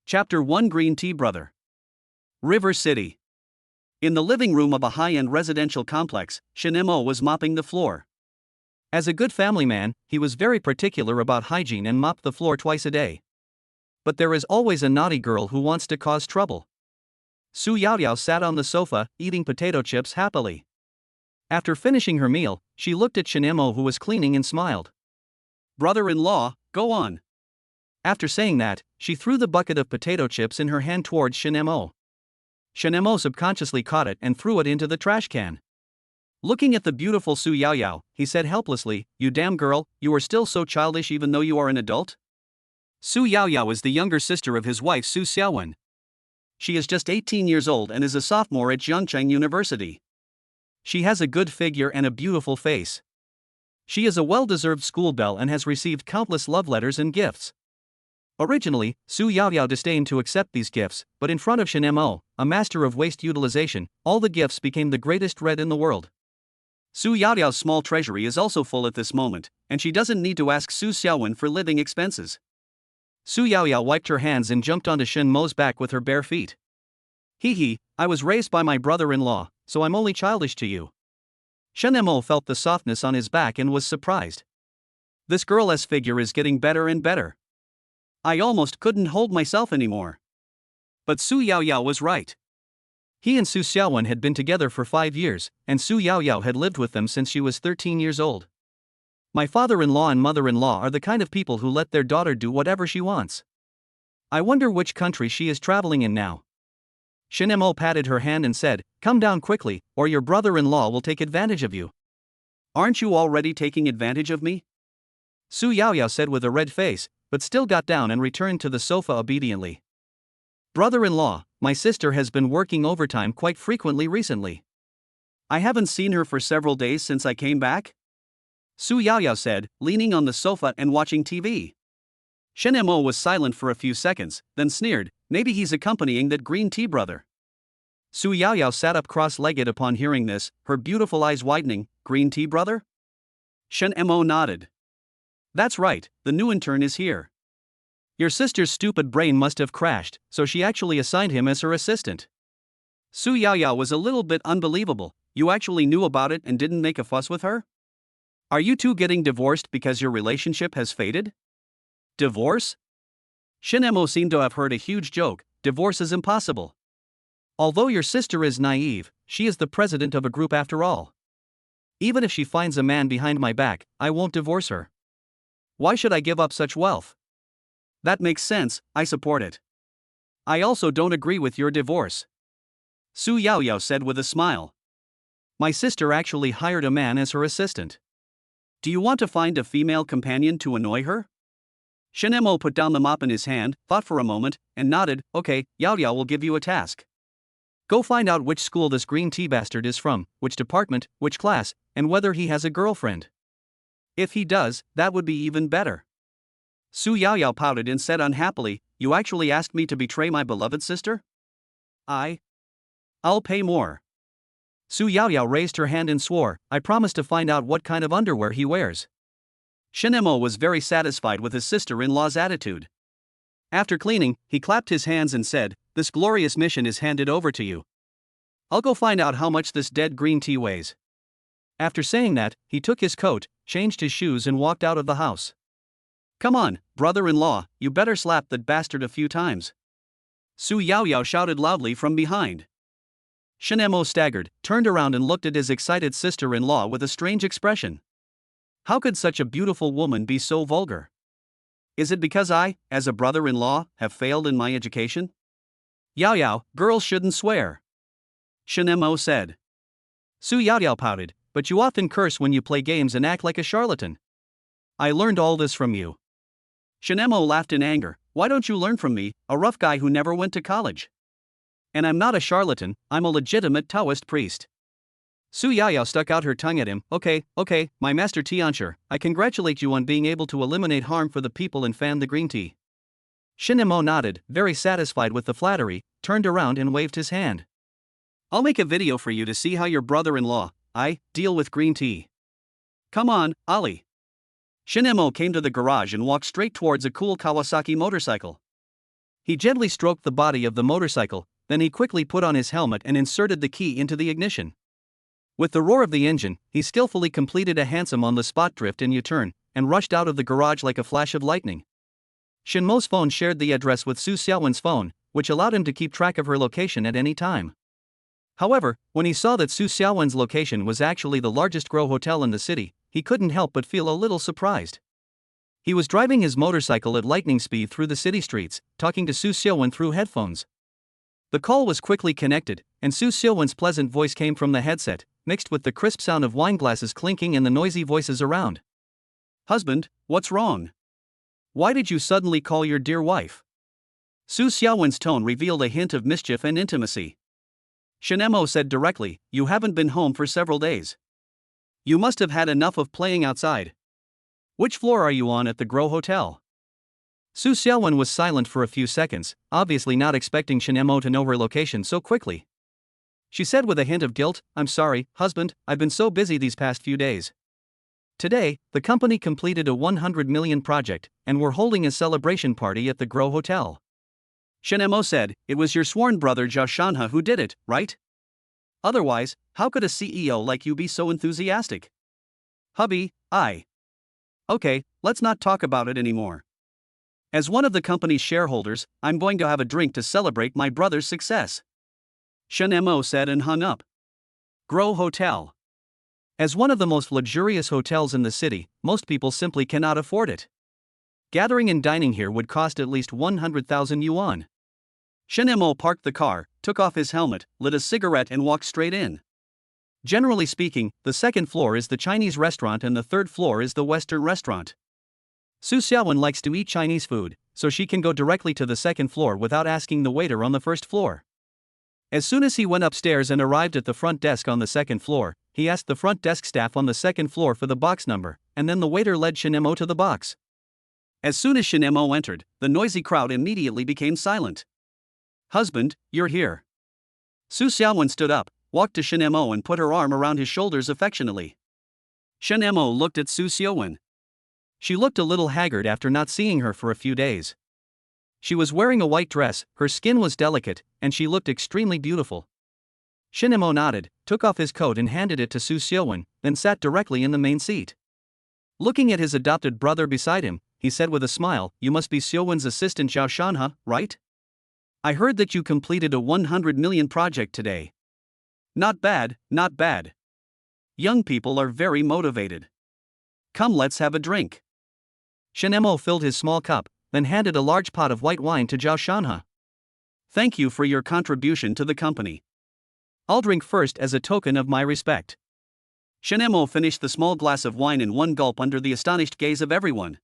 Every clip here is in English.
Chapter 1 Green Tea Brother. River City. In the living room of a high-end residential complex, Shinemo was mopping the floor. As a good family man, he was very particular about hygiene and mopped the floor twice a day. But there is always a naughty girl who wants to cause trouble. Su Yaoyao sat on the sofa, eating potato chips happily. After finishing her meal, she looked at Shinemo, who was cleaning, and smiled. "Brother-in-law, go on." After saying that, she threw the bucket of potato chips in her hand towards Shinemo. Shinemo subconsciously caught it and threw it into the trash can. Looking at the beautiful Su Yaoyao, he said helplessly, "You damn girl, you are still so childish even though you are an adult?" Su Yaoyao is the younger sister of his wife Su Xiaowen. She is just 18 years old and is a sophomore at Jiangcheng University. She has a good figure and a beautiful face. She is a well-deserved school belle and has received countless love letters and gifts. Originally, Su Yaoyao disdained to accept these gifts, but in front of Shinemo, a master of waste utilization, all the gifts became the greatest red in the world. Su Yaoyao's small treasury is also full at this moment, and she doesn't need to ask Su Xiaowen for living expenses. Su Yaoyao wiped her hands and jumped onto Shinmo's back with her bare feet. "Hee, I was raised by my brother-in-law, so I'm only childish to you." Shinemo felt the softness on his back and was surprised. This girl's figure is getting better and better. I almost couldn't hold myself anymore. But Su Yaoyao was right. He and Su Xiaowen had been together for 5 years, and Su Yaoyao had lived with them since she was 13 years old. My father-in-law and mother-in-law are the kind of people who let their daughter do whatever she wants. I wonder which country she is traveling in now. Shinemo patted her hand and said, "Come down quickly, or your brother-in-law will take advantage of you." "Aren't you already taking advantage of me?" Su Yaoyao said with a red face, but still got down and returned to the sofa obediently. "Brother-in-law, my sister has been working overtime quite frequently recently. I haven't seen her for several days since I came back," Su Yaoyao said, leaning on the sofa and watching TV. Shinemo was silent for a few seconds, then sneered, "Maybe he's accompanying that green tea brother." Su Yaoyao sat up cross-legged upon hearing this, her beautiful eyes widening. "Green tea brother?" Shinemo nodded. "That's right, the new intern is here. Your sister's stupid brain must have crashed, so she actually assigned him as her assistant." Su Yaoyao was a little bit unbelievable. "You actually knew about it and didn't make a fuss with her? Are you two getting divorced because your relationship has faded?" "Divorce?" Shinemo seemed to have heard a huge joke. "Divorce is impossible. Although your sister is naive, she is the president of a group after all. Even if she finds a man behind my back, I won't divorce her. Why should I give up such wealth?" "That makes sense, I support it. I also don't agree with your divorce," Su Yaoyao said with a smile. "My sister actually hired a man as her assistant. Do you want to find a female companion to annoy her?" Shinemo put down the mop in his hand, thought for a moment, and nodded. "Okay, Yaoyao will give you a task. Go find out which school this green tea bastard is from, which department, which class, and whether he has a girlfriend. If he does, that would be even better." Su Yaoyao pouted and said unhappily, "You actually asked me to betray my beloved sister? I'll pay more." Su Yaoyao raised her hand and swore, "I promise to find out what kind of underwear he wears." Shinemo was very satisfied with his sister-in-law's attitude. After cleaning, he clapped his hands and said, "This glorious mission is handed over to you. I'll go find out how much this dead green tea weighs." After saying that, he took his coat, changed his shoes and walked out of the house. "Come on, brother-in-law, you better slap that bastard a few times," Su Yaoyao shouted loudly from behind. Shinemo staggered, turned around and looked at his excited sister-in-law with a strange expression. How could such a beautiful woman be so vulgar? Is it because I, as a brother-in-law, have failed in my education? "Yaoyao, girls shouldn't swear," Shinemo said. Su Yaoyao pouted, "But you often curse when you play games and act like a charlatan. I learned all this from you." Shinemo laughed in anger. "Why don't you learn from me, a rough guy who never went to college? And I'm not a charlatan, I'm a legitimate Taoist priest." Su Yaoyao stuck out her tongue at him. Okay, my master Tiancher, I congratulate you on being able to eliminate harm for the people and fan the green tea." Shinemo nodded, very satisfied with the flattery, turned around and waved his hand. "I'll make a video for you to see how your brother-in-law, deal with green tea. Come on, Ali." Shinemo came to the garage and walked straight towards a cool Kawasaki motorcycle. He gently stroked the body of the motorcycle, then he quickly put on his helmet and inserted the key into the ignition. With the roar of the engine, he skillfully completed a handsome on-the-spot drift and U-turn, and rushed out of the garage like a flash of lightning. Shinmo's phone shared the address with Su Xiaowen's phone, which allowed him to keep track of her location at any time. However, when he saw that Su Xiaowen's location was actually the largest Grow hotel in the city, he couldn't help but feel a little surprised. He was driving his motorcycle at lightning speed through the city streets, talking to Su Xiaowen through headphones. The call was quickly connected, and Su Xiaowen's pleasant voice came from the headset, mixed with the crisp sound of wine glasses clinking and the noisy voices around. "Husband, what's wrong? Why did you suddenly call your dear wife?" Su Xiaowen's tone revealed a hint of mischief and intimacy. Shinemo said directly, "You haven't been home for several days. You must have had enough of playing outside. Which floor are you on at the Grow Hotel?" Su Xiaowen was silent for a few seconds, obviously not expecting Shinemo to know her location so quickly. She said with a hint of guilt, "I'm sorry, husband, I've been so busy these past few days. Today, the company completed a 100 million project, and we're holding a celebration party at the Grow Hotel." Shinemo said, "It was your sworn brother Zhao Shanhe who did it, right? Otherwise, how could a CEO like you be so enthusiastic?" "Hubby, Okay, let's not talk about it anymore. As one of the company's shareholders, I'm going to have a drink to celebrate my brother's success," Shinemo said and hung up. Grow Hotel. As one of the most luxurious hotels in the city, most people simply cannot afford it. Gathering and dining here would cost at least 100,000 yuan. Shinemo parked the car, took off his helmet, lit a cigarette and walked straight in. Generally speaking, the second floor is the Chinese restaurant and the third floor is the Western restaurant. Su Xiaowen likes to eat Chinese food, so she can go directly to the second floor without asking the waiter on the first floor. As soon as he went upstairs and arrived at the front desk on the second floor, he asked the front desk staff on the second floor for the box number, and then the waiter led Shinemo to the box. As soon as Shinemo entered, the noisy crowd immediately became silent. "Husband, you're here." Su Xiaowen stood up, walked to Shinemo and put her arm around his shoulders affectionately. Shinemo looked at Su Xiaowen. She looked a little haggard after not seeing her for a few days. She was wearing a white dress, her skin was delicate, and she looked extremely beautiful. Shinemo nodded, took off his coat and handed it to Su Xiaowen, then sat directly in the main seat. Looking at his adopted brother beside him, he said with a smile, "You must be Xiaowen's assistant Zhao Shanhe, right? I heard that you completed a 100 million project today. Not bad, not bad. Young people are very motivated. Come, let's have a drink." Shinemo filled his small cup, then handed a large pot of white wine to Zhao Shanhe. "Thank you for your contribution to the company. I'll drink first as a token of my respect." Shinemo finished the small glass of wine in one gulp under the astonished gaze of everyone.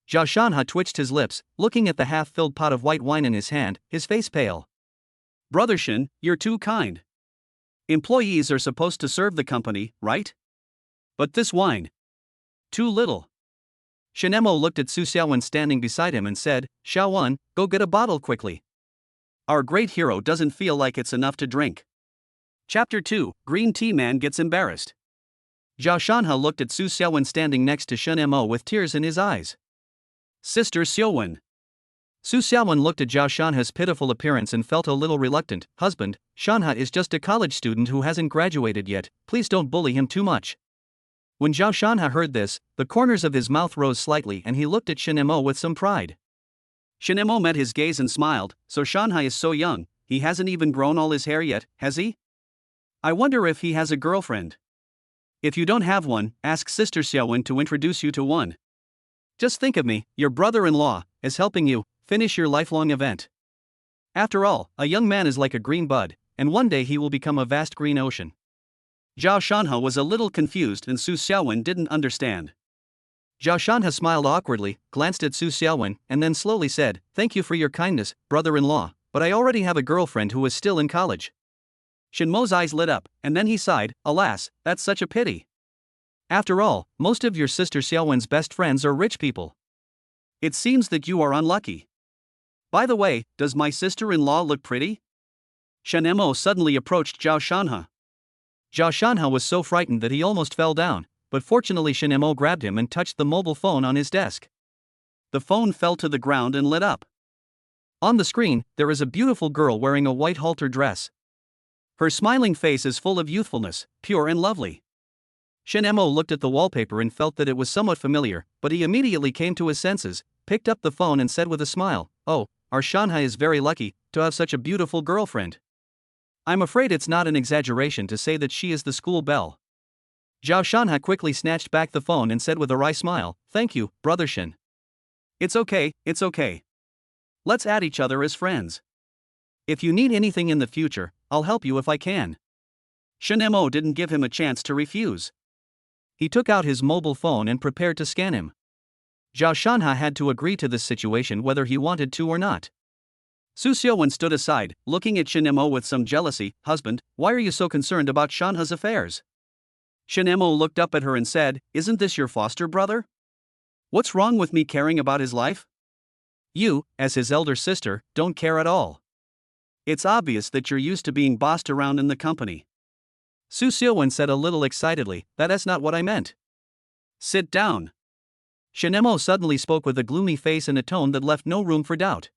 Zhao Shanhe twitched his lips, looking at the half-filled pot of white wine in his hand, his face pale. "Brother Shin, you're too kind. Employees are supposed to serve the company, right? But this wine. Too little." Shinemo looked at Su Xiaowen standing beside him and said, "Xiaowen, go get a bottle quickly. Our great hero doesn't feel like it's enough to drink." Chapter 2, Green Tea Man Gets Embarrassed. Zhao Shanhe looked at Su Xiaowen standing next to Shinemo with tears in his eyes. "Sister Xiaowen." Su Xiaowen looked at Zhao Shanhe's pitiful appearance and felt a little reluctant. "Husband, Shanhe is just a college student who hasn't graduated yet, please don't bully him too much." When Zhao Shanhe heard this, the corners of his mouth rose slightly and he looked at Shinemo with some pride. Shinemo met his gaze and smiled, "So Shanhe is so young, he hasn't even grown all his hair yet, has he? I wonder if he has a girlfriend. If you don't have one, ask Sister Xiaowen to introduce you to one. Just think of me, your brother-in-law, as helping you finish your lifelong event. After all, a young man is like a green bud, and one day he will become a vast green ocean." Zhao Shanhe was a little confused and Su Xiaowen didn't understand. Zhao Shanhe smiled awkwardly, glanced at Su Xiaowen, and then slowly said, "Thank you for your kindness, brother-in-law, but I already have a girlfriend who is still in college." Shinmo's eyes lit up, and then he sighed, "Alas, that's such a pity. After all, most of your sister Xiaowen's best friends are rich people. It seems that you are unlucky. By the way, does my sister-in-law look pretty?" Shinemo suddenly approached Zhao Shanhe. Zhao Shanhe was so frightened that he almost fell down, but fortunately Shinemo grabbed him and touched the mobile phone on his desk. The phone fell to the ground and lit up. On the screen, there is a beautiful girl wearing a white halter dress. Her smiling face is full of youthfulness, pure and lovely. Shin Mo looked at the wallpaper and felt that it was somewhat familiar, but he immediately came to his senses, picked up the phone and said with a smile, "Oh, our Shanha is very lucky to have such a beautiful girlfriend. I'm afraid it's not an exaggeration to say that she is the school belle." Zhao Shanha quickly snatched back the phone and said with a wry smile, "Thank you, brother Shin. It's okay, it's okay. Let's add each other as friends. If you need anything in the future, I'll help you if I can." Shin Mo didn't give him a chance to refuse. He took out his mobile phone and prepared to scan him. Zhao Shanha had to agree to this situation whether he wanted to or not. Su Xiaowen stood aside, looking at Shin Mo with some jealousy. "Husband, why are you so concerned about Shanha's affairs?" Shin Mo looked up at her and said, "Isn't this your foster brother? What's wrong with me caring about his life? You, as his elder sister, don't care at all. It's obvious that you're used to being bossed around in the company." Su Xiaowen said a little excitedly, "That's not what I meant." "Sit down." Shin Mo suddenly spoke with a gloomy face and a tone that left no room for doubt.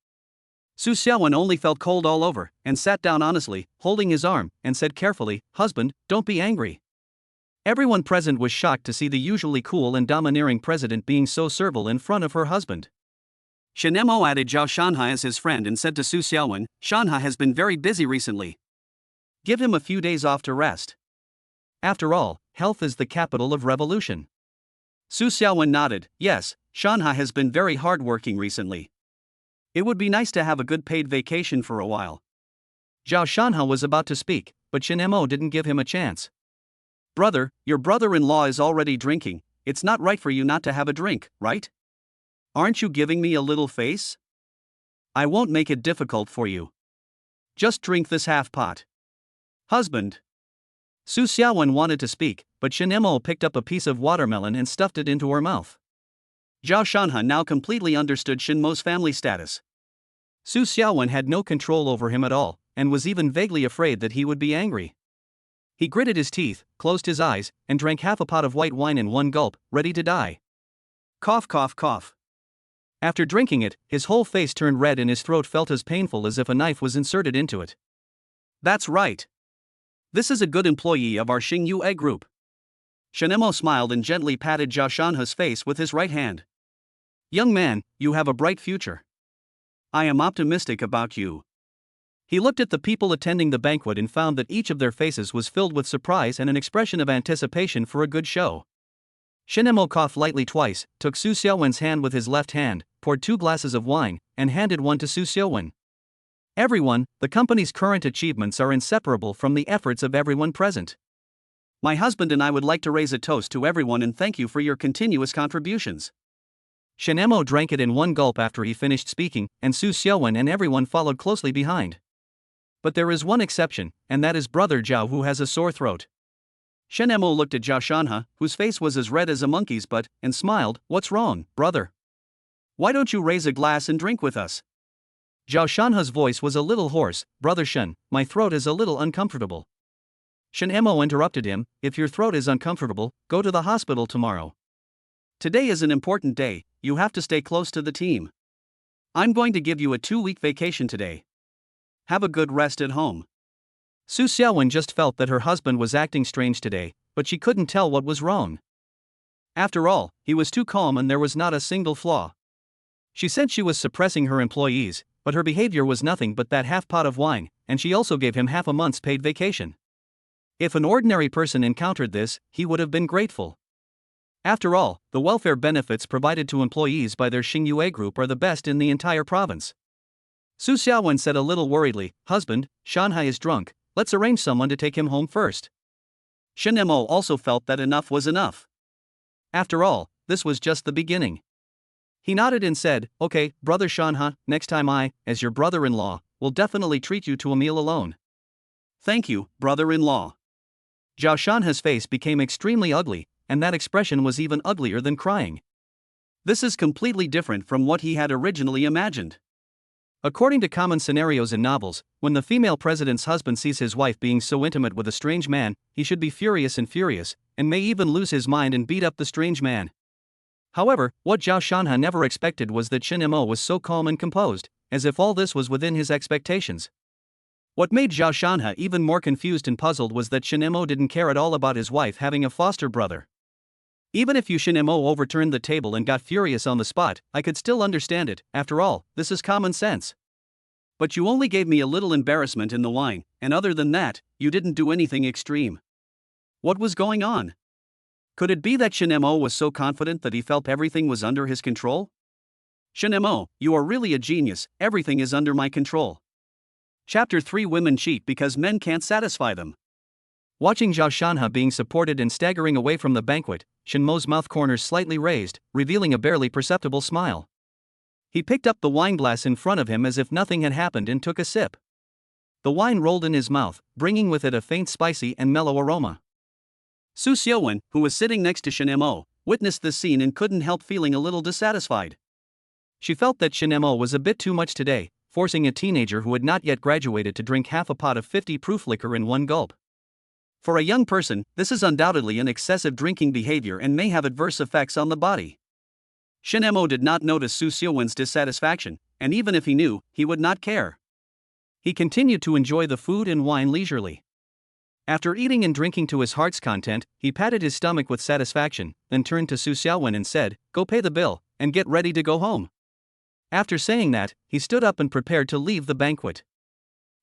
Su Xiaowen only felt cold all over, and sat down honestly, holding his arm, and said carefully, "Husband, don't be angry." Everyone present was shocked to see the usually cool and domineering president being so servile in front of her husband. Shin Mo added Zhao Shanha as his friend and said to Su Xiaowen, "Shanha has been very busy recently. Give him a few days off to rest. After all, health is the capital of revolution." Su Xiaowen nodded, "Yes, Shanha has been very hardworking recently. It would be nice to have a good paid vacation for a while." Zhao Shanha was about to speak, but Shin Mo didn't give him a chance. "Brother, your brother-in-law is already drinking. It's not right for you not to have a drink, right? Aren't you giving me a little face? I won't make it difficult for you. Just drink this half pot." "Husband." Su Xiaowen wanted to speak, but Shin Mo picked up a piece of watermelon and stuffed it into her mouth. Zhao Shanha now completely understood Shin Mo's family status. Su Xiaowen had no control over him at all, and was even vaguely afraid that he would be angry. He gritted his teeth, closed his eyes, and drank half a pot of white wine in one gulp, ready to die. Cough, cough, cough. After drinking it, his whole face turned red and his throat felt as painful as if a knife was inserted into it. "That's right. This is a good employee of our Xingyue group." Shin Mo smiled and gently patted Zhao Shanha's face with his right hand. "Young man, you have a bright future. I am optimistic about you." He looked at the people attending the banquet and found that each of their faces was filled with surprise and an expression of anticipation for a good show. Shin Mo coughed lightly twice, took Su Xiaowen's hand with his left hand, poured 2 glasses of wine, and handed one to Su Xiaowen. "Everyone, the company's current achievements are inseparable from the efforts of everyone present. My husband and I would like to raise a toast to everyone and thank you for your continuous contributions." Shin Mo drank it in one gulp after he finished speaking, and Su Xiaowen and everyone followed closely behind. But there is one exception, and that is Brother Zhao, who has a sore throat. Shin Mo looked at Zhao Shanha, whose face was as red as a monkey's butt, and smiled. "What's wrong, brother? Why don't you raise a glass and drink with us?" Zhao Shanha's voice was a little hoarse. "Brother Shen, my throat is a little uncomfortable." Shin Mo interrupted him, "If your throat is uncomfortable, go to the hospital tomorrow. Today is an important day, you have to stay close to the team. I'm going to give you a 2-week vacation today. Have a good rest at home." Su Xiaowen just felt that her husband was acting strange today, but she couldn't tell what was wrong. After all, he was too calm and there was not a single flaw. She said she was suppressing her employees, but her behavior was nothing but that half pot of wine, and she also gave him half a month's paid vacation. If an ordinary person encountered this, he would have been grateful. After all, the welfare benefits provided to employees by their Xingyue group are the best in the entire province. Su Xiaowen said a little worriedly, "Husband, Shanhai is drunk, let's arrange someone to take him home first." Shin Mo also felt that enough was enough. After all, this was just the beginning. He nodded and said, "Okay, Brother Shanha, next time I, as your brother-in-law, will definitely treat you to a meal alone." "Thank you, brother-in-law." Zhao Shanha's face became extremely ugly, and that expression was even uglier than crying. This is completely different from what he had originally imagined. According to common scenarios in novels, when the female president's husband sees his wife being so intimate with a strange man, he should be furious, and may even lose his mind and beat up the strange man. However, what Zhao Shanha never expected was that Shin Mo was so calm and composed, as if all this was within his expectations. What made Zhao Shanhe even more confused and puzzled was that Shen Mo didn't care at all about his wife having a foster brother. Even if Shen Mo overturned the table and got furious on the spot, I could still understand it. After all, this is common sense. But you only gave me a little embarrassment in the wine, and other than that, you didn't do anything extreme. What was going on? Could it be that Shen Mo was so confident that he felt everything was under his control? Shen Mo, you are really a genius. Everything is under my control. Chapter 3: Women cheat because men can't satisfy them. Watching Zhao Shanhe being supported and staggering away from the banquet, Shen Mo's mouth corners slightly raised, revealing a barely perceptible smile. He picked up the wine glass in front of him as if nothing had happened and took a sip. The wine rolled in his mouth, bringing with it a faint spicy and mellow aroma. Su Xiaowen, who was sitting next to Shen Mo, witnessed this scene and couldn't help feeling a little dissatisfied. She felt that Shen Mo was a bit too much today, forcing a teenager who had not yet graduated to drink half a pot of 50 proof liquor in one gulp. For a young person, this is undoubtedly an excessive drinking behavior and may have adverse effects on the body. Shen Mo did not notice Su Xiaowen's dissatisfaction, and even if he knew, he would not care. He continued to enjoy the food and wine leisurely. After eating and drinking to his heart's content, he patted his stomach with satisfaction, then turned to Su Xiaowen and said, "Go pay the bill, and get ready to go home." After saying that, he stood up and prepared to leave the banquet.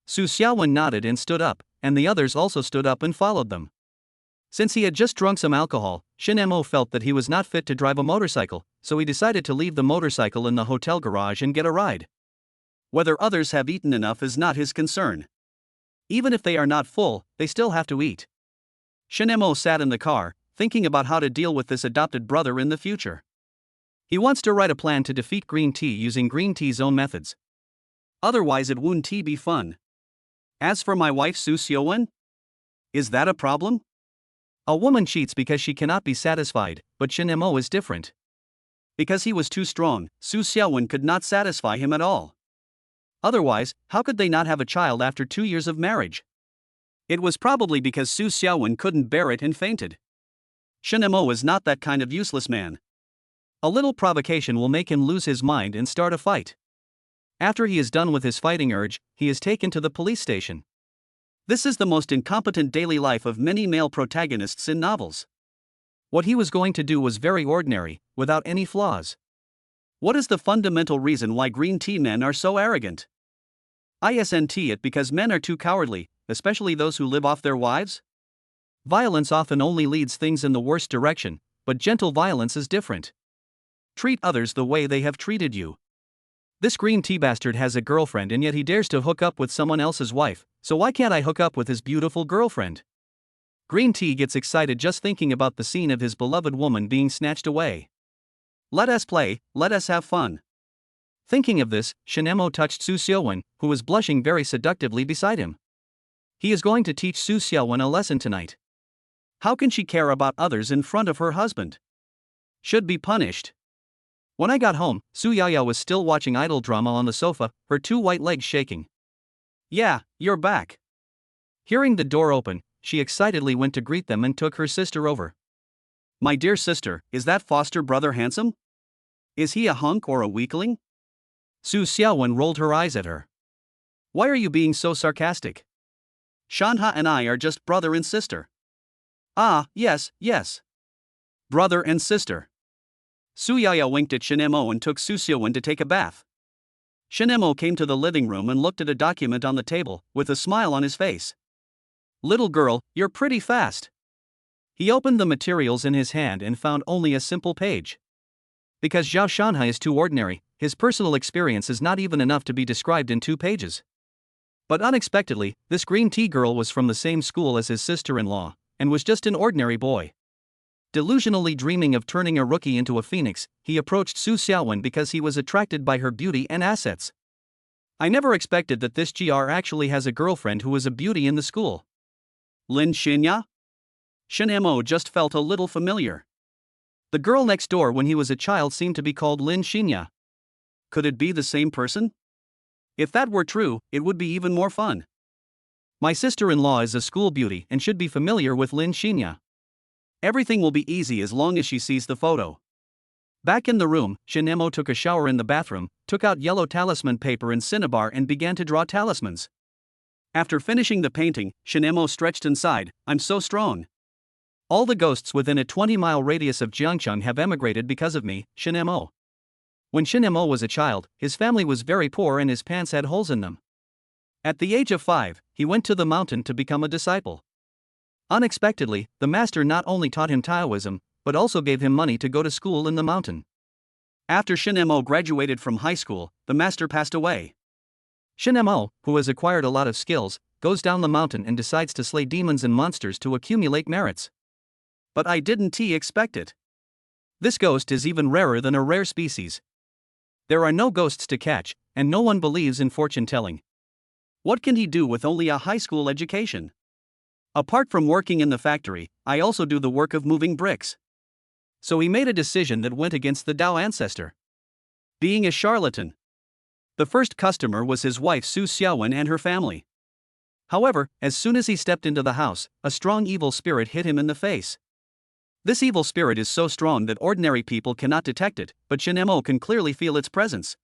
Su Xiaowen nodded and stood up, and the others also stood up and followed them. Since he had just drunk some alcohol, Shen Mo felt that he was not fit to drive a motorcycle, so he decided to leave the motorcycle in the hotel garage and get a ride. Whether others have eaten enough is not his concern. Even if they are not full, they still have to eat. Shen Mo sat in the car, thinking about how to deal with this adopted brother in the future. He wants to write a plan to defeat green tea using green tea's own methods. Otherwise it wouldn't be fun. As for my wife Su Xiaowen? Is that a problem? A woman cheats because she cannot be satisfied, but Shen Mo is different. Because he was too strong, Su Xiaowen could not satisfy him at all. Otherwise, how could they not have a child after 2 years of marriage? It was probably because Su Xiaowen couldn't bear it and fainted. Shen Mo is not that kind of useless man. A little provocation will make him lose his mind and start a fight. After he is done with his fighting urge, he is taken to the police station. This is the most incompetent daily life of many male protagonists in novels. What he was going to do was very ordinary, without any flaws. What is the fundamental reason why green tea men are so arrogant? Isn't it because men are too cowardly, especially those who live off their wives? Violence often only leads things in the worst direction, but gentle violence is different. Treat others the way they have treated you. This green tea bastard has a girlfriend and yet he dares to hook up with someone else's wife, so why can't I hook up with his beautiful girlfriend? Green tea gets excited just thinking about the scene of his beloved woman being snatched away. Let us play, let us have fun. Thinking of this, Shen Mo touched Su Xiaowen, who was blushing very seductively beside him. He is going to teach Su Xiaowen a lesson tonight. How can she care about others in front of her husband? Should be punished. When I got home, Su Yaya was still watching idol drama on the sofa, her 2 white legs shaking. "Yeah, you're back." Hearing the door open, she excitedly went to greet them and took her sister over. "My dear sister, is that foster brother handsome? Is he a hunk or a weakling?" Su Xiaowen rolled her eyes at her. "Why are you being so sarcastic? Shanhe and I are just brother and sister." "Ah, yes, yes. Brother and sister." Su Yaya winked at Shen Mo and took Su Xiaowen to take a bath. Shen Mo came to the living room and looked at a document on the table, with a smile on his face. "Little girl, you're pretty fast." He opened the materials in his hand and found only a simple page. Because Zhao Shanhe is too ordinary, his personal experience is not even enough to be described in 2 pages. But unexpectedly, this green tea girl was from the same school as his sister-in-law, and was just an ordinary boy. Delusionally dreaming of turning a rookie into a phoenix, he approached Su Xiaowen because he was attracted by her beauty and assets. "I never expected that this GR actually has a girlfriend who is a beauty in the school." Lin Xinya? Shen Mo just felt a little familiar. The girl next door when he was a child seemed to be called Lin Xinya. Could it be the same person? If that were true, it would be even more fun. My sister-in-law is a school beauty and should be familiar with Lin Xinya. Everything will be easy as long as she sees the photo. Back in the room, Shin Mo took a shower in the bathroom, took out yellow talisman paper and cinnabar and began to draw talismans. After finishing the painting, Shin Mo stretched and sighed, "I'm so strong. All the ghosts within a 20-mile radius of Jiangcheng have emigrated because of me, Shin Mo." When Shin Mo was a child, his family was very poor and his pants had holes in them. At the age of 5, he went to the mountain to become a disciple. Unexpectedly, the master not only taught him Taoism, but also gave him money to go to school in the mountain. After Shin Mo graduated from high school, the master passed away. Shin Mo, who has acquired a lot of skills, goes down the mountain and decides to slay demons and monsters to accumulate merits. But I didn't expect it. This ghost is even rarer than a rare species. There are no ghosts to catch, and no one believes in fortune telling. What can he do with only a high school education? Apart from working in the factory, I also do the work of moving bricks. So he made a decision that went against the Tao ancestor. Being a charlatan. The first customer was his wife Su Xiaowen and her family. However, as soon as he stepped into the house, a strong evil spirit hit him in the face. This evil spirit is so strong that ordinary people cannot detect it, but Shin Mo can clearly feel its presence.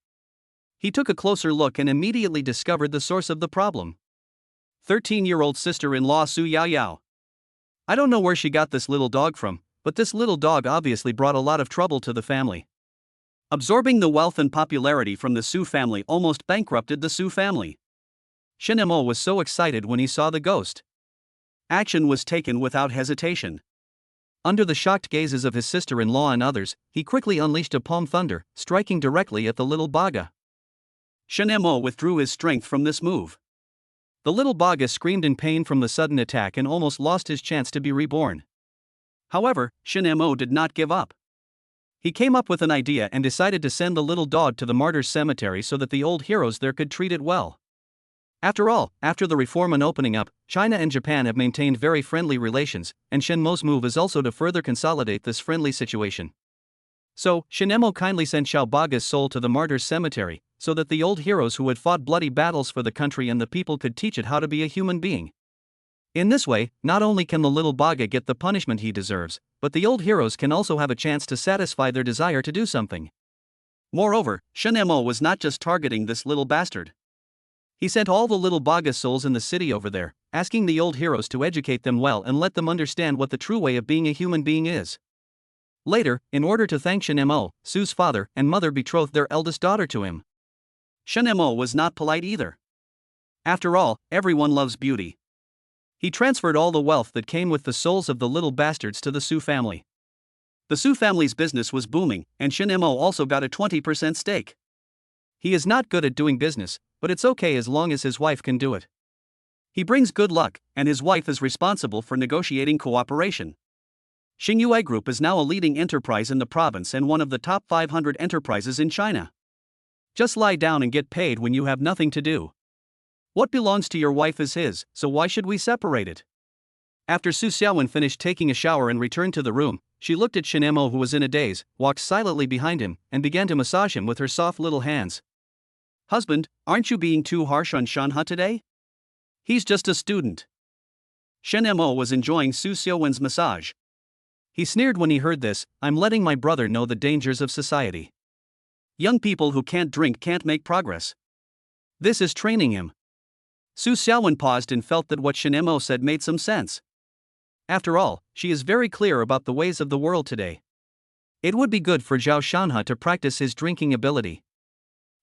He took a closer look and immediately discovered the source of the problem. 13-year-old sister-in-law Su Yaoyao. I don't know where she got this little dog from, but this little dog obviously brought a lot of trouble to the family. Absorbing the wealth and popularity from the Su family almost bankrupted the Su family. Shin Mo was so excited when he saw the ghost. Action was taken without hesitation. Under the shocked gazes of his sister-in-law and others, he quickly unleashed a palm thunder, striking directly at the little Baga. Shin Mo withdrew his strength from this move. The little Baga screamed in pain from the sudden attack and almost lost his chance to be reborn. However, Shin Mo did not give up. He came up with an idea and decided to send the little dog to the martyrs' cemetery so that the old heroes there could treat it well. After all, after the reform and opening up, China and Japan have maintained very friendly relations, and Shin Mo's move is also to further consolidate this friendly situation. So, Shin Mo kindly sent Xiao Baga's soul to the martyrs' cemetery, so that the old heroes who had fought bloody battles for the country and the people could teach it how to be a human being. In this way, not only can the little Baga get the punishment he deserves, but the old heroes can also have a chance to satisfy their desire to do something. Moreover, Shin Mo was not just targeting this little bastard. He sent all the little Baga souls in the city over there, asking the old heroes to educate them well and let them understand what the true way of being a human being is. Later, in order to thank Shin Mo, Su's father and mother betrothed their eldest daughter to him. Shin Mo was not polite either. After all, everyone loves beauty. He transferred all the wealth that came with the souls of the little bastards to the Su family. The Su family's business was booming, and Shin Mo also got a 20% stake. He is not good at doing business, but it's okay as long as his wife can do it. He brings good luck, and his wife is responsible for negotiating cooperation. Xingyue Group is now a leading enterprise in the province and one of the top 500 enterprises in China. Just lie down and get paid when you have nothing to do. What belongs to your wife is his, so why should we separate it? After Su Xiaowen finished taking a shower and returned to the room, she looked at Shin Mo, who was in a daze, walked silently behind him, and began to massage him with her soft little hands. Husband, aren't you being too harsh on Shanha today? He's just a student. Shin Mo was enjoying Su Xiaowen's massage. He sneered when he heard this, I'm letting my brother know the dangers of society. Young people who can't drink can't make progress. This is training him. Su Xiaowen paused and felt that what Shin Mo said made some sense. After all, she is very clear about the ways of the world today. It would be good for Zhao Shanha to practice his drinking ability.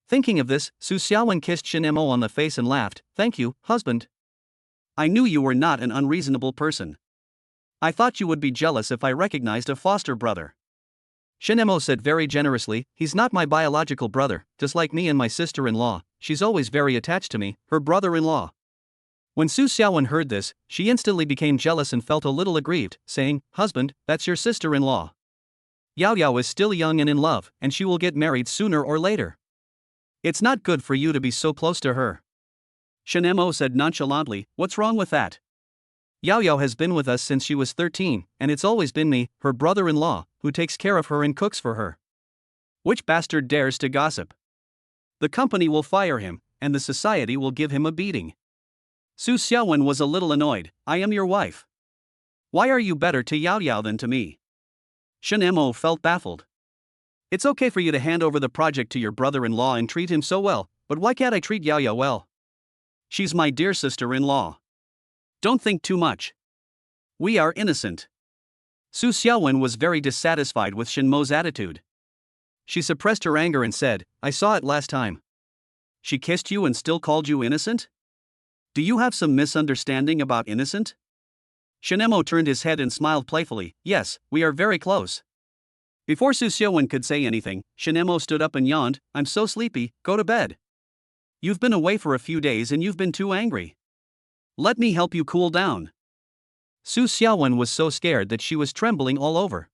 Thinking of this, Su Xiaowen kissed Shin Mo on the face and laughed, "Thank you, husband. I knew you were not an unreasonable person. I thought you would be jealous if I recognized a foster brother." Shin Mo said very generously, "He's not my biological brother, just like me and my sister-in-law, she's always very attached to me, her brother-in-law." When Su Xiaowen heard this, she instantly became jealous and felt a little aggrieved, saying, "Husband, that's your sister-in-law. Yao Yao is still young and in love, and she will get married sooner or later. It's not good for you to be so close to her." Shin Mo said nonchalantly, "What's wrong with that? Yao Yao has been with us since she was 13, and it's always been me, her brother-in-law, who takes care of her and cooks for her. Which bastard dares to gossip? The company will fire him, and the society will give him a beating." Su Xiaowen was a little annoyed. "I am your wife. Why are you better to Yao Yao than to me?" Shin Mo felt baffled. It's okay for you to hand over the project to your brother-in-law and treat him so well, but why can't I treat Yao Yao well? She's my dear sister-in-law. Don't think too much. We are innocent. Su Xiaowen was very dissatisfied with Shenmo's attitude. She suppressed her anger and said, I saw it last time. She kissed you and still called you innocent? Do you have some misunderstanding about innocent? Shenmo turned his head and smiled playfully. Yes, we are very close. Before Su Xiaowen could say anything, Shenmo stood up and yawned. I'm so sleepy, go to bed. You've been away for a few days and you've been too angry. Let me help you cool down. Su Xiaowen was so scared that she was trembling all over.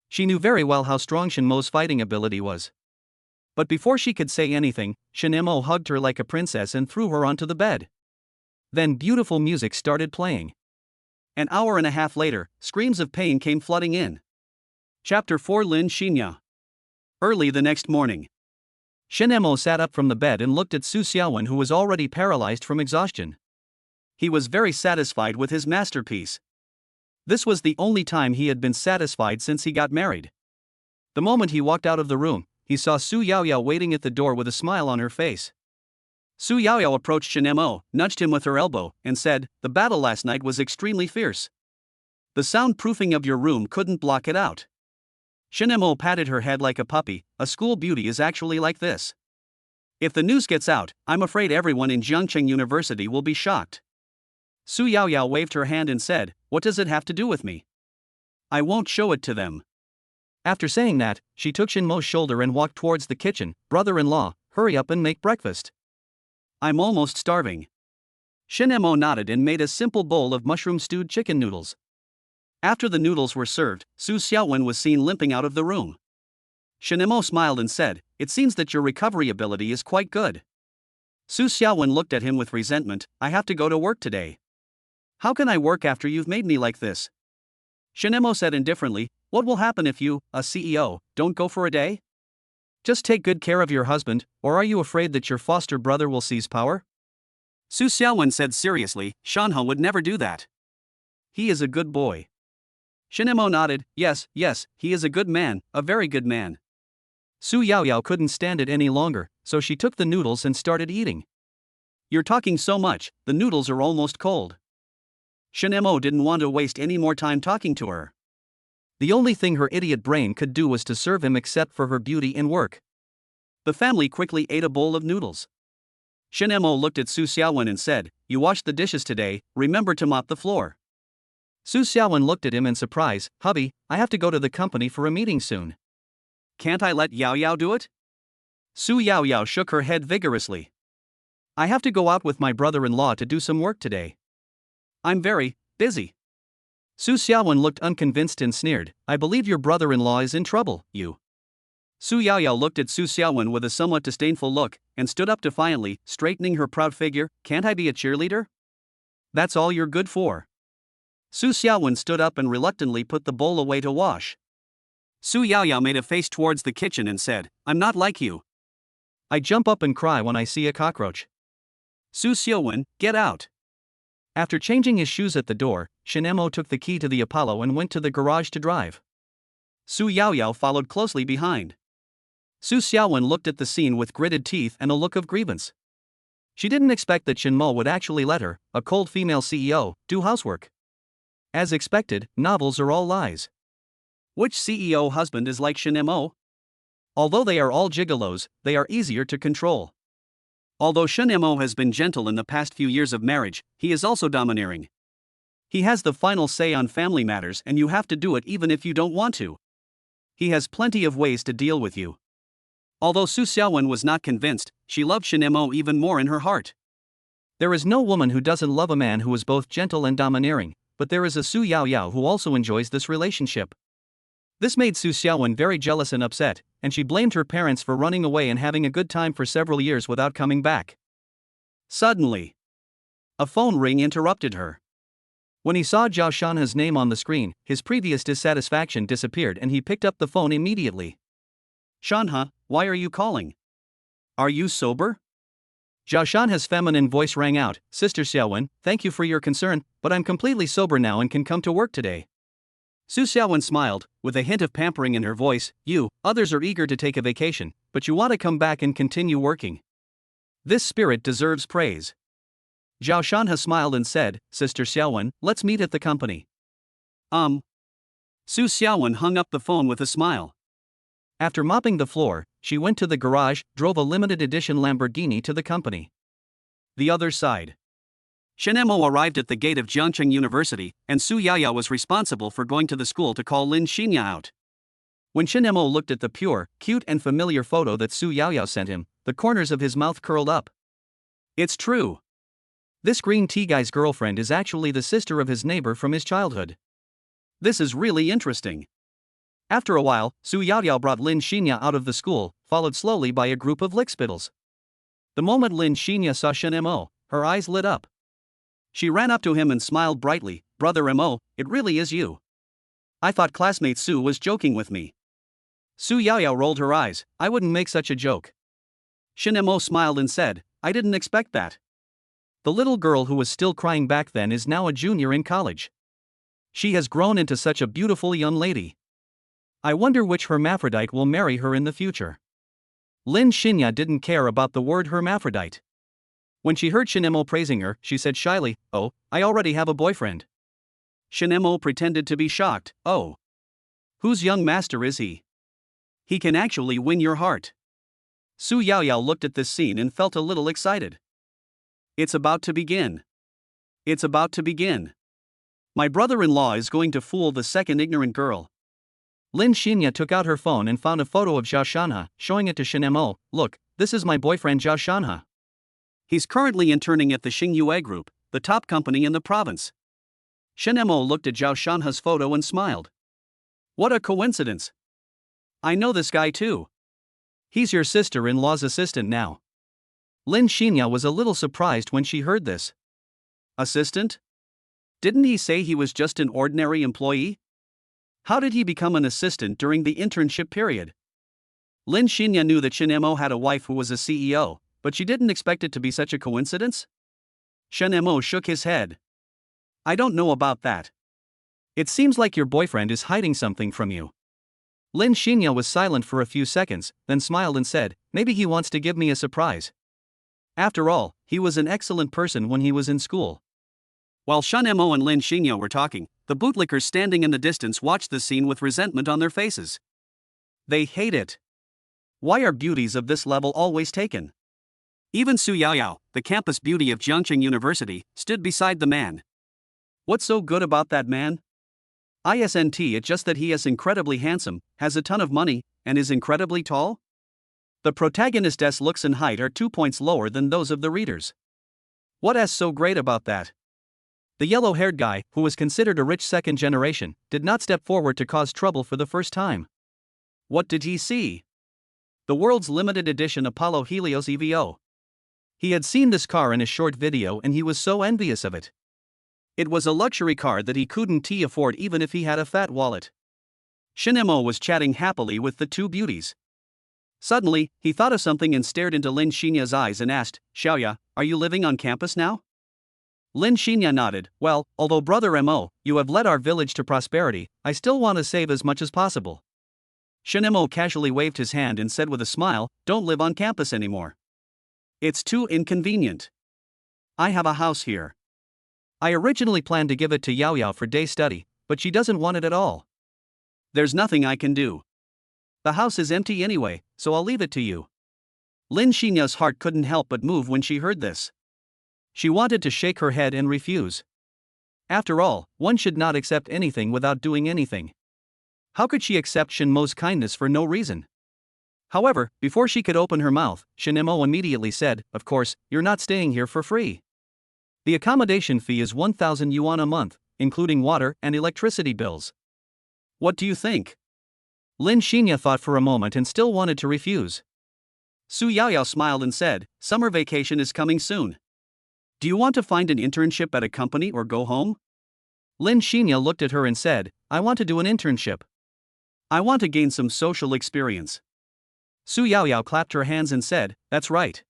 She knew very well how strong Shenmo's fighting ability was. But before she could say anything, Shenmo hugged her like a princess and threw her onto the bed. Then beautiful music started playing. An hour and a half later, screams of pain came flooding in. Chapter 4 Lin Xinya. Early the next morning, Shenmo sat up from the bed and looked at Su Xiaowen, who was already paralyzed from exhaustion. He was very satisfied with his masterpiece. This was the only time he had been satisfied since he got married. The moment he walked out of the room, he saw Su Yaoyao waiting at the door with a smile on her face. Su Yaoyao approached Shenmo, nudged him with her elbow, and said, The battle last night was extremely fierce. The soundproofing of your room couldn't block it out. Shenmo patted her head like a puppy. A school beauty is actually like this. If the news gets out, I'm afraid everyone in Jiangcheng University will be shocked. Su Yaoyao waved her hand and said, What does it have to do with me? I won't show it to them. After saying that, she took Shenmo's shoulder and walked towards the kitchen. Brother-in-law, hurry up and make breakfast. I'm almost starving. Shenmo nodded and made a simple bowl of mushroom-stewed chicken noodles. After the noodles were served, Su Xiaowen was seen limping out of the room. Shenmo smiled and said, It seems that your recovery ability is quite good. Su Xiaowen looked at him with resentment. I have to go to work today. How can I work after you've made me like this? Shenmo said indifferently, What will happen if you, a CEO, don't go for a day? Just take good care of your husband, or are you afraid that your foster brother will seize power? Su Xiaowen said seriously, Shanhe would never do that. He is a good boy. Shenmo nodded, yes, he is a good man, a very good man. Su Yaoyao couldn't stand it any longer, so she took the noodles and started eating. You're talking so much, the noodles are almost cold. Shenmo didn't want to waste any more time talking to her. The only thing her idiot brain could do was to serve him except for her beauty and work. The family quickly ate a bowl of noodles. Shenmo looked at Su Xiaowen and said, You washed the dishes today, remember to mop the floor. Su Xiaowen looked at him in surprise, Hubby, I have to go to the company for a meeting soon. Can't I let Yao Yao do it? Su Yaoyao shook her head vigorously. I have to go out with my brother-in-law to do some work today. I'm very busy. Su Xiaowen looked unconvinced and sneered, I believe your brother-in-law is in trouble, you. Su Yaoyao looked at Su Xiaowen with a somewhat disdainful look, and stood up defiantly, straightening her proud figure. Can't I be a cheerleader? That's all you're good for. Su Xiaowen stood up and reluctantly put the bowl away to wash. Su Yaoyao made a face towards the kitchen and said, I'm not like you. I jump up and cry when I see a cockroach. Su Xiaowen, get out. After changing his shoes at the door, Shenmo took the key to the Apollo and went to the garage to drive. Su Yaoyao followed closely behind. Su Xiaowen looked at the scene with gritted teeth and a look of grievance. She didn't expect that Shenmo would actually let her, a cold female CEO, do housework. As expected, novels are all lies. Which CEO husband is like Shenmo? Although they are all gigolos, they are easier to control. Although Shenmo has been gentle in the past few years of marriage, he is also domineering. He has the final say on family matters and you have to do it even if you don't want to. He has plenty of ways to deal with you. Although Su Xiaowen was not convinced, she loved Shenmo even more in her heart. There is no woman who doesn't love a man who is both gentle and domineering, but there is a Su Yaoyao who also enjoys this relationship. This made Su Xiaowen very jealous and upset, and she blamed her parents for running away and having a good time for several years without coming back. Suddenly, a phone ring interrupted her. When he saw Zhao Shanhe's name on the screen, his previous dissatisfaction disappeared and he picked up the phone immediately. Shanhe, why are you calling? Are you sober? Zhao Shanhe's feminine voice rang out, Sister Xiaowen, thank you for your concern, but I'm completely sober now and can come to work today. Su Xiaowen smiled, with a hint of pampering in her voice. Others are eager to take a vacation, but you want to come back and continue working. This spirit deserves praise. Zhao Shanhe smiled and said, Sister Xiaowen, let's meet at the company. Su Xiaowen hung up the phone with a smile. After mopping the floor, she went to the garage, drove a limited edition Lamborghini to the company. The other side. Shen Mo arrived at the gate of Jiangcheng University, and Su Yaya was responsible for going to the school to call Lin Xinya out. When Shen Mo looked at the pure, cute and familiar photo that Su Yaya sent him, the corners of his mouth curled up. It's true. This green tea guy's girlfriend is actually the sister of his neighbor from his childhood. This is really interesting. After a while, Su Yaoyao brought Lin Xinya out of the school, followed slowly by a group of lickspittles. The moment Lin Xinya saw Shen Mo, her eyes lit up. She ran up to him and smiled brightly. Brother Mo, it really is you. I thought classmate Su was joking with me. Su Yaoyao rolled her eyes. I wouldn't make such a joke. Shen Mo smiled and said, I didn't expect that. The little girl who was still crying back then is now a junior in college. She has grown into such a beautiful young lady. I wonder which hermaphrodite will marry her in the future. Lin Xinya didn't care about the word hermaphrodite. When she heard Shen Mo praising her, she said shyly, Oh, I already have a boyfriend. Shen Mo pretended to be shocked. Oh. Whose young master is he? He can actually win your heart. Su Yaoyao looked at this scene and felt a little excited. It's about to begin. It's about to begin. My brother-in-law is going to fool the second ignorant girl. Lin Xinya took out her phone and found a photo of Zhao Shanhe, showing it to Shen Mo. Look, this is my boyfriend Zhao Shanhe. He's currently interning at the Xingyue Group, the top company in the province. Shen Mo looked at Zhao Shanhe's photo and smiled. What a coincidence. I know this guy too. He's your sister-in-law's assistant now. Lin Xinya was a little surprised when she heard this. Assistant? Didn't he say he was just an ordinary employee? How did he become an assistant during the internship period? Lin Xinya knew that Shen Mo had a wife who was a CEO, but she didn't expect it to be such a coincidence. Shen Mo shook his head. I don't know about that. It seems like your boyfriend is hiding something from you. Lin Xinya was silent for a few seconds, then smiled and said, Maybe he wants to give me a surprise. After all, he was an excellent person when he was in school. While Shen Mo and Lin Xinya were talking, the bootlickers standing in the distance watched the scene with resentment on their faces. They hate it. Why are beauties of this level always taken? Even Su Yaoyao, the campus beauty of Jiangcheng University, stood beside the man. What's so good about that man? Isn't it just that he is incredibly handsome, has a ton of money, and is incredibly tall? The protagonist's looks and height are 2 points lower than those of the readers. What's so great about that? The yellow-haired guy, who was considered a rich second generation, did not step forward to cause trouble for the first time. What did he see? The world's limited edition Apollo Helios EVO. He had seen this car in a short video and he was so envious of it. It was a luxury car that he couldn't afford even if he had a fat wallet. Shen Mo was chatting happily with the two beauties. Suddenly, he thought of something and stared into Lin Xinya's eyes and asked, Xiaoya, are you living on campus now? Lin Xinya nodded. Well, although Brother Mo, you have led our village to prosperity, I still want to save as much as possible. Shen Mo casually waved his hand and said with a smile, Don't live on campus anymore. It's too inconvenient. I have a house here. I originally planned to give it to Yaoyao for day study, but she doesn't want it at all. There's nothing I can do. The house is empty anyway, so I'll leave it to you. Lin Xinya's heart couldn't help but move when she heard this. She wanted to shake her head and refuse. After all, one should not accept anything without doing anything. How could she accept Shen Mo's kindness for no reason? However, before she could open her mouth, Shen Mo immediately said, Of course, you're not staying here for free. The accommodation fee is 1,000 yuan a month, including water and electricity bills. What do you think? Lin Xinya thought for a moment and still wanted to refuse. Su Yaoyao smiled and said, Summer vacation is coming soon. Do you want to find an internship at a company or go home? Lin Xinya looked at her and said, I want to do an internship. I want to gain some social experience. Su Yaoyao clapped her hands and said, That's right.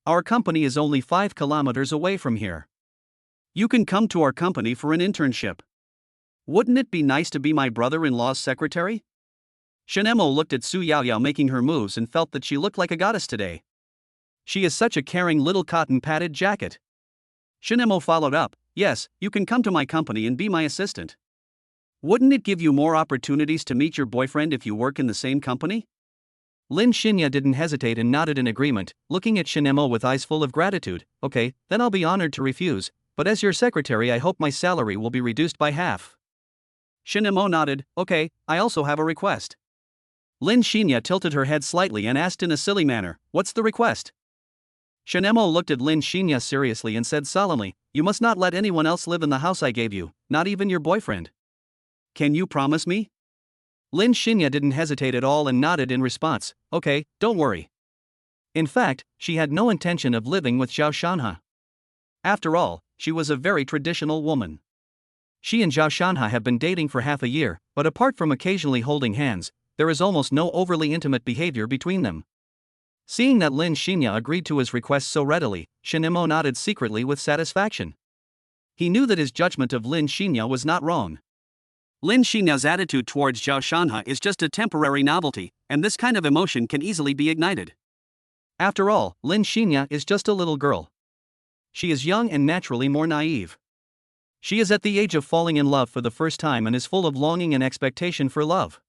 Our company is only 5 kilometers away from here. You can come to our company for an internship. Wouldn't it be nice to be my brother-in-law's secretary? Shinemo looked at Su Yaoyao making her moves and felt that she looked like a goddess today. She is such a caring little cotton-padded jacket. Shinemo followed up, yes, you can come to my company and be my assistant. Wouldn't it give you more opportunities to meet your boyfriend if you work in the same company? Lin Shinya didn't hesitate and nodded in agreement, looking at Shinemo with eyes full of gratitude. Okay, then I'll be honored to refuse, but as your secretary I hope my salary will be reduced by half. Shinemo nodded, okay, I also have a request. Lin Shinya tilted her head slightly and asked in a silly manner, what's the request? Shinemo looked at Lin Shinya seriously and said solemnly, you must not let anyone else live in the house I gave you, not even your boyfriend. Can you promise me? Lin Shinya didn't hesitate at all and nodded in response, okay, don't worry. In fact, she had no intention of living with Zhao Shanha. After all, she was a very traditional woman. She and Zhao Shanha have been dating for half a year, but apart from occasionally holding hands, there is almost no overly intimate behavior between them. Seeing that Lin Shinya agreed to his request so readily, Shinemo nodded secretly with satisfaction. He knew that his judgment of Lin Shinya was not wrong. Lin Shinya's attitude towards Zhao Shanha is just a temporary novelty, and this kind of emotion can easily be ignited. After all, Lin Shinya is just a little girl. She is young and naturally more naive. She is at the age of falling in love for the first time and is full of longing and expectation for love.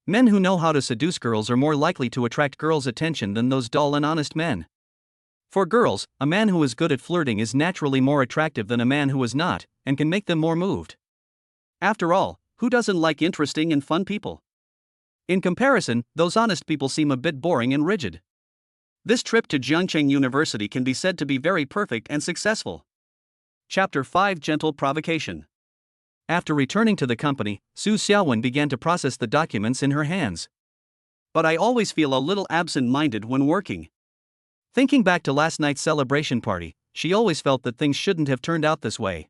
Men who know how to seduce girls are more likely to attract girls' attention than those dull and honest men. For girls, a man who is good at flirting is naturally more attractive than a man who is not, and can make them more moved. After all, who doesn't like interesting and fun people? In comparison, those honest people seem a bit boring and rigid. This trip to Jiangcheng University can be said to be very perfect and successful. Chapter 5 Gentle Provocation. After returning to the company, Su Xiaowen began to process the documents in her hands. But I always feel a little absent-minded when working. Thinking back to last night's celebration party, she always felt that things shouldn't have turned out this way.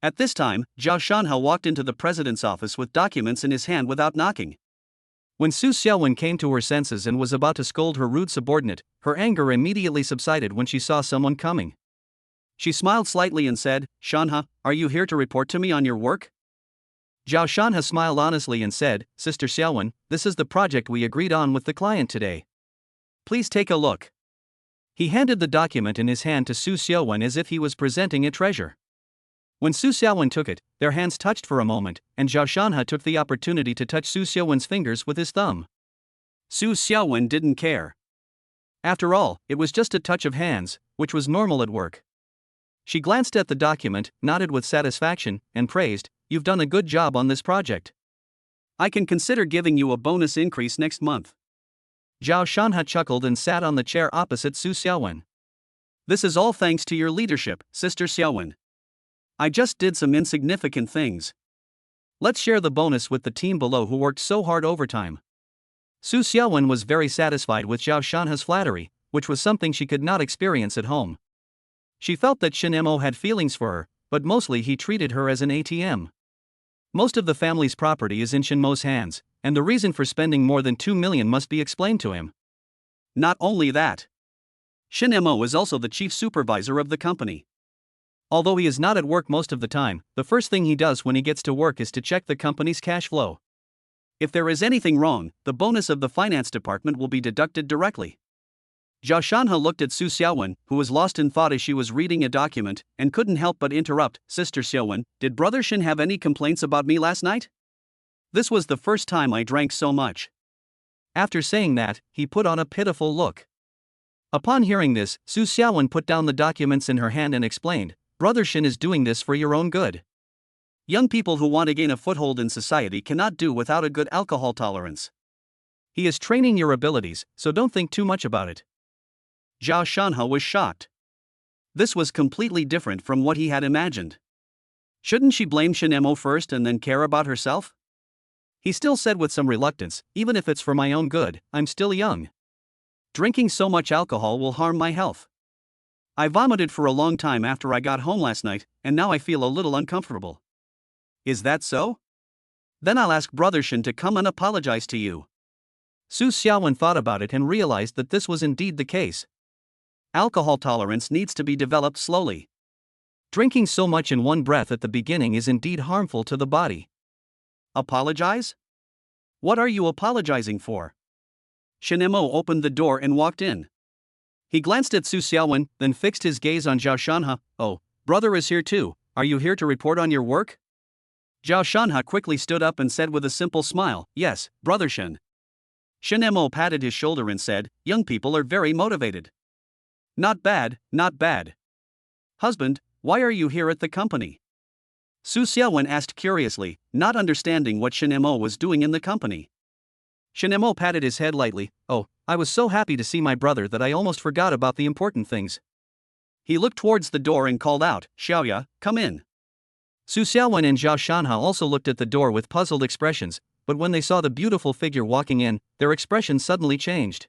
At this time, Zhao Shanha walked into the president's office with documents in his hand without knocking. When Su Xiaowen came to her senses and was about to scold her rude subordinate, her anger immediately subsided when she saw someone coming. She smiled slightly and said, Shanha, are you here to report to me on your work? Zhao Shanha smiled honestly and said, Sister Xiaowen, this is the project we agreed on with the client today. Please take a look. He handed the document in his hand to Su Xiaowen as if he was presenting a treasure. When Su Xiaowen took it, their hands touched for a moment, and Zhao Shanha took the opportunity to touch Su Xiaowen's fingers with his thumb. Su Xiaowen didn't care. After all, it was just a touch of hands, which was normal at work. She glanced at the document, nodded with satisfaction, and praised, You've done a good job on this project. I can consider giving you a bonus increase next month. Zhao Shanha chuckled and sat on the chair opposite Su Xiaowen. This is all thanks to your leadership, Sister Xiaowen. I just did some insignificant things. Let's share the bonus with the team below who worked so hard overtime. Su Xiaowen was very satisfied with Zhao Shanha's flattery, which was something she could not experience at home. She felt that Shinemo had feelings for her, but mostly he treated her as an ATM. Most of the family's property is in Shinmo's hands, and the reason for spending more than 2 million must be explained to him. Not only that, Shinemo is also the chief supervisor of the company. Although he is not at work most of the time, the first thing he does when he gets to work is to check the company's cash flow. If there is anything wrong, the bonus of the finance department will be deducted directly. Zhao Shanha looked at Su Xiaowen, who was lost in thought as she was reading a document, and couldn't help but interrupt, Sister Xiaowen, did Brother Shin have any complaints about me last night? This was the first time I drank so much. After saying that, he put on a pitiful look. Upon hearing this, Su Xiaowen put down the documents in her hand and explained, Brother Shin is doing this for your own good. Young people who want to gain a foothold in society cannot do without a good alcohol tolerance. He is training your abilities, so don't think too much about it. Zhao Shanha was shocked. This was completely different from what he had imagined. Shouldn't she blame Shinemo first and then care about herself? He still said with some reluctance, even if it's for my own good, I'm still young. Drinking so much alcohol will harm my health. I vomited for a long time after I got home last night, and now I feel a little uncomfortable. Is that so? Then I'll ask Brother Shin to come and apologize to you. Su Xiaowen thought about it and realized that this was indeed the case. Alcohol tolerance needs to be developed slowly. Drinking so much in one breath at the beginning is indeed harmful to the body. Apologize? What are you apologizing for? Shin Mo opened the door and walked in. He glanced at Su Xiaowen, then fixed his gaze on Zhao Shanhe. Oh, brother is here too. Are you here to report on your work? Zhao Shanhe quickly stood up and said with a simple smile, yes, brother Shin. Shin Mo patted his shoulder and said, young people are very motivated. Not bad, not bad. Husband, why are you here at the company? Su Xiaowen asked curiously, not understanding what Shin Mo was doing in the company. Shin Mo patted his head lightly. Oh, I was so happy to see my brother that I almost forgot about the important things. He looked towards the door and called out, Xiaoya, come in. Su Xiaowen and Zhao Shanhe also looked at the door with puzzled expressions, but when they saw the beautiful figure walking in, their expressions suddenly changed.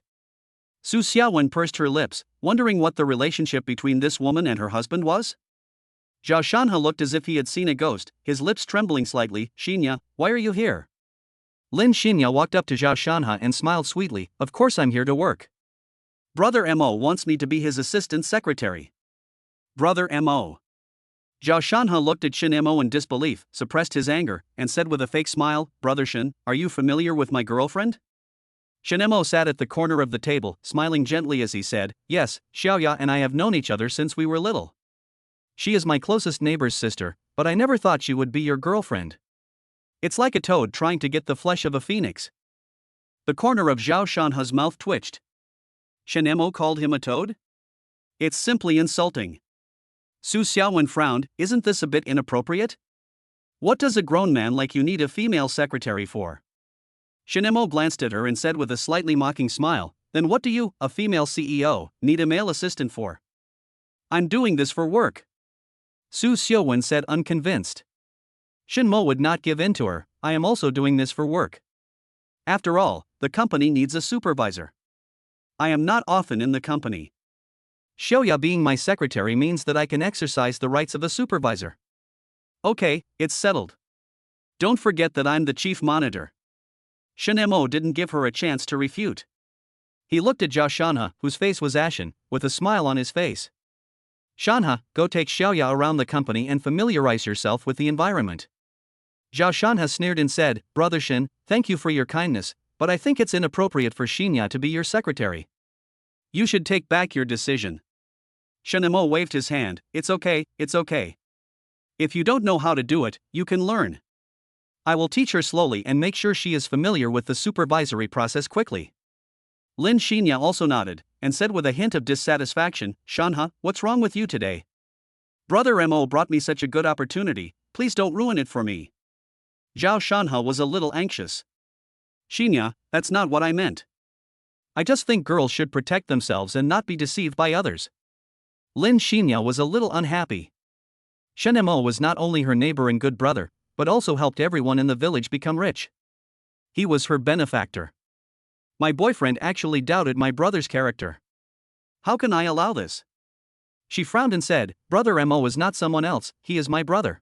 Su Xiaowen pursed her lips, wondering what the relationship between this woman and her husband was. Zhao Shanhe looked as if he had seen a ghost, his lips trembling slightly. Xinya, why are you here? Lin Xinya walked up to Zhao Shanhe and smiled sweetly. Of course I'm here to work. Brother Mo wants me to be his assistant secretary. Brother Mo. Zhao Shanhe looked at Shin Mo in disbelief, suppressed his anger, and said with a fake smile, Brother Shin, are you familiar with my girlfriend? Shin Mo sat at the corner of the table, smiling gently as he said, yes, Xiaoya and I have known each other since we were little. She is my closest neighbor's sister, but I never thought she would be your girlfriend. It's like a toad trying to get the flesh of a phoenix. The corner of Zhao Shanhe's mouth twitched. Shin Mo called him a toad? It's simply insulting. Su Xiaowen frowned, isn't this a bit inappropriate? What does a grown man like you need a female secretary for? Shin Mo glanced at her and said with a slightly mocking smile, then what do you, a female CEO, need a male assistant for? I'm doing this for work. Su Xiaowen said unconvinced. Shin Mo would not give in to her, I am also doing this for work. After all, the company needs a supervisor. I am not often in the company. Xiaoya being my secretary means that I can exercise the rights of a supervisor. Okay, it's settled. Don't forget that I'm the chief monitor. Shin Mo didn't give her a chance to refute. He looked at Zhao Shanhe, whose face was ashen, with a smile on his face. Shanhe, go take Xiaoya around the company and familiarize yourself with the environment. Zhao Shanhe sneered and said, Brother Shin, thank you for your kindness, but I think it's inappropriate for Xinya to be your secretary. You should take back your decision. Shin Mo waved his hand, it's okay, it's okay. If you don't know how to do it, you can learn. I will teach her slowly and make sure she is familiar with the supervisory process quickly. Lin Xinya also nodded, and said with a hint of dissatisfaction, Shanhe, what's wrong with you today? Brother Mo brought me such a good opportunity, please don't ruin it for me. Zhao Shanhe was a little anxious. Xinya, that's not what I meant. I just think girls should protect themselves and not be deceived by others. Lin Xinya was a little unhappy. Shin Mo was not only her neighbor and good brother, but also helped everyone in the village become rich. He was her benefactor. My boyfriend actually doubted my brother's character. How can I allow this? She frowned and said, Brother Mo is not someone else, he is my brother.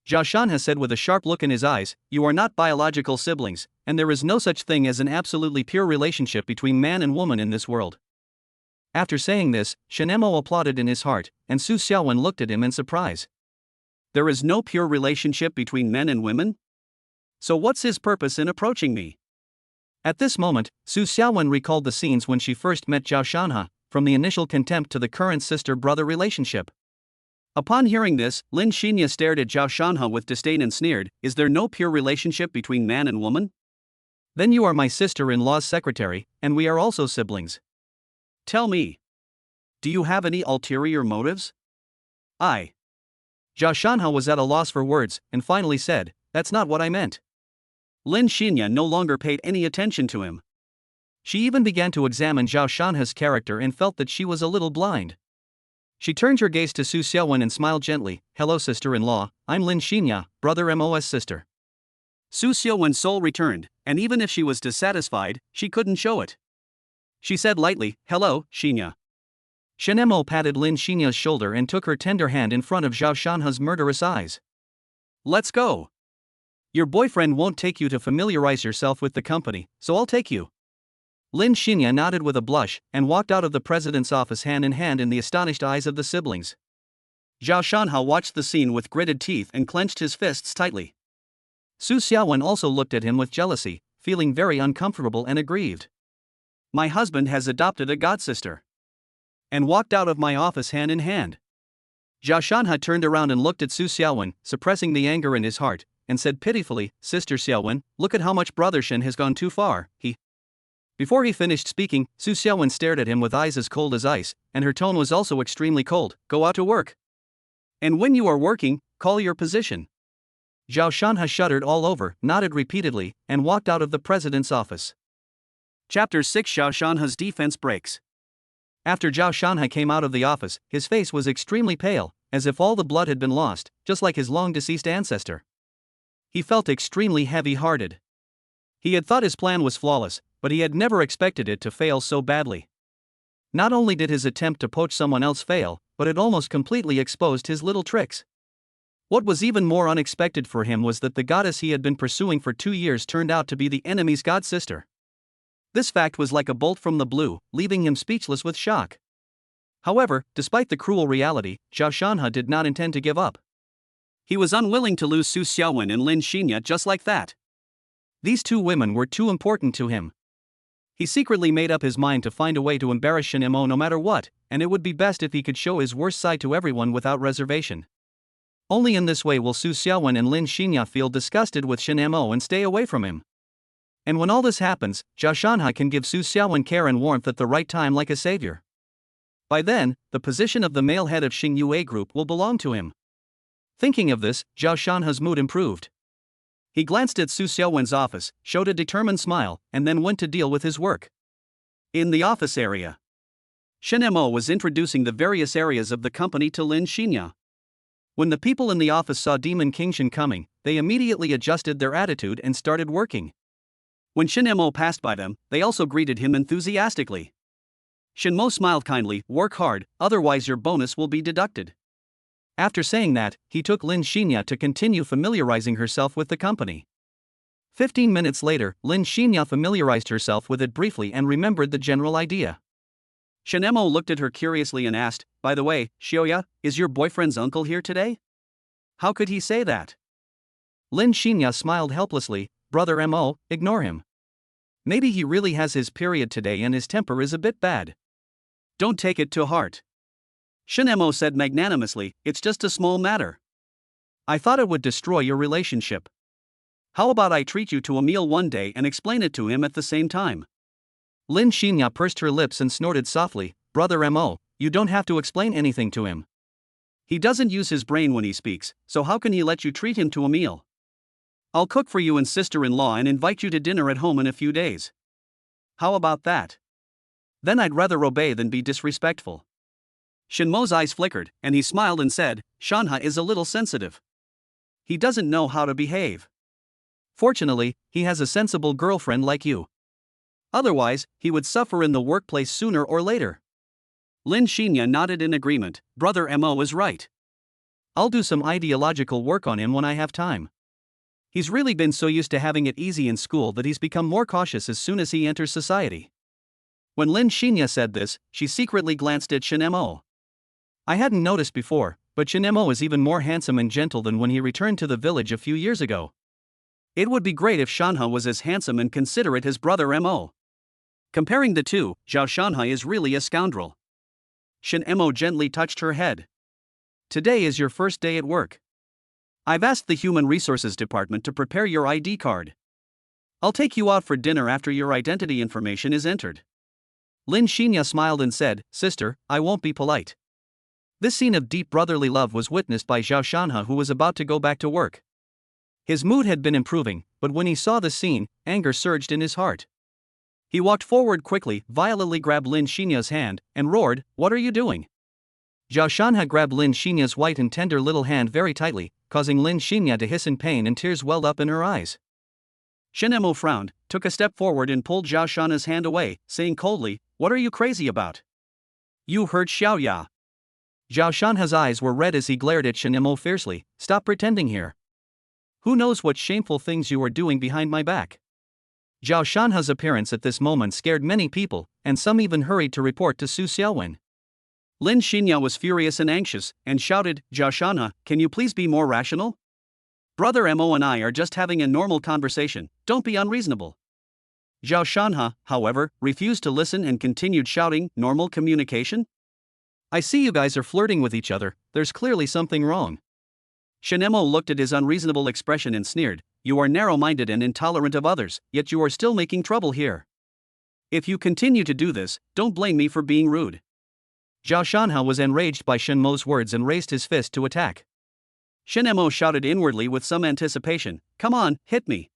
Zhao Shanhe said with a sharp look in his eyes, you are not biological siblings, and there is no such thing as an absolutely pure relationship between man and woman in this world. After saying this, Shin Mo applauded in his heart, and Su Xiaowen looked at him in surprise. There is no pure relationship between men and women? So what's his purpose in approaching me? At this moment, Su Xiaowen recalled the scenes when she first met Zhao Shanhe, from the initial contempt to the current sister-brother relationship. Upon hearing this, Lin Xinya stared at Zhao Shanhe with disdain and sneered, is there no pure relationship between man and woman? Then you are my sister-in-law's secretary, and we are also siblings. Tell me. Do you have any ulterior motives? Zhao Shanhe was at a loss for words, and finally said, that's not what I meant. Lin Xinya no longer paid any attention to him. She even began to examine Zhao Shanhe's character and felt that she was a little blind. She turned her gaze to Su Xiaowen and smiled gently, hello sister-in-law, I'm Lin Xinya, brother Mo's sister. Su Xiaowen's soul returned, and even if she was dissatisfied, she couldn't show it. She said lightly, hello, Xinya. Shin Mo patted Lin Xinya's shoulder and took her tender hand in front of Zhao Shanhe's murderous eyes. Let's go. Your boyfriend won't take you to familiarize yourself with the company, so I'll take you. Lin Xinya nodded with a blush, and walked out of the president's office hand in hand in the astonished eyes of the siblings. Zhao Shanha watched the scene with gritted teeth and clenched his fists tightly. Su Xiaowen also looked at him with jealousy, feeling very uncomfortable and aggrieved. My husband has adopted a godsister. And walked out of my office hand in hand. Zhao Shanha turned around and looked at Su Xiaowen, suppressing the anger in his heart, and said pitifully, Sister Xiaowen, look at how much Brother Shen has gone too far. Before he finished speaking, Su Xiaowen stared at him with eyes as cold as ice, and her tone was also extremely cold. Go out to work. And when you are working, call your position. Zhao Shanha shuddered all over, nodded repeatedly, and walked out of the president's office. Chapter 6 Zhao Shanha's defense breaks. After Zhao Shanha came out of the office, his face was extremely pale, as if all the blood had been lost, just like his long-deceased ancestor. He felt extremely heavy-hearted. He had thought his plan was flawless, but he had never expected it to fail so badly. Not only did his attempt to poach someone else fail, but it almost completely exposed his little tricks. What was even more unexpected for him was that the goddess he had been pursuing for 2 years turned out to be the enemy's godsister. This fact was like a bolt from the blue, leaving him speechless with shock. However, despite the cruel reality, Zhao Shanha did not intend to give up. He was unwilling to lose Su Xiaowen and Lin Xinya just like that. These two women were too important to him. He secretly made up his mind to find a way to embarrass Shen Mo no matter what, and it would be best if he could show his worst side to everyone without reservation. Only in this way will Su Xiaowen and Lin Xinya feel disgusted with Shen Mo and stay away from him. And when all this happens, Zhao Shanha can give Su Xiaowen care and warmth at the right time like a savior. By then, the position of the male head of Xing Yue Group will belong to him. Thinking of this, Zhao Shanha's mood improved. He glanced at Su Xiaowen's office, showed a determined smile, and then went to deal with his work. In the office area, Shen Mo was introducing the various areas of the company to Lin Xinya. When the people in the office saw Demon King Shen coming, they immediately adjusted their attitude and started working. When Shen Mo passed by them, they also greeted him enthusiastically. Shen Mo smiled kindly, work hard, otherwise your bonus will be deducted. After saying that, he took Lin Xinya to continue familiarizing herself with the company. 15 minutes later, Lin Xinya familiarized herself with it briefly and remembered the general idea. Shen Mo looked at her curiously and asked, by the way, Xiaoya, is your boyfriend's uncle here today? How could he say that? Lin Xinya smiled helplessly, Brother Mo, ignore him. Maybe he really has his period today and his temper is a bit bad. Don't take it to heart. Shen Mo said magnanimously, it's just a small matter. I thought it would destroy your relationship. How about I treat you to a meal one day and explain it to him at the same time? Lin Xinya pursed her lips and snorted softly, Brother Mo, you don't have to explain anything to him. He doesn't use his brain when he speaks, so how can he let you treat him to a meal? I'll cook for you and sister-in-law and invite you to dinner at home in a few days. How about that? Then I'd rather obey than be disrespectful. Shen Mo's eyes flickered, and he smiled and said, Shanha is a little sensitive. He doesn't know how to behave. Fortunately, he has a sensible girlfriend like you. Otherwise, he would suffer in the workplace sooner or later. Lin Xinya nodded in agreement, Brother Mo is right. I'll do some ideological work on him when I have time. He's really been so used to having it easy in school that he's become more cautious as soon as he enters society. When Lin Xinya said this, she secretly glanced at Shen Mo. I hadn't noticed before, but Shen Mo is even more handsome and gentle than when he returned to the village a few years ago. It would be great if Shanha was as handsome and considerate as Brother Mo. Comparing the two, Zhao Shanha is really a scoundrel. Shen Mo gently touched her head. Today is your first day at work. I've asked the Human Resources Department to prepare your ID card. I'll take you out for dinner after your identity information is entered. Lin Xinya smiled and said, Sister, I won't be polite. This scene of deep brotherly love was witnessed by Zhao Shanha, who was about to go back to work. His mood had been improving, but when he saw the scene, anger surged in his heart. He walked forward quickly, violently grabbed Lin Xinya's hand, and roared, What are you doing? Zhao Shanha grabbed Lin Xinya's white and tender little hand very tightly, causing Lin Xinya to hiss in pain and tears welled up in her eyes. Shen Mo frowned, took a step forward and pulled Zhao Shanha's hand away, saying coldly, What are you crazy about? You hurt Xiaoya. Zhao Shanha's eyes were red as he glared at Shen Mo fiercely, Stop pretending here. Who knows what shameful things you are doing behind my back? Zhao Shanha's appearance at this moment scared many people, and some even hurried to report to Su Xiaowen. Lin Xinya was furious and anxious, and shouted, Zhao Shanha, can you please be more rational? Brother Mo and I are just having a normal conversation, don't be unreasonable. Zhao Shanha, however, refused to listen and continued shouting, normal communication? I see you guys are flirting with each other, there's clearly something wrong. Shen Mo looked at his unreasonable expression and sneered, you are narrow-minded and intolerant of others, yet you are still making trouble here. If you continue to do this, don't blame me for being rude. Zhao Shanha was enraged by Shen Mo's words and raised his fist to attack. Shen Mo shouted inwardly with some anticipation, come on, hit me.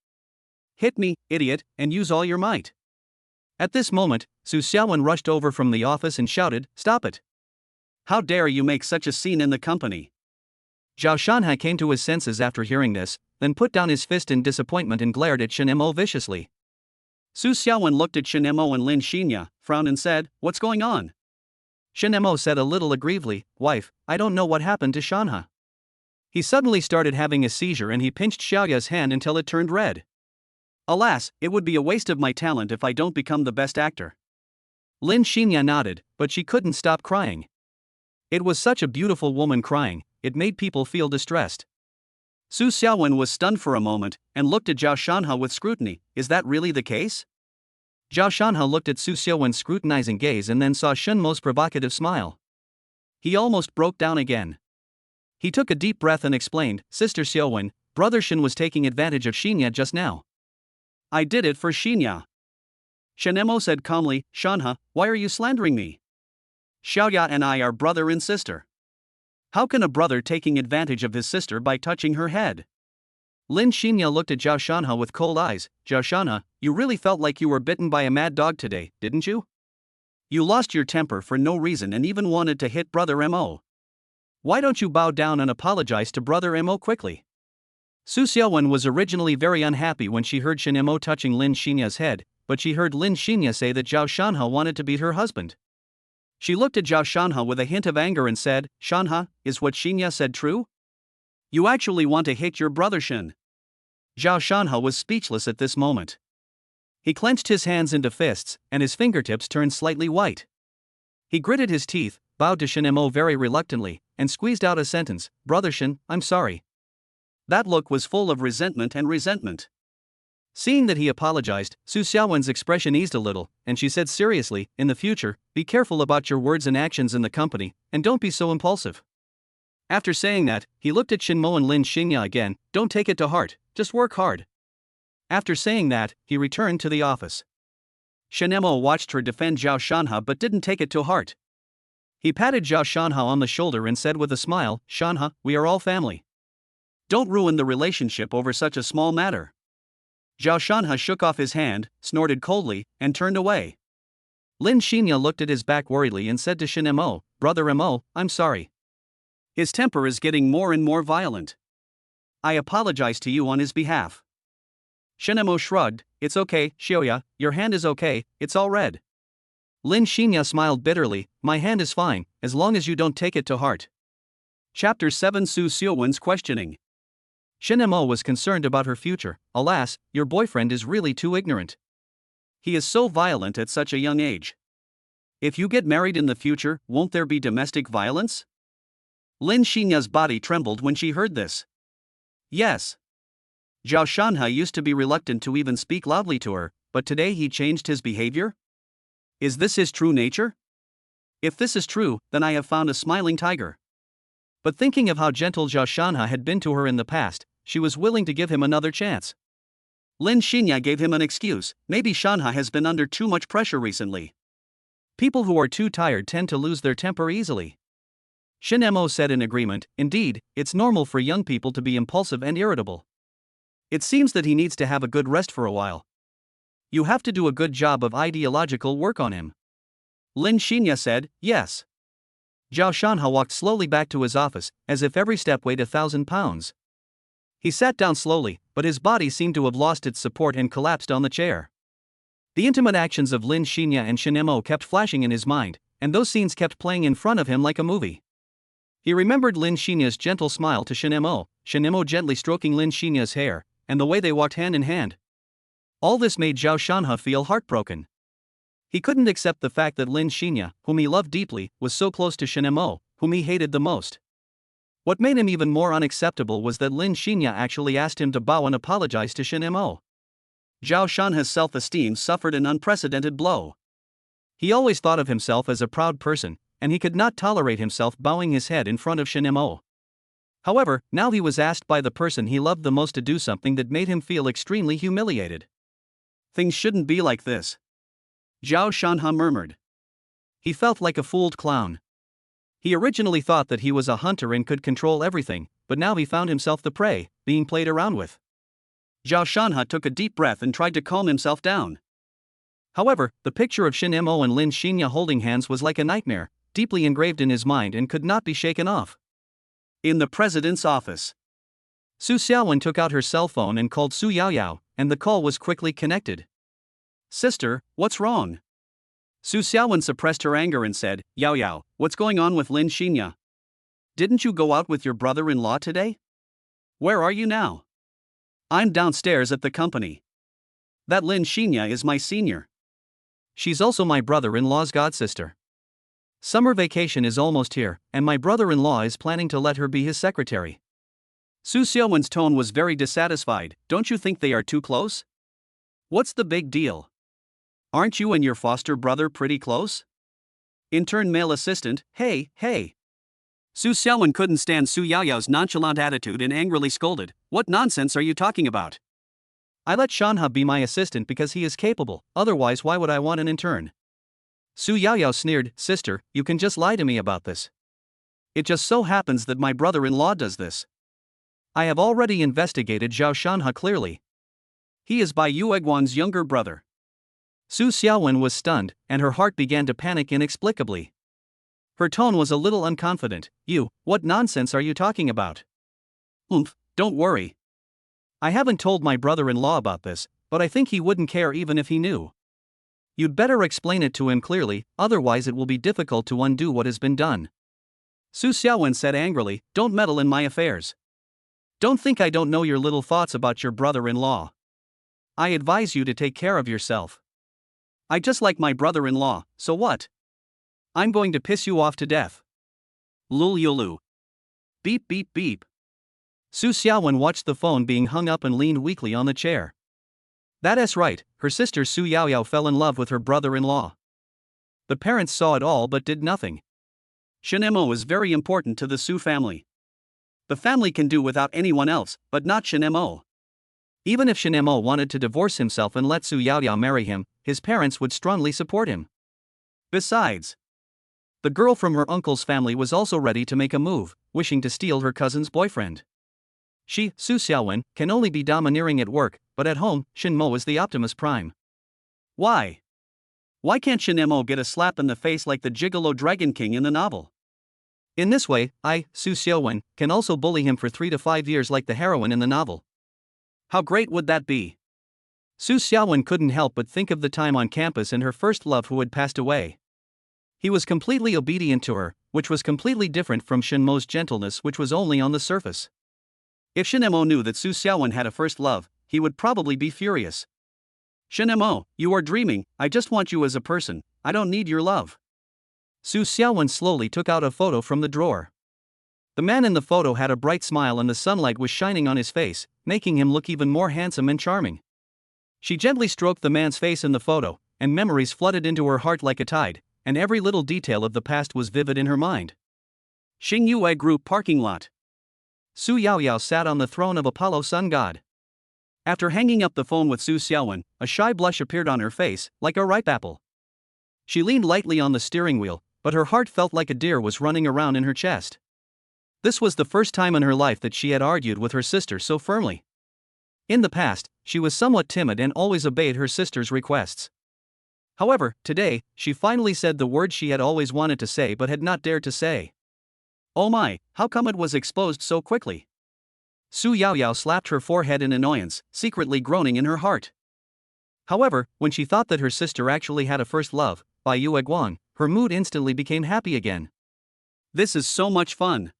Hit me, idiot, and use all your might. At this moment, Su Xiaowen rushed over from the office and shouted, stop it. How dare you make such a scene in the company? Zhao Shanha came to his senses after hearing this, then put down his fist in disappointment and glared at Shen Mo viciously. Su Xiaowen looked at Shen Mo and Lin Xinya, frowned and said, what's going on? Shen Mo said a little aggrievedly, wife, I don't know what happened to Shanha. He suddenly started having a seizure and he pinched Xiaoya's hand until it turned red. Alas, it would be a waste of my talent if I don't become the best actor. Lin Xinya nodded, but she couldn't stop crying. It was such a beautiful woman crying, it made people feel distressed. Su Xiaowen was stunned for a moment, and looked at Zhao Shanha with scrutiny, is that really the case? Zhao Shanha looked at Su Xiaowen's scrutinizing gaze and then saw Shen Mo's provocative smile. He almost broke down again. He took a deep breath and explained, Sister Xiaowen, Brother Shen was taking advantage of Xinya just now. I did it for Xinya. Shen Mo said calmly, Shanha, why are you slandering me? Xiaoya and I are brother and sister. How can a brother taking advantage of his sister by touching her head? Lin Xinya looked at Zhao Shanha with cold eyes. Zhao Shanha, you really felt like you were bitten by a mad dog today, didn't you? You lost your temper for no reason and even wanted to hit Brother Mo. Why don't you bow down and apologize to Brother Mo quickly? Su Xiaowen was originally very unhappy when she heard Shen Mo touching Lin Xinya's head, but she heard Lin Xinya say that Zhao Shanha wanted to beat her husband. She looked at Zhao Shanha with a hint of anger and said, Shanha, is what Xinya said true? You actually want to hit your brother Shen? Zhao Shanha was speechless at this moment. He clenched his hands into fists, and his fingertips turned slightly white. He gritted his teeth, bowed to Shen Mo very reluctantly, and squeezed out a sentence, Brother Shen, I'm sorry. That look was full of resentment and resentment. Seeing that he apologized, Su Xiaowen's expression eased a little, and she said seriously, in the future, be careful about your words and actions in the company, and don't be so impulsive. After saying that, he looked at Shen Mo and Lin Xinya again, don't take it to heart, just work hard. After saying that, he returned to the office. Shen Mo watched her defend Zhao Shanha but didn't take it to heart. He patted Zhao Shanha on the shoulder and said with a smile, Shanha, we are all family. Don't ruin the relationship over such a small matter. Zhao Shanha shook off his hand, snorted coldly, and turned away. Lin Xinya looked at his back worriedly and said to Shen Mo, Brother Mo, I'm sorry. His temper is getting more and more violent. I apologize to you on his behalf. Shen Mo shrugged, it's okay, Xiaoya, your hand is okay, it's all red. Lin Xinya smiled bitterly, my hand is fine, as long as you don't take it to heart. Chapter 7 Su Xiaowen's questioning. Shen Mo was concerned about her future. Alas, your boyfriend is really too ignorant. He is so violent at such a young age. If you get married in the future, won't there be domestic violence? Lin Xinya's body trembled when she heard this. Yes. Zhao Shanha used to be reluctant to even speak loudly to her, but today he changed his behavior? Is this his true nature? If this is true, then I have found a smiling tiger. But thinking of how gentle Zhao Shanha had been to her in the past, she was willing to give him another chance. Lin Xinya gave him an excuse, maybe Shanha has been under too much pressure recently. People who are too tired tend to lose their temper easily. Shen Mo said in agreement, indeed, it's normal for young people to be impulsive and irritable. It seems that he needs to have a good rest for a while. You have to do a good job of ideological work on him. Lin Xinya said, yes. Zhao Shanha walked slowly back to his office, as if every step weighed 1,000 pounds. He sat down slowly, but his body seemed to have lost its support and collapsed on the chair. The intimate actions of Lin Xinya and Shen Mo kept flashing in his mind, and those scenes kept playing in front of him like a movie. He remembered Lin Xinya's gentle smile to Shen Mo gently stroking Lin Xinya's hair, and the way they walked hand in hand. All this made Zhao Shanha feel heartbroken. He couldn't accept the fact that Lin Xinya, whom he loved deeply, was so close to Shin Mo, whom he hated the most. What made him even more unacceptable was that Lin Xinya actually asked him to bow and apologize to Shin Mo. Zhao Shanha's self-esteem suffered an unprecedented blow. He always thought of himself as a proud person, and he could not tolerate himself bowing his head in front of Shin Mo. However, now he was asked by the person he loved the most to do something that made him feel extremely humiliated. Things shouldn't be like this, Zhao Shanha murmured. He felt like a fooled clown. He originally thought that he was a hunter and could control everything, but now he found himself the prey, being played around with. Zhao Shanha took a deep breath and tried to calm himself down. However, the picture of Shin Mo and Lin Xinya holding hands was like a nightmare, deeply engraved in his mind and could not be shaken off. In the president's office, Su Xiaowen took out her cell phone and called Su Yaoyao, and the call was quickly connected. Sister, what's wrong? Su Xiaowen suppressed her anger and said, Yaoyao, what's going on with Lin Xinya? Didn't you go out with your brother-in-law today? Where are you now? I'm downstairs at the company. That Lin Xinya is my senior. She's also my brother-in-law's godsister. Summer vacation is almost here, and my brother-in-law is planning to let her be his secretary. Su Xiaowen's tone was very dissatisfied. Don't you think they are too close? What's the big deal? Aren't you and your foster brother pretty close? Intern male assistant, hey. Su Xiaowen couldn't stand Su Yaoyao's nonchalant attitude and angrily scolded, what nonsense are you talking about? I let Shanha be my assistant because he is capable, otherwise why would I want an intern? Su Yaoyao sneered, sister, you can just lie to me about this. It just so happens that my brother-in-law does this. I have already investigated Zhao Shanha clearly. He is Bai Yueguan's younger brother. Su Xiaowen was stunned, and her heart began to panic inexplicably. Her tone was a little unconfident. What nonsense are you talking about? Don't worry. I haven't told my brother-in-law about this, but I think he wouldn't care even if he knew. You'd better explain it to him clearly, otherwise it will be difficult to undo what has been done. Su Xiaowen said angrily, don't meddle in my affairs. Don't think I don't know your little thoughts about your brother-in-law. I advise you to take care of yourself. I just like my brother-in-law, so what? I'm going to piss you off to death. Lul yulu. Beep beep beep. Su Xiaowen watched the phone being hung up and leaned weakly on the chair. That's right, her sister Su Yaoyao fell in love with her brother-in-law. The parents saw it all but did nothing. Shin Mo is very important to the Su family. The family can do without anyone else, but not Shin Mo. Even if Shin Mo wanted to divorce himself and let Su Yaoyao marry him, his parents would strongly support him. Besides, the girl from her uncle's family was also ready to make a move, wishing to steal her cousin's boyfriend. She, Su Xiaowen, can only be domineering at work, but at home, Shin Mo is the Optimus Prime. Why? Why can't Shin Mo get a slap in the face like the gigolo Dragon King in the novel? In this way, I, Su Xiaowen, can also bully him for 3 to 5 years like the heroine in the novel. How great would that be? Su Xiaowen couldn't help but think of the time on campus and her first love who had passed away. He was completely obedient to her, which was completely different from Shin Mo's gentleness, which was only on the surface. If Shin Mo knew that Su Xiaowen had a first love, he would probably be furious. Shin Mo, you are dreaming, I just want you as a person, I don't need your love. Su Xiaowen slowly took out a photo from the drawer. The man in the photo had a bright smile and the sunlight was shining on his face, making him look even more handsome and charming. She gently stroked the man's face in the photo, and memories flooded into her heart like a tide, and every little detail of the past was vivid in her mind. Xingyue Group parking lot. Su Yaoyao sat on the throne of Apollo Sun God. After hanging up the phone with Su Xiaowen, a shy blush appeared on her face, like a ripe apple. She leaned lightly on the steering wheel, but her heart felt like a deer was running around in her chest. This was the first time in her life that she had argued with her sister so firmly. In the past, she was somewhat timid and always obeyed her sister's requests. However, today, she finally said the words she had always wanted to say but had not dared to say. Oh my, how come it was exposed so quickly? Su Yaoyao slapped her forehead in annoyance, secretly groaning in her heart. However, when she thought that her sister actually had a first love, Bai Yueguan, her mood instantly became happy again. This is so much fun.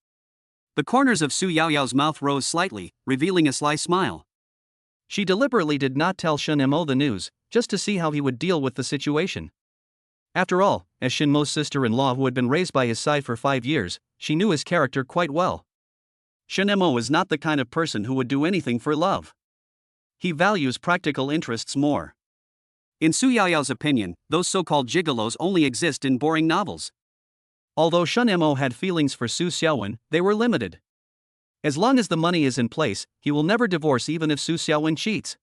The corners of Su Yaoyao's mouth rose slightly, revealing a sly smile. She deliberately did not tell Shin Mo the news, just to see how he would deal with the situation. After all, as Shin Mo's sister-in-law who had been raised by his side for 5 years, she knew his character quite well. Shin Mo is not the kind of person who would do anything for love. He values practical interests more. In Su Yaoyao's opinion, those so-called gigolos only exist in boring novels. Although Shin Mo had feelings for Su Xiaowen, they were limited. As long as the money is in place, he will never divorce even if Su Xiaowen cheats.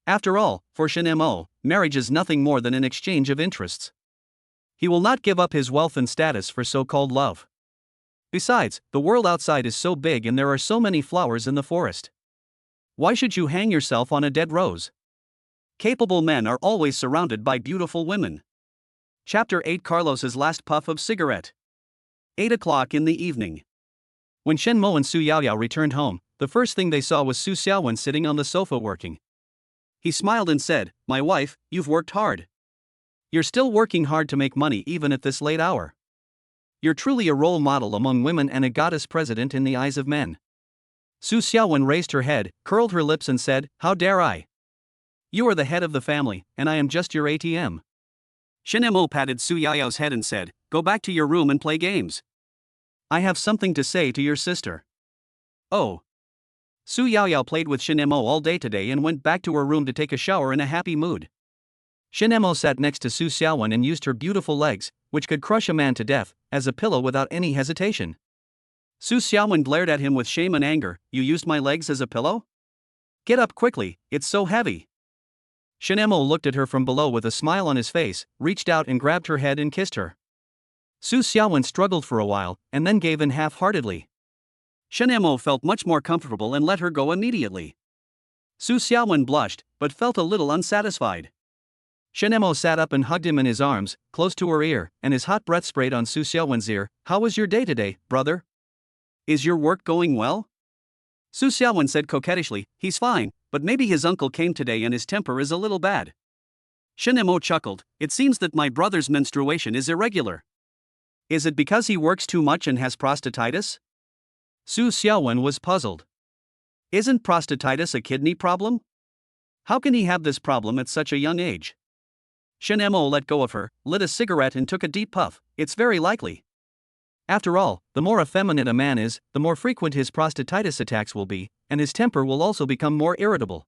After all, for Shin Mo, marriage is nothing more than an exchange of interests. He will not give up his wealth and status for so-called love. Besides, the world outside is so big and there are so many flowers in the forest. Why should you hang yourself on a dead rose? Capable men are always surrounded by beautiful women. Chapter 8. Carlos's last puff of cigarette. 8 o'clock in the evening. When Shen Mo and Su Yaoyao returned home, the first thing they saw was Su Xiaowen sitting on the sofa working. He smiled and said, "My wife, you've worked hard. You're still working hard to make money even at this late hour. You're truly a role model among women and a goddess president in the eyes of men." Su Xiaowen raised her head, curled her lips and said, "How dare I? You are the head of the family, and I am just your ATM." Shin Mo patted Su Yaoyao's head and said, "Go back to your room and play games. I have something to say to your sister." Oh. Su Yaoyao played with Shin Mo all day today and went back to her room to take a shower in a happy mood. Shin Mo sat next to Su Xiaowen and used her beautiful legs, which could crush a man to death, as a pillow without any hesitation. Su Xiaowen glared at him with shame and anger. "You used my legs as a pillow? Get up quickly, it's so heavy." Shin Mo looked at her from below with a smile on his face, reached out and grabbed her head and kissed her. Su Xiaowen struggled for a while, and then gave in half-heartedly. Shin Mo felt much more comfortable and let her go immediately. Su Xiaowen blushed, but felt a little unsatisfied. Shin Mo sat up and hugged him in his arms, close to her ear, and his hot breath sprayed on Su Xiaowen's ear. "How was your day today, brother? Is your work going well?" Su Xiaowen said coquettishly, "He's fine, but maybe his uncle came today and his temper is a little bad." Shin Mo chuckled, "It seems that my brother's menstruation is irregular. Is it because he works too much and has prostatitis?" Su Xiaowen was puzzled. Isn't prostatitis a kidney problem? How can he have this problem at such a young age? Shin Mo let go of her, lit a cigarette and took a deep puff. "It's very likely. After all, the more effeminate a man is, the more frequent his prostatitis attacks will be, and his temper will also become more irritable."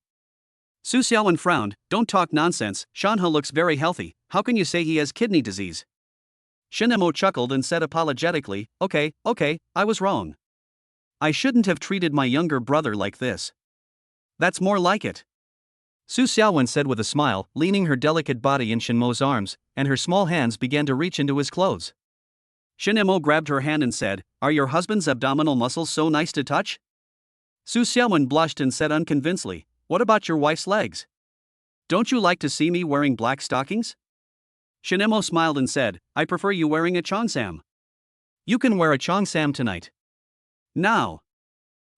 Su Xiaowen frowned. "Don't talk nonsense, Shanhe looks very healthy, how can you say he has kidney disease?" Shin Mo chuckled and said apologetically, Okay, I was wrong. I shouldn't have treated my younger brother like this. That's more like it." Su Xiaowen said with a smile, leaning her delicate body in Shin Mo's arms, and her small hands began to reach into his clothes. Shin Mo grabbed her hand and said, "Are your husband's abdominal muscles so nice to touch?" Su Xiaowen blushed and said unconvincedly, "What about your wife's legs? Don't you like to see me wearing black stockings?" Shin Mo smiled and said, "I prefer you wearing a cheongsam." "You can wear a cheongsam tonight. Now."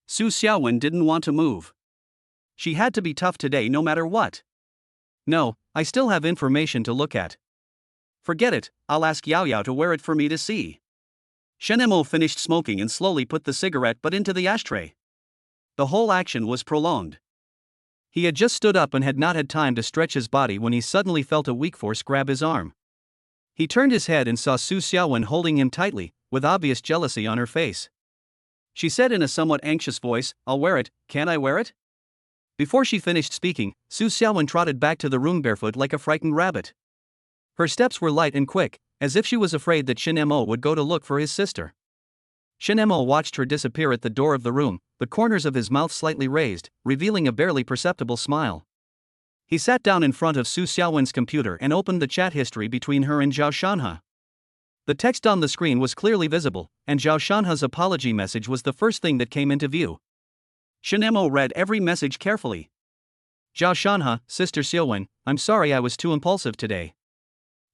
Su Xiaowen didn't want to move. She had to be tough today no matter what. "No, I still have information to look at." "Forget it, I'll ask Yao Yao to wear it for me to see." Shen Mo finished smoking and slowly put the cigarette butt into the ashtray. The whole action was prolonged. He had just stood up and had not had time to stretch his body when he suddenly felt a weak force grab his arm. He turned his head and saw Su Xiaowen holding him tightly, with obvious jealousy on her face. She said in a somewhat anxious voice, "I'll wear it, can't I wear it?" Before she finished speaking, Su Xiaowen trotted back to the room barefoot like a frightened rabbit. Her steps were light and quick, as if she was afraid that Shin Mo would go to look for his sister. Shin Mo watched her disappear at the door of the room, the corners of his mouth slightly raised, revealing a barely perceptible smile. He sat down in front of Su Xiaowen's computer and opened the chat history between her and Zhao Shanhe. The text on the screen was clearly visible, and Zhao Shanhe's apology message was the first thing that came into view. Shin Mo read every message carefully. "Zhao Shanhe, Sister Xiaowen, I'm sorry I was too impulsive today.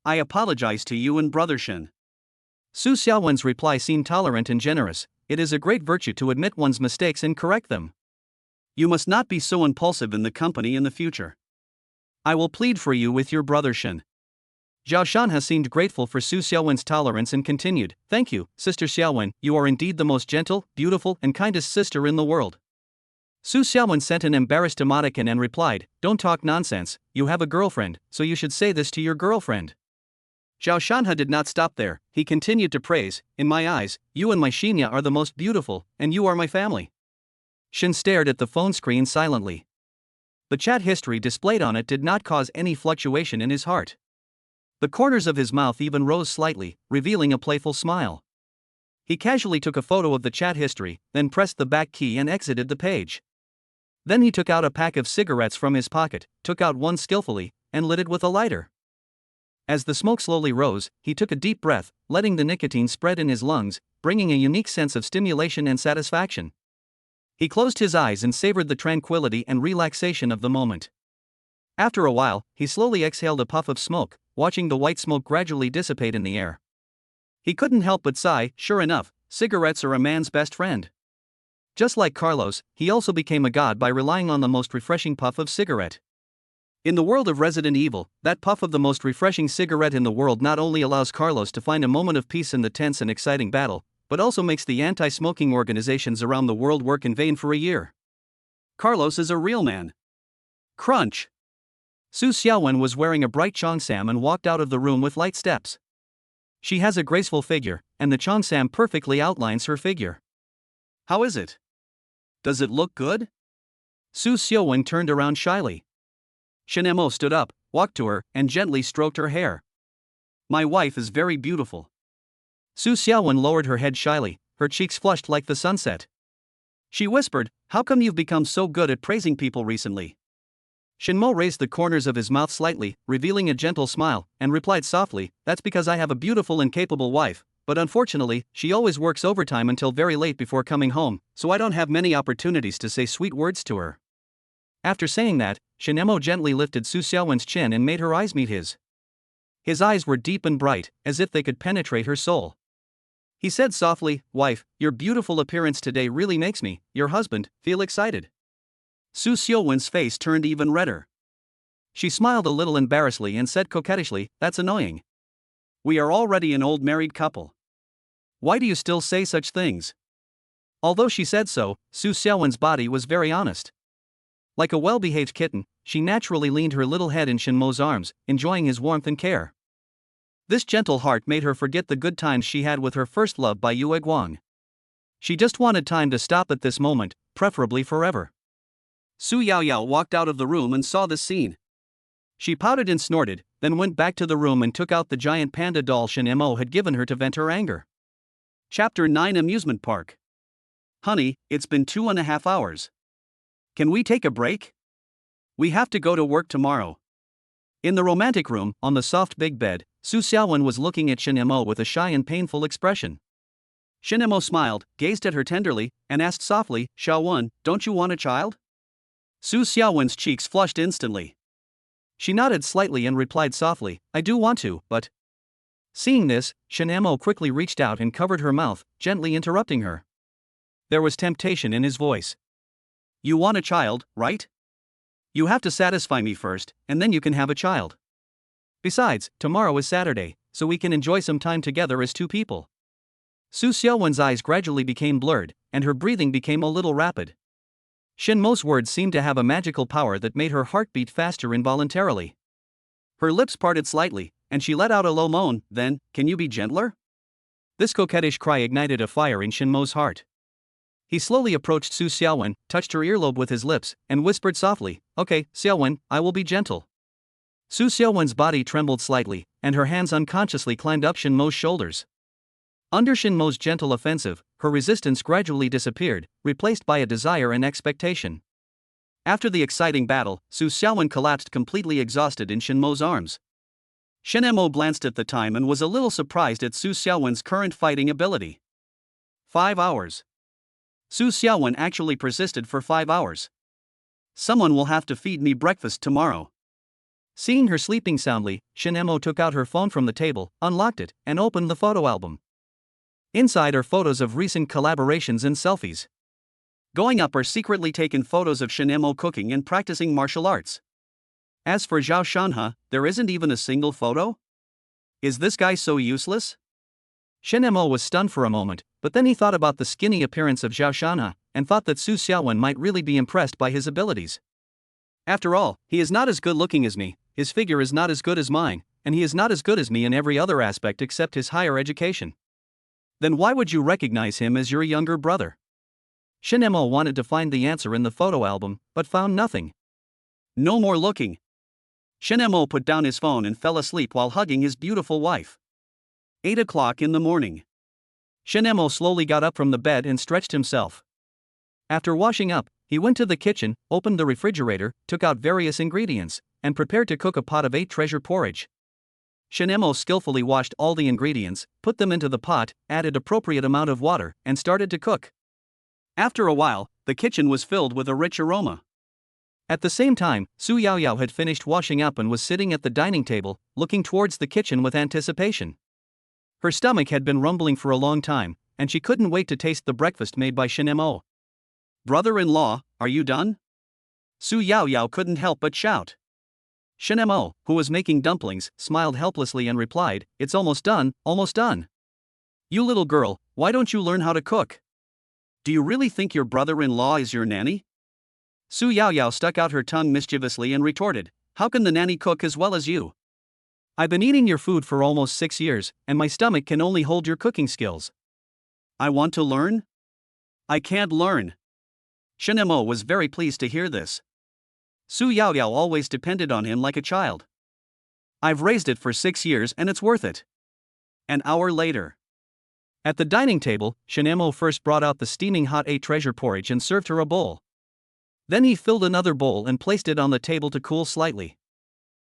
I apologize to you and Brother Shin." Su Xiaowen's reply seemed tolerant and generous. "It is a great virtue to admit one's mistakes and correct them. You must not be so impulsive in the company in the future. I will plead for you with your Brother Shin." Zhao Shanhe seemed grateful for Su Xiaowen's tolerance and continued, "Thank you, Sister Xiaowen, you are indeed the most gentle, beautiful, and kindest sister in the world." Su Xiaowen sent an embarrassed emoticon and replied, "Don't talk nonsense, you have a girlfriend, so you should say this to your girlfriend." Zhao Shanhe did not stop there, he continued to praise, "In my eyes, you and my Xinya are the most beautiful, and you are my family." Shin stared at the phone screen silently. The chat history displayed on it did not cause any fluctuation in his heart. The corners of his mouth even rose slightly, revealing a playful smile. He casually took a photo of the chat history, then pressed the back key and exited the page. Then he took out a pack of cigarettes from his pocket, took out one skillfully, and lit it with a lighter. As the smoke slowly rose, he took a deep breath, letting the nicotine spread in his lungs, bringing a unique sense of stimulation and satisfaction. He closed his eyes and savored the tranquility and relaxation of the moment. After a while, he slowly exhaled a puff of smoke, watching the white smoke gradually dissipate in the air. He couldn't help but sigh. Sure enough, cigarettes are a man's best friend. Just like Carlos, he also became a god by relying on the most refreshing puff of cigarette. In the world of Resident Evil, that puff of the most refreshing cigarette in the world not only allows Carlos to find a moment of peace in the tense and exciting battle, but also makes the anti-smoking organizations around the world work in vain for a year. Carlos is a real man. Crunch. Su Xiaowen was wearing a bright cheongsam and walked out of the room with light steps. She has a graceful figure, and the cheongsam perfectly outlines her figure. How is it? Does it look good? Su Xiaowen turned around shyly. Shin Mo stood up, walked to her, and gently stroked her hair. My wife is very beautiful. Su Xiaowen lowered her head shyly, her cheeks flushed like the sunset. She whispered, "How come you've become so good at praising people recently?" Shin Mo raised the corners of his mouth slightly, revealing a gentle smile, and replied softly, "That's because I have a beautiful and capable wife, but unfortunately, she always works overtime until very late before coming home, so I don't have many opportunities to say sweet words to her." After saying that, Shin Mo gently lifted Su Xiaowen's chin and made her eyes meet his. His eyes were deep and bright, as if they could penetrate her soul. He said softly, "Wife, your beautiful appearance today really makes me, your husband, feel excited." Su Xiaowen's face turned even redder. She smiled a little embarrassedly and said coquettishly, "That's annoying. We are already an old married couple. Why do you still say such things?" Although she said so, Su Xiaowen's body was very honest. Like a well-behaved kitten, she naturally leaned her little head in Shin Mo's arms, enjoying his warmth and care. This gentle heart made her forget the good times she had with her first love by Yue Guang. She just wanted time to stop at this moment, preferably forever. Su Yaoyao walked out of the room and saw this scene. She pouted and snorted, then went back to the room and took out the giant panda doll Shin Mo had given her to vent her anger. Chapter 9 Amusement Park. Honey, it's been 2.5 hours. Can we take a break? We have to go to work tomorrow. In the romantic room, on the soft big bed, Su Xiaowen was looking at Shin Mo with a shy and painful expression. Shin Mo smiled, gazed at her tenderly, and asked softly, "Xiaowen, don't you want a child?" Su Xiaowen's cheeks flushed instantly. She nodded slightly and replied softly, "I do want to, but..." Seeing this, Shin Mo quickly reached out and covered her mouth, gently interrupting her. There was temptation in his voice. "You want a child, right? You have to satisfy me first, and then you can have a child. Besides, tomorrow is Saturday, so we can enjoy some time together as two people." Su Xiaowen's eyes gradually became blurred, and her breathing became a little rapid. Shin Mo's words seemed to have a magical power that made her heart beat faster involuntarily. Her lips parted slightly, and she let out a low moan. Then, "Can you be gentler?" This coquettish cry ignited a fire in Shin Mo's heart. He slowly approached Su Xiaowen, touched her earlobe with his lips, and whispered softly, "Okay, Xiaowen, I will be gentle." Su Xiaowen's body trembled slightly, and her hands unconsciously climbed up Shin Mo's shoulders. Under Shin Mo's gentle offensive, her resistance gradually disappeared, replaced by a desire and expectation. After the exciting battle, Su Xiaowen collapsed completely exhausted in Shin Mo's arms. Shin Mo glanced at the time and was a little surprised at Su Xiaowen's current fighting ability. 5 hours. Su Xiaowen actually persisted for 5 hours. Someone will have to feed me breakfast tomorrow. Seeing her sleeping soundly, Shin Mo took out her phone from the table, unlocked it, and opened the photo album. Inside are photos of recent collaborations and selfies. Going up are secretly taken photos of Shin Mo cooking and practicing martial arts. As for Zhao Shanhe, there isn't even a single photo? Is this guy so useless? Shin Mo was stunned for a moment, but then he thought about the skinny appearance of Zhao Shanhe, and thought that Su Xiaowen might really be impressed by his abilities. After all, he is not as good looking as me, his figure is not as good as mine, and he is not as good as me in every other aspect except his higher education. Then why would you recognize him as your younger brother? Shin-mo wanted to find the answer in the photo album, but found nothing. No more looking. Shin-mo put down his phone and fell asleep while hugging his beautiful wife. 8 o'clock in the morning. Shin-mo slowly got up from the bed and stretched himself. After washing up, he went to the kitchen, opened the refrigerator, took out various ingredients, and prepared to cook a pot of 8 treasure porridge. Shin-mo skillfully washed all the ingredients, put them into the pot, added appropriate amount of water, and started to cook. After a while, the kitchen was filled with a rich aroma. At the same time, Su Yaoyao had finished washing up and was sitting at the dining table, looking towards the kitchen with anticipation. Her stomach had been rumbling for a long time, and she couldn't wait to taste the breakfast made by Shin-mo. Brother-in-law, are you done? Su Yaoyao couldn't help but shout. Shin-mo, who was making dumplings, smiled helplessly and replied, "It's almost done, almost done." You little girl, why don't you learn how to cook? Do you really think your brother-in-law is your nanny? Su Yaoyao stuck out her tongue mischievously and retorted, "How can the nanny cook as well as you? I've been eating your food for almost 6 years, and my stomach can only hold your cooking skills. I want to learn? I can't learn." Shin-mo was very pleased to hear this. Su Yaoyao always depended on him like a child. I've raised it for 6 years and it's worth it. An hour later. At the dining table, Shin-mo first brought out the steaming hot 8 treasure porridge and served her a bowl. Then he filled another bowl and placed it on the table to cool slightly.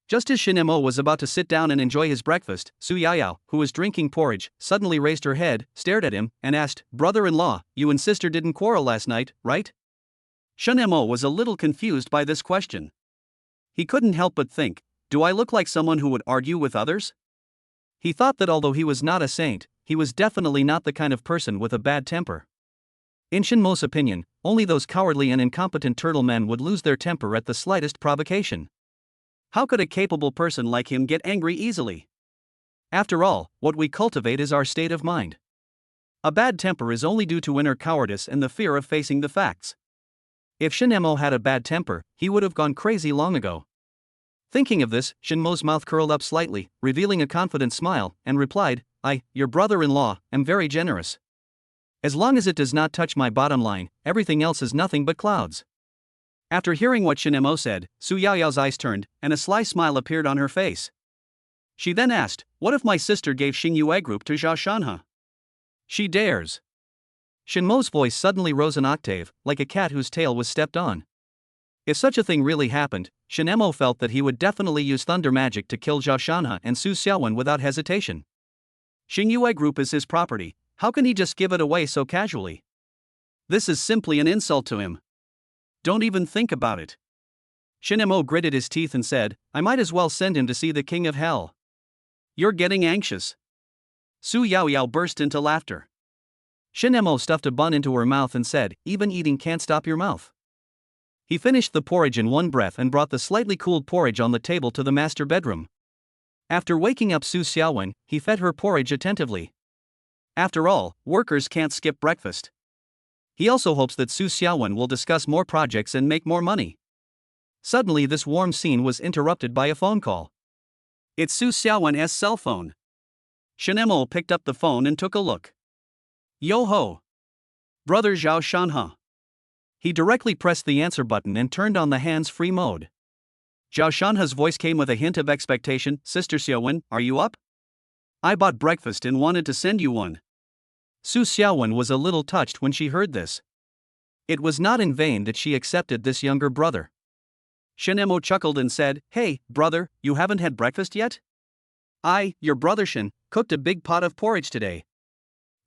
Just as Shin-mo was about to sit down and enjoy his breakfast, Su Yaoyao, who was drinking porridge, suddenly raised her head, stared at him, and asked, "Brother-in-law, you and sister didn't quarrel last night, right?" Shin-mo was a little confused by this question. He couldn't help but think, do I look like someone who would argue with others? He thought that although he was not a saint, he was definitely not the kind of person with a bad temper. In Shin-mo's opinion, only those cowardly and incompetent turtle men would lose their temper at the slightest provocation. How could a capable person like him get angry easily? After all, what we cultivate is our state of mind. A bad temper is only due to inner cowardice and the fear of facing the facts. If Shin-mo had a bad temper, he would have gone crazy long ago. Thinking of this, Shin-mo's mouth curled up slightly, revealing a confident smile, and replied, your brother-in-law, am very generous. As long as it does not touch my bottom line, everything else is nothing but clouds. After hearing what Shin-mo said, Su Yaoyao's eyes turned, and a sly smile appeared on her face. She then asked, what if my sister gave Xingyue group to Zhao Shanhe? She dares. Shin-mo's voice suddenly rose an octave, like a cat whose tail was stepped on. If such a thing really happened, Shin-mo felt that he would definitely use thunder magic to kill Zhao Shanhe and Su Xiaowen without hesitation. Xingyue group is his property, how can he just give it away so casually? This is simply an insult to him. Don't even think about it. Shin-mo gritted his teeth and said, I might as well send him to see the king of hell. You're getting anxious. Su Yaoyao burst into laughter. Shin-mo stuffed a bun into her mouth and said, even eating can't stop your mouth. He finished the porridge in one breath and brought the slightly cooled porridge on the table to the master bedroom. After waking up Su Xiaowen, he fed her porridge attentively. After all, workers can't skip breakfast. He also hopes that Su Xiaowen will discuss more projects and make more money. Suddenly this warm scene was interrupted by a phone call. It's Su Xiaowen's cell phone. Shin-mo picked up the phone and took a look. Yo-ho! Brother Zhao Shanhe. He directly pressed the answer button and turned on the hands-free mode. Zhao Shanhe's voice came with a hint of expectation, Sister Xiaowen, are you up? I bought breakfast and wanted to send you one. Su Xiaowen was a little touched when she heard this. It was not in vain that she accepted this younger brother. Shin-mo chuckled and said, Hey, brother, you haven't had breakfast yet? Your brother Shin, cooked a big pot of porridge today.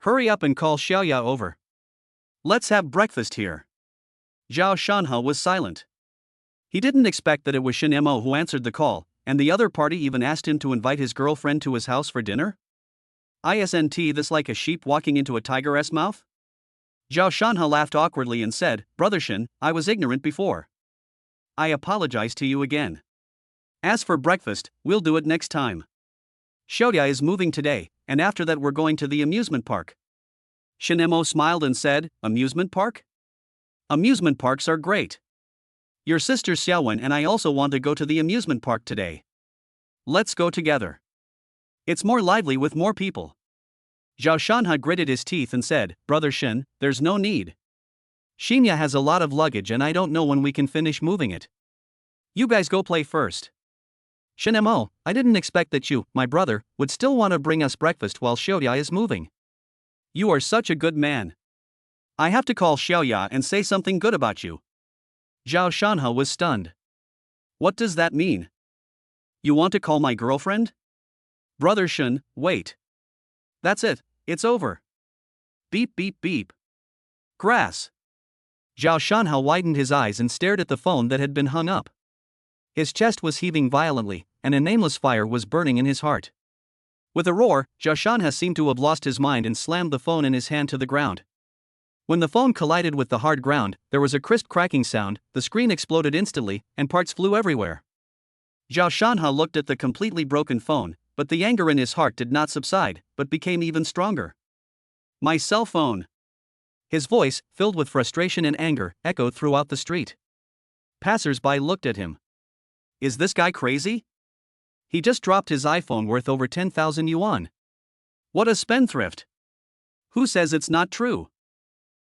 Hurry up and call Xiaoya over. Let's have breakfast here. Zhao Shanhe was silent. He didn't expect that it was Shin-mo who answered the call, and the other party even asked him to invite his girlfriend to his house for dinner? Isn't this like a sheep walking into a tiger's mouth? Zhao Shanhe laughed awkwardly and said, Brother Shin, I was ignorant before. I apologize to you again. As for breakfast, we'll do it next time. Xiaoya is moving today, and after that we're going to the amusement park. Shin-mo smiled and said, Amusement park? Amusement parks are great. Your sister Xiaowen and I also want to go to the amusement park today. Let's go together. It's more lively with more people. Zhao Shanha gritted his teeth and said, Brother Shen, there's no need. Xinya has a lot of luggage and I don't know when we can finish moving it. You guys go play first. Shen Mo, I didn't expect that you, my brother, would still want to bring us breakfast while Xiaoya is moving. You are such a good man. I have to call Xiaoya and say something good about you. Zhao Shanha was stunned. What does that mean? You want to call my girlfriend? Brother Shen, wait. That's it, it's over. Beep beep beep. Grass. Zhao Shanha widened his eyes and stared at the phone that had been hung up. His chest was heaving violently, and a nameless fire was burning in his heart. With a roar, Zhao Shanha seemed to have lost his mind and slammed the phone in his hand to the ground. When the phone collided with the hard ground, there was a crisp cracking sound, the screen exploded instantly, and parts flew everywhere. Zhao Shanha looked at the completely broken phone, but the anger in his heart did not subside, but became even stronger. My cell phone. His voice, filled with frustration and anger, echoed throughout the street. Passers-by looked at him. Is this guy crazy? He just dropped his iPhone worth over 10,000 yuan. What a spendthrift. Who says it's not true?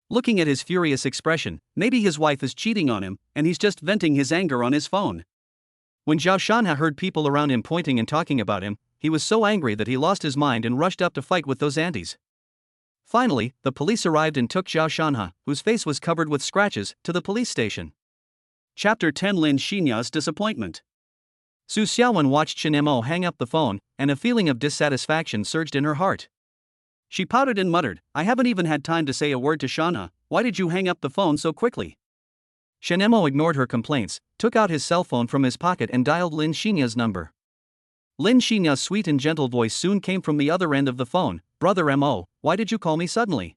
Looking at his furious expression, maybe his wife is cheating on him, and he's just venting his anger on his phone. When Zhao Shanha heard people around him pointing and talking about him, he was so angry that he lost his mind and rushed up to fight with those antis. Finally, the police arrived and took Zhao Shanha, whose face was covered with scratches, to the police station. Chapter 10 Lin Xinya's Disappointment. Su Xiaowen watched Shen Mo hang up the phone, and a feeling of dissatisfaction surged in her heart. She pouted and muttered, I haven't even had time to say a word to Shanha, why did you hang up the phone so quickly? Shen Mo ignored her complaints, took out his cell phone from his pocket and dialed Lin Xinya's number. Lin Xinya's sweet and gentle voice soon came from the other end of the phone. Brother Mo, why did you call me suddenly?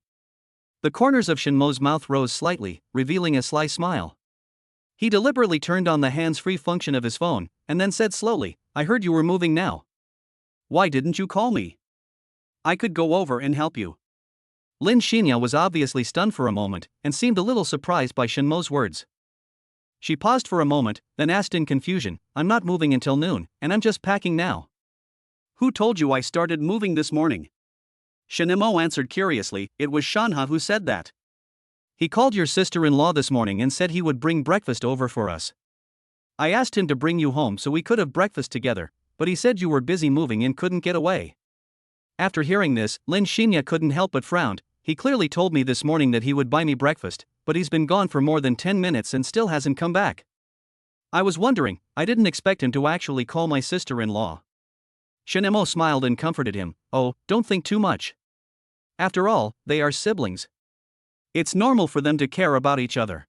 The corners of Shen Mo's mouth rose slightly, revealing a sly smile. He deliberately turned on the hands-free function of his phone, and then said slowly, I heard you were moving now. Why didn't you call me? I could go over and help you. Lin Xinya was obviously stunned for a moment, and seemed a little surprised by Shen Mo's words. She paused for a moment, then asked in confusion, I'm not moving until noon, and I'm just packing now. Who told you I started moving this morning? Shen Mo answered curiously, it was Shanha who said that. He called your sister-in-law this morning and said he would bring breakfast over for us. I asked him to bring you home so we could have breakfast together, but he said you were busy moving and couldn't get away. After hearing this, Lin Xinya couldn't help but frown. He clearly told me this morning that he would buy me breakfast, but he's been gone for more than 10 minutes and still hasn't come back. I was wondering, I didn't expect him to actually call my sister-in-law. Shen Mo smiled and comforted him, oh, don't think too much. After all, they are siblings. It's normal for them to care about each other.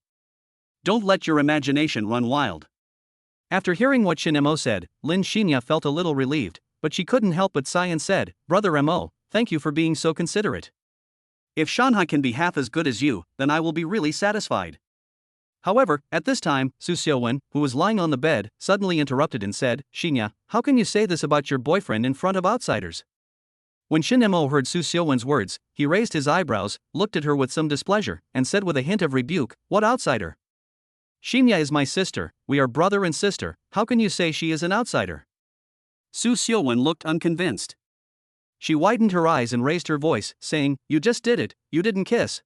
Don't let your imagination run wild. After hearing what Shen Mo said, Lin Xinya felt a little relieved, but she couldn't help but sigh and said, Brother Mo, thank you for being so considerate. If Shanha can be half as good as you, then I will be really satisfied. However, at this time, Su Xiaowen, who was lying on the bed, suddenly interrupted and said, Xinya, how can you say this about your boyfriend in front of outsiders? When Shen Mo heard Su Xiaowen's words, he raised his eyebrows, looked at her with some displeasure, and said with a hint of rebuke, what outsider? Xinya is my sister, we are brother and sister, how can you say she is an outsider? Su Xiaowen looked unconvinced. She widened her eyes and raised her voice, saying, you just did it, you didn't kiss.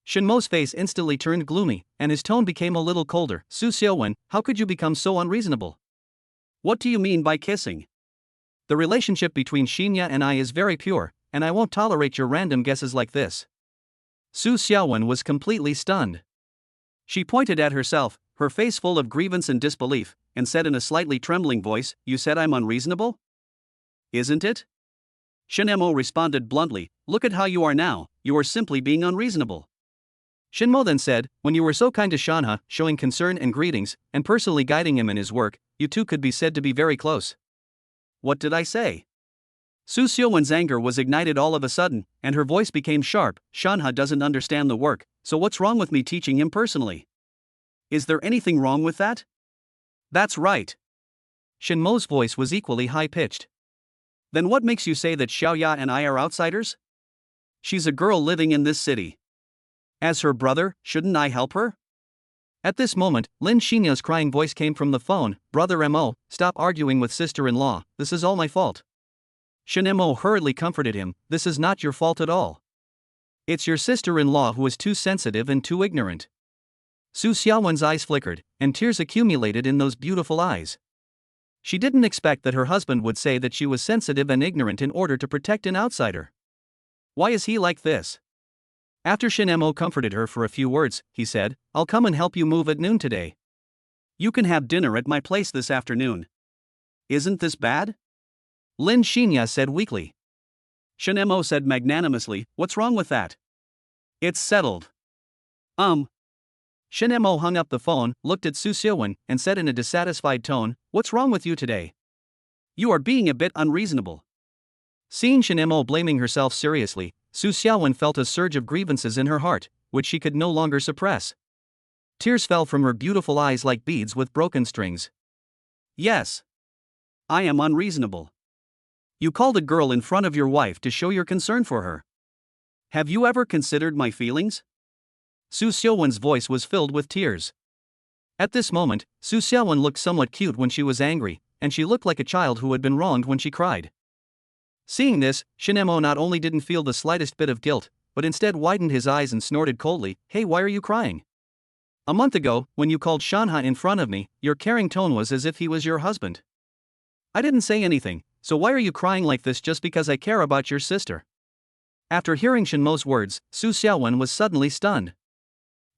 Shen Mo's face instantly turned gloomy, and his tone became a little colder. Su Xiaowen, how could you become so unreasonable? What do you mean by kissing? The relationship between Xinya and I is very pure, and I won't tolerate your random guesses like this. Su Xiaowen was completely stunned. She pointed at herself, her face full of grievance and disbelief, and said in a slightly trembling voice, you said I'm unreasonable? Isn't it? Shen Mo responded bluntly, look at how you are now, you are simply being unreasonable. Shen Mo then said, when you were so kind to Shanha, showing concern and greetings, and personally guiding him in his work, you two could be said to be very close. What did I say? Su Xiaowen's anger was ignited all of a sudden, and her voice became sharp, Shanha doesn't understand the work, so what's wrong with me teaching him personally? Is there anything wrong with that? That's right. Shen Mo's voice was equally high-pitched. Then what makes you say that Xiaoya and I are outsiders? She's a girl living in this city. As her brother, shouldn't I help her? At this moment, Lin Xinya's crying voice came from the phone. Brother Mo, stop arguing with sister-in-law, this is all my fault. Shen Mo hurriedly comforted him, this is not your fault at all. It's your sister-in-law who is too sensitive and too ignorant. Su Xiaowen's eyes flickered, and tears accumulated in those beautiful eyes. She didn't expect that her husband would say that she was sensitive and ignorant in order to protect an outsider. Why is he like this? After Shen Mo comforted her for a few words, he said, I'll come and help you move at noon today. You can have dinner at my place this afternoon. Isn't this bad? Lin Xinya said weakly. Shen Mo said magnanimously, what's wrong with that? It's settled. Shen Mo hung up the phone, looked at Su Xiaowen, and said in a dissatisfied tone, what's wrong with you today? You are being a bit unreasonable. Seeing Shen Mo blaming herself seriously, Su Xiaowen felt a surge of grievances in her heart, which she could no longer suppress. Tears fell from her beautiful eyes like beads with broken strings. Yes. I am unreasonable. You called a girl in front of your wife to show your concern for her. Have you ever considered my feelings? Su Xiaowen's voice was filled with tears. At this moment, Su Xiaowen looked somewhat cute when she was angry, and she looked like a child who had been wronged when she cried. Seeing this, Shen Mo not only didn't feel the slightest bit of guilt, but instead widened his eyes and snorted coldly, hey, why are you crying? A month ago, when you called Shanha in front of me, your caring tone was as if he was your husband. I didn't say anything, so why are you crying like this just because I care about your sister? After hearing Shen Mo's words, Su Xiaowen was suddenly stunned.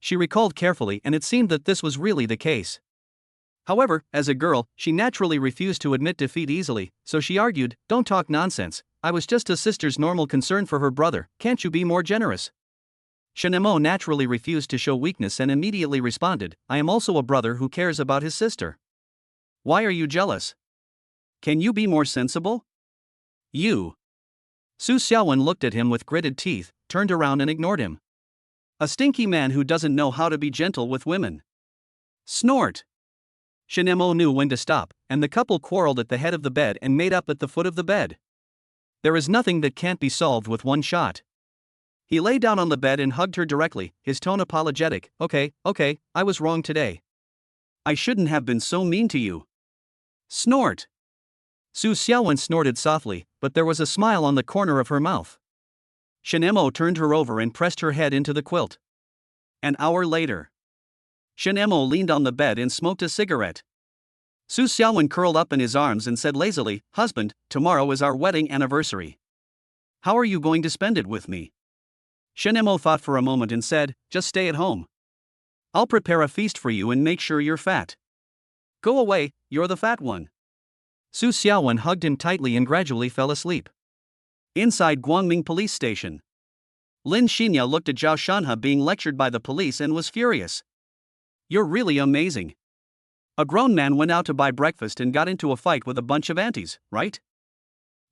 She recalled carefully and it seemed that this was really the case. However, as a girl, she naturally refused to admit defeat easily, so she argued, don't talk nonsense, I was just a sister's normal concern for her brother, can't you be more generous? Shen Mo naturally refused to show weakness and immediately responded, I am also a brother who cares about his sister. Why are you jealous? Can you be more sensible? You. Su Xiaowen looked at him with gritted teeth, turned around and ignored him. A stinky man who doesn't know how to be gentle with women. Snort. Shen Mo knew when to stop, and the couple quarreled at the head of the bed and made up at the foot of the bed. There is nothing that can't be solved with one shot. He lay down on the bed and hugged her directly, his tone apologetic, okay, I was wrong today. I shouldn't have been so mean to you. Snort. Su Xiaowen snorted softly, but there was a smile on the corner of her mouth. Shen Mo turned her over and pressed her head into the quilt. An hour later. Shen Mo leaned on the bed and smoked a cigarette. Su Xiaowen curled up in his arms and said lazily, husband, tomorrow is our wedding anniversary. How are you going to spend it with me? Shen Mo thought for a moment and said, just stay at home. I'll prepare a feast for you and make sure you're fat. Go away, you're the fat one. Su Xiaowen hugged him tightly and gradually fell asleep. Inside Guangming police station. Lin Xinya looked at Zhao Shanha being lectured by the police and was furious. You're really amazing. A grown man went out to buy breakfast and got into a fight with a bunch of aunties, right?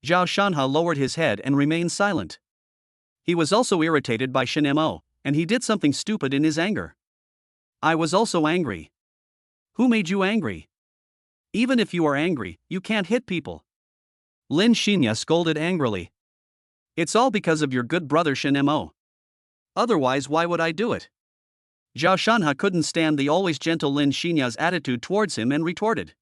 Zhao Shanha lowered his head and remained silent. He was also irritated by Shen Mo, and he did something stupid in his anger. I was also angry. Who made you angry? Even if you are angry, you can't hit people. Lin Xinya scolded angrily. It's all because of your good brother Shen Mo. Otherwise, why would I do it? Zhao Shanha couldn't stand the always gentle Lin Xinya's attitude towards him and retorted.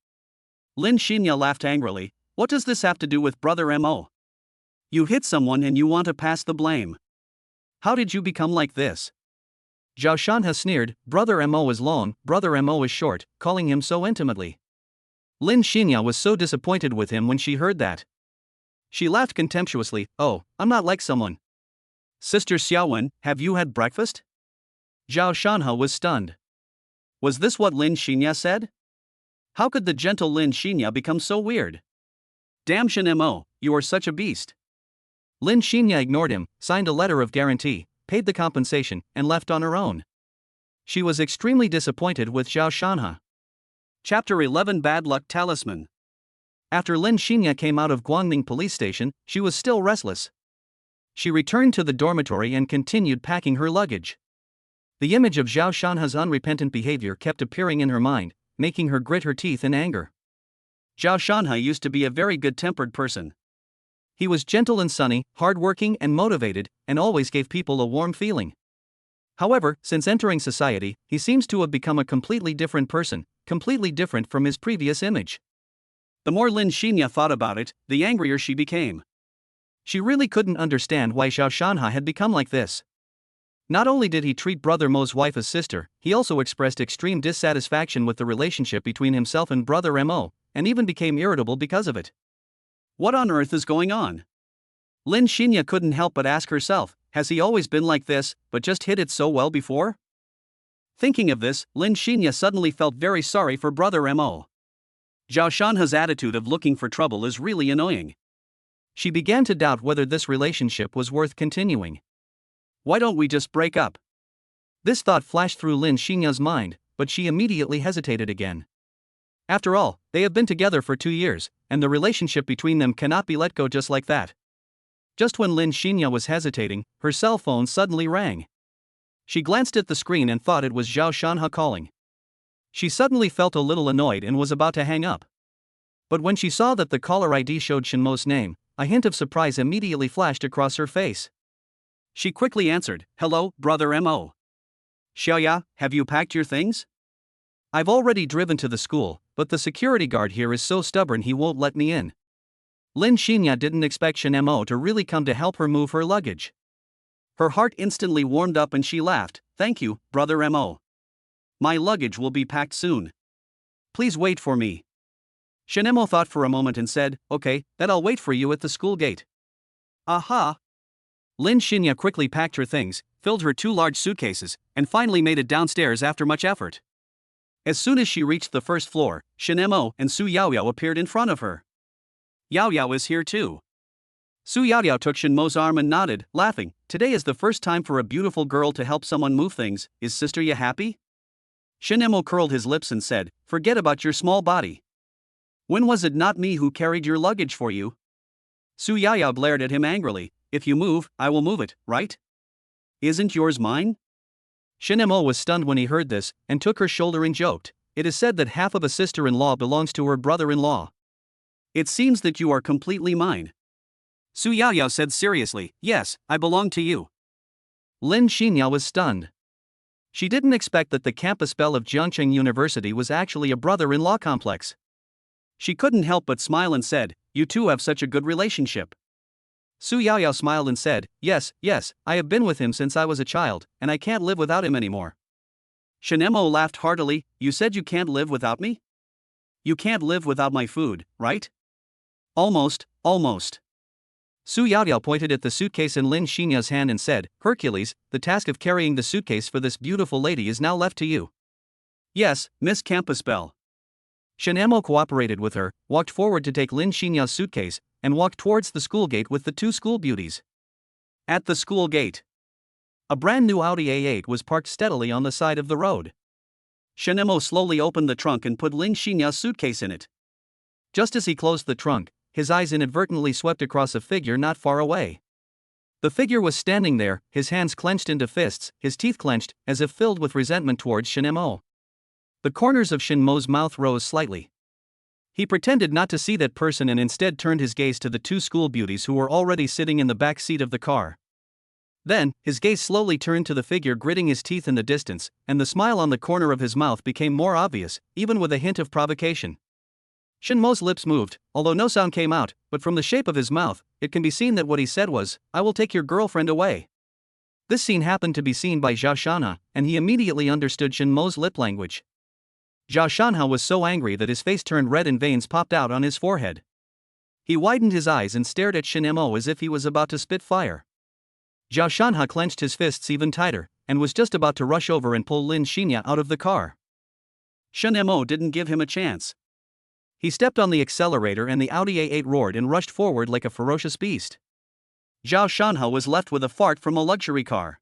Lin Xinya laughed angrily, what does this have to do with brother Mo? You hit someone and you want to pass the blame. How did you become like this? Zhao Shanha sneered, brother Mo is long, brother Mo is short, calling him so intimately. Lin Xinya was so disappointed with him when she heard that. She laughed contemptuously, oh, I'm not like someone. Sister Xiaowen, have you had breakfast? Zhao Shanha was stunned. Was this what Lin Xinya said? How could the gentle Lin Xinya become so weird? Damn Shen Mo, you are such a beast. Lin Xinya ignored him, signed a letter of guarantee, paid the compensation, and left on her own. She was extremely disappointed with Zhao Shanha. Chapter 11 Bad Luck Talisman. After Lin Xinya came out of Guangming police station, she was still restless. She returned to the dormitory and continued packing her luggage. The image of Zhao Shanha's unrepentant behavior kept appearing in her mind, making her grit her teeth in anger. Zhao Shanha used to be a very good-tempered person. He was gentle and sunny, hard-working and motivated, and always gave people a warm feeling. However, since entering society, he seems to have become a completely different person, completely different from his previous image. The more Lin Xinya thought about it, the angrier she became. She really couldn't understand why Zhao Shanha had become like this. Not only did he treat Brother Mo's wife as sister, he also expressed extreme dissatisfaction with the relationship between himself and Brother Mo, and even became irritable because of it. What on earth is going on? Lin Xinya couldn't help but ask herself, has he always been like this, but just hid it so well before? Thinking of this, Lin Xinya suddenly felt very sorry for Brother Mo. Zhao Shanha's attitude of looking for trouble is really annoying. She began to doubt whether this relationship was worth continuing. Why don't we just break up? This thought flashed through Lin Xinya's mind, but she immediately hesitated again. After all, they have been together for 2 years, and the relationship between them cannot be let go just like that. Just when Lin Xinya was hesitating, her cell phone suddenly rang. She glanced at the screen and thought it was Zhao Shanha calling. She suddenly felt a little annoyed and was about to hang up. But when she saw that the caller ID showed Shenmo's name, a hint of surprise immediately flashed across her face. She quickly answered, "Hello, Brother Mo. Xiaoya, have you packed your things? I've already driven to the school, but the security guard here is so stubborn he won't let me in." Lin Xinya didn't expect Shen Mo to really come to help her move her luggage. Her heart instantly warmed up and she laughed, "Thank you, Brother Mo. My luggage will be packed soon. Please wait for me." Shen Mo thought for a moment and said, "Okay, then I'll wait for you at the school gate." Aha! Lin Xinya quickly packed her things, filled her 2 large suitcases, and finally made it downstairs after much effort. As soon as she reached the first floor, Shen Mo and Su Yaoyao appeared in front of her. "Yaoyao is here too." Su Yaoyao took Shen Mo's arm and nodded, laughing. "Today is the first time for a beautiful girl to help someone move things. Is Sister Ya happy?" Shen Mo curled his lips and said, "Forget about your small body. When was it not me who carried your luggage for you?" Su Yaoyao glared at him angrily. "If you move, I will move it, right? Isn't yours mine?" Shen Mo was stunned when he heard this, and took her shoulder and joked, "It is said that half of a sister-in-law belongs to her brother-in-law. It seems that you are completely mine." Su Yaoyao said seriously, "Yes, I belong to you." Lin Xinya was stunned. She didn't expect that the campus belle of Jiangcheng University was actually a brother-in-law complex. She couldn't help but smile and said, "You two have such a good relationship." Su Yaoyao smiled and said, yes, I have been with him since I was a child, and I can't live without him anymore." Shen Mo laughed heartily. "You said you can't live without me? You can't live without my food, right?" Almost. Su Yaoyao pointed at the suitcase in Lin Xinya's hand and said, "Hercules, the task of carrying the suitcase for this beautiful lady is now left to you." "Yes, Miss Campus Belle." Shen Mo cooperated with her, walked forward to take Lin Xinya's suitcase, and walked towards the school gate with the 2 school beauties. At the school gate, a brand new Audi A8 was parked steadily on the side of the road. Shen Mo slowly opened the trunk and put Lin Xinya's suitcase in it. Just as he closed the trunk, his eyes inadvertently swept across a figure not far away. The figure was standing there, his hands clenched into fists, his teeth clenched, as if filled with resentment towards Shen Mo. The corners of Shen Mo's mouth rose slightly. He pretended not to see that person and instead turned his gaze to the 2 school beauties who were already sitting in the back seat of the car. Then, his gaze slowly turned to the figure gritting his teeth in the distance, and the smile on the corner of his mouth became more obvious, even with a hint of provocation. Shen Mo's lips moved, although no sound came out, but from the shape of his mouth, it can be seen that what he said was, "I will take your girlfriend away." This scene happened to be seen by Zhao Shanha, and he immediately understood Shen Mo's lip language. Zhao Shanha was so angry that his face turned red and veins popped out on his forehead. He widened his eyes and stared at Shen Mo as if he was about to spit fire. Zhao Shanha clenched his fists even tighter, and was just about to rush over and pull Lin Xinya out of the car. Shen Mo didn't give him a chance. He stepped on the accelerator and the Audi A8 roared and rushed forward like a ferocious beast. Zhao Shanha was left with a fart from a luxury car.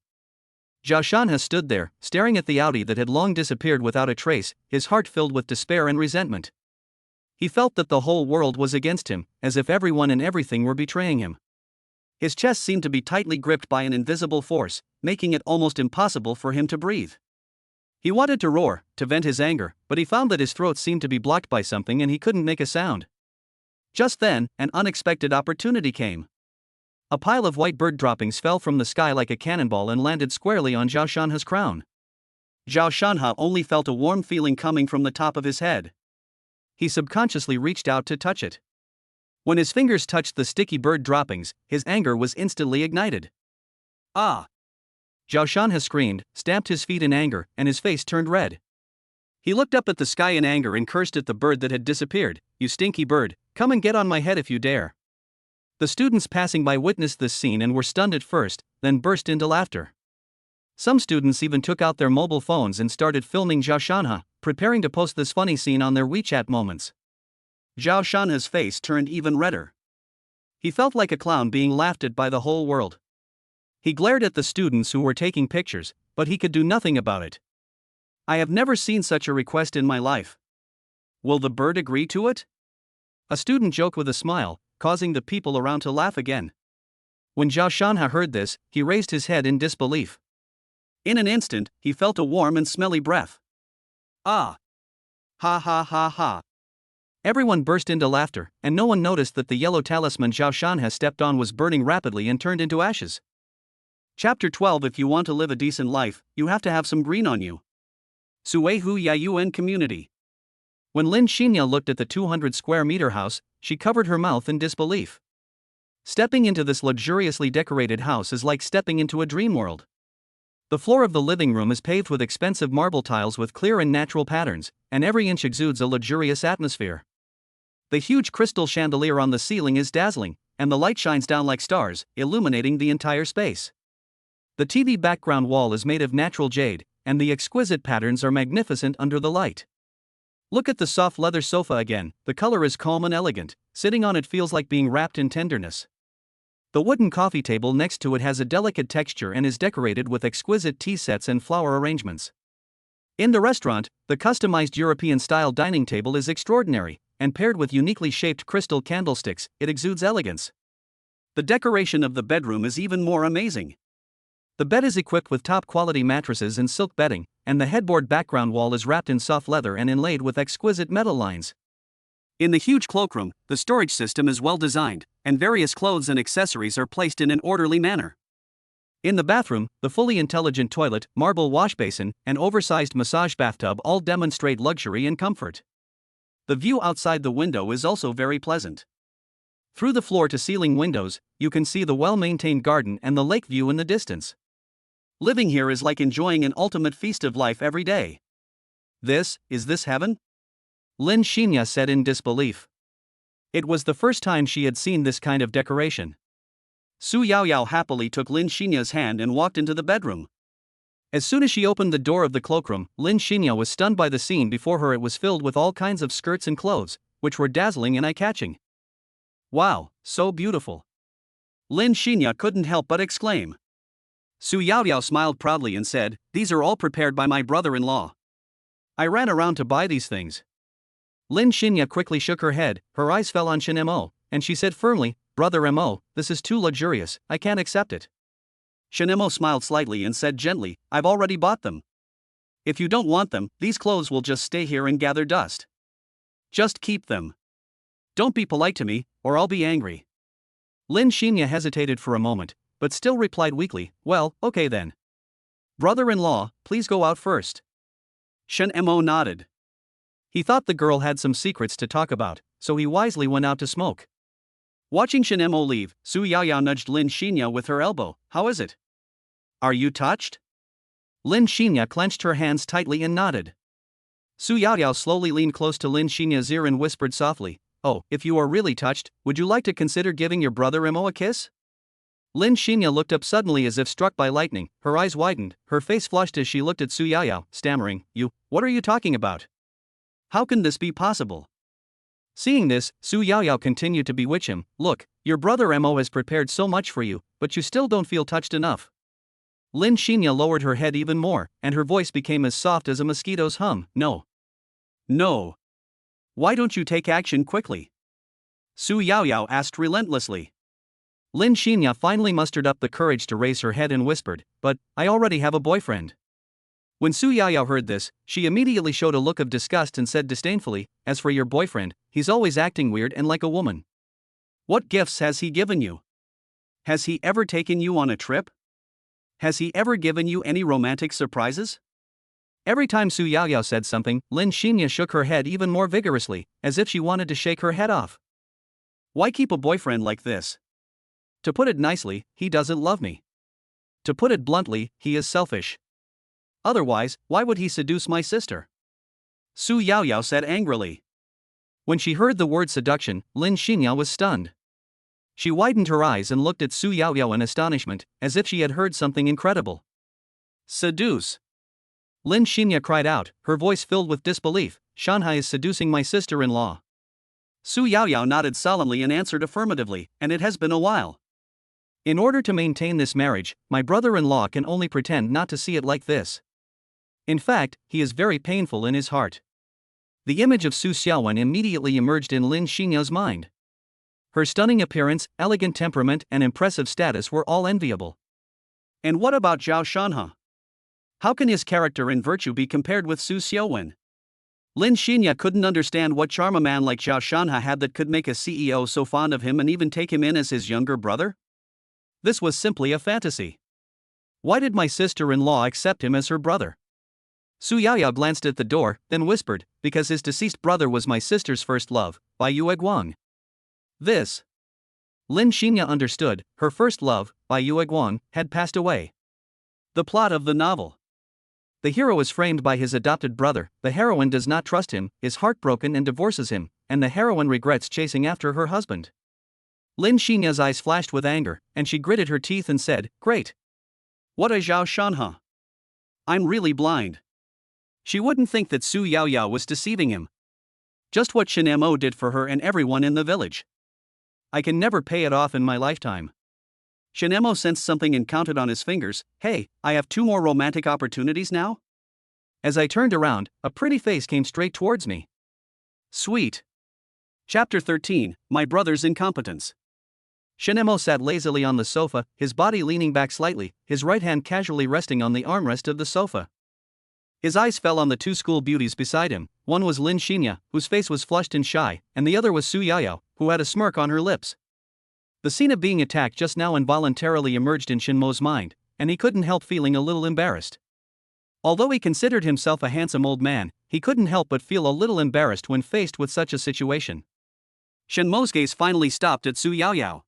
Zhao Shanha stood there, staring at the Audi that had long disappeared without a trace, his heart filled with despair and resentment. He felt that the whole world was against him, as if everyone and everything were betraying him. His chest seemed to be tightly gripped by an invisible force, making it almost impossible for him to breathe. He wanted to roar, to vent his anger, but he found that his throat seemed to be blocked by something and he couldn't make a sound. Just then, an unexpected opportunity came. A pile of white bird droppings fell from the sky like a cannonball and landed squarely on Zhao Shanha's crown. Zhao Shanha only felt a warm feeling coming from the top of his head. He subconsciously reached out to touch it. When his fingers touched the sticky bird droppings, his anger was instantly ignited. Ah! Zhao Shanha screamed, stamped his feet in anger, and his face turned red. He looked up at the sky in anger and cursed at the bird that had disappeared. "You stinky bird, come and get on my head if you dare." The students passing by witnessed this scene and were stunned at first, then burst into laughter. Some students even took out their mobile phones and started filming Zhao Shanha, preparing to post this funny scene on their WeChat moments. Zhao Shanha's face turned even redder. He felt like a clown being laughed at by the whole world. He glared at the students who were taking pictures, but he could do nothing about it. "I have never seen such a request in my life. Will the bird agree to it?" A student joked with a smile, causing the people around to laugh again. When Zhao Shanha heard this, he raised his head in disbelief. In an instant, he felt a warm and smelly breath. Ah! Ha ha ha ha! Everyone burst into laughter, and no one noticed that the yellow talisman Zhao Shanha stepped on was burning rapidly and turned into ashes. Chapter 12. If you want to live a decent life, you have to have some green on you. Suehu Yayuan Community. When Lin Xinya looked at the 200 square meter house, she covered her mouth in disbelief. Stepping into this luxuriously decorated house is like stepping into a dream world. The floor of the living room is paved with expensive marble tiles with clear and natural patterns, and every inch exudes a luxurious atmosphere. The huge crystal chandelier on the ceiling is dazzling, and the light shines down like stars, illuminating the entire space. The TV background wall is made of natural jade, and the exquisite patterns are magnificent under the light. Look at the soft leather sofa again. The color is calm and elegant. Sitting on it feels like being wrapped in tenderness. The wooden coffee table next to it has a delicate texture and is decorated with exquisite tea sets and flower arrangements. In the restaurant, the customized European-style dining table is extraordinary, and paired with uniquely shaped crystal candlesticks, it exudes elegance. The decoration of the bedroom is even more amazing. The bed is equipped with top-quality mattresses and silk bedding, and the headboard background wall is wrapped in soft leather and inlaid with exquisite metal lines. In the huge cloakroom, the storage system is well designed, and various clothes and accessories are placed in an orderly manner. In the bathroom, the fully intelligent toilet, marble wash basin, and oversized massage bathtub all demonstrate luxury and comfort. The view outside the window is also very pleasant. Through the floor-to-ceiling windows, you can see the well-maintained garden and the lake view in the distance. Living here is like enjoying an ultimate feast of life every day. Is this heaven? Lin Xinya said in disbelief. It was the first time she had seen this kind of decoration. Su Yaoyao happily took Lin Xinya's hand and walked into the bedroom. As soon as she opened the door of the cloakroom, Lin Xinya was stunned by the scene before her. It was filled with all kinds of skirts and clothes, which were dazzling and eye-catching. Wow, so beautiful! Lin Xinya couldn't help but exclaim. Su Yaoyao smiled proudly and said, "These are all prepared by my brother-in-law. I ran around to buy these things." Lin Xinya quickly shook her head. Her eyes fell on Shin Mo, and she said firmly, "Brother Mo, this is too luxurious, I can't accept it." Shin Mo smiled slightly and said gently, "I've already bought them. If you don't want them, these clothes will just stay here and gather dust. Just keep them. Don't be polite to me, or I'll be angry." Lin Xinya hesitated for a moment, but still replied weakly, "Well, okay then. Brother-in-law, please go out first." Shen Mo nodded. He thought the girl had some secrets to talk about, so he wisely went out to smoke. Watching Shen Mo leave, Su Yaoyao nudged Lin Xinya with her elbow. "How is it? Are you touched?" Lin Xinya clenched her hands tightly and nodded. Su Yaoyao slowly leaned close to Lin Xinya's ear and whispered softly, "Oh, if you are really touched, would you like to consider giving your brother Mo a kiss?" Lin Xinya looked up suddenly as if struck by lightning. Her eyes widened, her face flushed as she looked at Su Yaoyao, stammering, What are you talking about? How can this be possible?" Seeing this, Su Yaoyao continued to bewitch him. "Look, your brother Mo has prepared so much for you, but you still don't feel touched enough." Lin Xinya lowered her head even more, and her voice became as soft as a mosquito's hum. No. Why don't you take action quickly?" Su Yaoyao asked relentlessly. Lin Xinya finally mustered up the courage to raise her head and whispered, "But I already have a boyfriend." When Su Yaoyao heard this, she immediately showed a look of disgust and said disdainfully, "As for your boyfriend, he's always acting weird and like a woman. What gifts has he given you?" Has he ever taken you on a trip? Has he ever given you any romantic surprises? Every time Su Yaoyao said something, Lin Xinya shook her head even more vigorously, as if she wanted to shake her head off. Why keep a boyfriend like this? To put it nicely, he doesn't love me. To put it bluntly, he is selfish. Otherwise, why would he seduce my sister? Su Yaoyao said angrily. When she heard the word seduction, Lin Xinya was stunned. She widened her eyes and looked at Su Yaoyao in astonishment, as if she had heard something incredible. Seduce. Lin Xinya cried out, her voice filled with disbelief. Shanhai is seducing my sister-in-law. Su Yaoyao nodded solemnly and answered affirmatively, and it has been a while. In order to maintain this marriage, my brother-in-law can only pretend not to see it like this. In fact, he is very painful in his heart. The image of Su Xiaowen immediately emerged in Lin Xinya's mind. Her stunning appearance, elegant temperament, and impressive status were all enviable. And what about Zhao Shanhe? How can his character and virtue be compared with Su Xiaowen? Lin Xinya couldn't understand what charm a man like Zhao Shanhe had that could make a CEO so fond of him and even take him in as his younger brother. This was simply a fantasy. Why did my sister-in-law accept him as her brother? Su Yaoyao glanced at the door, then whispered, because his deceased brother was my sister's first love, Bai Yue Guang. This. Lin Xinya understood, her first love, Bai Yue Guang, had passed away. The plot of the novel. The hero is framed by his adopted brother, the heroine does not trust him, is heartbroken and divorces him, and the heroine regrets chasing after her husband. Lin Xinya's eyes flashed with anger, and she gritted her teeth and said, "Great. What a Zhao Shanhe. I'm really blind." She wouldn't think that Su Yaoyao was deceiving him. Just what Shen Mo did for her and everyone in the village. I can never pay it off in my lifetime. Shen Mo sensed something and counted on his fingers. Hey, I have 2 more romantic opportunities now? As I turned around, a pretty face came straight towards me. Sweet. Chapter 13, My Brother's Incompetence. Shen Mo sat lazily on the sofa, his body leaning back slightly, his right hand casually resting on the armrest of the sofa. His eyes fell on the 2 school beauties beside him. One was Lin Xinya, whose face was flushed and shy, and the other was Su Yaoyao, who had a smirk on her lips. The scene of being attacked just now involuntarily emerged in Shen Mo's mind, and he couldn't help feeling a little embarrassed. Although he considered himself a handsome old man, he couldn't help but feel a little embarrassed when faced with such a situation. Shen Mo's gaze finally stopped at Su Yaoyao.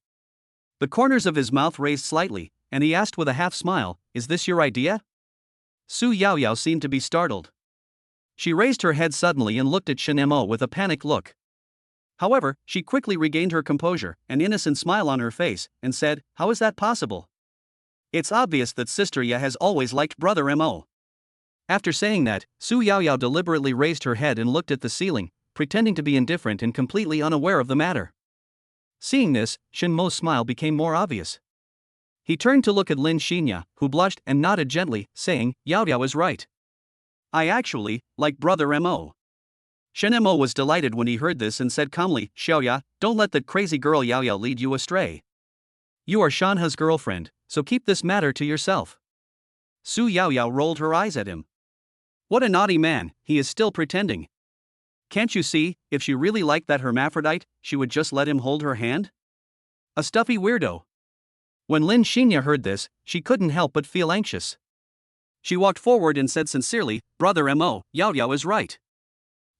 The corners of his mouth raised slightly, and he asked with a half smile, "Is this your idea?" Su Yaoyao seemed to be startled. She raised her head suddenly and looked at Shen Mo with a panicked look. However, she quickly regained her composure, an innocent smile on her face, and said, "How is that possible? It's obvious that Sister Ya has always liked Brother Mo." After saying that, Su Yaoyao deliberately raised her head and looked at the ceiling, pretending to be indifferent and completely unaware of the matter. Seeing this, Shen Mo's smile became more obvious. He turned to look at Lin Xinya, who blushed and nodded gently, saying, "Yaoyao is right. I actually like Brother Mo." Shen Mo was delighted when he heard this and said calmly, "Xiaoya, don't let that crazy girl Yaoyao lead you astray. You are Shanhe's girlfriend, so keep this matter to yourself." Su Yaoyao rolled her eyes at him. What a naughty man, he is still pretending. Can't you see, if she really liked that hermaphrodite, she would just let him hold her hand? A stuffy weirdo. When Lin Xinya heard this, she couldn't help but feel anxious. She walked forward and said sincerely, "Brother Mo, Yaoyao is right.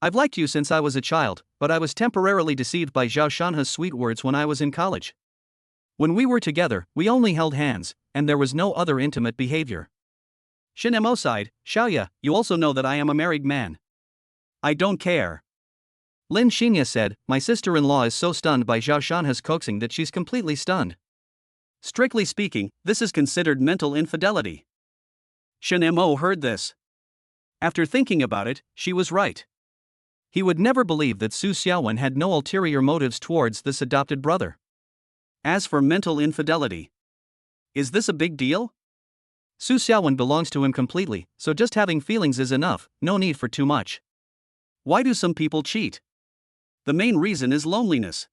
I've liked you since I was a child, but I was temporarily deceived by Zhao Shanhe's sweet words when I was in college. When we were together, we only held hands, and there was no other intimate behavior." Shen Mo sighed, "Xiaoya, you also know that I am a married man." "I don't care." Lin Xinya said, "My sister-in-law is so stunned by Zhao Shanhe's coaxing that she's completely stunned. Strictly speaking, this is considered mental infidelity." Shen Mo heard this. After thinking about it, she was right. He would never believe that Su Xiaowen had no ulterior motives towards this adopted brother. As for mental infidelity, is this a big deal? Su Xiaowen belongs to him completely, so just having feelings is enough, no need for too much. Why do some people cheat? The main reason is loneliness.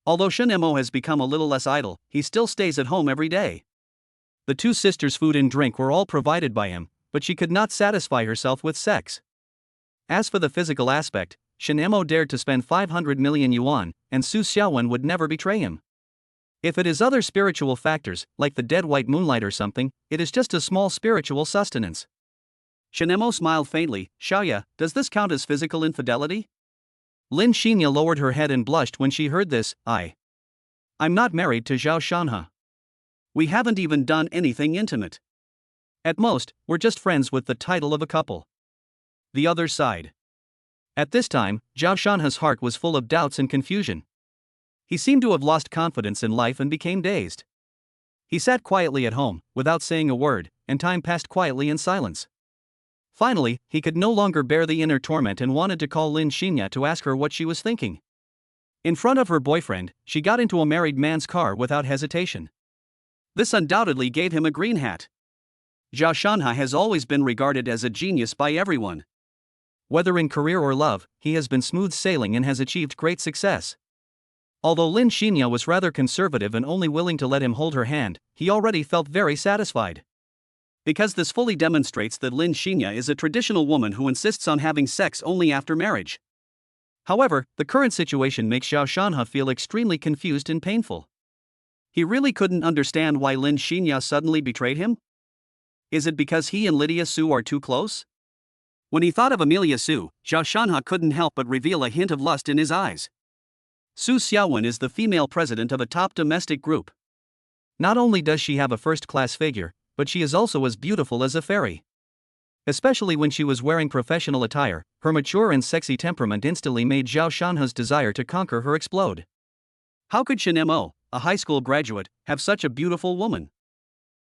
Although Shen Mo has become a little less idle, he still stays at home every day. The 2 sisters' food and drink were all provided by him, but she could not satisfy herself with sex. As for the physical aspect, Shen Mo dared to spend 500 million yuan, and Su Xiaowen would never betray him. If it is other spiritual factors, like the dead white moonlight or something, it is just a small spiritual sustenance. Shinemo smiled faintly. Xiaoya, does this count as physical infidelity? Lin Xinya lowered her head and blushed when she heard this. I'm not married to Zhao Shanhe. We haven't even done anything intimate. At most, we're just friends with the title of a couple. The other side. At this time, Zhao Shanhe's heart was full of doubts and confusion. He seemed to have lost confidence in life and became dazed. He sat quietly at home, without saying a word, and time passed quietly in silence. Finally, he could no longer bear the inner torment and wanted to call Lin Xinya to ask her what she was thinking. In front of her boyfriend, she got into a married man's car without hesitation. This undoubtedly gave him a green hat. Zhao Shanhe has always been regarded as a genius by everyone. Whether in career or love, he has been smooth sailing and has achieved great success. Although Lin Xinya was rather conservative and only willing to let him hold her hand, he already felt very satisfied. Because this fully demonstrates that Lin Xinya is a traditional woman who insists on having sex only after marriage. However, the current situation makes Zhao Shanhe feel extremely confused and painful. He really couldn't understand why Lin Xinya suddenly betrayed him? Is it because he and Lydia Su are too close? When he thought of Amelia Su, Zhao Shanhe couldn't help but reveal a hint of lust in his eyes. Su Xiaowen is the female president of a top domestic group. Not only does she have a first-class figure, but she is also as beautiful as a fairy. Especially when she was wearing professional attire, her mature and sexy temperament instantly made Zhao Shanhe's desire to conquer her explode. How could Shinemo, a high school graduate, have such a beautiful woman?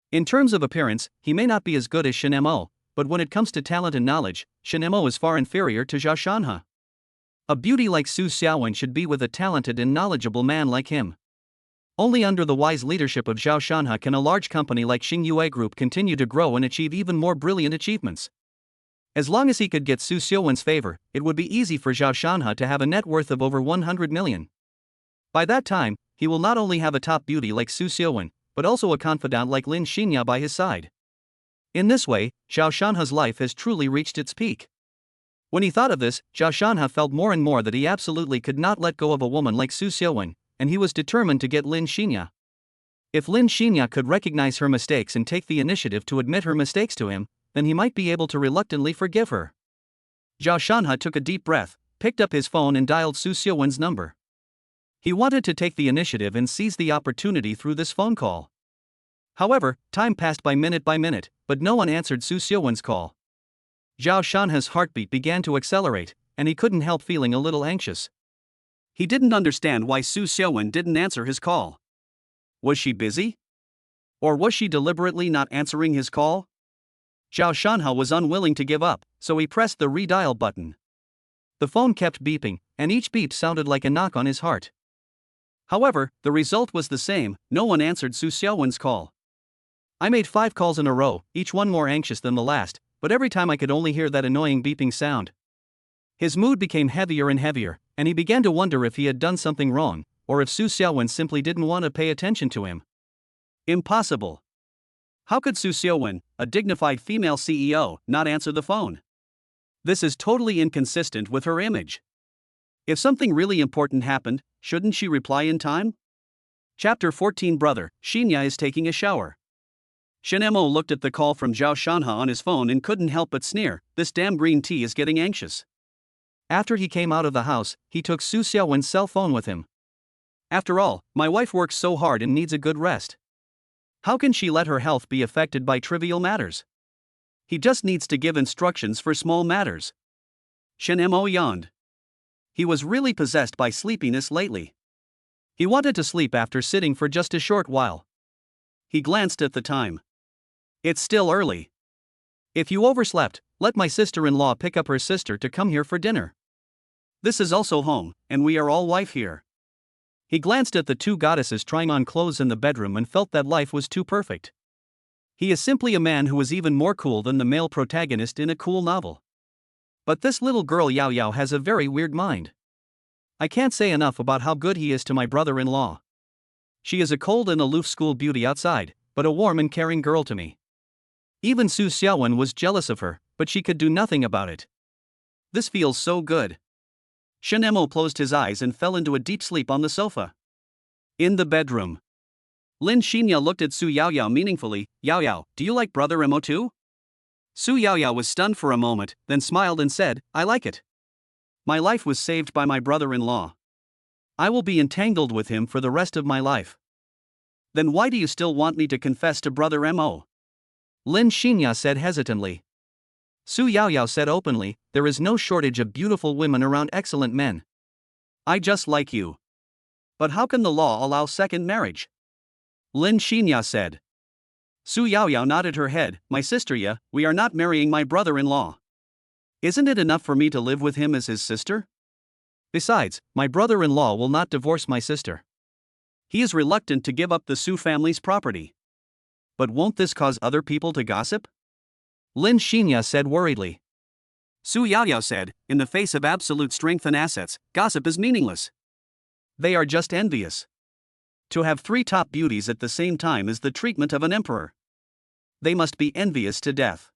In terms of appearance, he may not be as good as Shinemo, but when it comes to talent and knowledge, Shinemo is far inferior to Zhao Shanhe. A beauty like Su Xiaowen should be with a talented and knowledgeable man like him. Only under the wise leadership of Zhao Shanhe can a large company like Xingyue Group continue to grow and achieve even more brilliant achievements. As long as he could get Su Xiaowen's favor, it would be easy for Zhao Shanhe to have a net worth of over 100 million. By that time, he will not only have a top beauty like Su Xiaowen, but also a confidant like Lin Xinya by his side. In this way, Zhao Shanhe's life has truly reached its peak. When he thought of this, Zhao Shanhe felt more and more that he absolutely could not let go of a woman like Su Xiaowen, and he was determined to get Lin Xinya. If Lin Xinya could recognize her mistakes and take the initiative to admit her mistakes to him, then he might be able to reluctantly forgive her. Zhao Shanhe took a deep breath, picked up his phone and dialed Su Xiaowen's number. He wanted to take the initiative and seize the opportunity through this phone call. However, time passed by minute, but no one answered Su Xiaowen's call. Zhao Shanhe's heartbeat began to accelerate, and he couldn't help feeling a little anxious. He didn't understand why Su Xiaowen didn't answer his call. Was she busy? Or was she deliberately not answering his call? Zhao Shanhe was unwilling to give up, so he pressed the redial button. The phone kept beeping, and each beep sounded like a knock on his heart. However, the result was the same, no one answered Su Xiaowen's call. I made 5 calls in a row, each one more anxious than the last, but every time I could only hear that annoying beeping sound. His mood became heavier and heavier, and he began to wonder if he had done something wrong, or if Su Xiaowen simply didn't want to pay attention to him. Impossible. How could Su Xiaowen, a dignified female CEO, not answer the phone? This is totally inconsistent with her image. If something really important happened, shouldn't she reply in time? Chapter 14 Brother, Xinya is taking a shower. Shinemo looked at the call from Zhao Shanhe on his phone and couldn't help but sneer, this damn green tea is getting anxious. After he came out of the house, he took Su Xiaowen's cell phone with him. After all, my wife works so hard and needs a good rest. How can she let her health be affected by trivial matters? He just needs to give instructions for small matters. Shinemo yawned. He was really possessed by sleepiness lately. He wanted to sleep after sitting for just a short while. He glanced at the time. It's still early. If you overslept, let my sister-in-law pick up her sister to come here for dinner. This is also home, and we are all wife here. He glanced at the 2 goddesses trying on clothes in the bedroom and felt that life was too perfect. He is simply a man who is even more cool than the male protagonist in a cool novel. But this little girl Yao Yao has a very weird mind. I can't say enough about how good he is to my brother-in-law. She is a cold and aloof school beauty outside, but a warm and caring girl to me. Even Su Xiaowen was jealous of her, but she could do nothing about it. This feels so good. Shinemo closed his eyes and fell into a deep sleep on the sofa. In the bedroom. Lin Xinya looked at Su Yaoyao meaningfully. Yaoyao, do you like brother Mo too? Su Yaoyao was stunned for a moment, then smiled and said, I like it. My life was saved by my brother-in-law. I will be entangled with him for the rest of my life. Then why do you still want me to confess to brother Mo? Lin Xinya said hesitantly. Su Yaoyao said openly, there is no shortage of beautiful women around excellent men. I just like you. But how can the law allow second marriage? Lin Xinya said. Su Yaoyao nodded her head. My sister Ya, we are not marrying my brother-in-law. Isn't it enough for me to live with him as his sister? Besides, my brother-in-law will not divorce my sister. He is reluctant to give up the Su family's property. But won't this cause other people to gossip? Lin Xinya said worriedly. Su Yaoyao said, in the face of absolute strength and assets, gossip is meaningless. They are just envious. To have 3 top beauties at the same time is the treatment of an emperor. They must be envious to death.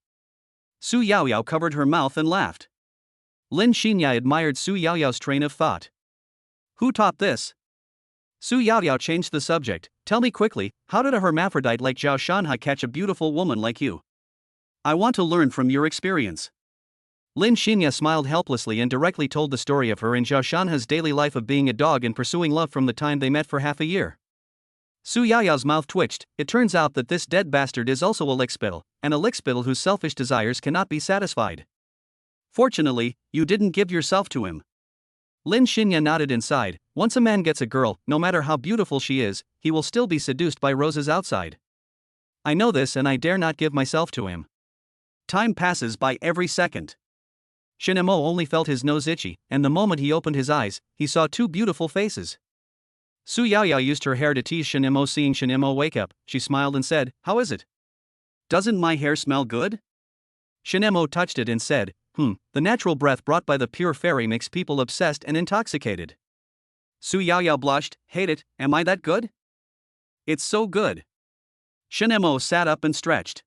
Su Yaoyao covered her mouth and laughed. Lin Xinya admired Su Yaoyao's train of thought. Who taught this? Su Yaoyao changed the subject. Tell me quickly, how did a hermaphrodite like Zhao Shanhai catch a beautiful woman like you? I want to learn from your experience. Lin Xinya smiled helplessly and directly told the story of her and Zhao Shanhai's daily life of being a dog and pursuing love from the time they met for half a year. Su Yaoyao's mouth twitched. It turns out that this dead bastard is also a lickspittle, and a lickspittle whose selfish desires cannot be satisfied. Fortunately, you didn't give yourself to him. Lin Xinya nodded inside. Once a man gets a girl, no matter how beautiful she is, he will still be seduced by roses outside. I know this and I dare not give myself to him. Time passes by every second. Shen Mo only felt his nose itchy, and the moment he opened his eyes, he saw 2 beautiful faces. Su Yaoyao used her hair to tease Shen Mo. Seeing Shen Mo wake up, she smiled and said, how is it? Doesn't my hair smell good? Shen Mo touched it and said, the natural breath brought by the pure fairy makes people obsessed and intoxicated. Su Yaoyao blushed. Hate it, am I that good? It's so good. Shen Mo sat up and stretched.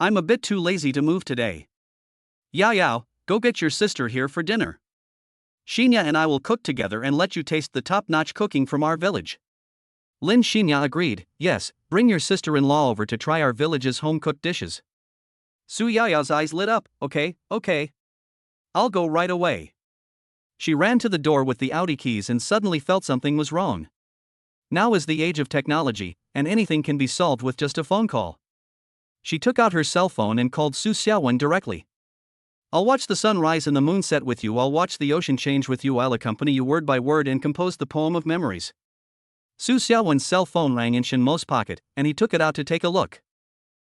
I'm a bit too lazy to move today. Yaoyao, go get your sister here for dinner. Xinya and I will cook together and let you taste the top-notch cooking from our village. Lin Xinya agreed. Yes, bring your sister-in-law over to try our village's home-cooked dishes. Su Yaoyao's eyes lit up. Okay. I'll go right away. She ran to the door with the Audi keys and suddenly felt something was wrong. Now is the age of technology, and anything can be solved with just a phone call. She took out her cell phone and called Su Xiaowen directly. I'll watch the sun rise and the moon set with you. I'll watch the ocean change with you. I'll accompany you word by word and compose the poem of memories. Su Xiaowen's cell phone rang in Shen Mo's pocket, and he took it out to take a look.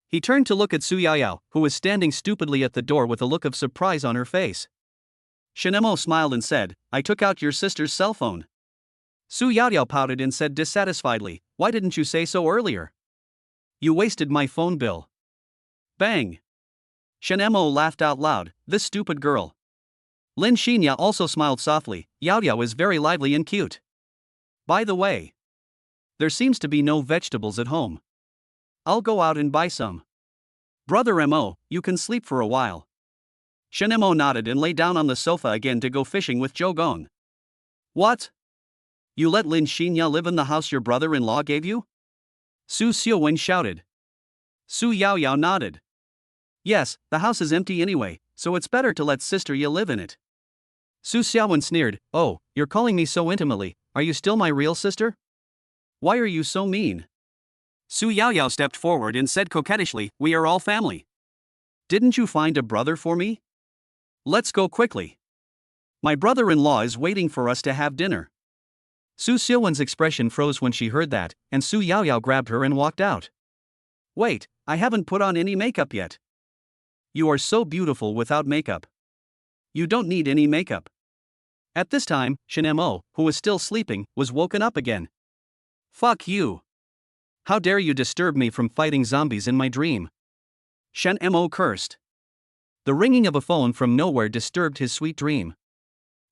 He turned to look at Su Yaoyao, who was standing stupidly at the door with a look of surprise on her face. Shen Mo smiled and said, I took out your sister's cell phone. Su Yaoyao pouted and said dissatisfiedly, why didn't you say so earlier? You wasted my phone bill. Bang! Shen Mo laughed out loud. This stupid girl. Lin Xinya also smiled softly. Yaoyao is very lively and cute. By the way, there seems to be no vegetables at home. I'll go out and buy some. Brother Mo, you can sleep for a while. Shen Mo nodded and lay down on the sofa again to go fishing with Zhou Gong. What? You let Lin Xinya live in the house your brother-in-law gave you? Su Xiaowen shouted. Su Yaoyao nodded. Yes, the house is empty anyway, so it's better to let Sister Ye live in it. Su Xiaowen sneered. Oh, you're calling me so intimately. Are you still my real sister? Why are you so mean? Su Yaoyao stepped forward and said coquettishly, we are all family. Didn't you find a brother for me? Let's go quickly. My brother-in-law is waiting for us to have dinner. Su Xiaowen's expression froze when she heard that, and Su Yaoyao grabbed her and walked out. Wait, I haven't put on any makeup yet. You are so beautiful without makeup. You don't need any makeup. At this time, Shen Mo, who was still sleeping, was woken up again. Fuck you. How dare you disturb me from fighting zombies in my dream? Shen Mo cursed. The ringing of a phone from nowhere disturbed his sweet dream.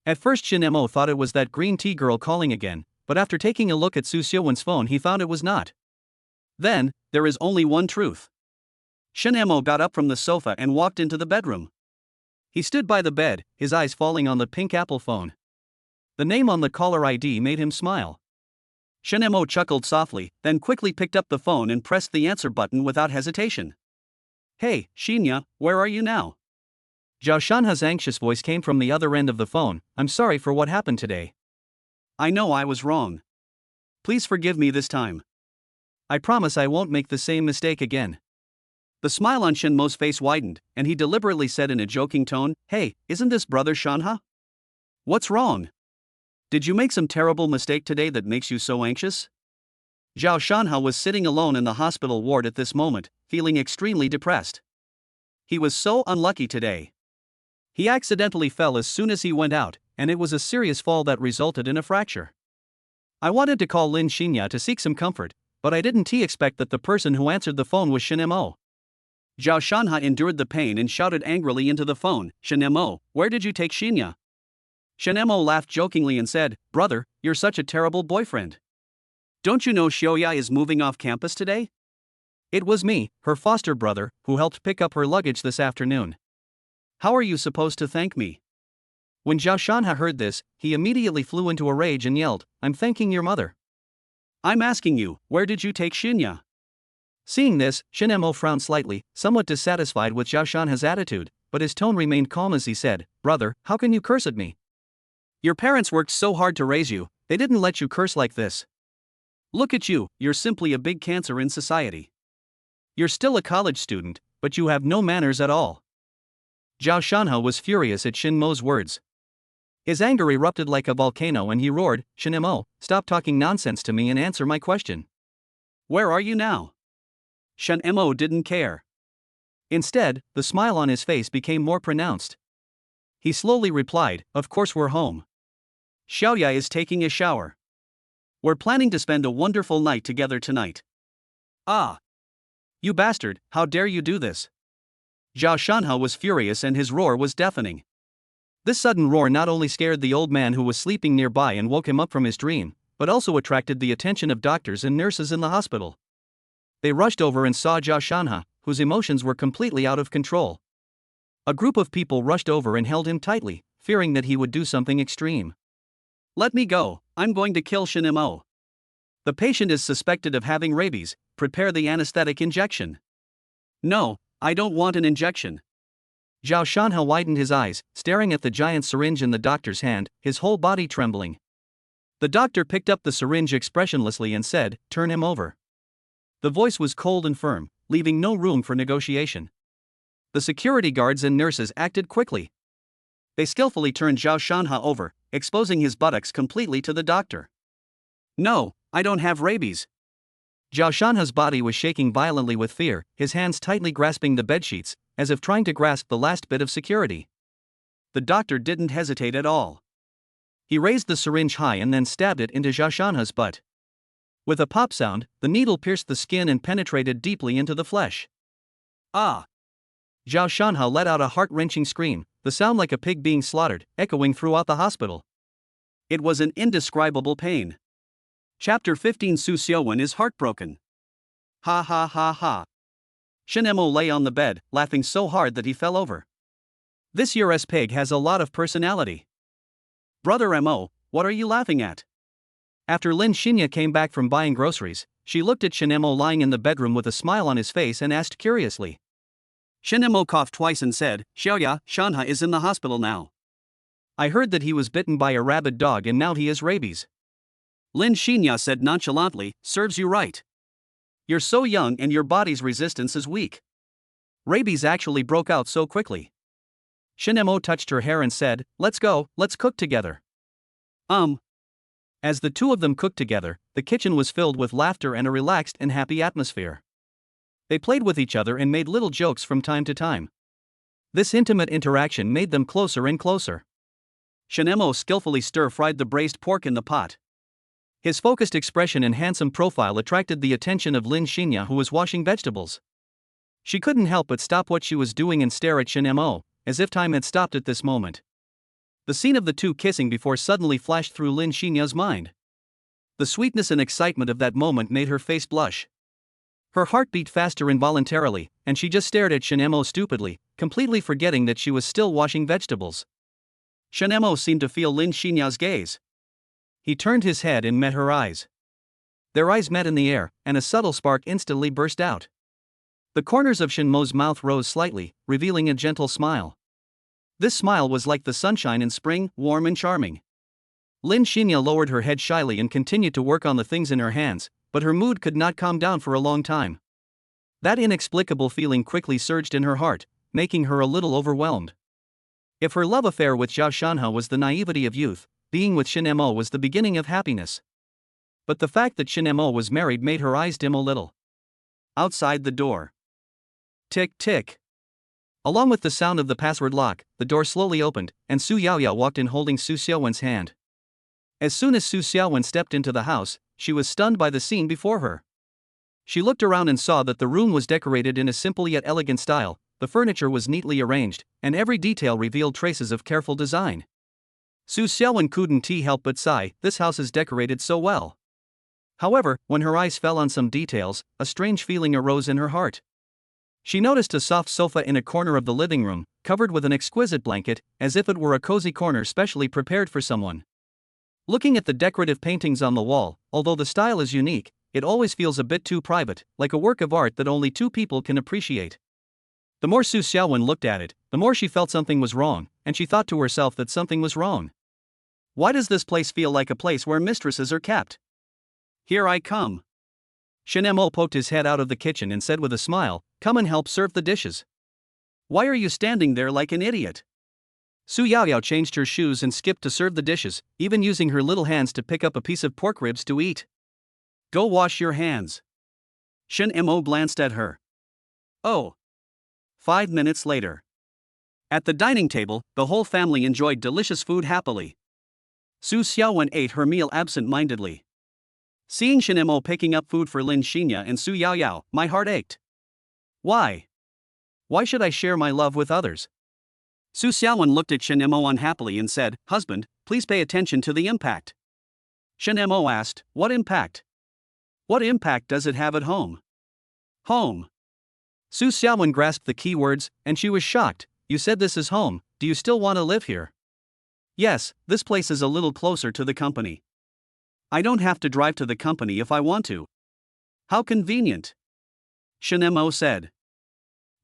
At first Shen Mo thought it was that green tea girl calling again, but after taking a look at Su Xiaowen's phone he found it was not. Then, there is only one truth. Shen Mo got up from the sofa and walked into the bedroom. He stood by the bed, his eyes falling on the pink Apple phone. The name on the caller ID made him smile. Shinemo chuckled softly, then quickly picked up the phone and pressed the answer button without hesitation. Hey, Shinya, where are you now? Zhao Shanha's anxious voice came from the other end of the phone. I'm sorry for what happened today. I know I was wrong. Please forgive me this time. I promise I won't make the same mistake again. The smile on Shinmo's face widened, and he deliberately said in a joking tone, Hey, isn't this brother Shanha? What's wrong? Did you make some terrible mistake today that makes you so anxious? Zhao Shanha was sitting alone in the hospital ward at this moment, feeling extremely depressed. He was so unlucky today. He accidentally fell as soon as he went out, and it was a serious fall that resulted in a fracture. I wanted to call Lin Shinya to seek some comfort, but I didn't expect that the person who answered the phone was Shinemo. Zhao Shanha endured the pain and shouted angrily into the phone, Shinemo, where did you take Shinya? Shinemo laughed jokingly and said, Brother, you're such a terrible boyfriend. Don't you know Xiaoya is moving off campus today? It was me, her foster brother, who helped pick up her luggage this afternoon. How are you supposed to thank me? When Zhao Shanha heard this, he immediately flew into a rage and yelled, I'm thanking your mother. I'm asking you, where did you take Shinya? Seeing this, Shinemo frowned slightly, somewhat dissatisfied with Zhao Shanha's attitude, but his tone remained calm as he said, Brother, how can you curse at me? Your parents worked so hard to raise you, they didn't let you curse like this. Look at you, you're simply a big cancer in society. You're still a college student, but you have no manners at all. Zhao Shanha was furious at Shinmo's words. His anger erupted like a volcano and he roared, Shinemo, stop talking nonsense to me and answer my question. Where are you now? Shinemo didn't care. Instead, the smile on his face became more pronounced. He slowly replied, Of course we're home. Xiaoya is taking a shower. We're planning to spend a wonderful night together tonight. Ah! You bastard, how dare you do this? Zhao Shanha was furious and his roar was deafening. This sudden roar not only scared the old man who was sleeping nearby and woke him up from his dream, but also attracted the attention of doctors and nurses in the hospital. They rushed over and saw Zhao Shanha, whose emotions were completely out of control. A group of people rushed over and held him tightly, fearing that he would do something extreme. Let me go, I'm going to kill Shinemo. The patient is suspected of having rabies, prepare the anesthetic injection. No, I don't want an injection. Zhao Shanha widened his eyes, staring at the giant syringe in the doctor's hand, his whole body trembling. The doctor picked up the syringe expressionlessly and said, Turn him over. The voice was cold and firm, leaving no room for negotiation. The security guards and nurses acted quickly. They skillfully turned Zhao Shanha over, exposing his buttocks completely to the doctor. No, I don't have rabies. Zhao Shanha's body was shaking violently with fear, his hands tightly grasping the bedsheets, as if trying to grasp the last bit of security. The doctor didn't hesitate at all. He raised the syringe high and then stabbed it into Zhao Shanha's butt. With a pop sound, the needle pierced the skin and penetrated deeply into the flesh. Ah! Zhao Shanha let out a heart-wrenching scream, the sound like a pig being slaughtered, echoing throughout the hospital. It was an indescribable pain. Chapter 15 Su Xiaowen is heartbroken. Ha ha ha ha. Shinemo lay on the bed, laughing so hard that he fell over. This year's pig has a lot of personality. Brother Mo, what are you laughing at? After Lin Shinya came back from buying groceries, she looked at Shinemo lying in the bedroom with a smile on his face and asked curiously. Shinemo coughed twice and said, Xiaoya, Shanha is in the hospital now. I heard that he was bitten by a rabid dog and now he has rabies. Lin Shinya said nonchalantly, serves you right. You're so young and your body's resistance is weak. Rabies actually broke out so quickly. Shinemo touched her hair and said, let's go, let's cook together. As the two of them cooked together, the kitchen was filled with laughter and a relaxed and happy atmosphere. They played with each other and made little jokes from time to time. This intimate interaction made them closer and closer. Shinemo skillfully stir-fried the braised pork in the pot. His focused expression and handsome profile attracted the attention of Lin Shinya, who was washing vegetables. She couldn't help but stop what she was doing and stare at Shinemo, as if time had stopped at this moment. The scene of the two kissing before suddenly flashed through Lin Shinya's mind. The sweetness and excitement of that moment made her face blush. Her heart beat faster involuntarily, and she just stared at Shinemo stupidly, completely forgetting that she was still washing vegetables. Shinemo seemed to feel Lin Shinya's gaze. He turned his head and met her eyes. Their eyes met in the air, and a subtle spark instantly burst out. The corners of Shin Mo's mouth rose slightly, revealing a gentle smile. This smile was like the sunshine in spring, warm and charming. Lin Xinya lowered her head shyly and continued to work on the things in her hands, but her mood could not calm down for a long time. That inexplicable feeling quickly surged in her heart, making her a little overwhelmed. If her love affair with Zhao Shanhe was the naivety of youth, being with Shin Mo was the beginning of happiness. But the fact that Shin Mo was married made her eyes dim a little. Outside the door. Tick tick. Along with the sound of the password lock, the door slowly opened, and Su Yaoyao walked in holding Su Xiaowen's hand. As soon as Su Xiaowen stepped into the house, she was stunned by the scene before her. She looked around and saw that the room was decorated in a simple yet elegant style, the furniture was neatly arranged, and every detail revealed traces of careful design. Su Xiaowen couldn't help but sigh, this house is decorated so well. However, when her eyes fell on some details, a strange feeling arose in her heart. She noticed a soft sofa in a corner of the living room, covered with an exquisite blanket, as if it were a cozy corner specially prepared for someone. Looking at the decorative paintings on the wall, although the style is unique, it always feels a bit too private, like a work of art that only two people can appreciate. The more Su Xiaowen looked at it, the more she felt something was wrong, and she thought to herself that something was wrong. Why does this place feel like a place where mistresses are kept? Here I come. Shin Mo poked his head out of the kitchen and said with a smile, come and help serve the dishes. Why are you standing there like an idiot? Su Yaoyao changed her shoes and skipped to serve the dishes, even using her little hands to pick up a piece of pork ribs to eat. Go wash your hands. Shin Mo glanced at her. Oh. 5 minutes later. At the dining table, the whole family enjoyed delicious food happily. Su Xiaowen ate her meal absent-mindedly. Seeing Shin Mo picking up food for Lin Xinya and Su Yaoyao, my heart ached. Why? Why should I share my love with others? Su Xiaowen looked at Shin Mo unhappily and said, husband, please pay attention to the impact. Shin Mo asked, what impact? What impact does it have at home? Home. Su Xiaowen grasped the key words, and she was shocked. You said this is home, do you still want to live here? Yes, this place is a little closer to the company. I don't have to drive to the company if I want to. How convenient. Shin Mo said.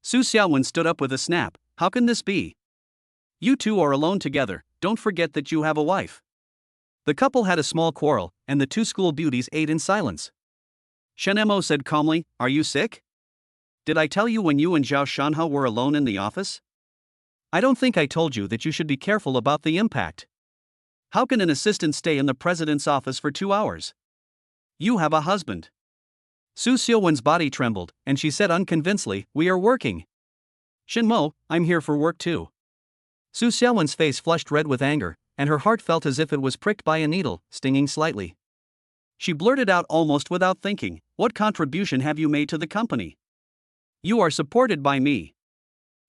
Su Xiaowen stood up with a snap, how can this be? You two are alone together, don't forget that you have a wife. The couple had a small quarrel, and the two school beauties ate in silence. Shin Mo said calmly, are you sick? Did I tell you when you and Zhao Shanhe were alone in the office? I don't think I told you that you should be careful about the impact. How can an assistant stay in the president's office for 2 hours? You have a husband. Su Xiaowen's body trembled, and she said unconvincingly, we are working. Shin Mo, I'm here for work too. Su Xiaowen's face flushed red with anger, and her heart felt as if it was pricked by a needle, stinging slightly. She blurted out almost without thinking, what contribution have you made to the company? You are supported by me.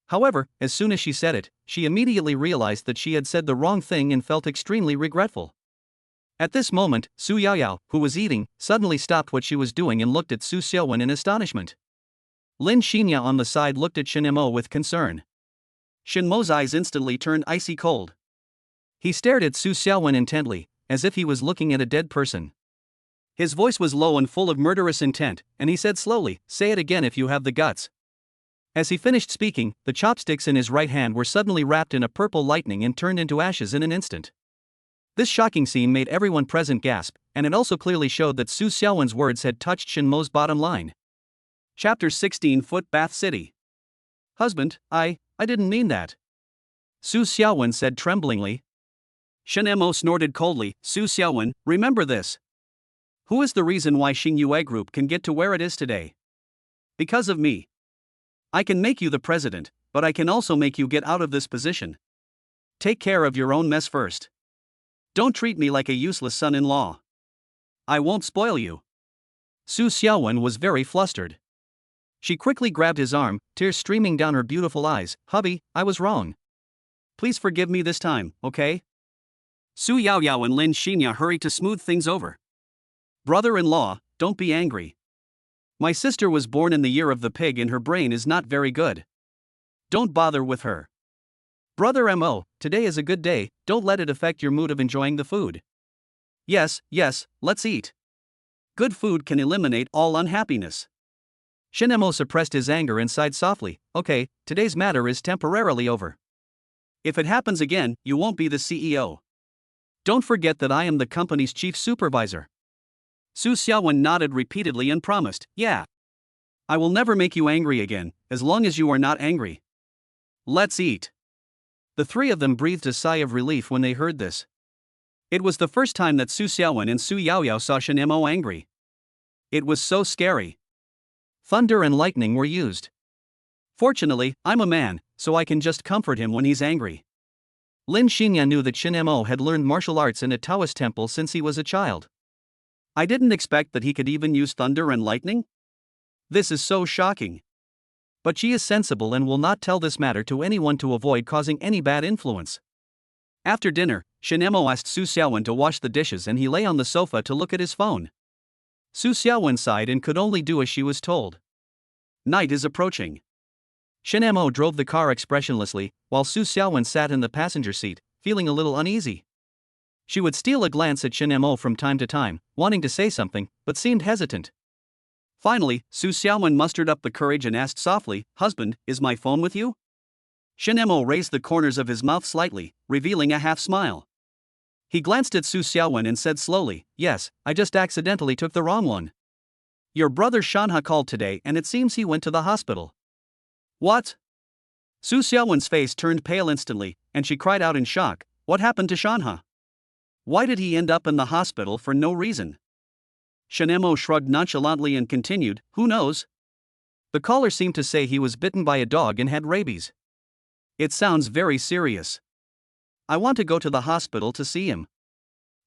However, as soon as she said it, she immediately realized that she had said the wrong thing and felt extremely regretful. At this moment, Su Yaoyao, who was eating, suddenly stopped what she was doing and looked at Su Xiaowen in astonishment. Lin Xinya on the side looked at Shin Mo with concern. Shin Mo's eyes instantly turned icy cold. He stared at Su Xiaowen intently, as if he was looking at a dead person. His voice was low and full of murderous intent, and he said slowly, say it again if you have the guts. As he finished speaking, the chopsticks in his right hand were suddenly wrapped in a purple lightning and turned into ashes in an instant. This shocking scene made everyone present gasp, and it also clearly showed that Su Xiaowen's words had touched Shin Mo's bottom line. Chapter 16 Foot Bath City. Husband, I didn't mean that. Su Xiaowen said tremblingly. Shin Mo snorted coldly, Su Xiaowen, remember this. Who is the reason why Xingyue Group can get to where it is today? Because of me. I can make you the president, but I can also make you get out of this position. Take care of your own mess first. Don't treat me like a useless son-in-law. I won't spoil you. Su Xiaowen was very flustered. She quickly grabbed his arm, tears streaming down her beautiful eyes. Hubby, I was wrong. Please forgive me this time, okay? Su Yaoyao and Lin Xinya hurried to smooth things over. Brother-in-law, don't be angry. My sister was born in the year of the pig and her brain is not very good. Don't bother with her. Brother Mo, today is a good day, don't let it affect your mood of enjoying the food. Yes, let's eat. Good food can eliminate all unhappiness. Shin Mo suppressed his anger and sighed softly. Okay, today's matter is temporarily over. If it happens again, you won't be the CEO. Don't forget that I am the company's chief supervisor. Su Xiaowen nodded repeatedly and promised, yeah. I will never make you angry again, as long as you are not angry. Let's eat. The three of them breathed a sigh of relief when they heard this. It was the first time that Su Xiaowen and Su Yaoyao saw Shin Mo angry. It was so scary. Thunder and lightning were used. Fortunately, I'm a man, so I can just comfort him when he's angry. Lin Xinya knew that Shin Mo had learned martial arts in a Taoist temple since he was a child. I didn't expect that he could even use thunder and lightning. This is so shocking. But she is sensible and will not tell this matter to anyone to avoid causing any bad influence. After dinner, Shin Mo asked Su Xiaowen to wash the dishes and he lay on the sofa to look at his phone. Su Xiaowen sighed and could only do as she was told. Night is approaching. Shin Mo drove the car expressionlessly, while Su Xiaowen sat in the passenger seat, feeling a little uneasy. She would steal a glance at Shin Mo from time to time, wanting to say something, but seemed hesitant. Finally, Su Xiaowen mustered up the courage and asked softly, "Husband, is my phone with you?" Shin Mo raised the corners of his mouth slightly, revealing a half smile. He glanced at Su Xiaowen and said slowly, "Yes, I just accidentally took the wrong one. Your brother Shanha called today and it seems he went to the hospital." What? Su Xiaowen's face turned pale instantly, and she cried out in shock, "What happened to Shanha? Why did he end up in the hospital for no reason?" Shin Mo shrugged nonchalantly and continued, "Who knows? The caller seemed to say he was bitten by a dog and had rabies. It sounds very serious. I want to go to the hospital to see him.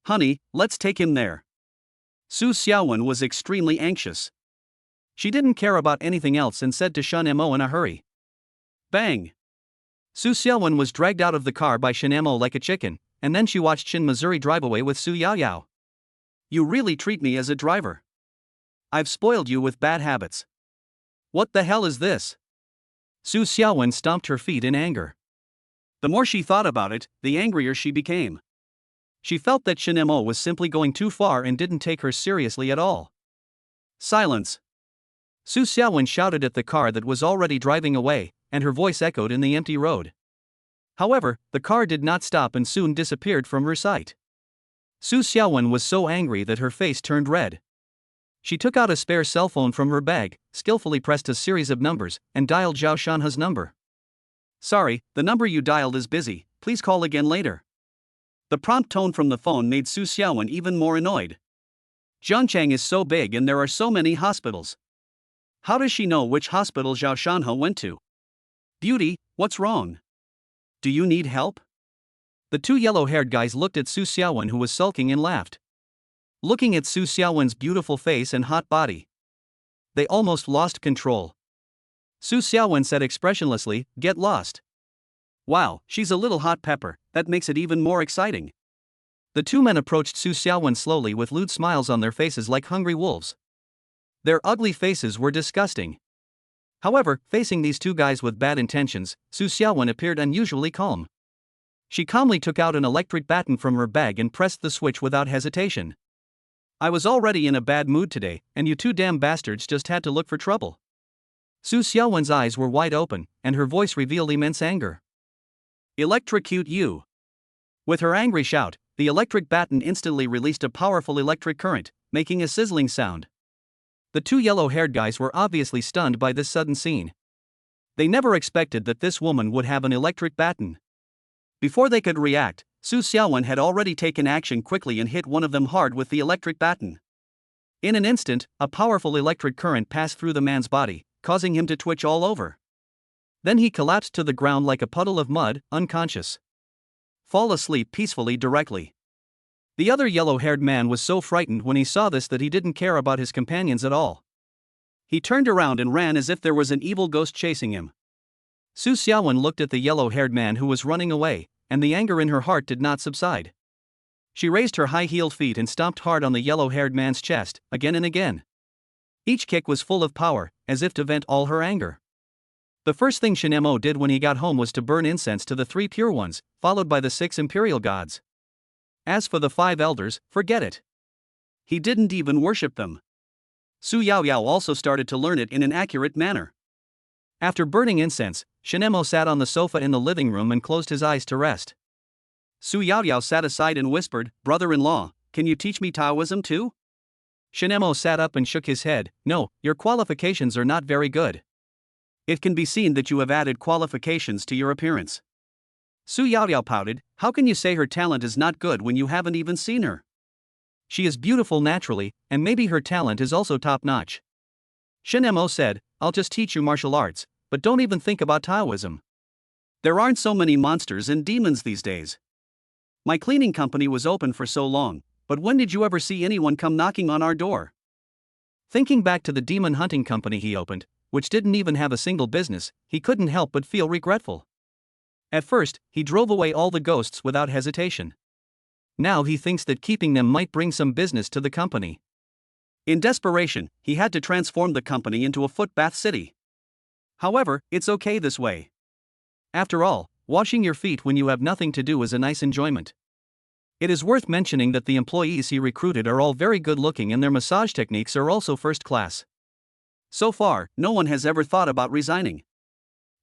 Honey, let's take him there." Su Xiaowen was extremely anxious. She didn't care about anything else and said to Shin Mo in a hurry. Bang! Su Xiaowen was dragged out of the car by Shin Mo like a chicken, and then she watched Shin Missouri drive away with Su Yaoyao. You really treat me as a driver. I've spoiled you with bad habits. What the hell is this? Su Xiaowen stomped her feet in anger. The more she thought about it, the angrier she became. She felt that Shin Mo was simply going too far and didn't take her seriously at all. Silence! Su Xiaowen shouted at the car that was already driving away, and her voice echoed in the empty road. However, the car did not stop and soon disappeared from her sight. Su Xiaowen was so angry that her face turned red. She took out a spare cell phone from her bag, skillfully pressed a series of numbers, and dialed Zhao Shanha's number. "Sorry, the number you dialed is busy, please call again later." The prompt tone from the phone made Su Xiaowen even more annoyed. Zhangchang is so big and there are so many hospitals. How does she know which hospital Zhao Shanha went to? Beauty, what's wrong? Do you need help? The two yellow-haired guys looked at Su Xiaowen, who was sulking, and laughed. Looking at Su Xiaowen's beautiful face and hot body, they almost lost control. Su Xiaowen said expressionlessly, "Get lost." Wow, she's a little hot pepper, that makes it even more exciting. The two men approached Su Xiaowen slowly with lewd smiles on their faces like hungry wolves. Their ugly faces were disgusting. However, facing these two guys with bad intentions, Su Xiaowen appeared unusually calm. She calmly took out an electric baton from her bag and pressed the switch without hesitation. "I was already in a bad mood today, and you two damn bastards just had to look for trouble." Su Xiaowen's eyes were wide open, and her voice revealed immense anger. "Electrocute you!" With her angry shout, the electric baton instantly released a powerful electric current, making a sizzling sound. The two yellow-haired guys were obviously stunned by this sudden scene. They never expected that this woman would have an electric baton. Before they could react, Su Xiaowen had already taken action quickly and hit one of them hard with the electric baton. In an instant, a powerful electric current passed through the man's body, causing him to twitch all over. Then he collapsed to the ground like a puddle of mud, unconscious. Fall asleep peacefully directly. The other yellow-haired man was so frightened when he saw this that he didn't care about his companions at all. He turned around and ran as if there was an evil ghost chasing him. Su Xiaowen looked at the yellow-haired man who was running away, and the anger in her heart did not subside. She raised her high-heeled feet and stomped hard on the yellow-haired man's chest, again and again. Each kick was full of power, as if to vent all her anger. The first thing Shin Mo did when he got home was to burn incense to the 3 pure ones, followed by the 6 imperial gods. As for the 5 elders, forget it. He didn't even worship them. Su Yaoyao also started to learn it in an accurate manner. After burning incense, Shinemo sat on the sofa in the living room and closed his eyes to rest. Su Yaoyao sat aside and whispered, "Brother-in-law, can you teach me Taoism too?" Shinemo sat up and shook his head. "No, your qualifications are not very good." "It can be seen that you have added qualifications to your appearance." Su Yaoyao pouted, "How can you say her talent is not good when you haven't even seen her?" "She is beautiful naturally, and maybe her talent is also top-notch." Shinemo said, "I'll just teach you martial arts, but don't even think about Taoism." "There aren't so many monsters and demons these days. My cleaning company was open for so long, but when did you ever see anyone come knocking on our door?" Thinking back to the demon hunting company he opened, which didn't even have a single business, he couldn't help but feel regretful. At first, he drove away all the ghosts without hesitation. Now he thinks that keeping them might bring some business to the company. In desperation, he had to transform the company into a footbath city. However, it's okay this way. After all, washing your feet when you have nothing to do is a nice enjoyment. It is worth mentioning that the employees he recruited are all very good looking and their massage techniques are also first class. So far, no one has ever thought about resigning.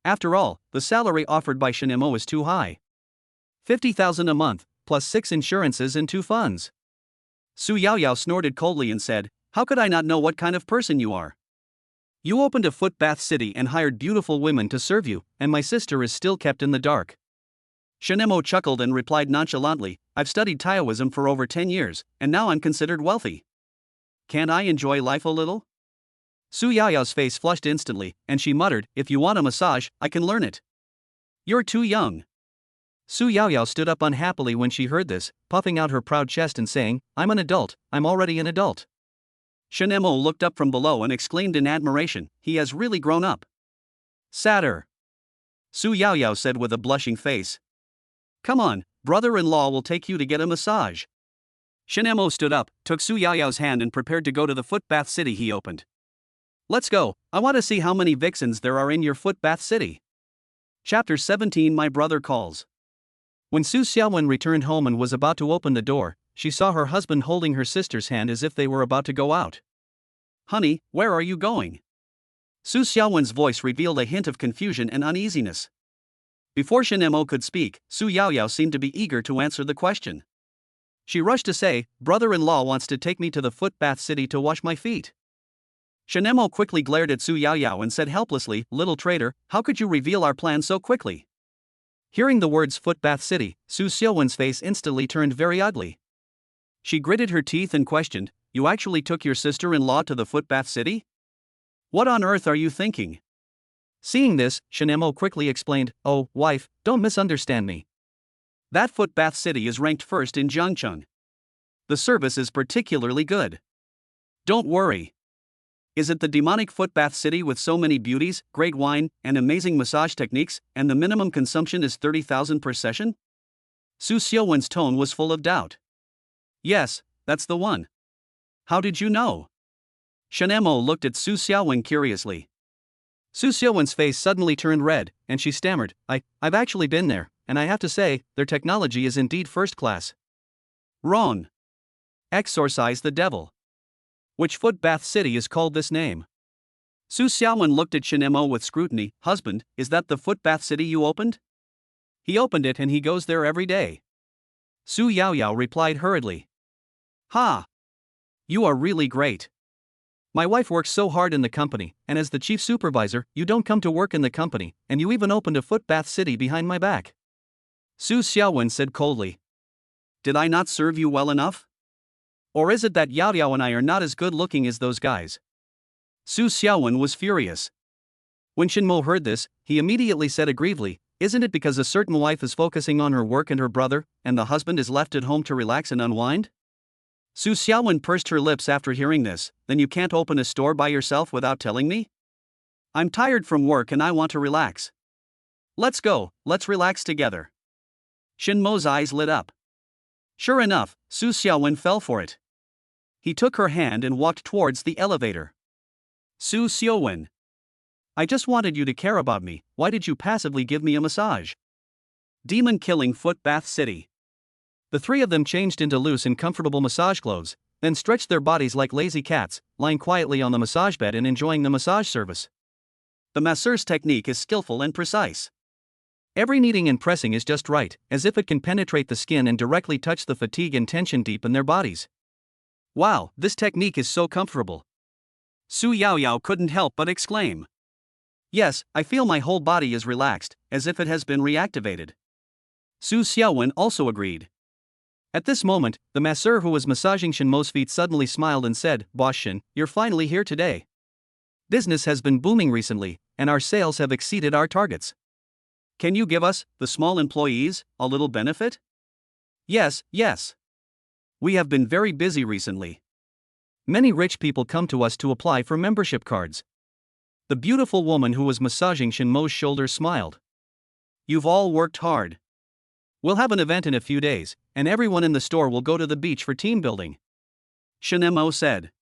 After all, the salary offered by Shinemo is too high. 50,000 a month, plus 6 insurances and 2 funds. Su Yaoyao snorted coldly and said, "How could I not know what kind of person you are? You opened a footbath city and hired beautiful women to serve you, and my sister is still kept in the dark." Shinemo chuckled and replied nonchalantly, "I've studied Taoism for over 10 years, and now I'm considered wealthy. Can't I enjoy life a little?" Su Yaoyao's face flushed instantly, and she muttered, "If you want a massage, I can learn it." "You're too young." Su Yaoyao stood up unhappily when she heard this, puffing out her proud chest and saying, "I'm an adult, I'm already an adult." Shinemo looked up from below and exclaimed in admiration, "He has really grown up." "Sadder," Su Yaoyao said with a blushing face. "Come on, brother-in-law will take you to get a massage." Shinemo stood up, took Su Yaoyao's hand and prepared to go to the footbath city he opened. "Let's go, I want to see how many vixens there are in your footbath city." Chapter 17 My Brother Calls. When Su Xiaowen returned home and was about to open the door, she saw her husband holding her sister's hand as if they were about to go out. "Honey, where are you going?" Su Xiaowen's voice revealed a hint of confusion and uneasiness. Before Shinemo could speak, Su Yaoyao seemed to be eager to answer the question. She rushed to say, "Brother-in-law wants to take me to the footbath city to wash my feet." Shinemo quickly glared at Su Yaoyao and said helplessly, "Little traitor, how could you reveal our plan so quickly?" Hearing the words footbath city, Su Xiaowen's face instantly turned very ugly. She gritted her teeth and questioned, "You actually took your sister-in-law to the footbath city? What on earth are you thinking?" Seeing this, Shinemo quickly explained, "Oh, wife, don't misunderstand me. That footbath city is ranked first in Jiangcheng. The service is particularly good. Don't worry. Is it the demonic footbath city with so many beauties, great wine, and amazing massage techniques, and the minimum consumption is 30,000 per session?" Su Xiaowen's tone was full of doubt. "Yes, that's the one. How did you know?" Shinemo looked at Su Xiaowen curiously. Su Xiaowen's face suddenly turned red, and she stammered, I've actually been there, and I have to say, their technology is indeed first class." "Wrong. Exorcise the devil. Which footbath city is called this name?" Su Xiaowen looked at Shinemo with scrutiny. "Husband, is that the footbath city you opened?" "He opened it and he goes there every day." Su Yaoyao replied hurriedly. "Ha! You are really great. My wife works so hard in the company, and as the chief supervisor, you don't come to work in the company, and you even opened a footbath city behind my back." Su Xiaowen said coldly. "Did I not serve you well enough? Or is it that Yaoyao and I are not as good looking as those guys?" Su Xiaowen was furious. When Shinmo heard this, he immediately said aggrievedly, "Isn't it because a certain wife is focusing on her work and her brother, and the husband is left at home to relax and unwind?" Su Xiaowen pursed her lips after hearing this. "Then you can't open a store by yourself without telling me? I'm tired from work and I want to relax. Let's go, let's relax together." Shinmo's eyes lit up. Sure enough, Su Xiaowen fell for it. He took her hand and walked towards the elevator. "Su Xiaowen, I just wanted you to care about me, why did you passively give me a massage?" Demon killing footbath city. The three of them changed into loose and comfortable massage clothes, then stretched their bodies like lazy cats, lying quietly on the massage bed and enjoying the massage service. The masseur's technique is skillful and precise. Every kneading and pressing is just right, as if it can penetrate the skin and directly touch the fatigue and tension deep in their bodies. Wow, this technique is so comfortable. Su Yaoyao couldn't help but exclaim. Yes, I feel my whole body is relaxed, as if it has been reactivated. Su Xiaowen also agreed. At this moment, the masseur who was massaging Shenmo's feet suddenly smiled and said, "Boss Shen, you're finally here today. Business has been booming recently, and our sales have exceeded our targets. Can you give us, the small employees, a little benefit?" Yes. We have been very busy recently. Many rich people come to us to apply for membership cards. The beautiful woman who was massaging Shenmo's shoulders smiled. You've all worked hard. We'll have an event in a few days, and everyone in the store will go to the beach for team building. Shenmo said.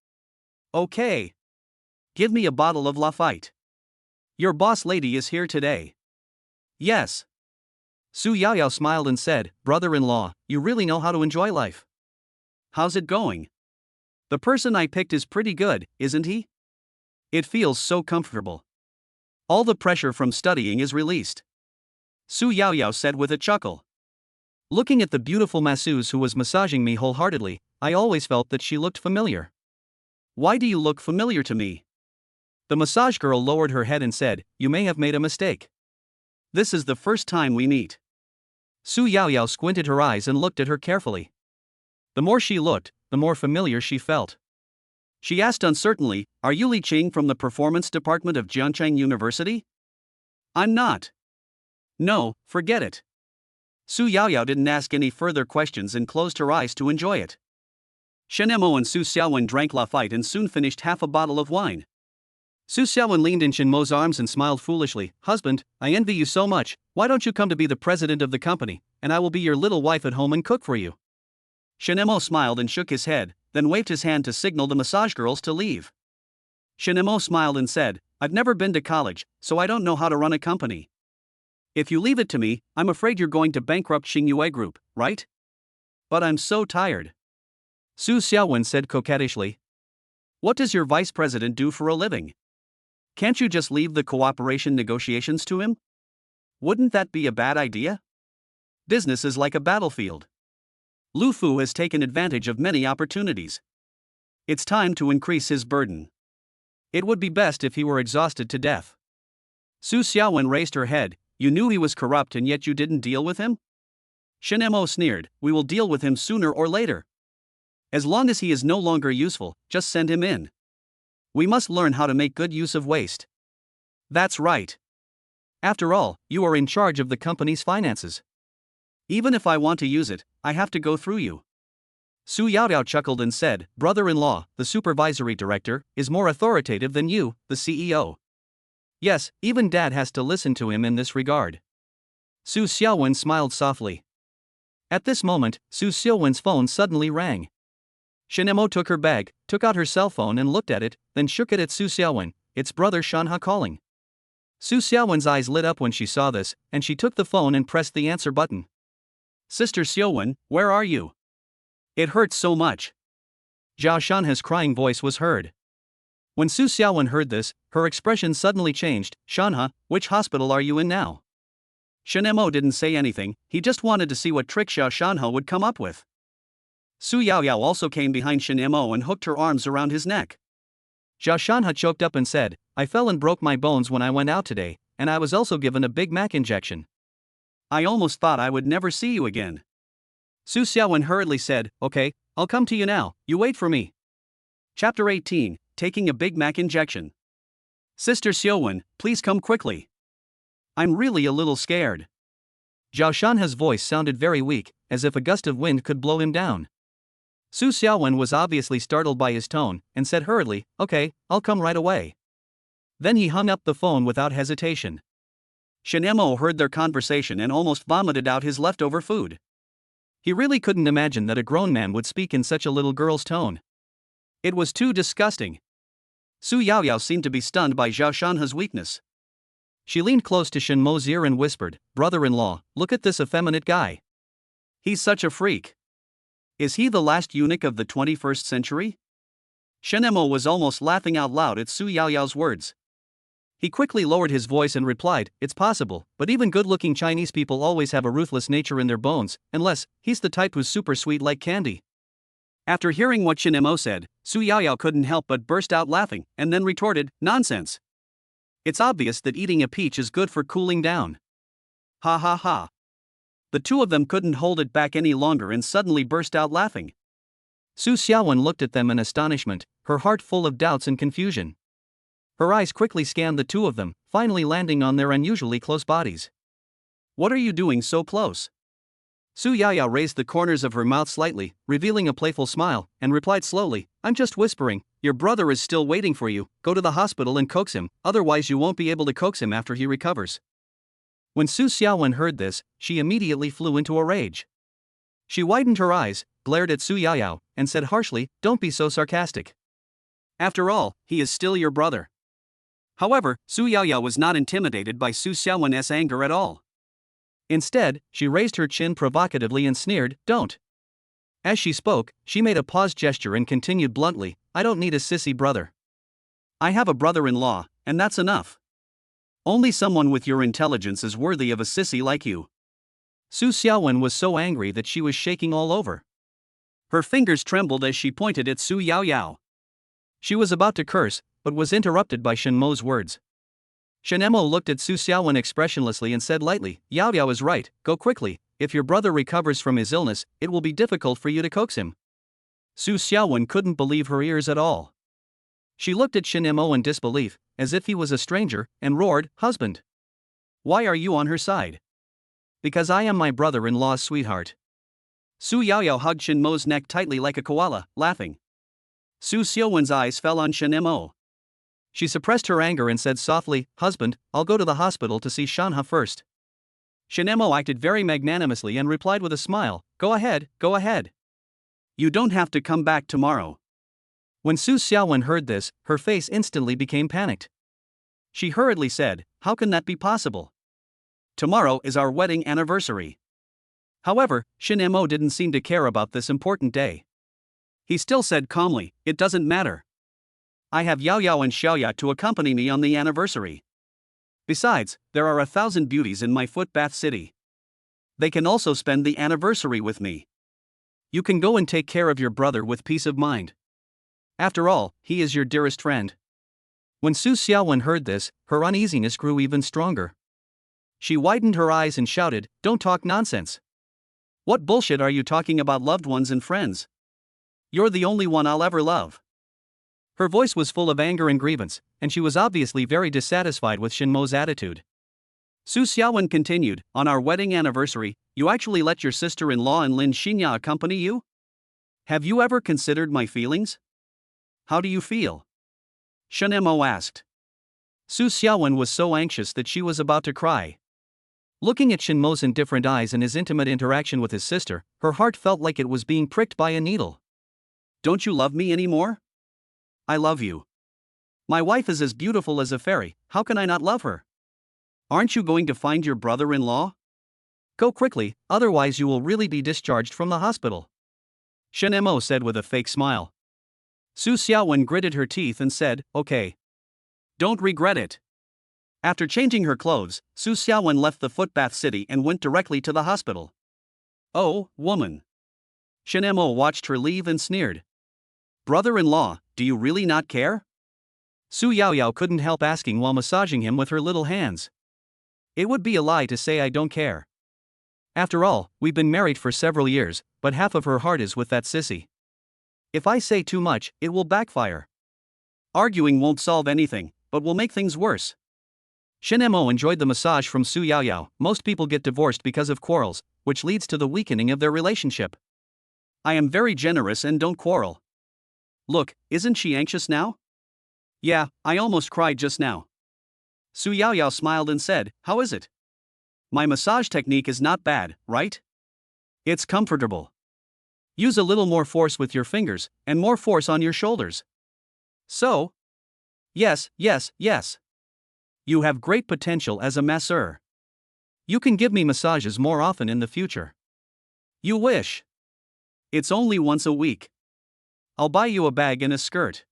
Okay. Give me a bottle of Lafite. Your boss lady is here today. Yes. Su Yaoyao smiled and said, "Brother-in-law, you really know how to enjoy life." How's it going? The person I picked is pretty good, isn't he? It feels so comfortable. All the pressure from studying is released. Su Yaoyao said with a chuckle. Looking at the beautiful masseuse who was massaging me wholeheartedly, I always felt that she looked familiar. Why do you look familiar to me? The massage girl lowered her head and said, "You may have made a mistake. This is the first time we meet." Su Yaoyao squinted her eyes and looked at her carefully. The more she looked, the more familiar she felt. She asked uncertainly, "Are you Li Qing from the performance department of Jiangcheng University?" "I'm not." "No, forget it." Su Yaoyao didn't ask any further questions and closed her eyes to enjoy it. Shenmo and Su Xiaowen drank Lafite and soon finished half a bottle of wine. Su Xiaowen leaned in Shenmo's arms and smiled foolishly. "Husband, I envy you so much. Why don't you come to be the president of the company, and I will be your little wife at home and cook for you?" Shenmo smiled and shook his head, then waved his hand to signal the massage girls to leave. Shenmo smiled and said, "I've never been to college, so I don't know how to run a company. If you leave it to me, I'm afraid you're going to bankrupt Xingyue Group, right? But I'm so tired." Su Xiaowen said coquettishly. "What does your vice president do for a living? Can't you just leave the cooperation negotiations to him? Wouldn't that be a bad idea? Business is like a battlefield. Lu Fu has taken advantage of many opportunities. It's time to increase his burden. It would be best if he were exhausted to death." Su Xiaowen raised her head. "You knew he was corrupt and yet you didn't deal with him?" Shenmo sneered. "We will deal with him sooner or later. As long as he is no longer useful, just send him in. We must learn how to make good use of waste." "That's right. After all, you are in charge of the company's finances. Even if I want to use it, I have to go through you." Su Yaoyao chuckled and said, "Brother-in-law, the supervisory director, is more authoritative than you, the CEO. Yes, even Dad has to listen to him in this regard." Su Xiaowen smiled softly. At this moment, Su Xiaowen's phone suddenly rang. Shenmo took her bag, took out her cell phone and looked at it, then shook it at Su Xiaowen. "It's brother Shanha calling." Su Xiaowen's eyes lit up when she saw this, and she took the phone and pressed the answer button. "Sister Xiaowen, where are you? It hurts so much." Zhao Shanha's crying voice was heard. When Su Xiaowen heard this, her expression suddenly changed. "Shanha, which hospital are you in now?" Shenmo didn't say anything, he just wanted to see what trick Zhao Shanha would come up with. Su Yaoyao also came behind Shenmo and hooked her arms around his neck. Zhao Shanha choked up and said, "I fell and broke my bones when I went out today, and I was also given a Big Mac injection. I almost thought I would never see you again." Su Xiaowen hurriedly said, "Okay, I'll come to you now, you wait for me." Chapter 18, Taking a Big Mac Injection. "Sister Xiaowen, please come quickly. I'm really a little scared." Zhao Shanha's voice sounded very weak, as if a gust of wind could blow him down. Su Xiaowen was obviously startled by his tone, and said hurriedly, "Okay, I'll come right away." Then he hung up the phone without hesitation. Shenmo heard their conversation and almost vomited out his leftover food. He really couldn't imagine that a grown man would speak in such a little girl's tone. It was too disgusting. Su Yaoyao seemed to be stunned by Zhao Shanha's weakness. She leaned close to Shenmo's ear and whispered, "Brother-in-law, look at this effeminate guy. He's such a freak. Is he the last eunuch of the 21st century? Shen Mo was almost laughing out loud at Su Yaoyao's words. He quickly lowered his voice and replied, "It's possible, but even good-looking Chinese people always have a ruthless nature in their bones, unless he's the type who's super sweet like candy." After hearing what Shen Mo said, Su Yaoyao couldn't help but burst out laughing, and then retorted, "Nonsense. It's obvious that eating a peach is good for cooling down." Ha ha ha. The two of them couldn't hold it back any longer and suddenly burst out laughing. Su Xiaowen looked at them in astonishment, her heart full of doubts and confusion. Her eyes quickly scanned the two of them, finally landing on their unusually close bodies. "What are you doing so close?" Su Yaoyao raised the corners of her mouth slightly, revealing a playful smile, and replied slowly, "I'm just whispering. Your brother is still waiting for you. Go to the hospital and coax him, otherwise you won't be able to coax him after he recovers." When Su Xiaowen heard this, she immediately flew into a rage. She widened her eyes, glared at Su Yaoyao, and said harshly, "Don't be so sarcastic. After all, he is still your brother." However, Su Yaoyao was not intimidated by Su Xiaowen's anger at all. Instead, she raised her chin provocatively and sneered, "Don't." As she spoke, she made a pause gesture and continued bluntly, "I don't need a sissy brother. I have a brother-in-law, and that's enough. Only someone with your intelligence is worthy of a sissy like you." Su Xiaowen was so angry that she was shaking all over. Her fingers trembled as she pointed at Su Yaoyao. She was about to curse, but was interrupted by Shen Mo's words. Shen Mo looked at Su Xiaowen expressionlessly and said lightly, "Yaoyao is right, go quickly. If your brother recovers from his illness, it will be difficult for you to coax him." Su Xiaowen couldn't believe her ears at all. She looked at Shen Mo in disbelief, as if he was a stranger, and roared, "Husband! Why are you on her side?" "Because I am my brother-in-law's sweetheart." Su Yaoyao hugged Shen Mo's neck tightly like a koala, laughing. Su Xiaowen's eyes fell on Shen Mo. She suppressed her anger and said softly, "Husband, I'll go to the hospital to see Shanha first." Shen Mo acted very magnanimously and replied with a smile, "Go ahead, go ahead. You don't have to come back tomorrow." When Su Xiaowen heard this, her face instantly became panicked. She hurriedly said, "How can that be possible? Tomorrow is our wedding anniversary." However, Shen Mo didn't seem to care about this important day. He still said calmly, "It doesn't matter. I have Yaoyao and Xiaoya to accompany me on the anniversary. Besides, there are 1,000 beauties in my footbath city. They can also spend the anniversary with me. You can go and take care of your brother with peace of mind. After all, he is your dearest friend." When Su Xiaowen heard this, her uneasiness grew even stronger. She widened her eyes and shouted, "Don't talk nonsense. What bullshit are you talking about loved ones and friends? You're the only one I'll ever love." Her voice was full of anger and grievance, and she was obviously very dissatisfied with Shen Mo's attitude. Su Xiaowen continued, "On our wedding anniversary, you actually let your sister-in-law and Lin Xinya accompany you? Have you ever considered my feelings? How do you feel?" Shen Mo asked. Su Xiaowen was so anxious that she was about to cry. Looking at Shen Mo's indifferent eyes and his intimate interaction with his sister, her heart felt like it was being pricked by a needle. "Don't you love me anymore?" "I love you. My wife is as beautiful as a fairy, how can I not love her? Aren't you going to find your brother-in-law? Go quickly, otherwise you will really be discharged from the hospital," Shen Mo said with a fake smile. Su Xiaowen gritted her teeth and said, "Okay. Don't regret it." After changing her clothes, Su Xiaowen left the footbath city and went directly to the hospital. "Oh, woman." Shen Mo watched her leave and sneered. "Brother-in-law, do you really not care?" Su Yaoyao couldn't help asking while massaging him with her little hands. "It would be a lie to say I don't care. After all, we've been married for several years, but half of her heart is with that sissy. If I say too much, it will backfire. Arguing won't solve anything, but will make things worse." Shen Mo enjoyed the massage from Su Yaoyao. Most people get divorced because of quarrels, which leads to the weakening of their relationship. "I am very generous and don't quarrel. Look, isn't she anxious now?" "Yeah, I almost cried just now." Su Yaoyao smiled and said, "How is it? My massage technique is not bad, right? It's comfortable. Use a little more force with your fingers, and more force on your shoulders. So? Yes, yes, yes. You have great potential as a masseur. You can give me massages more often in the future." "You wish." It's only once a week. I'll buy you a bag and a skirt.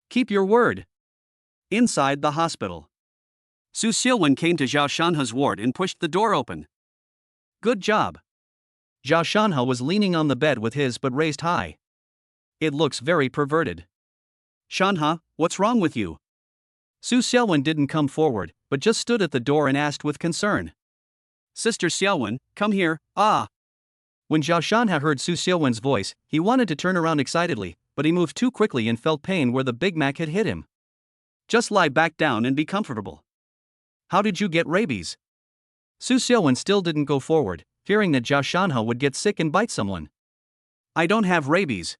Keep your word. Inside the hospital, Su Xiaowen came to Zhao Shanhe's ward and pushed the door open. Good job. Zhao Shanhe was leaning on the bed with his butt raised high. It looks very perverted. Shanhe, what's wrong with you? Su Xiaowen didn't come forward, but just stood at the door and asked with concern. Sister Xiaowen, come here, ah! When Zhao Shanhe heard Su Xiaowen's voice, he wanted to turn around excitedly, but he moved too quickly and felt pain where the Big Mac had hit him. Just lie back down and be comfortable. How did you get rabies? Su Xiaowen still didn't go forward, fearing that Zhao Shanhe would get sick and bite someone. I don't have rabies.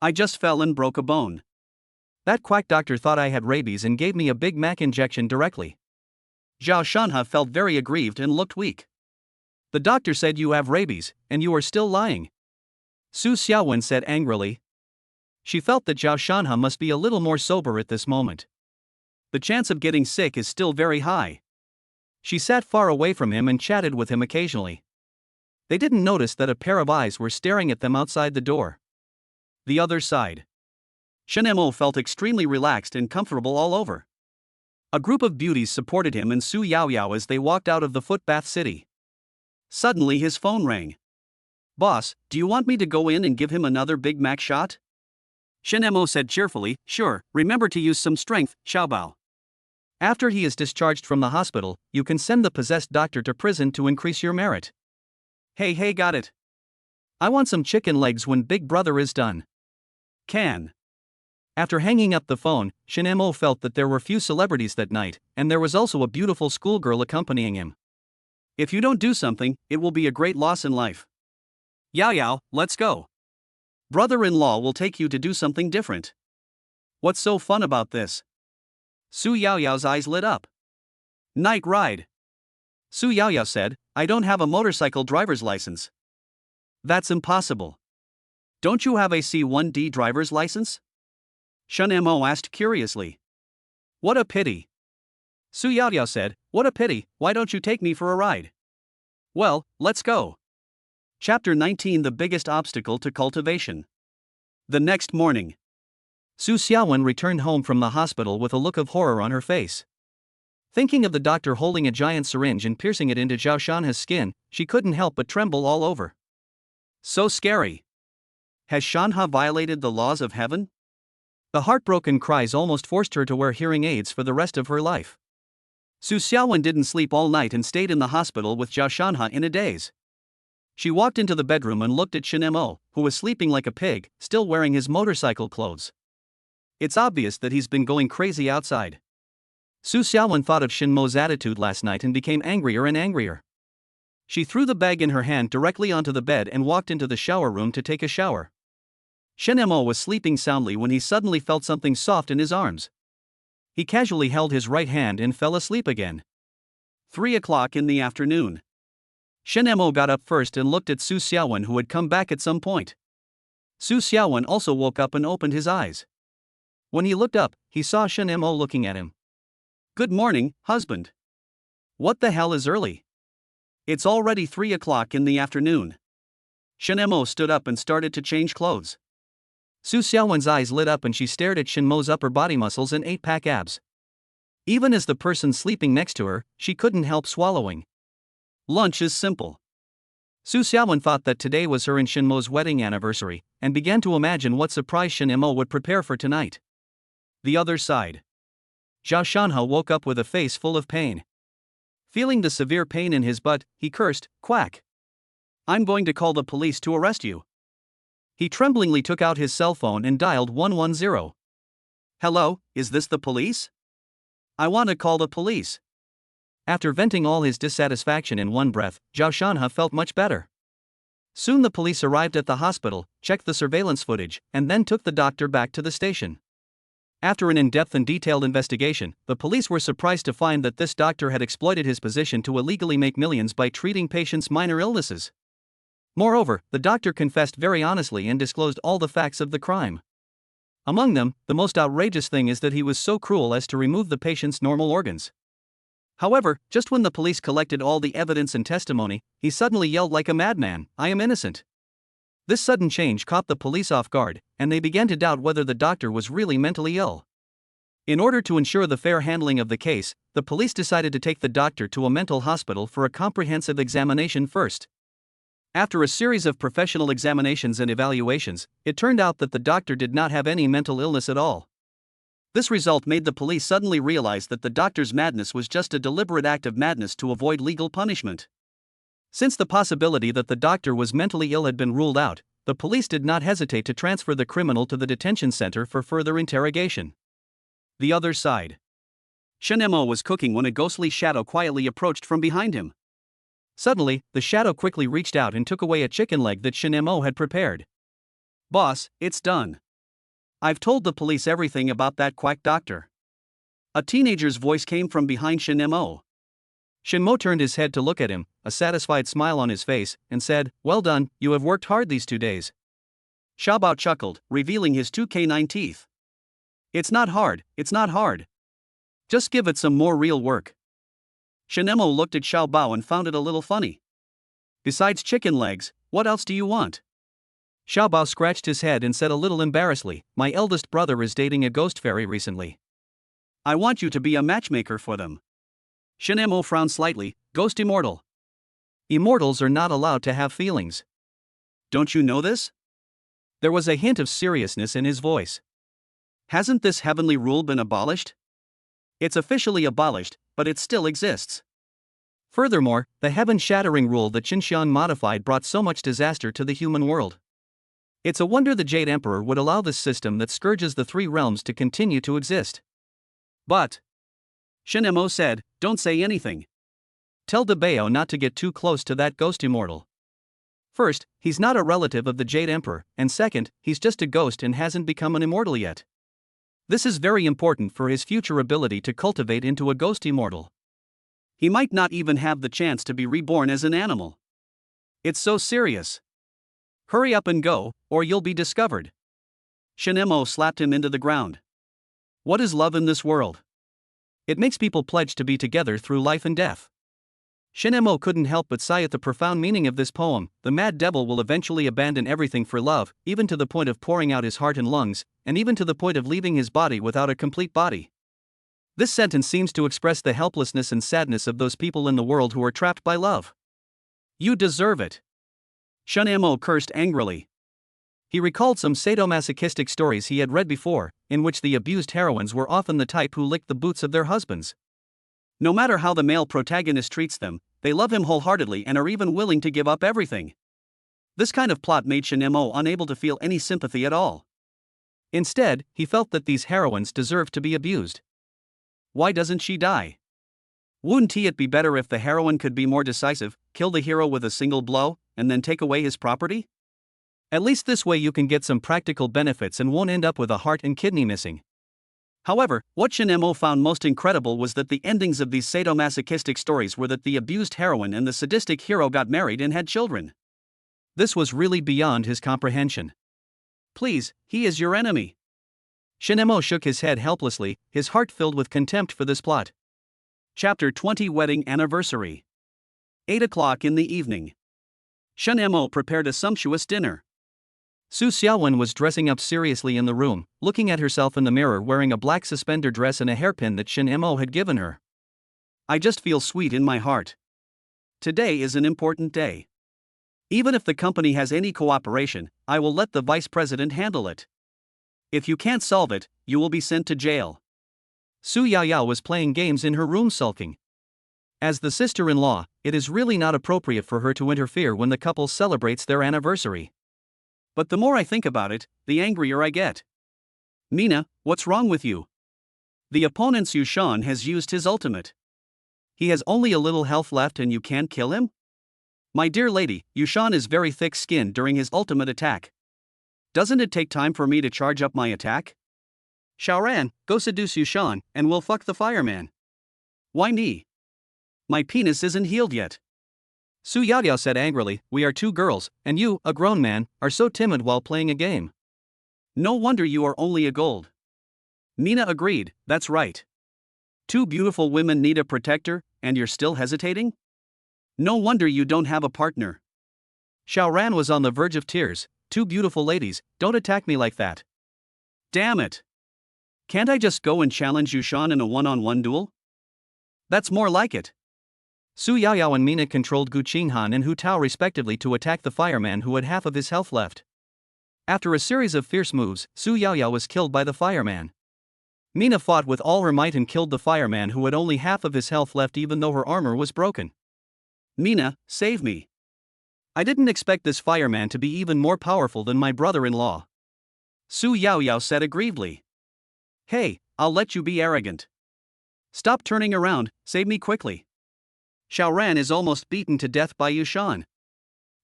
I just fell and broke a bone. That quack doctor thought I had rabies and gave me a Big Mac injection directly. Zhao Shanhe felt very aggrieved and looked weak. The doctor said you have rabies, and you are still lying. Su Xiaowen said angrily. She felt that Zhao Shanhe must be a little more sober at this moment. The chance of getting sick is still very high. She sat far away from him and chatted with him occasionally. They didn't notice that a pair of eyes were staring at them outside the door. The other side. Shen Mo felt extremely relaxed and comfortable all over. A group of beauties supported him and Su Yaoyao as they walked out of the footbath city. Suddenly his phone rang. Boss, do you want me to go in and give him another Big Mac shot? Shen Mo said cheerfully, sure, remember to use some strength, Xiaobao. After he is discharged from the hospital, you can send the possessed doctor to prison to increase your merit. Hey, got it. I want some chicken legs when Big Brother is done. Can. After hanging up the phone, Shen Mo felt that there were few celebrities that night, and there was also a beautiful schoolgirl accompanying him. If you don't do something, it will be a great loss in life. Yao, let's go. Brother-in-law will take you to do something different. What's so fun about this? Su Yaoyao's eyes lit up. Night ride. Su Yaoyao said, I don't have a motorcycle driver's license. That's impossible. Don't you have a C1D driver's license? Shen Mo asked curiously. What a pity. Su Yaoyao said, what a pity, why don't you take me for a ride? Well, let's go. Chapter 19 The Biggest Obstacle to Cultivation. The next morning, Su Xiaowen returned home from the hospital with a look of horror on her face. Thinking of the doctor holding a giant syringe and piercing it into Zhao Shanhe's skin, she couldn't help but tremble all over. So scary. Has Shanhe violated the laws of heaven? The heartbroken cries almost forced her to wear hearing aids for the rest of her life. Su Xiaowen didn't sleep all night and stayed in the hospital with Zhao Shanhe in a daze. She walked into the bedroom and looked at Shen Mo, who was sleeping like a pig, still wearing his motorcycle clothes. It's obvious that he's been going crazy outside. Su Xiaowen thought of Shen Mo's attitude last night and became angrier and angrier. She threw the bag in her hand directly onto the bed and walked into the shower room to take a shower. Shen Mo was sleeping soundly when he suddenly felt something soft in his arms. He casually held his right hand and fell asleep again. 3 o'clock in the afternoon. Shen Mo got up first and looked at Su Xiaowen, who had come back at some point. Su Xiaowen also woke up and opened his eyes. When he looked up, he saw Shen Mo looking at him. Good morning, husband. What the hell is early? It's already 3 o'clock in the afternoon. Shen Mo stood up and started to change clothes. Su Xiaowen's eyes lit up and she stared at Shen Mo's upper body muscles and 8-pack abs. Even as the person sleeping next to her, she couldn't help swallowing. Lunch is simple. Su Xiaowen thought that today was her and Shen Mo's wedding anniversary, and began to imagine what surprise Shen Mo would prepare for tonight. The other side. Zhao Shanhe woke up with a face full of pain. Feeling the severe pain in his butt, he cursed, quack. I'm going to call the police to arrest you. He tremblingly took out his cell phone and dialed 110. Hello, is this the police? I want to call the police. After venting all his dissatisfaction in one breath, Zhao Shanhe felt much better. Soon the police arrived at the hospital, checked the surveillance footage, and then took the doctor back to the station. After an in-depth and detailed investigation, the police were surprised to find that this doctor had exploited his position to illegally make millions by treating patients' minor illnesses. Moreover, the doctor confessed very honestly and disclosed all the facts of the crime. Among them, the most outrageous thing is that he was so cruel as to remove the patient's normal organs. However, just when the police collected all the evidence and testimony, he suddenly yelled like a madman, I am innocent. This sudden change caught the police off guard, and they began to doubt whether the doctor was really mentally ill. In order to ensure the fair handling of the case, the police decided to take the doctor to a mental hospital for a comprehensive examination first. After a series of professional examinations and evaluations, it turned out that the doctor did not have any mental illness at all. This result made the police suddenly realize that the doctor's madness was just a deliberate act of madness to avoid legal punishment. Since the possibility that the doctor was mentally ill had been ruled out, the police did not hesitate to transfer the criminal to the detention center for further interrogation. The other side. Shin Mo was cooking when a ghostly shadow quietly approached from behind him. Suddenly, the shadow quickly reached out and took away a chicken leg that Shin Mo had prepared. "Boss, it's done. I've told the police everything about that quack doctor." A teenager's voice came from behind Shin Mo. Shin Mo turned his head to look at him, a satisfied smile on his face, and said, "Well done, you have worked hard these 2 days." Xiaobao chuckled, revealing his 2 canine teeth. It's not hard. Just give it some more real work." Shin Mo looked at Xiaobao and found it a little funny. "Besides chicken legs, what else do you want?" Xiaobao scratched his head and said a little embarrassedly, "My eldest brother is dating a ghost fairy recently. I want you to be a matchmaker for them." Shin Mo frowned slightly. "Ghost immortal. Immortals are not allowed to have feelings. Don't you know this?" There was a hint of seriousness in his voice. "Hasn't this heavenly rule been abolished?" "It's officially abolished, but it still exists." Furthermore, the heaven-shattering rule that Qinxian modified brought so much disaster to the human world. It's a wonder the Jade Emperor would allow this system that scourges the 3 realms to continue to exist. "But," Shin Mo said, "don't say anything. Tell De Bao not to get too close to that ghost immortal. First, he's not a relative of the Jade Emperor, and second, he's just a ghost and hasn't become an immortal yet. This is very important for his future ability to cultivate into a ghost immortal. He might not even have the chance to be reborn as an animal. It's so serious. Hurry up and go, or you'll be discovered." Shin Mo slapped him into the ground. What is love in this world? It makes people pledge to be together through life and death. Shin Mo couldn't help but sigh at the profound meaning of this poem. The mad devil will eventually abandon everything for love, even to the point of pouring out his heart and lungs, and even to the point of leaving his body without a complete body. This sentence seems to express the helplessness and sadness of those people in the world who are trapped by love. You deserve it. Shin Mo cursed angrily. He recalled some sadomasochistic stories he had read before, in which the abused heroines were often the type who licked the boots of their husbands. No matter how the male protagonist treats them, they love him wholeheartedly and are even willing to give up everything. This kind of plot made Shin Mo unable to feel any sympathy at all. Instead, he felt that these heroines deserved to be abused. Why doesn't she die? Wouldn't it be better if the heroine could be more decisive, kill the hero with a single blow, and then take away his property? At least this way you can get some practical benefits and won't end up with a heart and kidney missing. However, what Shin Mo found most incredible was that the endings of these sadomasochistic stories were that the abused heroine and the sadistic hero got married and had children. This was really beyond his comprehension. Please, he is your enemy. Shin Mo shook his head helplessly, his heart filled with contempt for this plot. Chapter 20 Wedding Anniversary. 8 o'clock in the evening. Shin Mo prepared a sumptuous dinner. Su Xiaowen was dressing up seriously in the room, looking at herself in the mirror wearing a black suspender dress and a hairpin that Shin Mo had given her. I just feel sweet in my heart. Today is an important day. Even if the company has any cooperation, I will let the vice president handle it. If you can't solve it, you will be sent to jail. Su Yaoyao was playing games in her room sulking. As the sister-in-law, it is really not appropriate for her to interfere when the couple celebrates their anniversary. But the more I think about it, the angrier I get. Mina, what's wrong with you? The opponent's Yushan has used his ultimate. He has only a little health left and you can't kill him? My dear lady, Yushan is very thick-skinned during his ultimate attack. Doesn't it take time for me to charge up my attack? Xiaoran, go seduce Yushan, and we'll fuck the fireman. Why me? My penis isn't healed yet. Su Yaoyao said angrily, we are 2 girls, and you, a grown man, are so timid while playing a game. No wonder you are only a gold. Mina agreed, that's right. 2 beautiful women need a protector, and you're still hesitating? No wonder you don't have a partner. Xiaoran was on the verge of tears, two beautiful ladies, don't attack me like that. Damn it. Can't I just go and challenge Yushan in a one-on-one duel? That's more like it. Su Yaoyao and Mina controlled Gu Qinghan and Hu Tao respectively to attack the fireman who had half of his health left. After a series of fierce moves, Su Yaoyao was killed by the fireman. Mina fought with all her might and killed the fireman who had only half of his health left even though her armor was broken. Mina, save me. I didn't expect this fireman to be even more powerful than my brother-in-law. Su Yaoyao said aggrievedly. Hey, I'll let you be arrogant. Stop turning around, save me quickly. Xiaoran is almost beaten to death by Yushan.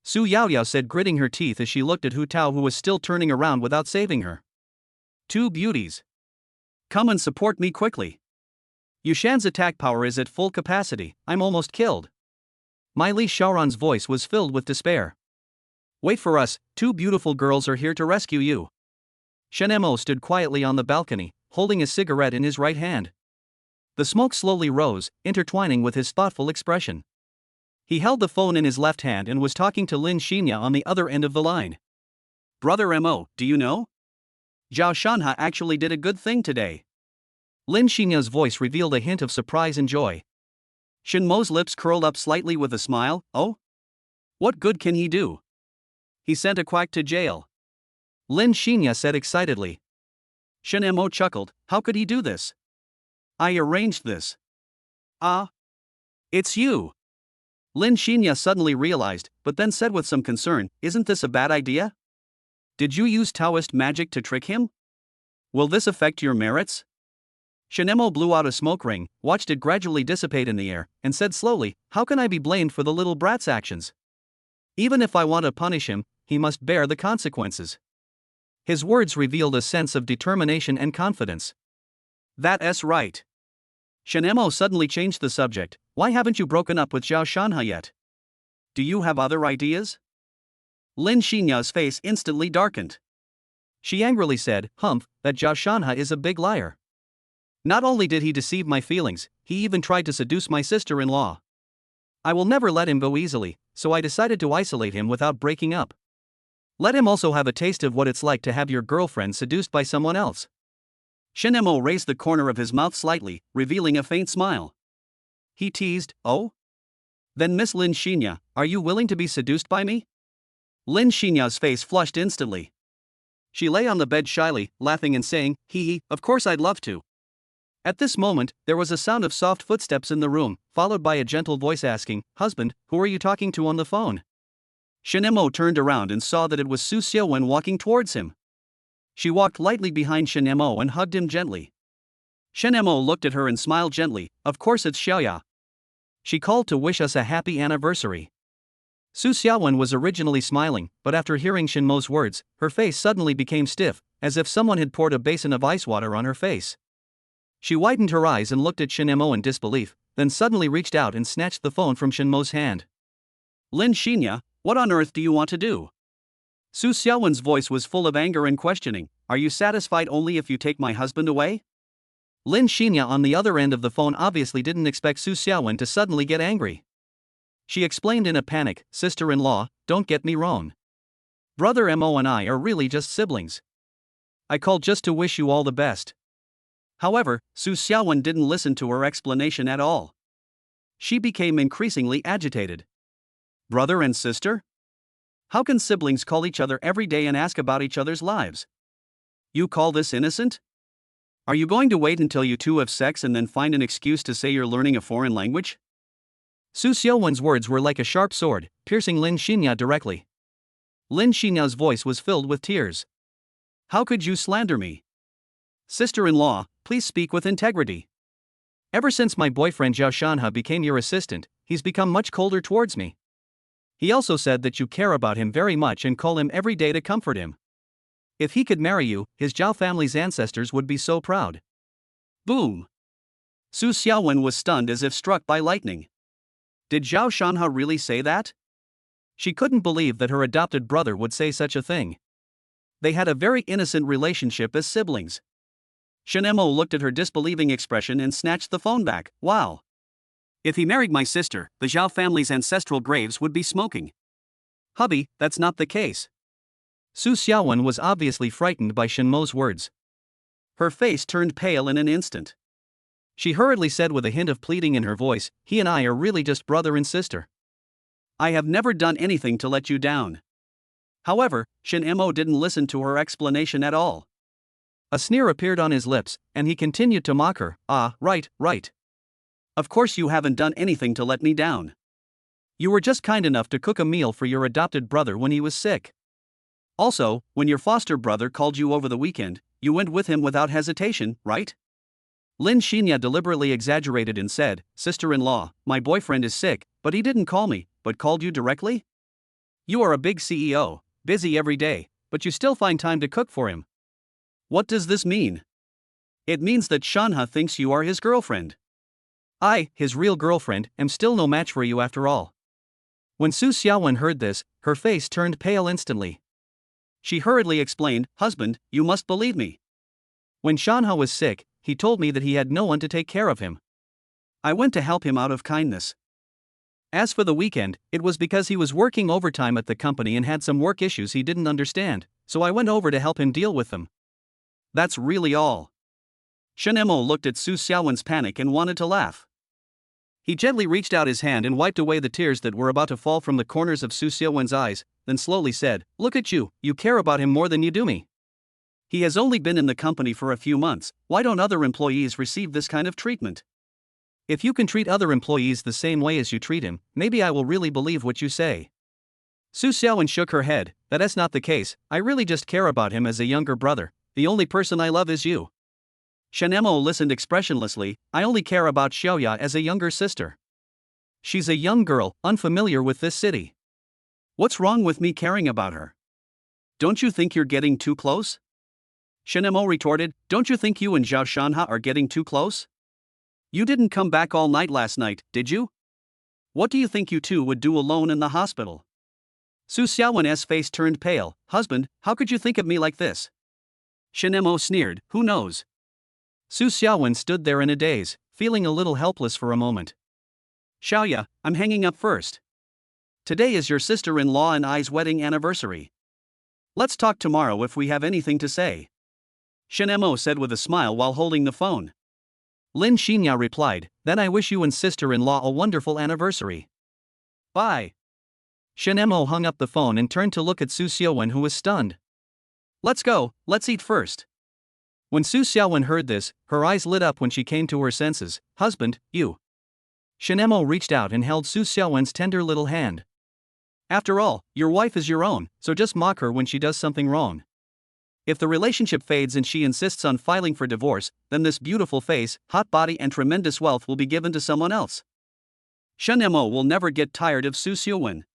Su Yaoyao said, gritting her teeth as she looked at Hu Tao, who was still turning around without saving her. Two beauties. Come and support me quickly. Yushan's attack power is at full capacity, I'm almost killed. Mai Li Xiaoran's voice was filled with despair. Wait for us, two beautiful girls are here to rescue you. Shen Mo stood quietly on the balcony, holding a cigarette in his right hand. The smoke slowly rose, intertwining with his thoughtful expression. He held the phone in his left hand and was talking to Lin Xinya on the other end of the line. Brother Mo, do you know? Zhao Shanha actually did a good thing today. Lin Xinya's voice revealed a hint of surprise and joy. Shen Mo's lips curled up slightly with a smile. Oh? What good can he do? He sent a quack to jail. Lin Xinya said excitedly. Shen Mo chuckled. How could he do this? I arranged this. Ah. It's you. Lin Xinya suddenly realized, but then said with some concern, isn't this a bad idea? Did you use Taoist magic to trick him? Will this affect your merits? Shen Mo blew out a smoke ring, watched it gradually dissipate in the air, and said slowly, how can I be blamed for the little brat's actions? Even if I want to punish him, he must bear the consequences. His words revealed a sense of determination and confidence. That's right. Shen Mo suddenly changed the subject. Why haven't you broken up with Zhao Shanha yet? Do you have other ideas? Lin Xinya's face instantly darkened. She angrily said, humph, that Zhao Shanha is a big liar. Not only did he deceive my feelings, he even tried to seduce my sister-in-law. I will never let him go easily, so I decided to isolate him without breaking up. Let him also have a taste of what it's like to have your girlfriend seduced by someone else. Shen Mo raised the corner of his mouth slightly, revealing a faint smile. He teased, oh? Then Miss Lin Xinya, are you willing to be seduced by me? Lin Xinya's face flushed instantly. She lay on the bed shyly, laughing and saying, hee, of course I'd love to. At this moment, there was a sound of soft footsteps in the room, followed by a gentle voice asking, husband, who are you talking to on the phone? Shen Mo turned around and saw that it was Su Xiaowen walking towards him. She walked lightly behind Shen Mo and hugged him gently. Shen Mo looked at her and smiled gently. Of course it's Xiaoya. She called to wish us a happy anniversary. Su Xiaowen was originally smiling, but after hearing Shen Mo's words, her face suddenly became stiff, as if someone had poured a basin of ice water on her face. She widened her eyes and looked at Shen Mo in disbelief, then suddenly reached out and snatched the phone from Shen Mo's hand. Lin Xinya, what on earth do you want to do? Su Xiaowen's voice was full of anger and questioning. Are you satisfied only if you take my husband away? Lin Xinya on the other end of the phone obviously didn't expect Su Xiaowen to suddenly get angry. She explained in a panic, sister-in-law, don't get me wrong. Brother Mo and I are really just siblings. I called just to wish you all the best. However, Su Xiaowen didn't listen to her explanation at all. She became increasingly agitated. Brother and sister? How can siblings call each other every day and ask about each other's lives? You call this innocent? Are you going to wait until you two have sex and then find an excuse to say you're learning a foreign language? Su Xiaowen's words were like a sharp sword, piercing Lin Xinya directly. Lin Xinya's voice was filled with tears. How could you slander me? Sister-in-law, please speak with integrity. Ever since my boyfriend Zhao Shanha became your assistant, he's become much colder towards me. He also said that you care about him very much and call him every day to comfort him. If he could marry you, his Zhao family's ancestors would be so proud. Boom! Su Xiaowen was stunned as if struck by lightning. Did Zhao Shanha really say that? She couldn't believe that her adopted brother would say such a thing. They had a very innocent relationship as siblings. Shen Mo looked at her disbelieving expression and snatched the phone back. Wow! If he married my sister, the Zhao family's ancestral graves would be smoking. Hubby, that's not the case. Su Xiaowen was obviously frightened by Shen Mo's words. Her face turned pale in an instant. She hurriedly said with a hint of pleading in her voice, "He and I are really just brother and sister. I have never done anything to let you down." However, Shen Mo didn't listen to her explanation at all. A sneer appeared on his lips, and he continued to mock her. "Ah, right. Of course you haven't done anything to let me down. You were just kind enough to cook a meal for your adopted brother when he was sick. Also, when your foster brother called you over the weekend, you went with him without hesitation, right?" Lin Xinya deliberately exaggerated and said, "Sister-in-law, my boyfriend is sick, but he didn't call me, but called you directly? You are a big CEO, busy every day, but you still find time to cook for him. What does this mean?" "It means that Shanha thinks you are his girlfriend." "I, his real girlfriend, am still no match for you after all." When Su Xiaowen heard this, her face turned pale instantly. She hurriedly explained, "Husband, you must believe me. When Shanha was sick, he told me that he had no one to take care of him. I went to help him out of kindness. As for the weekend, it was because he was working overtime at the company and had some work issues he didn't understand, so I went over to help him deal with them." That's really all. Shen Mo looked at Su Xiaowen's panic and wanted to laugh. He gently reached out his hand and wiped away the tears that were about to fall from the corners of Su Xiaowen's eyes, then slowly said, "Look at you, you care about him more than you do me. He has only been in the company for a few months, why don't other employees receive this kind of treatment?" "If you can treat other employees the same way as you treat him, maybe I will really believe what you say." Su Xiaowen shook her head. "That's not the case, I really just care about him as a younger brother. The only person I love is you." Shen Mo listened expressionlessly. "I only care about Xiaoya as a younger sister. She's a young girl, unfamiliar with this city. What's wrong with me caring about her? Don't you think you're getting too close?" Shen Mo retorted, "Don't you think you and Zhao Shanha are getting too close? You didn't come back all night last night, did you? What do you think you two would do alone in the hospital?" Su Xiaowen's face turned pale. "Husband, how could you think of me like this?" Shen Mo sneered, "Who knows?" Su Xiaowen stood there in a daze, feeling a little helpless for a moment. "Xiaoya, I'm hanging up first. Today is your sister-in-law and I's wedding anniversary. Let's talk tomorrow if we have anything to say," Shen Mo said with a smile while holding the phone. Lin Xinya replied, "Then I wish you and sister-in-law a wonderful anniversary. Bye." Shen Mo hung up the phone and turned to look at Su Xiaowen, who was stunned. "Let's go, let's eat first." When Su Xiaowen heard this, her eyes lit up when she came to her senses. "Husband, you." Shen Mo reached out and held Su Xiaowen's tender little hand. "After all, your wife is your own, so just mock her when she does something wrong. If the relationship fades and she insists on filing for divorce, then this beautiful face, hot body and tremendous wealth will be given to someone else. Shen Mo will never get tired of Su Xiaowen.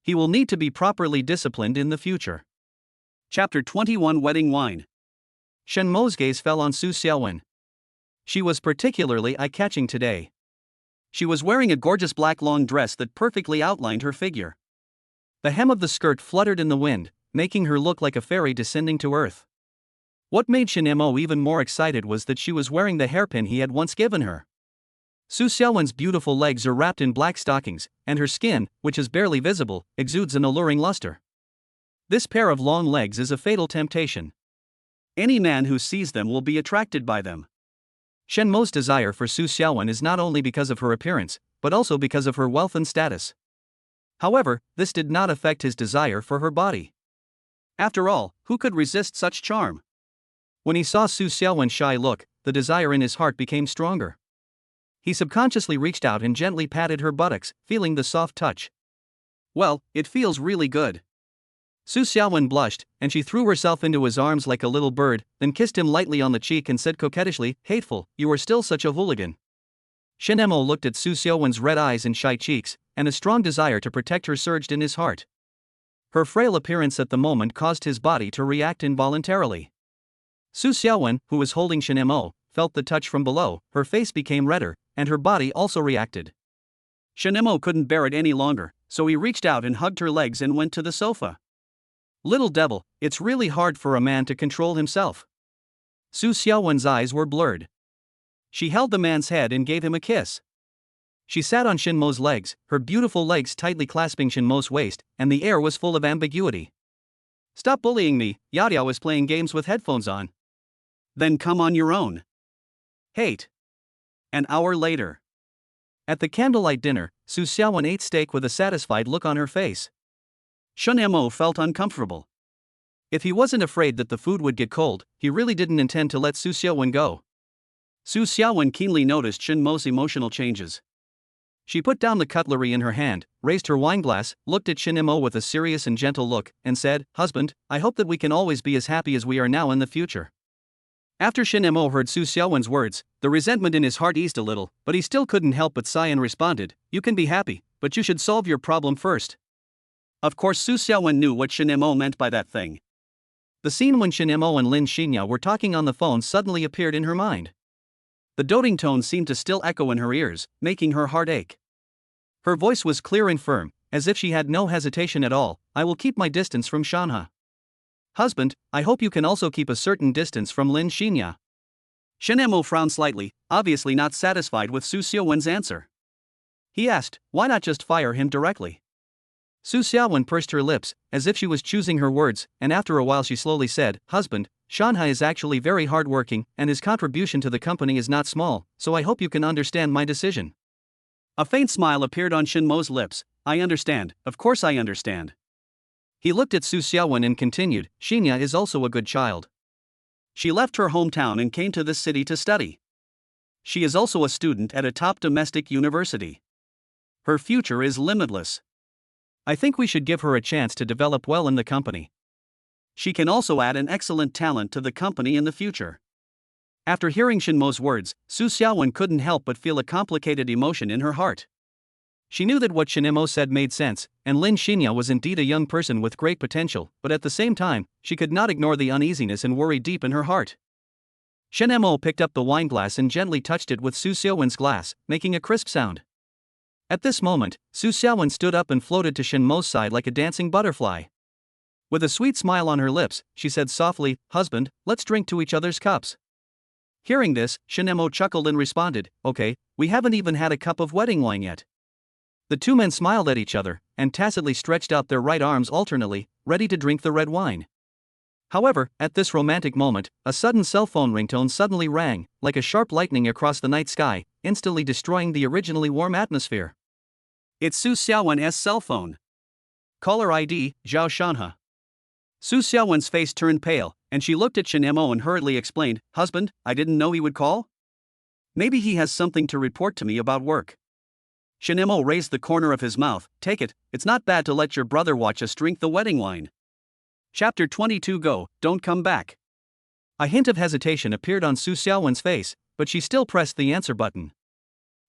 He will need to be properly disciplined in the future." Chapter 21 Wedding Wine. Shen Mo's gaze fell on Su Xiaowen. She was particularly eye-catching today. She was wearing a gorgeous black long dress that perfectly outlined her figure. The hem of the skirt fluttered in the wind, making her look like a fairy descending to earth. What made Shen Mo even more excited was that she was wearing the hairpin he had once given her. Su Xiaowen's beautiful legs are wrapped in black stockings, and her skin, which is barely visible, exudes an alluring luster. This pair of long legs is a fatal temptation. Any man who sees them will be attracted by them. Shen Mo's desire for Su Xiaowen is not only because of her appearance, but also because of her wealth and status. However, this did not affect his desire for her body. After all, who could resist such charm? When he saw Su Xiaowen's shy look, the desire in his heart became stronger. He subconsciously reached out and gently patted her buttocks, feeling the soft touch. "Well, it feels really good." Su Xiaowen blushed, and she threw herself into his arms like a little bird, then kissed him lightly on the cheek and said coquettishly, "Hateful, you are still such a hooligan." Shen Mo looked at Su Xiaowen's red eyes and shy cheeks, and a strong desire to protect her surged in his heart. Her frail appearance at the moment caused his body to react involuntarily. Su Xiaowen, who was holding Shen Mo, felt the touch from below, her face became redder, and her body also reacted. Shen Mo couldn't bear it any longer, so he reached out and hugged her legs and went to the sofa. Little devil, it's really hard for a man to control himself. Su Xiaowen's eyes were blurred. She held the man's head and gave him a kiss. She sat on Shen Mo's legs, her beautiful legs tightly clasping Shen Mo's waist, and the air was full of ambiguity. Stop bullying me, Yadiao is playing games with headphones on. Then come on your own. Hate. An hour later. At the candlelight dinner, Su Xiaowen ate steak with a satisfied look on her face. Shen Mo felt uncomfortable. If he wasn't afraid that the food would get cold, he really didn't intend to let Su Xiaowen go. Su Xiaowen keenly noticed Shen Mo's emotional changes. She put down the cutlery in her hand, raised her wineglass, looked at Shen Mo with a serious and gentle look, and said, "Husband, I hope that we can always be as happy as we are now in the future." After Shen Mo heard Su Xiaowen's words, the resentment in his heart eased a little, but he still couldn't help but sigh and responded, "You can be happy, but you should solve your problem first." Of course, Su Xiaowen knew what Shen Mo meant by that thing. The scene when Shen Mo and Lin Xinya were talking on the phone suddenly appeared in her mind. The doting tone seemed to still echo in her ears, making her heart ache. Her voice was clear and firm, as if she had no hesitation at all. "I will keep my distance from Shanha. Husband, I hope you can also keep a certain distance from Lin Xinya." Shen Mo frowned slightly, obviously not satisfied with Su Xiaowen's answer. He asked, "Why not just fire him directly?" Su Xiaowen pursed her lips, as if she was choosing her words, and after a while she slowly said, "Husband, Shanha is actually very hardworking, and his contribution to the company is not small, so I hope you can understand my decision." A faint smile appeared on Shen Mo's lips. "I understand, of course I understand." He looked at Su Xiaowen and continued, "Xinya is also a good child. She left her hometown and came to this city to study. She is also a student at a top domestic university. Her future is limitless. I think we should give her a chance to develop well in the company. She can also add an excellent talent to the company in the future." After hearing Shen Mo's words, Su Xiaowen couldn't help but feel a complicated emotion in her heart. She knew that what Shen Mo said made sense, and Lin Xinya was indeed a young person with great potential, but at the same time, she could not ignore the uneasiness and worry deep in her heart. Shen Mo picked up the wineglass and gently touched it with Su Xiaowen's glass, making a crisp sound. At this moment, Su Xiaowen stood up and floated to Shen Mo's side like a dancing butterfly. With a sweet smile on her lips, she said softly, "Husband, let's drink to each other's cups." Hearing this, Shen Mo chuckled and responded, "Okay, we haven't even had a cup of wedding wine yet." The two men smiled at each other, and tacitly stretched out their right arms alternately, ready to drink the red wine. However, at this romantic moment, a sudden cell phone ringtone suddenly rang, like a sharp lightning across the night sky, instantly destroying the originally warm atmosphere. It's Su Xiaowen's cell phone. Caller ID, Zhao Shanha. Su Xiaowen's face turned pale, and she looked at Shen Mo and hurriedly explained, "Husband, I didn't know he would call. Maybe he has something to report to me about work." Shen Mo raised the corner of his mouth, "Take it, it's not bad to let your brother watch us drink the wedding wine." Chapter 22 Go, Don't Come Back. A hint of hesitation appeared on Su Xiaowen's face, but she still pressed the answer button.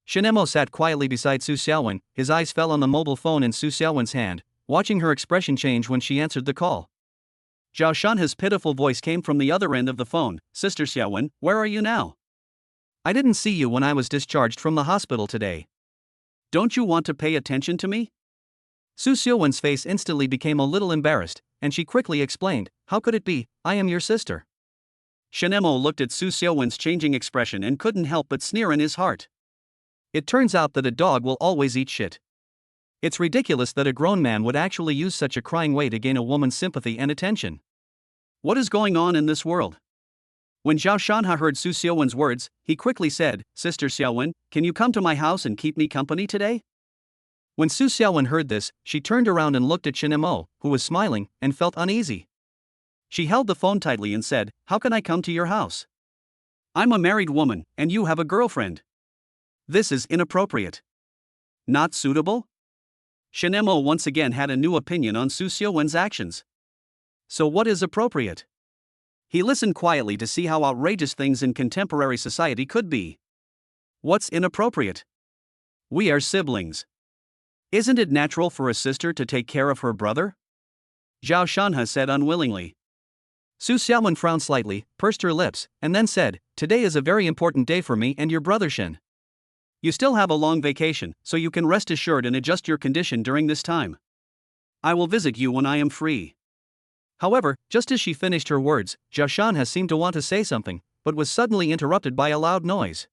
Shen Mo sat quietly beside Su Xiaowen, his eyes fell on the mobile phone in Su Xiaowen's hand, watching her expression change when she answered the call. Zhao Shanha's pitiful voice came from the other end of the phone, "Sister Xiaowen, where are you now? I didn't see you when I was discharged from the hospital today. Don't you want to pay attention to me?" Su Xiaowen's face instantly became a little embarrassed, and she quickly explained, "How could it be? I am your sister." Shen Mo looked at Su Xiaowen's changing expression and couldn't help but sneer in his heart. It turns out that a dog will always eat shit. It's ridiculous that a grown man would actually use such a crying way to gain a woman's sympathy and attention. What is going on in this world? When Zhao Shanha heard Su Xiaowen's words, he quickly said, "Sister Xiaowen, can you come to my house and keep me company today?" When Su Xiaowen heard this, she turned around and looked at Shen Mo, who was smiling, and felt uneasy. She held the phone tightly and said, "How can I come to your house? I'm a married woman, and you have a girlfriend. This is inappropriate. Not suitable?" Shen Mo once again had a new opinion on Su Xiaowen's actions. So what is appropriate? He listened quietly to see how outrageous things in contemporary society could be. What's inappropriate? We are siblings. Isn't it natural for a sister to take care of her brother? Zhao Shanha said unwillingly. Su Xiaowen frowned slightly, pursed her lips, and then said, "Today is a very important day for me and your brother Shen. You still have a long vacation, so you can rest assured and adjust your condition during this time. I will visit you when I am free." However, just as she finished her words, Zhao Shanha seemed to want to say something, but was suddenly interrupted by a loud noise.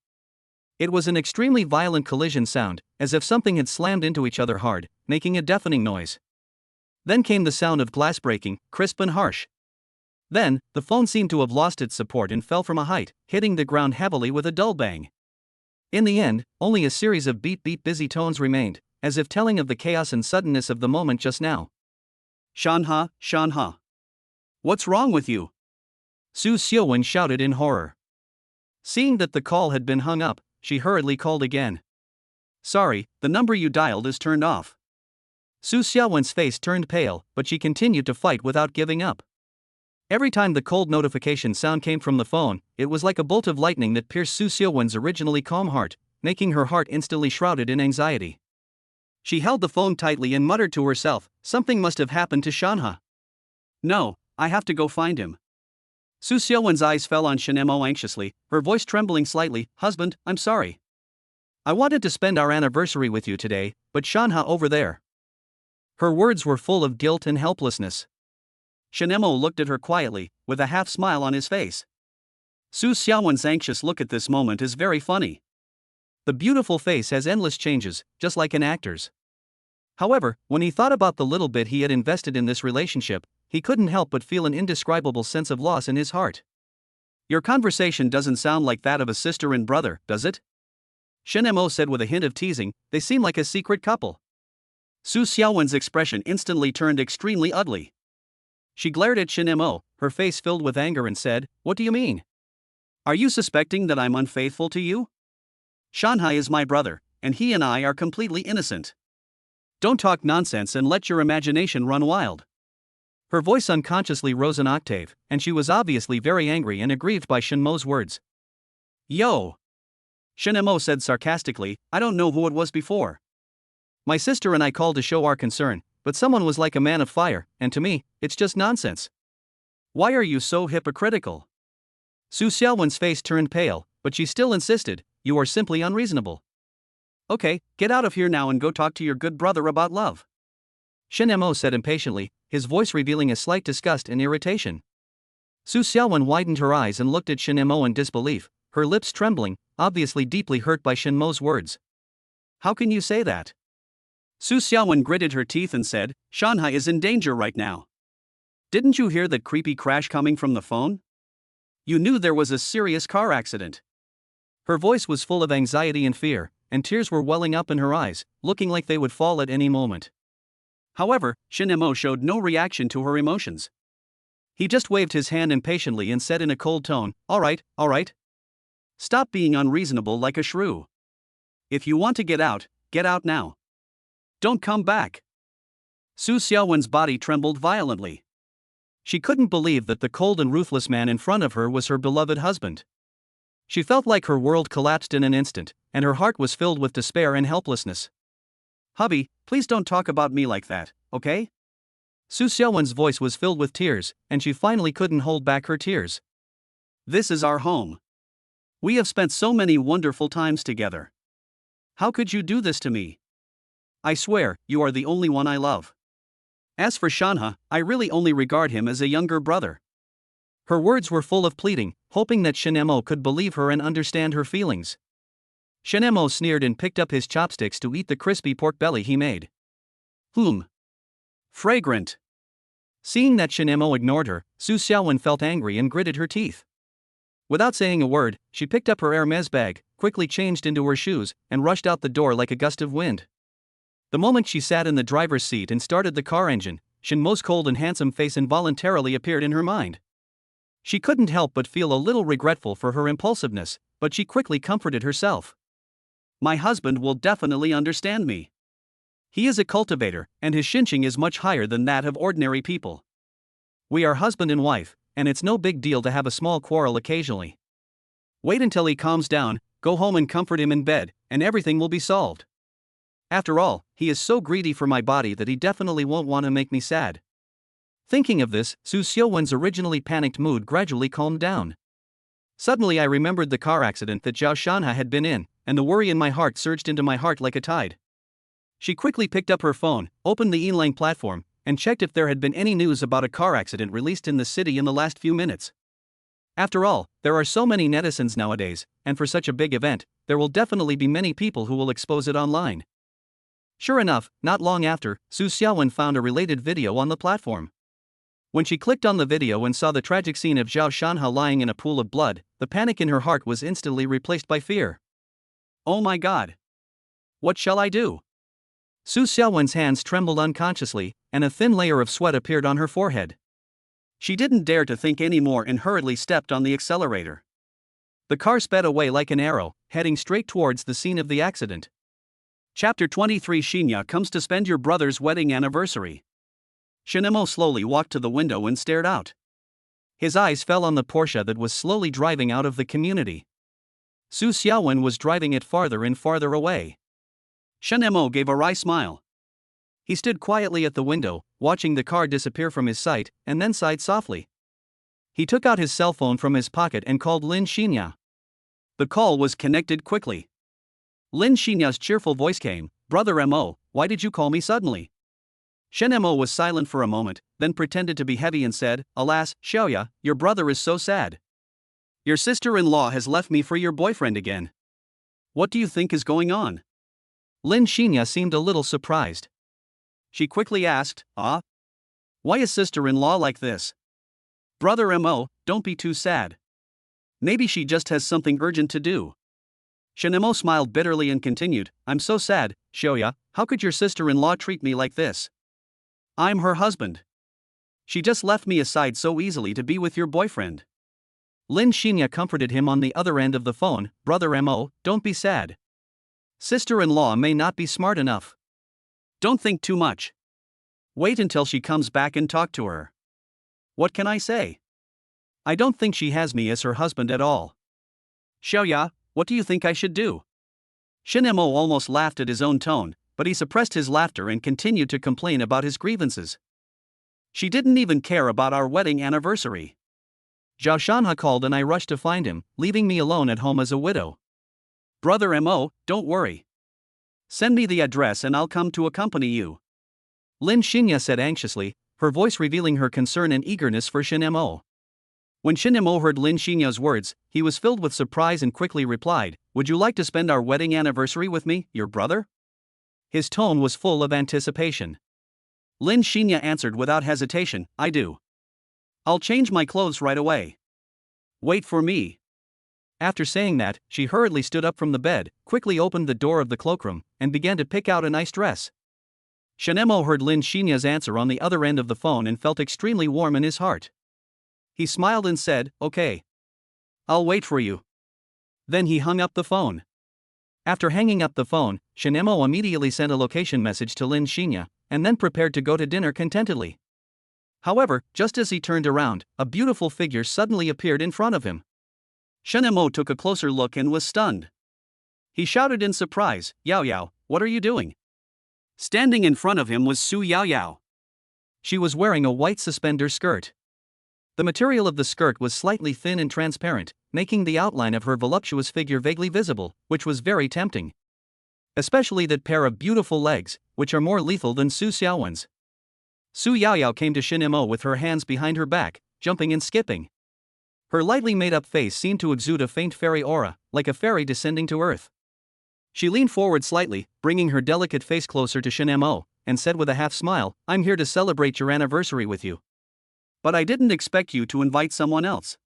It was an extremely violent collision sound, as if something had slammed into each other hard, making a deafening noise. Then came the sound of glass breaking, crisp and harsh. Then, the phone seemed to have lost its support and fell from a height, hitting the ground heavily with a dull bang. In the end, only a series of beep beep busy tones remained, as if telling of the chaos and suddenness of the moment just now. Shanha, Shanha. What's wrong with you? Su Xiaowen shouted in horror. Seeing that the call had been hung up, she hurriedly called again. Sorry, the number you dialed is turned off. Su Xiaowen's face turned pale, but she continued to fight without giving up. Every time the cold notification sound came from the phone, it was like a bolt of lightning that pierced Su Xiaowen's originally calm heart, making her heart instantly shrouded in anxiety. She held the phone tightly and muttered to herself, something must have happened to Shanha. No, I have to go find him. Su Xiaowen's eyes fell on Shanemo anxiously, her voice trembling slightly. Husband, I'm sorry. I wanted to spend our anniversary with you today, but Shanha over there. Her words were full of guilt and helplessness. Shanemo looked at her quietly, with a half smile on his face. Su Xiaowen's anxious look at this moment is very funny. The beautiful face has endless changes, just like an actor's. However, when he thought about the little bit he had invested in this relationship, he couldn't help but feel an indescribable sense of loss in his heart. Your conversation doesn't sound like that of a sister and brother, does it? Shanemo said with a hint of teasing. They seem like a secret couple. Su Xiaowen's expression instantly turned extremely ugly. She glared at Shanemo, her face filled with anger, and said, What do you mean? Are you suspecting that I'm unfaithful to you? Shanhai is my brother, and he and I are completely innocent. Don't talk nonsense and let your imagination run wild. Her voice unconsciously rose an octave, and she was obviously very angry and aggrieved by Shanmo's words. Yo! Shanemo said sarcastically, I don't know who it was before. My sister and I called to show our concern, but someone was like a man of fire, and to me, it's just nonsense. Why are you so hypocritical? Su Xiaowen's face turned pale, but she still insisted, You are simply unreasonable. Okay, get out of here now and go talk to your good brother about love. Shanemo said impatiently, his voice revealing a slight disgust and irritation. Su Xiaowen widened her eyes and looked at Shanemo in disbelief, her lips trembling, obviously deeply hurt by Shanmo's words. How can you say that? Su Xiaowen gritted her teeth and said, Shanhai is in danger right now. Didn't you hear that creepy crash coming from the phone? You knew there was a serious car accident. Her voice was full of anxiety and fear, and tears were welling up in her eyes, looking like they would fall at any moment. However, Shanemo showed no reaction to her emotions. He just waved his hand impatiently and said in a cold tone, All right. Stop being unreasonable like a shrew. If you want to get out now. Don't come back. Su Xiaowen's body trembled violently. She couldn't believe that the cold and ruthless man in front of her was her beloved husband. She felt like her world collapsed in an instant, and her heart was filled with despair and helplessness. Hubby, please don't talk about me like that, okay? Su Xiaowen's voice was filled with tears, and she finally couldn't hold back her tears. This is our home. We have spent so many wonderful times together. How could you do this to me? I swear, you are the only one I love. As for Shanha, I really only regard him as a younger brother. Her words were full of pleading, hoping that Shanemo could believe her and understand her feelings. Shanemo sneered and picked up his chopsticks to eat the crispy pork belly he made. Fragrant. Seeing that Shanemo ignored her, Su Xiaowen felt angry and gritted her teeth. Without saying a word, she picked up her Hermes bag, quickly changed into her shoes, and rushed out the door like a gust of wind. The moment she sat in the driver's seat and started the car engine, Shanmo's cold and handsome face involuntarily appeared in her mind. She couldn't help but feel a little regretful for her impulsiveness, but she quickly comforted herself. My husband will definitely understand me. He is a cultivator, and his shinching is much higher than that of ordinary people. We are husband and wife, and it's no big deal to have a small quarrel occasionally. Wait until he calms down, go home and comfort him in bed, and everything will be solved. After all, he is so greedy for my body that he definitely won't want to make me sad. Thinking of this, Su Xiaowen's originally panicked mood gradually calmed down. Suddenly I remembered the car accident that Zhao Shanha had been in, and the worry in my heart surged into my heart like a tide. She quickly picked up her phone, opened the Yinlang platform, and checked if there had been any news about a car accident released in the city in the last few minutes. After all, there are so many netizens nowadays, and for such a big event, there will definitely be many people who will expose it online. Sure enough, not long after, Su Xiaowen found a related video on the platform. When she clicked on the video and saw the tragic scene of Zhao Shanhe lying in a pool of blood, the panic in her heart was instantly replaced by fear. Oh my god. What shall I do? Su Xiaowen's hands trembled unconsciously, and a thin layer of sweat appeared on her forehead. She didn't dare to think any more and hurriedly stepped on the accelerator. The car sped away like an arrow, heading straight towards the scene of the accident. Chapter 23. Xinya comes to spend your brother's wedding anniversary. Shinemo slowly walked to the window and stared out. His eyes fell on the Porsche that was slowly driving out of the community. Su Xiaowen was driving it farther and farther away. Shinemo gave a wry smile. He stood quietly at the window, watching the car disappear from his sight, and then sighed softly. He took out his cell phone from his pocket and called Lin Xinya. The call was connected quickly. Lin Xinya's cheerful voice came, "Brother Mo, why did you call me suddenly?" Shinemo was silent for a moment, then pretended to be heavy and said, "Alas, Xiaoya, your brother is so sad. Your sister-in-law has left me for your boyfriend again. What do you think is going on?" Lin Xinya seemed a little surprised. She quickly asked, why is sister-in-law like this? Brother Mo, don't be too sad. Maybe she just has something urgent to do." Shinemo smiled bitterly and continued, "I'm so sad, Xiaoya, how could your sister-in-law treat me like this? I'm her husband. She just left me aside so easily to be with your boyfriend." Lin Xinya comforted him on the other end of the phone, "Brother Mo, don't be sad. Sister-in-law may not be smart enough. Don't think too much. Wait until she comes back and talk to her. What can I say? I don't think she has me as her husband at all. Xiaoya, what do you think I should do?" Shinemo almost laughed at his own tone, but he suppressed his laughter and continued to complain about his grievances. "She didn't even care about our wedding anniversary. Zhao Shanhe called and I rushed to find him, leaving me alone at home as a widow." "Brother Mo, don't worry. Send me the address and I'll come to accompany you," Lin Xinya said anxiously, her voice revealing her concern and eagerness for Shinemo. When Shinemo heard Lin Xinya's words, he was filled with surprise and quickly replied, "Would you like to spend our wedding anniversary with me, your brother?" His tone was full of anticipation. Lin Xinya answered without hesitation, "I do. I'll change my clothes right away. Wait for me." After saying that, she hurriedly stood up from the bed, quickly opened the door of the cloakroom, and began to pick out a nice dress. Shinemo heard Lin Xinya's answer on the other end of the phone and felt extremely warm in his heart. He smiled and said, "Okay. I'll wait for you." Then he hung up the phone. After hanging up the phone, Shinemo immediately sent a location message to Lin Xinya, and then prepared to go to dinner contentedly. However, just as he turned around, a beautiful figure suddenly appeared in front of him. Shinemo took a closer look and was stunned. He shouted in surprise, "Yao Yao, what are you doing?" Standing in front of him was Su Yao Yao. She was wearing a white suspender skirt. The material of the skirt was slightly thin and transparent, making the outline of her voluptuous figure vaguely visible, which was very tempting. Especially that pair of beautiful legs, which are more lethal than Su Xiaowen's. Su Yaoyao came to Shinemo with her hands behind her back, jumping and skipping. Her lightly made-up face seemed to exude a faint fairy aura, like a fairy descending to earth. She leaned forward slightly, bringing her delicate face closer to Shinemo, and said with a half-smile, "I'm here to celebrate your anniversary with you. But I didn't expect you to invite someone else."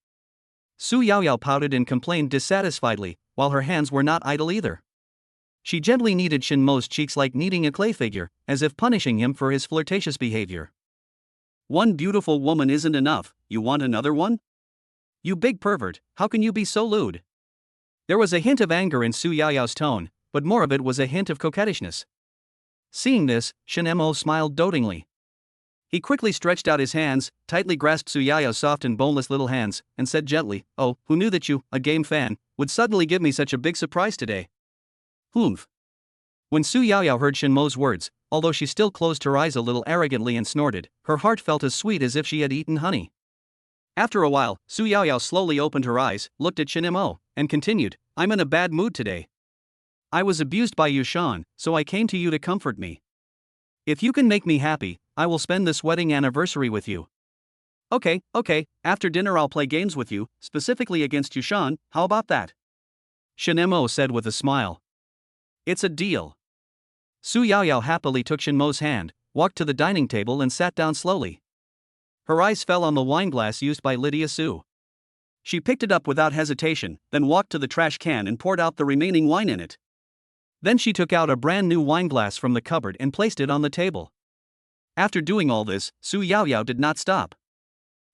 Su Yaoyao pouted and complained dissatisfiedly, while her hands were not idle either. She gently kneaded Shinmo's cheeks like kneading a clay figure, as if punishing him for his flirtatious behavior. "One beautiful woman isn't enough, you want another one? You big pervert, how can you be so lewd?" There was a hint of anger in Su Yaoyao's tone, but more of it was a hint of coquettishness. Seeing this, Shinemo smiled dotingly. He quickly stretched out his hands, tightly grasped Su Yaoyao's soft and boneless little hands, and said gently, "Oh, who knew that you, a game fan, would suddenly give me such a big surprise today?" "Humph." When Su Yaoyao heard Shinmo's words, although she still closed her eyes a little arrogantly and snorted, her heart felt as sweet as if she had eaten honey. After a while, Su Yaoyao slowly opened her eyes, looked at Shinemo, and continued, "I'm in a bad mood today. I was abused by Yushan, so I came to you to comfort me. If you can make me happy, I will spend this wedding anniversary with you." Okay, after dinner I'll play games with you, specifically against Yushan, how about that?" Shinemo said with a smile. "It's a deal." Su Yaoyao happily took Shenmo's hand, walked to the dining table and sat down slowly. Her eyes fell on the wineglass used by Lydia Su. She picked it up without hesitation, then walked to the trash can and poured out the remaining wine in it. Then she took out a brand new wineglass from the cupboard and placed it on the table. After doing all this, Su Yaoyao did not stop.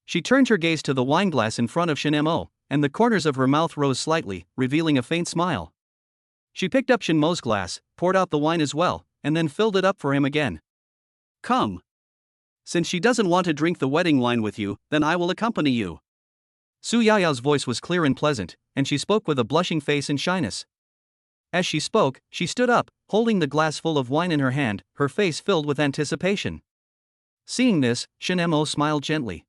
She turned her gaze to the wineglass in front of Shenmo, and the corners of her mouth rose slightly, revealing a faint smile. She picked up Shenmo's glass, poured out the wine as well, and then filled it up for him again. Come. Since she doesn't want to drink the wedding wine with you, then I will accompany you. Su Yaoyao's voice was clear and pleasant, and she spoke with a blushing face and shyness. As she spoke, she stood up, holding the glass full of wine in her hand, her face filled with anticipation. Seeing this, Shenmo smiled gently.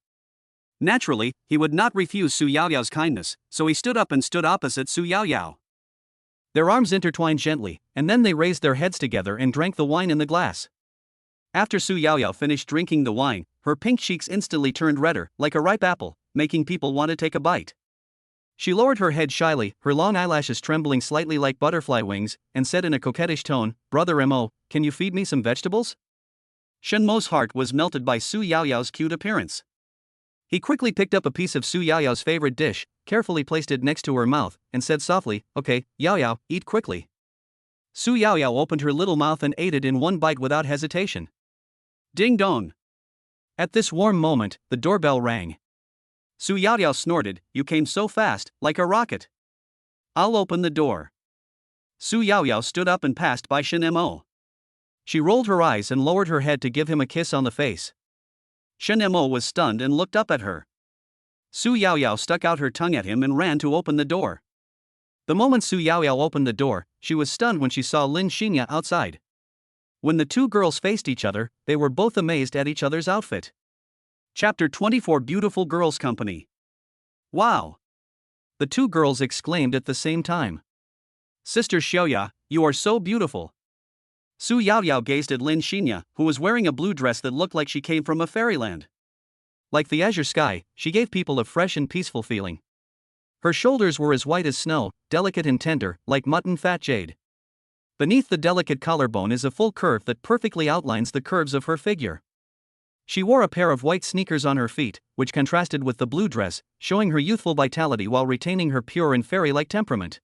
Naturally, he would not refuse Su Yaoyao's kindness, so he stood up and stood opposite Su Yaoyao. Their arms intertwined gently, and then they raised their heads together and drank the wine in the glass. After Su Yaoyao finished drinking the wine, her pink cheeks instantly turned redder, like a ripe apple, making people want to take a bite. She lowered her head shyly, her long eyelashes trembling slightly like butterfly wings, and said in a coquettish tone, "Brother Mo, can you feed me some vegetables?" Shenmo's heart was melted by Su Yaoyao's cute appearance. He quickly picked up a piece of Su Yaoyao's favorite dish, carefully placed it next to her mouth, and said softly, "Okay, Yaoyao, eat quickly." Su Yaoyao opened her little mouth and ate it in one bite without hesitation. Ding dong! At this warm moment, the doorbell rang. Su Yaoyao snorted, "You came so fast, like a rocket." "I'll open the door." Su Yaoyao stood up and passed by Shenmo. She rolled her eyes and lowered her head to give him a kiss on the face. Shenmo was stunned and looked up at her. Su Yaoyao stuck out her tongue at him and ran to open the door. The moment Su Yaoyao opened the door, she was stunned when she saw Lin Xinya outside. When the two girls faced each other, they were both amazed at each other's outfit. Chapter 24 Beautiful Girls Company. Wow! The two girls exclaimed at the same time. Sister Xiaoya, you are so beautiful. Su Yaoyao gazed at Lin Xinya, who was wearing a blue dress that looked like she came from a fairyland. Like the azure sky, she gave people a fresh and peaceful feeling. Her shoulders were as white as snow, delicate and tender, like mutton fat jade. Beneath the delicate collarbone is a full curve that perfectly outlines the curves of her figure. She wore a pair of white sneakers on her feet, which contrasted with the blue dress, showing her youthful vitality while retaining her pure and fairy-like temperament.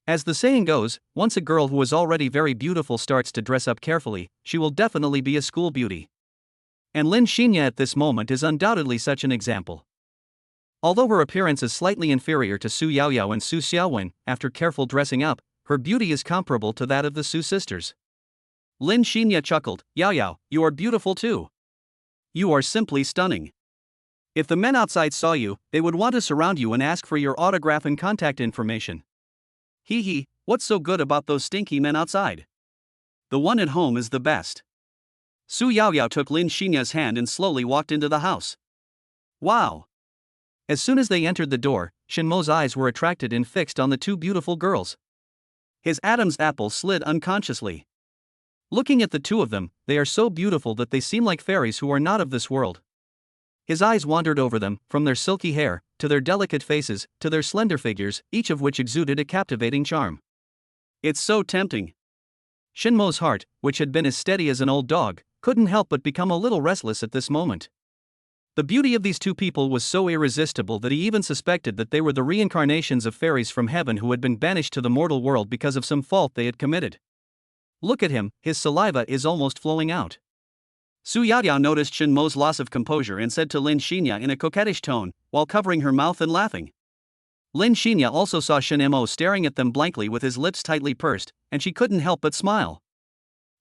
As the saying goes, once a girl who is already very beautiful starts to dress up carefully, she will definitely be a school beauty. And Lin Xinya at this moment is undoubtedly such an example. Although her appearance is slightly inferior to Su Yaoyao and Su Xiaowen, after careful dressing up, her beauty is comparable to that of the Su sisters. Lin Xinya chuckled, "Yaoyao, you are beautiful too. You are simply stunning. If the men outside saw you, they would want to surround you and ask for your autograph and contact information. Hee hee, what's so good about those stinky men outside? The one at home is the best." Su Yaoyao took Lin Xinya's hand and slowly walked into the house. Wow! As soon as they entered the door, Shenmo's eyes were attracted and fixed on the two beautiful girls. His Adam's apple slid unconsciously. Looking at the two of them, they are so beautiful that they seem like fairies who are not of this world. His eyes wandered over them, from their silky hair, to their delicate faces, to their slender figures, each of which exuded a captivating charm. It's so tempting. Shenmo's heart, which had been as steady as an old dog, couldn't help but become a little restless at this moment. The beauty of these two people was so irresistible that he even suspected that they were the reincarnations of fairies from heaven who had been banished to the mortal world because of some fault they had committed. Look at him, his saliva is almost flowing out. Su Yaoyao noticed Shenmo's loss of composure and said to Lin Xinya in a coquettish tone, while covering her mouth and laughing. Lin Xinya also saw Shenmo staring at them blankly with his lips tightly pursed, and she couldn't help but smile.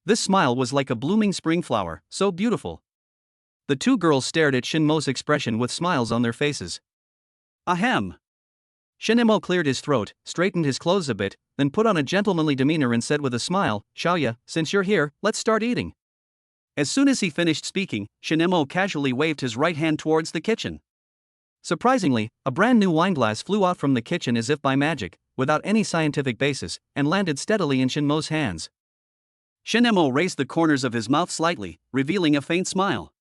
This smile was like a blooming spring flower, so beautiful. The two girls stared at Shenmo's expression with smiles on their faces. Ahem. Shenmo cleared his throat, straightened his clothes a bit, then put on a gentlemanly demeanor and said with a smile, "Xiaoya, since you're here, let's start eating." As soon as he finished speaking, Shenmo casually waved his right hand towards the kitchen. Surprisingly, a brand new wineglass flew out from the kitchen as if by magic, without any scientific basis, and landed steadily in Shenmo's hands. Shenmo raised the corners of his mouth slightly, revealing a faint smile.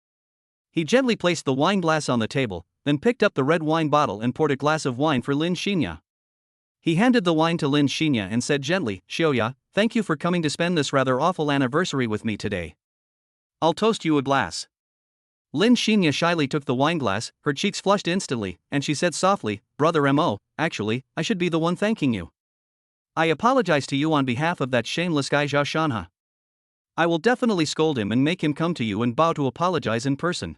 He gently placed the wineglass on the table, then picked up the red wine bottle and poured a glass of wine for Lin Xinya. He handed the wine to Lin Xinya and said gently, "Xiaoya, thank you for coming to spend this rather awful anniversary with me today. I'll toast you a glass." Lin Xinya shyly took the wineglass, her cheeks flushed instantly, and she said softly, "Brother Mo, actually, I should be the one thanking you. I apologize to you on behalf of that shameless guy Zhao Shanha. I will definitely scold him and make him come to you and bow to apologize in person."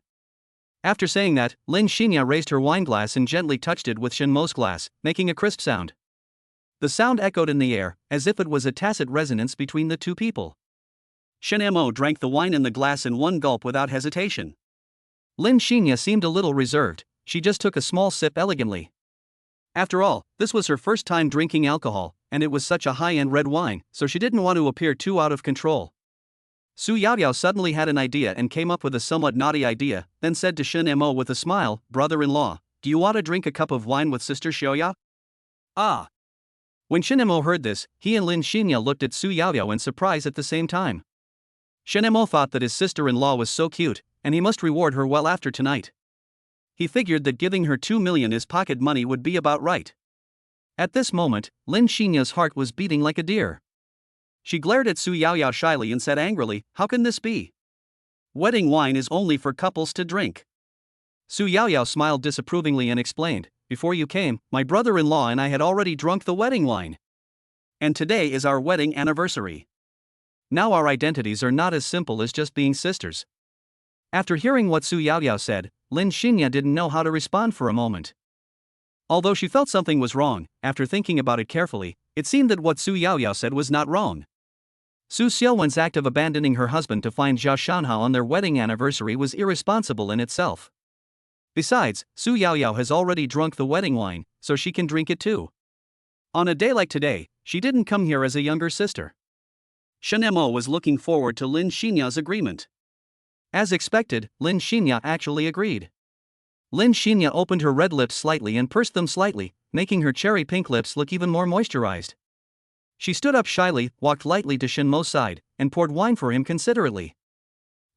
After saying that, Lin Xinya raised her wineglass and gently touched it with Shen Mo's glass, making a crisp sound. The sound echoed in the air, as if it was a tacit resonance between the two people. Shen Mo drank the wine in the glass in one gulp without hesitation. Lin Xinya seemed a little reserved, she just took a small sip elegantly. After all, this was her first time drinking alcohol, and it was such a high-end red wine, so she didn't want to appear too out of control. Su Yaoyao suddenly had an idea and came up with a somewhat naughty idea, then said to Shen Mo with a smile, "Brother-in-law, do you want to drink a cup of wine with Sister Xiaoya?" Ah! When Shen Mo heard this, he and Lin Xinya looked at Su Yaoyao in surprise at the same time. Shen Mo thought that his sister-in-law was so cute, and he must reward her well after tonight. He figured that giving her 2 million as pocket money would be about right. At this moment, Lin Xinya's heart was beating like a deer. She glared at Su Yaoyao shyly and said angrily, "How can this be? Wedding wine is only for couples to drink." Su Yaoyao smiled disapprovingly and explained, "Before you came, my brother-in-law and I had already drunk the wedding wine. And today is our wedding anniversary. Now our identities are not as simple as just being sisters." After hearing what Su Yaoyao said, Lin Xinya didn't know how to respond for a moment. Although she felt something was wrong, after thinking about it carefully, it seemed that what Su Yaoyao said was not wrong. Su Xiaowen's act of abandoning her husband to find Zhao Shanha on their wedding anniversary was irresponsible in itself. Besides, Su Yaoyao has already drunk the wedding wine, so she can drink it too. On a day like today, she didn't come here as a younger sister. Shen Mo was looking forward to Lin Xinya's agreement. As expected, Lin Xinya actually agreed. Lin Xinya opened her red lips slightly and pursed them slightly, making her cherry pink lips look even more moisturized. She stood up shyly, walked lightly to Shen Mo's side, and poured wine for him considerately.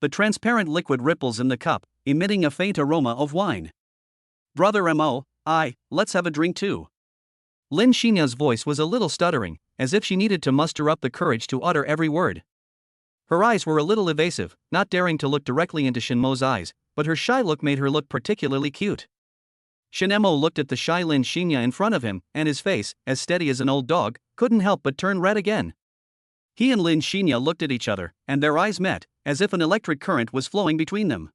The transparent liquid ripples in the cup, emitting a faint aroma of wine. "Brother Mo, let's have a drink too." Lin Xinya's voice was a little stuttering, as if she needed to muster up the courage to utter every word. Her eyes were a little evasive, not daring to look directly into Shen Mo's eyes, but her shy look made her look particularly cute. Shen Mo looked at the shy Lin Xinya in front of him, and his face, as steady as an old dog, couldn't help but turn red again. He and Lin Xinya looked at each other, and their eyes met, as if an electric current was flowing between them.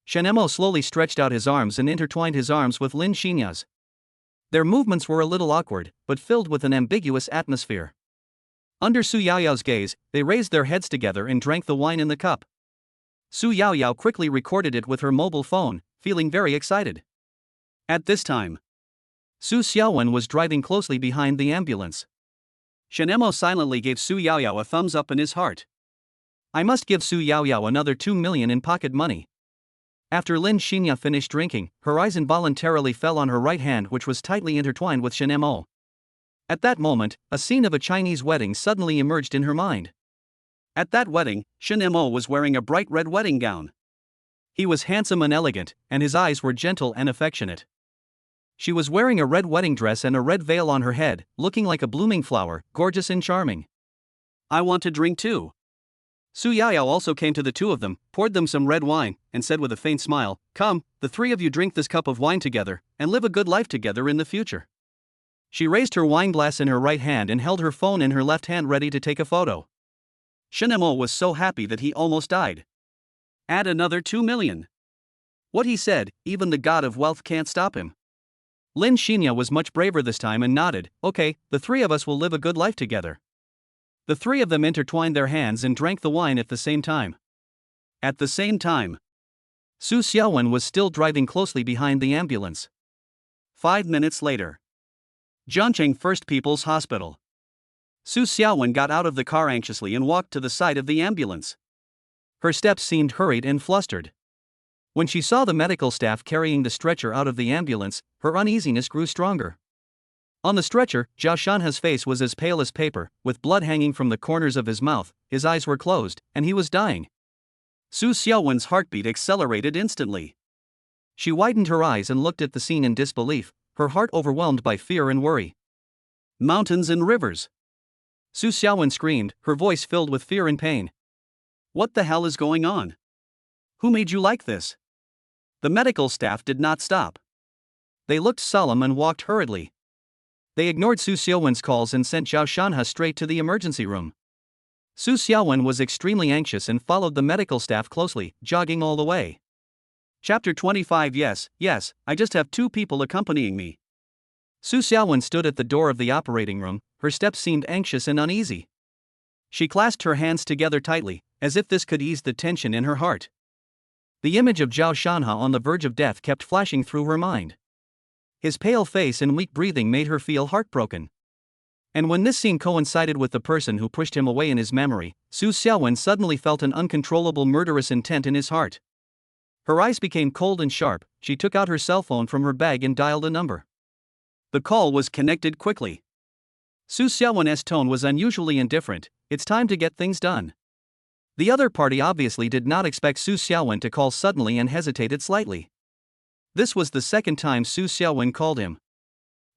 Shen Mo slowly stretched out his arms and intertwined his arms with Lin Xinya's. Their movements were a little awkward, but filled with an ambiguous atmosphere. Under Su Yaoyao's gaze, they raised their heads together and drank the wine in the cup. Su Yaoyao quickly recorded it with her mobile phone, feeling very excited. At this time, Su Xiaowen was driving closely behind the ambulance. Shen Mo silently gave Su Yaoyao a thumbs up in his heart. I must give Su Yaoyao another 2 million in pocket money. After Lin Xinya finished drinking, her eyes involuntarily fell on her right hand, which was tightly intertwined with Shen Mo. At that moment, a scene of a Chinese wedding suddenly emerged in her mind. At that wedding, Shen Mo was wearing a bright red wedding gown. He was handsome and elegant, and his eyes were gentle and affectionate. She was wearing a red wedding dress and a red veil on her head, looking like a blooming flower, gorgeous and charming. "I want to drink too." Su Yaoyao also came to the two of them, poured them some red wine, and said with a faint smile, "Come, the three of you drink this cup of wine together, and live a good life together in the future." She raised her wine glass in her right hand and held her phone in her left hand ready to take a photo. Shen Mo was so happy that he almost died. Add another 2 million. What he said, even the god of wealth can't stop him. Lin Xinya was much braver this time and nodded, "Okay, the three of us will live a good life together." The three of them intertwined their hands and drank the wine at the same time. At the same time, Su Xiaowen was still driving closely behind the ambulance. 5 minutes later, Zhangcheng First People's Hospital. Su Xiaowen got out of the car anxiously and walked to the side of the ambulance. Her steps seemed hurried and flustered. When she saw the medical staff carrying the stretcher out of the ambulance, her uneasiness grew stronger. On the stretcher, Zhao Shanha's face was as pale as paper, with blood hanging from the corners of his mouth, his eyes were closed, and he was dying. Su Xiaowen's heartbeat accelerated instantly. She widened her eyes and looked at the scene in disbelief, her heart overwhelmed by fear and worry. Mountains and rivers. Su Xiaowen screamed, her voice filled with fear and pain. What the hell is going on? Who made you like this? The medical staff did not stop. They looked solemn and walked hurriedly. They ignored Su Xiaowen's calls and sent Zhao Shanhe straight to the emergency room. Su Xiaowen was extremely anxious and followed the medical staff closely, jogging all the way. Chapter 25. Yes, I just have 2 people accompanying me. Su Xiaowen stood at the door of the operating room, her steps seemed anxious and uneasy. She clasped her hands together tightly, as if this could ease the tension in her heart. The image of Zhao Shanhe on the verge of death kept flashing through her mind. His pale face and weak breathing made her feel heartbroken. And when this scene coincided with the person who pushed him away in his memory, Su Xiaowen suddenly felt an uncontrollable murderous intent in his heart. Her eyes became cold and sharp, she took out her cell phone from her bag and dialed a number. The call was connected quickly. Su Xiaowen's tone was unusually indifferent. It's time to get things done. The other party obviously did not expect Su Xiaowen to call suddenly and hesitated slightly. This was the second time Su Xiaowen called him.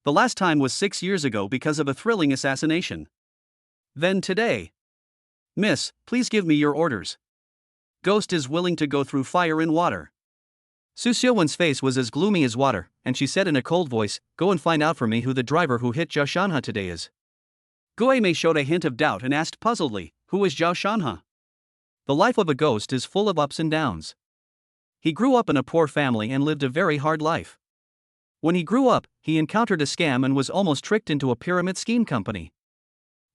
The last time was 6 years ago because of a thrilling assassination. Then today. Miss, please give me your orders. Ghost is willing to go through fire and water. Su Xiaowen's face was as gloomy as water, and she said in a cold voice, "Go and find out for me who the driver who hit Zhao Shanhe today is." Guimei showed a hint of doubt and asked puzzledly, "Who is Zhao Shanhe?" The life of a ghost is full of ups and downs. He grew up in a poor family and lived a very hard life. When he grew up, he encountered a scam and was almost tricked into a pyramid scheme company.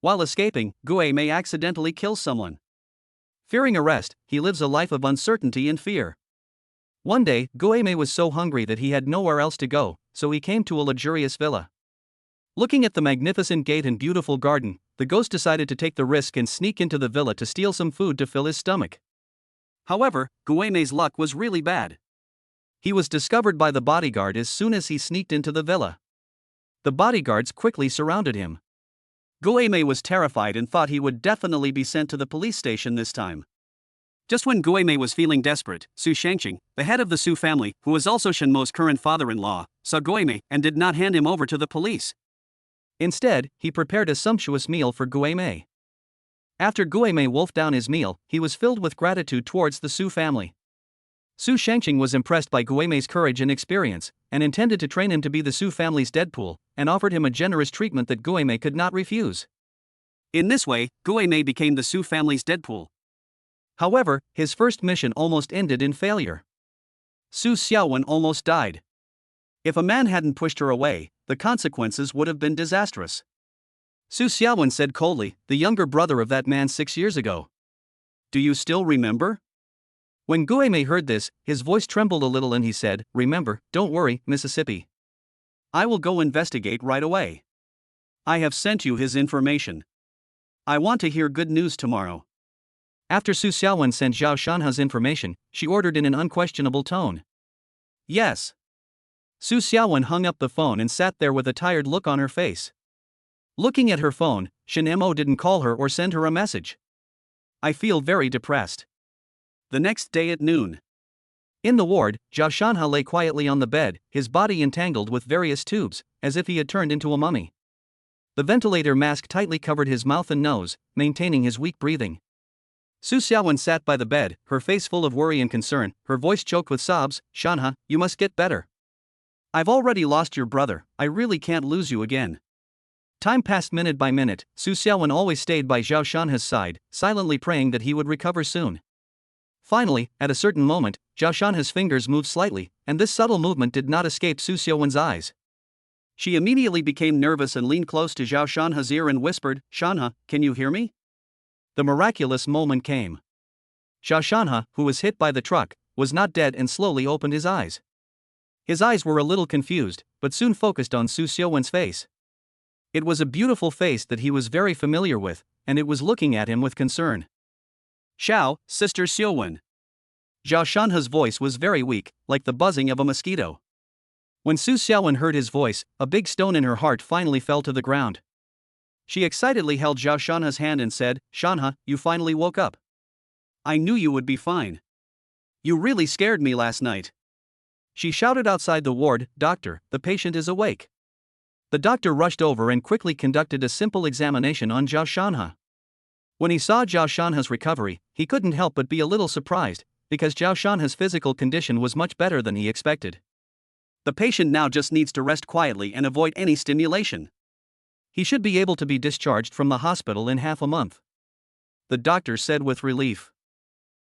While escaping, Guimei accidentally kills someone. Fearing arrest, he lives a life of uncertainty and fear. One day, Guimei was so hungry that he had nowhere else to go, so he came to a luxurious villa. Looking at the magnificent gate and beautiful garden, the ghost decided to take the risk and sneak into the villa to steal some food to fill his stomach. However, Guimei's luck was really bad. He was discovered by the bodyguard as soon as he sneaked into the villa. The bodyguards quickly surrounded him. Guimei was terrified and thought he would definitely be sent to the police station this time. Just when Guimei was feeling desperate, Su Shangqing, the head of the Su family, who was also Shenmo's current father-in-law, saw Guimei and did not hand him over to the police. Instead, he prepared a sumptuous meal for Guimei. After Guimei wolfed down his meal, he was filled with gratitude towards the Su family. Su Shangqing was impressed by Guimei's courage and experience, and intended to train him to be the Su family's Deadpool, and offered him a generous treatment that Guimei could not refuse. In this way, Guimei became the Su family's Deadpool. However, his first mission almost ended in failure. Su Xiaowen almost died. If a man hadn't pushed her away, the consequences would have been disastrous. Su Xiaowen said coldly, "The younger brother of that man 6 years ago. Do you still remember?" When Guimei heard this, his voice trembled a little and he said, "Remember, don't worry, Mississippi. I will go investigate right away. I have sent you his information. I want to hear good news tomorrow." After Su Xiaowen sent Zhao Shanhe's information, she ordered in an unquestionable tone. "Yes." Su Xiaowen hung up the phone and sat there with a tired look on her face. Looking at her phone, Shen Mo didn't call her or send her a message. "I feel very depressed." The next day at noon. In the ward, Zhao Shanhe lay quietly on the bed, his body entangled with various tubes, as if he had turned into a mummy. The ventilator mask tightly covered his mouth and nose, maintaining his weak breathing. Su Xiaowen sat by the bed, her face full of worry and concern, her voice choked with sobs. "Shanhe, you must get better. I've already lost your brother, I really can't lose you again." Time passed minute by minute. Su Xiaowen always stayed by Zhao Shanhe's side, silently praying that he would recover soon. Finally, at a certain moment, Zhao Shanhe's fingers moved slightly, and this subtle movement did not escape Su Xiaowen's eyes. She immediately became nervous and leaned close to Zhao Shanhe's ear and whispered, "Shanhe, can you hear me?" The miraculous moment came. Zhao Shanhe, who was hit by the truck, was not dead and slowly opened his eyes. His eyes were a little confused, but soon focused on Su Xiaowen's face. It was a beautiful face that he was very familiar with, and it was looking at him with concern. "Xiao, Sister Xiaowen." Zhao Shanhe's voice was very weak, like the buzzing of a mosquito. When Su Xiaowen heard his voice, a big stone in her heart finally fell to the ground. She excitedly held Zhao Shanhe's hand and said, "Shanhe, you finally woke up. I knew you would be fine. You really scared me last night." She shouted outside the ward, "Doctor, the patient is awake." The doctor rushed over and quickly conducted a simple examination on Zhao Shanhe. When he saw Zhao Shanhe's recovery, he couldn't help but be a little surprised, because Zhao Shanhe's physical condition was much better than he expected. The patient now just needs to rest quietly and avoid any stimulation. He should be able to be discharged from the hospital in half a month, the doctor said with relief.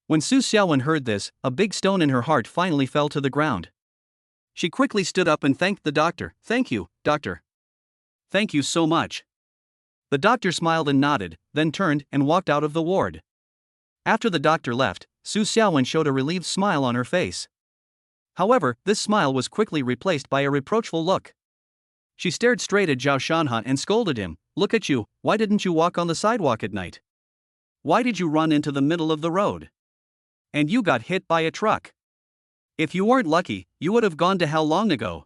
When Su Xiaowen heard this, a big stone in her heart finally fell to the ground. She quickly stood up and thanked the doctor. "Thank you, doctor." "Thank you so much." The doctor smiled and nodded, then turned and walked out of the ward. After the doctor left, Su Xiaowen showed a relieved smile on her face. However, this smile was quickly replaced by a reproachful look. She stared straight at Zhao Shanhe and scolded him. "Look at you, why didn't you walk on the sidewalk at night? Why did you run into the middle of the road? And you got hit by a truck. If you weren't lucky, you would have gone to hell long ago."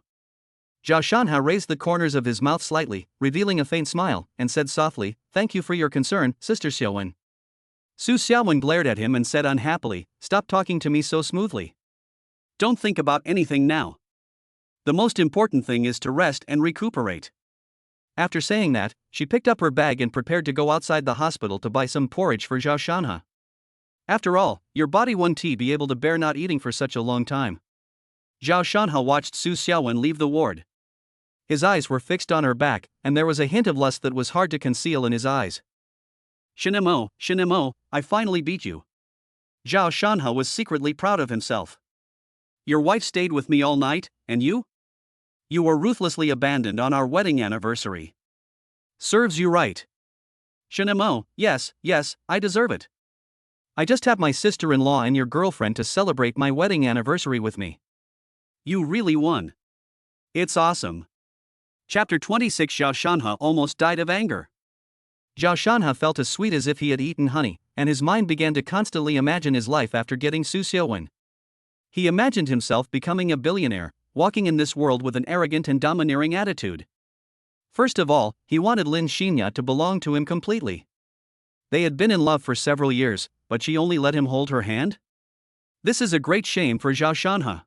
Zhao Shanhe raised the corners of his mouth slightly, revealing a faint smile, and said softly, "Thank you for your concern, Sister Xiaowen." Su Xiaowen glared at him and said unhappily, "Stop talking to me so smoothly. Don't think about anything now. The most important thing is to rest and recuperate." After saying that, she picked up her bag and prepared to go outside the hospital to buy some porridge for Zhao Shanhe. After all, your body won't be able to bear not eating for such a long time. Zhao Shanhe watched Su Xiaowen leave the ward. His eyes were fixed on her back, and there was a hint of lust that was hard to conceal in his eyes. Shinemo, I finally beat you." Zhao Shanhe was secretly proud of himself. "Your wife stayed with me all night, and you? You were ruthlessly abandoned on our wedding anniversary. Serves you right." Shinemo, yes, I deserve it. I just have my sister-in-law and your girlfriend to celebrate my wedding anniversary with me. You really won. It's awesome." Chapter 26. Zhao Shanhe almost died of anger. Zhao Shanhe felt as sweet as if he had eaten honey, and his mind began to constantly imagine his life after getting Su Xiaowen. He imagined himself becoming a billionaire, walking in this world with an arrogant and domineering attitude. First of all, he wanted Lin Xinye to belong to him completely. They had been in love for several years, but she only let him hold her hand? This is a great shame for Zhao Shanhe.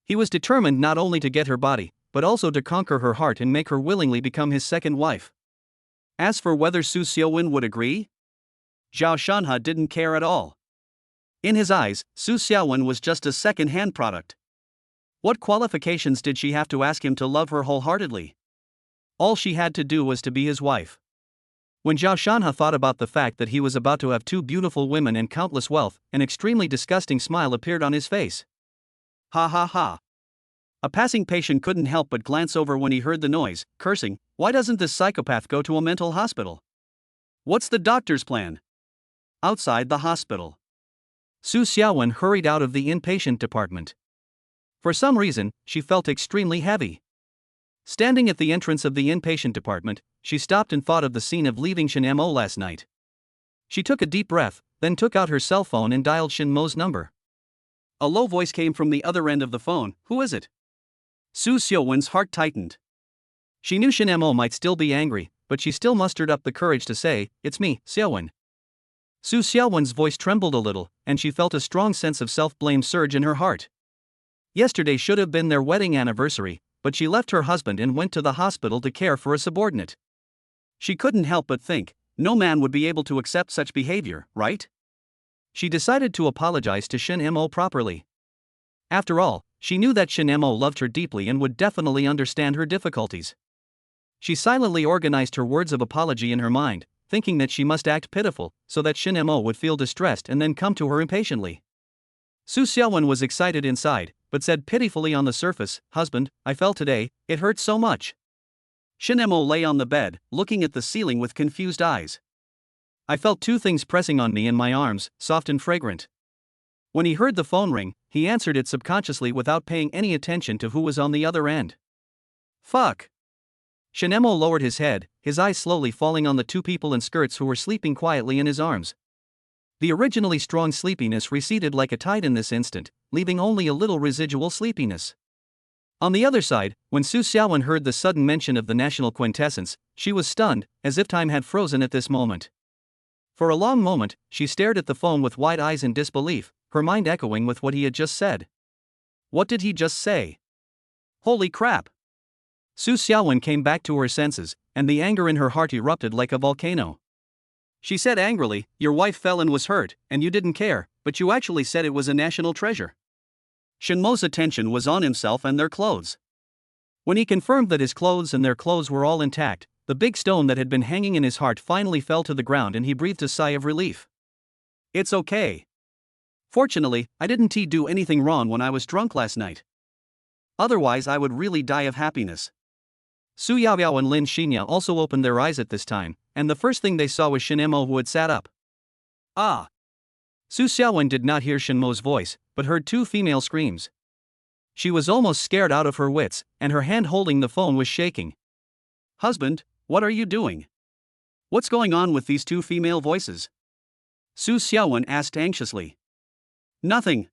He was determined not only to get her body, but also to conquer her heart and make her willingly become his second wife. As for whether Su Xiaowen would agree, Zhao Shanhe didn't care at all. In his eyes, Su Xiaowen was just a second-hand product. What qualifications did she have to ask him to love her wholeheartedly? All she had to do was to be his wife. When Zhao Shanhe thought about the fact that he was about to have two beautiful women and countless wealth, an extremely disgusting smile appeared on his face. Ha ha ha. A passing patient couldn't help but glance over when he heard the noise, cursing, "Why doesn't this psychopath go to a mental hospital? What's the doctor's plan?" Outside the hospital, Su Xiaowen hurried out of the inpatient department. For some reason, she felt extremely heavy. Standing at the entrance of the inpatient department, she stopped and thought of the scene of leaving Shin Mo last night. She took a deep breath, then took out her cell phone and dialed Shin Mo's number. A low voice came from the other end of the phone. "Who is it?" Su Xiaowen's heart tightened. She knew Shin Mo might still be angry, but she still mustered up the courage to say, "It's me, Xiaowen." Su Xiaowen's voice trembled a little, and she felt a strong sense of self-blame surge in her heart. Yesterday should have been their wedding anniversary, but she left her husband and went to the hospital to care for a subordinate. She couldn't help but think, no man would be able to accept such behavior, right? She decided to apologize to Shin Mo properly. After all, she knew that Shin Mo loved her deeply and would definitely understand her difficulties. She silently organized her words of apology in her mind, thinking that she must act pitiful, so that Shin Mo would feel distressed and then come to her impatiently. Su Xiaowen was excited inside, but said pitifully on the surface, "Husband, I fell today, it hurt so much." Shin Mo lay on the bed, looking at the ceiling with confused eyes. "I felt two things pressing on me in my arms, soft and fragrant." When he heard the phone ring, he answered it subconsciously without paying any attention to who was on the other end. Fuck. Shin Mo lowered his head, his eyes slowly falling on the two people in skirts who were sleeping quietly in his arms. The originally strong sleepiness receded like a tide in this instant, leaving only a little residual sleepiness. On the other side, when Su Xiaowen heard the sudden mention of the national quintessence, she was stunned, as if time had frozen at this moment. For a long moment, she stared at the phone with wide eyes in disbelief, her mind echoing with what he had just said. What did he just say? Holy crap. Su Xiaowen came back to her senses, and the anger in her heart erupted like a volcano. She said angrily, "Your wife fell and was hurt, and you didn't care, but you actually said it was a national treasure." Shenmo's attention was on himself and their clothes. When he confirmed that his clothes and their clothes were all intact, the big stone that had been hanging in his heart finally fell to the ground and he breathed a sigh of relief. "It's okay. Fortunately, I didn't do anything wrong when I was drunk last night. Otherwise I would really die of happiness." Su Yaoyao and Lin Xinya also opened their eyes at this time, and the first thing they saw was Shenmo, who had sat up. "Ah!" Su Xiaowen did not hear Shenmo's voice, but heard two female screams. She was almost scared out of her wits, and her hand holding the phone was shaking. "Husband, what are you doing? What's going on with these two female voices?" Su Xiaowen asked anxiously. "Nothing,"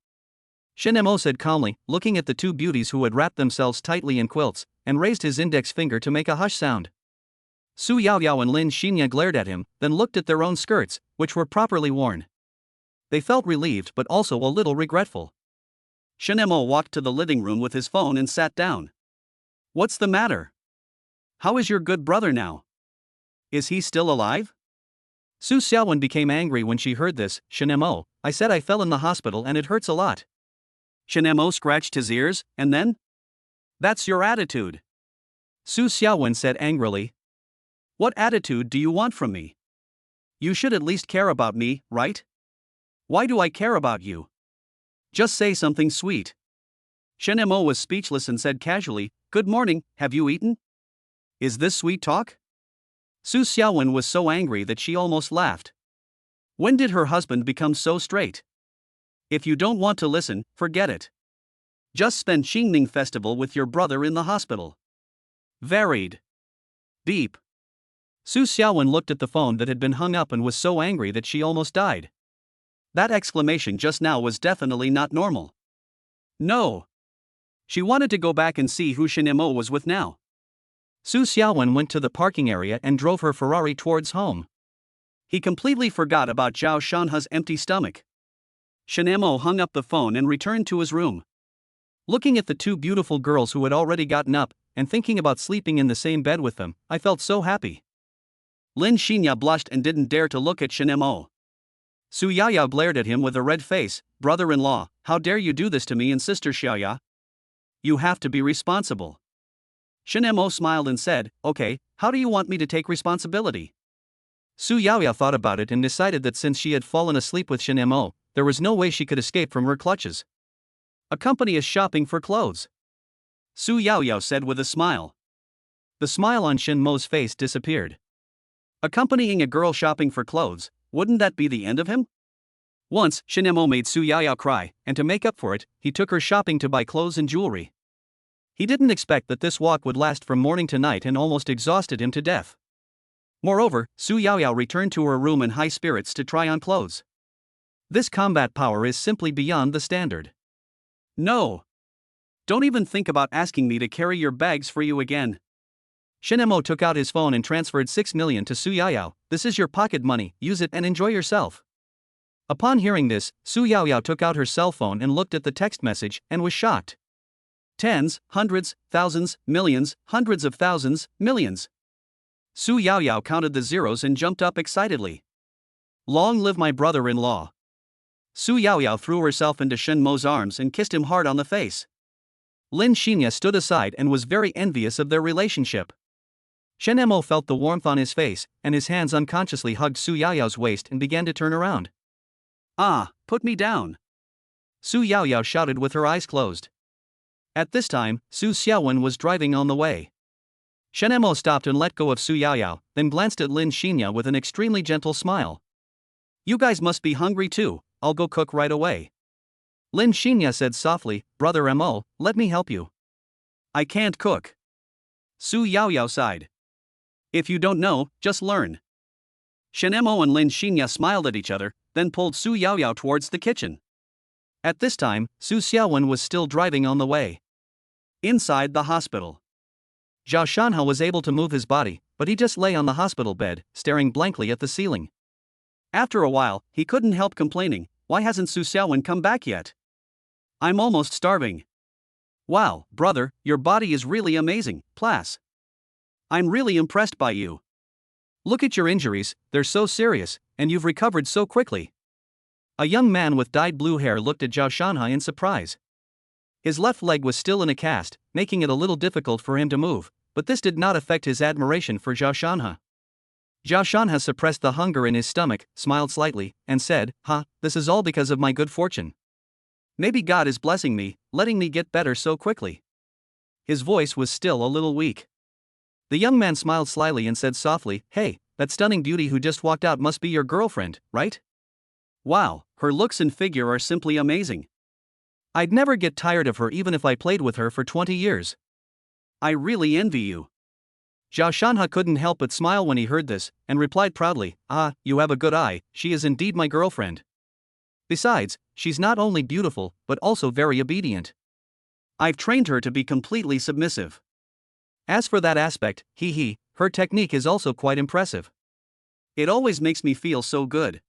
Shenmo said calmly, looking at the two beauties who had wrapped themselves tightly in quilts, and raised his index finger to make a hush sound. Su Yaoyao and Lin Xinya glared at him, then looked at their own skirts, which were properly worn. They felt relieved but also a little regretful. Shenmo walked to the living room with his phone and sat down. "What's the matter? How is your good brother now? Is he still alive?" Su Xiaowen became angry when she heard this. "Shenmo, I said I fell in the hospital and it hurts a lot." Shenmo scratched his ears, and then? "That's your attitude," Su Xiaowen said angrily. "What attitude do you want from me? You should at least care about me, right? Why do I care about you? Just say something sweet." Shenmo was speechless and said casually, "Good morning, have you eaten? Is this sweet talk?" Su Xiaowen was so angry that she almost laughed. When did her husband become so straight? If you don't want to listen, forget it. Just spend Qingming Festival with your brother in the hospital. Varied. Beep. Su Xiaowen looked at the phone that had been hung up and was so angry that she almost died. That exclamation just now was definitely not normal. No. She wanted to go back and see who Shenmo was with now. Su Xiaowen went to the parking area and drove her Ferrari towards home. He completely forgot about Zhao Shanhe's empty stomach. Shenmo hung up the phone and returned to his room. Looking at the two beautiful girls who had already gotten up, and thinking about sleeping in the same bed with them, I felt so happy. Lin Xinya blushed and didn't dare to look at Shenmo. Su Yaoyao glared at him with a red face. "Brother-in-law, how dare you do this to me and sister Xiaoya? You have to be responsible." Shenmo smiled and said, "Okay, how do you want me to take responsibility?" Su Yaoyao thought about it and decided that since she had fallen asleep with Shenmo, there was no way she could escape from her clutches. "Accompany us shopping for clothes," Su Yaoyao said with a smile. The smile on Shenmo's face disappeared. Accompanying a girl shopping for clothes, wouldn't that be the end of him? Once, Shenmo made Su Yaoyao cry, and to make up for it, he took her shopping to buy clothes and jewelry. He didn't expect that this walk would last from morning to night and almost exhausted him to death. Moreover, Su Yaoyao returned to her room in high spirits to try on clothes. This combat power is simply beyond the standard. "No. Don't even think about asking me to carry your bags for you again." Shenmo took out his phone and transferred 6 million to Su Yaoyao. "This is your pocket money, use it and enjoy yourself." Upon hearing this, Su Yaoyao took out her cell phone and looked at the text message, and was shocked. Tens, hundreds, thousands, millions, hundreds of thousands, millions. Su Yaoyao counted the zeros and jumped up excitedly. "Long live my brother-in-law." Su Yaoyao threw herself into Shenmo's arms and kissed him hard on the face. Lin Xinya stood aside and was very envious of their relationship. Shenmo felt the warmth on his face, and his hands unconsciously hugged Su Yaoyao's waist and began to turn around. "Ah, put me down," Su Yaoyao shouted with her eyes closed. At this time, Su Xiaowen was driving on the way. Shenmo stopped and let go of Su Yaoyao, then glanced at Lin Xinya with an extremely gentle smile. "You guys must be hungry too, I'll go cook right away." Lin Xinya said softly, "Brother Mo, let me help you." "I can't cook." Su Yaoyao sighed. "If you don't know, just learn." Shenmo and Lin Xinya smiled at each other, then pulled Su Yaoyao towards the kitchen. At this time, Su Xiaowen was still driving on the way. Inside the hospital, Zhao Shanhe was able to move his body, but he just lay on the hospital bed, staring blankly at the ceiling. After a while, he couldn't help complaining, "Why hasn't Su Xiaowen come back yet? I'm almost starving." Wow, brother, your body is really amazing, plus. I'm really impressed by you. Look at your injuries, they're so serious, and you've recovered so quickly. A young man with dyed blue hair looked at Zhao Shanha in surprise. His left leg was still in a cast, making it a little difficult for him to move, but this did not affect his admiration for Zhao Shanha. Zhao Shanha suppressed the hunger in his stomach, smiled slightly, and said, this is all because of my good fortune. Maybe God is blessing me, letting me get better so quickly. His voice was still a little weak. The young man smiled slyly and said softly, Hey, that stunning beauty who just walked out must be your girlfriend, right? Wow, her looks and figure are simply amazing. I'd never get tired of her even if I played with her for 20 years. I really envy you. Zhao Shanha couldn't help but smile when he heard this, and replied proudly, You have a good eye, she is indeed my girlfriend. Besides, she's not only beautiful, but also very obedient. I've trained her to be completely submissive. As for that aspect, her technique is also quite impressive. It always makes me feel so good.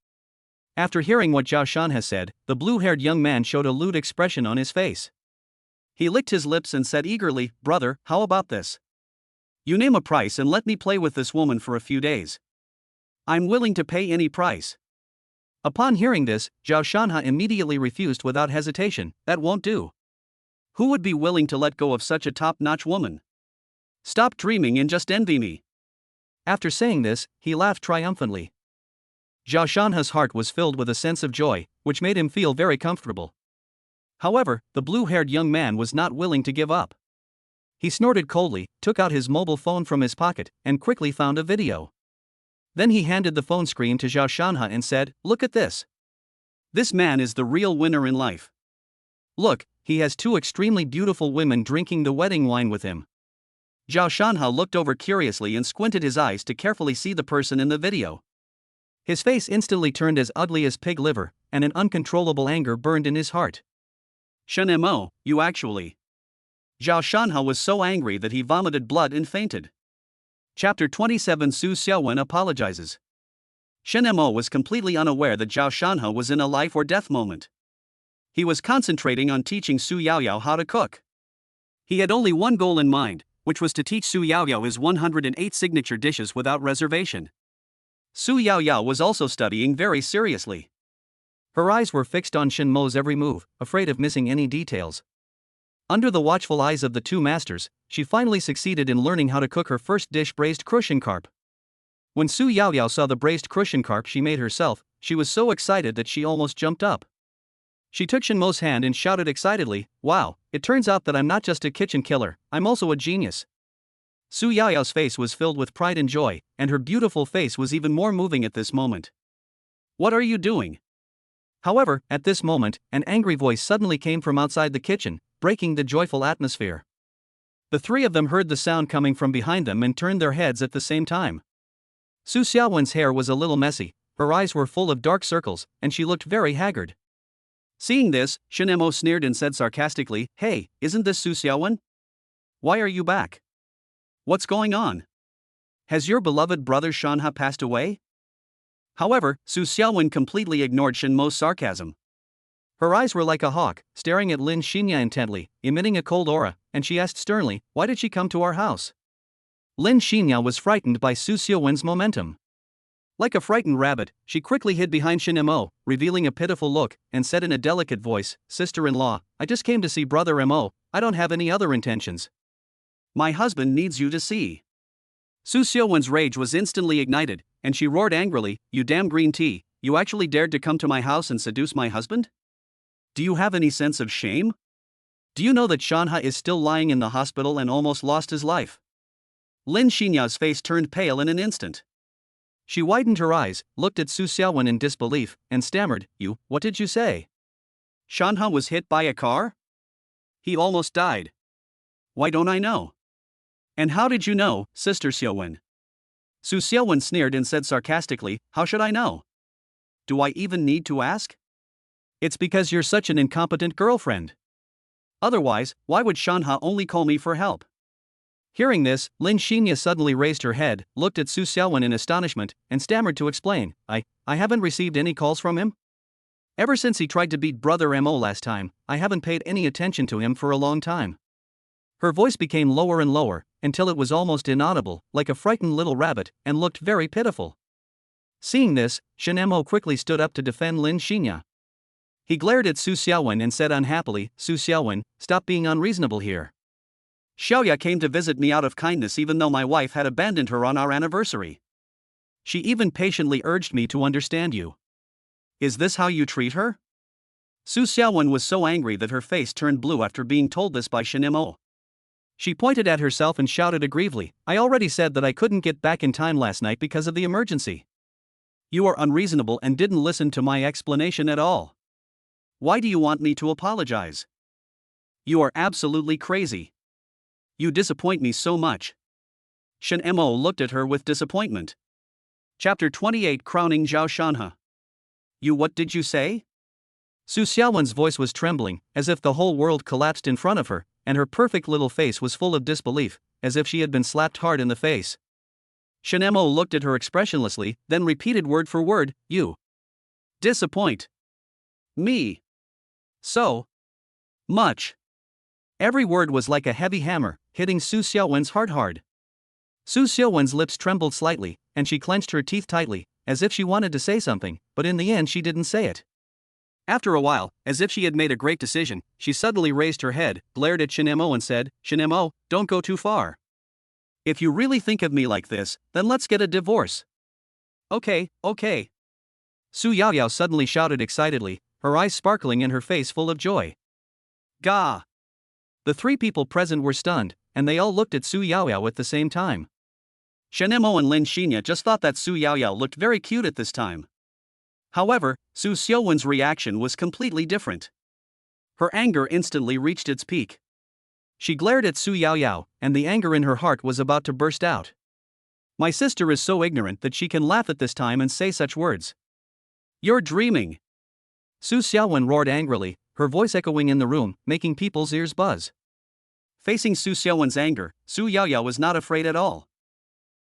After hearing what Zhao Shanha said, the blue-haired young man showed a lewd expression on his face. He licked his lips and said eagerly, Brother, how about this? You name a price and let me play with this woman for a few days. I'm willing to pay any price. Upon hearing this, Zhao Shanha immediately refused without hesitation, That won't do. Who would be willing to let go of such a top-notch woman? Stop dreaming and just envy me. After saying this, he laughed triumphantly. Zhao Shanha's heart was filled with a sense of joy, which made him feel very comfortable. However, the blue-haired young man was not willing to give up. He snorted coldly, took out his mobile phone from his pocket, and quickly found a video. Then he handed the phone screen to Zhao Shanha and said, Look at this. This man is the real winner in life. Look, he has two extremely beautiful women drinking the wedding wine with him. Zhao Shanha looked over curiously and squinted his eyes to carefully see the person in the video. His face instantly turned as ugly as pig liver, and an uncontrollable anger burned in his heart. Shen Mo, you actually. Zhao Shanha was so angry that he vomited blood and fainted. Chapter 27 Su Xiaowen apologizes. Shen Mo was completely unaware that Zhao Shanha was in a life or death moment. He was concentrating on teaching Su Yaoyao how to cook. He had only one goal in mind, which was to teach Su Yaoyao his 108 signature dishes without reservation. Su Yaoyao was also studying very seriously. Her eyes were fixed on Shen Mo's every move, afraid of missing any details. Under the watchful eyes of the two masters, she finally succeeded in learning how to cook her first dish, braised crucian carp. When Su Yaoyao saw the braised crucian carp she made herself, she was so excited that she almost jumped up. She took Shen Mo's hand and shouted excitedly, Wow, it turns out that I'm not just a kitchen killer, I'm also a genius. Su Yaoyao's face was filled with pride and joy, and her beautiful face was even more moving at this moment. What are you doing? However, at this moment, an angry voice suddenly came from outside the kitchen, breaking the joyful atmosphere. The three of them heard the sound coming from behind them and turned their heads at the same time. Su Xiaowen's hair was a little messy, her eyes were full of dark circles, and she looked very haggard. Seeing this, Shen Mo sneered and said sarcastically, Hey, isn't this Su Xiaowen? Why are you back? What's going on? Has your beloved brother Shanha passed away? However, Su Xiaowen completely ignored Shen Mo's sarcasm. Her eyes were like a hawk, staring at Lin Xinya intently, emitting a cold aura, and she asked sternly, Why did she come to our house? Lin Xinya was frightened by Su Xiaowen's momentum. Like a frightened rabbit, she quickly hid behind Shen Mo, revealing a pitiful look, and said in a delicate voice, Sister-in-law, I just came to see Brother Mo, I don't have any other intentions. My husband needs you to see. Su Xiaowen's rage was instantly ignited, and she roared angrily, You damn green tea, you actually dared to come to my house and seduce my husband? Do you have any sense of shame? Do you know that Shanha is still lying in the hospital and almost lost his life? Lin Xinya's face turned pale in an instant. She widened her eyes, looked at Su Xiaowen in disbelief, and stammered, What did you say? Shanha was hit by a car? He almost died. Why don't I know? And how did you know, Sister Xiaowen? Su Xiaowen sneered and said sarcastically, How should I know? Do I even need to ask? It's because you're such an incompetent girlfriend. Otherwise, why would Shanha only call me for help? Hearing this, Lin Xinya suddenly raised her head, looked at Su Xiaowen in astonishment, and stammered to explain, I haven't received any calls from him? Ever since he tried to beat Brother Mo last time, I haven't paid any attention to him for a long time. Her voice became lower and lower, until it was almost inaudible, like a frightened little rabbit, and looked very pitiful. Seeing this, Shen Mo quickly stood up to defend Lin Xinya. He glared at Su Xiaowen and said unhappily, Su Xiaowen, stop being unreasonable here. Xiaoya came to visit me out of kindness even though my wife had abandoned her on our anniversary. She even patiently urged me to understand you. Is this how you treat her? Su Xiaowen was so angry that her face turned blue after being told this by Shen Mo. She pointed at herself and shouted aggrievedly, I already said that I couldn't get back in time last night because of the emergency. You are unreasonable and didn't listen to my explanation at all. Why do you want me to apologize? You are absolutely crazy. You disappoint me so much. Shen Mo looked at her with disappointment. Chapter 28 Crowning Zhao Shanhe. You, what did you say? Su Xiaowen's voice was trembling, as if the whole world collapsed in front of her, and her perfect little face was full of disbelief, as if she had been slapped hard in the face. Shen Mo looked at her expressionlessly, then repeated word for word, you. Disappoint. Me. So. Much. Every word was like a heavy hammer, hitting Su Xiaowen's heart hard. Su Xiaowen's lips trembled slightly, and she clenched her teeth tightly, as if she wanted to say something, but in the end she didn't say it. After a while, as if she had made a great decision, she suddenly raised her head, glared at Shen Mo and said, Shen Mo, don't go too far. If you really think of me like this, then let's get a divorce. Okay. Su Yaoyao suddenly shouted excitedly, her eyes sparkling and her face full of joy. Gah! The three people present were stunned, and they all looked at Su Yaoyao at the same time. Shen Mo and Lin Xinya just thought that Su Yaoyao looked very cute at this time. However, Su Xiaowen's reaction was completely different. Her anger instantly reached its peak. She glared at Su Yaoyao, and the anger in her heart was about to burst out. My sister is so ignorant that she can laugh at this time and say such words. You're dreaming. Su Xiaowen roared angrily, her voice echoing in the room, making people's ears buzz. Facing Su Xiaowen's anger, Su Yaoyao was not afraid at all.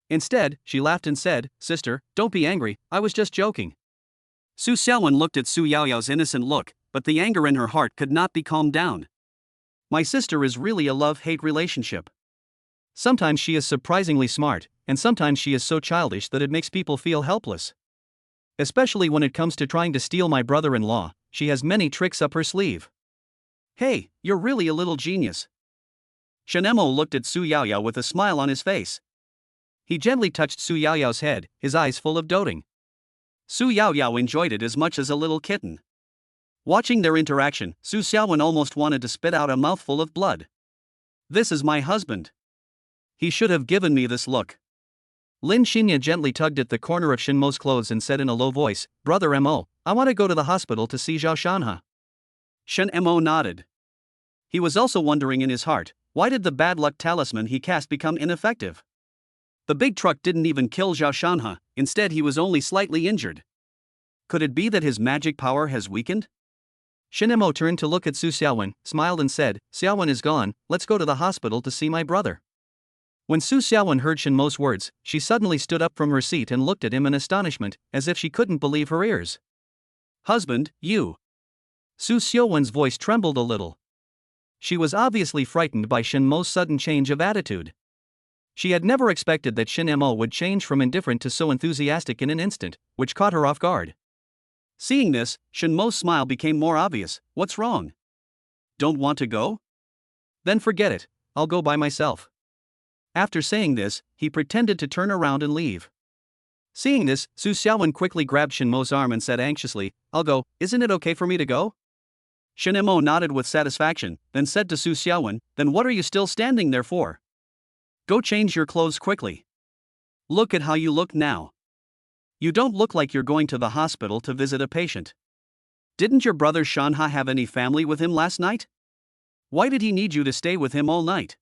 Instead, she laughed and said, Sister, don't be angry, I was just joking. Su Xiaowen looked at Su Yaoyao's innocent look, but the anger in her heart could not be calmed down. My sister is really a love-hate relationship. Sometimes she is surprisingly smart, and sometimes she is so childish that it makes people feel helpless. Especially when it comes to trying to steal my brother-in-law, she has many tricks up her sleeve. Hey, you're really a little genius. Shen Mo looked at Su Yaoyao with a smile on his face. He gently touched Su Yaoyao's head, his eyes full of doting. Su Yaoyao enjoyed it as much as a little kitten. Watching their interaction, Su Xiaowen almost wanted to spit out a mouthful of blood. This is my husband. He should have given me this look. Lin Xinya gently tugged at the corner of Shen Mo's clothes and said in a low voice, Brother Mo, I want to go to the hospital to see Zhao Shanhe. Shen Mo nodded. He was also wondering in his heart, why did the bad luck talisman he cast become ineffective? The big truck didn't even kill Zhao Shanhe, instead he was only slightly injured. Could it be that his magic power has weakened? Shen Mo turned to look at Su Xiaowen, smiled and said, Xiaowen is gone, let's go to the hospital to see my brother. When Su Xiaowen heard Shen Mo's words, she suddenly stood up from her seat and looked at him in astonishment, as if she couldn't believe her ears. Husband, you. Su Xiaowen's voice trembled a little. She was obviously frightened by Shen Mo's sudden change of attitude. She had never expected that Shen Mo would change from indifferent to so enthusiastic in an instant, which caught her off guard. Seeing this, Shen Mo's smile became more obvious. What's wrong? Don't want to go? Then forget it, I'll go by myself. After saying this, he pretended to turn around and leave. Seeing this, Su Xiaowen quickly grabbed Shen Mo's arm and said anxiously, I'll go, isn't it okay for me to go? Shen Mo nodded with satisfaction, then said to Su Xiaowen, then what are you still standing there for? Go change your clothes quickly. Look at how you look now. You don't look like you're going to the hospital to visit a patient. Didn't your brother Shanhe have any family with him last night? Why did he need you to stay with him all night?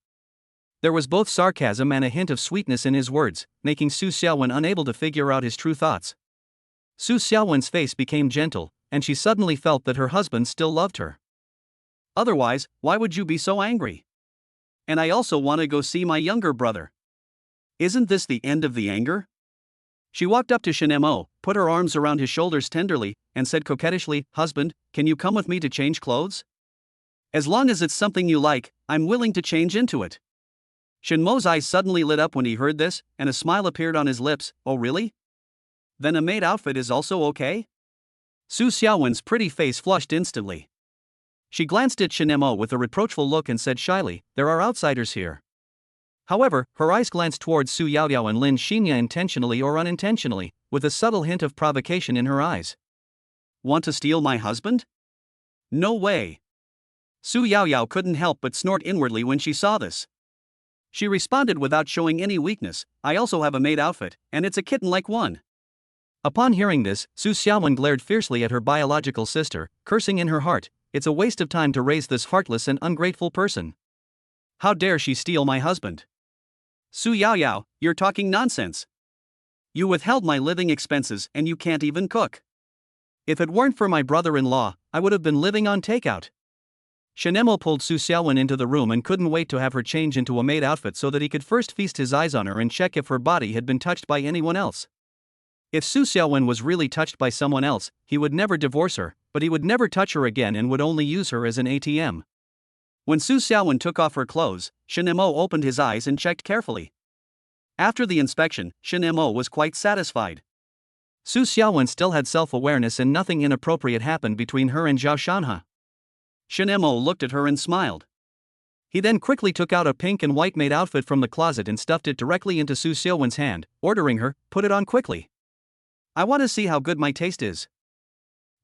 There was both sarcasm and a hint of sweetness in his words, making Su Xiaowen unable to figure out his true thoughts. Su Xiaowen's face became gentle, and she suddenly felt that her husband still loved her. Otherwise, why would you be so angry? And I also want to go see my younger brother. Isn't this the end of the anger? She walked up to Shen Mo, put her arms around his shoulders tenderly, and said coquettishly, Husband, can you come with me to change clothes? As long as it's something you like, I'm willing to change into it. Shinmo's eyes suddenly lit up when he heard this, and a smile appeared on his lips. Oh really? Then a maid outfit is also okay? Su Xiaowen's pretty face flushed instantly. She glanced at Shinmo with a reproachful look and said shyly, there are outsiders here. However, her eyes glanced towards Su Yaoyao and Lin Xinya intentionally or unintentionally, with a subtle hint of provocation in her eyes. Want to steal my husband? No way. Su Yaoyao couldn't help but snort inwardly when she saw this. She responded without showing any weakness, I also have a maid outfit, and it's a kitten-like one. Upon hearing this, Su Xiaowen glared fiercely at her biological sister, cursing in her heart, it's a waste of time to raise this heartless and ungrateful person. How dare she steal my husband? Su Yaoyao, you're talking nonsense. You withheld my living expenses and you can't even cook. If it weren't for my brother-in-law, I would have been living on takeout. Shinmo pulled Su Xiaowen into the room and couldn't wait to have her change into a maid outfit so that he could first feast his eyes on her and check if her body had been touched by anyone else. If Su Xiaowen was really touched by someone else, he would never divorce her, but he would never touch her again and would only use her as an ATM. When Su Xiaowen took off her clothes, Shinmo opened his eyes and checked carefully. After the inspection, Shinmo was quite satisfied. Su Xiaowen still had self-awareness and nothing inappropriate happened between her and Zhao Shanhe. Shinmo looked at her and smiled. He then quickly took out a pink and white maid outfit from the closet and stuffed it directly into Su Xiaowen's hand, ordering her, put it on quickly. I want to see how good my taste is.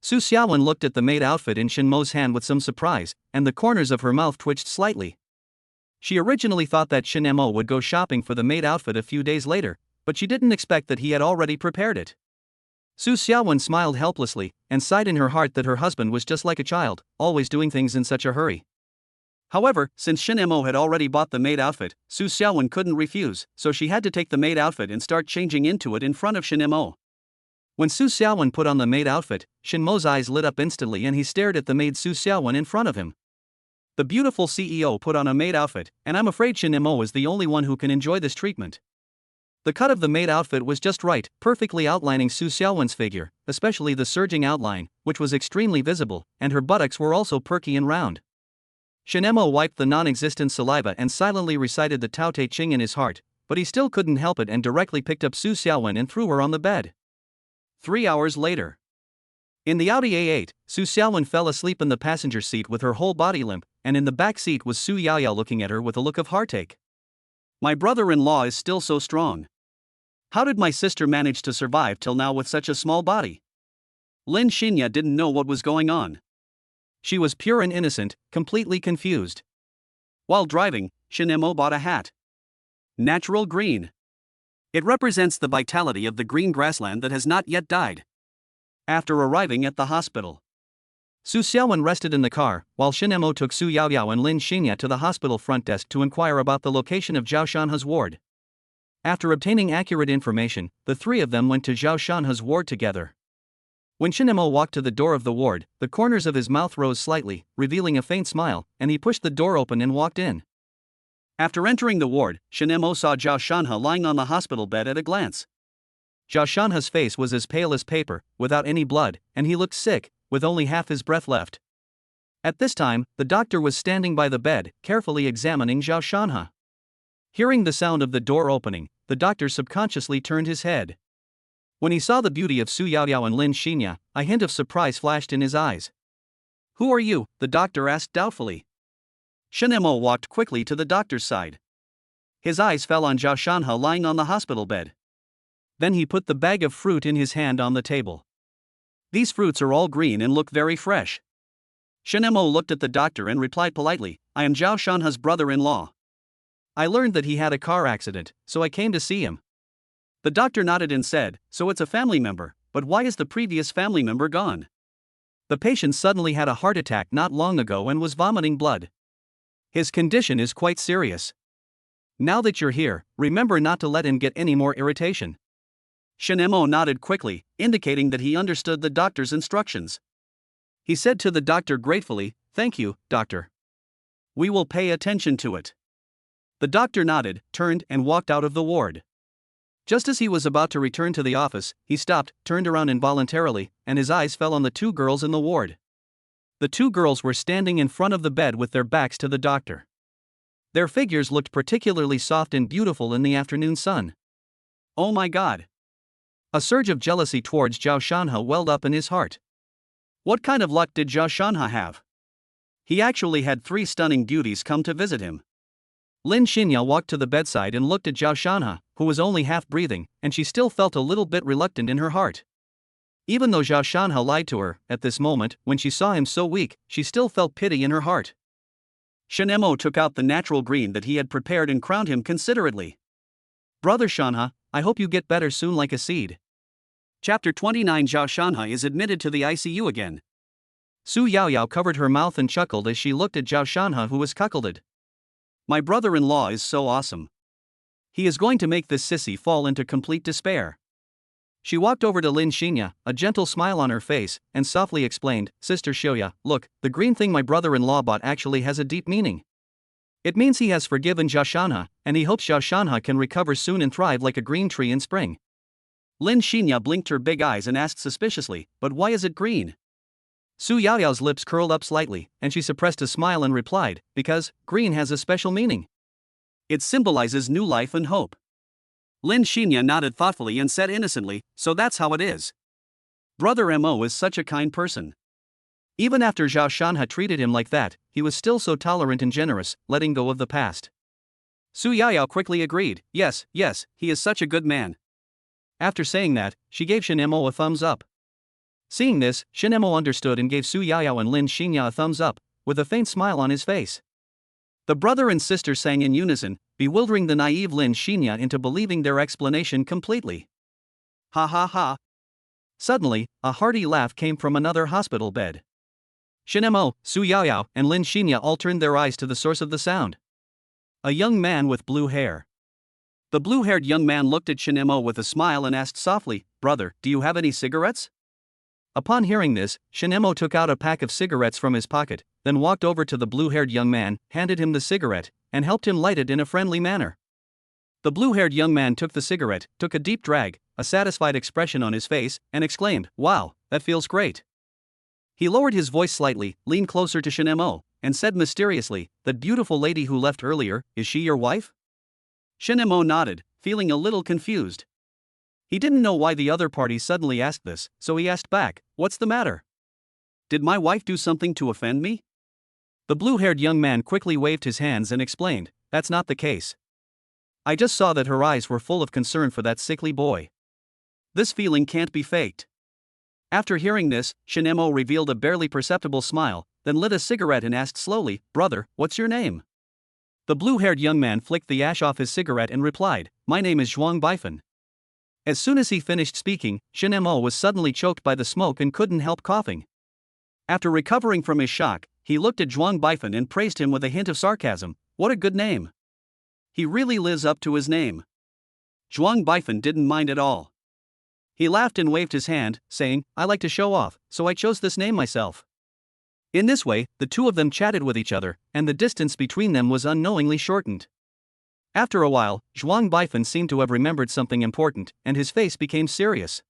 Su Xiaowen looked at the maid outfit in Shinmo's hand with some surprise, and the corners of her mouth twitched slightly. She originally thought that Shinmo would go shopping for the maid outfit a few days later, but she didn't expect that he had already prepared it. Su Xiaowen smiled helplessly, and sighed in her heart that her husband was just like a child, always doing things in such a hurry. However, since Shinmo had already bought the maid outfit, Su Xiaowen couldn't refuse, so she had to take the maid outfit and start changing into it in front of Shinmo. When Su Xiaowen put on the maid outfit, Shinmo's eyes lit up instantly and he stared at the maid Su Xiaowen in front of him. The beautiful CEO put on a maid outfit, and I'm afraid Shinmo is the only one who can enjoy this treatment. The cut of the maid outfit was just right, perfectly outlining Su Xiaowen's figure, especially the surging outline, which was extremely visible, and her buttocks were also perky and round. Shinmo wiped the non-existent saliva and silently recited the Tao Te Ching in his heart, but he still couldn't help it and directly picked up Su Xiaowen and threw her on the bed. 3 hours later. In the Audi A8, Su Xiaowen fell asleep in the passenger seat with her whole body limp, and in the back seat was Su Yaoyao looking at her with a look of heartache. My brother-in-law is still so strong. How did my sister manage to survive till now with such a small body? Lin Xinya didn't know what was going on. She was pure and innocent, completely confused. While driving, Shinmo bought a hat. Natural green. It represents the vitality of the green grassland that has not yet died. After arriving at the hospital, Su Xiaowen rested in the car, while Shinmo took Su Yaoyao and Lin Xinya to the hospital front desk to inquire about the location of Zhao Shanhe's ward. After obtaining accurate information, the three of them went to Zhao Shanhe's ward together. When Shinmo walked to the door of the ward, the corners of his mouth rose slightly, revealing a faint smile, and he pushed the door open and walked in. After entering the ward, Shinmo saw Zhao Shanhe lying on the hospital bed at a glance. Zhao Shanhe's face was as pale as paper, without any blood, and he looked sick, with only half his breath left. At this time, the doctor was standing by the bed, carefully examining Zhao Shanhe. Hearing the sound of the door opening, the doctor subconsciously turned his head. When he saw the beauty of Su Yaoyao and Lin Xinya, a hint of surprise flashed in his eyes. Who are you? The doctor asked doubtfully. Shinmo walked quickly to the doctor's side. His eyes fell on Zhao Shanhe lying on the hospital bed. Then he put the bag of fruit in his hand on the table. These fruits are all green and look very fresh. Shinmo looked at the doctor and replied politely, I am Zhao Shanhe's brother-in-law. I learned that he had a car accident, so I came to see him. The doctor nodded and said, so it's a family member, but why is the previous family member gone? The patient suddenly had a heart attack not long ago and was vomiting blood. His condition is quite serious. Now that you're here, remember not to let him get any more irritation. Shinmo nodded quickly, indicating that he understood the doctor's instructions. He said to the doctor gratefully, thank you, doctor. We will pay attention to it. The doctor nodded, turned, and walked out of the ward. Just as he was about to return to the office, he stopped, turned around involuntarily, and his eyes fell on the two girls in the ward. The two girls were standing in front of the bed with their backs to the doctor. Their figures looked particularly soft and beautiful in the afternoon sun. Oh my god. A surge of jealousy towards Zhao Shanhe welled up in his heart. What kind of luck did Zhao Shanhe have? He actually had 3 stunning beauties come to visit him. Lin Xinya walked to the bedside and looked at Zhao Shanhe, who was only half breathing, and she still felt a little bit reluctant in her heart. Even though Zhao Shanhe lied to her, at this moment, when she saw him so weak, she still felt pity in her heart. Shen Mo took out the natural green that he had prepared and crowned him considerately. Brother Shanhe, I hope you get better soon like a seed. Chapter 29. Zhao Shanhe is admitted to the ICU again. Su Yaoyao covered her mouth and chuckled as she looked at Zhao Shanhe, who was cuckolded. My brother-in-law is so awesome. He is going to make this sissy fall into complete despair. She walked over to Lin Xinya, a gentle smile on her face, and softly explained, Sister Shoya, look, the green thing my brother-in-law bought actually has a deep meaning. It means he has forgiven Zhao Shanhe, and he hopes Zhao Shanhe can recover soon and thrive like a green tree in spring. Lin Xinya blinked her big eyes and asked suspiciously, but why is it green? Su Yaoyao's lips curled up slightly, and she suppressed a smile and replied, because green has a special meaning. It symbolizes new life and hope. Lin Xinya nodded thoughtfully and said innocently, so that's how it is. Brother Mo is such a kind person. Even after Zhao Shanhe treated him like that, he was still so tolerant and generous, letting go of the past. Su Yaoyao quickly agreed, yes, he is such a good man. After saying that, she gave Shen Mo a thumbs up. Seeing this, Shen Mo understood and gave Su Yaoyao and Lin Xinya a thumbs up, with a faint smile on his face. The brother and sister sang in unison, bewildering the naive Lin Xinya into believing their explanation completely. Ha ha ha. Suddenly, a hearty laugh came from another hospital bed. Shen Mo, Su Yaoyao, and Lin Xinya all turned their eyes to the source of the sound. A young man with blue hair. The blue-haired young man looked at Shen Mo with a smile and asked softly, Brother, do you have any cigarettes? Upon hearing this, Shen Mo took out a pack of cigarettes from his pocket, then walked over to the blue-haired young man, handed him the cigarette, and helped him light it in a friendly manner. The blue-haired young man took the cigarette, took a deep drag, a satisfied expression on his face, and exclaimed, Wow, that feels great. He lowered his voice slightly, leaned closer to Shen Mo, and said mysteriously, That beautiful lady who left earlier, is she your wife? Shen Mo nodded, feeling a little confused. He didn't know why the other party suddenly asked this, so he asked back, What's the matter? Did my wife do something to offend me? The blue-haired young man quickly waved his hands and explained, That's not the case. I just saw that her eyes were full of concern for that sickly boy. This feeling can't be faked. After hearing this, Shen Mo revealed a barely perceptible smile, then lit a cigarette and asked slowly, Brother, what's your name? The blue-haired young man flicked the ash off his cigarette and replied, My name is Zhuang Baifan. As soon as he finished speaking, Shen Mo was suddenly choked by the smoke and couldn't help coughing. After recovering from his shock, he looked at Zhuang Baifan and praised him with a hint of sarcasm, What a good name. He really lives up to his name. Zhuang Baifan didn't mind at all. He laughed and waved his hand, saying, I like to show off, so I chose this name myself. In this way, the two of them chatted with each other, and the distance between them was unknowingly shortened. After a while, Zhuang Baifan seemed to have remembered something important, and his face became serious.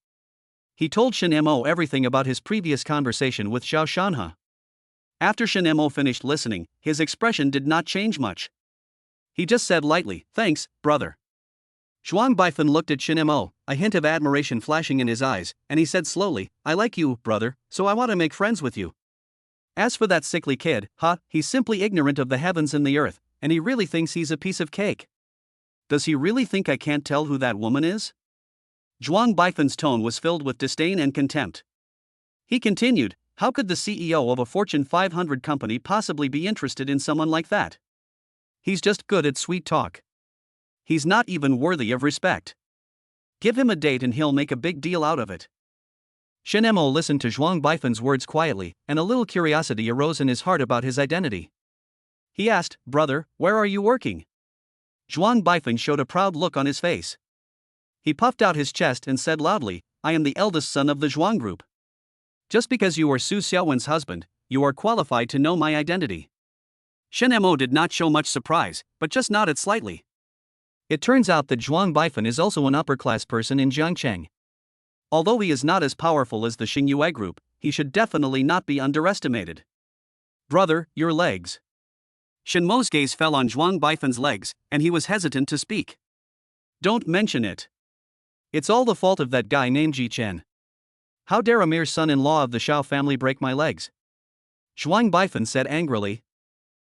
He told Shen Mo everything about his previous conversation with Zhao Shanhe. After Shen Mo finished listening, his expression did not change much. He just said lightly, Thanks, brother. Zhuang Baifan looked at Shen Mo, a hint of admiration flashing in his eyes, and he said slowly, I like you, brother, so I want to make friends with you. As for that sickly kid, he's simply ignorant of the heavens and the earth, and he really thinks he's a piece of cake. Does he really think I can't tell who that woman is? Zhuang Baifan's tone was filled with disdain and contempt. He continued, How could the CEO of a Fortune 500 company possibly be interested in someone like that? He's just good at sweet talk. He's not even worthy of respect. Give him a date and he'll make a big deal out of it. Shen Mo listened to Zhuang Baifan's words quietly, and a little curiosity arose in his heart about his identity. He asked, Brother, where are you working? Zhuang Baifan showed a proud look on his face. He puffed out his chest and said loudly, I am the eldest son of the Zhuang Group. Just because you are Su Xiaowen's husband, you are qualified to know my identity. Shen Mo did not show much surprise, but just nodded slightly. It turns out that Zhuang Baifan is also an upper-class person in Jiangcheng. Although he is not as powerful as the Xingyue Group, he should definitely not be underestimated. Brother, your legs. Shin Mo's gaze fell on Zhuang Baifan's legs, and he was hesitant to speak. Don't mention it. It's all the fault of that guy named Ji Chen. How dare a mere son-in-law of the Shao family break my legs? Zhuang Baifan said angrily.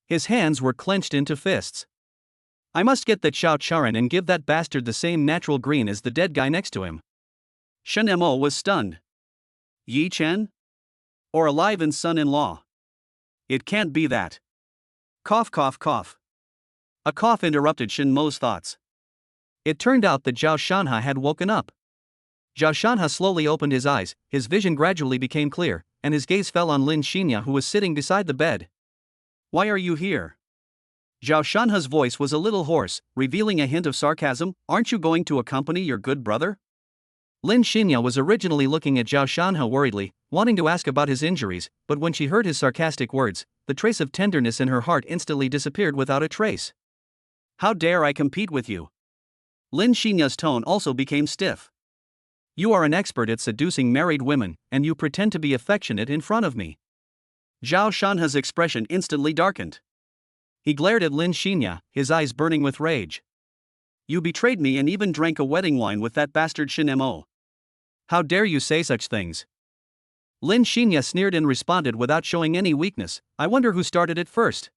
His hands were clenched into fists. I must get that Shao Charan and give that bastard the same natural green as the dead guy next to him. Shen Mo was stunned. Yi Chen? Or alive and son-in-law? It can't be that. Cough, cough, cough. A cough interrupted Shen Mo's thoughts. It turned out that Zhao Shanha had woken up. Zhao Shanha slowly opened his eyes, his vision gradually became clear, and his gaze fell on Lin Xinya, who was sitting beside the bed. Why are you here? Zhao Shanha's voice was a little hoarse, revealing a hint of sarcasm. Aren't you going to accompany your good brother? Lin Xinya was originally looking at Zhao Shanha worriedly, wanting to ask about his injuries, but when she heard his sarcastic words, the trace of tenderness in her heart instantly disappeared without a trace. How dare I compete with you? Lin Xinya's tone also became stiff. You are an expert at seducing married women, and you pretend to be affectionate in front of me. Zhao Shanha's expression instantly darkened. He glared at Lin Xinya, his eyes burning with rage. You betrayed me and even drank a wedding wine with that bastard Shin Mo. How dare you say such things? Lin Xinya sneered and responded without showing any weakness. I wonder who started it first.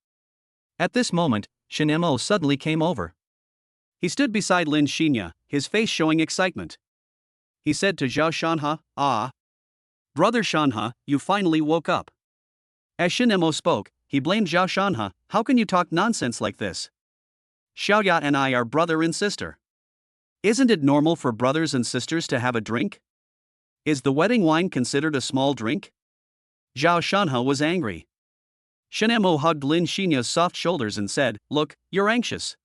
At this moment, Shin Mo suddenly came over. He stood beside Lin Xinya, his face showing excitement. He said to Zhao Shanha, "Ah, brother Shanha, you finally woke up." As Shin Mo spoke, he blamed Zhao Shanha. How can you talk nonsense like this? Xiaoya and I are brother and sister. Isn't it normal for brothers and sisters to have a drink? Is the wedding wine considered a small drink? Zhao Shanha was angry. Shin Mo hugged Lin Xinya's soft shoulders and said, "Look, you're anxious."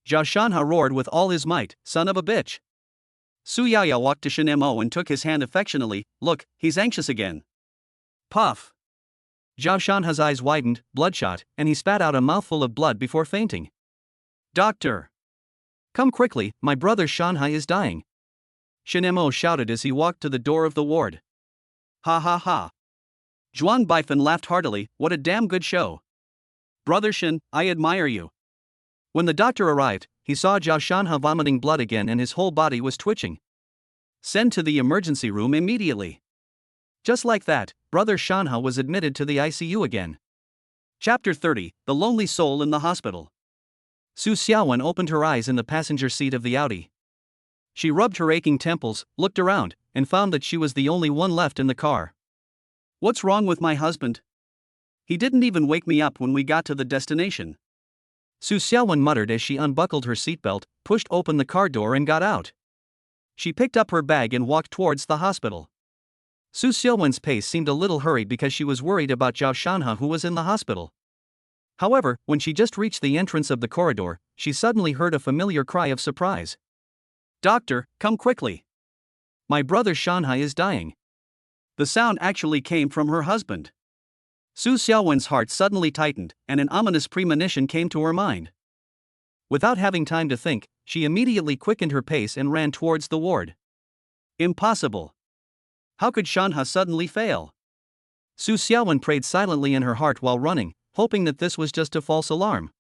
Zhao Shanha roared with all his might, "Son of a bitch." Su Yaya walked to Shin Mo and took his hand affectionately. "Look, he's anxious again." Puff. Zhao Shanha's eyes widened, bloodshot, and he spat out a mouthful of blood before fainting. Doctor! Come quickly, my brother Shanha is dying. Shin Mo shouted as he walked to the door of the ward. Ha ha ha. Zhuang Baifan laughed heartily. What a damn good show. Brother Shin, I admire you. When the doctor arrived, he saw Zhao Shanha vomiting blood again and his whole body was twitching. Send to the emergency room immediately. Just like that, brother Shanha was admitted to the ICU again. Chapter 30, The Lonely Soul in the Hospital. Su Xiaowen opened her eyes in the passenger seat of the Audi. She rubbed her aching temples, looked around, and found that she was the only one left in the car. What's wrong with my husband? He didn't even wake me up when we got to the destination. Su Xiaowen muttered as she unbuckled her seatbelt, pushed open the car door and got out. She picked up her bag and walked towards the hospital. Su Xiaowen's pace seemed a little hurried because she was worried about Zhao Shanha, who was in the hospital. However, when she just reached the entrance of the corridor, she suddenly heard a familiar cry of surprise. Doctor, come quickly. My brother Shanha is dying. The sound actually came from her husband. Su Xiaowen's heart suddenly tightened, and an ominous premonition came to her mind. Without having time to think, she immediately quickened her pace and ran towards the ward. Impossible. How could Shanha suddenly fail? Su Xiaowen prayed silently in her heart while running, hoping that this was just a false alarm.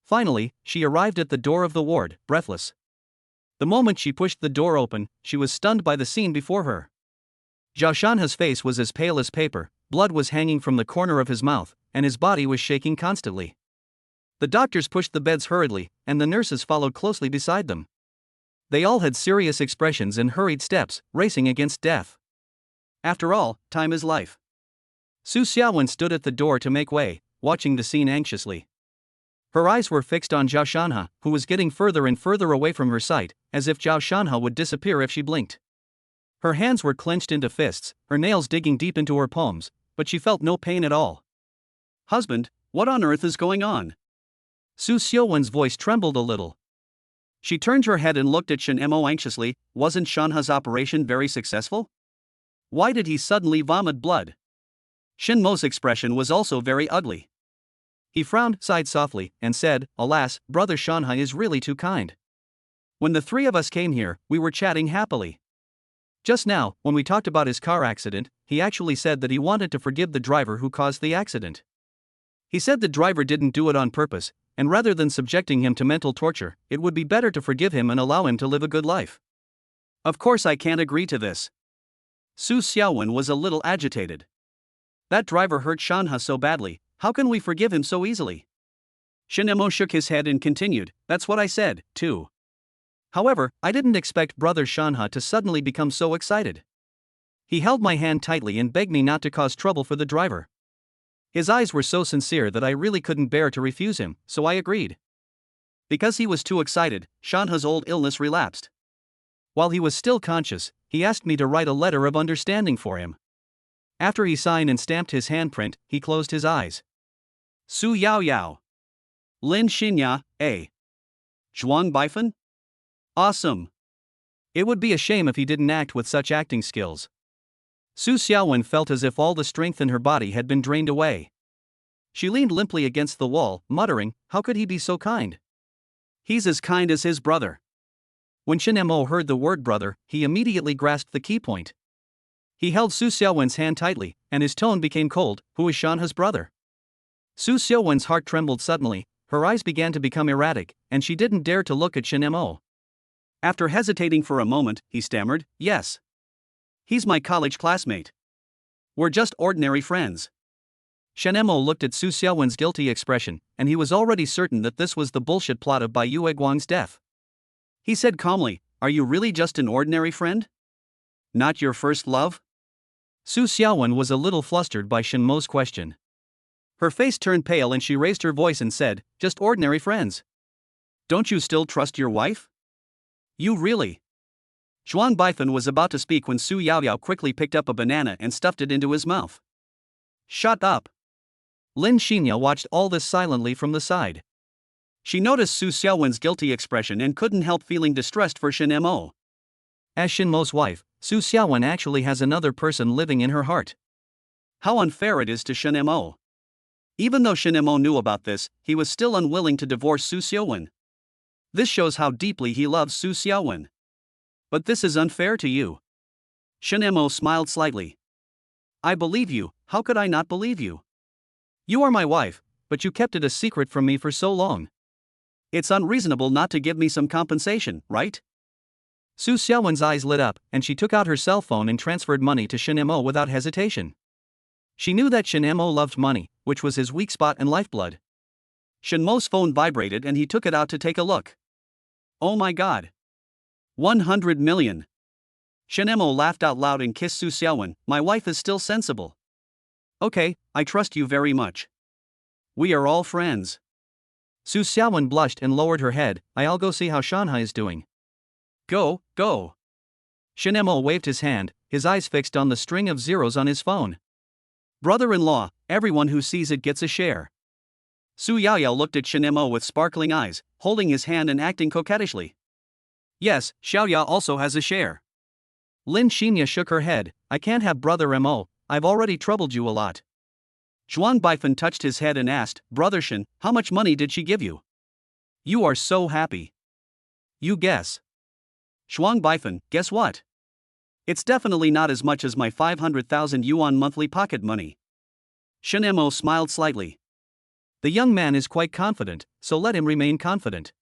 Finally, she arrived at the door of the ward, breathless. The moment she pushed the door open, she was stunned by the scene before her. Zhao Shanha's face was as pale as paper, blood was hanging from the corner of his mouth, and his body was shaking constantly. The doctors pushed the beds hurriedly, and the nurses followed closely beside them. They all had serious expressions and hurried steps, racing against death. After all, time is life. Su Xiaowen stood at the door to make way, watching the scene anxiously. Her eyes were fixed on Zhao Shanha, who was getting further and further away from her sight, as if Zhao Shanha would disappear if she blinked. Her hands were clenched into fists, her nails digging deep into her palms, but she felt no pain at all. Husband, what on earth is going on? Su Xiaowen's voice trembled a little. She turned her head and looked at Shin Mo anxiously. Wasn't Shanha's operation very successful? Why did he suddenly vomit blood? Shin Mo's expression was also very ugly. He frowned, sighed softly, and said, "Alas, brother Shanha is really too kind. When the three of us came here, we were chatting happily. Just now, when we talked about his car accident, he actually said that he wanted to forgive the driver who caused the accident. He said the driver didn't do it on purpose, and rather than subjecting him to mental torture, it would be better to forgive him and allow him to live a good life. Of course I can't agree to this. Su Xiaowen was a little agitated. That driver hurt Shanha so badly, how can we forgive him so easily? Shinemo shook his head and continued, that's what I said, too. However, I didn't expect brother Shanha to suddenly become so excited. He held my hand tightly and begged me not to cause trouble for the driver. His eyes were so sincere that I really couldn't bear to refuse him, so I agreed. Because he was too excited, Shanha's old illness relapsed. While he was still conscious, he asked me to write a letter of understanding for him. After he signed and stamped his handprint, he closed his eyes. Su Yao Yao. Lin Xinya, A. Zhuang Baifan? Awesome. It would be a shame if he didn't act with such acting skills. Su Xiaowen felt as if all the strength in her body had been drained away. She leaned limply against the wall, muttering, how could he be so kind? He's as kind as his brother. When Shinemo heard the word brother, he immediately grasped the key point. He held Su Xiaowen's hand tightly, and his tone became cold, who is Shanha's brother? Su Xiaowen's heart trembled suddenly, her eyes began to become erratic, and she didn't dare to look at Shinemo. After hesitating for a moment, he stammered, yes. He's my college classmate. We're just ordinary friends. Shinemo looked at Su Xiaowen's guilty expression, and he was already certain that this was the bullshit plot of Bai Yue Guang's death. He said calmly, are you really just an ordinary friend? Not your first love? Su Xiaowen was a little flustered by Shinmo's question. Her face turned pale and she raised her voice and said, just ordinary friends. Don't you still trust your wife? You really? Zhuang Baifan was about to speak when Su Yaoyao quickly picked up a banana and stuffed it into his mouth. Shut up. Lin Xinya watched all this silently from the side. She noticed Su Xiaowen's guilty expression and couldn't help feeling distressed for Shinemo. As Shinmo's wife, Su Xiaowen actually has another person living in her heart. How unfair it is to Shinemo. Even though Shinemo knew about this, he was still unwilling to divorce Su Xiaowen. This shows how deeply he loves Su Xiaowen. But this is unfair to you. Shinemo smiled slightly. I believe you, how could I not believe you? You are my wife, but you kept it a secret from me for so long. It's unreasonable not to give me some compensation, right? Su Xiaowen's eyes lit up, and she took out her cell phone and transferred money to Shinemo without hesitation. She knew that Shinemo loved money, which was his weak spot and lifeblood. Shinmo's phone vibrated and he took it out to take a look. Oh my god. 100 million. Shinemo laughed out loud and kissed Su Xiaowen, my wife is still sensible. Okay, I trust you very much. We are all friends. Su Xiaowen blushed and lowered her head, I'll go see how Shanha is doing. Go, go. Shinemo waved his hand, his eyes fixed on the string of zeros on his phone. Brother-in-law, everyone who sees it gets a share. Su Yaoyao looked at Shinemo with sparkling eyes, holding his hand and acting coquettishly. Yes, Xiaoya also has a share. Lin Xinya shook her head, I can't have brother Mo, I've already troubled you a lot. Zhuang Baifan touched his head and asked, Brother Shin, how much money did she give you? You are so happy. You guess. Zhuang Baifan, guess what? It's definitely not as much as my 500,000 yuan monthly pocket money. Shinemo smiled slightly. The young man is quite confident, so let him remain confident.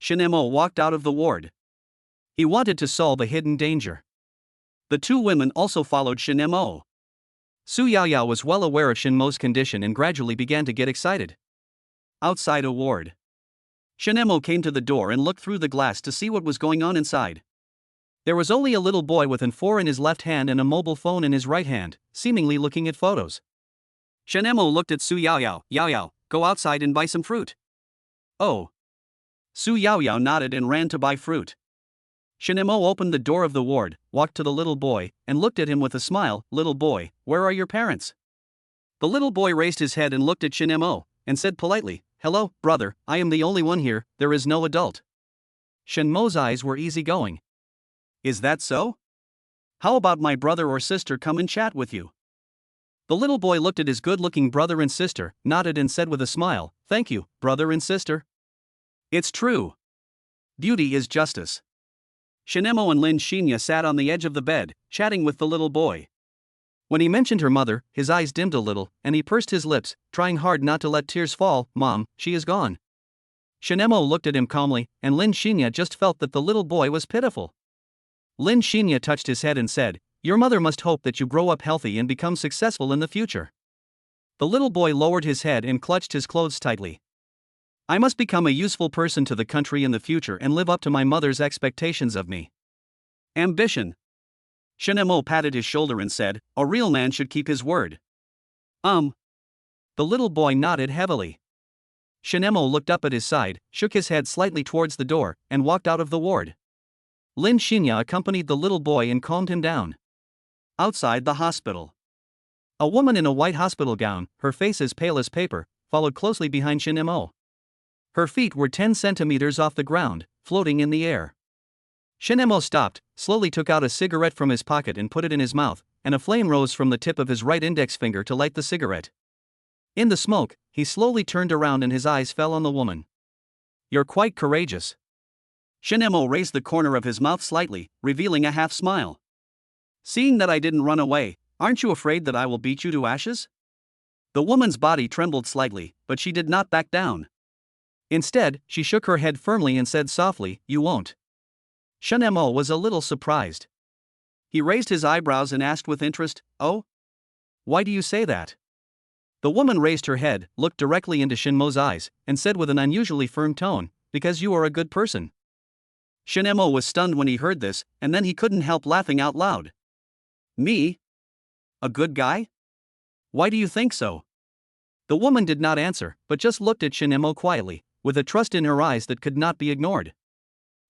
Shinemo walked out of the ward. He wanted to solve a hidden danger. The two women also followed Shinemo. Su Yaoyao was well aware of Shinmo's condition and gradually began to get excited. Outside a ward. Shinemo came to the door and looked through the glass to see what was going on inside. There was only a little boy with an A4 in his left hand and a mobile phone in his right hand, seemingly looking at photos. Shinemo looked at Su Yaoyao, Yaoyao, go outside and buy some fruit. Oh. Su Yaoyao nodded and ran to buy fruit. Shinemo opened the door of the ward, walked to the little boy, and looked at him with a smile, Little boy, where are your parents? The little boy raised his head and looked at Shinemo, and said politely, Hello, brother, I am the only one here, there is no adult. Shinmo's eyes were easygoing. Is that so? How about my brother or sister come and chat with you? The little boy looked at his good-looking brother and sister, nodded and said with a smile, Thank you, brother and sister. It's true. Beauty is justice. Shinemo and Lin Xinya sat on the edge of the bed, chatting with the little boy. When he mentioned her mother, his eyes dimmed a little, and he pursed his lips, trying hard not to let tears fall. Mom, she is gone. Shinemo looked at him calmly, and Lin Shinya just felt that the little boy was pitiful. Lin Shinya touched his head and said, "Your mother must hope that you grow up healthy and become successful in the future." The little boy lowered his head and clutched his clothes tightly. "I must become a useful person to the country in the future and live up to my mother's expectations of me." Ambition. Shinemo patted his shoulder and said, "A real man should keep his word." The little boy nodded heavily. Shinemo looked up at his side, shook his head slightly towards the door, and walked out of the ward. Lin Shinya accompanied the little boy and calmed him down. Outside the hospital. A woman in a white hospital gown, her face as pale as paper, followed closely behind Shinemo. Her feet were 10 centimeters off the ground, floating in the air. Shinemo stopped, slowly took out a cigarette from his pocket and put it in his mouth, and a flame rose from the tip of his right index finger to light the cigarette. In the smoke, he slowly turned around and his eyes fell on the woman. "You're quite courageous." Shinemo raised the corner of his mouth slightly, revealing a half smile. "Seeing that I didn't run away, aren't you afraid that I will beat you to ashes?" The woman's body trembled slightly, but she did not back down. Instead, she shook her head firmly and said softly, "You won't." Shinemo was a little surprised. He raised his eyebrows and asked with interest, "Oh? Why do you say that?" The woman raised her head, looked directly into Shinmo's eyes, and said with an unusually firm tone, "Because you are a good person." Shinemo was stunned when he heard this, and then he couldn't help laughing out loud. "Me? A good guy? Why do you think so?" The woman did not answer, but just looked at Shinemo quietly, with a trust in her eyes that could not be ignored.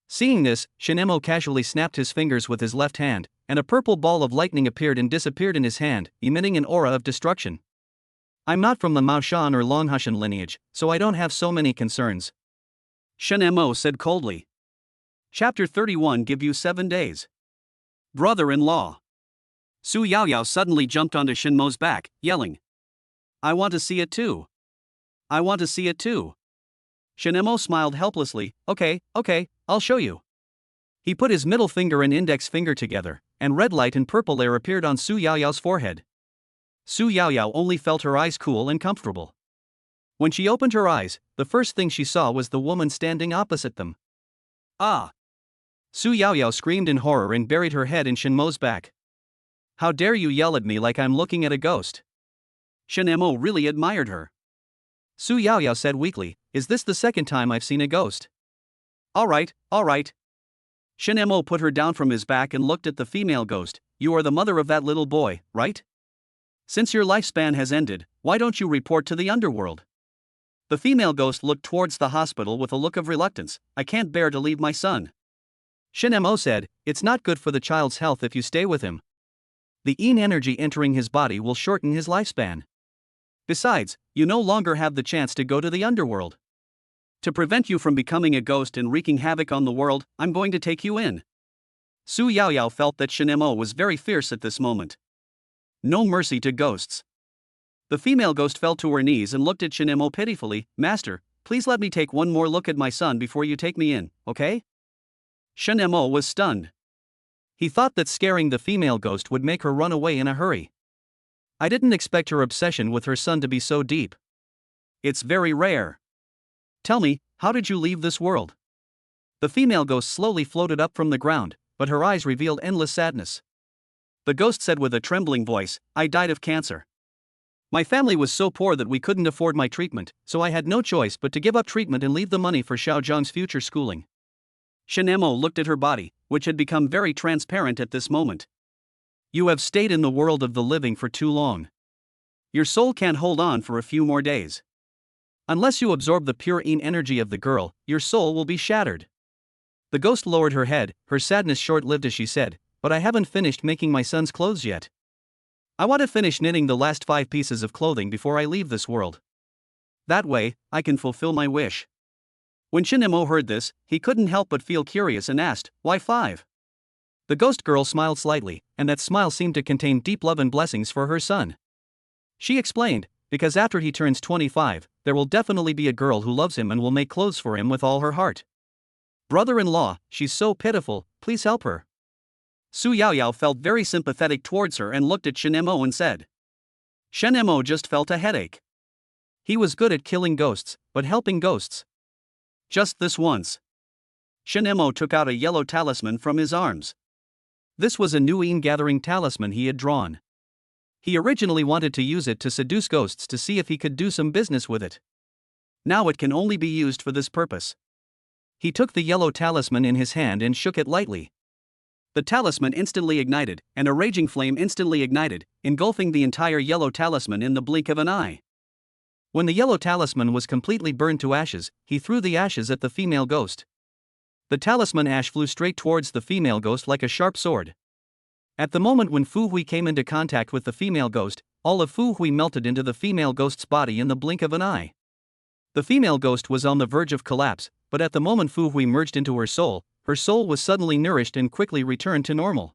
Seeing this, Shinemo casually snapped his fingers with his left hand, and a purple ball of lightning appeared and disappeared in his hand, emitting an aura of destruction. "I'm not from the Maoshan or Longhushan lineage, so I don't have so many concerns," Shinemo said coldly. Chapter 31. Give you 7 days. Brother-in-law. Su Yaoyao suddenly jumped onto Shinmo's back, yelling, "I want to see it too. I want to see it too." Shinemo smiled helplessly. Okay, I'll show you." He put his middle finger and index finger together, and red light and purple air appeared on Su Yaoyao's forehead. Su Yaoyao only felt her eyes cool and comfortable. When she opened her eyes, the first thing she saw was the woman standing opposite them. "Ah!" Su Yaoyao screamed in horror and buried her head in Shinmo's back. "How dare you yell at me like I'm looking at a ghost?" Shinemo really admired her. Su Yaoyao said weakly, "Is this the second time I've seen a ghost?" All right. Shinemo put her down from his back and looked at the female ghost. "You are the mother of that little boy, right? Since your lifespan has ended, why don't you report to the underworld?" The female ghost looked towards the hospital with a look of reluctance. "I can't bear to leave my son." Shinemo said, "It's not good for the child's health if you stay with him. The yin energy entering his body will shorten his lifespan. Besides, you no longer have the chance to go to the underworld. To prevent you from becoming a ghost and wreaking havoc on the world, I'm going to take you in." Su Yaoyao felt that Shinemo was very fierce at this moment. No mercy to ghosts. The female ghost fell to her knees and looked at Shinemo pitifully. "Master, please let me take one more look at my son before you take me in, okay?" Shinemo was stunned. He thought that scaring the female ghost would make her run away in a hurry. I didn't expect her obsession with her son to be so deep. It's very rare. Tell me, how did you leave this world? The female ghost slowly floated up from the ground, but her eyes revealed endless sadness. The ghost said with a trembling voice, "I died of cancer. My family was so poor that we couldn't afford my treatment, so I had no choice but to give up treatment and leave the money for Xiaozhang's future schooling." Shinemo looked at her body, which had become very transparent at this moment. "You have stayed in the world of the living for too long. Your soul can't hold on for a few more days. Unless you absorb the pure yin energy of the girl, your soul will be shattered." The ghost lowered her head, her sadness short-lived as she said, "But I haven't finished making my son's clothes yet. I want to finish knitting the last 5 pieces of clothing before I leave this world. That way, I can fulfill my wish." When Shinemo heard this, he couldn't help but feel curious and asked, "Why 5?" The ghost girl smiled slightly, and that smile seemed to contain deep love and blessings for her son. She explained, "Because after he turns 25, there will definitely be a girl who loves him and will make clothes for him with all her heart. Brother-in-law, she's so pitiful, please help her." Su Yaoyao felt very sympathetic towards her and looked at Shen Mo and said. Shen Mo just felt a headache. He was good at killing ghosts, but helping ghosts. Just this once. Shen Mo took out a yellow talisman from his arms. This was a new gathering talisman he had drawn. He originally wanted to use it to seduce ghosts to see if he could do some business with it. Now it can only be used for this purpose. He took the yellow talisman in his hand and shook it lightly. The talisman instantly ignited, and a raging flame instantly ignited, engulfing the entire yellow talisman in the blink of an eye. When the yellow talisman was completely burned to ashes, he threw the ashes at the female ghost. The talisman ash flew straight towards the female ghost like a sharp sword. At the moment when Fu Hui came into contact with the female ghost, all of Fu Hui melted into the female ghost's body in the blink of an eye. The female ghost was on the verge of collapse, but at the moment Fu Hui merged into her soul was suddenly nourished and quickly returned to normal.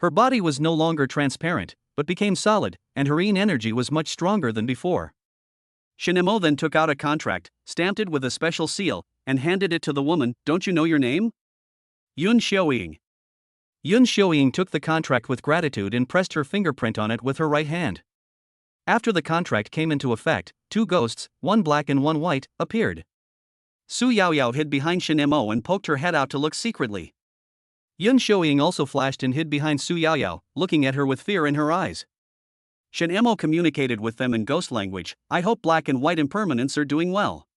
Her body was no longer transparent, but became solid, and her energy was much stronger than before. Shen Mo then took out a contract, stamped it with a special seal, and handed it to the woman. Don't you know your name? Yun Xiaoying. Yun Xiaoying took the contract with gratitude and pressed her fingerprint on it with her right hand. After the contract came into effect, two ghosts, one black and one white, appeared. Su Yaoyao hid behind Shen Mo and poked her head out to look secretly. Yun Xiaoying also flashed and hid behind Su Yaoyao, looking at her with fear in her eyes. Shen Mo communicated with them in ghost language. I hope black and white impermanents are doing well.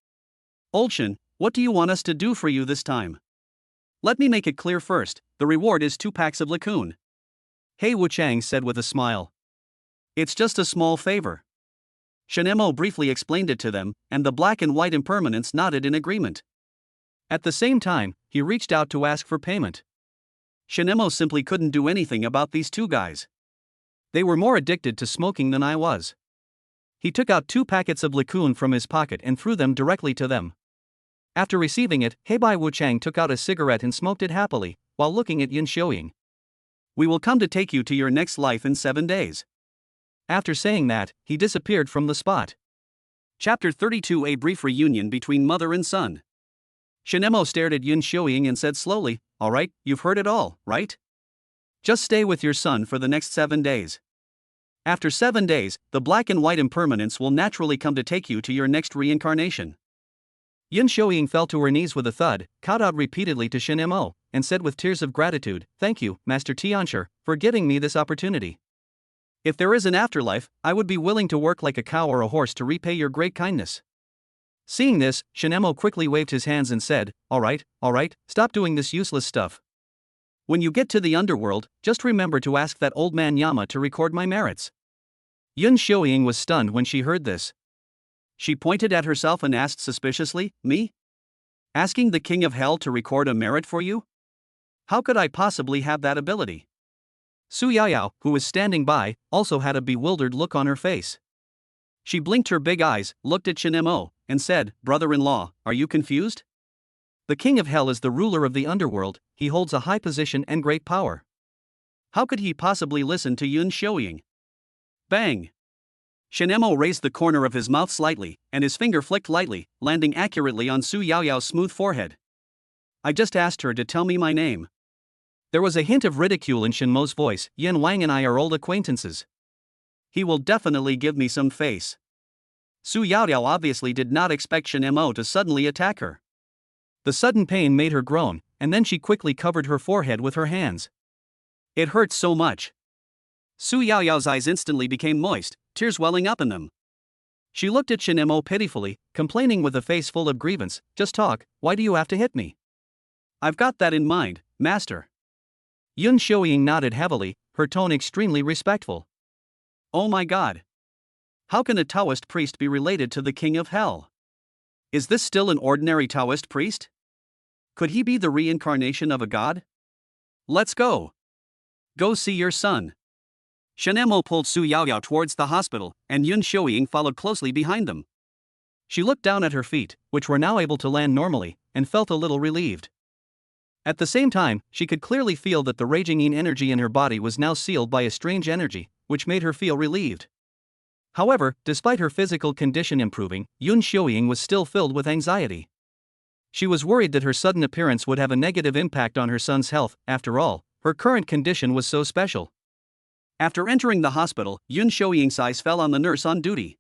Old Shen, what do you want us to do for you this time? Let me make it clear first, the reward is 2 packs of Licoon. He Wuchang said with a smile. It's just a small favor. Shen Mo briefly explained it to them, and the black and white impermanents nodded in agreement. At the same time, he reached out to ask for payment. Shen Mo simply couldn't do anything about these two guys. They were more addicted to smoking than I was. He took out 2 packets of Licoon from his pocket and threw them directly to them. After receiving it, Heibai Wuchang took out a cigarette and smoked it happily, while looking at Yun Xiaoying. We will come to take you to your next life in 7 days. After saying that, he disappeared from the spot. Chapter 32: A brief reunion between mother and son. Shen Mo stared at Yun Xiaoying and said slowly, Alright, you've heard it all, right? Just stay with your son for the next 7 days. After 7 days, the black and white impermanents will naturally come to take you to your next reincarnation. Yun Xiaoying fell to her knees with a thud, called out repeatedly to Shen Mo, and said with tears of gratitude, Thank you, Master Tianshi, for giving me this opportunity. If there is an afterlife, I would be willing to work like a cow or a horse to repay your great kindness. Seeing this, Shen Mo quickly waved his hands and said, Alright, stop doing this useless stuff. When you get to the underworld, just remember to ask that old man Yama to record my merits. Yun Xiaoying was stunned when she heard this. She pointed at herself and asked suspiciously, Me? Asking the king of hell to record a merit for you? How could I possibly have that ability? Su Yaoyao, who was standing by, also had a bewildered look on her face. She blinked her big eyes, looked at Shen Mo, and said, Brother-in-law, are you confused? The king of hell is the ruler of the underworld, he holds a high position and great power. How could he possibly listen to Yun Xiaoying? Bang! Shen Mo raised the corner of his mouth slightly, and his finger flicked lightly, landing accurately on Su Yaoyao's smooth forehead. I just asked her to tell me my name. There was a hint of ridicule in Shen Mo's voice. Yin Wang and I are old acquaintances. He will definitely give me some face. Su Yaoyao obviously did not expect Shen Mo to suddenly attack her. The sudden pain made her groan, and then she quickly covered her forehead with her hands. It hurt so much. Su Yaoyao's eyes instantly became moist, tears welling up in them. She looked at Shen Mo pitifully, complaining with a face full of grievance, Just talk, why do you have to hit me? I've got that in mind, master. Yun Xiaoying nodded heavily, her tone extremely respectful. Oh my god. How can a Taoist priest be related to the king of hell? Is this still an ordinary Taoist priest? Could he be the reincarnation of a god? Let's go. Go see your son. Shen Mo pulled Su Yaoyao towards the hospital, and Yun Xiaoying followed closely behind them. She looked down at her feet, which were now able to land normally, and felt a little relieved. At the same time, she could clearly feel that the raging energy in her body was now sealed by a strange energy, which made her feel relieved. However, despite her physical condition improving, Yun Xiaoying was still filled with anxiety. She was worried that her sudden appearance would have a negative impact on her son's health. After all, Her current condition was so special. After entering the hospital, Yun Shouying's eyes fell on the nurse on duty.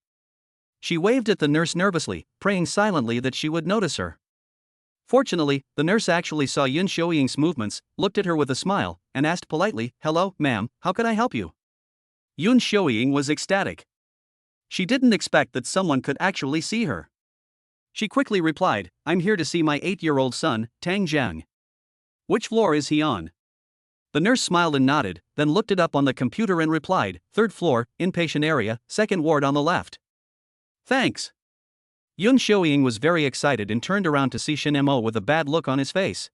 She waved at the nurse nervously, praying silently that she would notice her. Fortunately, the nurse actually saw Yun Shouying's movements, looked at her with a smile, and asked politely, "Hello, ma'am, how can I help you?" Yun Shouying was ecstatic. She didn't expect that someone could actually see her. She quickly replied, "I'm here to see my 8-year-old son, Tang Jiang. Which floor is he on?" The nurse smiled and nodded, then looked it up on the computer and replied, "3rd floor, inpatient area, 2nd ward on the left." "Thanks." Yun Shouying was very excited and turned around to see Shin Mo with a bad look on his face.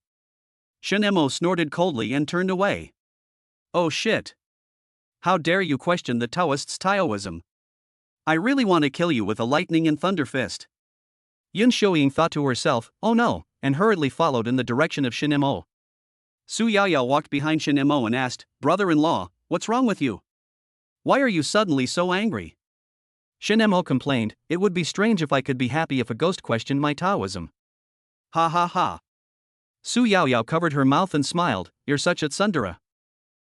Shin Mo snorted coldly and turned away. "Oh shit. How dare you question the Taoist's Taoism? I really want to kill you with a lightning and thunder fist." Yun Shouying thought to herself, "Oh no," and hurriedly followed in the direction of Shin Mo. Su Yaoyao walked behind Shin Mo and asked, "Brother-in-law, what's wrong with you? Why are you suddenly so angry?" Shin Mo complained, "It would be strange if I could be happy if a ghost questioned my Taoism." "Ha ha ha." Su Yaoyao covered her mouth and smiled, "You're such a tsundere."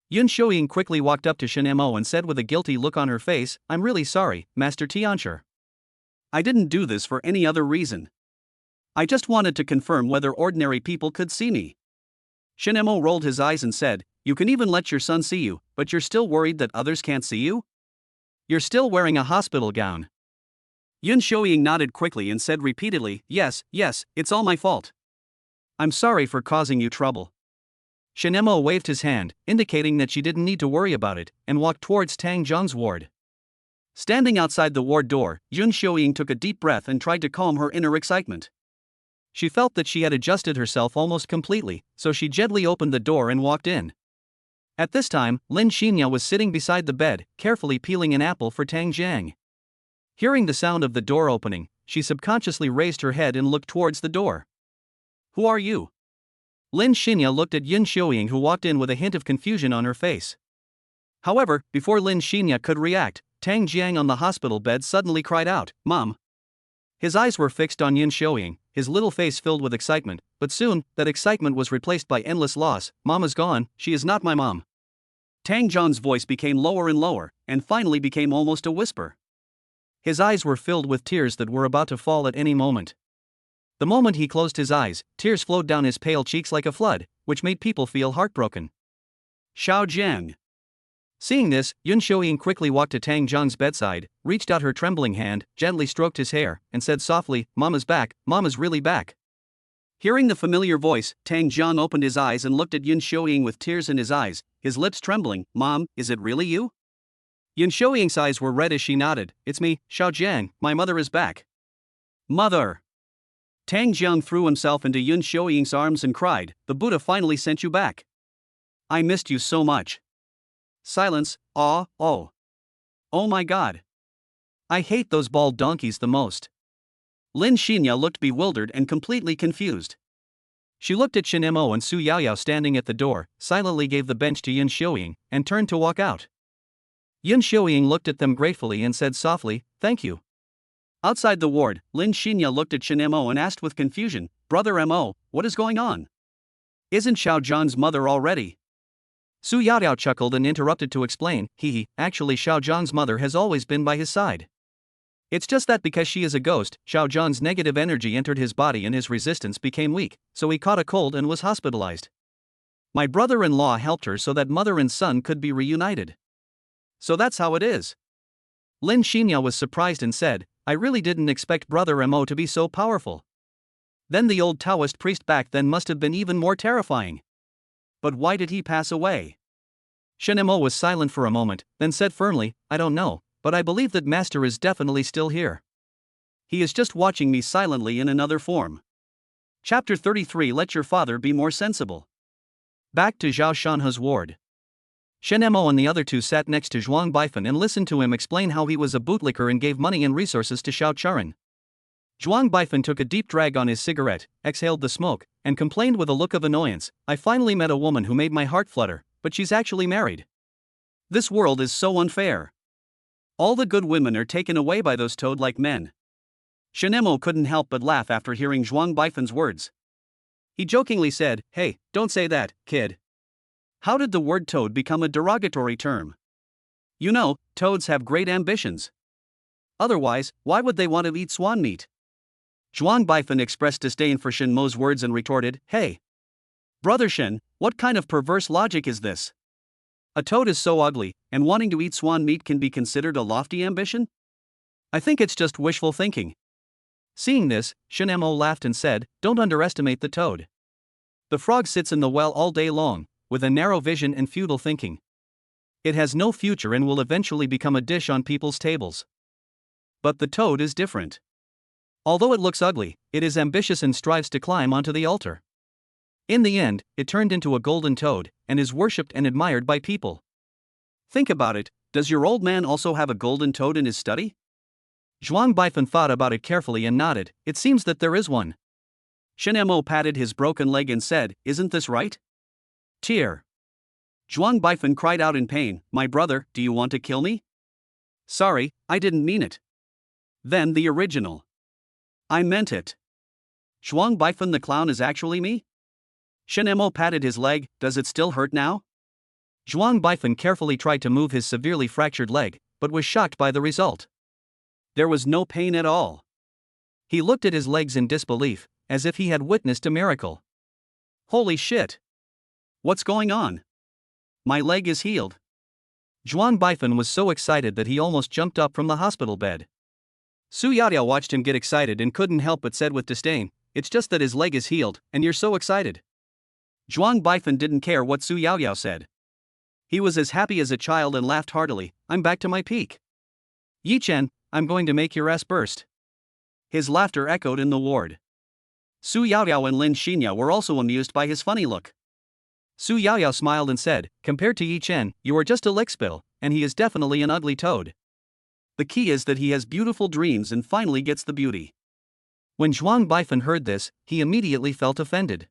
Yun Shouying quickly walked up to Shin Mo and said with a guilty look on her face, "I'm really sorry, Master Tianshi. I didn't do this for any other reason. I just wanted to confirm whether ordinary people could see me." Shin Mo rolled his eyes and said, "You can even let your son see you, but you're still worried that others can't see you? You're still wearing a hospital gown." Yun Shouying nodded quickly and said repeatedly, "Yes, it's all my fault. I'm sorry for causing you trouble." Shin Mo waved his hand, indicating that she didn't need to worry about it, and walked towards Tang Jiang's ward. Standing outside the ward door, Yun Shouying took a deep breath and tried to calm her inner excitement. She felt that she had adjusted herself almost completely, so she gently opened the door and walked in. At this time, Lin Xinya was sitting beside the bed, carefully peeling an apple for Tang Jiang. Hearing the sound of the door opening, she subconsciously raised her head and looked towards the door. "Who are you?" Lin Xinya looked at Yun Shouying, who walked in with a hint of confusion on her face. However, before Lin Xinya could react, Tang Jiang on the hospital bed suddenly cried out, "Mom!" His eyes were fixed on Yun Shouying, his little face filled with excitement, but soon, that excitement was replaced by endless loss. "Mom is gone, she is not my mom." Tang Jiang's voice became lower and lower, and finally became almost a whisper. His eyes were filled with tears that were about to fall at any moment. The moment he closed his eyes, tears flowed down his pale cheeks like a flood, which made people feel heartbroken. "Xiao Jiang." Seeing this, Yun Shouying quickly walked to Tang Jiang's bedside, reached out her trembling hand, gently stroked his hair, and said softly, "Mom is back, Mom is really back." Hearing the familiar voice, Tang Jiang opened his eyes and looked at Yun Shouying with tears in his eyes, his lips trembling. "Mom, is it really you?" Yun Shouying's eyes were red as she nodded, "It's me, Xiao Jiang, my mother is back." "Mother!" Tang Jiang threw himself into Yun Shouying's arms and cried, "The Buddha finally sent you back. I missed you so much." Silence. "Oh my god. I hate those bald donkeys the most." Lin Xinya looked bewildered and completely confused. She looked at Shin Mo and Su Yaoyao standing at the door, silently gave the bench to Yun Shouying, and turned to walk out. Yun Shouying looked at them gratefully and said softly, "Thank you." Outside the ward, Lin Xinya looked at Shin Mo and asked with confusion, "Brother Mo, what is going on? Isn't Xiao Zhan's mother already?" Su Yaoyao chuckled and interrupted to explain, Actually Xiao Zhan's mother has always been by his side. It's just that because she is a ghost, Xiao Zhan's negative energy entered his body and his resistance became weak, so he caught a cold and was hospitalized. My brother-in-law helped her so that mother and son could be reunited." "So that's how it is." Lin Xinya was surprised and said, "I really didn't expect Brother Mo to be so powerful." Then the old Taoist priest back then must have been even more terrifying. But why did he pass away? Shin Mo was silent for a moment, then said firmly, "I don't know, but I believe that Master is definitely still here. He is just watching me silently in another form." Chapter 33. Let your father be more sensible. Back to Zhao Shanhe's ward. Shin Mo and the other two sat next to Zhuang Baifan and listened to him explain how he was a bootlicker and gave money and resources to Xiao Charan. Zhuang Baifan took a deep drag on his cigarette, exhaled the smoke, and complained with a look of annoyance, "I finally met a woman who made my heart flutter, but she's actually married. This world is so unfair. All the good women are taken away by those toad-like men." Shin Mo couldn't help but laugh after hearing Zhuang Baifan's words. He jokingly said, "Hey, don't say that, kid. How did the word toad become a derogatory term? You know, toads have great ambitions. Otherwise, why would they want to eat swan meat? Zhuang Baifan expressed disdain for Shen Mo's words and retorted, "Hey! Brother Shen, what kind of perverse logic is this? A toad is so ugly, and wanting to eat swan meat can be considered a lofty ambition? I think it's just wishful thinking." Seeing this, Shen Mo laughed and said, "Don't underestimate the toad. The frog sits in the well all day long, with a narrow vision and futile thinking. It has no future and will eventually become a dish on people's tables. But the toad is different. Although it looks ugly, it is ambitious and strives to climb onto the altar. In the end, it turned into a golden toad, and is worshipped and admired by people. Think about it, does your old man also have a golden toad in his study?" Zhuang Baifan thought about it carefully and nodded. "It seems that there is one." Shen Mo patted his broken leg and said, "Isn't this right?" Tear. Zhuang Baifan cried out in pain, "My brother, do you want to kill me?" "Sorry, I didn't mean it." "Then the original." "I meant it." Zhuang Baifan the clown is actually me? Shen Mo patted his leg, "Does it still hurt now?" Zhuang Baifan carefully tried to move his severely fractured leg, but was shocked by the result. There was no pain at all. He looked at his legs in disbelief, as if he had witnessed a miracle. "Holy shit! What's going on? My leg is healed." Zhuang Baifan was so excited that he almost jumped up from the hospital bed. Su Yaoyao watched him get excited and couldn't help but said with disdain, "It's just that his leg is healed, and you're so excited." Zhuang Baifan didn't care what Su Yaoyao said. He was as happy as a child and laughed heartily, "I'm back to my peak. Yi Chen, I'm going to make your ass burst." His laughter echoed in the ward. Su Yaoyao and Lin Xinya were also amused by his funny look. Su Yaoyao smiled and said, "Compared to Yi Chen, you are just a lickspill, and he is definitely an ugly toad. The key is that he has beautiful dreams and finally gets the beauty." When Zhuang Baifan heard this, he immediately felt offended.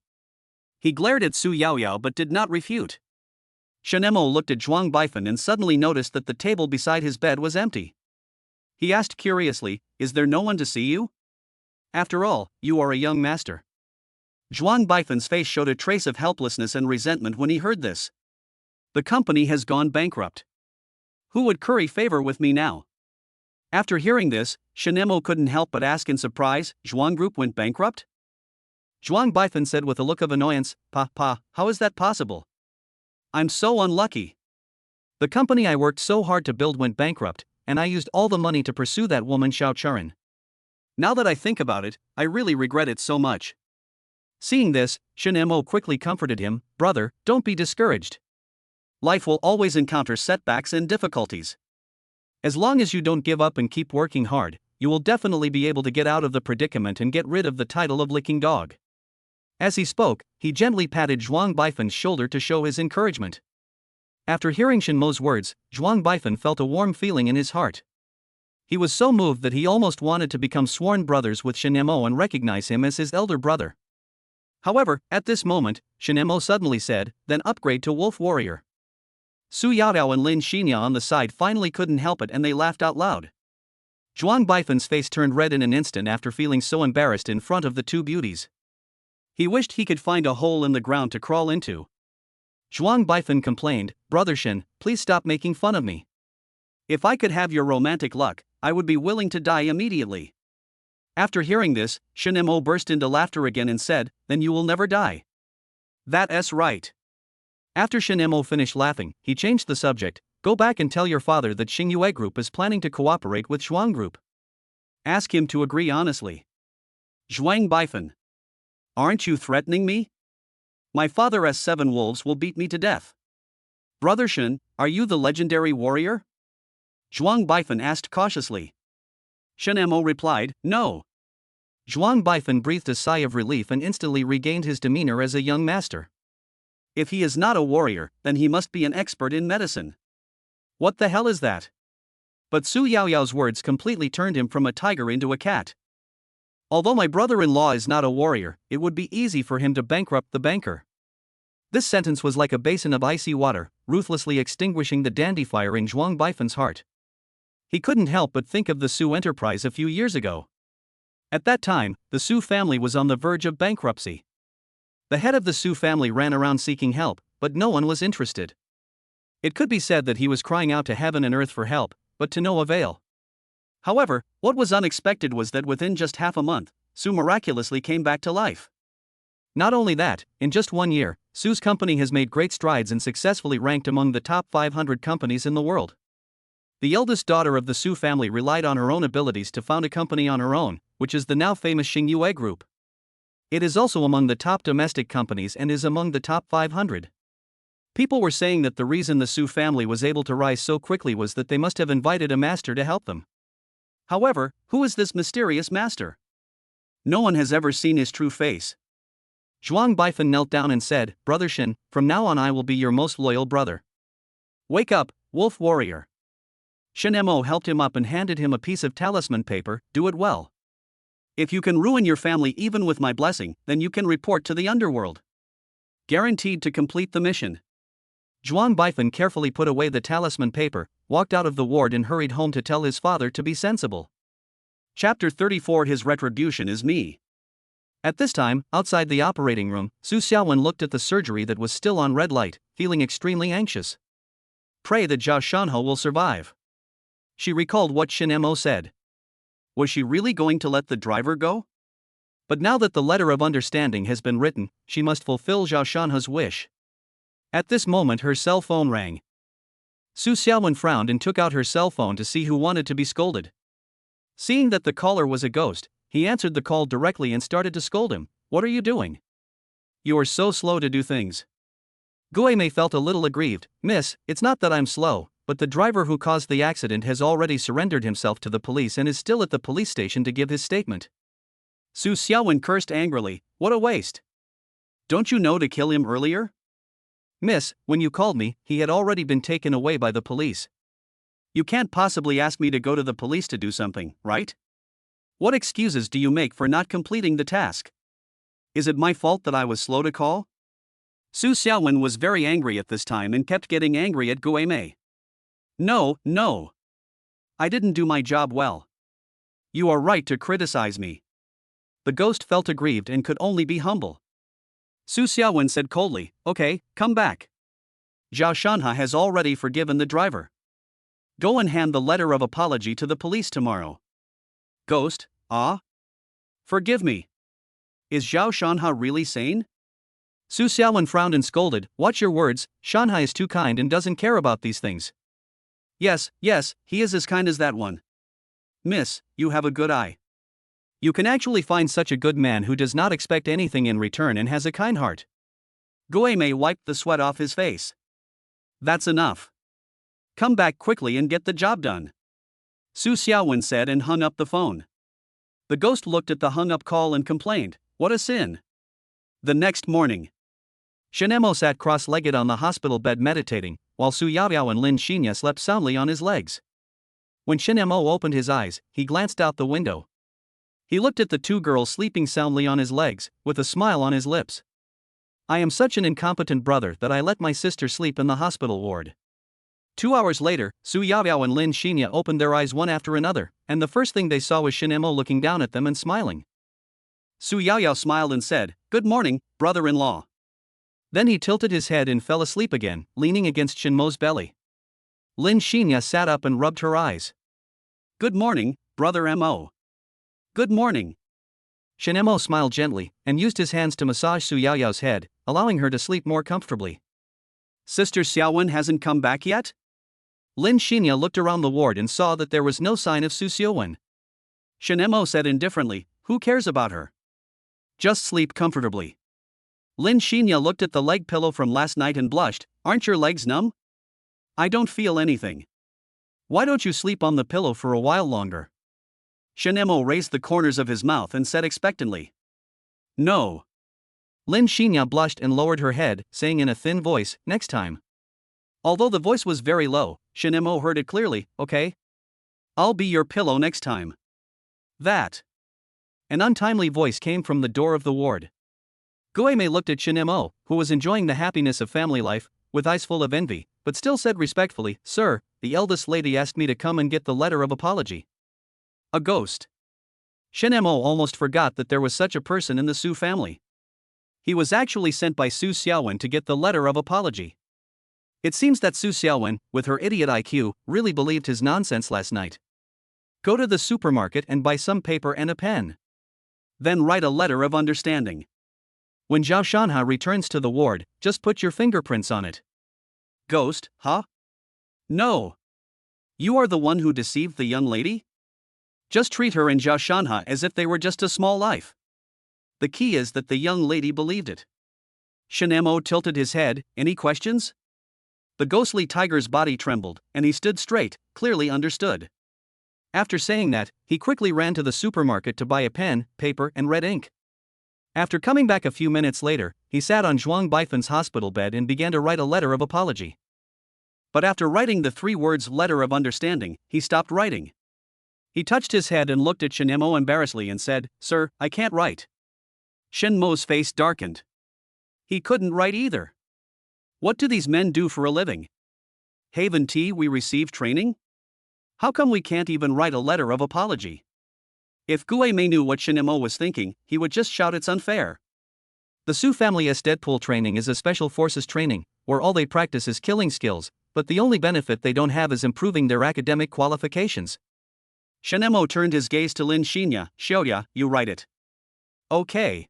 He glared at Su Yaoyao but did not refute. Shen Mo looked at Zhuang Baifan and suddenly noticed that the table beside his bed was empty. He asked curiously, "Is there no one to see you? After all, you are a young master." Zhuang Baifan's face showed a trace of helplessness and resentment when he heard this. "The company has gone bankrupt. Who would curry favor with me now?" After hearing this, Shen Mo couldn't help but ask in surprise, "Zhuang Group went bankrupt?" Zhuang Baifan said with a look of annoyance, Pa, how is that possible? I'm so unlucky. The company I worked so hard to build went bankrupt, and I used all the money to pursue that woman Xiao Churin. Now that I think about it, I really regret it so much." Seeing this, Shen Mo quickly comforted him, "Brother, don't be discouraged. Life will always encounter setbacks and difficulties. As long as you don't give up and keep working hard, you will definitely be able to get out of the predicament and get rid of the title of licking dog." As he spoke, he gently patted Zhuang Baifan's shoulder to show his encouragement. After hearing Shen Mo's words, Zhuang Baifan felt a warm feeling in his heart. He was so moved that he almost wanted to become sworn brothers with Shen Mo and recognize him as his elder brother. However, at this moment, Shen Mo suddenly said, "Then upgrade to Wolf Warrior." Su Yaodao and Lin Xinya on the side finally couldn't help it and they laughed out loud. Zhuang Baifan's face turned red in an instant after feeling so embarrassed in front of the two beauties. He wished he could find a hole in the ground to crawl into. Zhuang Baifan complained, "Brother Shen, please stop making fun of me. If I could have your romantic luck, I would be willing to die immediately." After hearing this, Shen Mo burst into laughter again and said, "Then you will never die. That's right." After Shen Mo finished laughing, he changed the subject, "Go back and tell your father that Xingyue Group is planning to cooperate with Zhuang Group. Ask him to agree honestly." Zhuang Baifan. Aren't you threatening me? My father's 7 wolves will beat me to death. Brother Shen, are you the legendary warrior? Zhuang Baifan asked cautiously. Shen Mo replied, "No." Zhuang Baifan breathed a sigh of relief and instantly regained his demeanor as a young master. If he is not a warrior, then he must be an expert in medicine. What the hell is that? But Su Yaoyao's words completely turned him from a tiger into a cat. Although my brother-in-law is not a warrior, it would be easy for him to bankrupt the banker. This sentence was like a basin of icy water, ruthlessly extinguishing the dandy fire in Zhuang Baifan's heart. He couldn't help but think of the Su enterprise a few years ago. At that time, the Su family was on the verge of bankruptcy. The head of the Su family ran around seeking help, but no one was interested. It could be said that he was crying out to heaven and earth for help, but to no avail. However, what was unexpected was that within just half a month, Sue miraculously came back to life. Not only that, in just 1 year, Sue's company has made great strides and successfully ranked among the top 500 companies in the world. The eldest daughter of the Sue family relied on her own abilities to found a company on her own, which is the now famous Xingyue Group. It is also among the top domestic companies and is among the top 500. People were saying that the reason the Sue family was able to rise so quickly was that they must have invited a master to help them. However, who is this mysterious master? No one has ever seen his true face. Zhuang Baifan knelt down and said, "Brother Shen, from now on I will be your most loyal brother. Wake up, wolf warrior." Shen Mo helped him up and handed him a piece of talisman paper. "Do it well. If you can ruin your family even with my blessing, then you can report to the underworld. Guaranteed to complete the mission." Zhuang Baifan carefully put away the talisman paper, walked out of the ward and hurried home to tell his father to be sensible. Chapter 34 His retribution is me. At this time, outside the operating room, Su Xiaowen looked at the surgery that was still on red light, feeling extremely anxious. Pray that Zhao Shanhe will survive. She recalled what Shen Mo said. Was she really going to let the driver go? But now that the letter of understanding has been written, she must fulfill Zhao Shanhe's wish. At this moment her cell phone rang. Su Xiaowen frowned and took out her cell phone to see who wanted to be scolded. Seeing that the caller was a ghost, he answered the call directly and started to scold him. "What are you doing? You are so slow to do things." Guimei felt a little aggrieved. "Miss, it's not that I'm slow, but the driver who caused the accident has already surrendered himself to the police and is still at the police station to give his statement." Su Xiaowen cursed angrily. "What a waste. Don't you know to kill him earlier?" "Miss, when you called me, he had already been taken away by the police." You can't possibly ask me to go to the police to do something, right? What excuses do you make for not completing the task? Is it my fault that I was slow to call? Su Xiaowen was very angry at this time and kept getting angry at Guimei. No. I didn't do my job well. You are right to criticize me." The ghost felt aggrieved and could only be humble. Su Xiaowen said coldly, "Okay, come back. Zhao Shanhe has already forgiven the driver. Go and hand the letter of apology to the police tomorrow." Ghost, ah? Forgive me. Is Zhao Shanhe really sane? Su Xiaowen frowned and scolded, "Watch your words, Shanhe is too kind and doesn't care about these things." Yes, he is as kind as that one. Miss, you have a good eye. You can actually find such a good man who does not expect anything in return and has a kind heart. Guimei wiped the sweat off his face. That's enough. Come back quickly and get the job done. Su Xiaowen said and hung up the phone. The ghost looked at the hung up call and complained, "What a sin." The next morning, Shen Mo sat cross-legged on the hospital bed meditating, while Su Yaoyao and Lin Xinya slept soundly on his legs. When Shen Mo opened his eyes, he glanced out the window. He looked at the two girls sleeping soundly on his legs, with a smile on his lips. "I am such an incompetent brother that I let my sister sleep in the hospital ward." 2 hours later, Su Yaoyao and Lin Xinya opened their eyes one after another, and the first thing they saw was Shen Mo looking down at them and smiling. Su Yaoyao smiled and said, "Good morning, brother-in-law." Then he tilted his head and fell asleep again, leaning against Shen Mo's belly. Lin Xinya sat up and rubbed her eyes. "Good morning, brother Mo." "Good morning." Shen Mo smiled gently, and used his hands to massage Su Yaoyao's head, allowing her to sleep more comfortably. "Sister Xiaowen hasn't come back yet?" Lin Xinya looked around the ward and saw that there was no sign of Su Xiaowen. Shen Mo said indifferently, "Who cares about her? Just sleep comfortably." Lin Xinya looked at the leg pillow from last night and blushed, "Aren't your legs numb?" "I don't feel anything." "Why don't you sleep on the pillow for a while longer?" Shen Mo raised the corners of his mouth and said expectantly, "No." Lin Xinya blushed and lowered her head, saying in a thin voice, "Next time." Although the voice was very low, Shen Mo heard it clearly, "Okay? I'll be your pillow next time." That. An untimely voice came from the door of the ward. Guimei looked at Shen Mo, who was enjoying the happiness of family life, with eyes full of envy, but still said respectfully, "Sir, the eldest lady asked me to come and get the letter of apology." A ghost. Shen Mo almost forgot that there was such a person in the Su family. He was actually sent by Su Xiaowen to get the letter of apology. It seems that Su Xiaowen, with her idiot IQ, really believed his nonsense last night. Go to the supermarket and buy some paper and a pen. Then write a letter of understanding. When Zhao Shanha returns to the ward, just put your fingerprints on it. Ghost, huh? No. You are the one who deceived the young lady? Just treat her and Zhao Shanha as if they were just a small life. The key is that the young lady believed it. Shen Mo tilted his head. Any questions? The ghostly tiger's body trembled, and he stood straight, clearly understood. After saying that, he quickly ran to the supermarket to buy a pen, paper, and red ink. After coming back a few minutes later, he sat on Zhuang Baifan's hospital bed and began to write a letter of apology. But after writing the 3 words letter of understanding, he stopped writing. He touched his head and looked at Shen Mo embarrassedly and said, "Sir, I can't write." Shen Mo's face darkened. He couldn't write either. What do these men do for a living? Haven Tea, we receive training? How come we can't even write a letter of apology? If Gue Mei knew what Shen Mo was thinking, he would just shout it's unfair. The Su family's Deadpool training is a special forces training, where all they practice is killing skills, but the only benefit they don't have is improving their academic qualifications. Shen Mo turned his gaze to Lin Xinya. "Xiaoya, you write it." "Okay."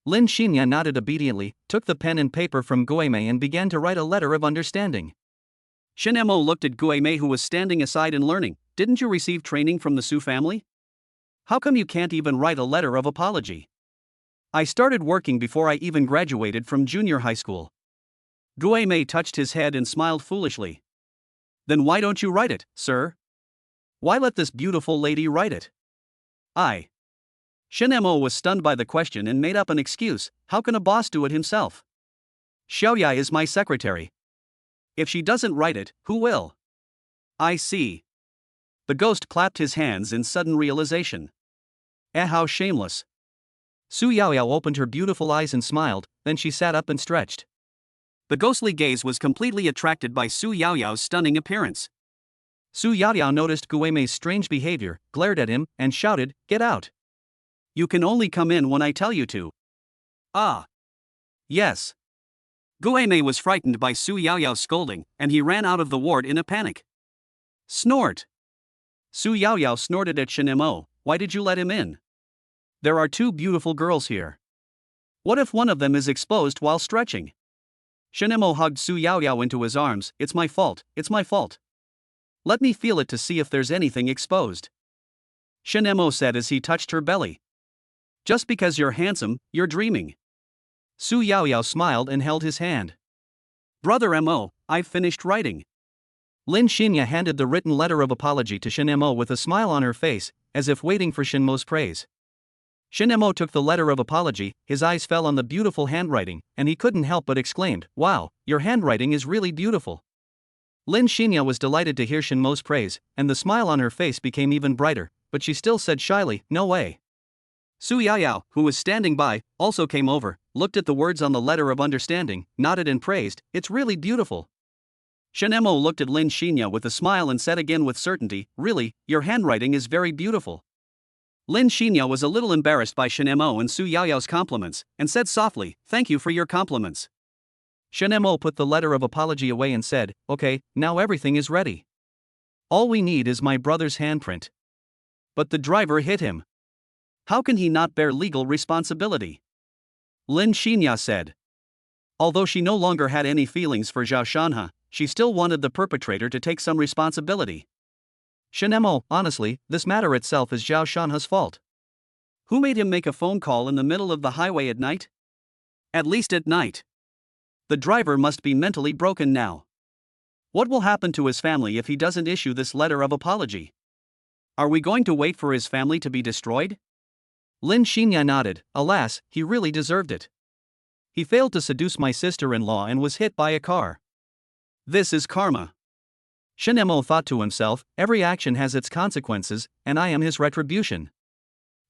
Lin Xinya nodded obediently, took the pen and paper from Gue Mei and began to write a letter of understanding. Shen Mo looked at Gue Mei, who was standing aside and learning. "Didn't you receive training from the Su family? How come you can't even write a letter of apology?" "I started working before I even graduated from junior high school." Gue Mei touched his head and smiled foolishly. "Then why don't you write it, sir? Why let this beautiful lady write it?" Shen Mo was stunned by the question and made up an excuse. "How can a boss do it himself? Xiaoya is my secretary. If she doesn't write it, who will?" "I see." The ghost clapped his hands in sudden realization. How shameless. Su Yaoyao opened her beautiful eyes and smiled, then she sat up and stretched. The ghostly gaze was completely attracted by Su Yaoyao's stunning appearance. Su Yaoyao noticed Gue Mei's strange behavior, glared at him, and shouted, "Get out! You can only come in when I tell you to." "Ah. Yes." Gue Mei was frightened by Su Yaoyao's scolding, and he ran out of the ward in a panic. Snort! Su Yaoyao snorted at Shen Mo. "Why did you let him in? There are 2 beautiful girls here. What if one of them is exposed while stretching?" Shen Mo hugged Su Yaoyao into his arms. "It's my fault, it's my fault. Let me feel it to see if there's anything exposed," Shen Mo said as he touched her belly. "Just because you're handsome, you're dreaming." Su Yaoyao smiled and held his hand. "Brother Mo, I've finished writing." Lin Xinya handed the written letter of apology to Shen Mo with a smile on her face, as if waiting for Shen Mo's praise. Shen Mo took the letter of apology, his eyes fell on the beautiful handwriting, and he couldn't help but exclaimed, "Wow, your handwriting is really beautiful." Lin Xinya was delighted to hear Shen Mo's praise, and the smile on her face became even brighter, but she still said shyly, "No way." Su Yaoyao, who was standing by, also came over, looked at the words on the letter of understanding, nodded and praised, "It's really beautiful." Shen Mo looked at Lin Xinya with a smile and said again with certainty, "Really, your handwriting is very beautiful." Lin Xinya was a little embarrassed by Shen Mo and Su Yaoyao's compliments, and said softly, "Thank you for your compliments." Shen Mo put the letter of apology away and said, "Okay, now everything is ready. All we need is my brother's handprint." But the driver hit him. How can he not bear legal responsibility? Lin Xinya said. Although she no longer had any feelings for Zhao Shanha, she still wanted the perpetrator to take some responsibility. Shen Mo, honestly, this matter itself is Zhao Shanha's fault. Who made him make a phone call in the middle of the highway at night? At least at night. The driver must be mentally broken now. What will happen to his family if he doesn't issue this letter of apology? Are we going to wait for his family to be destroyed? Lin Xinya nodded. Alas, he really deserved it. He failed to seduce my sister-in-law and was hit by a car. This is karma. Shen Mo thought to himself, every action has its consequences, and I am his retribution.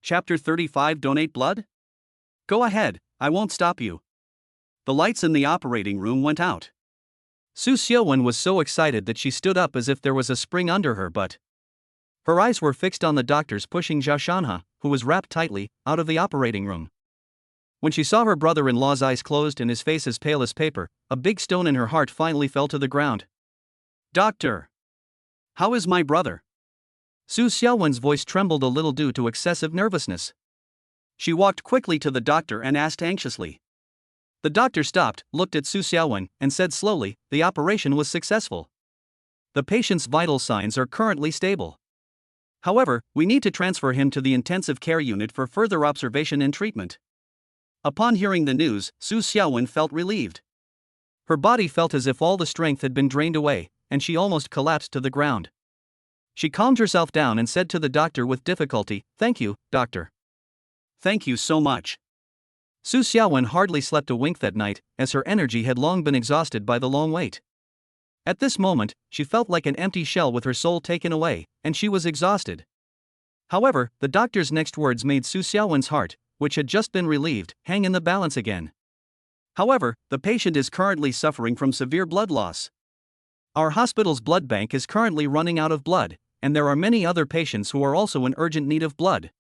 Chapter 35. Donate blood? Go ahead, I won't stop you. The lights in the operating room went out. Su Xiaowen was so excited that she stood up as if there was a spring under her, but her eyes were fixed on the doctors pushing Zhao Shanha, who was wrapped tightly, out of the operating room. When she saw her brother-in-law's eyes closed and his face as pale as paper, a big stone in her heart finally fell to the ground. Doctor! How is my brother? Su Xiaowen's voice trembled a little due to excessive nervousness. She walked quickly to the doctor and asked anxiously. The doctor stopped, looked at Su Xiaowen, and said slowly, "The operation was successful. The patient's vital signs are currently stable. However, we need to transfer him to the intensive care unit for further observation and treatment." Upon hearing the news, Su Xiaowen felt relieved. Her body felt as if all the strength had been drained away, and she almost collapsed to the ground. She calmed herself down and said to the doctor with difficulty, "Thank you, doctor." Thank you so much. Su Xiaowen hardly slept a wink that night, as her energy had long been exhausted by the long wait. At this moment, she felt like an empty shell with her soul taken away, and she was exhausted. However, the doctor's next words made Su Xiaowen's heart, which had just been relieved, hang in the balance again. However, the patient is currently suffering from severe blood loss. Our hospital's blood bank is currently running out of blood, and there are many other patients who are also in urgent need of blood.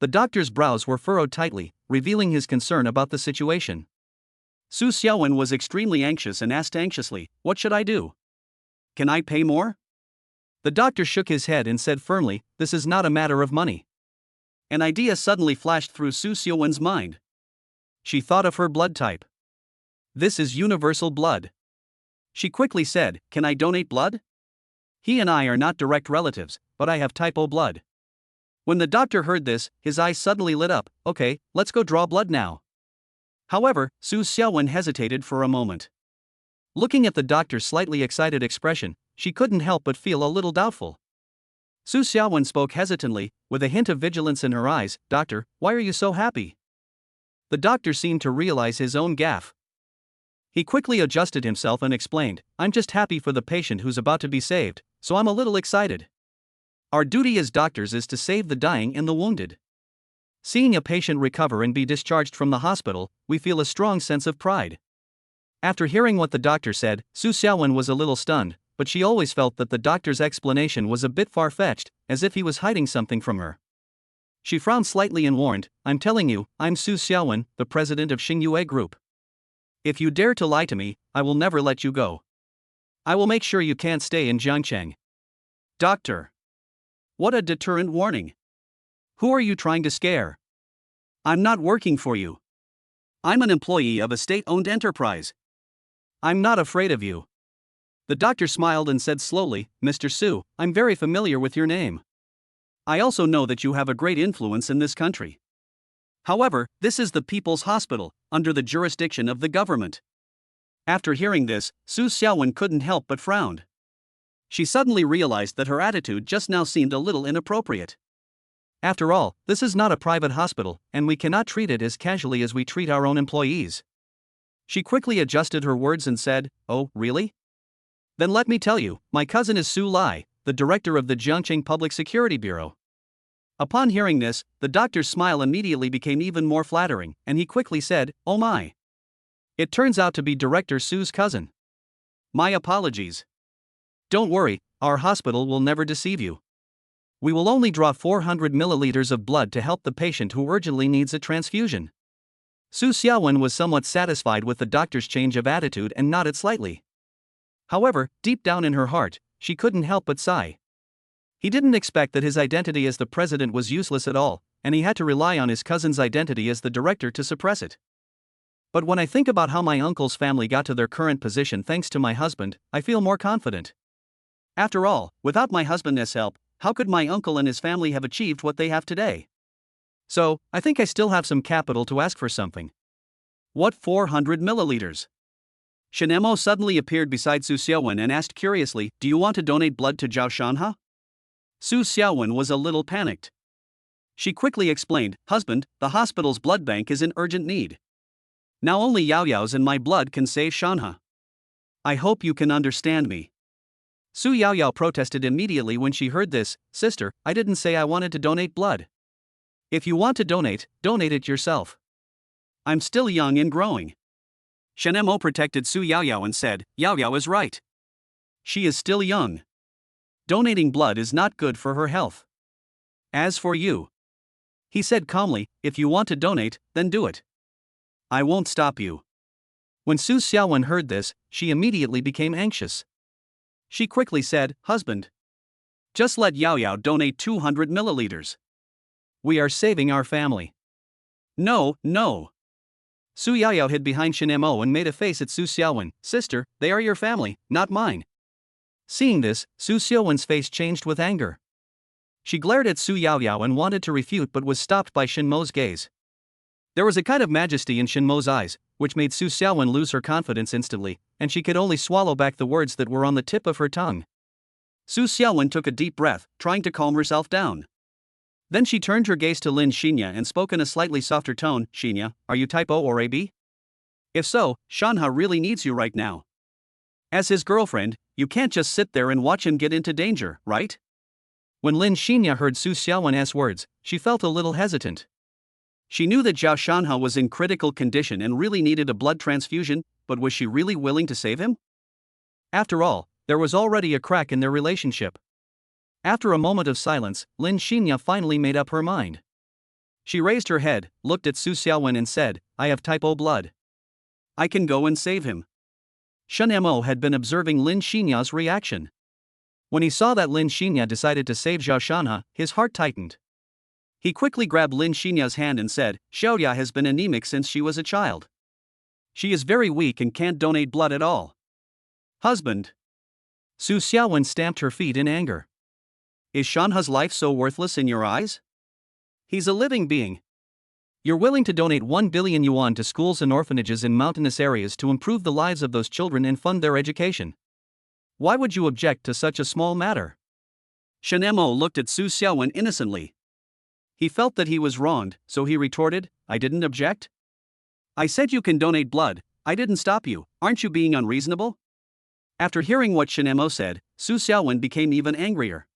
The doctor's brows were furrowed tightly, revealing his concern about the situation. Su Xiaowen was extremely anxious and asked anxiously, "What should I do? Can I pay more?" The doctor shook his head and said firmly, "This is not a matter of money." An idea suddenly flashed through Su Xiaowen's mind. She thought of her blood type. This is universal blood. She quickly said, "Can I donate blood? He and I are not direct relatives, but I have type O blood." When the doctor heard this, his eyes suddenly lit up. "Okay, let's go draw blood now." However, Su Xiaowen hesitated for a moment. Looking at the doctor's slightly excited expression, she couldn't help but feel a little doubtful. Su Xiaowen spoke hesitantly, with a hint of vigilance in her eyes, "Doctor, why are you so happy?" The doctor seemed to realize his own gaffe. He quickly adjusted himself and explained, "I'm just happy for the patient who's about to be saved, so I'm a little excited. Our duty as doctors is to save the dying and the wounded. Seeing a patient recover and be discharged from the hospital, we feel a strong sense of pride." After hearing what the doctor said, Su Xiaowen was a little stunned, but she always felt that the doctor's explanation was a bit far-fetched, as if he was hiding something from her. She frowned slightly and warned, "I'm telling you, I'm Su Xiaowen, the president of Xingyue Group. If you dare to lie to me, I will never let you go. I will make sure you can't stay in Jiangcheng." Doctor! What a deterrent warning. Who are you trying to scare? I'm not working for you. I'm an employee of a state-owned enterprise. I'm not afraid of you. The doctor smiled and said slowly, "Mr. Su, I'm very familiar with your name. I also know that you have a great influence in this country. However, this is the People's Hospital, under the jurisdiction of the government." After hearing this, Su Xiaowen couldn't help but frown. She suddenly realized that her attitude just now seemed a little inappropriate. After all, this is not a private hospital, and we cannot treat it as casually as we treat our own employees. She quickly adjusted her words and said, "Oh, really? Then let me tell you, my cousin is Su Lai, the director of the Jiangcheng Public Security Bureau." Upon hearing this, the doctor's smile immediately became even more flattering, and he quickly said, "Oh my. It turns out to be Director Su's cousin. My apologies. Don't worry, our hospital will never deceive you. We will only draw 400 milliliters of blood to help the patient who urgently needs a transfusion." Su Xiaowen was somewhat satisfied with the doctor's change of attitude and nodded slightly. However, deep down in her heart, she couldn't help but sigh. He didn't expect that his identity as the president was useless at all, and he had to rely on his cousin's identity as the director to suppress it. But when I think about how my uncle's family got to their current position thanks to my husband, I feel more confident. After all, without my husband's help, how could my uncle and his family have achieved what they have today? So, I think I still have some capital to ask for something. What 400 milliliters? Shenemo suddenly appeared beside Su Xiaowen and asked curiously, "Do you want to donate blood to Zhao Shanha?" Su Xiaowen was a little panicked. She quickly explained, "Husband, the hospital's blood bank is in urgent need. Now only Yao Yao's and my blood can save Shanha. I hope you can understand me." Su Yao Yao protested immediately when she heard this, "Sister, I didn't say I wanted to donate blood. If you want to donate it yourself. I'm still young and growing." Shenemo protected Su Yao Yao and said, "Yao Yao is right. She is still young. Donating blood is not good for her health. As for you," he said calmly, "if you want to donate, then do it. I won't stop you. When Su Xiaowen heard this, she immediately became anxious. She quickly said, Husband, just let Yao Yao donate 200 milliliters. We are saving our family. No, no. Su Yaoyao hid behind Shen Mo and made a face at Su Xiaowen. Sister, they are your family, not mine. Seeing this, Su Xiaowen's face changed with anger. She glared at Su Yaoyao and wanted to refute but was stopped by Shen Mo's gaze. There was a kind of majesty in Shen Mo's eyes, which made Su Xiaowen lose her confidence instantly, and she could only swallow back the words that were on the tip of her tongue. Su Xiaowen took a deep breath, trying to calm herself down. Then she turned her gaze to Lin Xinya and spoke in a slightly softer tone. Xinya, are you type O or AB? If so, Shanha really needs you right now. As his girlfriend, you can't just sit there and watch him get into danger, right? When Lin Xinya heard Su Xiaowen's words, she felt a little hesitant. She knew that Zhao Shanha was in critical condition and really needed a blood transfusion, but was she really willing to save him? After all, there was already a crack in their relationship. After a moment of silence, Lin Xinya finally made up her mind. She raised her head, looked at Su Xiaowen and said, I have type O blood. I can go and save him. Shen Mo had been observing Lin Xinya's reaction. When he saw that Lin Xinya decided to save Zhao Shanha, his heart tightened. He quickly grabbed Lin Xinya's hand and said, Xiaoya has been anemic since she was a child. She is very weak and can't donate blood at all. Husband. Su Xiaowen stamped her feet in anger. Is Shanha's life so worthless in your eyes? He's a living being. You're willing to donate 1 billion yuan to schools and orphanages in mountainous areas to improve the lives of those children and fund their education. Why would you object to such a small matter? Shen Mo looked at Su Xiaowen innocently. He felt that he was wronged, so he retorted, I didn't object. I said you can donate blood, I didn't stop you, aren't you being unreasonable? After hearing what Shen Mo said, Su Xiaowen became even angrier.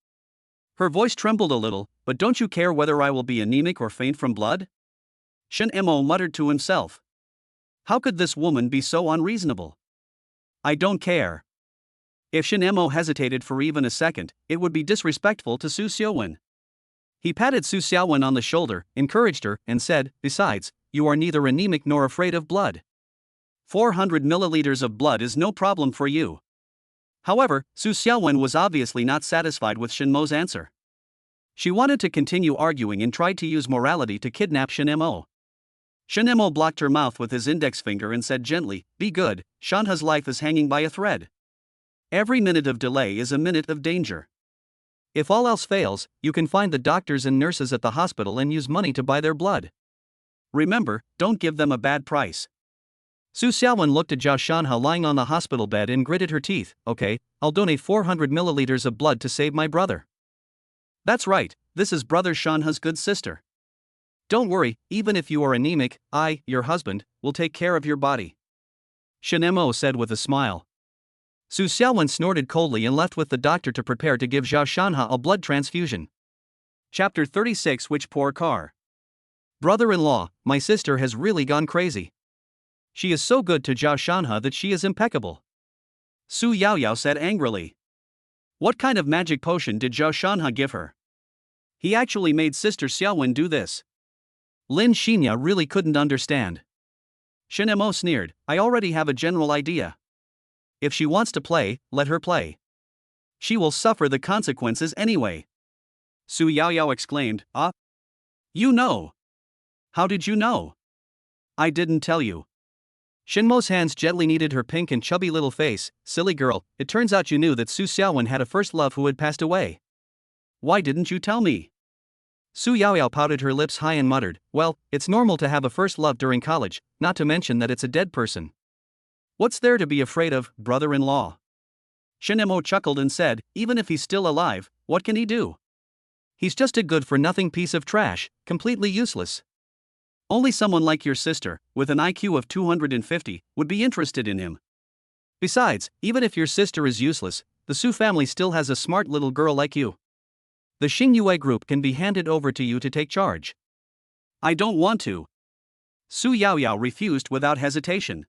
Her voice trembled a little, but don't you care whether I will be anemic or faint from blood? Shen Mo muttered to himself. How could this woman be so unreasonable? I don't care. If Shen Mo hesitated for even a second, it would be disrespectful to Su Xiaowen. He patted Su Xiaowen on the shoulder, encouraged her, and said, besides, you are neither anemic nor afraid of blood. 400 milliliters of blood is no problem for you. However, Su Xiaowen was obviously not satisfied with Shen Mo's answer. She wanted to continue arguing and tried to use morality to kidnap Shen Mo. Shen Mo blocked her mouth with his index finger and said gently, be good, Shanha's life is hanging by a thread. Every minute of delay is a minute of danger. If all else fails, you can find the doctors and nurses at the hospital and use money to buy their blood. Remember, don't give them a bad price. Su Xiaowen looked at Zhao Shanha lying on the hospital bed and gritted her teeth. Okay, I'll donate 400 milliliters of blood to save my brother. That's right, this is brother Shanha's good sister. Don't worry, even if you are anemic, I, your husband, will take care of your body. Shen Mo said with a smile. Su Xiaowen snorted coldly and left with the doctor to prepare to give Zhao Shanha a blood transfusion. Chapter 36 Which poor car? Brother-in-law, my sister has really gone crazy. She is so good to Zhao Shanha that she is impeccable. Su Yaoyao said angrily. What kind of magic potion did Zhao Shanha give her? He actually made Sister Xiaowen do this. Lin Xinya really couldn't understand. Shen Mo sneered, I already have a general idea. If she wants to play, let her play. She will suffer the consequences anyway. Su Yaoyao exclaimed, Ah? You know. How did you know? I didn't tell you. Shen Mo's hands gently kneaded her pink and chubby little face. Silly girl, it turns out you knew that Su Xiaowen had a first love who had passed away. Why didn't you tell me? Su Yaoyao pouted her lips high and muttered, well, it's normal to have a first love during college, not to mention that it's a dead person. What's there to be afraid of, brother-in-law? Shen Mo chuckled and said, even if he's still alive, what can he do? He's just a good-for-nothing piece of trash, completely useless. Only someone like your sister, with an IQ of 250, would be interested in him. Besides, even if your sister is useless, the Su family still has a smart little girl like you. The Xingyue group can be handed over to you to take charge. I don't want to. Su Yaoyao refused without hesitation.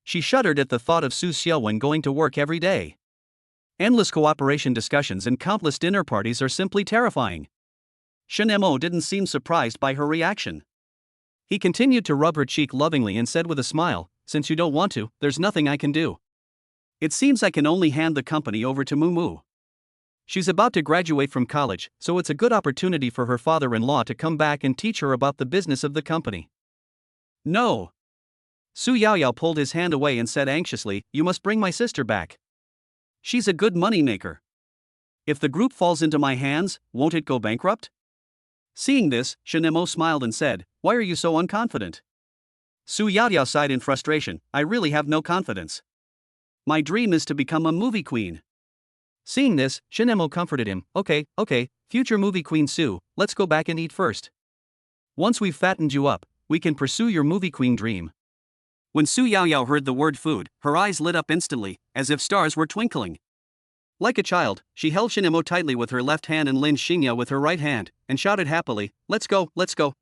She shuddered at the thought of Su Xiaowen going to work every day. Endless cooperation discussions and countless dinner parties are simply terrifying. Shen Mo didn't seem surprised by her reaction. He continued to rub her cheek lovingly and said with a smile, "Since you don't want to, there's nothing I can do. It seems I can only hand the company over to Mumu. She's about to graduate from college, so it's a good opportunity for her father-in-law to come back and teach her about the business of the company." No. Su Yaoyao pulled his hand away and said anxiously, "You must bring my sister back. She's a good moneymaker. If the group falls into my hands, won't it go bankrupt?" Seeing this, Shinemo smiled and said, "Why are you so unconfident?" Su Yaoyao sighed in frustration, "I really have no confidence. My dream is to become a movie queen." Seeing this, Shinemo comforted him, Okay, future movie queen Su, let's go back and eat first. Once we've fattened you up, we can pursue your movie queen dream." When Su Yaoyao heard the word food, her eyes lit up instantly, as if stars were twinkling. Like a child, she held Shinemo tightly with her left hand and Lin Xingya with her right hand, and shouted happily, let's go,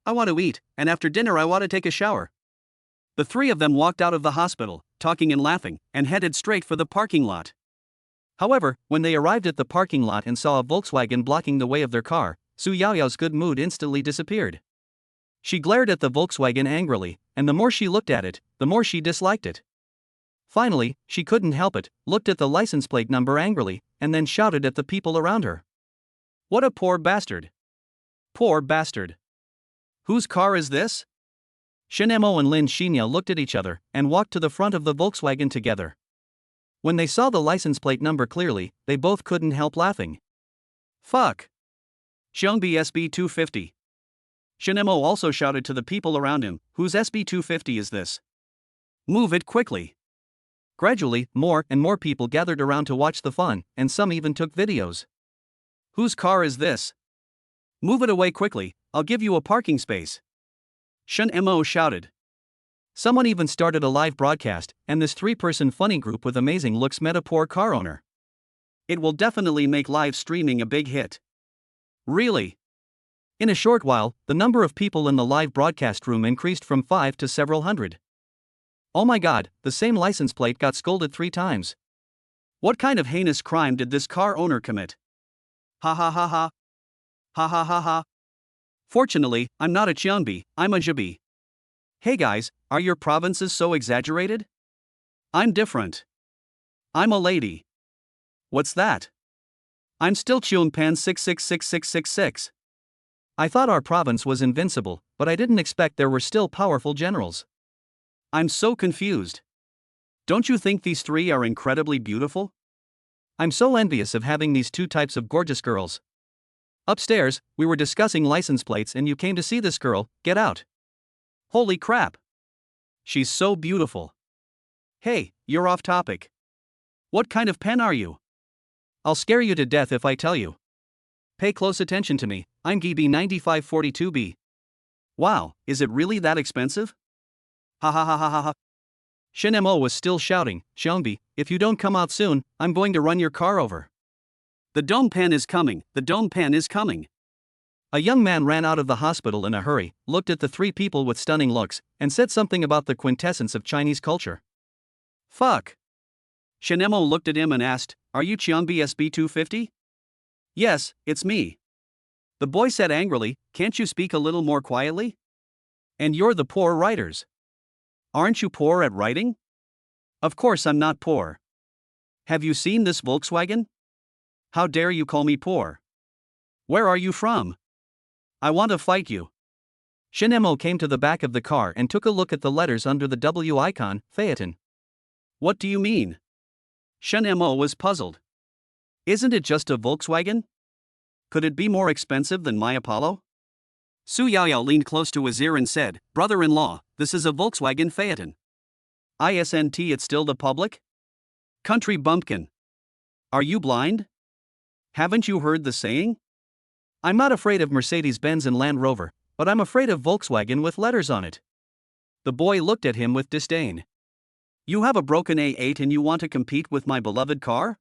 I want to eat, and after dinner I want to take a shower." The three of them walked out of the hospital, talking and laughing, and headed straight for the parking lot. However, when they arrived at the parking lot and saw a Volkswagen blocking the way of their car, Su Yaoyao's good mood instantly disappeared. She glared at the Volkswagen angrily, and the more she looked at it, the more she disliked it. Finally, she couldn't help it, looked at the license plate number angrily, and then shouted at the people around her. "What a poor bastard! Poor bastard! Whose car is this?" Shinemo and Lin Xingya looked at each other and walked to the front of the Volkswagen together. When they saw the license plate number clearly, they both couldn't help laughing. "Fuck! Xiongbi SB250. Shinemo also shouted to the people around him, "Whose SB250 is this? Move it quickly." Gradually, more and more people gathered around to watch the fun, and some even took videos. "Whose car is this? Move it away quickly, I'll give you a parking space." Shinemo shouted. Someone even started a live broadcast, and this three-person funny group with amazing looks met a poor car owner. It will definitely make live streaming a big hit. Really? In a short while, the number of people in the live broadcast room increased from 5 to several hundred. Oh my god, the same license plate got scolded 3 times. What kind of heinous crime did this car owner commit? Ha ha ha ha. Ha ha ha ha. Fortunately, I'm not a Qianbi, I'm a Zhibi. Hey guys, are your provinces so exaggerated? I'm different. I'm a lady. What's that? I'm still Chunpan 666666. I thought our province was invincible, but I didn't expect there were still powerful generals. I'm so confused. Don't you think these three are incredibly beautiful? I'm so envious of having these 2 types of gorgeous girls. Upstairs, we were discussing license plates and you came to see this girl, get out. Holy crap. She's so beautiful. Hey, you're off topic. What kind of pen are you? I'll scare you to death if I tell you. Pay close attention to me, I'm GB 9542B. Wow, is it really that expensive? Ha ha ha ha ha ha. Shinemo was still shouting, Xiongbi, if you don't come out soon, I'm going to run your car over. The dome pen is coming, the dome pen is coming. A young man ran out of the hospital in a hurry, looked at the 3 people with stunning looks, and said something about the quintessence of Chinese culture. Fuck. Shinemo looked at him and asked, "Are you Qianbi SB250? Yes, it's me." The boy said angrily, "Can't you speak a little more quietly? And you're the poor writers. Aren't you poor at writing?" Of course I'm not poor. Have you seen this Volkswagen? How dare you call me poor? Where are you from? I want to fight you. Shinemo came to the back of the car and took a look at the letters under the W icon, Phaeton. What do you mean? Shinemo was puzzled. Isn't it just a Volkswagen? Could it be more expensive than my Apollo? Su Yaoyao leaned close to his ear and said, "Brother-in-law, this is a Volkswagen Phaeton. Isn't it still the public? Country bumpkin. Are you blind? Haven't you heard the saying? I'm not afraid of Mercedes-Benz and Land Rover, but I'm afraid of Volkswagen with letters on it." The boy looked at him with disdain. You have a broken A8 and you want to compete with my beloved car?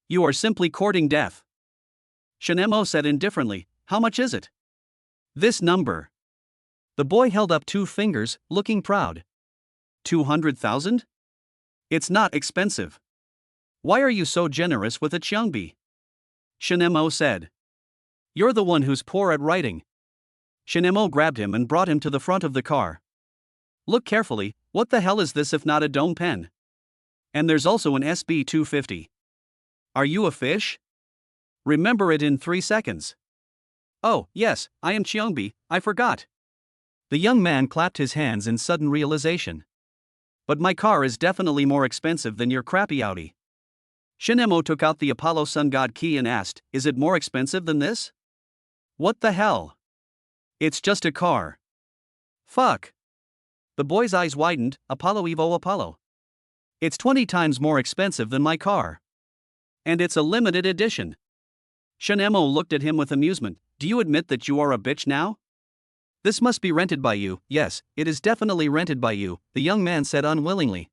You are simply courting death. Shinemo said indifferently, "How much is it?" "This number." The boy held up 2 fingers, looking proud. 200,000? It's not expensive. Why are you so generous with a Qiangbi? Shinemo said. You're the one who's poor at writing. Shinemo grabbed him and brought him to the front of the car. Look carefully, what the hell is this if not a dome pen? And there's also an SB-250. Are you a fish? Remember it in 3 seconds. Oh, yes, I am Cheongbi, I forgot. The young man clapped his hands in sudden realization. But my car is definitely more expensive than your crappy Audi. Shinemo took out the Apollo Sun God key and asked, is it more expensive than this? What the hell? It's just a car. Fuck. The boy's eyes widened, Apollo Evo Apollo. It's 20 times more expensive than my car. And it's a limited edition. Shinemo looked at him with amusement. Do you admit that you are a bitch now? This must be rented by you. Yes, it is definitely rented by you, the young man said unwillingly.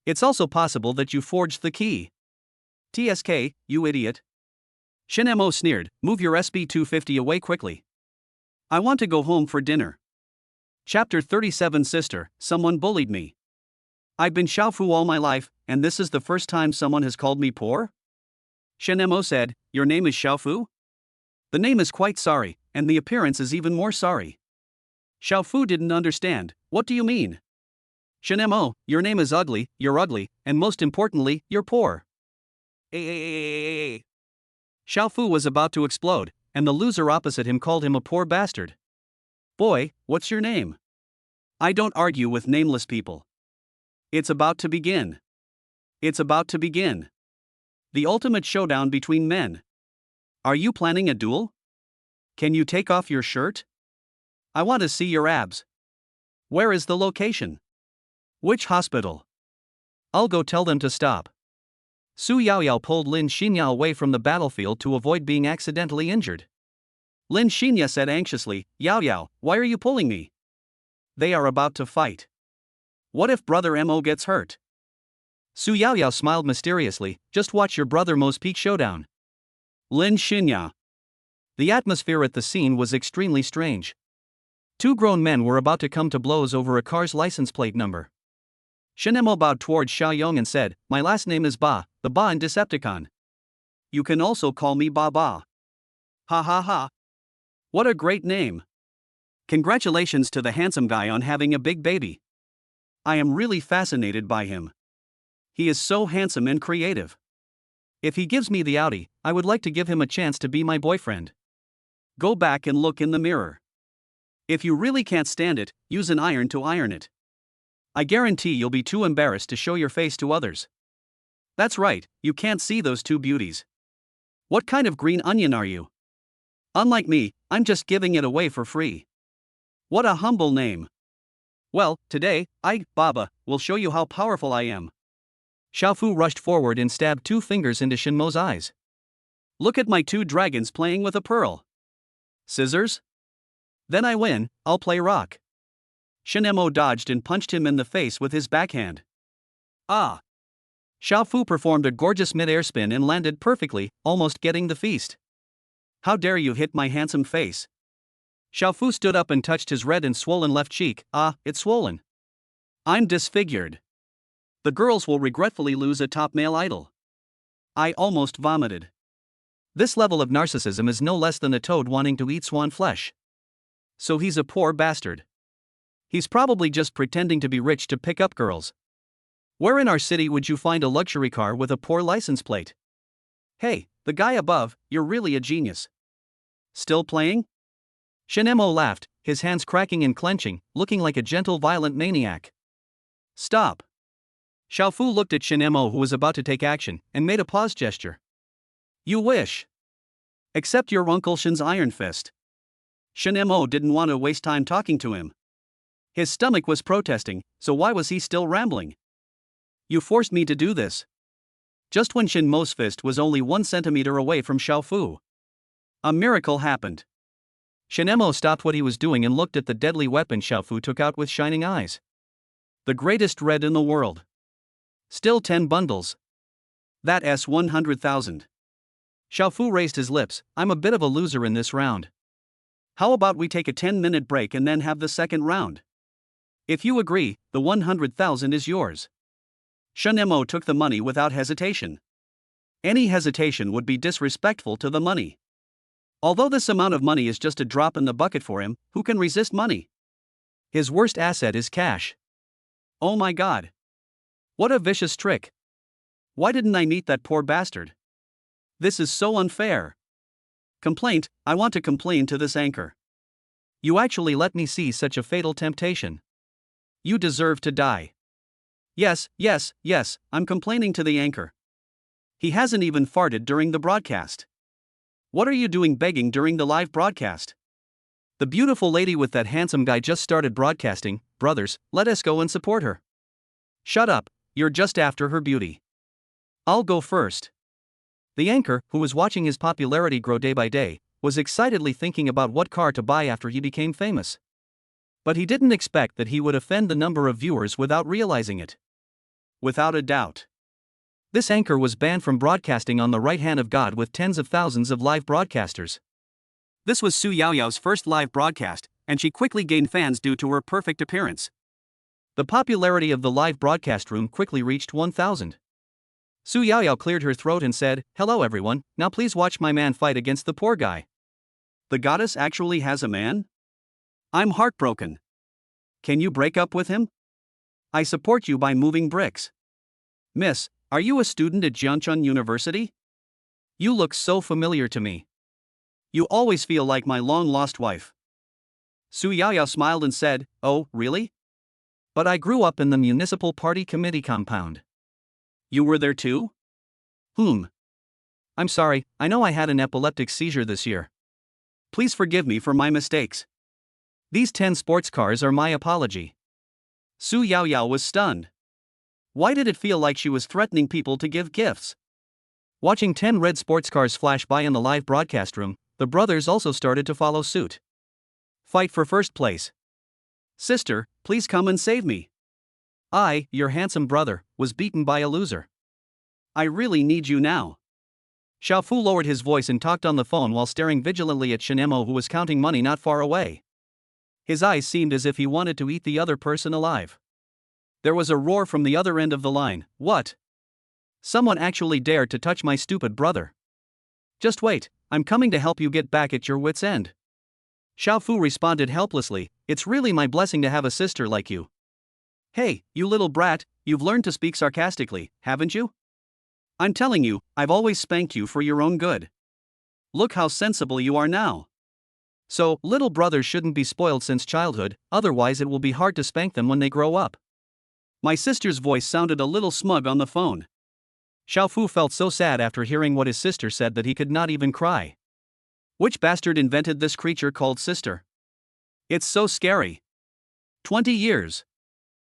It's also possible that you forged the key. TSK, you idiot. Shinemo sneered, move your SB-250 away quickly. I want to go home for dinner. Chapter 37 Sister, someone bullied me. I've been Xiaofu all my life, and this is the first time someone has called me poor? Shinemo said, your name is Xiaofu? The name is quite sorry, and the appearance is even more sorry. Xiaofu didn't understand, what do you mean? Shinemo, your name is ugly, you're ugly, and most importantly, you're poor. Xiaofu was about to explode, and the loser opposite him called him a poor bastard. Boy, what's your name? I don't argue with nameless people. It's about to begin. It's about to begin. The ultimate showdown between men. Are you planning a duel? Can you take off your shirt? I want to see your abs. Where is the location? Which hospital? I'll go tell them to stop. Su Yaoyao pulled Lin Xinya away from the battlefield to avoid being accidentally injured. Lin Xinya said anxiously, Yaoyao, why are you pulling me? They are about to fight. What if Brother Mo gets hurt? Su Yaoyao smiled mysteriously, just watch your Brother Mo's peak showdown. Lin Xinya. The atmosphere at the scene was extremely strange. Two grown men were about to come to blows over a car's license plate number. Shinemo bowed towards Xiaoyong and said, my last name is Ba, the Ba in Decepticon. You can also call me Ba Ba. Ha ha ha. What a great name. Congratulations to the handsome guy on having a big baby. I am really fascinated by him. He is so handsome and creative. If he gives me the Audi, I would like to give him a chance to be my boyfriend. Go back and look in the mirror. If you really can't stand it, use an iron to iron it. I guarantee you'll be too embarrassed to show your face to others. That's right, you can't see those two beauties. What kind of green onion are you? Unlike me, I'm just giving it away for free. What a humble name. Well, today, Baba, will show you how powerful I am. Xiaofu rushed forward and stabbed 2 fingers into Shinmo's eyes. Look at my 2 dragons playing with a pearl. Scissors? Then I win, I'll play rock. Shinemo dodged and punched him in the face with his backhand. Ah! Xiaofu performed a gorgeous mid-air spin and landed perfectly, almost getting the feast. How dare you hit my handsome face? Xiaofu stood up and touched his red and swollen left cheek. Ah, it's swollen. I'm disfigured. The girls will regretfully lose a top male idol. I almost vomited. This level of narcissism is no less than a toad wanting to eat swan flesh. So he's a poor bastard. He's probably just pretending to be rich to pick up girls. Where in our city would you find a luxury car with a poor license plate? Hey, the guy above, you're really a genius. Still playing? Shinemo laughed, his hands cracking and clenching, looking like a gentle violent maniac. Stop. Xiaofu looked at Shinemo, who was about to take action, and made a pause gesture. You wish. Accept your Uncle Shin's iron fist. Shinemo didn't want to waste time talking to him. His stomach was protesting, so why was he still rambling? You forced me to do this. Just when Shinmo's fist was only 1 centimeter away from Xiaofu. A miracle happened. Shinemo stopped what he was doing and looked at the deadly weapon Xiaofu took out with shining eyes. The greatest red in the world. Still 10 bundles. That's 100,000. Xiaofu raised his lips. I'm a bit of a loser in this round. How about we take a 10-minute break and then have the second round? If you agree, the 100,000 is yours. Shinemo took the money without hesitation. Any hesitation would be disrespectful to the money. Although this amount of money is just a drop in the bucket for him, who can resist money? His worst asset is cash. Oh my god. What a vicious trick. Why didn't I meet that poor bastard? This is so unfair. Complaint, I want to complain to this anchor. You actually let me see such a fatal temptation. You deserve to die. Yes, I'm complaining to the anchor. He hasn't even farted during the broadcast. What are you doing begging during the live broadcast? The beautiful lady with that handsome guy just started broadcasting. Brothers, let us go and support her. Shut up, you're just after her beauty. I'll go first. The anchor, who was watching his popularity grow day by day, was excitedly thinking about what car to buy after he became famous. But he didn't expect that he would offend the number of viewers without realizing it. Without a doubt. This anchor was banned from broadcasting on the right hand of God with tens of thousands of live broadcasters. This was Su Yaoyao's first live broadcast, and she quickly gained fans due to her perfect appearance. The popularity of the live broadcast room quickly reached 1,000. Su Yaoyao cleared her throat and said, "Hello everyone, now please watch my man fight against the poor guy." The goddess actually has a man? I'm heartbroken. Can you break up with him? I support you by moving bricks. Miss, are you a student at Jiangchun University? You look so familiar to me. You always feel like my long-lost wife. Su Yaoyao smiled and said, "Oh, really? But I grew up in the municipal party committee compound." You were there too? Whom? I'm sorry, I know I had an epileptic seizure this year. Please forgive me for my mistakes. These 10 sports cars are my apology. Su Yaoyao was stunned. Why did it feel like she was threatening people to give gifts? Watching 10 red sports cars flash by in the live broadcast room, the brothers also started to follow suit. Fight for first place. Sister, please come and save me. I, your handsome brother, was beaten by a loser. I really need you now. Xiao Fu lowered his voice and talked on the phone while staring vigilantly at Shen Mo, who was counting money not far away. His eyes seemed as if he wanted to eat the other person alive. There was a roar from the other end of the line. What? Someone actually dared to touch my stupid brother. Just wait, I'm coming to help you get back at your wits' end. Xiao Fu responded helplessly, "It's really my blessing to have a sister like you." Hey, you little brat, you've learned to speak sarcastically, haven't you? I'm telling you, I've always spanked you for your own good. Look how sensible you are now. So, little brothers shouldn't be spoiled since childhood, otherwise it will be hard to spank them when they grow up. My sister's voice sounded a little smug on the phone. Xiao Fu felt so sad after hearing what his sister said that he could not even cry. Which bastard invented this creature called sister? It's so scary. 20 years.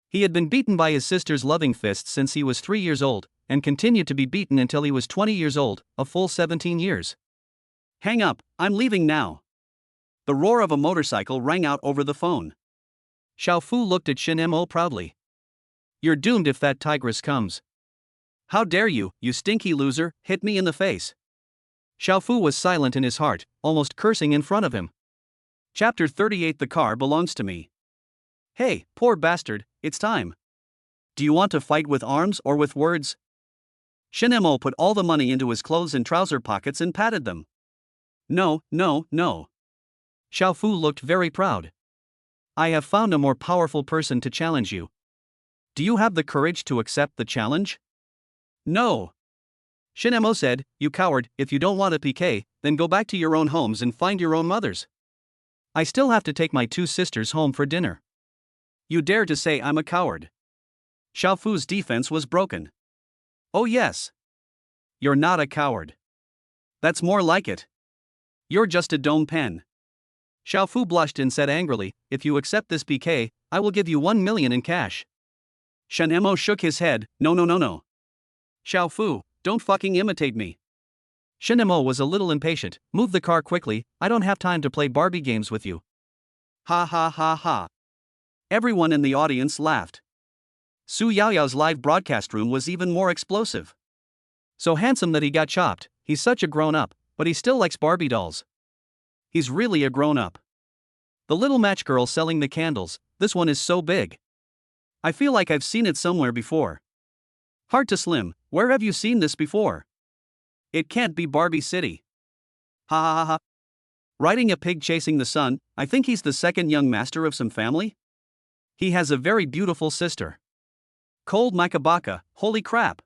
He had been beaten by his sister's loving fists since he was 3 years old, and continued to be beaten until he was 20 years old, a full 17 years. Hang up, I'm leaving now. The roar of a motorcycle rang out over the phone. Xiao Fu looked at Shen Mo proudly. You're doomed if that tigress comes. How dare you, you stinky loser, hit me in the face. Xiao Fu was silent in his heart, almost cursing in front of him. Chapter 38. The car belongs to me. Hey, poor bastard, it's time. Do you want to fight with arms or with words? Shen Mo put all the money into his clothes and trouser pockets and patted them. No. Xiao Fu looked very proud. I have found a more powerful person to challenge you. Do you have the courage to accept the challenge? No. Shen Mo said, "You coward, if you don't want a PK, then go back to your own homes and find your own mothers. I still have to take my 2 sisters home for dinner." You dare to say I'm a coward? Xiao Fu's defense was broken. Oh yes. You're not a coward. That's more like it. You're just a dome pen. Xiao Fu blushed and said angrily, "If you accept this PK, I will give you 1 million in cash." Shen Mo shook his head, No. Xiao Fu, don't fucking imitate me. Shen Mo was a little impatient. "Move the car quickly, I don't have time to play Barbie games with you." Ha. Everyone in the audience laughed. Su Yaoyao's live broadcast room was even more explosive. So handsome that he got chopped, he's such a grown-up, but he still likes Barbie dolls. He's really a grown-up. The little match girl selling the candles, this one is so big. I feel like I've seen it somewhere before. Hard to Slim, where have you seen this before? It can't be Barbie City. Ha. Riding a pig chasing the sun, I think he's the second young master of some family? He has a very beautiful sister. Cold Makabaka, holy crap.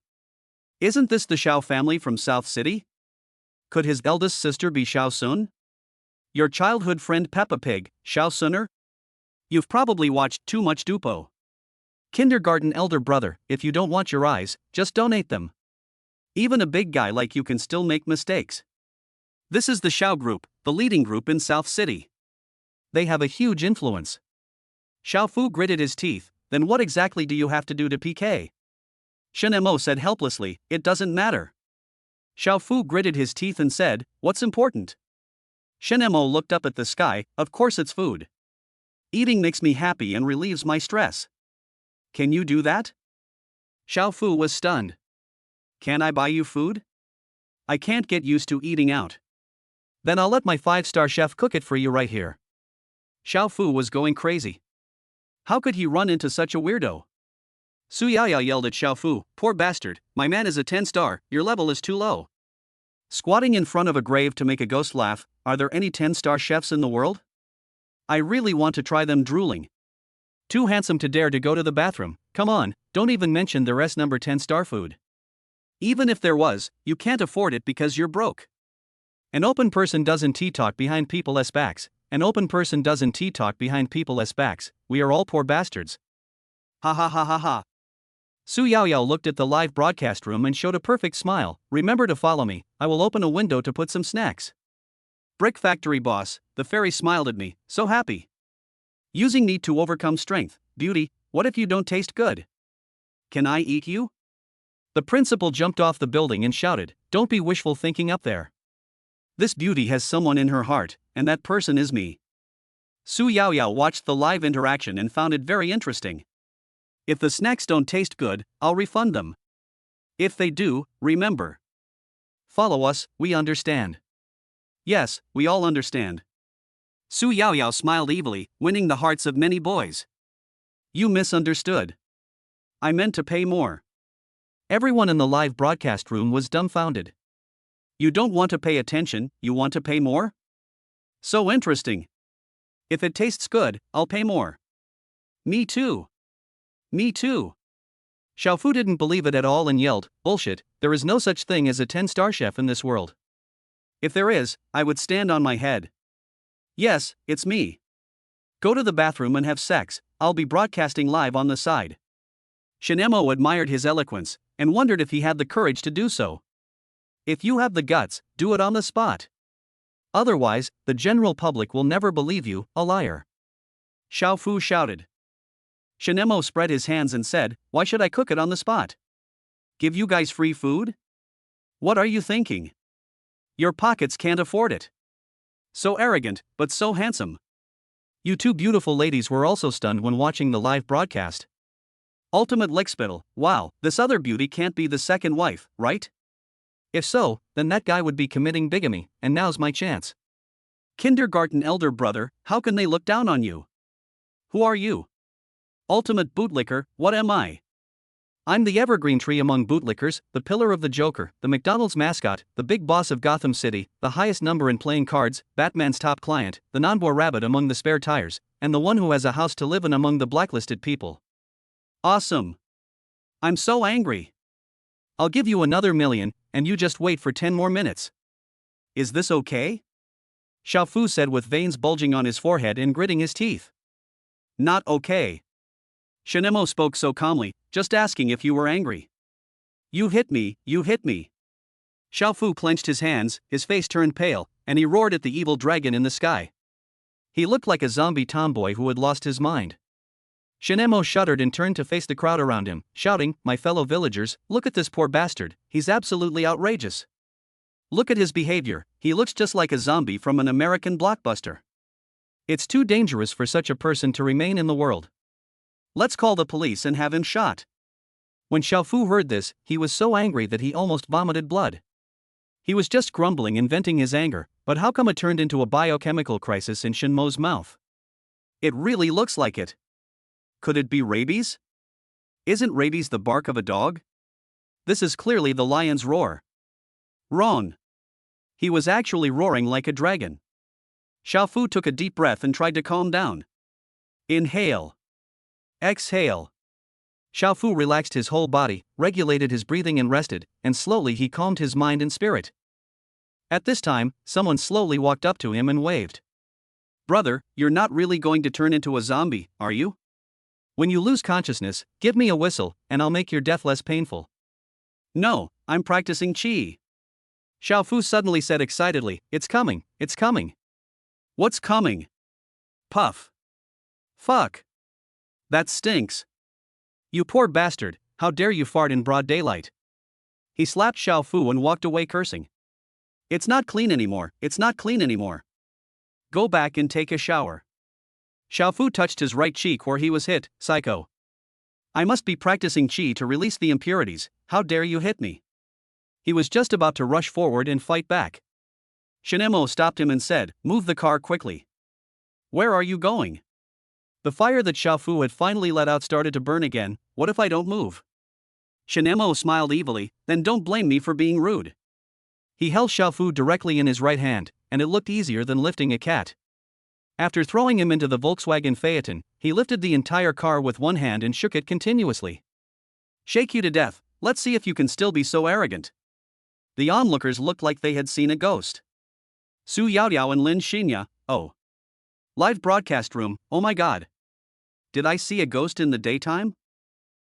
Isn't this the Xiao family from South City? Could his eldest sister be Xiao Sun? Your childhood friend Peppa Pig, Xiao Suner? You've probably watched too much Dupo. Kindergarten elder brother, if you don't want your eyes, just donate them. Even a big guy like you can still make mistakes. This is the Xiao group, the leading group in South City. They have a huge influence. Xiao Fu gritted his teeth. Then what exactly do you have to do to PK? Shen Mo said helplessly, it doesn't matter. Xiao Fu gritted his teeth and said, what's important? Shen Mo looked up at the sky, of course it's food. Eating makes me happy and relieves my stress. Can you do that? Xiao Fu was stunned. Can I buy you food? I can't get used to eating out. Then I'll let my 5-star chef cook it for you right here. Xiao Fu was going crazy. How could he run into such a weirdo? Su Yaya yelled at Xiao Fu, poor bastard, my man is a 10-star, your level is too low. Squatting in front of a grave to make a ghost laugh, are there any 10-star chefs in the world? I really want to try them drooling. Too handsome to dare to go to the bathroom, come on, don't even mention their number 10-star food. Even if there was, you can't afford it because you're broke. An open person doesn't talk behind people's backs. An open person doesn't talk behind people's backs. We are all poor bastards. Ha ha ha ha ha. Su Yaoyao looked at the live broadcast room and showed a perfect smile. Remember to follow me, I will open a window to put some snacks. Brick factory boss, the fairy smiled at me, so happy. Using need to overcome strength, beauty, what if you don't taste good? Can I eat you? The principal jumped off the building and shouted, don't be wishful thinking up there. This beauty has someone in her heart, and that person is me. Su Yaoyao watched the live interaction and found it very interesting. If the snacks don't taste good, I'll refund them. If they do, remember. Follow us, we understand. Yes, we all understand. Su Yaoyao smiled evilly, winning the hearts of many boys. You misunderstood. I meant to pay more. Everyone in the live broadcast room was dumbfounded. You don't want to pay attention, you want to pay more? So interesting. If it tastes good, I'll pay more. Me too. Me too. Xiao Fu didn't believe it at all and yelled, bullshit, there is no such thing as a 10-star chef in this world. If there is, I would stand on my head. Yes, it's me. Go to the bathroom and have sex, I'll be broadcasting live on the side. Shinemo admired his eloquence, and wondered if he had the courage to do so. If you have the guts, do it on the spot. Otherwise, the general public will never believe you, a liar. Xiao Fu shouted. Shinemo spread his hands and said, why should I cook it on the spot? Give you guys free food? What are you thinking? Your pockets can't afford it. So arrogant, but so handsome. You two beautiful ladies were also stunned when watching the live broadcast. Ultimate lickspittle, wow, this other beauty can't be the second wife, right? If so, then that guy would be committing bigamy, and now's my chance. Kindergarten elder brother, how can they look down on you? Who are you? Ultimate bootlicker, what am I? I'm the evergreen tree among bootlickers, the pillar of the Joker, the McDonald's mascot, the big boss of Gotham City, the highest number in playing cards, Batman's top client, the non-boar rabbit among the spare tires, and the one who has a house to live in among the blacklisted people. Awesome. I'm so angry. I'll give you another $1,000,000, and you just wait for 10 more minutes. Is this okay? Xiao Fu said with veins bulging on his forehead and gritting his teeth. Not okay. Shinemo spoke so calmly, just asking if you were angry. You hit me, you hit me. Xiao Fu clenched his hands, his face turned pale, and he roared at the evil dragon in the sky. He looked like a zombie tomboy who had lost his mind. Shinemo shuddered and turned to face the crowd around him, shouting, my fellow villagers, look at this poor bastard, he's absolutely outrageous. Look at his behavior, he looks just like a zombie from an American blockbuster. It's too dangerous for such a person to remain in the world. Let's call the police and have him shot. When Xiao Fu heard this, he was so angry that he almost vomited blood. He was just grumbling and venting his anger, but how come it turned into a biochemical crisis in Shinmo's mouth? It really looks like it. Could it be rabies? Isn't rabies the bark of a dog? This is clearly the lion's roar. Wrong. He was actually roaring like a dragon. Xiaofu took a deep breath and tried to calm down. Inhale. Exhale. Xiaofu relaxed his whole body, regulated his breathing and rested, and slowly he calmed his mind and spirit. At this time, someone slowly walked up to him and waved. Brother, you're not really going to turn into a zombie, are you? When you lose consciousness, give me a whistle, and I'll make your death less painful. No, I'm practicing qi. Xiaofu suddenly said excitedly, it's coming, it's coming. What's coming? Puff. Fuck. That stinks. You poor bastard, how dare you fart in broad daylight? He slapped Xiaofu and walked away cursing. It's not clean anymore, it's not clean anymore. Go back and take a shower. Xiaofu touched his right cheek where he was hit, psycho. I must be practicing qi to release the impurities, how dare you hit me? He was just about to rush forward and fight back. Shinemo stopped him and said, move the car quickly. Where are you going? The fire that Xiaofu had finally let out started to burn again. What if I don't move? Shinemo smiled evilly, then don't blame me for being rude. He held Xiaofu directly in his right hand, and it looked easier than lifting a cat. After throwing him into the Volkswagen Phaeton, he lifted the entire car with one hand and shook it continuously. Shake you to death, let's see if you can still be so arrogant. The onlookers looked like they had seen a ghost. Su Yaoyao and Lin Xinya, oh. Live broadcast room, oh my god. Did I see a ghost in the daytime?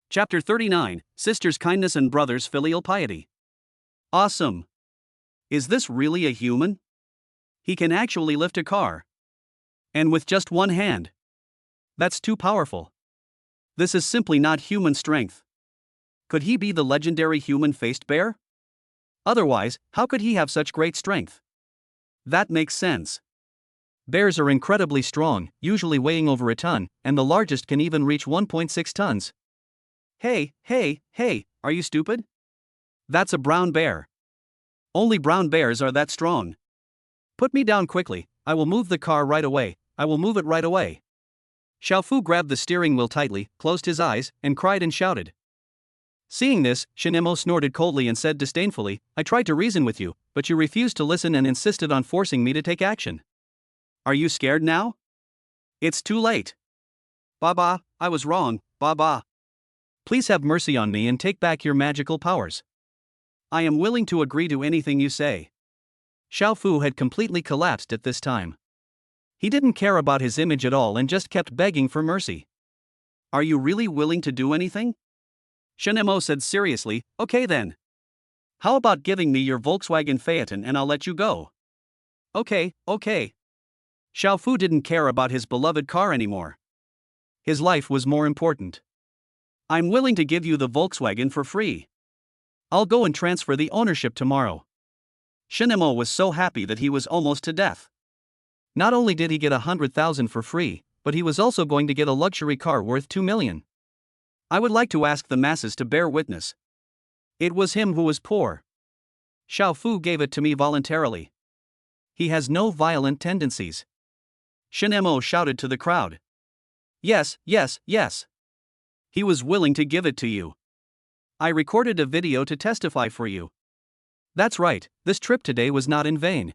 Chapter 39, Sisters' Kindness and Brothers' Filial Piety. Awesome. Is this really a human? He can actually lift a car. And with just one hand. That's too powerful. This is simply not human strength. Could he be the legendary human-faced bear? Otherwise, how could he have such great strength? That makes sense. Bears are incredibly strong, usually weighing over a ton, and the largest can even reach 1.6 tons. Hey, are you stupid? That's a brown bear. Only brown bears are that strong. Put me down quickly, I will move the car right away, I will move it right away. Xiaofu grabbed the steering wheel tightly, closed his eyes, and cried and shouted. Seeing this, Shinemo snorted coldly and said disdainfully, I tried to reason with you, but you refused to listen and insisted on forcing me to take action. Are you scared now? It's too late. Baba, I was wrong, Baba. Please have mercy on me and take back your magical powers. I am willing to agree to anything you say. Xiaofu had completely collapsed at this time. He didn't care about his image at all and just kept begging for mercy. Are you really willing to do anything? Shinemo said seriously, okay then. How about giving me your Volkswagen Phaeton and I'll let you go? Okay. Xiaofu didn't care about his beloved car anymore. His life was more important. I'm willing to give you the Volkswagen for free. I'll go and transfer the ownership tomorrow. Shinemo was so happy that he was almost to death. Not only did he get 100,000 for free, but he was also going to get a luxury car worth 2 million. I would like to ask the masses to bear witness. It was him who was poor. Xiaofu gave it to me voluntarily. He has no violent tendencies. Shinemo shouted to the crowd. Yes. He was willing to give it to you. I recorded a video to testify for you. That's right, this trip today was not in vain.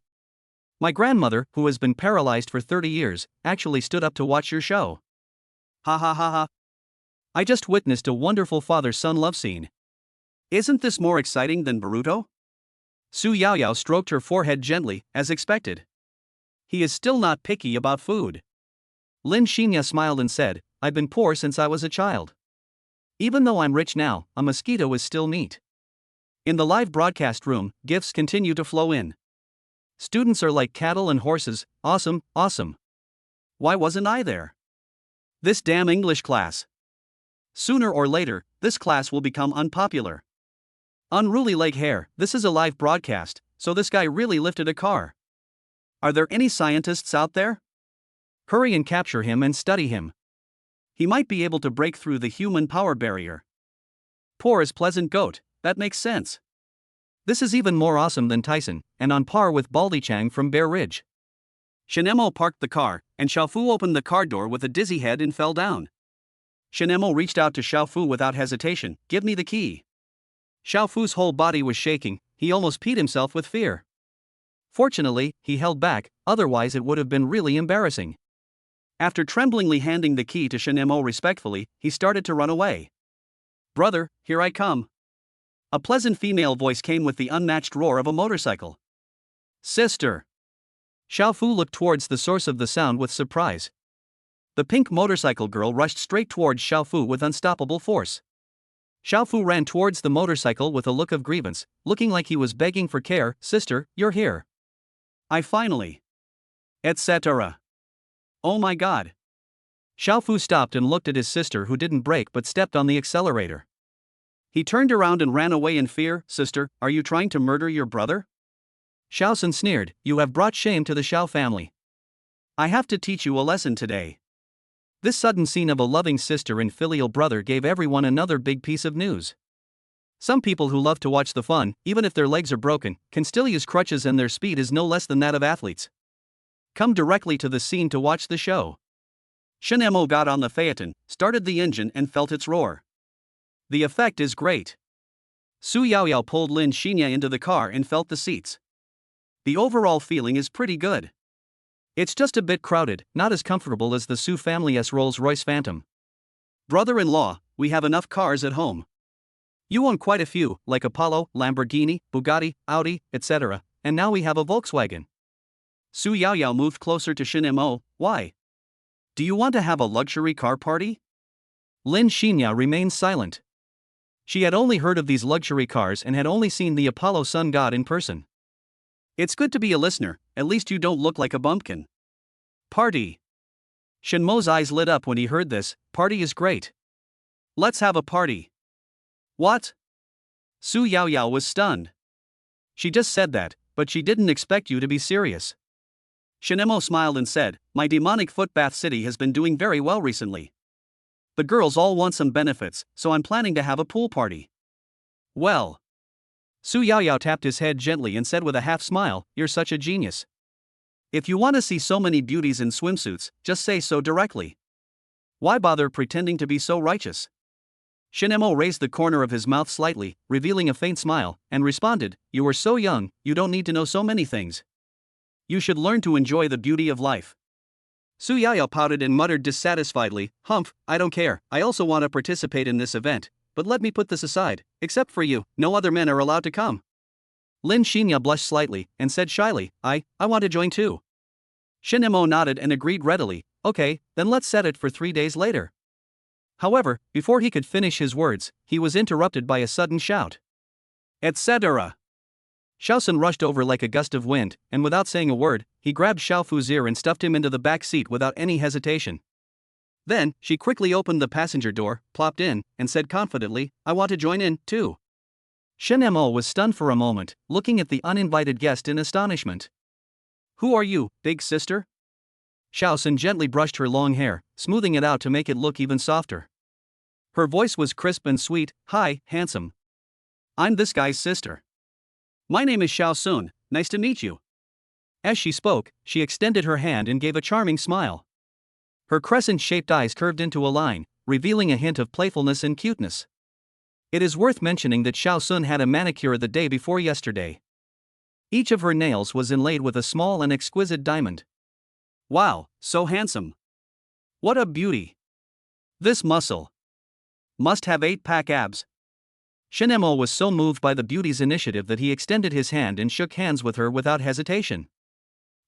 My grandmother, who has been paralyzed for 30 years, actually stood up to watch your show. Ha. I just witnessed a wonderful father-son love scene. Isn't this more exciting than Boruto? Su Yaoyao stroked her forehead gently, as expected. He is still not picky about food. Lin Xinya smiled and said, I've been poor since I was a child. Even though I'm rich now, a mosquito is still neat. In the live broadcast room, gifts continue to flow in. Students are like cattle and horses, awesome. Why wasn't I there? This damn English class. Sooner or later, this class will become unpopular. Unruly leg hair, this is a live broadcast, so this guy really lifted a car. Are there any scientists out there? Hurry and capture him and study him. He might be able to break through the human power barrier. Poor as pleasant goat, that makes sense. This is even more awesome than Tyson, and on par with Baldy Chang from Bear Ridge. Shinemo parked the car, and Xiaofu opened the car door with a dizzy head and fell down. Shinemo reached out to Xiaofu without hesitation, give me the key. Xiaofu's whole body was shaking, he almost peed himself with fear. Fortunately, he held back, otherwise it would have been really embarrassing. After tremblingly handing the key to Shin Mo respectfully, he started to run away. "Brother, here I come." A pleasant female voice came with the unmatched roar of a motorcycle. "Sister." Xiao Fu looked towards the source of the sound with surprise. The pink motorcycle girl rushed straight towards Xiao Fu with unstoppable force. Xiao Fu ran towards the motorcycle with a look of grievance, looking like he was begging for care. "Sister, you're here." "I finally." Etc. "Oh my god." Xiao Fu stopped and looked at his sister, who didn't brake but stepped on the accelerator. He turned around and ran away in fear. "Sister, are you trying to murder your brother?" Xiao Sun sneered, "You have brought shame to the Xiao family. I have to teach you a lesson today." This sudden scene of a loving sister and filial brother gave everyone another big piece of news. Some people who love to watch the fun, even if their legs are broken, can still use crutches and their speed is no less than that of athletes. Come directly to the scene to watch the show. Shin Mo got on the phaeton, started the engine and felt its roar. The effect is great. Su Yaoyao pulled Lin Xinya into the car and felt the seats. The overall feeling is pretty good. It's just a bit crowded, not as comfortable as the Su family's Rolls-Royce Phantom. "Brother-in-law, we have enough cars at home." "You own quite a few, like Apollo, Lamborghini, Bugatti, Audi, etc., and now we have a Volkswagen." Su Yaoyao moved closer to Shin Mo. "Why? Do you want to have a luxury car party?" Lin Xinya remained silent. She had only heard of these luxury cars and had only seen the Apollo sun god in person. "It's good to be a listener, at least you don't look like a bumpkin." "Party." Shin Mo's eyes lit up when he heard this. "Party is great. Let's have a party." "What?" Su Yaoyao was stunned. "She just said that, but she didn't expect you to be serious." Shin Mo smiled and said, "My demonic footbath city has been doing very well recently. The girls all want some benefits, so I'm planning to have a pool party." "Well." Su Yaoyao tapped his head gently and said with a half smile, "You're such a genius. If you want to see so many beauties in swimsuits, just say so directly. Why bother pretending to be so righteous?" Shin Mo raised the corner of his mouth slightly, revealing a faint smile, and responded, "You are so young, you don't need to know so many things. You should learn to enjoy the beauty of life." Su Yaoyao pouted and muttered dissatisfiedly, "Humph, I don't care, I also want to participate in this event, but let me put this aside, except for you, no other men are allowed to come." Lin Xinya blushed slightly, and said shyly, I want to join too." Shin Mo nodded and agreed readily, "Okay, then let's set it for 3 days later." However, before he could finish his words, he was interrupted by a sudden shout. "Etc." Xiao Sun rushed over like a gust of wind, and without saying a word, he grabbed Xiao Fu's ear and stuffed him into the back seat without any hesitation. Then, she quickly opened the passenger door, plopped in, and said confidently, "I want to join in, too." Shin Mo was stunned for a moment, looking at the uninvited guest in astonishment. "Who are you, big sister?" Xiao Sun gently brushed her long hair, smoothing it out to make it look even softer. Her voice was crisp and sweet. "Hi, handsome. I'm this guy's sister. My name is Xiao Sun, nice to meet you." As she spoke, she extended her hand and gave a charming smile. Her crescent-shaped eyes curved into a line, revealing a hint of playfulness and cuteness. It is worth mentioning that Xiao Sun had a manicure the day before yesterday. Each of her nails was inlaid with a small and exquisite diamond. "Wow, so handsome. What a beauty. This muscle. Must have 8-pack abs." Shin Mo was so moved by the beauty's initiative that he extended his hand and shook hands with her without hesitation.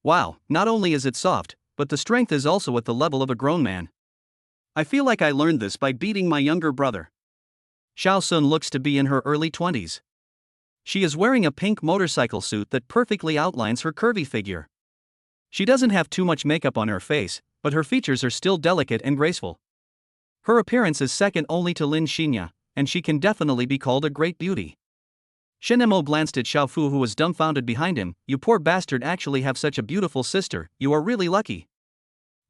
"Wow, not only is it soft, but the strength is also at the level of a grown man. I feel like I learned this by beating my younger brother." Xiao Sun looks to be in her early 20s. She is wearing a pink motorcycle suit that perfectly outlines her curvy figure. She doesn't have too much makeup on her face, but her features are still delicate and graceful. Her appearance is second only to Lin Xinya, and she can definitely be called a great beauty. Shin Mo glanced at Xiao Fu, who was dumbfounded behind him. "You poor bastard actually have such a beautiful sister, you are really lucky."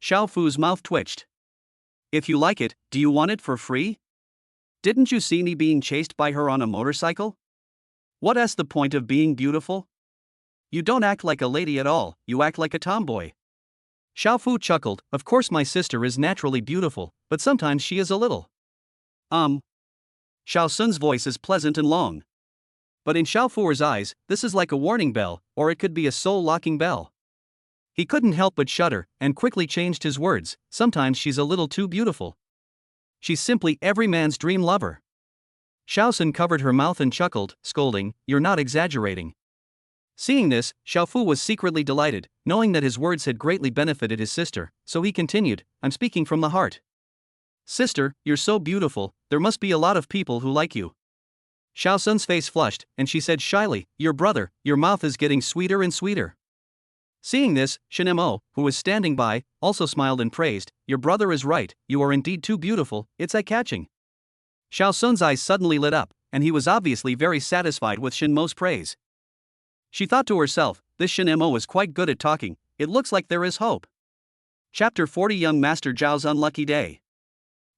Xiao Fu's mouth twitched. "If you like it, do you want it for free? Didn't you see me being chased by her on a motorcycle? What's the point of being beautiful? You don't act like a lady at all, you act like a tomboy." Xiao Fu chuckled, "Of course my sister is naturally beautiful, but sometimes she is a little." Xiao Sun's voice is pleasant and long. But in Xiao Fu's eyes, this is like a warning bell, or it could be a soul-locking bell. He couldn't help but shudder, and quickly changed his words. Sometimes she's a little too beautiful. She's simply every man's dream lover. Xiao Sun covered her mouth and chuckled, scolding, "You're not exaggerating." Seeing this, Xiao Fu was secretly delighted, knowing that his words had greatly benefited his sister, so he continued, "I'm speaking from the heart. Sister, you're so beautiful, there must be a lot of people who like you." Xiao Sun's face flushed, and she said shyly, "Your brother, your mouth is getting sweeter and sweeter." Seeing this, Shen Mo, who was standing by, also smiled and praised, "Your brother is right, you are indeed too beautiful, it's eye-catching." Xiao Sun's eyes suddenly lit up, and he was obviously very satisfied with Shen Mo's praise. She thought to herself, this Shen Mo is quite good at talking, it looks like there is hope. Chapter 40 Young Master Zhao's Unlucky Day.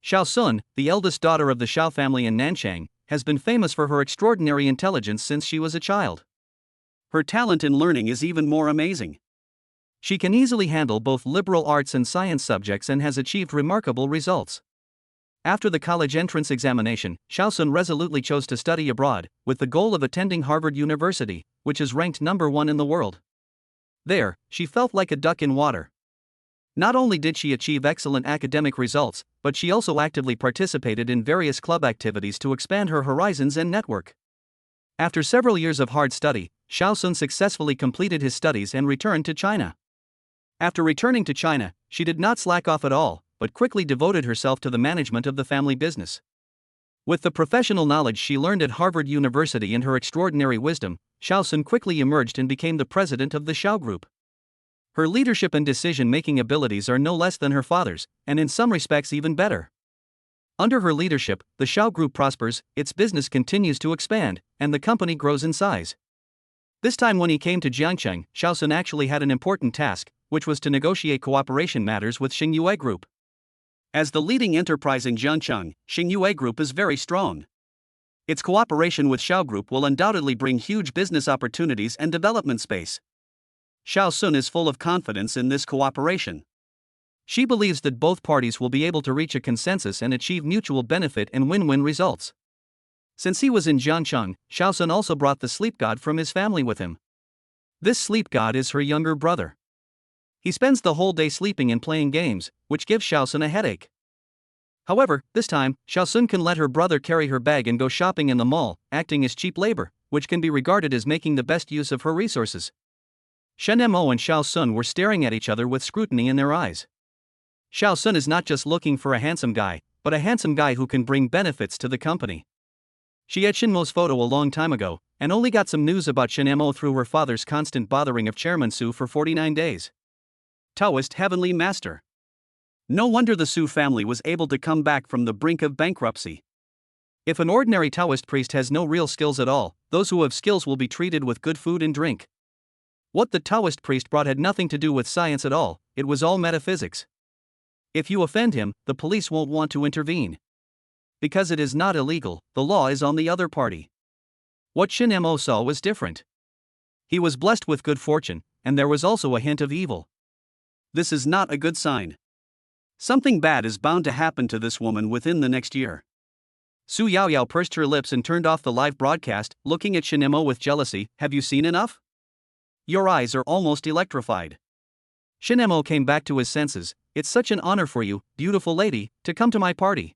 Xiao Sun, the eldest daughter of the Xiao family in Nanchang, has been famous for her extraordinary intelligence since she was a child. Her talent in learning is even more amazing. She can easily handle both liberal arts and science subjects and has achieved remarkable results. After the college entrance examination, Xiao Sun resolutely chose to study abroad, with the goal of attending Harvard University, which is ranked #1 in the world. There, she felt like a duck in water. Not only did she achieve excellent academic results, but she also actively participated in various club activities to expand her horizons and network. After several years of hard study, Xiao Sun successfully completed his studies and returned to China. After returning to China, she did not slack off at all, but quickly devoted herself to the management of the family business. With the professional knowledge she learned at Harvard University and her extraordinary wisdom, Xiao Sun quickly emerged and became the president of the Xiao Group. Her leadership and decision-making abilities are no less than her father's, and in some respects even better. Under her leadership, the Xiao Group prospers, its business continues to expand, and the company grows in size. This time when he came to Jiangcheng, Xiao Sun actually had an important task, which was to negotiate cooperation matters with Xingyue Group. As the leading enterprise in Jiangcheng, Xingyue Group is very strong. Its cooperation with Xiao Group will undoubtedly bring huge business opportunities and development space. Xiao Sun is full of confidence in this cooperation. She believes that both parties will be able to reach a consensus and achieve mutual benefit and win-win results. Since he was in Jiangcheng, Xiao Sun also brought the sleep god from his family with him. This sleep god is her younger brother. He spends the whole day sleeping and playing games, which gives Xiao Sun a headache. However, this time, Xiao Sun can let her brother carry her bag and go shopping in the mall, acting as cheap labor, which can be regarded as making the best use of her resources. Shen Mo and Xiao Sun were staring at each other with scrutiny in their eyes. Xiao Sun is not just looking for a handsome guy, but a handsome guy who can bring benefits to the company. She had Shen Mo's photo a long time ago, and only got some news about Shen Mo through her father's constant bothering of Chairman Su for 49 days. Taoist Heavenly Master. No wonder the Su family was able to come back from the brink of bankruptcy. If an ordinary Taoist priest has no real skills at all, those who have skills will be treated with good food and drink. What the Taoist priest brought had nothing to do with science at all, it was all metaphysics. If you offend him, the police won't want to intervene. Because it is not illegal, the law is on the other party. What Shen Mo saw was different. He was blessed with good fortune, and there was also a hint of evil. This is not a good sign. Something bad is bound to happen to this woman within the next year. Su Yaoyao pursed her lips and turned off the live broadcast, looking at Shen Mo with jealousy. Have you seen enough? Your eyes are almost electrified. Shen Mo came back to his senses. It's such an honor for you, beautiful lady, to come to my party.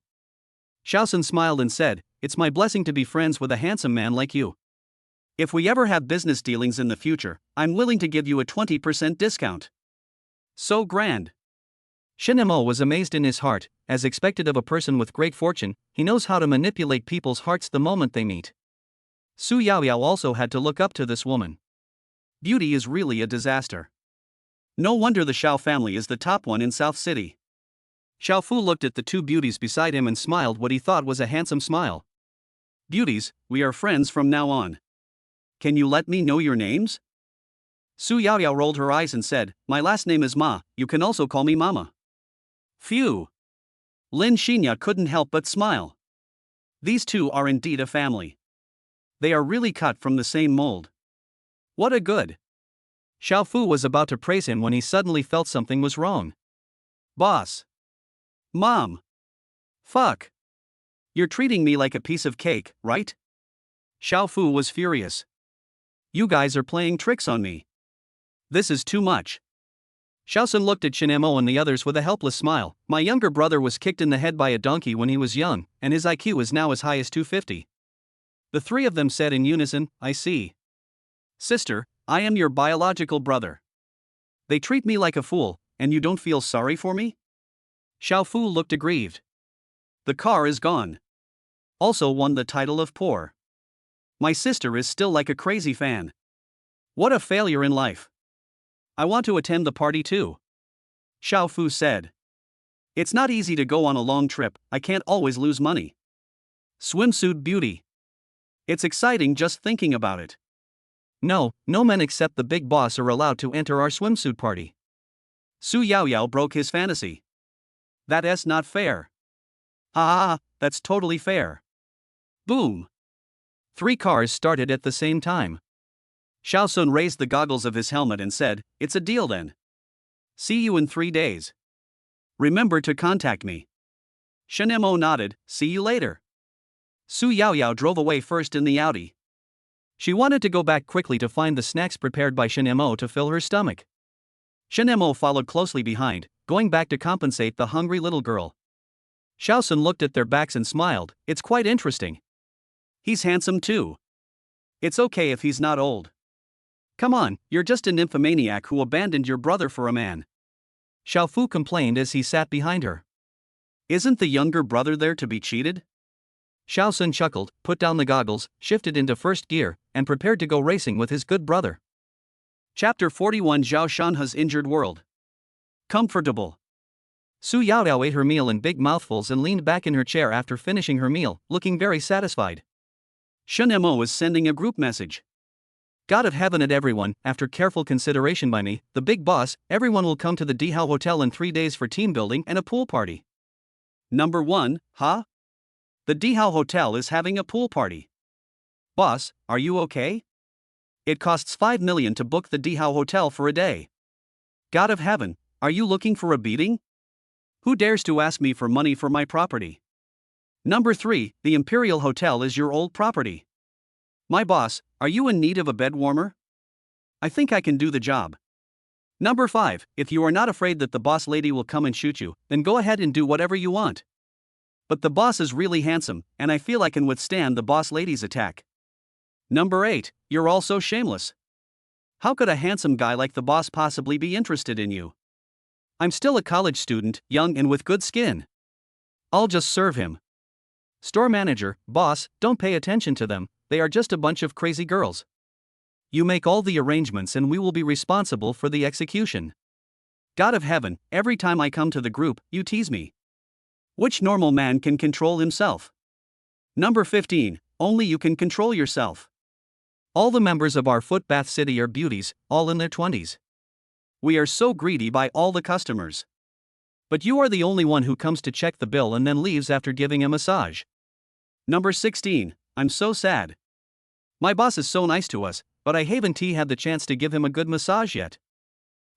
Xiao Sun smiled and said, it's my blessing to be friends with a handsome man like you. If we ever have business dealings in the future, I'm willing to give you a 20% discount. So grand. Shen Mo was amazed in his heart. As expected of a person with great fortune, he knows how to manipulate people's hearts the moment they meet. Su Yaoyao also had to look up to this woman. Beauty is really a disaster. No wonder the Xiao family is the top one in South City. Xiao Fu looked at the two beauties beside him and smiled what he thought was a handsome smile. Beauties, we are friends from now on. Can you let me know your names? Su Yaoyao rolled her eyes and said, my last name is Ma, you can also call me Mama. Phew. Lin Xinya couldn't help but smile. These two are indeed a family. They are really cut from the same mold. What a good. Xiao Fu was about to praise him when he suddenly felt something was wrong. Boss. Mom. Fuck. You're treating me like a piece of cake, right? Xiao Fu was furious. You guys are playing tricks on me. This is too much. Xiaosun looked at Shen Mo and the others with a helpless smile. My younger brother was kicked in the head by a donkey when he was young, and his IQ is now as high as 250. The three of them said in unison, I see. Sister, I am your biological brother. They treat me like a fool, and you don't feel sorry for me? Xiao Fu looked aggrieved. The car is gone. Also won the title of poor. My sister is still like a crazy fan. What a failure in life. I want to attend the party too. Xiao Fu said. It's not easy to go on a long trip, I can't always lose money. Swimsuit beauty. It's exciting just thinking about it. No men except the big boss are allowed to enter our swimsuit party. Su Yaoyao broke his fantasy. That's not fair. That's totally fair. Boom. 3 cars started at the same time. Xiaosun raised the goggles of his helmet and said, It's a deal then. See you in 3 days. Remember to contact me. Shen Mo nodded, see you later. Su Yaoyao drove away first in the Audi. She wanted to go back quickly to find the snacks prepared by Shen Mo to fill her stomach. Shen Mo followed closely behind, going back to compensate the hungry little girl. Xiaosun looked at their backs and smiled, it's quite interesting. He's handsome too. It's okay if he's not old. Come on, you're just a nymphomaniac who abandoned your brother for a man. Xiao Fu complained as he sat behind her. Isn't the younger brother there to be cheated? Xiaosun chuckled, put down the goggles, shifted into first gear, and prepared to go racing with his good brother. Chapter 41 Zhao Shanhe's Injured World. Comfortable. Su Yaodao ate her meal in big mouthfuls and leaned back in her chair after finishing her meal, looking very satisfied. Shen Mo is sending a group message. God of heaven and everyone, after careful consideration by me, the big boss, everyone will come to the Dihao Hotel in 3 days for team building and a pool party. Number 1, huh? The Dihao Hotel is having a pool party. Boss, are you okay? It costs 5 million to book the Dihao Hotel for a day. God of heaven, are you looking for a beating? Who dares to ask me for money for my property? Number 3, the Imperial Hotel is your old property. My boss, are you in need of a bed warmer? I think I can do the job. Number 5, if you are not afraid that the boss lady will come and shoot you, then go ahead and do whatever you want. But the boss is really handsome, and I feel I can withstand the boss lady's attack. Number 8, you're all so shameless. How could a handsome guy like the boss possibly be interested in you? I'm still a college student, young and with good skin. I'll just serve him. Store manager, boss, don't pay attention to them, they are just a bunch of crazy girls. You make all the arrangements and we will be responsible for the execution. God of heaven, every time I come to the group, you tease me. Which normal man can control himself? Number 15, only you can control yourself. All the members of our foot bath city are beauties, all in their 20s. We are so greedy by all the customers. But you are the only one who comes to check the bill and then leaves after giving a massage. Number 16, I'm so sad. My boss is so nice to us, but I haven't had the chance to give him a good massage yet.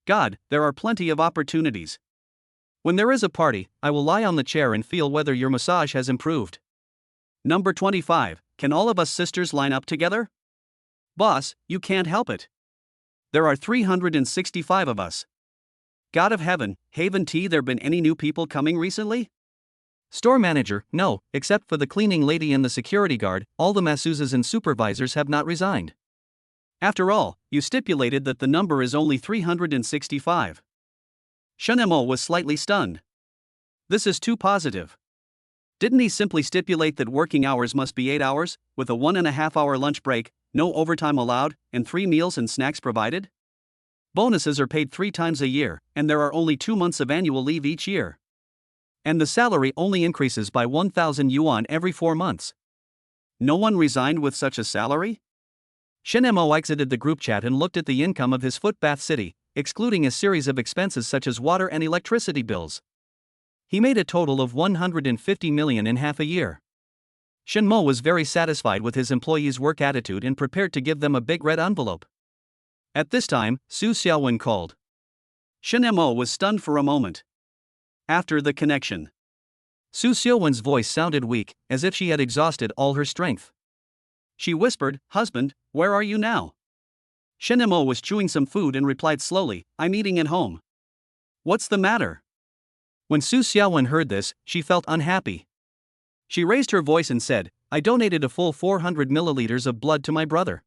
God, there are plenty of opportunities. When there is a party, I will lie on the chair and feel whether your massage has improved. Number 25, can all of us sisters line up together? Boss, you can't help it. There are 365 of us. God of heaven, haven't there been any new people coming recently? Store manager, no, except for the cleaning lady and the security guard, all the masseuses and supervisors have not resigned. After all, you stipulated that the number is only 365. Shen Mo was slightly stunned. This is too positive. Didn't he simply stipulate that working hours must be 8 hours, with a 1.5 hour lunch break, no overtime allowed, and 3 meals and snacks provided? Bonuses are paid 3 times a year, and there are only 2 months of annual leave each year. And the salary only increases by 1,000 yuan every 4 months. No one resigned with such a salary? Shen Mo exited the group chat and looked at the income of his foot bath city, excluding a series of expenses such as water and electricity bills. He made a total of 150 million in half a year. Shen Mo was very satisfied with his employees' work attitude and prepared to give them a big red envelope. At this time, Su Xiaowen called. Shen Mo was stunned for a moment. After the connection, Su Xiaowen's voice sounded weak, as if she had exhausted all her strength. She whispered, "Husband, where are you now?" Shin Mo was chewing some food and replied slowly, "I'm eating at home." "What's the matter?" When Su Xiaowen heard this, she felt unhappy. She raised her voice and said, "I donated a full 400 milliliters of blood to my brother.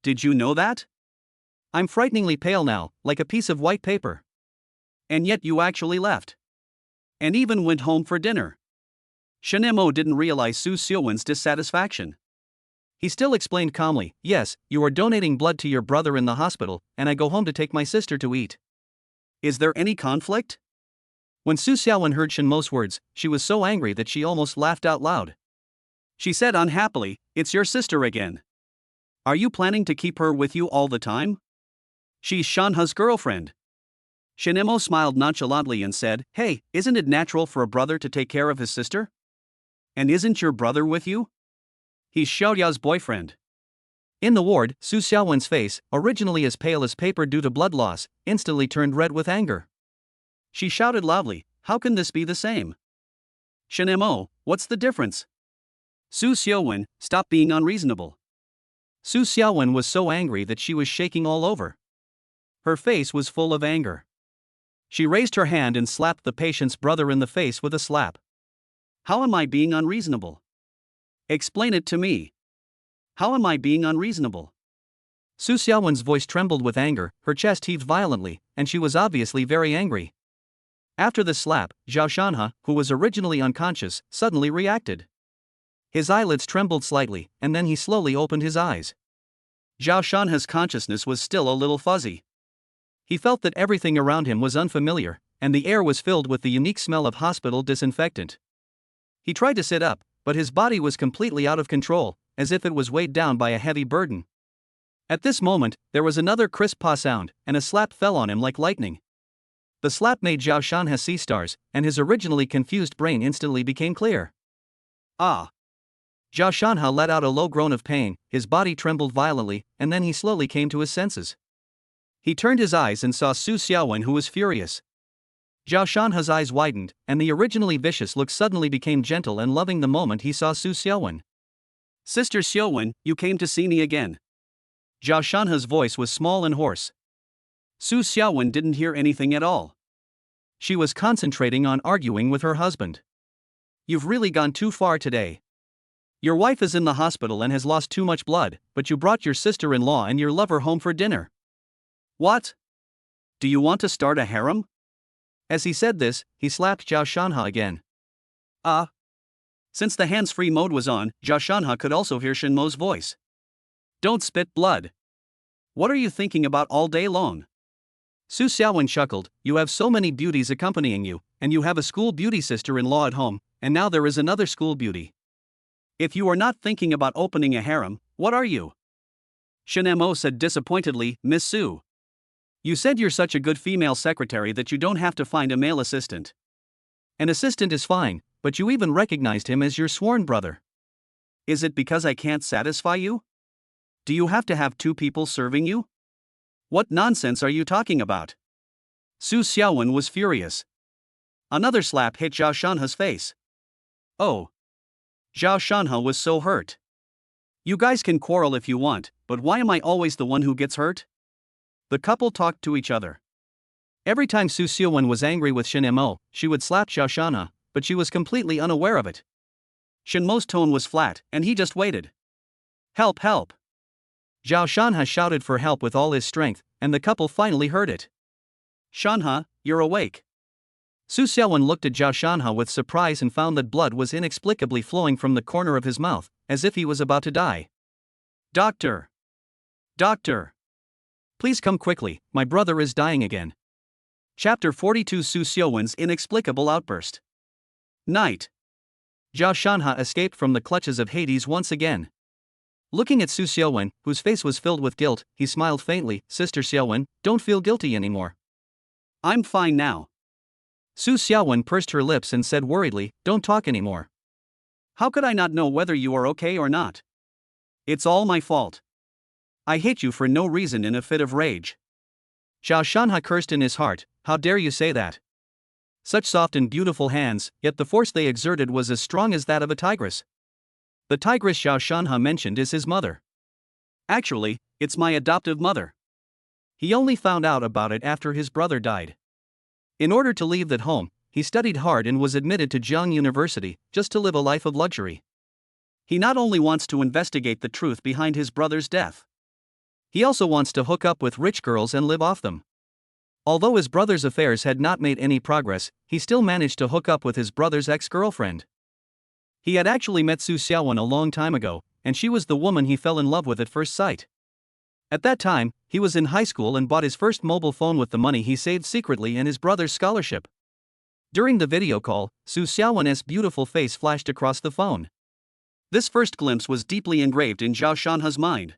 "Did you know that? I'm frighteningly pale now, like a piece of white paper." And yet you actually left. And even went home for dinner." Shin Mo didn't realize Su Xiaowen's dissatisfaction. He still explained calmly, "Yes, you are donating blood to your brother in the hospital, and I go home to take my sister to eat." Is there any conflict? When Su Xiaowen heard Shin Mo's words, she was so angry that she almost laughed out loud. She said unhappily, "It's your sister again. Are you planning to keep her with you all the time? She's Shanha's girlfriend." Shin Mo smiled nonchalantly and said, "Hey, isn't it natural for a brother to take care of his sister? And isn't your brother with you? He's Xiaoya's boyfriend." In the ward, Su Xiaowen's face, originally as pale as paper due to blood loss, instantly turned red with anger. She shouted loudly, "How can this be the same? Shin Mo, what's the difference? Su Xiaowen, stop being unreasonable." Su Xiaowen was so angry that she was shaking all over. Her face was full of anger. She raised her hand and slapped the patient's brother in the face with a slap. "How am I being unreasonable? Explain it to me. How am I being unreasonable?" Su Xiaowen's voice trembled with anger, her chest heaved violently, and she was obviously very angry. After the slap, Zhao Shanha, who was originally unconscious, suddenly reacted. His eyelids trembled slightly, and then he slowly opened his eyes. Zhao Shanha's consciousness was still a little fuzzy. He felt that everything around him was unfamiliar, and the air was filled with the unique smell of hospital disinfectant. He tried to sit up, but his body was completely out of control, as if it was weighed down by a heavy burden. At this moment, there was another crisp "pa" sound, and a slap fell on him like lightning. The slap made Zhao Shanha see stars, and his originally confused brain instantly became clear. "Ah!" Zhao Shanha let out a low groan of pain, his body trembled violently, and then he slowly came to his senses. He turned his eyes and saw Su Xiaowen, who was furious. Zhao Shanha's eyes widened, and the originally vicious look suddenly became gentle and loving the moment he saw Su Xiaowen. "Sister Xiaowen, you came to see me again." Zhao Shanha's voice was small and hoarse. Su Xiaowen didn't hear anything at all. She was concentrating on arguing with her husband. "You've really gone too far today. Your wife is in the hospital and has lost too much blood, but you brought your sister-in-law and your lover home for dinner. What? Do you want to start a harem?" As he said this, he slapped Zhao Shanha again. Since the hands-free mode was on, Zhao Shanha could also hear Shin Mo's voice. "Don't spit blood. What are you thinking about all day long?" Su Xiaowen chuckled, "You have so many beauties accompanying you, and you have a school beauty sister-in-law at home, and now there is another school beauty. If you are not thinking about opening a harem, what are you?" Shin Mo said disappointedly, "Miss Su. You said you're such a good female secretary that you don't have to find a male assistant." "An assistant is fine, but you even recognized him as your sworn brother." "Is it because I can't satisfy you? Do you have to have two people serving you? What nonsense are you talking about?" Su Xiaowen was furious. Another slap hit Zhao Shanha's face. "Oh." Zhao Shanha was so hurt. "You guys can quarrel if you want, but why am I always the one who gets hurt?" The couple talked to each other. Every time Su Xiaowen was angry with Shin Mo, she would slap Zhao Shanha, but she was completely unaware of it. Shin Mo's tone was flat, and he just waited. "Help, help." Zhao Shanha shouted for help with all his strength, and the couple finally heard it. "Shanha, you're awake." Su Xiaowen looked at Zhao Shanha with surprise and found that blood was inexplicably flowing from the corner of his mouth, as if he was about to die. "Doctor! Doctor! Please come quickly, my brother is dying again." Chapter 42: Su Xiaowen's inexplicable outburst. Night. Zhao Shanha escaped from the clutches of Hades once again. Looking at Su Xiaowen, whose face was filled with guilt, he smiled faintly. "Sister Xiaowen, don't feel guilty anymore." "I'm fine now." Su Xiaowen pursed her lips and said worriedly, "Don't talk anymore." "How could I not know whether you are okay or not? It's all my fault. I hate you for no reason." In a fit of rage, Zhao Shanha cursed in his heart, "How dare you say that? Such soft and beautiful hands, yet the force they exerted was as strong as that of a tigress." The tigress Zhao Shanha mentioned is his mother. Actually, it's my adoptive mother. He only found out about it after his brother died. In order to leave that home, he studied hard and was admitted to Jiang University, just to live a life of luxury. He not only wants to investigate the truth behind his brother's death, he also wants to hook up with rich girls and live off them. Although his brother's affairs had not made any progress, he still managed to hook up with his brother's ex-girlfriend. He had actually met Su Xiaowen a long time ago, and she was the woman he fell in love with at first sight. At that time, he was in high school and bought his first mobile phone with the money he saved secretly in his brother's scholarship. During the video call, Su Xiaowen's beautiful face flashed across the phone. This first glimpse was deeply engraved in Zhao Shanha's mind.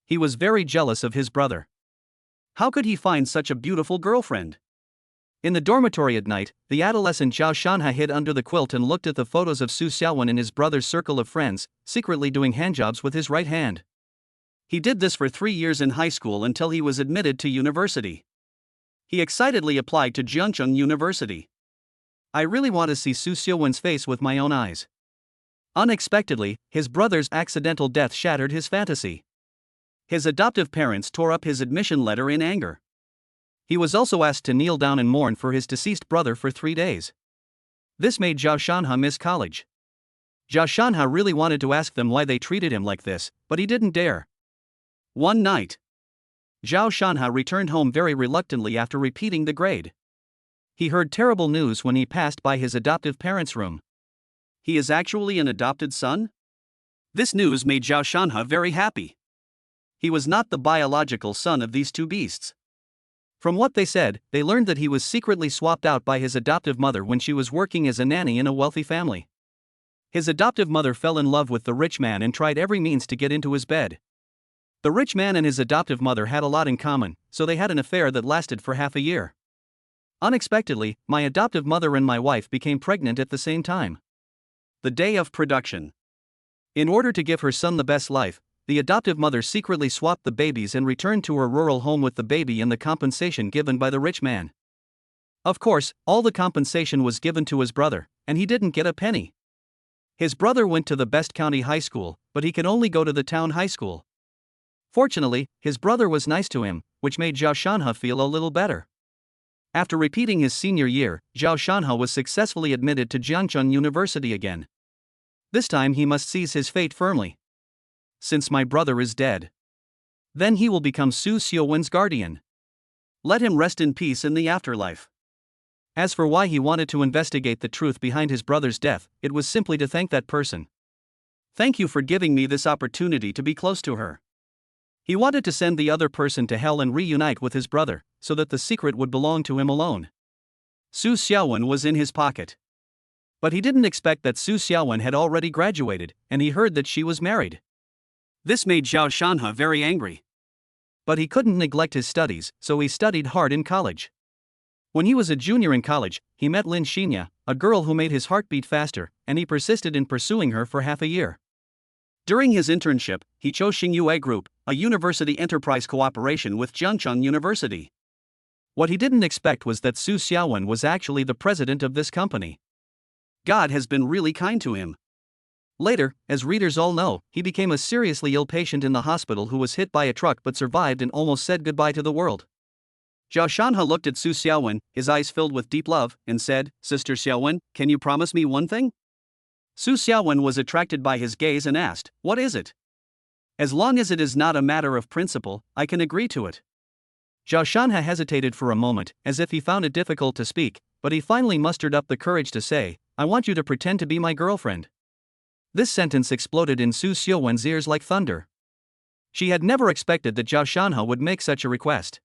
He was very jealous of his brother. How could he find such a beautiful girlfriend? In the dormitory at night, the adolescent Zhao Shanha hid under the quilt and looked at the photos of Su Xiaowen in his brother's circle of friends, secretly doing handjobs with his right hand. He did this for 3 years in high school until he was admitted to university. He excitedly applied to Jiangcheng University. I really want to see Su Xiaowen's face with my own eyes. Unexpectedly, his brother's accidental death shattered his fantasy. His adoptive parents tore up his admission letter in anger. He was also asked to kneel down and mourn for his deceased brother for 3 days. This made Zhao Shanha miss college. Zhao Shanha really wanted to ask them why they treated him like this, but he didn't dare. One night, Zhao Shanha returned home very reluctantly after repeating the grade. He heard terrible news when he passed by his adoptive parents' room. He is actually an adopted son? This news made Zhao Shanha very happy. He was not the biological son of these two beasts. From what they said, they learned that he was secretly swapped out by his adoptive mother when she was working as a nanny in a wealthy family. His adoptive mother fell in love with the rich man and tried every means to get into his bed. The rich man and his adoptive mother had a lot in common, so they had an affair that lasted for half a year. Unexpectedly, my adoptive mother and my wife became pregnant at the same time. The day of production. In order to give her son the best life, the adoptive mother secretly swapped the babies and returned to her rural home with the baby and the compensation given by the rich man. Of course, all the compensation was given to his brother, and he didn't get a penny. His brother went to the best county high school, but he could only go to the town high school. Fortunately, his brother was nice to him, which made Zhao Shanha feel a little better. After repeating his senior year, Zhao Shanha was successfully admitted to Jiangcheng University again. This time he must seize his fate firmly. Since my brother is dead, then he will become Su Xiaowen's guardian. Let him rest in peace in the afterlife. As for why he wanted to investigate the truth behind his brother's death, it was simply to thank that person. Thank you for giving me this opportunity to be close to her. He wanted to send the other person to hell and reunite with his brother, so that the secret would belong to him alone. Su Xiaowen was in his pocket. But he didn't expect that Su Xiaowen had already graduated, and he heard that she was married. This made Zhao Shanha very angry. But he couldn't neglect his studies, so he studied hard in college. When he was a junior in college, he met Lin Xinya, a girl who made his heart beat faster, and he persisted in pursuing her for half a year. During his internship, he chose Xingyue Group, a university enterprise cooperation with Jiangcheng University. What he didn't expect was that Su Xiaowen was actually the president of this company. God has been really kind to him. Later, as readers all know, he became a seriously ill patient in the hospital who was hit by a truck but survived and almost said goodbye to the world. Zhao Shanha looked at Su Xiaowen, his eyes filled with deep love, and said, "Sister Xiaowen, can you promise me one thing?" Su Xiaowen was attracted by his gaze and asked, "What is it?" "As long as it is not a matter of principle, I can agree to it." Zhao Shanha hesitated for a moment, as if he found it difficult to speak, but he finally mustered up the courage to say, "I want you to pretend to be my girlfriend." This sentence exploded in Su Xiaowen's ears like thunder. She had never expected that Zhao Shanha would make such a request.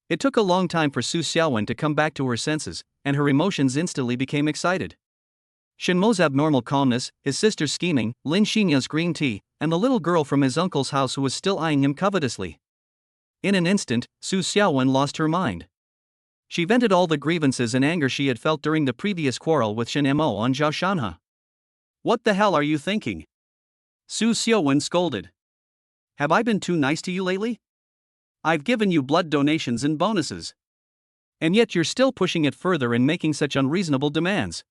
It took a long time for Su Xiaowen to come back to her senses, and her emotions instantly became excited. Shenmo's abnormal calmness, his sister's scheming, Lin Xinya's green tea, and the little girl from his uncle's house who was still eyeing him covetously. In an instant, Su Xiaowen lost her mind. She vented all the grievances and anger she had felt during the previous quarrel with Shen Mo on Zhao Shanha. "What the hell are you thinking?" Su Xiaowen scolded. "Have I been too nice to you lately? I've given you blood donations and bonuses. And yet you're still pushing it further and making such unreasonable demands."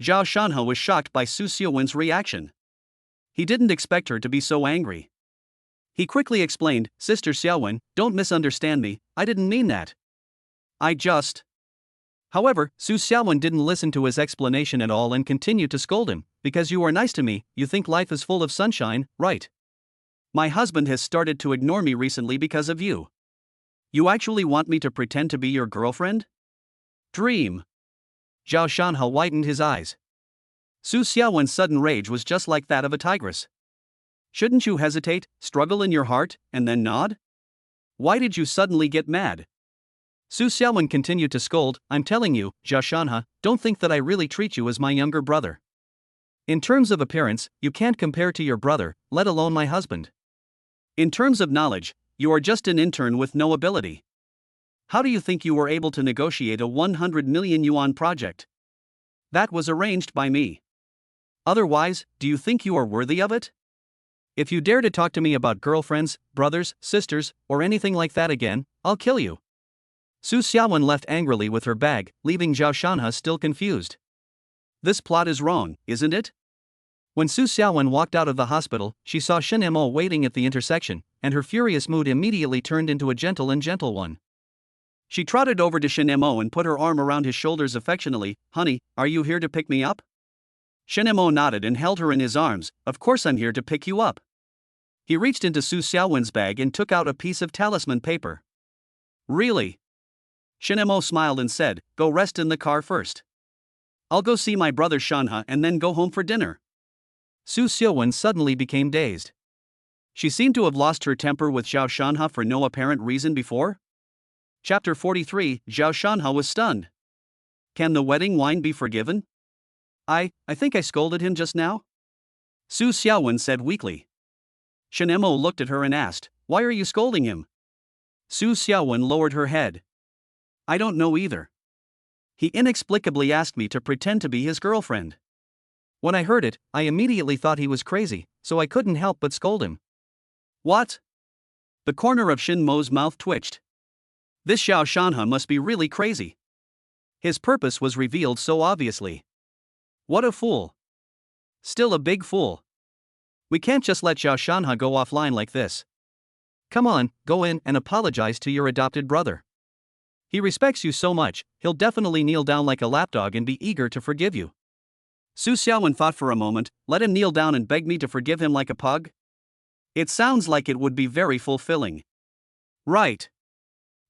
Zhao Shanha was shocked by Su Xiaowen's reaction. He didn't expect her to be so angry. He quickly explained, Sister Xiaowen, don't misunderstand me, I didn't mean that. I just. However, Su Xiaowen didn't listen to his explanation at all and continued to scold him, because you are nice to me, you think life is full of sunshine, right? My husband has started to ignore me recently because of you. You actually want me to pretend to be your girlfriend? Dream. Zhao Shanhe widened his eyes. Su Xiaowen's sudden rage was just like that of a tigress. Shouldn't you hesitate, struggle in your heart, and then nod? Why did you suddenly get mad? Su Xiaowen continued to scold, I'm telling you, Zhao Shanhe, don't think that I really treat you as my younger brother. In terms of appearance, you can't compare to your brother, let alone my husband. In terms of knowledge, you are just an intern with no ability. How do you think you were able to negotiate a 100 million yuan project? That was arranged by me. Otherwise, do you think you are worthy of it? If you dare to talk to me about girlfriends, brothers, sisters, or anything like that again, I'll kill you. Su Xiaowen left angrily with her bag, leaving Zhao Shanhe still confused. This plot is wrong, isn't it? When Su Xiaowen walked out of the hospital, she saw Shen Mo waiting at the intersection, and her furious mood immediately turned into a gentle one. She trotted over to Shen Mo and put her arm around his shoulders affectionately. Honey, are you here to pick me up? Shen Mo nodded and held her in his arms. Of course I'm here to pick you up. He reached into Su Xiaowen's bag and took out a piece of talisman paper. Really? Shen Mo smiled and said, go rest in the car first. I'll go see my brother Shanhe and then go home for dinner. Su Xiaowen suddenly became dazed. She seemed to have lost her temper with Zhao Shanhe for no apparent reason before. Chapter 43, Zhao Shanhe was stunned. Can the wedding wine be forgiven? I think I scolded him just now? Su Xiaowen said weakly. Shen Mo looked at her and asked, why are you scolding him? Su Xiaowen lowered her head. I don't know either. He inexplicably asked me to pretend to be his girlfriend. When I heard it, I immediately thought he was crazy, so I couldn't help but scold him. What? The corner of Shen Mo's mouth twitched. This Zhao Shanhe must be really crazy. His purpose was revealed so obviously. What a fool. Still a big fool. We can't just let Zhao Shanhe go offline like this. Come on, go in and apologize to your adopted brother. He respects you so much, he'll definitely kneel down like a lapdog and be eager to forgive you. Su Xiaowen thought for a moment, let him kneel down and beg me to forgive him like a pug? It sounds like it would be very fulfilling. Right.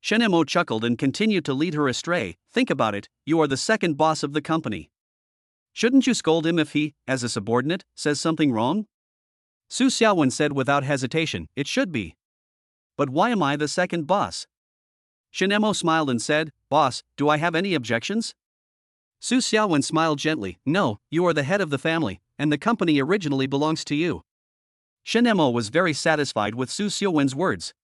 Shen Mo chuckled and continued to lead her astray. Think about it, you are the second boss of the company. Shouldn't you scold him if he, as a subordinate, says something wrong? Su Xiaowen said without hesitation, it should be. But why am I the second boss? Shen Mo smiled and said, boss, do I have any objections? Su Xiaowen smiled gently, no, you are the head of the family, and the company originally belongs to you. Shen Mo was very satisfied with Su Xiaowen's words.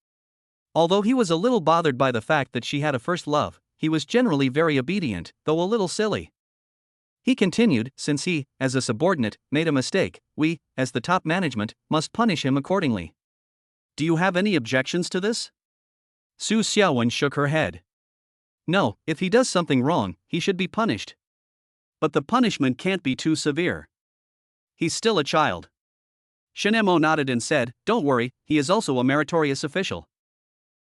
Although he was a little bothered by the fact that she had a first love, he was generally very obedient, though a little silly. He continued, since he, as a subordinate, made a mistake, we, as the top management, must punish him accordingly. Do you have any objections to this? Su Xiaowen shook her head. No, if he does something wrong, he should be punished. But the punishment can't be too severe. He's still a child. Shen Mo nodded and said, don't worry, he is also a meritorious official.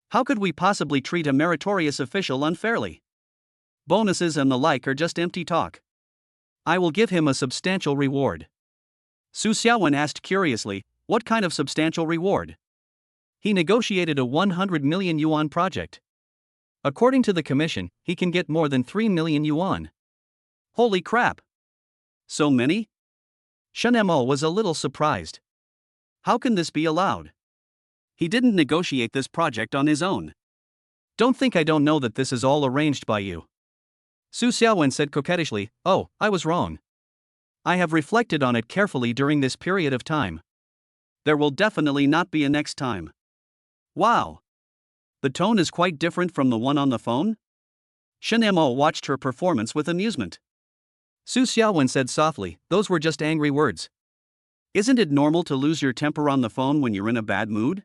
How could we possibly treat a meritorious official unfairly? Bonuses and the like are just empty talk. I will give him a substantial reward. Su Xiaowen asked curiously, what kind of substantial reward? He negotiated a 100 million yuan project. According to the commission, he can get more than 3 million yuan. Holy crap! So many? Shen Mo was a little surprised. How can this be allowed? He didn't negotiate this project on his own. Don't think I don't know that this is all arranged by you. Su Xiaowen said coquettishly, oh, I was wrong. I have reflected on it carefully during this period of time. There will definitely not be a next time. Wow! The tone is quite different from the one on the phone? Shen Mo watched her performance with amusement. Su Xiaowen said softly, those were just angry words. Isn't it normal to lose your temper on the phone when you're in a bad mood?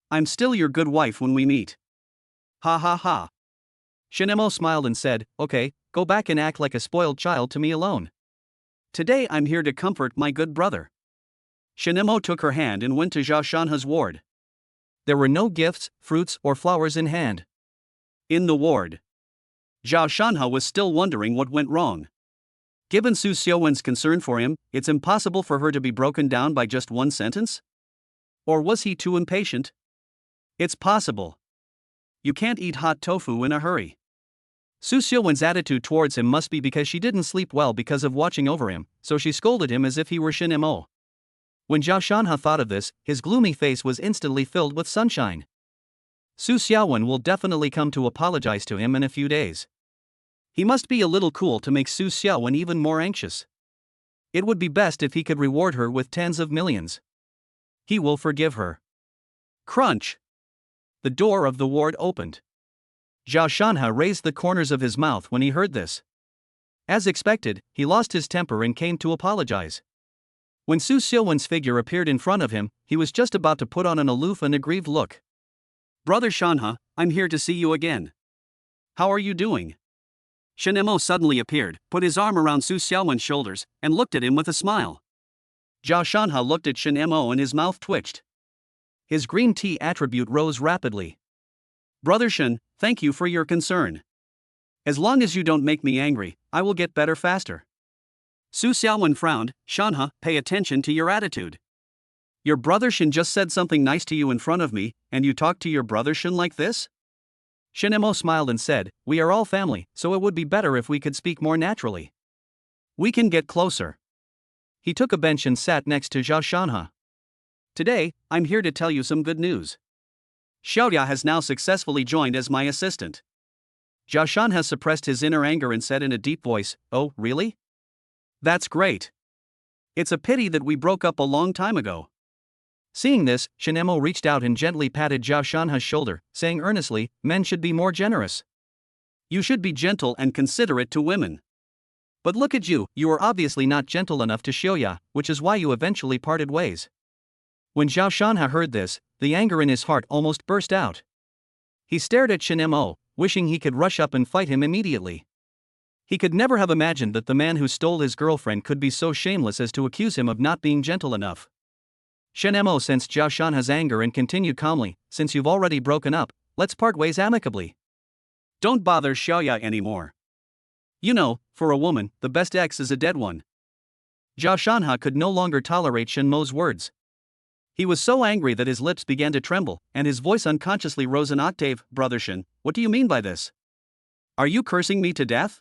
I'm still your good wife when we meet. Ha ha ha. Shen Mo smiled and said, okay, go back and act like a spoiled child to me alone. Today I'm here to comfort my good brother. Shin-mo took her hand and went to Zhao Shanha's ward. There were no gifts, fruits, or flowers in hand. In the ward, Zhao Shanha was still wondering what went wrong. Given Su Xiaowen's concern for him, it's impossible for her to be broken down by just one sentence? Or was he too impatient? It's possible. You can't eat hot tofu in a hurry. Su Xiaowen's attitude towards him must be because she didn't sleep well because of watching over him, so she scolded him as if he were Shin-mo. When Zhao Shanha thought of this, his gloomy face was instantly filled with sunshine. Su Xiaowen will definitely come to apologize to him in a few days. He must be a little cool to make Su Xiaowen even more anxious. It would be best if he could reward her with tens of millions. He will forgive her. Crunch! The door of the ward opened. Zhao Shanha raised the corners of his mouth when he heard this. As expected, he lost his temper and came to apologize. When Su Xiaowen's figure appeared in front of him, he was just about to put on an aloof and aggrieved look. Brother Shanha, I'm here to see you again. How are you doing? Shin-mo suddenly appeared, put his arm around Su Xiaowen's shoulders, and looked at him with a smile. Zhao Shanha looked at Shin-mo and his mouth twitched. His green tea attribute rose rapidly. Brother Shin, thank you for your concern. As long as you don't make me angry, I will get better faster. Su Xiaowen frowned. Shanha, pay attention to your attitude. Your brother Shin just said something nice to you in front of me, and you talk to your brother Shin like this? Shin-mo smiled and said, we are all family, so it would be better if we could speak more naturally. We can get closer. He took a bench and sat next to Zhao Shanha. Today, I'm here to tell you some good news. Xiaoya has now successfully joined as my assistant. Zhao Shanha suppressed his inner anger and said in a deep voice, oh, really? That's great. It's a pity that we broke up a long time ago. Seeing this, Shin-mo reached out and gently patted Zhao Shanha's shoulder, saying earnestly, men should be more generous. You should be gentle and considerate to women. But look at you, you are obviously not gentle enough to Xiaoya, which is why you eventually parted ways. When Zhao Shanha heard this, the anger in his heart almost burst out. He stared at Shin-mo, wishing he could rush up and fight him immediately. He could never have imagined that the man who stole his girlfriend could be so shameless as to accuse him of not being gentle enough. Shin-mo sensed Zhao Shanha's anger and continued calmly, since you've already broken up, let's part ways amicably. Don't bother Xiaoya anymore. You know, for a woman, the best ex is a dead one. Zhao Shanha could no longer tolerate Shin-mo's words. He was so angry that his lips began to tremble, and his voice unconsciously rose an octave. Brother Shin, what do you mean by this? Are you cursing me to death?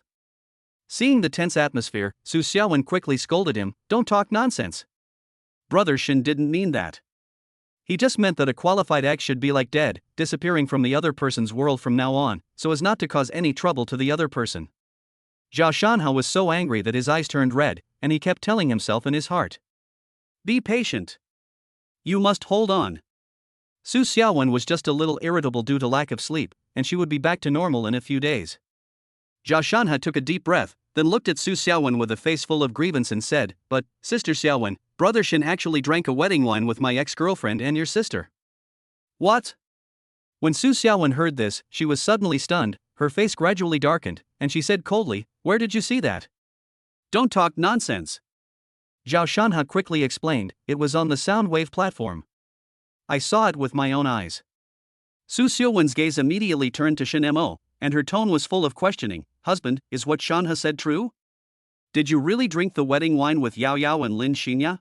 Seeing the tense atmosphere, Su Xiaowen quickly scolded him, don't talk nonsense. Brother Shin didn't mean that. He just meant that a qualified ex should be like dead, disappearing from the other person's world from now on, so as not to cause any trouble to the other person. Zhao Shanha was so angry that his eyes turned red, and he kept telling himself in his heart. Be patient. You must hold on. Su Xiaowen was just a little irritable due to lack of sleep, and she would be back to normal in a few days. Zhao Shanha took a deep breath, then looked at Su Xiaowen with a face full of grievance and said, but, Sister Xiaowen, Brother Shin actually drank a wedding wine with my ex-girlfriend and your sister. What? When Su Xiaowen heard this, she was suddenly stunned, her face gradually darkened, and she said coldly, where did you see that? Don't talk nonsense. Zhao Shanha quickly explained, it was on the sound wave platform. I saw it with my own eyes. Su Xiaowen's gaze immediately turned to Shin-mo, and her tone was full of questioning. Husband, is what Shanha said true? Did you really drink the wedding wine with Yao Yao and Lin Xinya?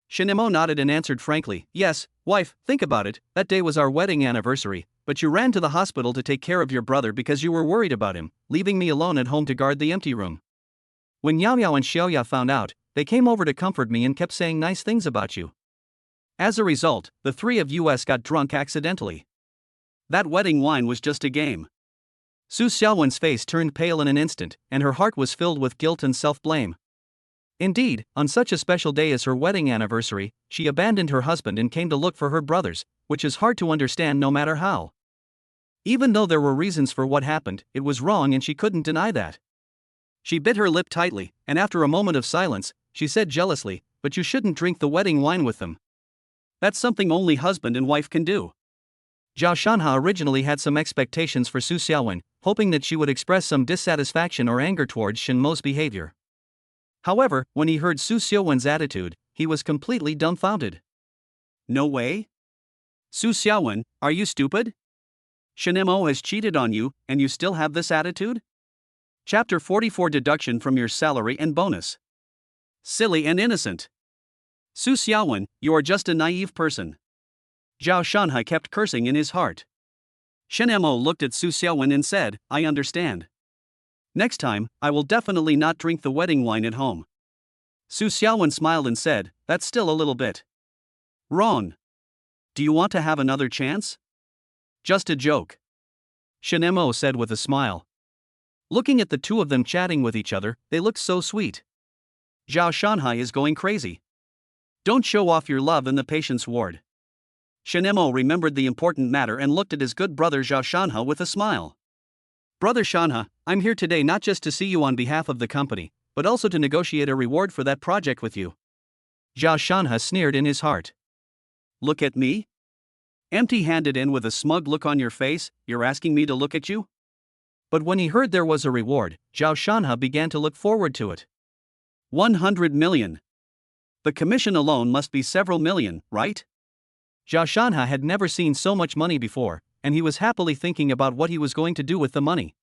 Shin-mo nodded and answered frankly, yes, wife, think about it, that day was our wedding anniversary, but you ran to the hospital to take care of your brother because you were worried about him, leaving me alone at home to guard the empty room. When Yao Yao and Xiaoya found out, they came over to comfort me and kept saying nice things about you. As a result, the three of us got drunk accidentally. That wedding wine was just a game. Su Xiaowen's face turned pale in an instant, and her heart was filled with guilt and self-blame. Indeed, on such a special day as her wedding anniversary, she abandoned her husband and came to look for her brothers, which is hard to understand no matter how. Even though there were reasons for what happened, it was wrong and she couldn't deny that. She bit her lip tightly, and after a moment of silence, she said jealously, but you shouldn't drink the wedding wine with them. That's something only husband and wife can do. Zhao Shanha originally had some expectations for Su Xiaowen, hoping that she would express some dissatisfaction or anger towards Shin-mo's behavior. However, when he heard Su Xiaowen's attitude, he was completely dumbfounded. No way? Su Xiaowen, are you stupid? Shinemo has cheated on you, and you still have this attitude? Chapter 44 Deduction from your salary and bonus. Silly and innocent. Su Xiaowen, you are just a naive person. Zhao Shanhai kept cursing in his heart. Shinemo looked at Su Xiaowen and said, I understand. Next time, I will definitely not drink the wedding wine at home. Su Xiaowen smiled and said, that's still a little bit wrong. Do you want to have another chance? Just a joke. Shinemo said with a smile. Looking at the two of them chatting with each other, they looked so sweet. Zhao Shanhai is going crazy. Don't show off your love in the patient's ward. Shinemo remembered the important matter and looked at his good brother Zhao Shanha with a smile. Brother Shanha, I'm here today not just to see you on behalf of the company, but also to negotiate a reward for that project with you. Zhao Shanha sneered in his heart. Look at me? Empty-handed and with a smug look on your face, you're asking me to look at you? But when he heard there was a reward, Zhao Shanha began to look forward to it. 100 million. The commission alone must be several million, right? Zhao Shanha had never seen so much money before, and he was happily thinking about what he was going to do with the money.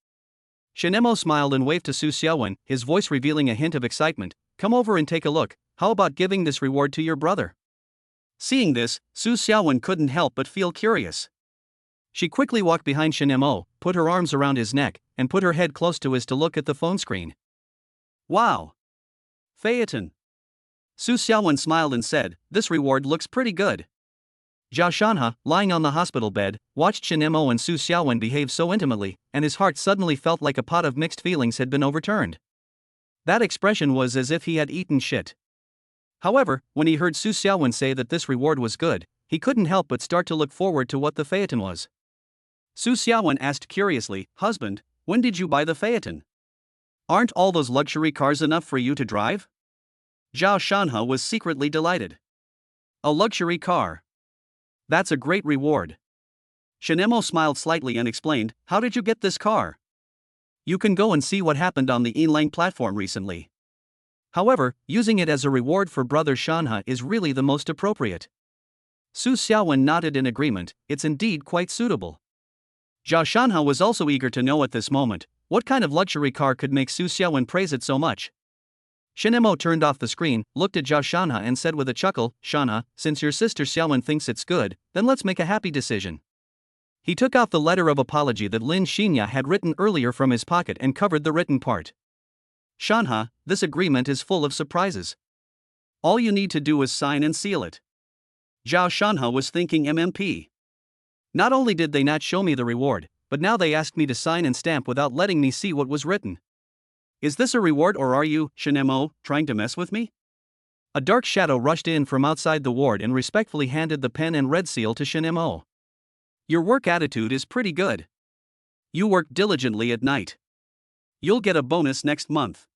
Shinemo smiled and waved to Su Xiaowen, his voice revealing a hint of excitement. Come over and take a look, how about giving this reward to your brother? Seeing this, Su Xiaowen couldn't help but feel curious. She quickly walked behind Shinemo, put her arms around his neck, and put her head close to his to look at the phone screen. Wow! Phaeton. Su Xiaowen smiled and said, this reward looks pretty good. Zhao Shanha, lying on the hospital bed, watched Shinemo and Su Xiaowen behave so intimately, and his heart suddenly felt like a pot of mixed feelings had been overturned. That expression was as if he had eaten shit. However, when he heard Su Xiaowen say that this reward was good, he couldn't help but start to look forward to what the phaeton was. Su Xiaowen asked curiously, husband, when did you buy the phaeton? Aren't all those luxury cars enough for you to drive? Zhao Shanha was secretly delighted. A luxury car. That's a great reward. Shinemo smiled slightly and explained, how did you get this car? You can go and see what happened on the Yinlang platform recently. However, using it as a reward for brother Shanha is really the most appropriate. Su Xiaowen nodded in agreement, it's indeed quite suitable. Zhao Shanha was also eager to know at this moment, what kind of luxury car could make Su Xiaowen praise it so much. Shinemo turned off the screen, looked at Zhao Shanha and said with a chuckle, Shanha, since your sister Xiaowen thinks it's good, then let's make a happy decision. He took out the letter of apology that Lin Xinya had written earlier from his pocket and covered the written part. Shanha, this agreement is full of surprises. All you need to do is sign and seal it. Zhao Shanha was thinking MMP. Not only did they not show me the reward, but now they asked me to sign and stamp without letting me see what was written. Is this a reward or are you, Shinemo, trying to mess with me? A dark shadow rushed in from outside the ward and respectfully handed the pen and red seal to Shinemo. Your work attitude is pretty good. You work diligently at night. You'll get a bonus next month.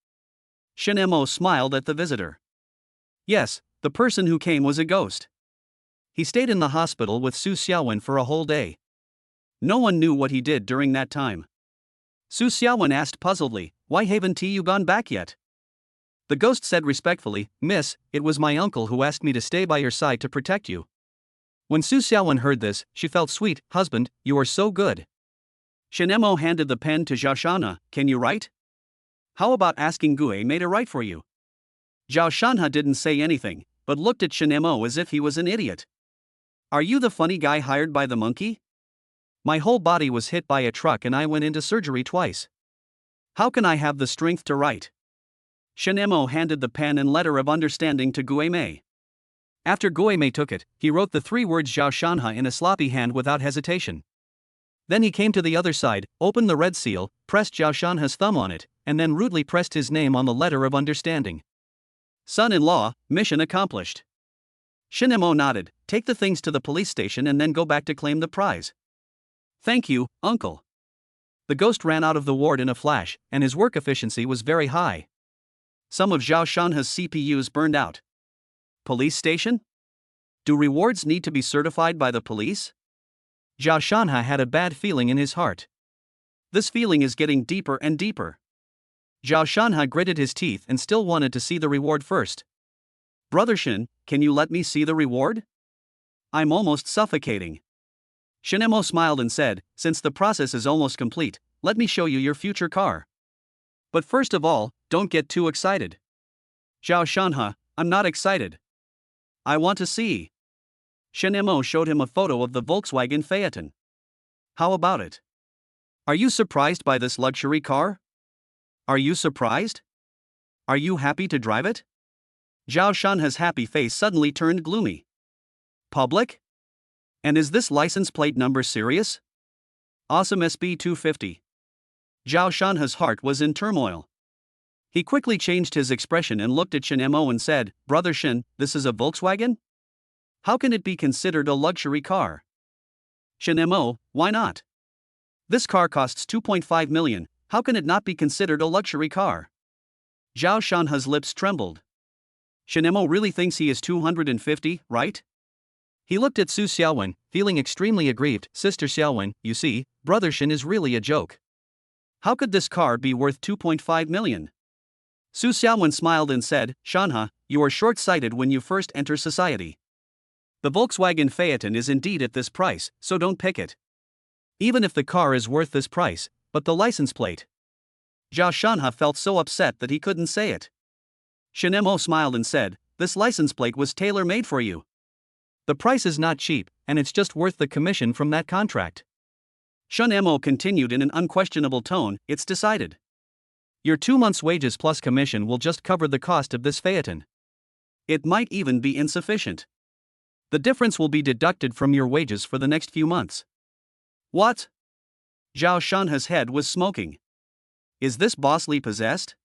Shinemo smiled at the visitor. Yes, the person who came was a ghost. He stayed in the hospital with Su Xiaowen for a whole day. No one knew what he did during that time. Su Xiaowen asked puzzledly, why haven't you gone back yet? The ghost said respectfully, Miss, it was my uncle who asked me to stay by your side to protect you. When Su Xiaowen heard this, she felt sweet, husband, you are so good. Shinemo handed the pen to Zhao Shanha, can you write? How about asking Guei to write for you? Zhao Shanha didn't say anything, but looked at Shinemo as if he was an idiot. Are you the funny guy hired by the monkey? My whole body was hit by a truck and I went into surgery twice. How can I have the strength to write? Shinemo handed the pen and letter of understanding to Guei. After Guei took it, he wrote the 3 words Zhao Shanha in a sloppy hand without hesitation. Then he came to the other side, opened the red seal, pressed Zhao Shanha's thumb on it, and then rudely pressed his name on the letter of understanding. Son-in-law, mission accomplished. Shinemo nodded, take the things to the police station and then go back to claim the prize. Thank you, uncle. The ghost ran out of the ward in a flash, and his work efficiency was very high. Some of Zhao Shanha's CPUs burned out. Police station? Do rewards need to be certified by the police? Zhao Shanha had a bad feeling in his heart. This feeling is getting deeper and deeper. Zhao Shanha gritted his teeth and still wanted to see the reward first. Brother Shin, can you let me see the reward? I'm almost suffocating. Shinemo smiled and said, since the process is almost complete, let me show you your future car. But first of all, don't get too excited. Zhao Shanha, I'm not excited. I want to see. Shinemo showed him a photo of the Volkswagen Phaeton. How about it? Are you surprised by this luxury car? Are you surprised? Are you happy to drive it? Zhao Shanha's happy face suddenly turned gloomy. Public? And is this license plate number serious? Awesome SB 250. Zhao Shanha's heart was in turmoil. He quickly changed his expression and looked at Shinemo and said, Brother Shin, this is a Volkswagen? How can it be considered a luxury car? Shinemo, why not? This car costs 2.5 million, how can it not be considered a luxury car? Zhao Shanha's lips trembled. Shinemo really thinks he is 250, right? He looked at Su Xiaowen, feeling extremely aggrieved. Sister Xiaowen, you see, Brother Shin is really a joke. How could this car be worth 2.5 million? Su Xiaowen smiled and said, Shanha, you are short-sighted when you first enter society. The Volkswagen Phaeton is indeed at this price, so don't pick it. Even if the car is worth this price, but the license plate. Zhao Shanha felt so upset that he couldn't say it. Shinemo smiled and said, this license plate was tailor-made for you. The price is not cheap, and it's just worth the commission from that contract. Shinemo continued in an unquestionable tone, it's decided. Your 2 months' wages plus commission will just cover the cost of this Phaeton. It might even be insufficient. The difference will be deducted from your wages for the next few months. What? Zhao Shanha's head was smoking. Is this bossly possessed?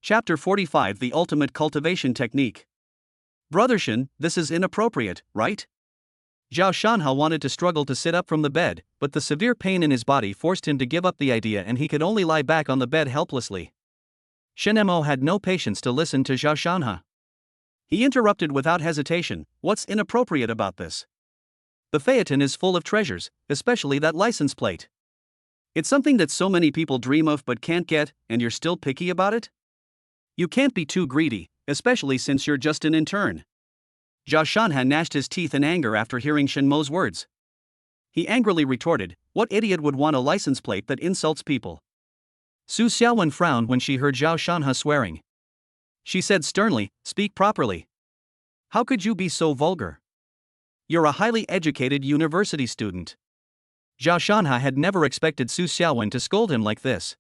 Chapter 45 The Ultimate Cultivation Technique. Brother Shin, this is inappropriate, right? Zhao Shanha wanted to struggle to sit up from the bed, but the severe pain in his body forced him to give up the idea and he could only lie back on the bed helplessly. Shinemo had no patience to listen to Zhao Shanha. He interrupted without hesitation, what's inappropriate about this? The Phaeton is full of treasures, especially that license plate. It's something that so many people dream of but can't get, and you're still picky about it? You can't be too greedy, especially since you're just an intern. Zhao Shanha gnashed his teeth in anger after hearing Shinmo's words. He angrily retorted, what idiot would want a license plate that insults people? Su Xiaowen frowned when she heard Zhao Shanha swearing. She said sternly, speak properly. How could you be so vulgar? You're a highly educated university student. Zhao Shanha had never expected Su Xiaowen to scold him like this.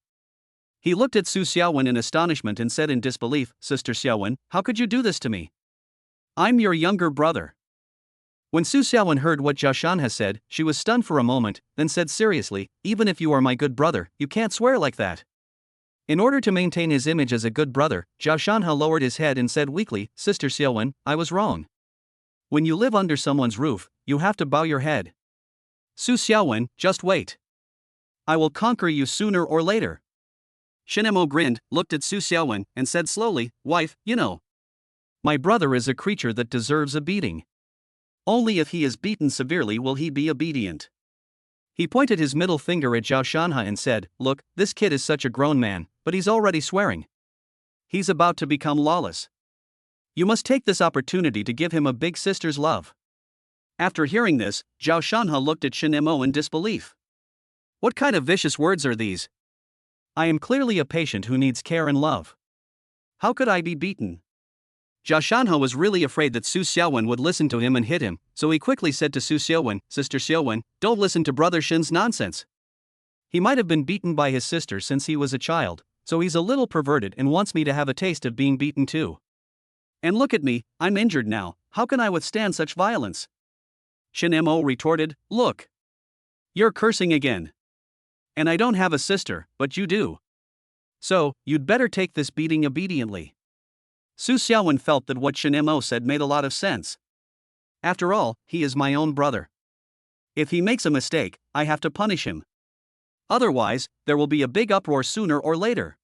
He looked at Su Xiaowen in astonishment and said in disbelief, Sister Xiaowen, how could you do this to me? I'm your younger brother. When Su Xiaowen heard what Zhao Shanha said, she was stunned for a moment, then said seriously, even if you are my good brother, you can't swear like that. In order to maintain his image as a good brother, Zhao Shanha lowered his head and said weakly, Sister Xiaowen, I was wrong. When you live under someone's roof, you have to bow your head. Su Xiaowen, just wait. I will conquer you sooner or later. Shinemo grinned, looked at Su Xiaowen, and said slowly, wife, you know. My brother is a creature that deserves a beating. Only if he is beaten severely will he be obedient. He pointed his middle finger at Zhao Shanha and said, look, this kid is such a grown man, but he's already swearing. He's about to become lawless. You must take this opportunity to give him a big sister's love. After hearing this, Zhao Shanha looked at Shinemo in disbelief. What kind of vicious words are these? I am clearly a patient who needs care and love. How could I be beaten? Zhao Shanha was really afraid that Su Xiaowen would listen to him and hit him, so he quickly said to Su Xiaowen, Sister Xiaowen, don't listen to Brother Shin's nonsense. He might have been beaten by his sister since he was a child, so he's a little perverted and wants me to have a taste of being beaten too. And look at me, I'm injured now, how can I withstand such violence? Shinemo retorted, look. You're cursing again. And I don't have a sister, but you do. So, you'd better take this beating obediently. Su Xiaowen felt that what Shinemo said made a lot of sense. After all, he is my own brother. If he makes a mistake, I have to punish him. Otherwise, there will be a big uproar sooner or later.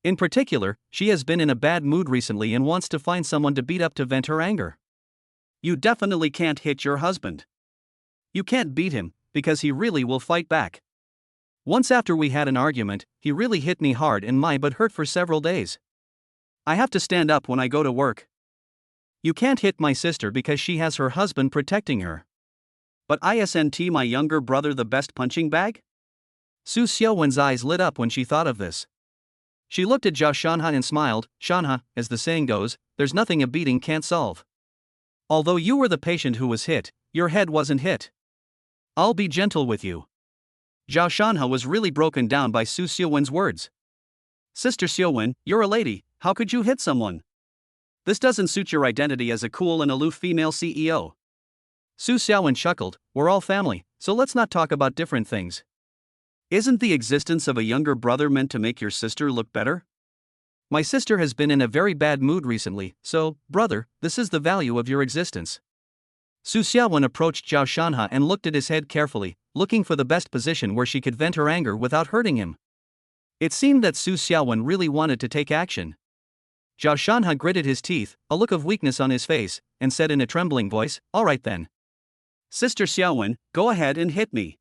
In particular, she has been in a bad mood recently and wants to find someone to beat up to vent her anger. You definitely can't hit your husband. You can't beat him, because he really will fight back. Once after we had an argument, he really hit me hard and my butt hurt for several days. I have to stand up when I go to work. You can't hit my sister because she has her husband protecting her. But isn't my younger brother the best punching bag? Su Xiaowen's eyes lit up when she thought of this. She looked at Zhao Shanha and smiled. Shanha, as the saying goes, there's nothing a beating can't solve. Although you were the patient who was hit, your head wasn't hit. I'll be gentle with you. Zhao Shanha was really broken down by Su Xiaowen's words. Sister Xiaowen, you're a lady, how could you hit someone? This doesn't suit your identity as a cool and aloof female CEO. Su Xiaowen chuckled, we're all family, so let's not talk about different things. Isn't the existence of a younger brother meant to make your sister look better? My sister has been in a very bad mood recently, so, brother, this is the value of your existence. Su Xiaowen approached Zhao Shanha and looked at his head carefully, looking for the best position where she could vent her anger without hurting him. It seemed that Su Xiaowen really wanted to take action. Zhao Shanha gritted his teeth, a look of weakness on his face, and said in a trembling voice, all right then. Sister Xiaowen, go ahead and hit me.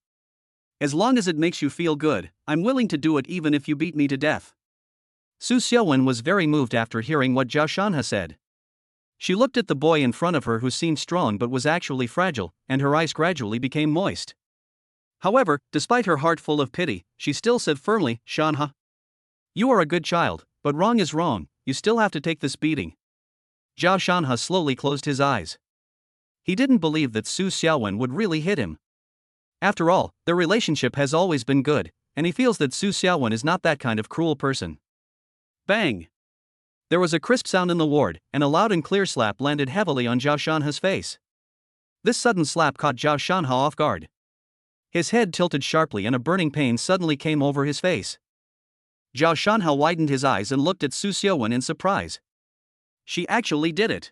As long as it makes you feel good, I'm willing to do it even if you beat me to death. Su Xiaowen was very moved after hearing what Zhao Shanha said. She looked at the boy in front of her who seemed strong but was actually fragile, and her eyes gradually became moist. However, despite her heart full of pity, she still said firmly, Shanha, you are a good child, but wrong is wrong, you still have to take this beating. Zhao Shanha slowly closed his eyes. He didn't believe that Su Xiaowen would really hit him. After all, their relationship has always been good, and he feels that Su Xiaowen is not that kind of cruel person. Bang! There was a crisp sound in the ward, and a loud and clear slap landed heavily on Zhao Shanha's face. This sudden slap caught Zhao Shanha off guard. His head tilted sharply and a burning pain suddenly came over his face. Zhao Shanha widened his eyes and looked at Su Xiaowen in surprise. She actually did it.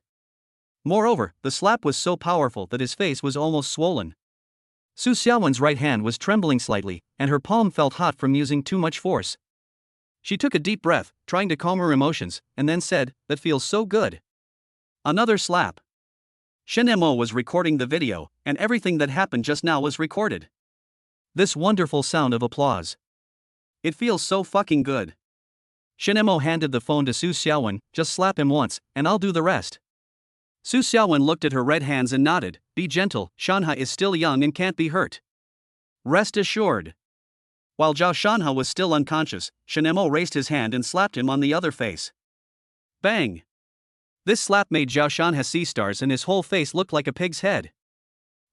Moreover, the slap was so powerful that his face was almost swollen. Su Xiaowen's right hand was trembling slightly, and her palm felt hot from using too much force. She took a deep breath, trying to calm her emotions, and then said, that feels so good. Another slap. Shen Mo was recording the video, and everything that happened just now was recorded. This wonderful sound of applause. It feels so fucking good. Shen Mo handed the phone to Su Xiaowen, just slap him once, and I'll do the rest. Su Xiaowen looked at her red hands and nodded, be gentle, Shanha is still young and can't be hurt. Rest assured. While Zhao Shanha was still unconscious, Shen Mo raised his hand and slapped him on the other face. Bang! This slap made Zhao Shanha see stars and his whole face looked like a pig's head.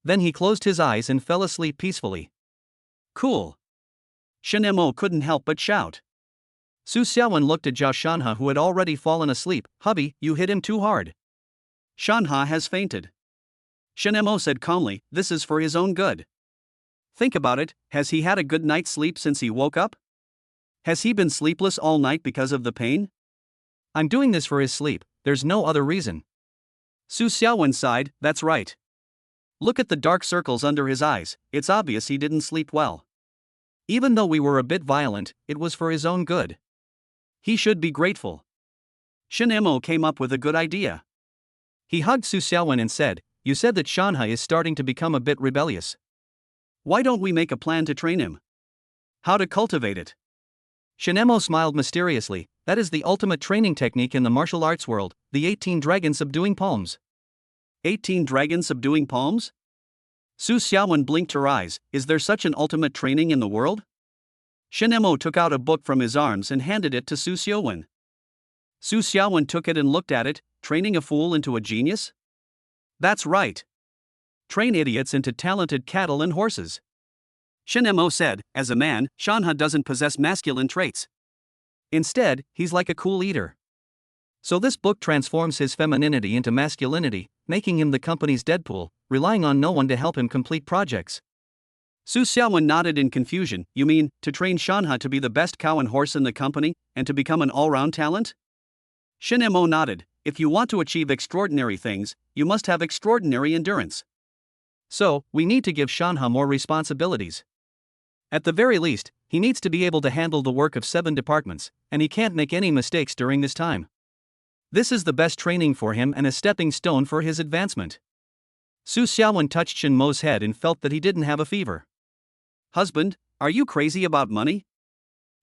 Then he closed his eyes and fell asleep peacefully. Cool. Shen Mo couldn't help but shout. Su Xiaowen looked at Zhao Shanha who had already fallen asleep. Hubby, you hit him too hard. Shanha has fainted. Shen Mo said calmly, this is for his own good. Think about it, has he had a good night's sleep since he woke up? Has he been sleepless all night because of the pain? I'm doing this for his sleep, there's no other reason. Su Xiaowen sighed, that's right. Look at the dark circles under his eyes, it's obvious he didn't sleep well. Even though we were a bit violent, it was for his own good. He should be grateful. Shen Mo came up with a good idea. He hugged Su Xiaowen and said, you said that Shanha is starting to become a bit rebellious. Why don't we make a plan to train him? How to cultivate it? Shen Mo smiled mysteriously, that is the ultimate training technique in the martial arts world, the 18 dragon subduing palms. 18 dragon subduing palms? Su Xiaowen blinked her eyes, is there such an ultimate training in the world? Shen Mo took out a book from his arms and handed it to Su Xiaowen. Su Xiaowen took it and looked at it, training a fool into a genius? That's right. Train idiots into talented cattle and horses. Shen Mo said, as a man, Shanha doesn't possess masculine traits. Instead, he's like a cool eater. So this book transforms his femininity into masculinity, making him the company's Deadpool, relying on no one to help him complete projects. Su Xiaowen nodded in confusion, you mean, to train Shanha to be the best cow and horse in the company, and to become an all-round talent? Shen Mo nodded, if you want to achieve extraordinary things, you must have extraordinary endurance. So, we need to give Shanha more responsibilities. At the very least, he needs to be able to handle the work of 7 departments, and he can't make any mistakes during this time. This is the best training for him and a stepping stone for his advancement. Su Xiaowen touched Shen Mo's head and felt that he didn't have a fever. Husband, are you crazy about money?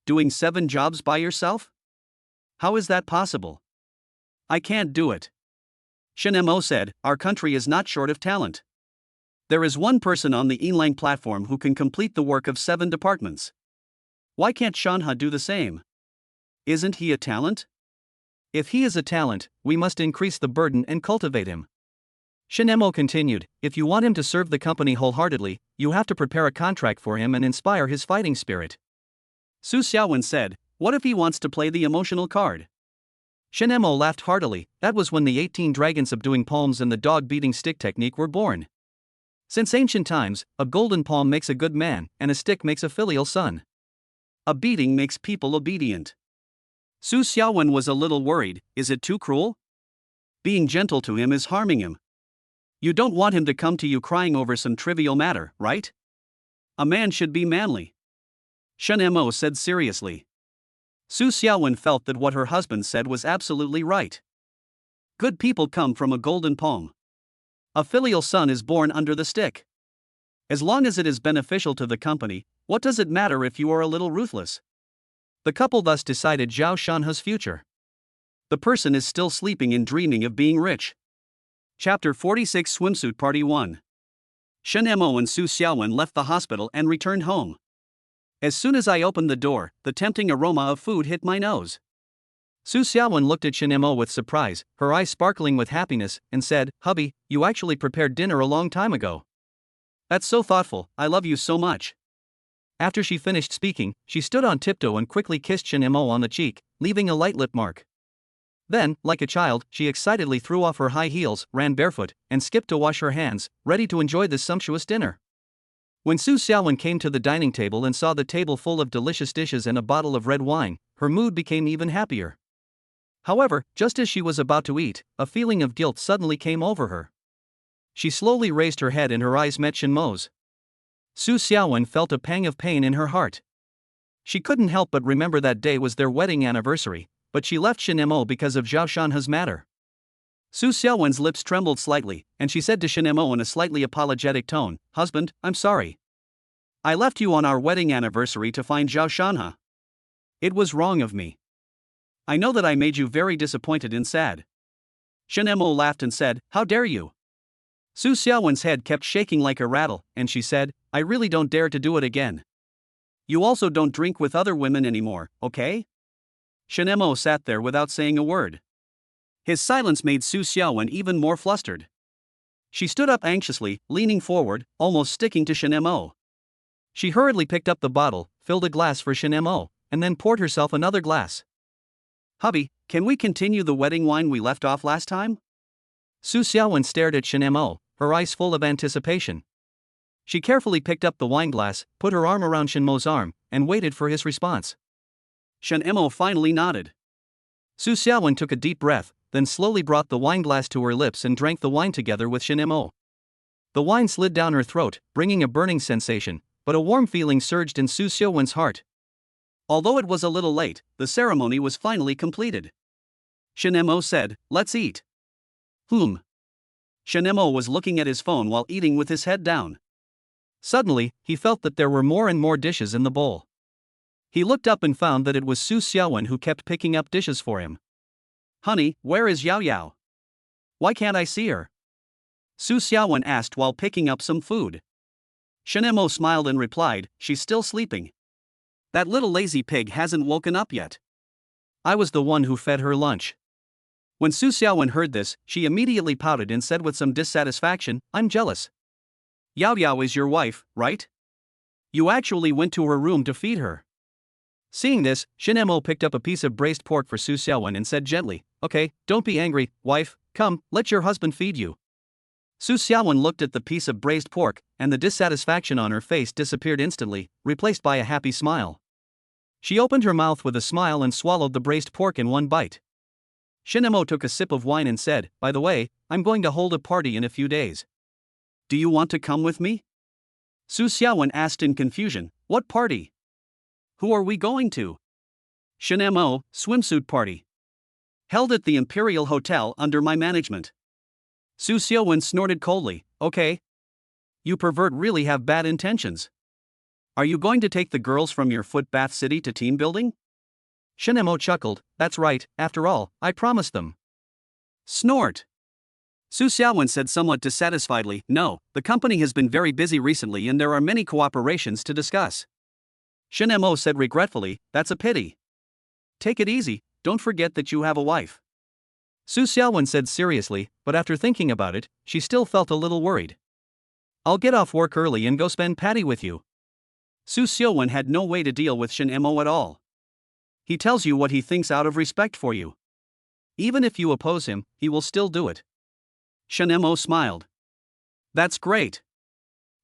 Doing 7 jobs by yourself? How is that possible? I can't do it. Shin Mo said, our country is not short of talent. There is one person on the Inlang platform who can complete the work of 7 departments. Why can't Shanha do the same? Isn't he a talent? If he is a talent, we must increase the burden and cultivate him. Shin Mo continued, if you want him to serve the company wholeheartedly, you have to prepare a contract for him and inspire his fighting spirit. Su Xiaowen said, what if he wants to play the emotional card? Shin Mo laughed heartily. That was when the 18 dragon subduing palms and the dog beating stick technique were born. Since ancient times, a golden palm makes a good man, and a stick makes a filial son. A beating makes people obedient. Su Xiaowen was a little worried, is it too cruel? Being gentle to him is harming him. You don't want him to come to you crying over some trivial matter, right? A man should be manly. Shin Mo said seriously. Su Xiaowen felt that what her husband said was absolutely right. Good people come from a golden palm. A filial son is born under the stick. As long as it is beneficial to the company, what does it matter if you are a little ruthless? The couple thus decided Zhao Shanhe's future. The person is still sleeping and dreaming of being rich. Chapter 46 Swimsuit Party 1. Shin Mo and Su Xiaowen left the hospital and returned home. As soon as I opened the door, the tempting aroma of food hit my nose. Su Xiaowen looked at Shin Mo with surprise, her eyes sparkling with happiness, and said, hubby, you actually prepared dinner a long time ago. That's so thoughtful, I love you so much. After she finished speaking, she stood on tiptoe and quickly kissed Shin Mo on the cheek, leaving a light lip mark. Then, like a child, she excitedly threw off her high heels, ran barefoot, and skipped to wash her hands, ready to enjoy this sumptuous dinner. When Su Xiaowen came to the dining table and saw the table full of delicious dishes and a bottle of red wine, her mood became even happier. However, just as she was about to eat, a feeling of guilt suddenly came over her. She slowly raised her head and her eyes met Shin Mo's. Su Xiaowen felt a pang of pain in her heart. She couldn't help but remember that day was their wedding anniversary, but she left Shin Mo because of Zhao Shanhe's matter. Su Xiaowen's lips trembled slightly, and she said to Shin Mo in a slightly apologetic tone, husband, I'm sorry. I left you on our wedding anniversary to find Zhao Shanhe. It was wrong of me. I know that I made you very disappointed and sad. Shin Mo laughed and said, how dare you? Su Xiaowen's head kept shaking like a rattle, and she said, I really don't dare to do it again. You also don't drink with other women anymore, okay? Shin Mo sat there without saying a word. His silence made Su Xiaowen even more flustered. She stood up anxiously, leaning forward, almost sticking to Shin Mo. She hurriedly picked up the bottle, filled a glass for Shin Mo, and then poured herself another glass. Hubby, can we continue the wedding wine we left off last time? Su Xiaowen stared at Shin Mo, her eyes full of anticipation. She carefully picked up the wine glass, put her arm around Shin Mo's arm, and waited for his response. Shin Mo finally nodded. Su Xiaowen took a deep breath, then slowly brought the wine glass to her lips and drank the wine together with Shin Mo. The wine slid down her throat, bringing a burning sensation, but a warm feeling surged in Su Xiaowen's heart. Although it was a little late, the ceremony was finally completed. Shin Mo said, let's eat. Shin Mo was looking at his phone while eating with his head down. Suddenly, he felt that there were more and more dishes in the bowl. He looked up and found that it was Su Xiaowen who kept picking up dishes for him. Honey, where is Yao Yao? Why can't I see her? Su Xiaowen asked while picking up some food. Shin Mo smiled and replied, she's still sleeping. That little lazy pig hasn't woken up yet. I was the one who fed her lunch. When Su Xiaowen heard this, she immediately pouted and said with some dissatisfaction, I'm jealous. Yao Yao is your wife, right? You actually went to her room to feed her. Seeing this, Shin Mo picked up a piece of braised pork for Su Xiaowen and said gently, okay, don't be angry, wife, come, let your husband feed you. Su Xiaowen looked at the piece of braised pork, and the dissatisfaction on her face disappeared instantly, replaced by a happy smile. She opened her mouth with a smile and swallowed the braised pork in one bite. Shin Mo took a sip of wine and said, by the way, I'm going to hold a party in a few days. Do you want to come with me? Su Xiaowen asked in confusion, what party? Who are we going to? Shin Mo, swimsuit party. Held at the Imperial Hotel under my management. Su Xiaowen snorted coldly, okay. You pervert really have bad intentions. Are you going to take the girls from your footbath city to team building? Shin Mo chuckled, that's right, after all, I promised them. Snort. Su Xiaowen said somewhat dissatisfiedly. No, the company has been very busy recently and there are many cooperations to discuss. Shen Mo said regretfully, that's a pity. Take it easy, don't forget that you have a wife. Su Xiaowen said seriously, but after thinking about it, she still felt a little worried. I'll get off work early and go spend Patty with you. Su Xiaowen had no way to deal with Shen Mo at all. He tells you what he thinks out of respect for you. Even if you oppose him, he will still do it. Shen Mo smiled. That's great.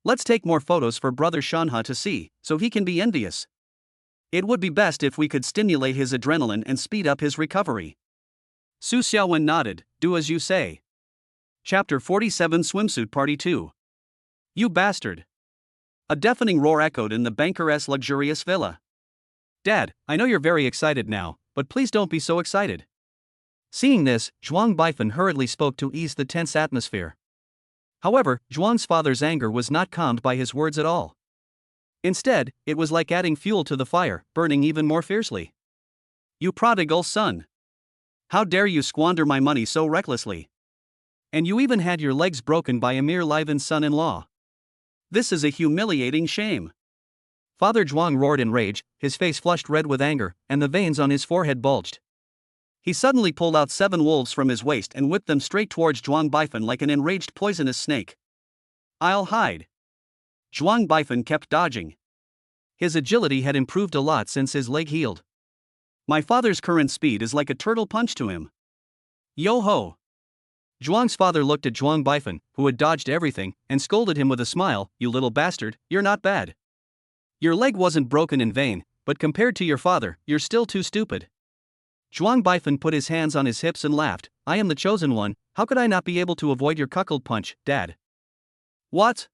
Let's take more photos for brother Shanha to see, so he can be envious. It would be best if we could stimulate his adrenaline and speed up his recovery. Su Xiaowen nodded, do as you say. Chapter 47 Swimsuit Party 2. You bastard. A deafening roar echoed in the banker's luxurious villa. Dad, I know you're very excited now, but please don't be so excited. Seeing this, Zhuang Baifen hurriedly spoke to ease the tense atmosphere. However, Zhuang's father's anger was not calmed by his words at all. Instead, it was like adding fuel to the fire, burning even more fiercely. You prodigal son. How dare you squander my money so recklessly? And you even had your legs broken by a mere live-in son-in-law. This is a humiliating shame. Father Zhuang roared in rage, his face flushed red with anger, and the veins on his forehead bulged. He suddenly pulled out 7 wolves from his waist and whipped them straight towards Zhuang Baifen like an enraged poisonous snake. I'll hide. Zhuang Baifen kept dodging. His agility had improved a lot since his leg healed. My father's current speed is like a turtle punch to him. Yo-ho! Zhuang's father looked at Zhuang Baifen, who had dodged everything, and scolded him with a smile, you little bastard, you're not bad. Your leg wasn't broken in vain, but compared to your father, you're still too stupid. Zhuang Baifen put his hands on his hips and laughed, I am the chosen one, how could I not be able to avoid your cuckold punch, Dad? What?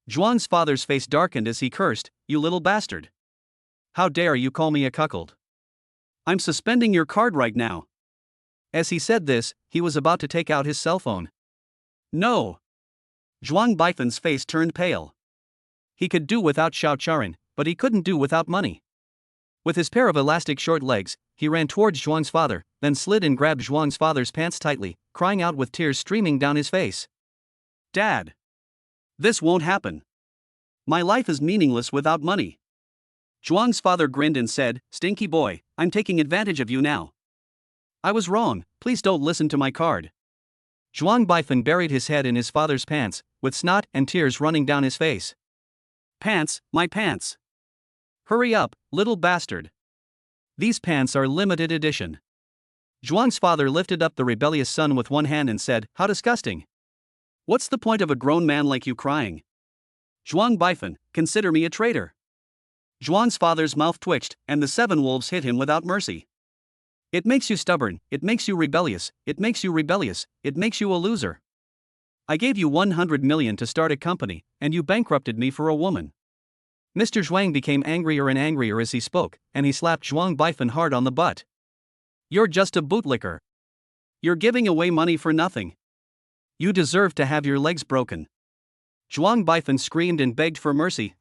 Zhuang's father's face darkened as he cursed, you little bastard. How dare you call me a cuckold? I'm suspending your card right now. As he said this, he was about to take out his cell phone. No. Zhuang Baifen's face turned pale. He could do without Xiao Charin, but he couldn't do without money. With his pair of elastic short legs, he ran towards Zhuang's father, then slid and grabbed Zhuang's father's pants tightly, crying out with tears streaming down his face. Dad! This won't happen. My life is meaningless without money. Zhuang's father grinned and said, Stinky boy, I'm taking advantage of you now. I was wrong, please don't listen to my card. Zhuang Baifen buried his head in his father's pants, with snot and tears running down his face. Pants, my pants. Hurry up, little bastard. These pants are limited edition. Zhuang's father lifted up the rebellious son with one hand and said, how disgusting. What's the point of a grown man like you crying? Zhuang Baifen, consider me a traitor. Zhuang's father's mouth twitched, and the 7 wolves hit him without mercy. It makes you stubborn, it makes you rebellious, it makes you rebellious, it makes you a loser. I gave you 100 million to start a company, and you bankrupted me for a woman. Mr. Zhuang became angrier and angrier as he spoke, and he slapped Zhuang Baifen hard on the butt. You're just a bootlicker. You're giving away money for nothing. You deserve to have your legs broken. Zhuang Baifen screamed and begged for mercy.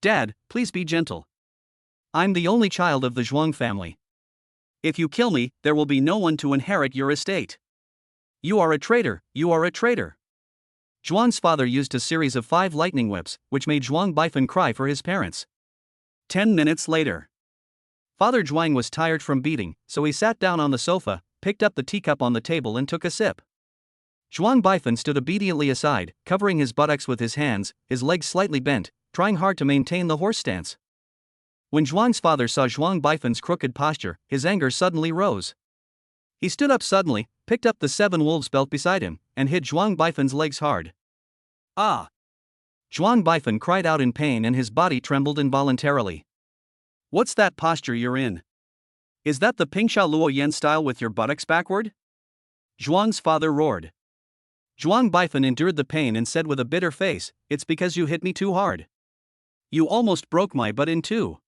Dad, please be gentle. I'm the only child of the Zhuang family. If you kill me, there will be no one to inherit your estate. You are a traitor, you are a traitor. Zhuang's father used a series of 5 lightning whips, which made Zhuang Baifen cry for his parents. 10 minutes later. Father Zhuang was tired from beating, so he sat down on the sofa, picked up the teacup on the table and took a sip. Zhuang Baifen stood obediently aside, covering his buttocks with his hands, his legs slightly bent, trying hard to maintain the horse stance. When Zhuang's father saw Zhuang Baifen's crooked posture, his anger suddenly rose. He stood up suddenly, picked up the 7 wolves belt beside him, and hit Zhuang Baifen's legs hard. Ah! Zhuang Baifen cried out in pain and his body trembled involuntarily. What's that posture you're in? Is that the Pingsha Luo Yan style with your buttocks backward? Zhuang's father roared. Zhuang Baifen endured the pain and said with a bitter face, it's because you hit me too hard. You almost broke my butt in 2.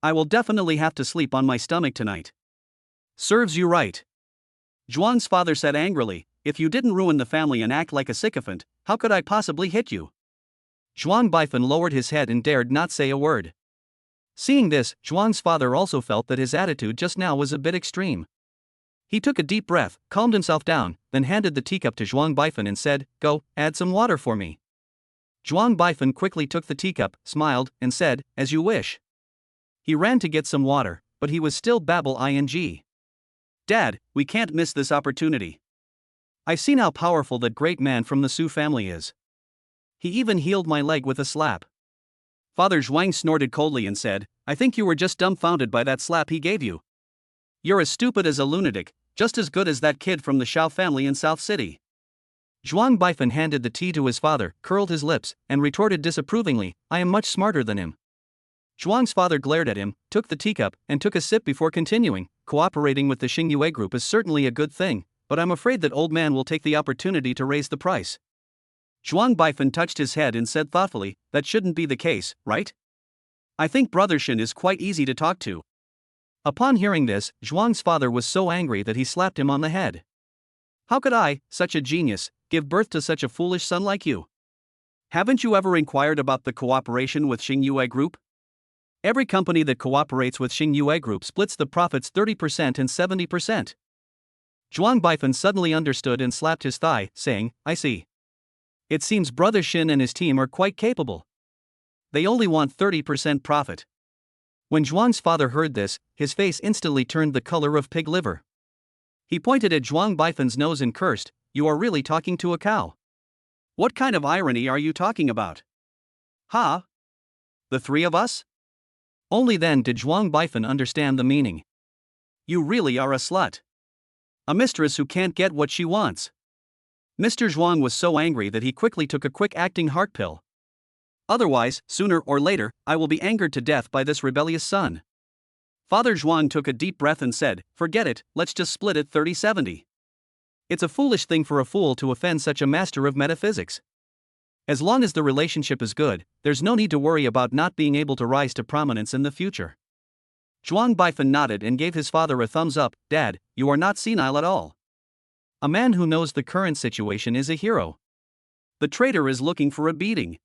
I will definitely have to sleep on my stomach tonight. Serves you right. Zhuang's father said angrily, if you didn't ruin the family and act like a sycophant, how could I possibly hit you? Zhuang Baifen lowered his head and dared not say a word. Seeing this, Zhuang's father also felt that his attitude just now was a bit extreme. He took a deep breath, calmed himself down, then handed the teacup to Zhuang Baifan and said, "Go, add some water for me." Zhuang Baifan quickly took the teacup, smiled, and said, "As you wish." He ran to get some water, but he was still ing. Dad, we can't miss this opportunity. I've seen how powerful that great man from the Su family is. He even healed my leg with a slap. Father Zhuang snorted coldly and said, "I think you were just dumbfounded by that slap he gave you. You're as stupid as a lunatic, just as good as that kid from the Shao family in South City." Zhuang Baifan handed the tea to his father, curled his lips, and retorted disapprovingly, "I am much smarter than him." Zhuang's father glared at him, took the teacup, and took a sip before continuing, "Cooperating with the Xingyue group is certainly a good thing, but I'm afraid that old man will take the opportunity to raise the price." Zhuang Baifan touched his head and said thoughtfully, "That shouldn't be the case, right? I think Brother Shin is quite easy to talk to." Upon hearing this, Zhuang's father was so angry that he slapped him on the head. "How could I, such a genius, give birth to such a foolish son like you? Haven't you ever inquired about the cooperation with Xingyue Group? Every company that cooperates with Xingyue Group splits the profits 30% and 70%. Zhuang Baifan suddenly understood and slapped his thigh, saying, "I see. It seems Brother Shin and his team are quite capable. They only want 30% profit." When Zhuang's father heard this, his face instantly turned the color of pig liver. He pointed at Zhuang Baifan's nose and cursed, "You are really talking to a cow." "What kind of irony are you talking about? Huh? The three of us?" Only then did Zhuang Baifan understand the meaning. "You really are a slut. A mistress who can't get what she wants." Mr. Zhuang was so angry that he quickly took a quick-acting heart pill. "Otherwise, sooner or later, I will be angered to death by this rebellious son." Father Zhuang took a deep breath and said, "Forget it, let's just split it 30-70. It's a foolish thing for a fool to offend such a master of metaphysics. As long as the relationship is good, there's no need to worry about not being able to rise to prominence in the future." Zhuang Baifan nodded and gave his father a thumbs up. "Dad, you are not senile at all. A man who knows the current situation is a hero. The traitor is looking for a beating."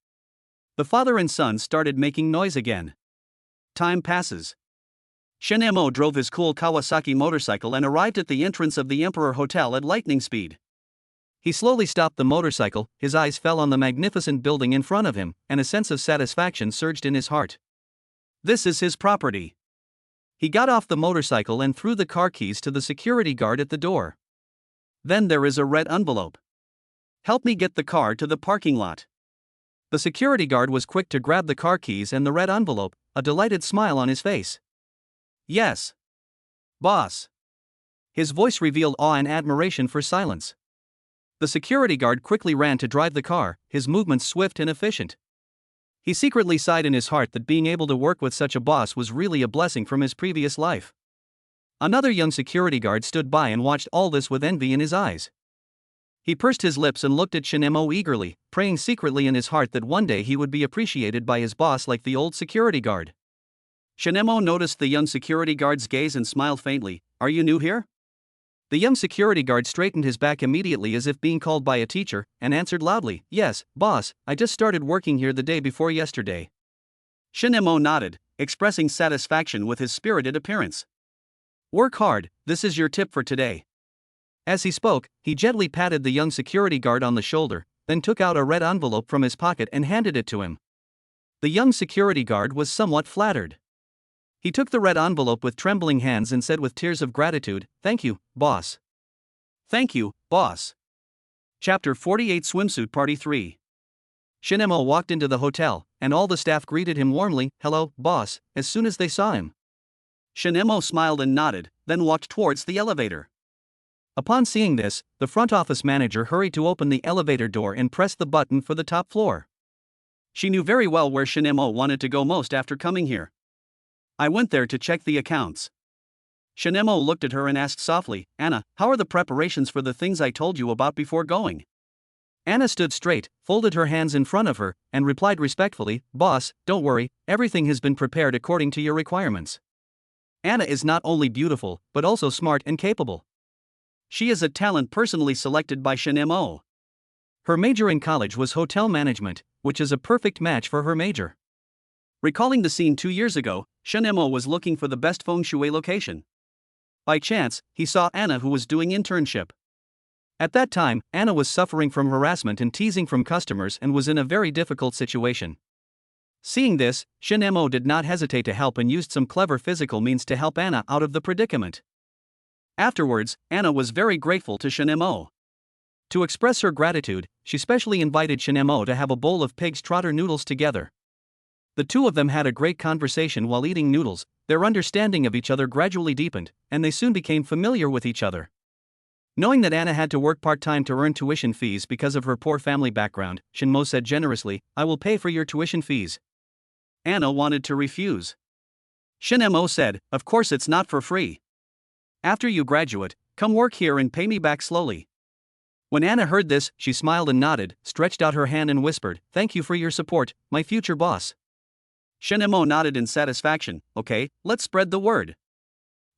The father and son started making noise again. Time passes. Shin Mo drove his cool Kawasaki motorcycle and arrived at the entrance of the Emperor Hotel at lightning speed. He slowly stopped the motorcycle, his eyes fell on the magnificent building in front of him, and a sense of satisfaction surged in his heart. This is his property. He got off the motorcycle and threw the car keys to the security guard at the door. Then there is a red envelope. "Help me get the car to the parking lot." The security guard was quick to grab the car keys and the red envelope, a delighted smile on his face. "Yes, boss." His voice revealed awe and admiration for silence. The security guard quickly ran to drive the car, his movements swift and efficient. He secretly sighed in his heart that being able to work with such a boss was really a blessing from his previous life. Another young security guard stood by and watched all this with envy in his eyes. He pursed his lips and looked at Shin Mo eagerly, praying secretly in his heart that one day he would be appreciated by his boss like the old security guard. Shin Mo noticed the young security guard's gaze and smiled faintly. "Are you new here?" The young security guard straightened his back immediately as if being called by a teacher, and answered loudly, "Yes, boss, I just started working here the day before yesterday." Shin Mo nodded, expressing satisfaction with his spirited appearance. "Work hard, this is your tip for today." As he spoke, he gently patted the young security guard on the shoulder, then took out a red envelope from his pocket and handed it to him. The young security guard was somewhat flattered. He took the red envelope with trembling hands and said with tears of gratitude, "Thank you, boss." "Thank you, boss." Chapter 48 Swimsuit Party 3. Shin Mo walked into the hotel, and all the staff greeted him warmly, "Hello, boss," as soon as they saw him. Shin Mo smiled and nodded, then walked towards the elevator. Upon seeing this, the front office manager hurried to open the elevator door and pressed the button for the top floor. She knew very well where Shin Mo wanted to go most after coming here. "I went there to check the accounts." Shin Mo looked at her and asked softly, "Anna, how are the preparations for the things I told you about before going?" Anna stood straight, folded her hands in front of her, and replied respectfully, "Boss, don't worry, everything has been prepared according to your requirements." Anna is not only beautiful, but also smart and capable. She is a talent personally selected by Shin Mo. Her major in college was hotel management, which is a perfect match for her major. Recalling the scene 2 years ago, Shin Mo was looking for the best feng shui location. by chance, he saw Anna, who was doing internship. At that time, Anna was suffering from harassment and teasing from customers and was in a very difficult situation. Seeing this, Shin Mo did not hesitate to help and used some clever physical means to help Anna out of the predicament. Afterwards, Anna was very grateful to Shin Mo. To express her gratitude, she specially invited Shin Mo to have a bowl of pig's trotter noodles together. The two of them had a great conversation while eating noodles. Their understanding of each other gradually deepened, and they soon became familiar with each other. Knowing that Anna had to work part-time to earn tuition fees because of her poor family background, Shin Mo said generously, "I will pay for your tuition fees." Anna wanted to refuse. Shin Mo said, "Of course it's not for free. After you graduate, come work here and pay me back slowly." When Anna heard this, she smiled and nodded, stretched out her hand and whispered, "Thank you for your support, my future boss." Shin Mo nodded in satisfaction. "Okay, let's spread the word.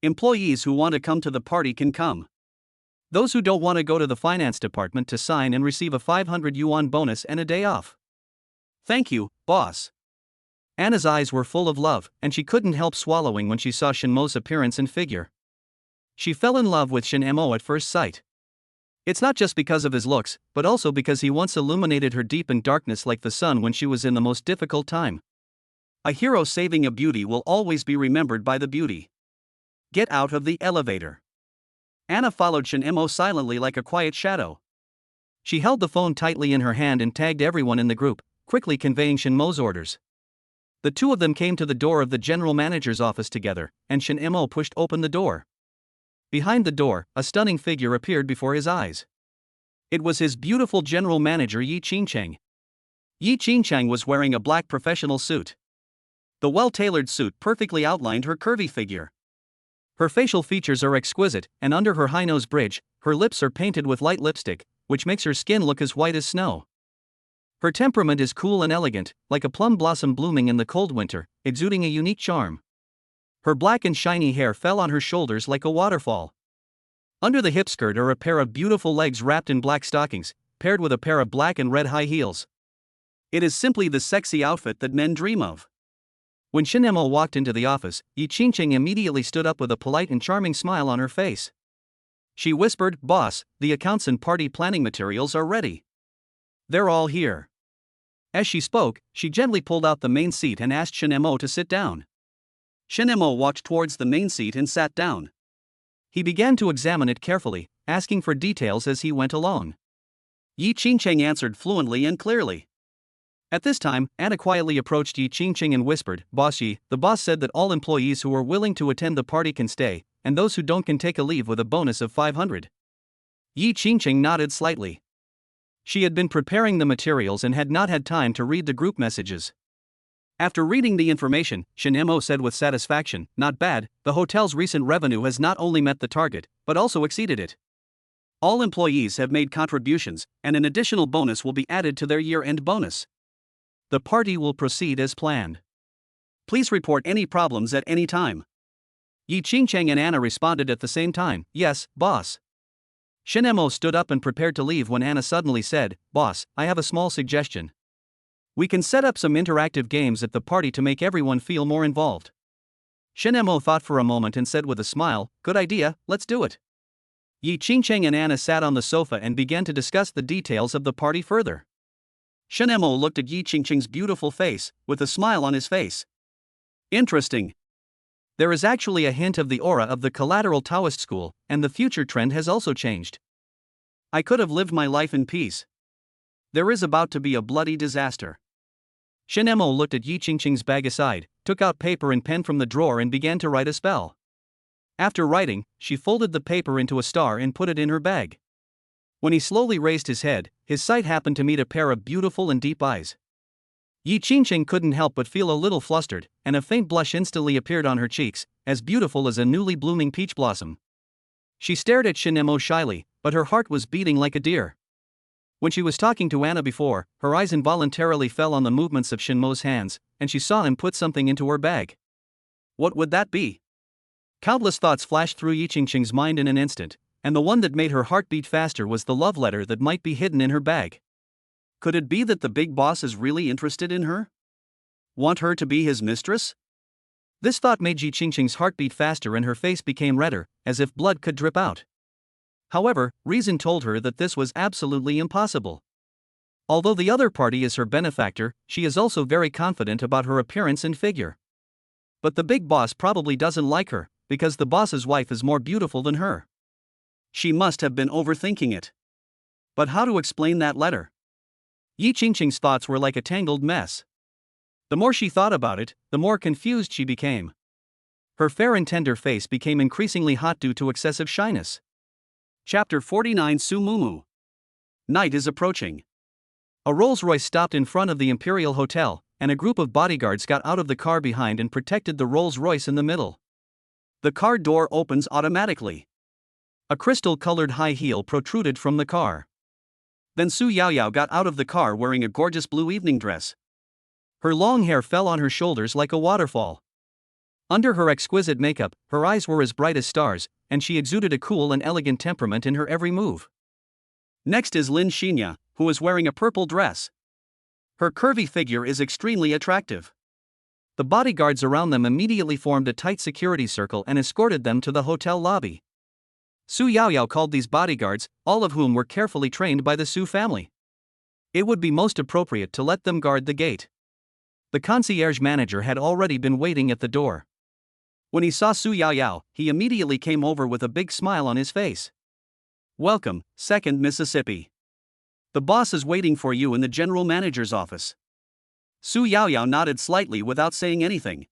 Employees who want to come to the party can come. Those who don't want to go to the finance department to sign and receive a 500 yuan bonus and a day off." "Thank you, boss." Anna's eyes were full of love, and she couldn't help swallowing when she saw Shin Mo's appearance and figure. She fell in love with Shin Mo at first sight. It's not just because of his looks, but also because he once illuminated her deep in darkness like the sun when she was in the most difficult time. A hero saving a beauty will always be remembered by the beauty. Get out of the elevator. Anna followed Shin Mo silently like a quiet shadow. She held the phone tightly in her hand and tagged everyone in the group, quickly conveying Shin Mo's orders. The two of them came to the door of the general manager's office together, and Shin Mo pushed open the door. Behind the door, a stunning figure appeared before his eyes. It was his beautiful general manager Yi Qingcheng. Yi Qingcheng was wearing a black professional suit. The well-tailored suit perfectly outlined her curvy figure. Her facial features are exquisite, and under her high nose bridge, her lips are painted with light lipstick, which makes her skin look as white as snow. Her temperament is cool and elegant, like a plum blossom blooming in the cold winter, exuding a unique charm. Her black and shiny hair fell on her shoulders like a waterfall. Under the hip skirt are a pair of beautiful legs wrapped in black stockings, paired with a pair of black and red high heels. It is simply the sexy outfit that men dream of. When Shin Mo walked into the office, Yi Qingcheng immediately stood up with a polite and charming smile on her face. She whispered, "Boss, the accounts and party planning materials are ready. They're all here." As she spoke, she gently pulled out the main seat and asked Shin Mo to sit down. Shin Mo walked towards the main seat and sat down. He began to examine it carefully, asking for details as he went along. Yi Qingcheng answered fluently and clearly. At this time, Anna quietly approached Yi Qingcheng and whispered, "Boss Yi, the boss said that all employees who are willing to attend the party can stay, and those who don't can take a leave with a bonus of 500. Yi Qingcheng nodded slightly. She had been preparing the materials and had not had time to read the group messages. After reading the information, Shin Mo said with satisfaction, "Not bad, the hotel's recent revenue has not only met the target, but also exceeded it. All employees have made contributions, and an additional bonus will be added to their year-end bonus. The party will proceed as planned. Please report any problems at any time." Yi Qingcheng and Anna responded at the same time, "Yes, boss." Shin Mo stood up and prepared to leave when Anna suddenly said, "Boss, I have a small suggestion. We can set up some interactive games at the party to make everyone feel more involved." Shin Mo thought for a moment and said with a smile, "Good idea, let's do it." Yi Qingcheng and Anna sat on the sofa and began to discuss the details of the party further. Shin Mo looked at Yi Qingcheng's beautiful face, with a smile on his face. "Interesting. There is actually a hint of the aura of the collateral Taoist school, and the future trend has also changed. I could have lived my life in peace. There is about to be a bloody disaster." Shin Mo looked at Yi Qingcheng's bag aside, took out paper and pen from the drawer and began to write a spell. After writing, she folded the paper into a star and put it in her bag. When he slowly raised his head, his sight happened to meet a pair of beautiful and deep eyes. Yi Qingcheng couldn't help but feel a little flustered, and a faint blush instantly appeared on her cheeks, as beautiful as a newly blooming peach blossom. She stared at Shin Mo shyly, but her heart was beating like a deer. When she was talking to Anna before, her eyes involuntarily fell on the movements of Shin Mo's hands, and she saw him put something into her bag. What would that be? Countless thoughts flashed through Yi Qingcheng's mind in an instant, and the one that made her heart beat faster was the love letter that might be hidden in her bag. Could it be that the big boss is really interested in her? Want her to be his mistress? This thought made Ji Qingqing's heart beat faster and her face became redder, as if blood could drip out. However, reason told her that this was absolutely impossible. Although the other party is her benefactor, she is also very confident about her appearance and figure. But the big boss probably doesn't like her, because the boss's wife is more beautiful than her. She must have been overthinking it. But how to explain that letter? Yi Qingqing's thoughts were like a tangled mess. The more she thought about it, the more confused she became. Her fair and tender face became increasingly hot due to excessive shyness. Chapter 49 Su Mumu. Night is approaching. A Rolls-Royce stopped in front of the Imperial Hotel, and a group of bodyguards got out of the car behind and protected the Rolls-Royce in the middle. The car door opens automatically. A crystal-colored high heel protruded from the car. Then Su Yaoyao got out of the car wearing a gorgeous blue evening dress. Her long hair fell on her shoulders like a waterfall. Under her exquisite makeup, her eyes were as bright as stars, and she exuded a cool and elegant temperament in her every move. Next is Lin Xinya, who is wearing a purple dress. Her curvy figure is extremely attractive. The bodyguards around them immediately formed a tight security circle and escorted them to the hotel lobby. Su Yaoyao called these bodyguards, all of whom were carefully trained by the Su family. It would be most appropriate to let them guard the gate. The concierge manager had already been waiting at the door. When he saw Su Yaoyao, he immediately came over with a big smile on his face. Welcome, 2nd Mississippi. The boss is waiting for you in the general manager's office. Su Yaoyao nodded slightly without saying anything.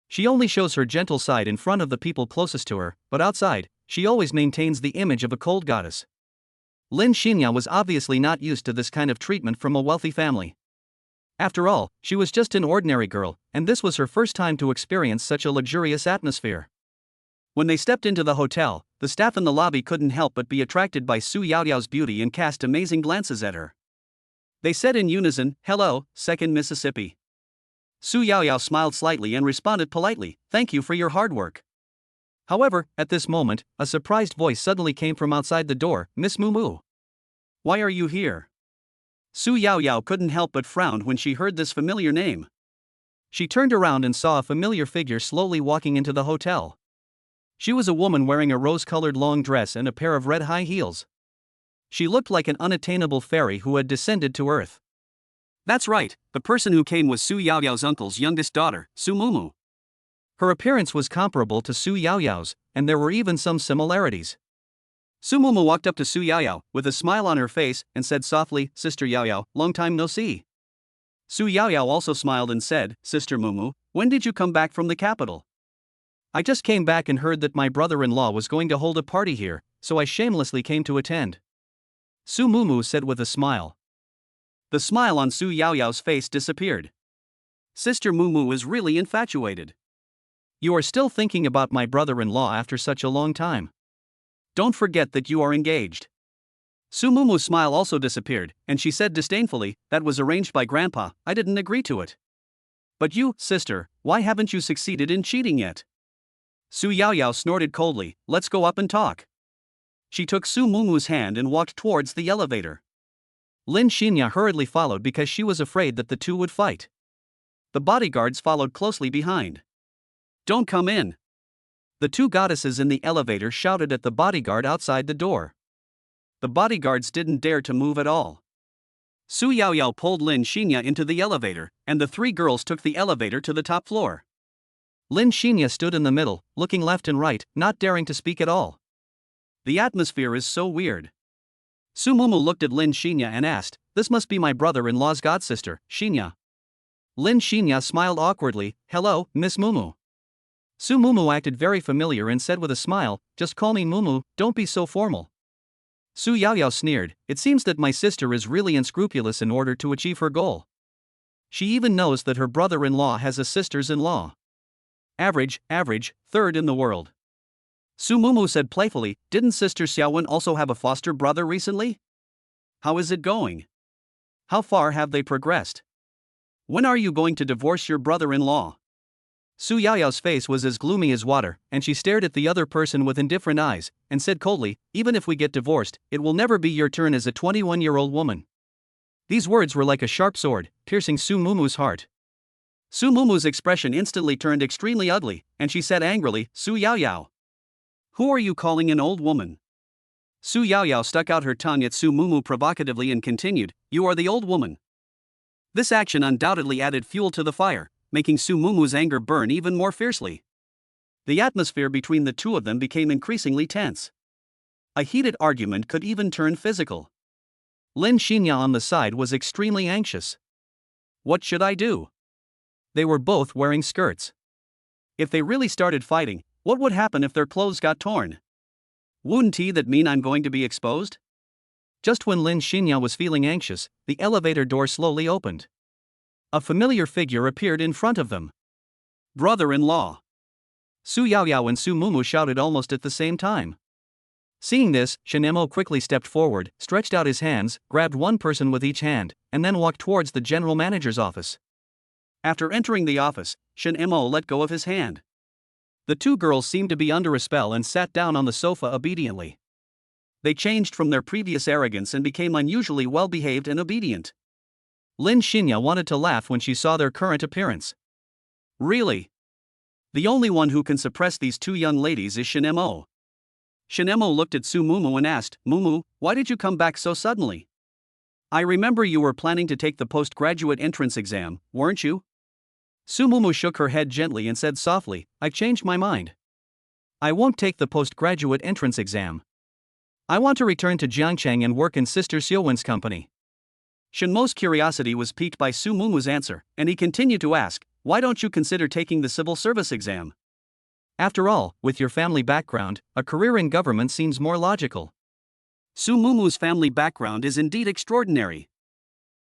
She only shows her gentle side in front of the people closest to her, but outside, she always maintains the image of a cold goddess. Lin Xinya was obviously not used to this kind of treatment from a wealthy family. After all, she was just an ordinary girl, and this was her first time to experience such a luxurious atmosphere. When they stepped into the hotel, the staff in the lobby couldn't help but be attracted by Su Yaoyao's beauty and cast amazing glances at her. They said in unison, "Hello, 2nd Mississippi." Su Yaoyao smiled slightly and responded politely, "Thank you for your hard work." However, at this moment, a surprised voice suddenly came from outside the door, "Miss Mumu. Why are you here?" Su Yaoyao couldn't help but frown when she heard this familiar name. She turned around and saw a familiar figure slowly walking into the hotel. She was a woman wearing a rose-colored long dress and a pair of red high heels. She looked like an unattainable fairy who had descended to earth. That's right, the person who came was Su Yaoyao's uncle's youngest daughter, Su Mumu. Her appearance was comparable to Su Yaoyao's, and there were even some similarities. Su Mumu walked up to Su Yaoyao, with a smile on her face, and said softly, "Sister Yaoyao, long time no see." Su Yaoyao also smiled and said, "Sister Mumu, when did you come back from the capital?" "I just came back and heard that my brother-in-law was going to hold a party here, so I shamelessly came to attend," Su Mumu said with a smile. The smile on Su Yaoyao's face disappeared. Sister Mumu is really infatuated. "You are still thinking about my brother-in-law after such a long time. Don't forget that you are engaged." Su Mumu's smile also disappeared, and she said disdainfully, "That was arranged by Grandpa, I didn't agree to it." "But you, sister, why haven't you succeeded in cheating yet?" Su Yaoyao snorted coldly, "Let's go up and talk." She took Su Mumu's hand and walked towards the elevator. Lin Xinya hurriedly followed because she was afraid that the two would fight. The bodyguards followed closely behind. "Don't come in." The two goddesses in the elevator shouted at the bodyguard outside the door. The bodyguards didn't dare to move at all. Su Yaoyao pulled Lin Xinya into the elevator, and the three girls took the elevator to the top floor. Lin Xinya stood in the middle, looking left and right, not daring to speak at all. The atmosphere is so weird. Su Mumu looked at Lin Xinya and asked, "This must be my brother-in-law's godsister, Xinya." Lin Xinya smiled awkwardly, "Hello, Miss Mumu." Su Mumu acted very familiar and said with a smile, "Just call me Mumu, don't be so formal." Su Yaoyao sneered, "It seems that my sister is really unscrupulous in order to achieve her goal. She even knows that her brother-in-law has a sisters-in-law. Average, third in the world." Su Mumu said playfully, "Didn't Sister Xiaowen also have a foster brother recently? How is it going? How far have they progressed? When are you going to divorce your brother-in-law?" Su Yaoyao's face was as gloomy as water, and she stared at the other person with indifferent eyes, and said coldly, "Even if we get divorced, it will never be your turn as a 21-year-old woman." These words were like a sharp sword, piercing Su Mumu's heart. Su Mumu's expression instantly turned extremely ugly, and she said angrily, Su Yaoyao. Who are you calling an old woman? Su Yaoyao stuck out her tongue at Su Mumu provocatively and continued, You are the old woman. This action undoubtedly added fuel to the fire, making Su Mumu's anger burn even more fiercely. The atmosphere between the two of them became increasingly tense. A heated argument could even turn physical. Lin Xinya on the side was extremely anxious. What should I do? They were both wearing skirts. If they really started fighting, what would happen if their clothes got torn? Wouldn't that mean I'm going to be exposed? Just when Lin Xinya was feeling anxious, the elevator door slowly opened. A familiar figure appeared in front of them. Brother-in-law. Su Yaoyao and Su Mumu shouted almost at the same time. Seeing this, Shen Mo quickly stepped forward, stretched out his hands, grabbed one person with each hand, and then walked towards the general manager's office. After entering the office, Shen Mo let go of his hand. The two girls seemed to be under a spell and sat down on the sofa obediently. They changed from their previous arrogance and became unusually well-behaved and obedient. Lin Xinya wanted to laugh when she saw their current appearance. Really? The only one who can suppress these two young ladies is Shen Mo. Shen Mo looked at Su Mumu and asked, Mumu, why did you come back so suddenly? I remember you were planning to take the postgraduate entrance exam, weren't you? Su Mumu shook her head gently and said softly, I've changed my mind. I won't take the postgraduate entrance exam. I want to return to Jiangcheng and work in Sister Xiuwen's company. Shen Mo's curiosity was piqued by Su Mumu's answer, and he continued to ask, why don't you consider taking the civil service exam? After all, with your family background, a career in government seems more logical. Su Mumu's family background is indeed extraordinary.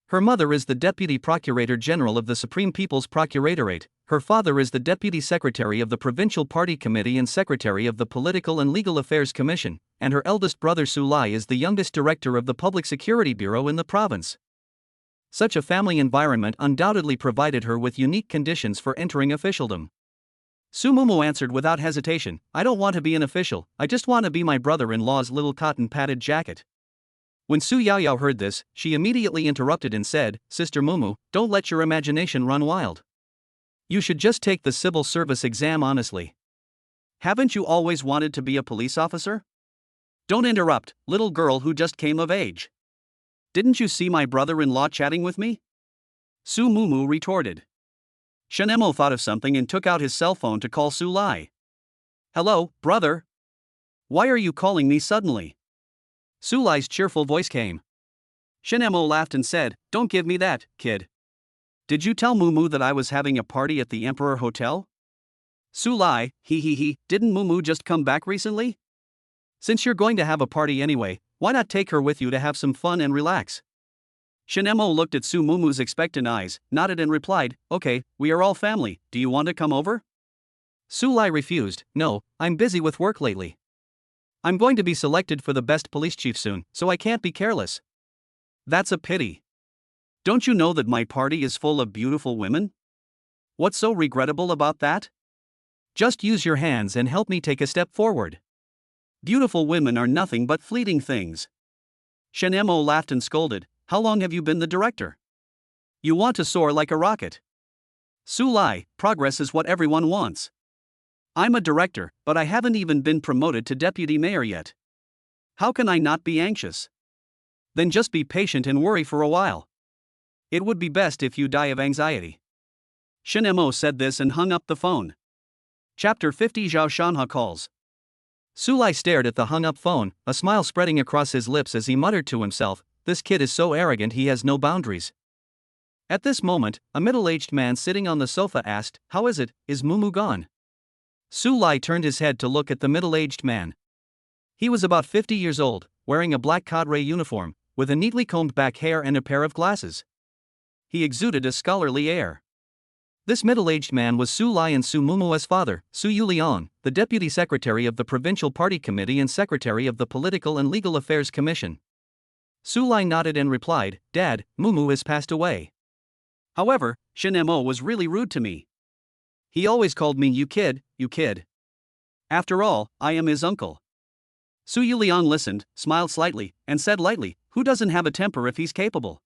Her mother is the Deputy Procurator General of the Supreme People's Procuratorate, her father is the Deputy Secretary of the Provincial Party Committee and Secretary of the Political and Legal Affairs Commission, and her eldest brother Su Lai is the youngest director of the Public Security Bureau in the province. Such a family environment undoubtedly provided her with unique conditions for entering officialdom. Su Mumu answered without hesitation, I don't want to be an official, I just want to be my brother-in-law's little cotton-padded jacket. When Su Yaoyao heard this, she immediately interrupted and said, Sister Mumu, don't let your imagination run wild. You should just take the civil service exam honestly. Haven't you always wanted to be a police officer? Don't interrupt, little girl who just came of age. Didn't you see my brother-in-law chatting with me? Su Mumu retorted. Shen Mo thought of something and took out his cell phone to call Su Lai. Hello, brother. Why are you calling me suddenly? Su Lai's cheerful voice came. Shen Mo laughed and said, Don't give me that, kid. Did you tell Mumu that I was having a party at the Emperor Hotel? Su Lai, didn't Mumu just come back recently? Since you're going to have a party anyway, why not take her with you to have some fun and relax? Shen Mo looked at Su Mumu's expectant eyes, nodded and replied, Okay, we are all family, do you want to come over? Su Lai refused, No, I'm busy with work lately. I'm going to be selected for the best police chief soon, so I can't be careless. That's a pity. Don't you know that my party is full of beautiful women? What's so regrettable about that? Just use your hands and help me take a step forward. Beautiful women are nothing but fleeting things. Shen Mo laughed and scolded, How long have you been the director? You want to soar like a rocket. Su Lai, progress is what everyone wants. I'm a director, but I haven't even been promoted to deputy mayor yet. How can I not be anxious? Then just be patient and worry for a while. It would be best if you die of anxiety. Shen Mo said this and hung up the phone. Chapter 50 Zhao Shanha calls. Su Lai stared at the hung-up phone, a smile spreading across his lips as he muttered to himself, This kid is so arrogant he has no boundaries. At this moment, a middle-aged man sitting on the sofa asked, How is it, is Mumu gone? Su Lai turned his head to look at the middle-aged man. He was about 50 years old, wearing a black cadre uniform, with a neatly combed back hair and a pair of glasses. He exuded a scholarly air. This middle-aged man was Su Lai and Su Mumu's father, Su Yuliang, the Deputy Secretary of the Provincial Party Committee and Secretary of the Political and Legal Affairs Commission. Su Lai nodded and replied, Dad, Mumu has passed away. However, Shen Mo was really rude to me. He always called me you kid. After all, I am his uncle. Su Yuliang listened, smiled slightly, and said lightly, Who doesn't have a temper if he's capable?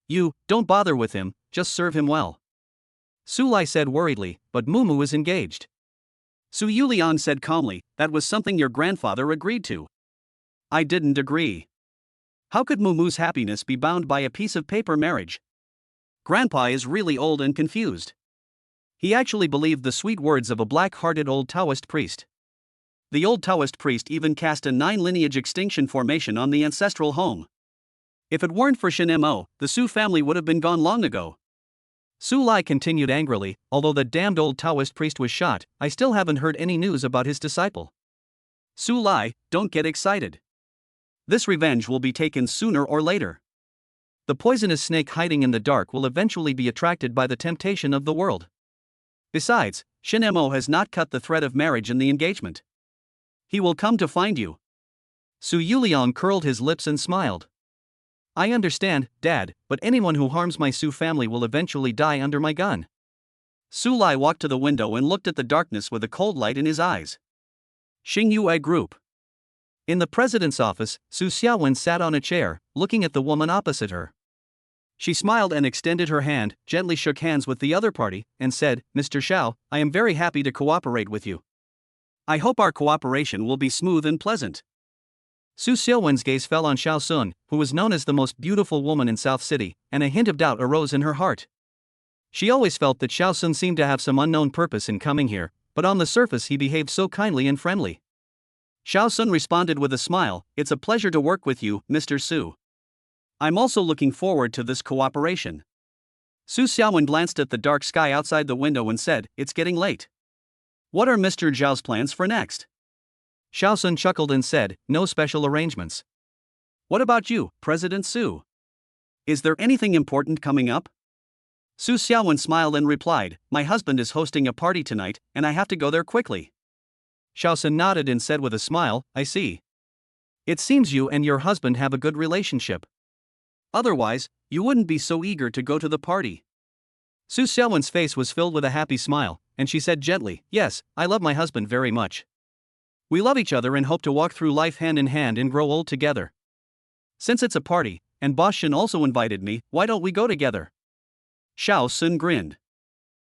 You, don't bother with him, just serve him well. Su Lai said worriedly, but Mumu is engaged. Su Yulian said calmly, that was something your grandfather agreed to. I didn't agree. How could Mumu's happiness be bound by a piece of paper marriage? Grandpa is really old and confused. He actually believed the sweet words of a black-hearted old Taoist priest. The old Taoist priest even cast a 9-lineage extinction formation on the ancestral home. If it weren't for Shin Mo, the Su family would have been gone long ago. Su Lai continued angrily, although the damned old Taoist priest was shot, I still haven't heard any news about his disciple. Su Lai, don't get excited. This revenge will be taken sooner or later. The poisonous snake hiding in the dark will eventually be attracted by the temptation of the world. Besides, Shin Mo has not cut the thread of marriage in the engagement. He will come to find you. Su Yuliang curled his lips and smiled. I understand, Dad, but anyone who harms my Su family will eventually die under my gun. Su Lai walked to the window and looked at the darkness with a cold light in his eyes. Xingyue Group. In the president's office, Su Xiaowen sat on a chair, looking at the woman opposite her. She smiled and extended her hand, gently shook hands with the other party, and said, Mr. Xiao, I am very happy to cooperate with you. I hope our cooperation will be smooth and pleasant. Su Xiaowen's gaze fell on Xiao Sun, who was known as the most beautiful woman in South City, and a hint of doubt arose in her heart. She always felt that Xiao Sun seemed to have some unknown purpose in coming here, but on the surface he behaved so kindly and friendly. Xiao Sun responded with a smile, It's a pleasure to work with you, Mr. Su. I'm also looking forward to this cooperation. Su Xiaowen glanced at the dark sky outside the window and said, It's getting late. What are Mr. Zhao's plans for next? Xiao Sun chuckled and said, No special arrangements. What about you, President Su? Is there anything important coming up? Su Xiaowen smiled and replied, My husband is hosting a party tonight, and I have to go there quickly. Xiao Sun nodded and said with a smile, I see. It seems you and your husband have a good relationship. Otherwise, you wouldn't be so eager to go to the party. Su Xiaowen's face was filled with a happy smile, and she said gently, Yes, I love my husband very much. We love each other and hope to walk through life hand in hand and grow old together. Since it's a party, and Boss Shin also invited me, why don't we go together? Xiao Sun grinned.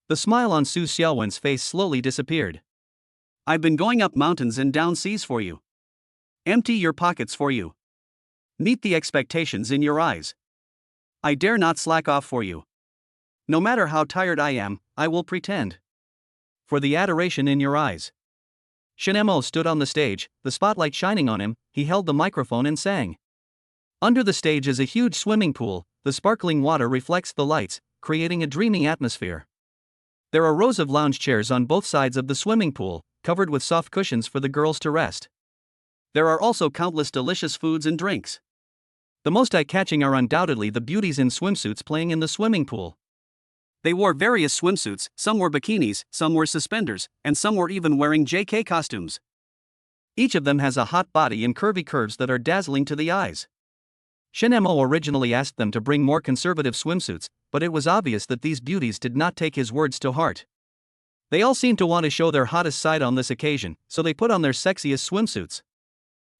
The smile on Su Xiaowen's face slowly disappeared. I've been going up mountains and down seas for you. Empty your pockets for you. Meet the expectations in your eyes. I dare not slack off for you. No matter how tired I am, I will pretend. For the adoration in your eyes. Shin Mo stood on the stage, the spotlight shining on him, he held the microphone and sang. Under the stage is a huge swimming pool, the sparkling water reflects the lights, creating a dreamy atmosphere. There are rows of lounge chairs on both sides of the swimming pool, covered with soft cushions for the girls to rest. There are also countless delicious foods and drinks. The most eye-catching are undoubtedly the beauties in swimsuits playing in the swimming pool. They wore various swimsuits, some were bikinis, some were suspenders, and some were even wearing JK costumes. Each of them has a hot body and curvy curves that are dazzling to the eyes. Shin Mo originally asked them to bring more conservative swimsuits, but it was obvious that these beauties did not take his words to heart. They all seemed to want to show their hottest side on this occasion, so they put on their sexiest swimsuits.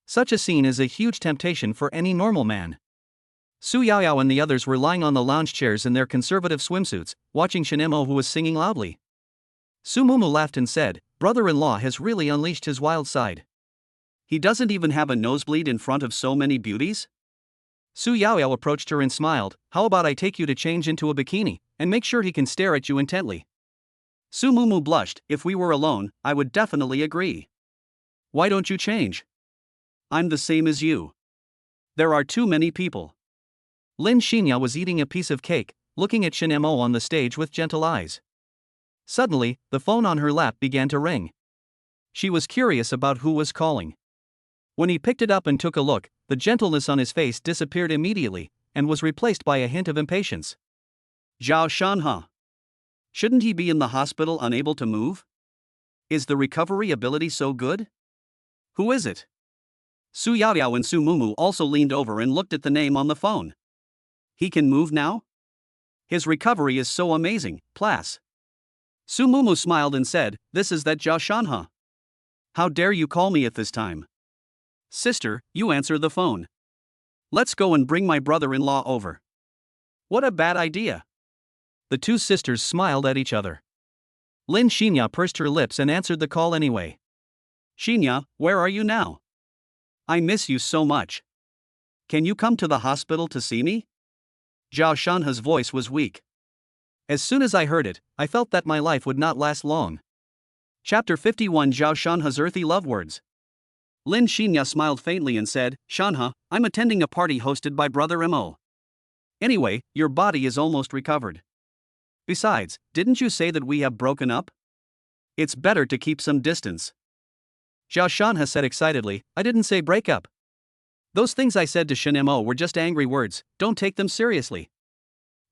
Such a scene is a huge temptation for any normal man. Su Yaoyao and the others were lying on the lounge chairs in their conservative swimsuits, watching Shin Mo, who was singing loudly. Su Mumu laughed and said, Brother-in-law has really unleashed his wild side. He doesn't even have a nosebleed in front of so many beauties? Su Yaoyao approached her and smiled, How about I take you to change into a bikini, and make sure he can stare at you intently? Su Mumu blushed, If we were alone, I would definitely agree. Why don't you change? I'm the same as you. There are too many people. Lin Xinya was eating a piece of cake, looking at Shin Mo on the stage with gentle eyes. Suddenly, the phone on her lap began to ring. She was curious about who was calling. When he picked it up and took a look, the gentleness on his face disappeared immediately, and was replaced by a hint of impatience. Zhao Shanhe. Shouldn't he be in the hospital unable to move? Is the recovery ability so good? Who is it? Su Yaoyao and Su Mumu also leaned over and looked at the name on the phone. He can move now? His recovery is so amazing, plus. Su Mumu smiled and said, This is that Zhao Shanhe. How dare you call me at this time? Sister, you answer the phone. Let's go and bring my brother-in-law over. What a bad idea. The two sisters smiled at each other. Lin Xinya pursed her lips and answered the call anyway. Xinya, where are you now? I miss you so much. Can you come to the hospital to see me? Zhao Shanhe's voice was weak. As soon as I heard it, I felt that my life would not last long. Chapter 51 Zhao Shanhe's earthy love words. Lin Xinya smiled faintly and said, Shanhe, I'm attending a party hosted by Brother Mo. Anyway, your body is almost recovered. Besides, didn't you say that we have broken up? It's better to keep some distance. Zhao Shanhe said excitedly, I didn't say break up. Those things I said to Shen Mo were just angry words, don't take them seriously.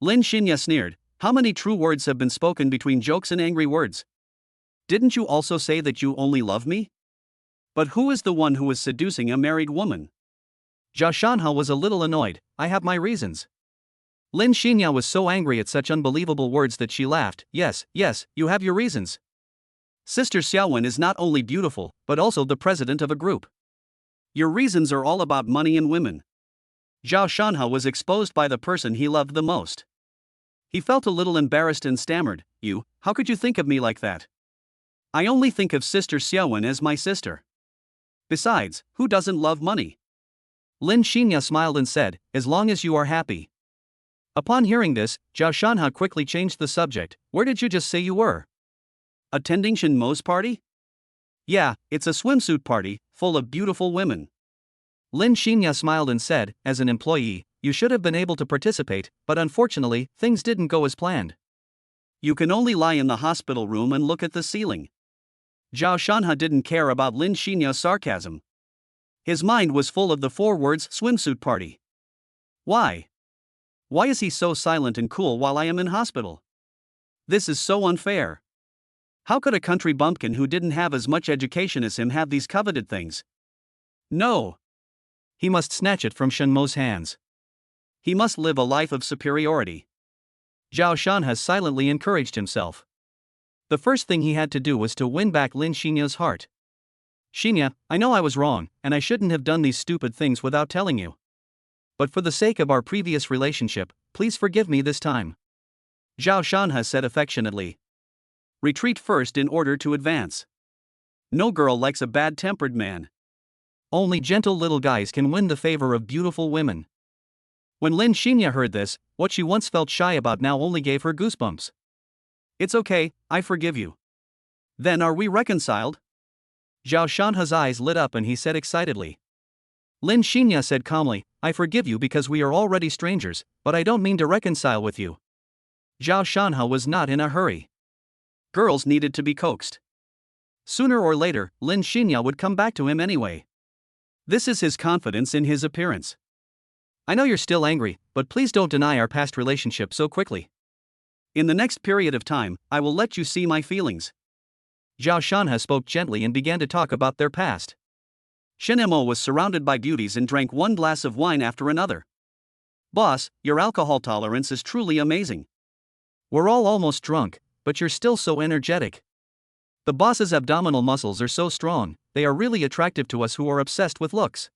Lin Xinya sneered, how many true words have been spoken between jokes and angry words? Didn't you also say that you only love me? But who is the one who is seducing a married woman? Zhao Shanhe was a little annoyed, I have my reasons. Lin Xinya was so angry at such unbelievable words that she laughed, yes, you have your reasons. Sister Xiaowen is not only beautiful, but also the president of a group. Your reasons are all about money and women. Zhao Shanhe was exposed by the person he loved the most. He felt a little embarrassed and stammered, how could you think of me like that? I only think of Sister Xiaowen as my sister. Besides, who doesn't love money? Lin Xinya smiled and said, as long as you are happy. Upon hearing this, Zhao Shanhe quickly changed the subject, where did you just say you were? Attending Shen Mo's party? Yeah, it's a swimsuit party, full of beautiful women. Lin Xinya smiled and said, as an employee, you should have been able to participate, but unfortunately, things didn't go as planned. You can only lie in the hospital room and look at the ceiling. Zhao Shanhe didn't care about Lin Xinya's sarcasm. His mind was full of the 4 words swimsuit party. Why? Why is he so silent and cool while I am in hospital? This is so unfair. How could a country bumpkin who didn't have as much education as him have these coveted things? No. He must snatch it from Shen Mo's hands. He must live a life of superiority. Zhao Shanhe silently encouraged himself. The first thing he had to do was to win back Lin Xinya's heart. Xinya, I know I was wrong, and I shouldn't have done these stupid things without telling you. But for the sake of our previous relationship, please forgive me this time. Zhao Shanhe said affectionately. Retreat first in order to advance. No girl likes a bad-tempered man. Only gentle little guys can win the favor of beautiful women. When Lin Xinya heard this, what she once felt shy about now only gave her goosebumps. It's okay, I forgive you. Then are we reconciled? Zhao Shanhe's eyes lit up and he said excitedly. Lin Xinya said calmly, I forgive you because we are already strangers, but I don't mean to reconcile with you. Zhao Shanhe was not in a hurry. Girls needed to be coaxed. Sooner or later, Lin Xinya would come back to him anyway. This is his confidence in his appearance. I know you're still angry, but please don't deny our past relationship so quickly. In the next period of time, I will let you see my feelings. Zhao Shanhe spoke gently and began to talk about their past. Shen Mo was surrounded by beauties and drank one glass of wine after another. Boss, your alcohol tolerance is truly amazing. We're all almost drunk, but you're still so energetic. The boss's abdominal muscles are so strong, they are really attractive to us who are obsessed with looks.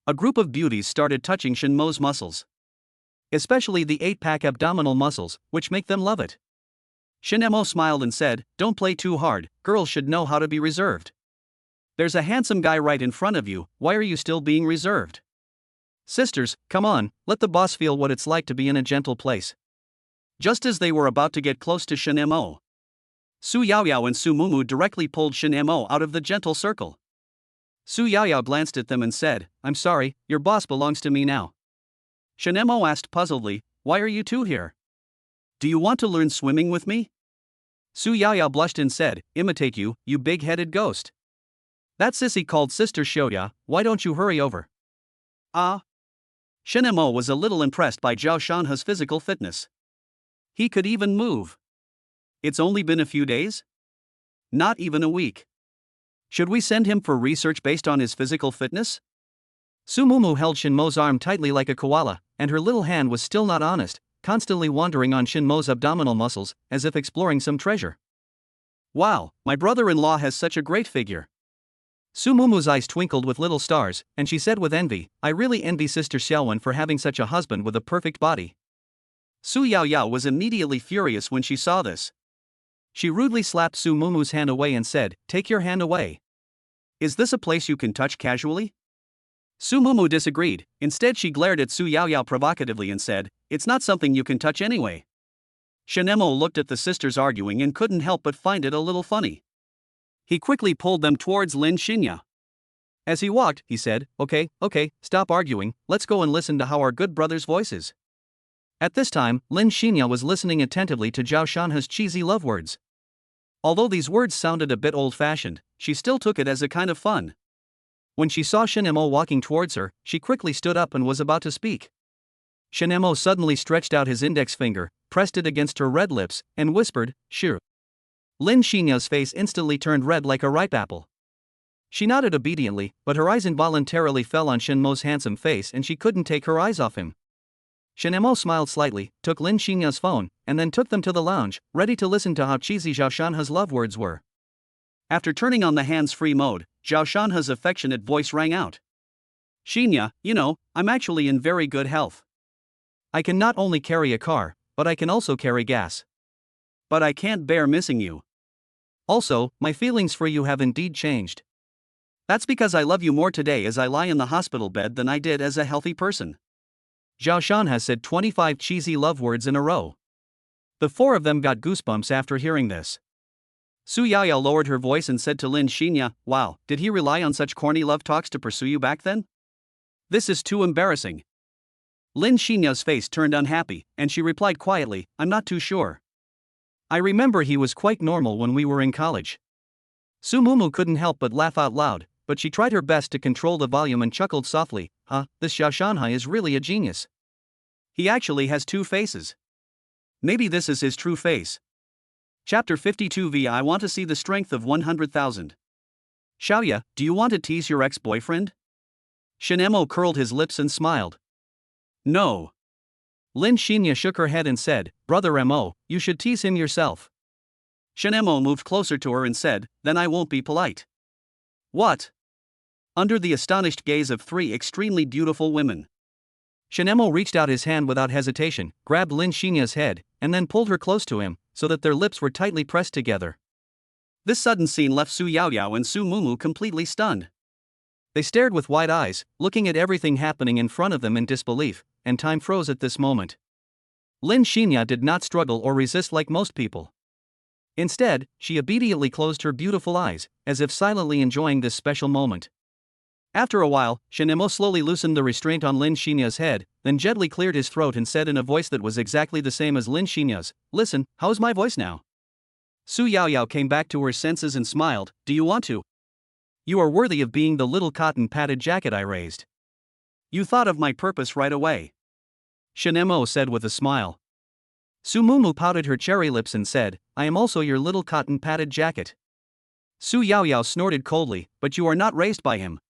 A group of beauties started touching Shen Mo's muscles. Especially the 8-pack abdominal muscles, which make them love it. Shen Mo smiled and said, don't play too hard, girls should know how to be reserved. There's a handsome guy right in front of you, why are you still being reserved? Sisters, come on, let the boss feel what it's like to be in a gentle place. Just as they were about to get close to Shen Mo, Su Yaoyao and Su Mumu directly pulled Shen Mo out of the gentle circle. Su Yaoyao glanced at them and said, I'm sorry, your boss belongs to me now. Shen Mo asked puzzledly, why are you two here? Do you want to learn swimming with me? Su Yaoyao blushed and said, imitate you, you big-headed ghost. That sissy called Sister Xiaoya, why don't you hurry over? Shen Mo was a little impressed by Zhao Shanhe's physical fitness. He could even move. It's only been a few days? Not even a week. Should we send him for research based on his physical fitness? Su Mumu held Shen Mo's arm tightly like a koala, and her little hand was still not honest, constantly wandering on Shen Mo's abdominal muscles, as if exploring some treasure. Wow, my brother-in-law has such a great figure. Su Mumu's eyes twinkled with little stars, and she said with envy, I really envy Sister Xiaowen for having such a husband with a perfect body. Su Yaoyao was immediately furious when she saw this. She rudely slapped Su Mumu's hand away and said, "Take your hand away. Is this a place you can touch casually?" Su Mumu disagreed. Instead, she glared at Su Yaoyao provocatively and said, "It's not something you can touch anyway." Shinemo looked at the sisters arguing and couldn't help but find it a little funny. He quickly pulled them towards Lin Xinya. As he walked, he said, Okay, stop arguing, let's go and listen to how our good brother's voice is." At this time, Lin Xinya was listening attentively to Zhao Shanhe's cheesy love words. Although these words sounded a bit old-fashioned, she still took it as a kind of fun. When she saw Shinemo walking towards her, she quickly stood up and was about to speak. Shinemo suddenly stretched out his index finger, pressed it against her red lips, and whispered, "Sure." Lin Xinya's face instantly turned red like a ripe apple. She nodded obediently, but her eyes involuntarily fell on Shinmo's handsome face and she couldn't take her eyes off him. Shinemo smiled slightly, took Lin Xinya's phone, and then took them to the lounge, ready to listen to how cheesy Zhao Shanhe's love words were. After turning on the hands-free mode, Zhao Shanhe's affectionate voice rang out. "Xinya, I'm actually in very good health. I can not only carry a car, but I can also carry gas. But I can't bear missing you. Also, my feelings for you have indeed changed. That's because I love you more today as I lie in the hospital bed than I did as a healthy person." Zhao Shan has said 25 cheesy love words in a row. The four of them got goosebumps after hearing this. Su Yaoyao lowered her voice and said to Lin Xinya, "Wow, did he rely on such corny love talks to pursue you back then? This is too embarrassing." Lin Xinya's face turned unhappy, and she replied quietly, "I'm not too sure. I remember he was quite normal when we were in college." Su Mumu couldn't help but laugh out loud, but she tried her best to control the volume and chuckled softly, This Zhao Shanhai is really a genius. He actually has two faces. Maybe this is his true face." Chapter 52v I want to see the strength of 100,000. "Xiaoya, do you want to tease your ex-boyfriend?" Shinemo curled his lips and smiled. "No." Lin Xinya shook her head and said, "Brother Mo, you should tease him yourself." Shinemo moved closer to her and said, "Then I won't be polite." "What?" Under the astonished gaze of three extremely beautiful women, Shinemo reached out his hand without hesitation, grabbed Lin Xinya's head, and then pulled her close to him, so that their lips were tightly pressed together. This sudden scene left Su Yaoyao and Su Mumu completely stunned. They stared with wide eyes, looking at everything happening in front of them in disbelief, and time froze at this moment. Lin Xinya did not struggle or resist like most people. Instead, she obediently closed her beautiful eyes, as if silently enjoying this special moment. After a while, Shinemo slowly loosened the restraint on Lin Xinya's head, then gently cleared his throat and said in a voice that was exactly the same as Lin Xinya's, "Listen, how's my voice now?" Su Yaoyao came back to her senses and smiled, "Do you want to? You are worthy of being the little cotton padded jacket I raised. You thought of my purpose right away," Shinemo said with a smile. Su Mumu pouted her cherry lips and said, "I am also your little cotton padded jacket." Su Yaoyao snorted coldly, "But you are not raised by him."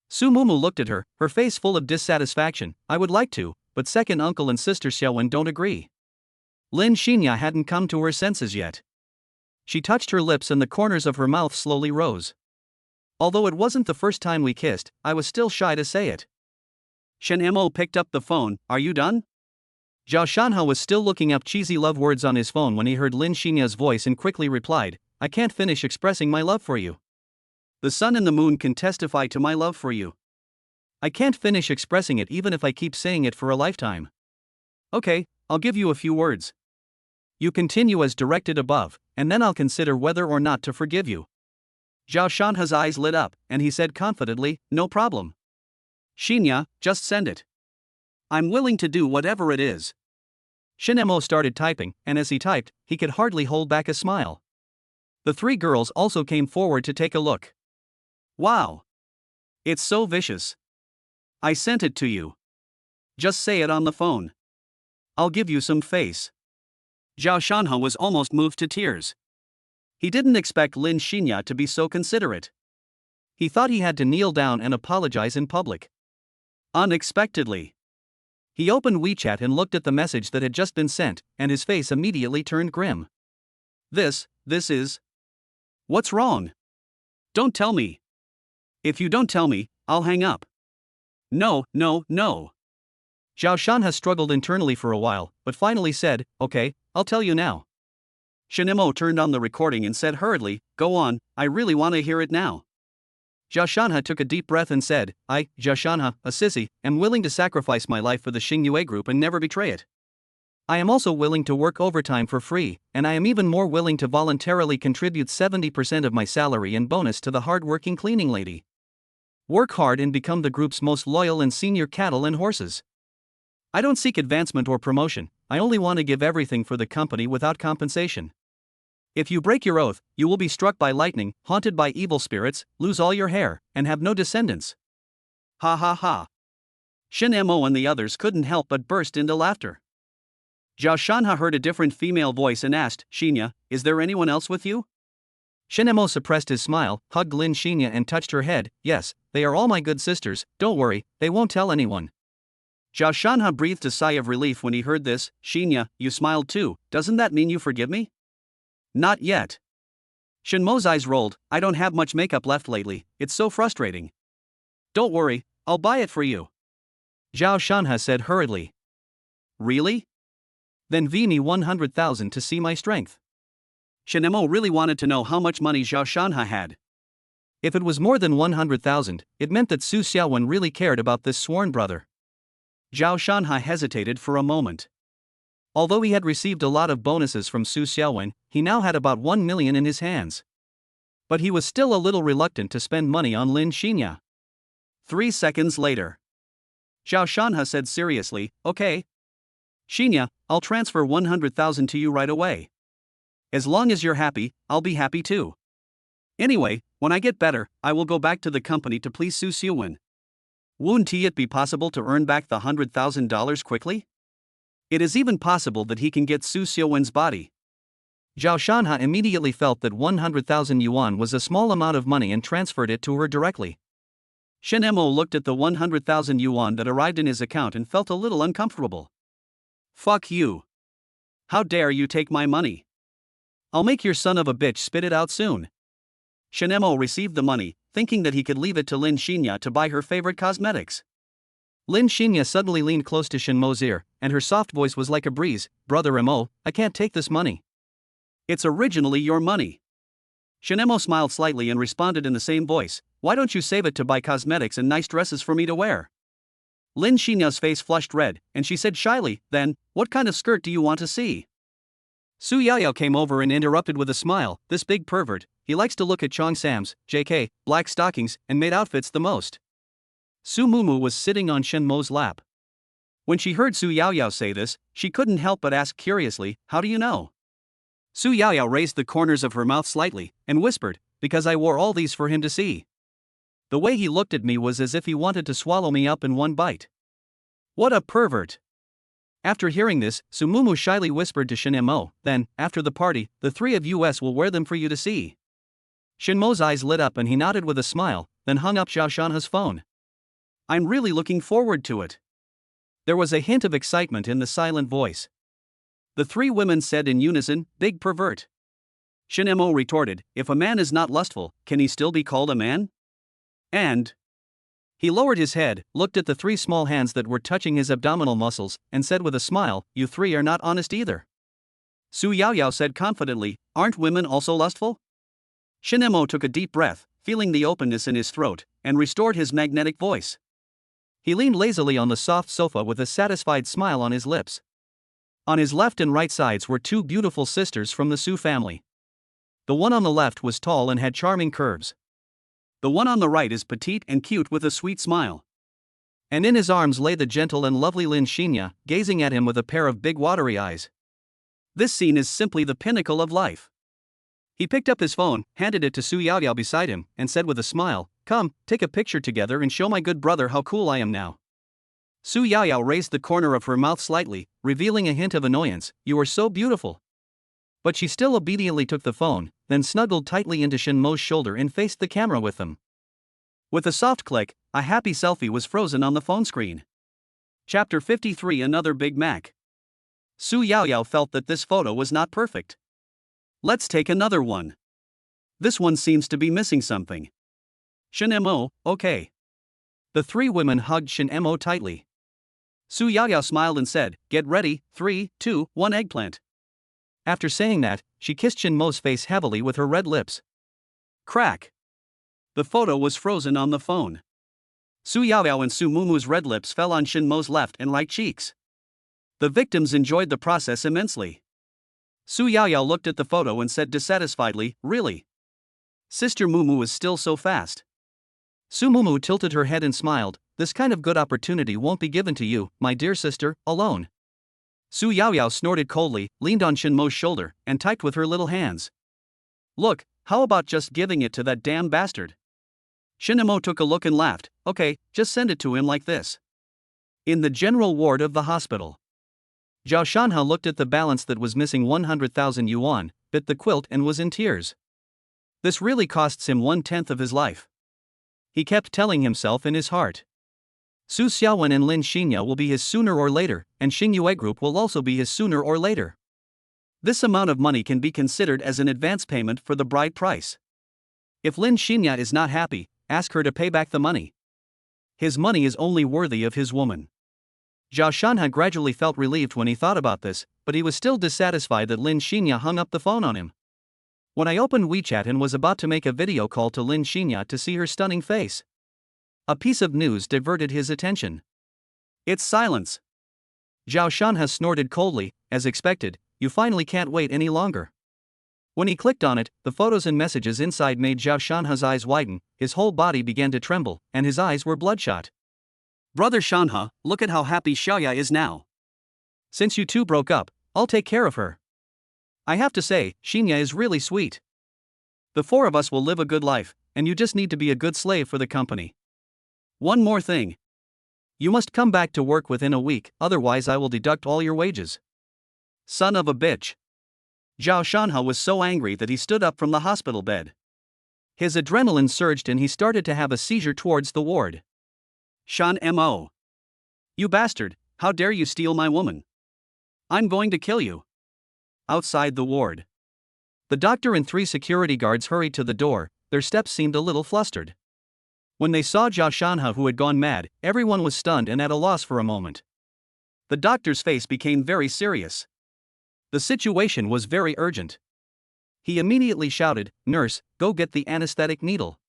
Su Mumu looked at her, her face full of dissatisfaction. "I would like to, but second uncle and sister Xiaowen don't agree." Lin Xinya hadn't come to her senses yet. She touched her lips and the corners of her mouth slowly rose. "Although it wasn't the first time we kissed, I was still shy to say it." Shinemo picked up the phone. "Are you done?" Zhao Shanha was still looking up cheesy love words on his phone when he heard Lin Xinya's voice and quickly replied, "I can't finish expressing my love for you. The sun and the moon can testify to my love for you. I can't finish expressing it even if I keep saying it for a lifetime. Okay, I'll give you a few words. You continue as directed above, and then I'll consider whether or not to forgive you." Zhao Shanha's eyes lit up, and he said confidently, "No problem. Xinya, just send it. I'm willing to do whatever it is." Shinemo started typing, and as he typed, he could hardly hold back a smile. The three girls also came forward to take a look. "Wow. It's so vicious. I sent it to you. Just say it on the phone. I'll give you some face." Zhao Shanha was almost moved to tears. He didn't expect Lin Xinya to be so considerate. He thought he had to kneel down and apologize in public. Unexpectedly, he opened WeChat and looked at the message that had just been sent, and his face immediately turned grim. This is. What's wrong? Don't tell me. If you don't tell me, I'll hang up. No. Zhao Shanha struggled internally for a while, but finally said, "Okay, I'll tell you now." Shin Mo turned on the recording and said hurriedly, "Go on, I really want to hear it now." Zhao Shanha took a deep breath and said, "I, Zhao Shanha, a sissy, am willing to sacrifice my life for the Xingyue group and never betray it. I am also willing to work overtime for free, and I am even more willing to voluntarily contribute 70% of my salary and bonus to the hard-working cleaning lady. Work hard and become the group's most loyal and senior cattle and horses. I don't seek advancement or promotion, I only want to give everything for the company without compensation. If you break your oath, you will be struck by lightning, haunted by evil spirits, lose all your hair, and have no descendants." Ha ha ha. Shin Mo and the others couldn't help but burst into laughter. Zhao Shanha heard a different female voice and asked, "Xinya, is there anyone else with you?" Shin Mo suppressed his smile, hugged Lin Xinya and touched her head. "Yes, they are all my good sisters, don't worry, they won't tell anyone." Zhao Shanha breathed a sigh of relief when he heard this. "Xinya, you smiled too, doesn't that mean you forgive me?" "Not yet." Shin Mo's eyes rolled. "I don't have much makeup left lately, it's so frustrating." "Don't worry, I'll buy it for you," Zhao Shanha said hurriedly. "Really? Then V me 100,000 to see my strength." Shin Mo really wanted to know how much money Zhao Shanha had. If it was more than 100,000, it meant that Su Xiaowen really cared about this sworn brother. Zhao Shanha hesitated for a moment. Although he had received a lot of bonuses from Su Xiaowen, he now had about 1 million in his hands. But he was still a little reluctant to spend money on Lin Xinya. 3 seconds later, Zhao Shanha said seriously, "Okay. Xinya, I'll transfer 100,000 to you right away. As long as you're happy, I'll be happy too. Anyway, when I get better, I will go back to the company to please Su Xiaowen. Wouldn't it be possible to earn back the $100,000 quickly? It is even possible that he can get Su Xiaowen's body." Zhao Shanha immediately felt that 100,000 yuan was a small amount of money and transferred it to her directly. Shin Mo looked at the 100,000 yuan that arrived in his account and felt a little uncomfortable. "Fuck you. How dare you take my money? I'll make your son of a bitch spit it out soon." Shin Mo received the money, thinking that he could leave it to Lin Xinya to buy her favorite cosmetics. Lin Xinya suddenly leaned close to Shin Mo's ear, and her soft voice was like a breeze. "Brother Mo, I can't take this money. It's originally your money." Shin Mo smiled slightly and responded in the same voice, "Why don't you save it to buy cosmetics and nice dresses for me to wear?" Lin Xinya's face flushed red, and she said shyly, "Then, what kind of skirt do you want to see?" Su Yaoyao came over and interrupted with a smile. "This big pervert, he likes to look at Chong Sam's, JK, black stockings, and maid outfits the most." Su Mumu was sitting on Shin Mo's lap. When she heard Su Yaoyao say this, she couldn't help but ask curiously, "How do you know?" Su Yaoyao raised the corners of her mouth slightly, and whispered, "Because I wore all these for him to see. The way he looked at me was as if he wanted to swallow me up in one bite." "What a pervert!" After hearing this, Su Mumu shyly whispered to Shin Mo, "Then, after the party, the three of us will wear them for you to see." Shin Mo's eyes lit up and he nodded with a smile, then hung up Zhao Shanha's phone. "I'm really looking forward to it." There was a hint of excitement in the silent voice. The three women said in unison, "Big pervert." Shin Mo retorted, "If a man is not lustful, can he still be called a man?" And he lowered his head, looked at the three small hands that were touching his abdominal muscles, and said with a smile, "You three are not honest either." Su Yaoyao said confidently, "Aren't women also lustful?" Shin Mo took a deep breath, feeling the openness in his throat, and restored his magnetic voice. He leaned lazily on the soft sofa with a satisfied smile on his lips. On his left and right sides were two beautiful sisters from the Su family. The one on the left was tall and had charming curves. The one on the right is petite and cute with a sweet smile. And in his arms lay the gentle and lovely Lin Xinya, gazing at him with a pair of big watery eyes. This scene is simply the pinnacle of life. He picked up his phone, handed it to Su Yaoyao beside him, and said with a smile, "Come, take a picture together and show my good brother how cool I am now." Su Yaoyao raised the corner of her mouth slightly, revealing a hint of annoyance. "You are so beautiful." But she still obediently took the phone, then snuggled tightly into Shin Mo's shoulder and faced the camera with them. With a soft click, a happy selfie was frozen on the phone screen. Chapter 53 Another Big Mac. Su Yaoyao felt that this photo was not perfect. "Let's take another one. This one seems to be missing something." "Shin Mo, okay." The three women hugged Shin Mo tightly. Su Yaoyao smiled and said, "Get ready, 3, 2, 1 eggplant." After saying that, she kissed Shin Mo's face heavily with her red lips. Crack. The photo was frozen on the phone. Su Yaoyao and Su Mumu's red lips fell on Shin Mo's left and right cheeks. The victims enjoyed the process immensely. Su Yaoyao looked at the photo and said dissatisfiedly, "Really? Sister Mumu is still so fast." Su Mumu tilted her head and smiled. "This kind of good opportunity won't be given to you, my dear sister, alone." Su Yaoyao snorted coldly, leaned on Shin Mo's shoulder, and typed with her little hands. "Look, how about just giving it to that damn bastard?" Shin Mo took a look and laughed. "Okay, just send it to him like this." In the general ward of the hospital, Zhao Shanha looked at the balance that was missing 100,000 yuan, bit the quilt and was in tears. This really costs him 1/10 of his life. He kept telling himself in his heart. Su Xiaowen and Lin Xinya will be his sooner or later, and Xing Yue Group will also be his sooner or later. This amount of money can be considered as an advance payment for the bride price. If Lin Xinya is not happy, ask her to pay back the money. His money is only worthy of his woman. Zhao Shanha gradually felt relieved when he thought about this, but he was still dissatisfied that Lin Xinya hung up the phone on him. When I opened WeChat and was about to make a video call to Lin Xinya to see her stunning face, a piece of news diverted his attention. It's silence. Zhao Shanha snorted coldly. As expected, you finally can't wait any longer. When he clicked on it, the photos and messages inside made Zhao Shanha's eyes widen, his whole body began to tremble, and his eyes were bloodshot. "Brother Shanha, look at how happy Xiaoya is now. Since you two broke up, I'll take care of her. I have to say, Xinya is really sweet. The four of us will live a good life, and you just need to be a good slave for the company. One more thing. You must come back to work within a week, otherwise I will deduct all your wages." Son of a bitch. Zhao Shanha was so angry that he stood up from the hospital bed. His adrenaline surged and he started to have a seizure towards the ward. "Shan Mo. You bastard, how dare you steal my woman? I'm going to kill you." Outside the ward, the doctor and 3 security guards hurried to the door, their steps seemed a little flustered. When they saw Zhao Shanha, who had gone mad, everyone was stunned and at a loss for a moment. The doctor's face became very serious. The situation was very urgent. He immediately shouted, "Nurse, go get the anesthetic needle.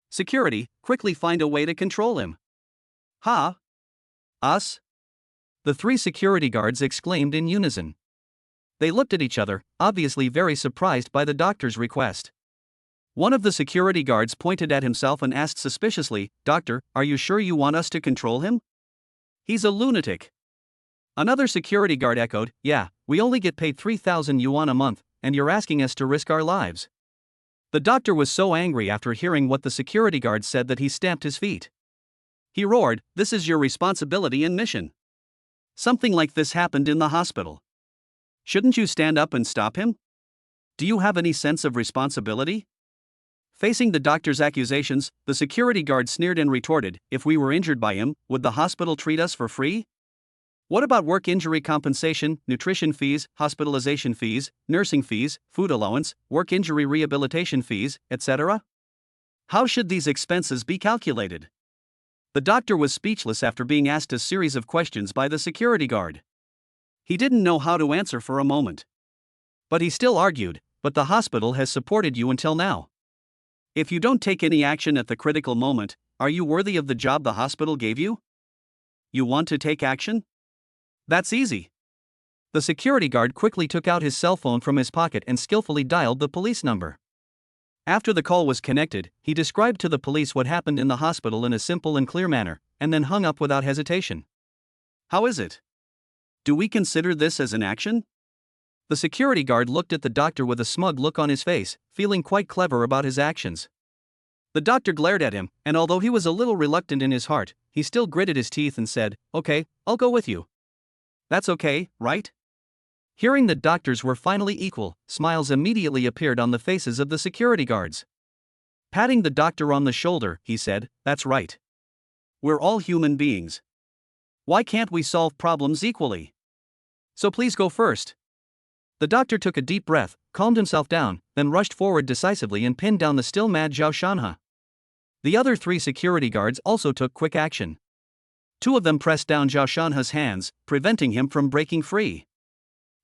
Security, quickly find a way to control him." "Ha? Us?" the 3 security guards exclaimed in unison. They looked at each other, obviously very surprised by the doctor's request. One of the security guards pointed at himself and asked suspiciously, "Doctor, are you sure you want us to control him? He's a lunatic." Another security guard echoed, "Yeah, we only get paid 3,000 yuan a month, and you're asking us to risk our lives." The doctor was so angry after hearing what the security guard said that he stamped his feet. He roared, "This is your responsibility and mission. Something like this happened in the hospital. Shouldn't you stand up and stop him? Do you have any sense of responsibility?" Facing the doctor's accusations, the security guard sneered and retorted, "If we were injured by him, would the hospital treat us for free? What about work injury compensation, nutrition fees, hospitalization fees, nursing fees, food allowance, work injury rehabilitation fees, etc.? How should these expenses be calculated?" The doctor was speechless after being asked a series of questions by the security guard. He didn't know how to answer for a moment. But he still argued, "But the hospital has supported you until now. If you don't take any action at the critical moment, are you worthy of the job the hospital gave you? You want to take action? That's easy." The security guard quickly took out his cell phone from his pocket and skillfully dialed the police number. After the call was connected, he described to the police what happened in the hospital in a simple and clear manner, and then hung up without hesitation. "How is it? Do we consider this as an action?" The security guard looked at the doctor with a smug look on his face, feeling quite clever about his actions. The doctor glared at him, and although he was a little reluctant in his heart, he still gritted his teeth and said, "Okay, I'll go with you. That's okay, right?" Hearing that doctors were finally equal, smiles immediately appeared on the faces of the security guards. Patting the doctor on the shoulder, he said, "That's right. We're all human beings. Why can't we solve problems equally? So please go first." The doctor took a deep breath, calmed himself down, then rushed forward decisively and pinned down the still mad Zhao Shanha. The other 3 security guards also took quick action. Two of them pressed down Zhao Shanhe's hands, preventing him from breaking free.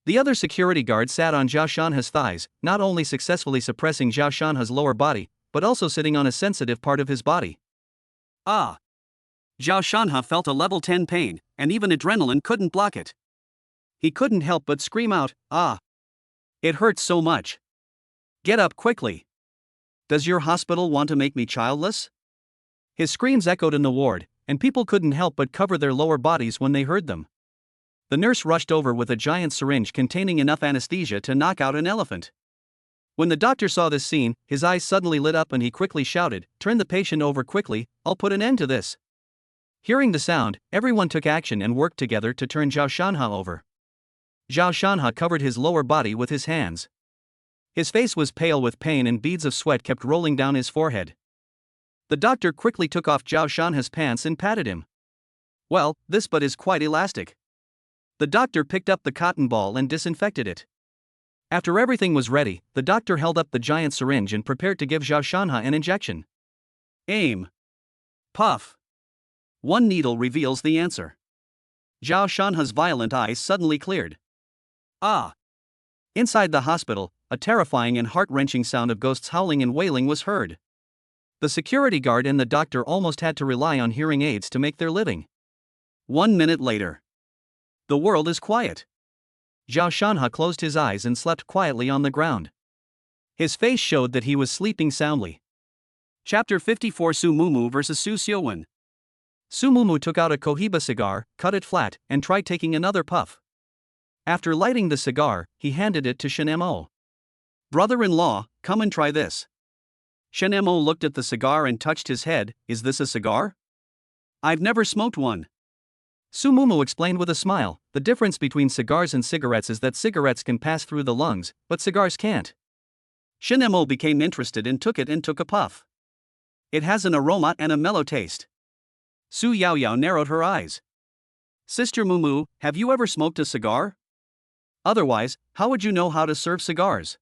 The other security guard sat on Zhao Shanhe's thighs, not only successfully suppressing Zhao Shanhe's lower body, but also sitting on a sensitive part of his body. Ah! Zhao Shanhe felt a level 10 pain, and even adrenaline couldn't block it. He couldn't help but scream out, "Ah! It hurts so much. Get up quickly. Does your hospital want to make me childless?" His screams echoed in the ward, and people couldn't help but cover their lower bodies when they heard them. The nurse rushed over with a giant syringe containing enough anesthesia to knock out an elephant. When the doctor saw this scene, his eyes suddenly lit up and he quickly shouted, "Turn the patient over quickly, I'll put an end to this." Hearing the sound, everyone took action and worked together to turn Zhao Shanhe over. Zhao Shanhe covered his lower body with his hands. His face was pale with pain and beads of sweat kept rolling down his forehead. The doctor quickly took off Zhao Shanhe's pants and patted him. "Well, this butt is quite elastic." The doctor picked up the cotton ball and disinfected it. After everything was ready, the doctor held up the giant syringe and prepared to give Zhao Shanhe an injection. Aim. Puff. One needle reveals the answer. Zhao Shanhe's violent eyes suddenly cleared. Ah! Inside the hospital, a terrifying and heart-wrenching sound of ghosts howling and wailing was heard. The security guard and the doctor almost had to rely on hearing aids to make their living. 1 minute later. The world is quiet. Zhao Shanhe closed his eyes and slept quietly on the ground. His face showed that he was sleeping soundly. Chapter 54: Su Mumu vs. Su Xiuwen. Su Mumu took out a Cohiba cigar, cut it flat, and tried taking another puff. After lighting the cigar, he handed it to Shen-mo. "Brother-in-law, come and try this." Shen-mo looked at the cigar and touched his head. "Is this a cigar? I've never smoked one." Su Mumu explained with a smile, "The difference between cigars and cigarettes is that cigarettes can pass through the lungs, but cigars can't." Shen-mo became interested and took a puff. "It has an aroma and a mellow taste." Su Yaoyao narrowed her eyes. "Sister Mumu, have you ever smoked a cigar? Otherwise, how would you know how to serve cigars?"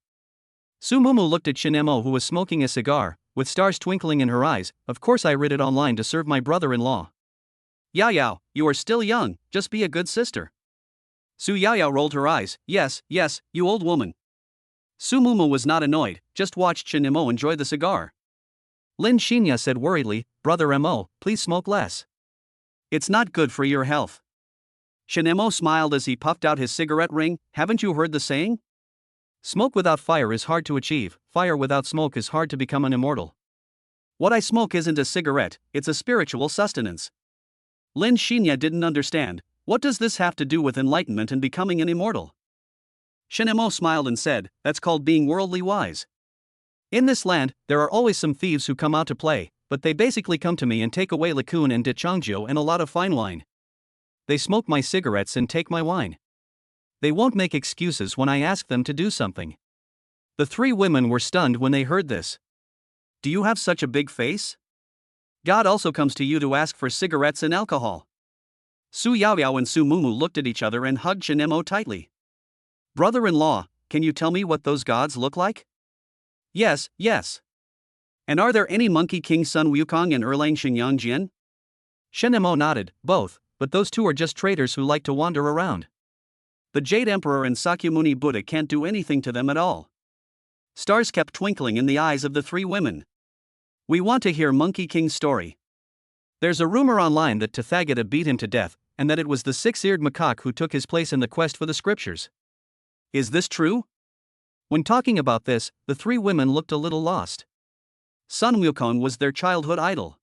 Su Mumu looked at Shen-mo, who was smoking a cigar, with stars twinkling in her eyes. "Of course I read it online to serve my brother-in-law." "Yaoyao, you are still young, just be a good sister." Su Yaoyao rolled her eyes. Yes, you old woman." Su Mumu was not annoyed, just watched Shen-mo enjoy the cigar. Lin Xinya said worriedly, "Brother Mo, please smoke less. It's not good for your health." Shen-mo smiled as he puffed out his cigarette ring. "Haven't you heard the saying? Smoke without fire is hard to achieve, fire without smoke is hard to become an immortal. What I smoke isn't a cigarette, it's a spiritual sustenance." Lin Xinya didn't understand. What does this have to do with enlightenment and becoming an immortal? Shen-mo smiled and said, "That's called being worldly wise. In this land, there are always some thieves who come out to play, but they basically come to me and take away Likun and Dechangjiu and a lot of fine wine. They smoke my cigarettes and take my wine. They won't make excuses when I ask them to do something." The three women were stunned when they heard this. "Do you have such a big face? God also comes to you to ask for cigarettes and alcohol." Su Yaoyao and Su Mumu looked at each other and hugged Shen-mo tightly. "Brother-in-law, can you tell me what those gods look like?" Yes. "And are there any Monkey King Sun Wukong and Erlang Shenyang Jian?" Shen-mo nodded. "Both, but those two are just traders who like to wander around. The Jade Emperor and Sakyamuni Buddha can't do anything to them at all." Stars kept twinkling in the eyes of the three women. "We want to hear Monkey King's story. There's a rumor online that Tathagata beat him to death, and that it was the six-eared macaque who took his place in the quest for the scriptures. Is this true?" When talking about this, the three women looked a little lost. Sun Wukong was their childhood idol.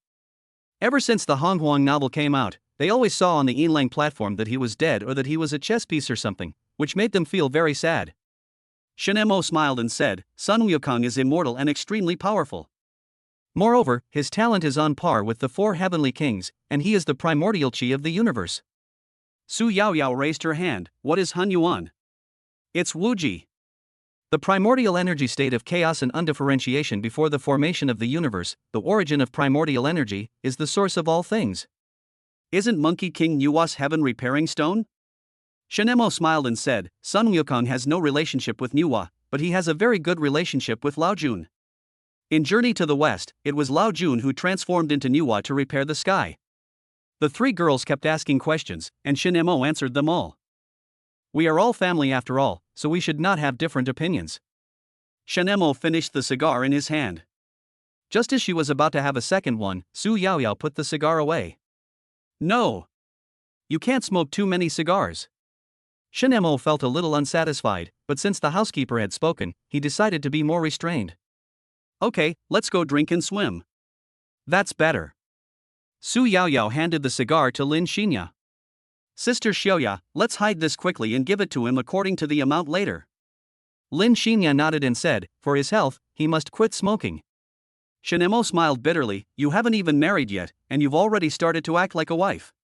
Ever since the Honghuang novel came out, they always saw on the Yinlang platform that he was dead or that he was a chess piece or something, which made them feel very sad. Shen-mo smiled and said, "Sun Wukong is immortal and extremely powerful. Moreover, his talent is on par with the four heavenly kings, and he is the primordial chi of the universe." Su Yaoyao raised her hand. "What is Han Yuan?" "It's Wuji. The primordial energy state of chaos and undifferentiation before the formation of the universe, the origin of primordial energy, is the source of all things." "Isn't Monkey King Nuwa's heaven repairing stone?" Shen-mo smiled and said, "Sun Wukong has no relationship with Nuwa, but he has a very good relationship with Lao Jun. In Journey to the West, it was Lao Jun who transformed into Nuwa to repair the sky. The three girls kept asking questions, and Shin Mo answered them all. We are all family after all, so we should not have different opinions. Shin Mo finished the cigar in his hand. Just as she was about to have a second one, Su Yaoyao put the cigar away. No. You can't smoke too many cigars. Shin Mo felt a little unsatisfied, but since the housekeeper had spoken, he decided to be more restrained. Okay, let's go drink and swim. That's better. Su Yaoyao handed the cigar to Lin Xinya. Sister Xiaoya, let's hide this quickly and give it to him according to the amount later. Lin Xinya nodded and said, for his health, he must quit smoking. Shin Mo smiled bitterly, you haven't even married yet, and you've already started to act like a wife.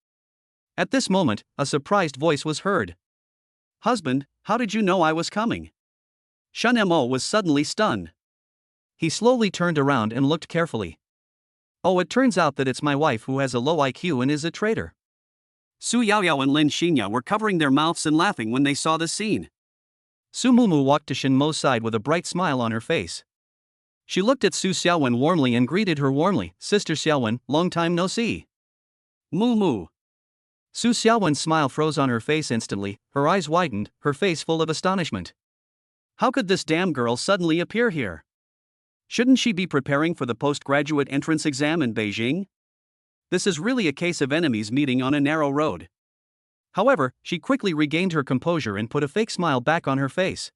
At this moment, a surprised voice was heard. Husband, how did you know I was coming? Shin Mo was suddenly stunned. He slowly turned around and looked carefully. Oh, it turns out that it's my wife who has a low IQ and is a traitor. Su Yaoyao and Lin Xinya were covering their mouths and laughing when they saw the scene. Su Mumu walked to Shin Mo's side with a bright smile on her face. She looked at Su Xiaowen warmly and greeted her warmly, Sister Xiaowen, long time no see. Mumu. Su Xiaowen's smile froze on her face instantly, her eyes widened, her face full of astonishment. How could this damn girl suddenly appear here? Shouldn't she be preparing for the postgraduate entrance exam in Beijing? This is really a case of enemies meeting on a narrow road. However, she quickly regained her composure and put a fake smile back on her face.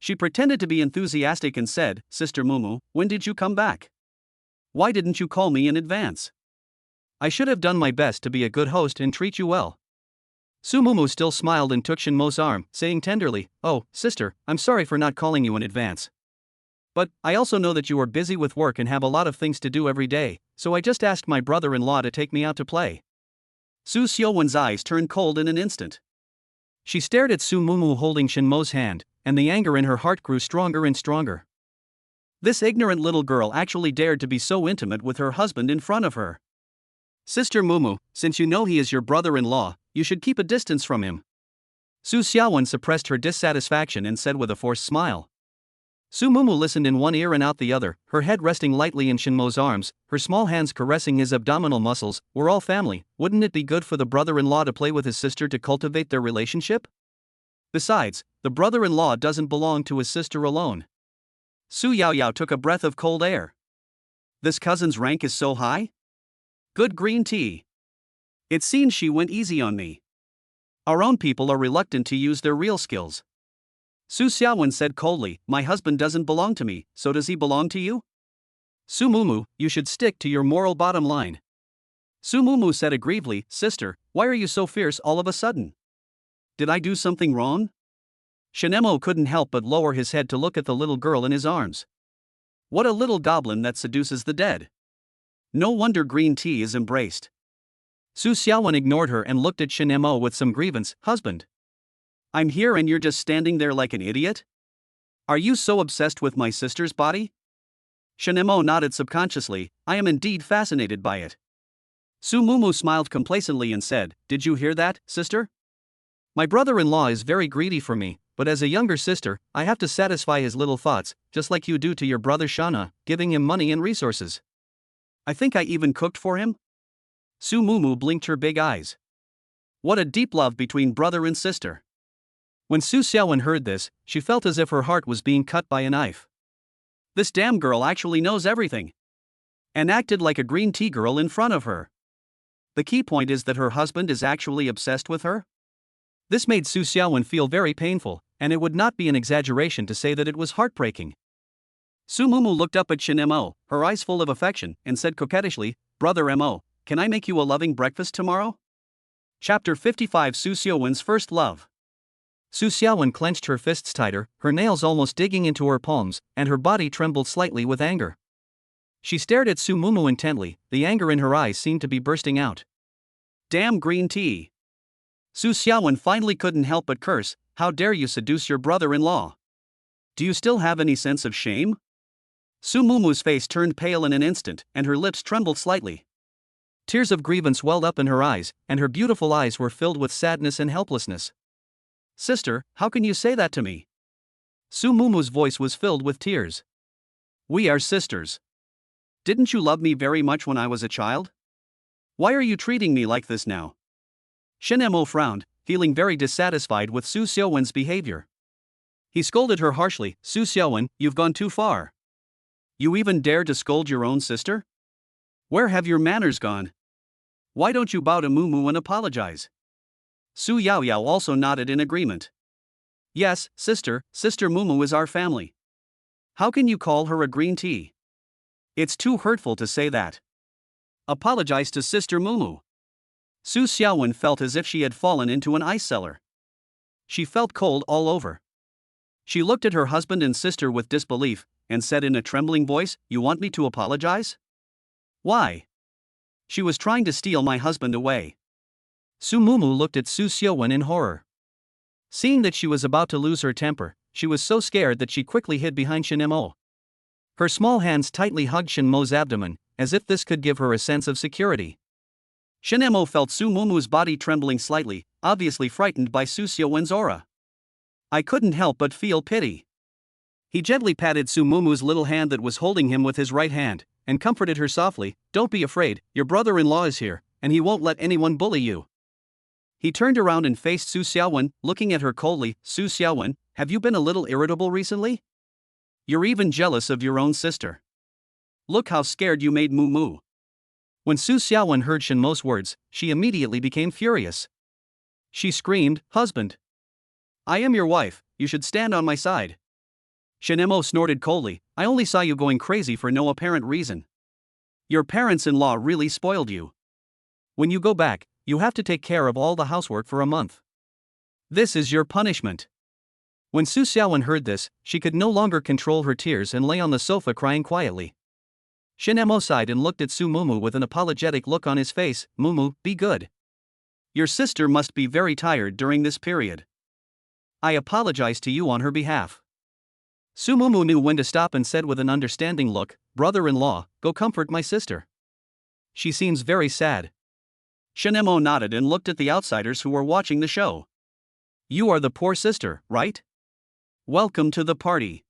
She pretended to be enthusiastic and said, Sister Mumu, when did you come back? Why didn't you call me in advance? I should have done my best to be a good host and treat you well. Su Mumu still smiled and took Shin Mo's arm, saying tenderly, oh, sister, I'm sorry for not calling you in advance. But, I also know that you are busy with work and have a lot of things to do every day, so I just asked my brother-in-law to take me out to play. Su Xiaowen's eyes turned cold in an instant. She stared at Su Mumu holding Shin Mo's hand, and the anger in her heart grew stronger and stronger. This ignorant little girl actually dared to be so intimate with her husband in front of her. Sister Mumu, since you know he is your brother-in-law, you should keep a distance from him. Su Xiaowen suppressed her dissatisfaction and said with a forced smile. Su Mumu listened in one ear and out the other, her head resting lightly in Shin Mo's arms, her small hands caressing his abdominal muscles. We're all family, wouldn't it be good for the brother-in-law to play with his sister to cultivate their relationship? Besides, the brother-in-law doesn't belong to his sister alone. Su Yaoyao took a breath of cold air. This cousin's rank is so high? Good green tea. It seems she went easy on me. Our own people are reluctant to use their real skills. Su Xiaowen said coldly, my husband doesn't belong to me, so does he belong to you? Su Mumu, you should stick to your moral bottom line. Su Mumu said aggrievedly, sister, why are you so fierce all of a sudden? Did I do something wrong? Shin Mo couldn't help but lower his head to look at the little girl in his arms. What a little goblin that seduces the dead. No wonder green tea is embraced. Su Xiaowen ignored her and looked at Shin Mo with some grievance, husband. I'm here and you're just standing there like an idiot? Are you so obsessed with my sister's body? Shin Mo nodded subconsciously, I am indeed fascinated by it. Su Mumu smiled complacently and said, did you hear that, sister? My brother-in-law is very greedy for me, but as a younger sister, I have to satisfy his little thoughts, just like you do to your brother Shana, giving him money and resources. I think I even cooked for him? Su Mumu blinked her big eyes. What a deep love between brother and sister. When Su Xiaowen heard this, she felt as if her heart was being cut by a knife. This damn girl actually knows everything. And acted like a green tea girl in front of her. The key point is that her husband is actually obsessed with her? This made Su Xiaowen feel very painful, and it would not be an exaggeration to say that it was heartbreaking. Su Mumu looked up at Shin Mo, her eyes full of affection, and said coquettishly, Brother Mo, can I make you a loving breakfast tomorrow? Chapter 55 Su Xiaowen's First Love. Su Xiaowen clenched her fists tighter, her nails almost digging into her palms, and her body trembled slightly with anger. She stared at Su Mumu intently, the anger in her eyes seemed to be bursting out. Damn green tea. Su Xiaowen finally couldn't help but curse, how dare you seduce your brother-in-law? Do you still have any sense of shame? Su Mumu's face turned pale in an instant, and her lips trembled slightly. Tears of grievance welled up in her eyes, and her beautiful eyes were filled with sadness and helplessness. Sister, how can you say that to me? Su Mumu's voice was filled with tears. We are sisters. Didn't you love me very much when I was a child? Why are you treating me like this now? Shin Mo frowned, feeling very dissatisfied with Su Xiaowen's behavior. He scolded her harshly. Su Xiaowen, you've gone too far. You even dare to scold your own sister? Where have your manners gone? Why don't you bow to Mumu and apologize? Su Yaoyao also nodded in agreement. Yes, Sister Mumu is our family. How can you call her a green tea? It's too hurtful to say that. Apologize to Sister Mumu. Su Xiaowen felt as if she had fallen into an ice cellar. She felt cold all over. She looked at her husband and sister with disbelief, and said in a trembling voice, "You want me to apologize? Why? She was trying to steal my husband away." Su Mumu looked at Su Xiaowen in horror. Seeing that she was about to lose her temper, she was so scared that she quickly hid behind Shin Mo. Her small hands tightly hugged Shin Mo's abdomen, as if this could give her a sense of security. Shin Mo felt Su Mumu's body trembling slightly, obviously frightened by Su Xiaowen's aura. I couldn't help but feel pity. He gently patted Su Mumu's little hand that was holding him with his right hand, and comforted her softly. Don't be afraid, your brother-in-law is here, and he won't let anyone bully you. He turned around and faced Su Xiaowen, looking at her coldly. Su Xiaowen, have you been a little irritable recently? You're even jealous of your own sister. Look how scared you made Mumu. When Su Xiaowen heard Shin Mo's words, she immediately became furious. She screamed, "Husband! I am your wife, you should stand on my side." Shin Mo snorted coldly, "I only saw you going crazy for no apparent reason. Your parents-in-law really spoiled you. When you go back, you have to take care of all the housework for a month. This is your punishment." When Su Xiaowen heard this, she could no longer control her tears and lay on the sofa crying quietly. Shin Mo sighed and looked at Su Mumu with an apologetic look on his face. "Mumu, be good. Your sister must be very tired during this period. I apologize to you on her behalf." Su Mumu knew when to stop and said with an understanding look, "Brother-in-law, go comfort my sister. She seems very sad." Shin Mo nodded and looked at the outsiders who were watching the show. "You are the poor sister, right? Welcome to the party."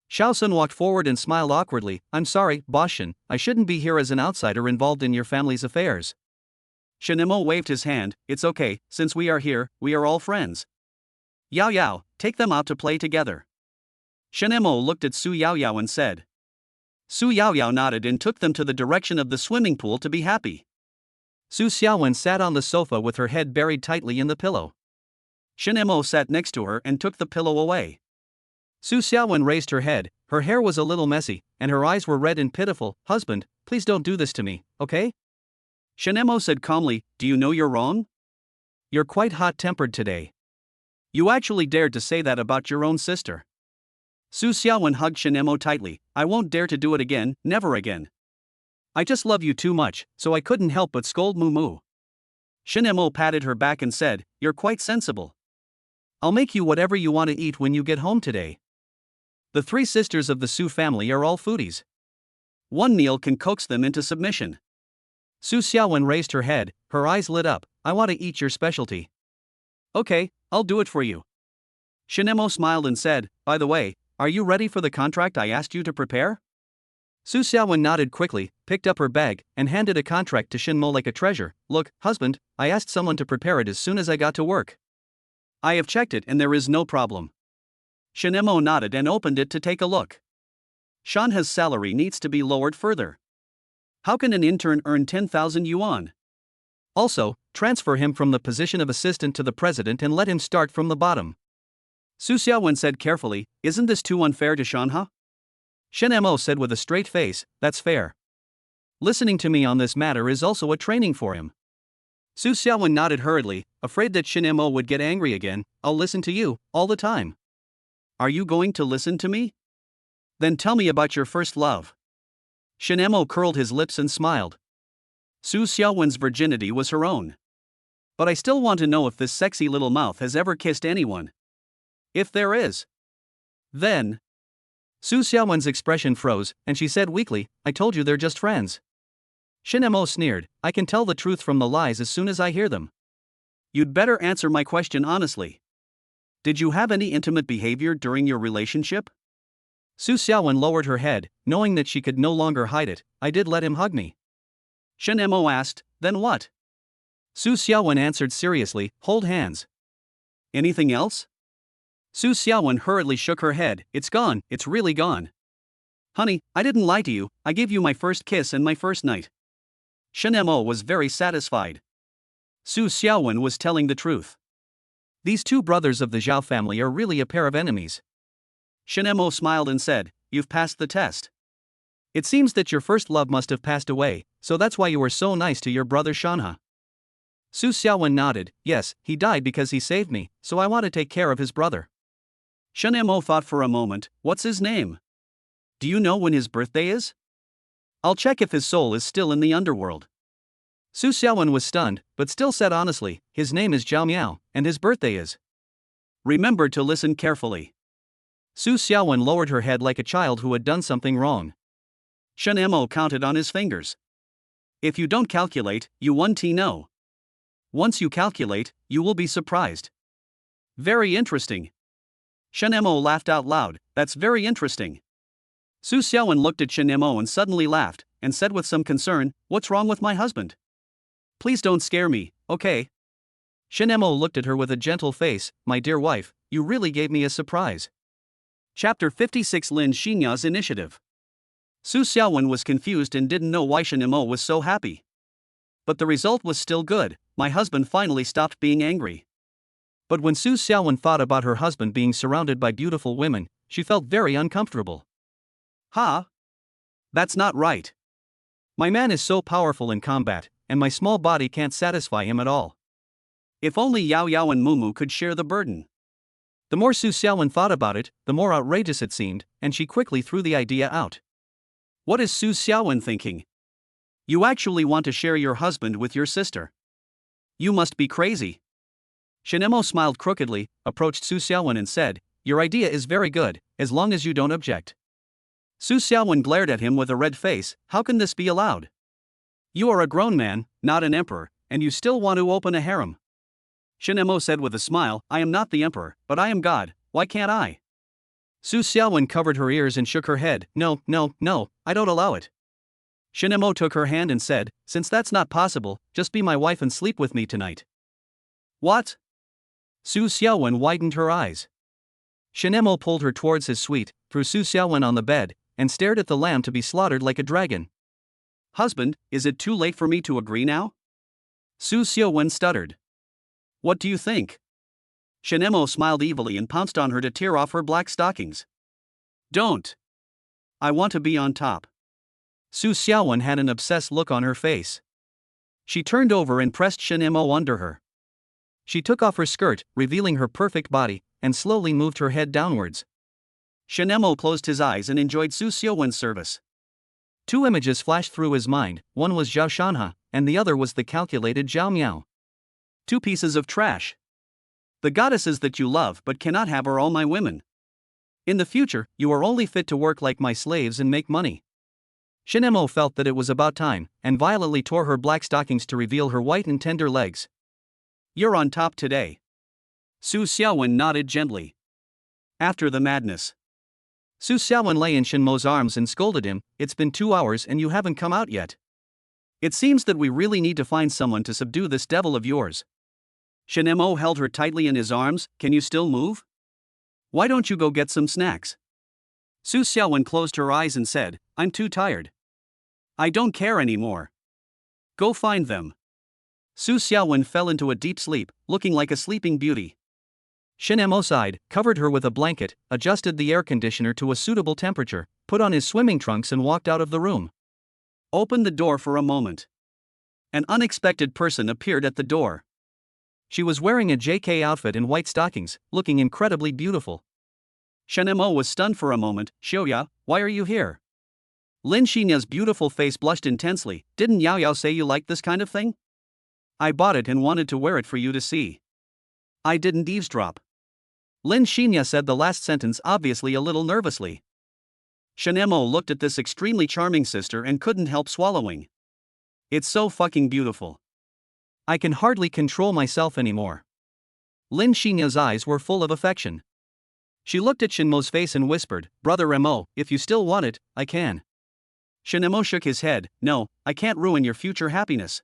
Xiaosun walked forward and smiled awkwardly. "I'm sorry, Boss Shin, I shouldn't be here as an outsider involved in your family's affairs." Shin Mo waved his hand. "It's okay, since we are here, we are all friends. Yao Yao, take them out to play together." Shin Mo looked at Su Yaoyao and said. Su Yaoyao nodded and took them to the direction of the swimming pool to be happy. Su Xiaowen sat on the sofa with her head buried tightly in the pillow. Shin Mo sat next to her and took the pillow away. Su Xiaowen raised her head, her hair was a little messy, and her eyes were red and pitiful. "Husband, please don't do this to me, okay?" Shin Mo said calmly, "Do you know you're wrong? You're quite hot-tempered today. You actually dared to say that about your own sister." Su Xiaowen hugged Shin Mo tightly. "I won't dare to do it again, never again. I just love you too much, so I couldn't help but scold Mumu." Shin Mo patted her back and said, "You're quite sensible. I'll make you whatever you want to eat when you get home today." The three sisters of the Su family are all foodies. One meal can coax them into submission. Su Xiaowen raised her head, her eyes lit up. "I want to eat your specialty." "Okay, I'll do it for you." Shin Mo smiled and said, "By the way, are you ready for the contract I asked you to prepare?" Su Xiaowen nodded quickly, picked up her bag, and handed a contract to Shin Mo like a treasure. "Look, husband, I asked someone to prepare it as soon as I got to work. I have checked it and there is no problem." Shin Mo nodded and opened it to take a look. Shanha's salary needs to be lowered further. How can an intern earn 10,000 yuan? Also, transfer him from the position of assistant to the president and let him start from the bottom. Su Xiaowen said carefully, "Isn't this too unfair to Shanha?" Shin Mo said with a straight face, "That's fair. Listening to me on this matter is also a training for him." Su Xiaowen nodded hurriedly, afraid that Shin Mo would get angry again. "I'll listen to you, all the time." "Are you going to listen to me? Then tell me about your first love." Shin Mo curled his lips and smiled. Su Xiaowen's virginity was her own. "But I still want to know if this sexy little mouth has ever kissed anyone. If there is, then..." Su Xiaowen's expression froze, and she said weakly, "I told you they're just friends." Shin Mo sneered, "I can tell the truth from the lies as soon as I hear them. You'd better answer my question honestly. Did you have any intimate behavior during your relationship?" Su Xiaowen lowered her head, knowing that she could no longer hide it. "I did let him hug me." Shen Mo asked, then what? Su Xiaowen answered seriously, hold hands. Anything else? Su Xiaowen hurriedly shook her head, it's gone, it's really gone. Honey, I didn't lie to you, I gave you my first kiss and my first night. Shen Mo was very satisfied. Su Xiaowen was telling the truth. These two brothers of the Zhao family are really a pair of enemies. Shen Mo smiled and said, you've passed the test. It seems that your first love must have passed away, so that's why you were so nice to your brother Shanha. Su Xiaowen nodded, yes, he died because he saved me, so I want to take care of his brother. Shen Mo thought for a moment, what's his name? Do you know when his birthday is? I'll check if his soul is still in the underworld. Su Xiaowen was stunned, but still said honestly, his name is Zhao Miao, and his birthday is. Remember to listen carefully. Su Xiaowen lowered her head like a child who had done something wrong. Shen Mo counted on his fingers. If you don't calculate, you won't know. Once you calculate, you will be surprised. Very interesting. Shen Mo laughed out loud, that's very interesting. Su Xiaowen looked at Shen Mo and suddenly laughed, and said with some concern, what's wrong with my husband? Please don't scare me, okay? Shen Mo looked at her with a gentle face, my dear wife, you really gave me a surprise. Chapter 56 Lin Xinya's Initiative. Su Xiaowen was confused and didn't know why Shen Mo was so happy. But the result was still good, my husband finally stopped being angry. But when Su Xiaowen thought about her husband being surrounded by beautiful women, she felt very uncomfortable. Ha! That's not right. My man is so powerful in combat, and my small body can't satisfy him at all. If only Yao Yao and Mumu could share the burden. The more Su Xiaowen thought about it, the more outrageous it seemed, and she quickly threw the idea out. What is Su Xiaowen thinking? You actually want to share your husband with your sister? You must be crazy. Shen Mo smiled crookedly, approached Su Xiaowen and said, your idea is very good, as long as you don't object. Su Xiaowen glared at him with a red face, how can this be allowed? You are a grown man, not an emperor, and you still want to open a harem. Shen Mo said with a smile, I am not the emperor, but I am God, why can't I? Su Xiaowen covered her ears and shook her head, no, I don't allow it. Shen Mo took her hand and said, since that's not possible, just be my wife and sleep with me tonight. What? Su Xiaowen widened her eyes. Shen Mo pulled her towards his suite, threw Su Xiaowen on the bed, and stared at the lamb to be slaughtered like a dragon. Husband, is it too late for me to agree now? Su Xiaowen stuttered. What do you think? Shen Mo smiled evilly and pounced on her to tear off her black stockings. Don't. I want to be on top. Su Xiaowen had an obsessed look on her face. She turned over and pressed Shen Mo under her. She took off her skirt, revealing her perfect body, and slowly moved her head downwards. Shen Mo closed his eyes and enjoyed Su Xiaowen's service. Two images flashed through his mind, one was Zhao Shanha, and the other was the calculated Zhao Miao. Two pieces of trash. The goddesses that you love but cannot have are all my women. In the future, you are only fit to work like my slaves and make money. Shen Mo felt that it was about time, and violently tore her black stockings to reveal her white and tender legs. You're on top today. Su Xiaowen nodded gently. After the madness. Su Xiaowen lay in Shen Mo's arms and scolded him, it's been 2 hours and you haven't come out yet. It seems that we really need to find someone to subdue this devil of yours. Shen Mo held her tightly in his arms, can you still move? Why don't you go get some snacks? Su Xiaowen closed her eyes and said, I'm too tired. I don't care anymore. Go find them. Su Xiaowen fell into a deep sleep, looking like a sleeping beauty. Shen Mo sighed, covered her with a blanket, adjusted the air conditioner to a suitable temperature, put on his swimming trunks and walked out of the room. Opened the door for a moment. An unexpected person appeared at the door. She was wearing a JK outfit and white stockings, looking incredibly beautiful. Shen Mo was stunned for a moment, Xiaoya, why are you here? Lin Xinya's beautiful face blushed intensely, didn't Yao Yao say you liked this kind of thing? I bought it and wanted to wear it for you to see. I didn't eavesdrop. Lin Xinya said the last sentence obviously a little nervously. Shen Mo looked at this extremely charming sister and couldn't help swallowing. It's so fucking beautiful. I can hardly control myself anymore. Lin Xinya's eyes were full of affection. She looked at Shen Mo's face and whispered, Brother Mo, if you still want it, I can. Shin shook his head. No, I can't ruin your future happiness.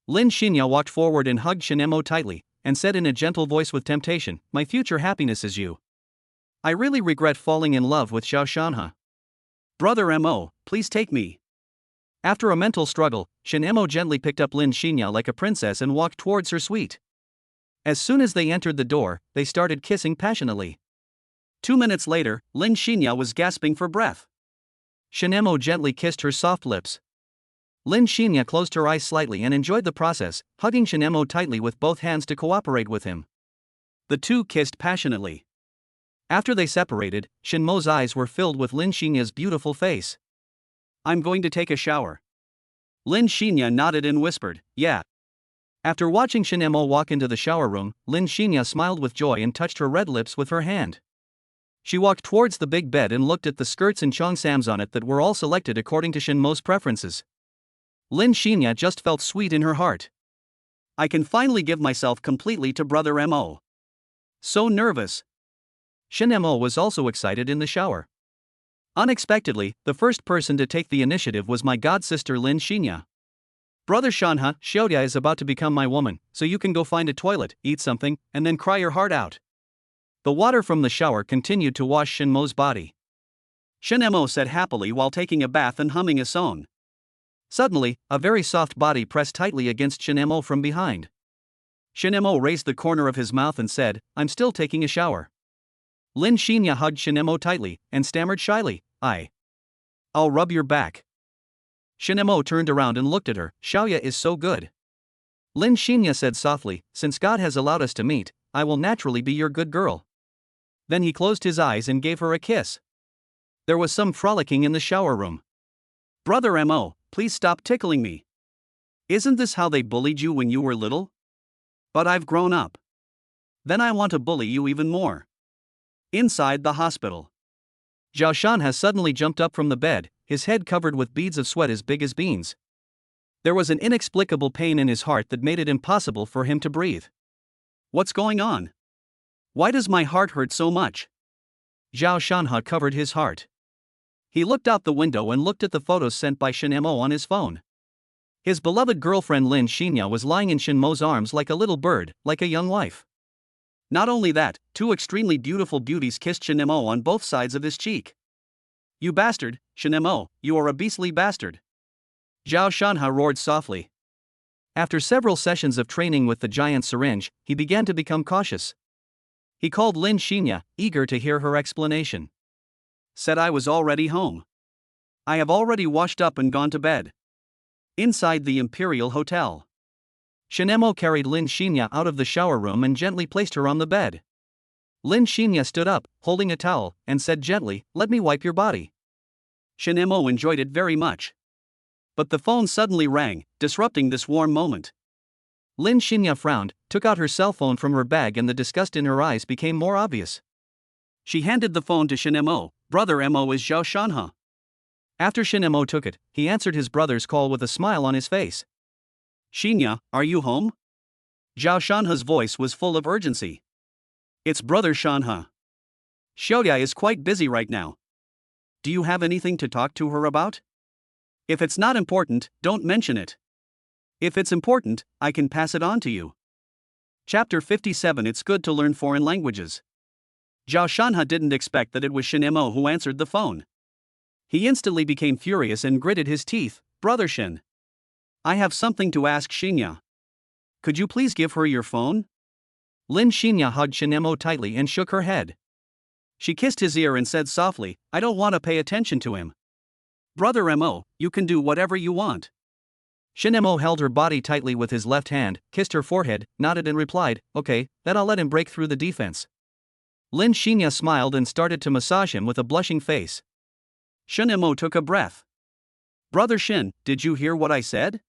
Lin Xinya walked forward and hugged Shin tightly, and said in a gentle voice with temptation, my future happiness is you. I really regret falling in love with Xiao Shanhe. Brother Mo, please take me. After a mental struggle, Shin gently picked up Lin Xinya like a princess and walked towards her suite. As soon as they entered the door, they started kissing passionately. 2 minutes later, Lin Xinya was gasping for breath. Shin gently kissed her soft lips. Lin Xinya closed her eyes slightly and enjoyed the process, hugging Shin tightly with both hands to cooperate with him. The two kissed passionately. After they separated, Shin Mo's eyes were filled with Lin Xinya's beautiful face. I'm going to take a shower. Lin Xinya nodded and whispered, yeah. After watching Shin walk into the shower room, Lin Xinya smiled with joy and touched her red lips with her hand. She walked towards the big bed and looked at the skirts and cheongsams on it that were all selected according to Shin Mo's preferences. Lin Xinya just felt sweet in her heart. I can finally give myself completely to Brother Mo. So nervous. Shin was also excited in the shower. Unexpectedly, the first person to take the initiative was my god-sister Lin Xinya. Brother Shanhe, Xiaodia is about to become my woman, so you can go find a toilet, eat something, and then cry your heart out. The water from the shower continued to wash Shin Mo's body. Shin said happily while taking a bath and humming a song. Suddenly, a very soft body pressed tightly against Shin from behind. Shin raised the corner of his mouth and said, I'm still taking a shower. Lin Xinya hugged Shin tightly, and stammered shyly, I'll rub your back. Shin turned around and looked at her, Xiaoya is so good. Lin Xinya said softly, since God has allowed us to meet, I will naturally be your good girl. Then he closed his eyes and gave her a kiss. There was some frolicking in the shower room. Brother Mo, please stop tickling me. Isn't this how they bullied you when you were little? But I've grown up. Then I want to bully you even more. Inside the hospital. Xiao Shanhe suddenly jumped up from the bed, his head covered with beads of sweat as big as beans. There was an inexplicable pain in his heart that made it impossible for him to breathe. What's going on? Why does my heart hurt so much? Xiao Shanhe covered his heart. He looked out the window and looked at the photos sent by Shin on his phone. His beloved girlfriend Lin Xinya was lying in Shin Mo's arms like a little bird, like a young wife. Not only that, two extremely beautiful beauties kissed Shin on both sides of his cheek. You bastard, Shin you are a beastly bastard. Xiao Shanhe roared softly. After several sessions of training with the giant syringe, he began to become cautious. He called Lin Xinya, eager to hear her explanation. Said I was already home. I have already washed up and gone to bed. Inside the Imperial Hotel. Shin carried Lin Xinya out of the shower room and gently placed her on the bed. Lin Xinya stood up, holding a towel, and said gently, let me wipe your body. Shin enjoyed it very much. But the phone suddenly rang, disrupting this warm moment. Lin Xinya frowned, took out her cell phone from her bag, and the disgust in her eyes became more obvious. She handed the phone to Shin Brother Mo is Xiao Shanhe. After Shin took it, he answered his brother's call with a smile on his face. Xinya, are you home? Xiao Shanhe's voice was full of urgency. It's Brother Shanhe. Xiaodia is quite busy right now. Do you have anything to talk to her about? If it's not important, don't mention it. If it's important, I can pass it on to you. Chapter 57 It's good to learn foreign languages. Xiao Shanhe didn't expect that it was Shin who answered the phone. He instantly became furious and gritted his teeth. Brother Shin. I have something to ask Xinya. Could you please give her your phone? Lin Xinya hugged Shin tightly and shook her head. She kissed his ear and said softly, I don't want to pay attention to him. Brother Mo, you can do whatever you want. Shin held her body tightly with his left hand, kissed her forehead, nodded and replied, okay, then I'll let him break through the defense. Lin Xinya smiled and started to massage him with a blushing face. Shin took a breath. Brother Shin, did you hear what I said?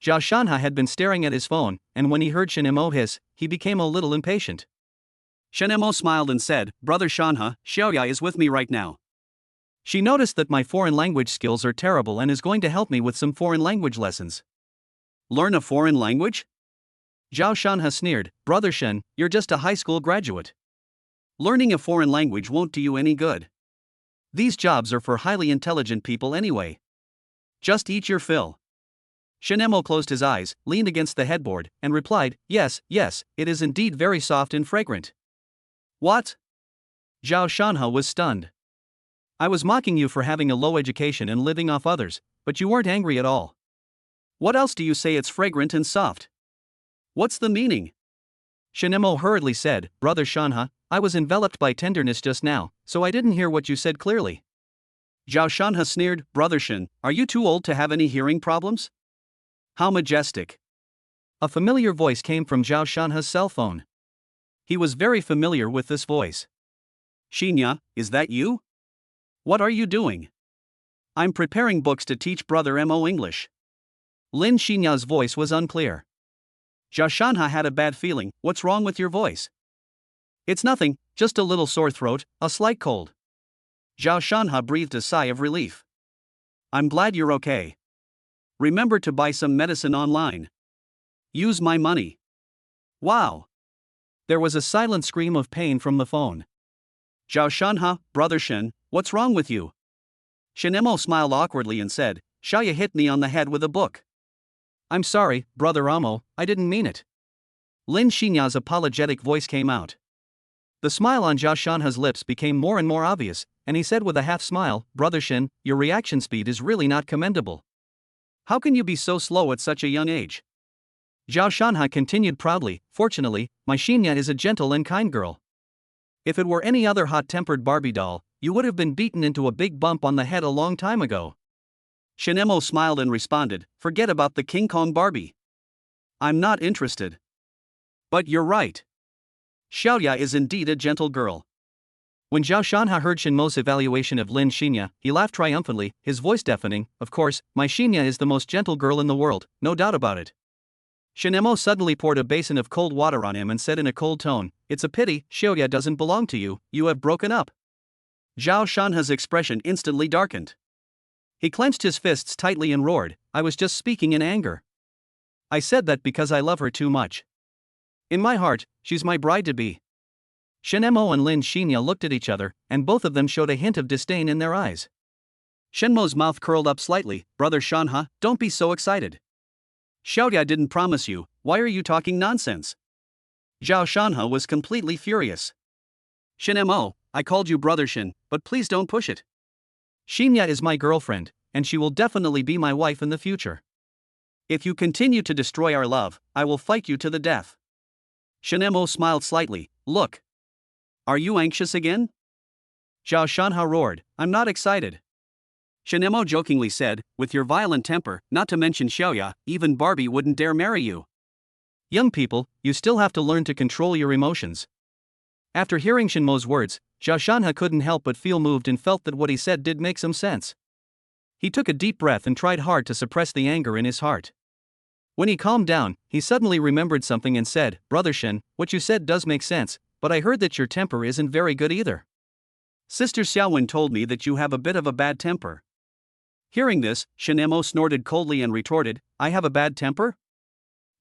Xiao Shanhe had been staring at his phone, and when he heard Shin hiss, he became a little impatient. Shin smiled and said, Brother Shanhe, Xiaoya is with me right now. She noticed that my foreign language skills are terrible and is going to help me with some foreign language lessons. Learn a foreign language? Xiao Shanhe sneered, Brother Shin, you're just a high school graduate. Learning a foreign language won't do you any good. These jobs are for highly intelligent people anyway. Just eat your fill. Shinemo closed his eyes, leaned against the headboard, and replied, yes, it is indeed very soft and fragrant. What? Zhao Shanhe was stunned. I was mocking you for having a low education and living off others, but you weren't angry at all. What else do you say it's fragrant and soft? What's the meaning? Shinemo hurriedly said, Brother Shanhe, I was enveloped by tenderness just now, so I didn't hear what you said clearly. Zhao Shanhe sneered, Brother Shin, are you too old to have any hearing problems? How majestic. A familiar voice came from Zhao Shanhe's cell phone. He was very familiar with this voice. Shinya, is that you? What are you doing? I'm preparing books to teach Brother Mo English. Lin Shinya's voice was unclear. Zhao Shanhe had a bad feeling. What's wrong with your voice? It's nothing, just a little sore throat, a slight cold. Zhao Shanhe breathed a sigh of relief. I'm glad you're okay. Remember to buy some medicine online. Use my money. Wow. There was a silent scream of pain from the phone. Zhao Shanhe, Brother Shin, what's wrong with you? Shinemo smiled awkwardly and said, Xiaoya hit me on the head with a book. I'm sorry, Brother Amo, I didn't mean it. Lin Xinya's apologetic voice came out. The smile on Zhao Shanhe's lips became more and more obvious, and he said with a half smile, Brother Shin, your reaction speed is really not commendable. How can you be so slow at such a young age? Zhao Shanhe continued proudly, fortunately, my Xinya is a gentle and kind girl. If it were any other hot-tempered Barbie doll, you would have been beaten into a big bump on the head a long time ago. Shinemo smiled and responded, forget about the King Kong Barbie. I'm not interested. But you're right. Xiaoya is indeed a gentle girl. When Zhao Shanhe heard Shinmo's evaluation of Lin Xinya, he laughed triumphantly, his voice deafening, of course, my Xinya is the most gentle girl in the world, no doubt about it. Shinemo suddenly poured a basin of cold water on him and said in a cold tone, it's a pity, Xiaoya doesn't belong to you, you have broken up. Zhao Shanhe's expression instantly darkened. He clenched his fists tightly and roared, I was just speaking in anger. I said that because I love her too much. In my heart, she's my bride-to-be. Shinemo and Lin Xinya looked at each other, and both of them showed a hint of disdain in their eyes. Shenmo's mouth curled up slightly, Brother Shanhe, don't be so excited. Xiaoya didn't promise you, why are you talking nonsense? Zhao Shanhe was completely furious. Shinemo, I called you Brother Shin, but please don't push it. Xinya is my girlfriend, and she will definitely be my wife in the future. If you continue to destroy our love, I will fight you to the death. Shinemo smiled slightly, look. Are you anxious again? Zhao Shanhe roared, I'm not excited. Shinemo jokingly said, with your violent temper, not to mention Xiaoya, even Barbie wouldn't dare marry you. Young people, you still have to learn to control your emotions. After hearing Shinmo's words, Zhao Shanhe couldn't help but feel moved and felt that what he said did make some sense. He took a deep breath and tried hard to suppress the anger in his heart. When he calmed down, he suddenly remembered something and said, Brother Shin, what you said does make sense, but I heard that your temper isn't very good either. Sister Xiaowen told me that you have a bit of a bad temper. Hearing this, Shinemo snorted coldly and retorted, I have a bad temper?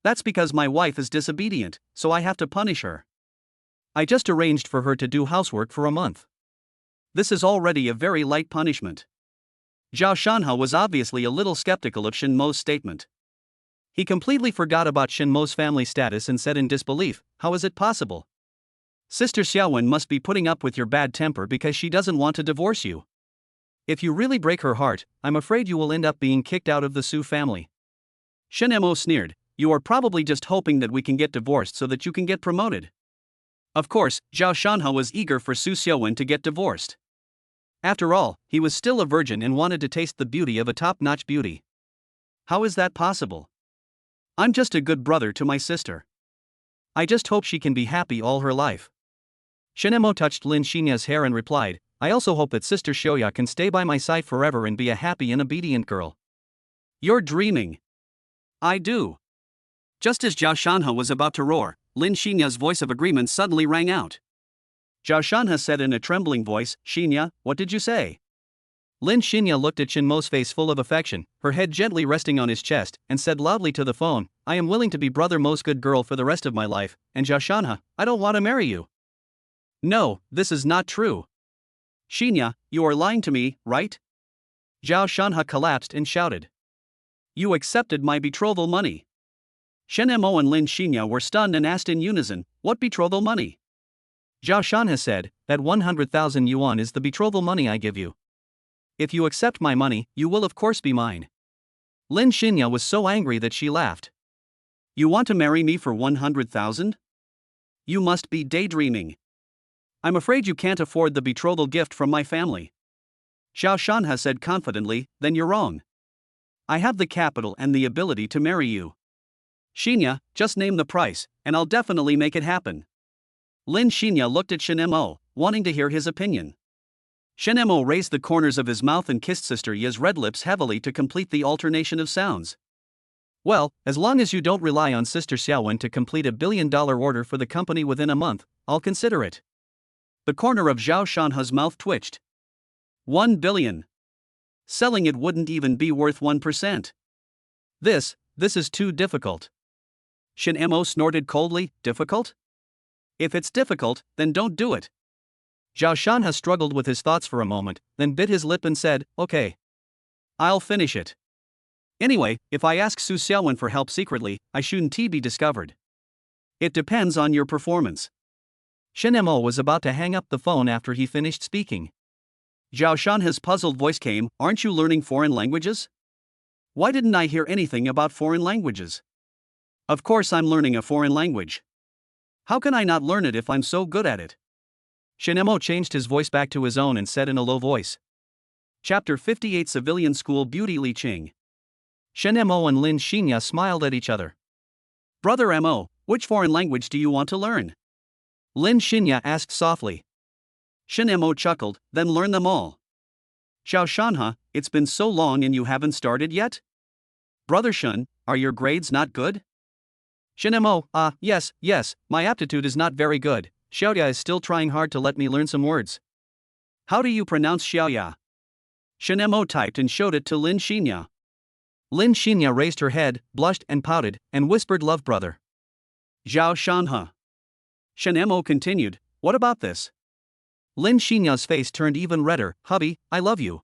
That's because my wife is disobedient, so I have to punish her. I just arranged for her to do housework for a month. This is already a very light punishment. Zhao Shanhe was obviously a little skeptical of Shinmo's statement. He completely forgot about Shinmo's family status and said in disbelief, how is it possible? Sister Xiaowen must be putting up with your bad temper because she doesn't want to divorce you. If you really break her heart, I'm afraid you will end up being kicked out of the Su family. Shinemo sneered, you are probably just hoping that we can get divorced so that you can get promoted. Of course, Zhao Shanhe was eager for Su Xiaowen to get divorced. After all, he was still a virgin and wanted to taste the beauty of a top-notch beauty. How is that possible? I'm just a good brother to my sister. I just hope she can be happy all her life. Shinemo touched Lin Xinya's hair and replied, I also hope that Sister Xiaoya can stay by my side forever and be a happy and obedient girl. You're dreaming. I do. Just as Zhao Shanhe was about to roar, Lin Xinya's voice of agreement suddenly rang out. Zhao Shanhe said in a trembling voice, Xinya, what did you say? Lin Xinya looked at Shinmo's face full of affection, her head gently resting on his chest, and said loudly to the phone, I am willing to be Brother Mo's good girl for the rest of my life, and Zhao Shanhe, I don't want to marry you. No, this is not true. Xinya, you are lying to me, right? Zhao Shanhe collapsed and shouted. You accepted my betrothal money. Shen Mo and Lin Xinya were stunned and asked in unison, what betrothal money? Zhao Shanha said, that 100,000 yuan is the betrothal money I give you. If you accept my money, you will of course be mine. Lin Xinya was so angry that she laughed. You want to marry me for 100,000? You must be daydreaming. I'm afraid you can't afford the betrothal gift from my family. Zhao Shanha said confidently, then you're wrong. I have the capital and the ability to marry you. Xinya, just name the price, and I'll definitely make it happen. Lin Xinya looked at Shen Mo, wanting to hear his opinion. Shen Mo raised the corners of his mouth and kissed Sister Ye's red lips heavily to complete the alternation of sounds. Well, as long as you don't rely on Sister Xiaowen to complete $1 billion order for the company within a month, I'll consider it. The corner of Zhao Shanha's mouth twitched. 1 billion. Selling it wouldn't even be worth 1%. This is too difficult. Shen Mo snorted coldly, difficult? If it's difficult, then don't do it. Zhao Shanha struggled with his thoughts for a moment, then bit his lip and said, okay. I'll finish it. Anyway, if I ask Su Xiaowen for help secretly, I shouldn't be discovered. It depends on your performance. Shen Mo was about to hang up the phone after he finished speaking. Zhao Shanha's puzzled voice came, aren't you learning foreign languages? Why didn't I hear anything about foreign languages? Of course I'm learning a foreign language. How can I not learn it if I'm so good at it? Shen Mo changed his voice back to his own and said in a low voice. Chapter 58 Civilian School Beauty Li Qing. Shen Mo and Lin Xinya smiled at each other. Brother Mo, which foreign language do you want to learn? Lin Xinya asked softly. Shen Mo chuckled, then learn them all. Zhao Shanha, it's been so long and you haven't started yet? Brother Shen, are your grades not good? Shen Mo, yes, my aptitude is not very good. Xiaoya is still trying hard to let me learn some words. How do you pronounce Xiaoya? Shen Mo typed and showed it to Lin Xinya. Lin Xinya raised her head, blushed and pouted, and whispered love brother. Zhao Shanha. Shen Mo continued, what about this? Lin Xinya's face turned even redder, hubby, I love you.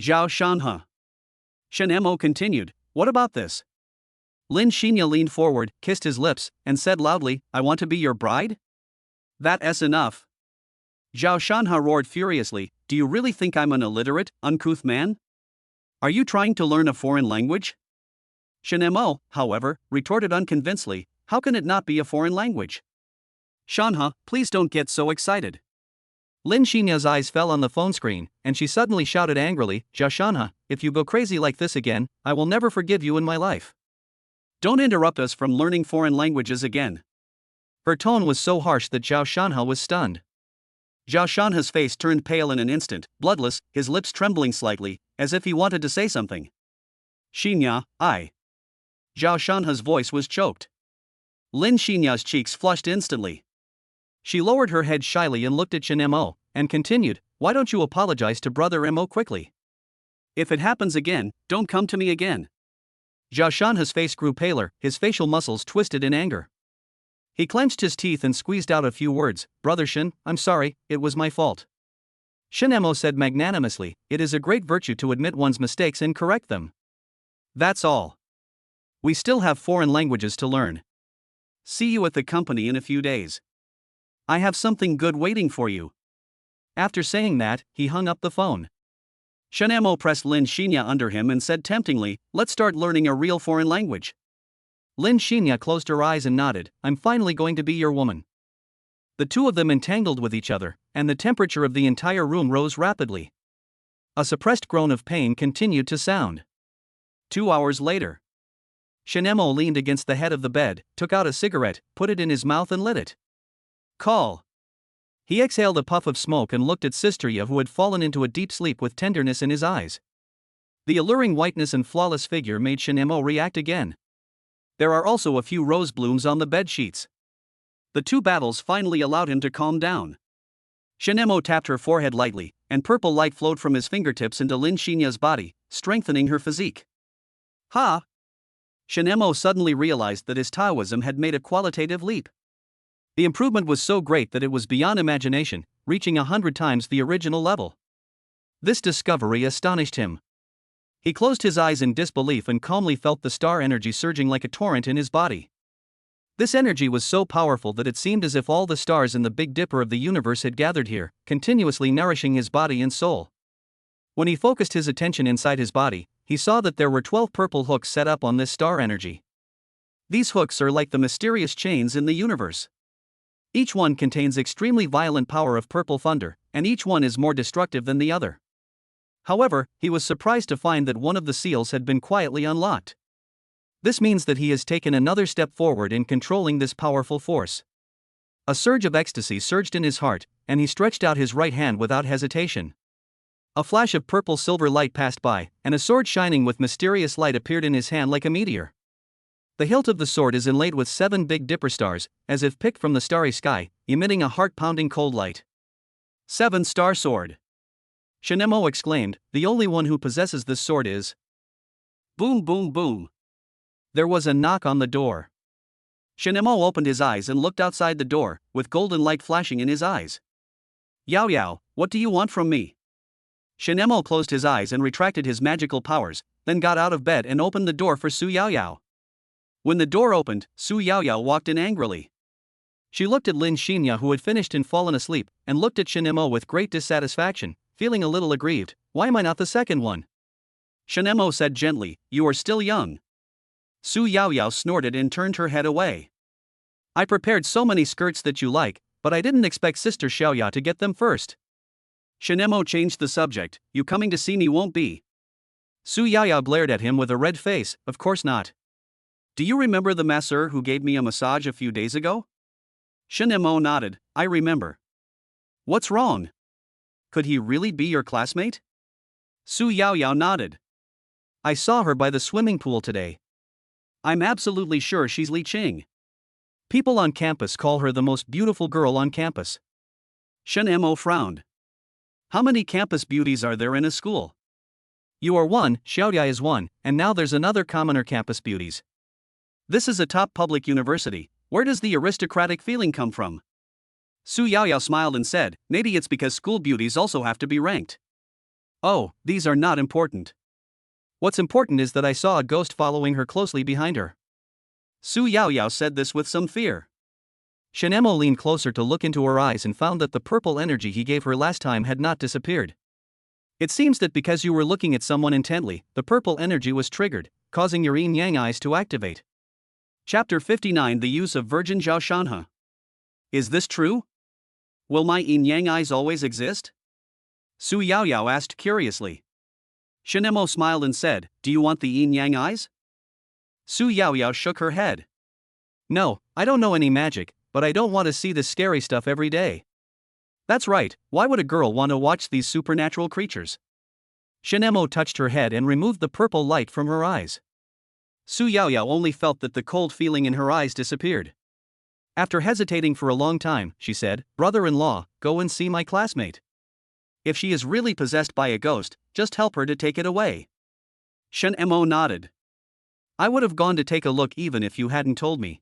Zhao Shanha. Shen Mo continued, what about this? Lin Xinya leaned forward, kissed his lips, and said loudly, I want to be your bride? That's enough. Zhao Shanha roared furiously, do you really think I'm an illiterate, uncouth man? Are you trying to learn a foreign language? Shen Mo, however, retorted unconvincedly, how can it not be a foreign language? Shanha, please don't get so excited. Lin Xinya's eyes fell on the phone screen, and she suddenly shouted angrily, Zhao Shanha, if you go crazy like this again, I will never forgive you in my life. Don't interrupt us from learning foreign languages again. Her tone was so harsh that Zhao Shanha was stunned. Zhao Shanha's face turned pale in an instant, bloodless, his lips trembling slightly, as if he wanted to say something. Xinya, I. Zhao Shanha's voice was choked. Lin Xinya's cheeks flushed instantly. She lowered her head shyly and looked at Shen Mo, and continued, why don't you apologize to Brother Mo quickly? If it happens again, don't come to me again. Zhao Shanha's face grew paler, his facial muscles twisted in anger. He clenched his teeth and squeezed out a few words, Brother Shen, I'm sorry, it was my fault. Shen Mo said magnanimously, it is a great virtue to admit one's mistakes and correct them. That's all. We still have foreign languages to learn. See you at the company in a few days. I have something good waiting for you. After saying that, he hung up the phone. Shen Mo pressed Lin Xinya under him and said temptingly, let's start learning a real foreign language. Lin Xinya closed her eyes and nodded, I'm finally going to be your woman. The two of them entangled with each other, and the temperature of the entire room rose rapidly. A suppressed groan of pain continued to sound. 2 hours later. Shen Mo leaned against the head of the bed, took out a cigarette, put it in his mouth and lit it. Call. He exhaled a puff of smoke and looked at Sister Ye, who had fallen into a deep sleep with tenderness in his eyes. The alluring whiteness and flawless figure made Shen Mo react again. There are also a few rose blooms on the bed sheets. The two battles finally allowed him to calm down. Shen Mo tapped her forehead lightly, and purple light flowed from his fingertips into Lin Xinya's body, strengthening her physique. Ha! Shen Mo suddenly realized that his Taoism had made a qualitative leap. The improvement was so great that it was beyond imagination, reaching 100 times the original level. This discovery astonished him. He closed his eyes in disbelief and calmly felt the star energy surging like a torrent in his body. This energy was so powerful that it seemed as if all the stars in the Big Dipper of the universe had gathered here, continuously nourishing his body and soul. When he focused his attention inside his body, he saw that there were 12 purple hooks set up on this star energy. These hooks are like the mysterious chains in the universe. Each one contains extremely violent power of purple thunder, and each one is more destructive than the other. However, he was surprised to find that one of the seals had been quietly unlocked. This means that he has taken another step forward in controlling this powerful force. A surge of ecstasy surged in his heart, and he stretched out his right hand without hesitation. A flash of purple-silver light passed by, and a sword shining with mysterious light appeared in his hand like a meteor. The hilt of the sword is inlaid with 7 Big Dipper stars, as if picked from the starry sky, emitting a heart-pounding cold light. 7-star sword. Shinemo exclaimed, the only one who possesses this sword is... Boom boom boom. There was a knock on the door. Shinemo opened his eyes and looked outside the door, with golden light flashing in his eyes. Yao Yao, what do you want from me? Shinemo closed his eyes and retracted his magical powers, then got out of bed and opened the door for Su Yao Yao. When the door opened, Su Yao Yao walked in angrily. She looked at Lin Xinya, who had finished and fallen asleep, and looked at Shinemo with great dissatisfaction, feeling a little aggrieved. Why am I not the second one? Shinemo said gently, you are still young. Su Yao Yao snorted and turned her head away. I prepared so many skirts that you like, but I didn't expect Sister Xiaoya to get them first. Shinemo changed the subject, you coming to see me won't be. Su Yao Yao glared at him with a red face, of course not. Do you remember the masseur who gave me a massage a few days ago? Shinemo nodded, I remember. What's wrong? Could he really be your classmate? Su Yao Yao nodded. I saw her by the swimming pool today. I'm absolutely sure she's Li Qing. People on campus call her the most beautiful girl on campus. Shinemo frowned. How many campus beauties are there in a school? You are one, Xiaoya is one, and now there's another commoner campus beauties. This is a top public university, where does the aristocratic feeling come from? Su Yao Yao smiled and said, maybe it's because school beauties also have to be ranked. Oh, these are not important. What's important is that I saw a ghost following her closely behind her. Su Yao Yao said this with some fear. Shinemo leaned closer to look into her eyes and found that the purple energy he gave her last time had not disappeared. It seems that because you were looking at someone intently, the purple energy was triggered, causing your yin-yang eyes to activate. Chapter 59 The Use of Virgin Zhao Shanhe. Is this true? Will my yin-yang eyes always exist? Su Yao Yao asked curiously. Shinemo smiled and said, do you want the yin-yang eyes? Su Yao Yao shook her head. No, I don't know any magic, but I don't want to see this scary stuff every day. That's right, why would a girl want to watch these supernatural creatures? Shinemo touched her head and removed the purple light from her eyes. Su Yao Yao only felt that the cold feeling in her eyes disappeared. After hesitating for a long time, she said, brother-in-law, go and see my classmate. If she is really possessed by a ghost, just help her to take it away. Shinemo nodded. I would have gone to take a look even if you hadn't told me.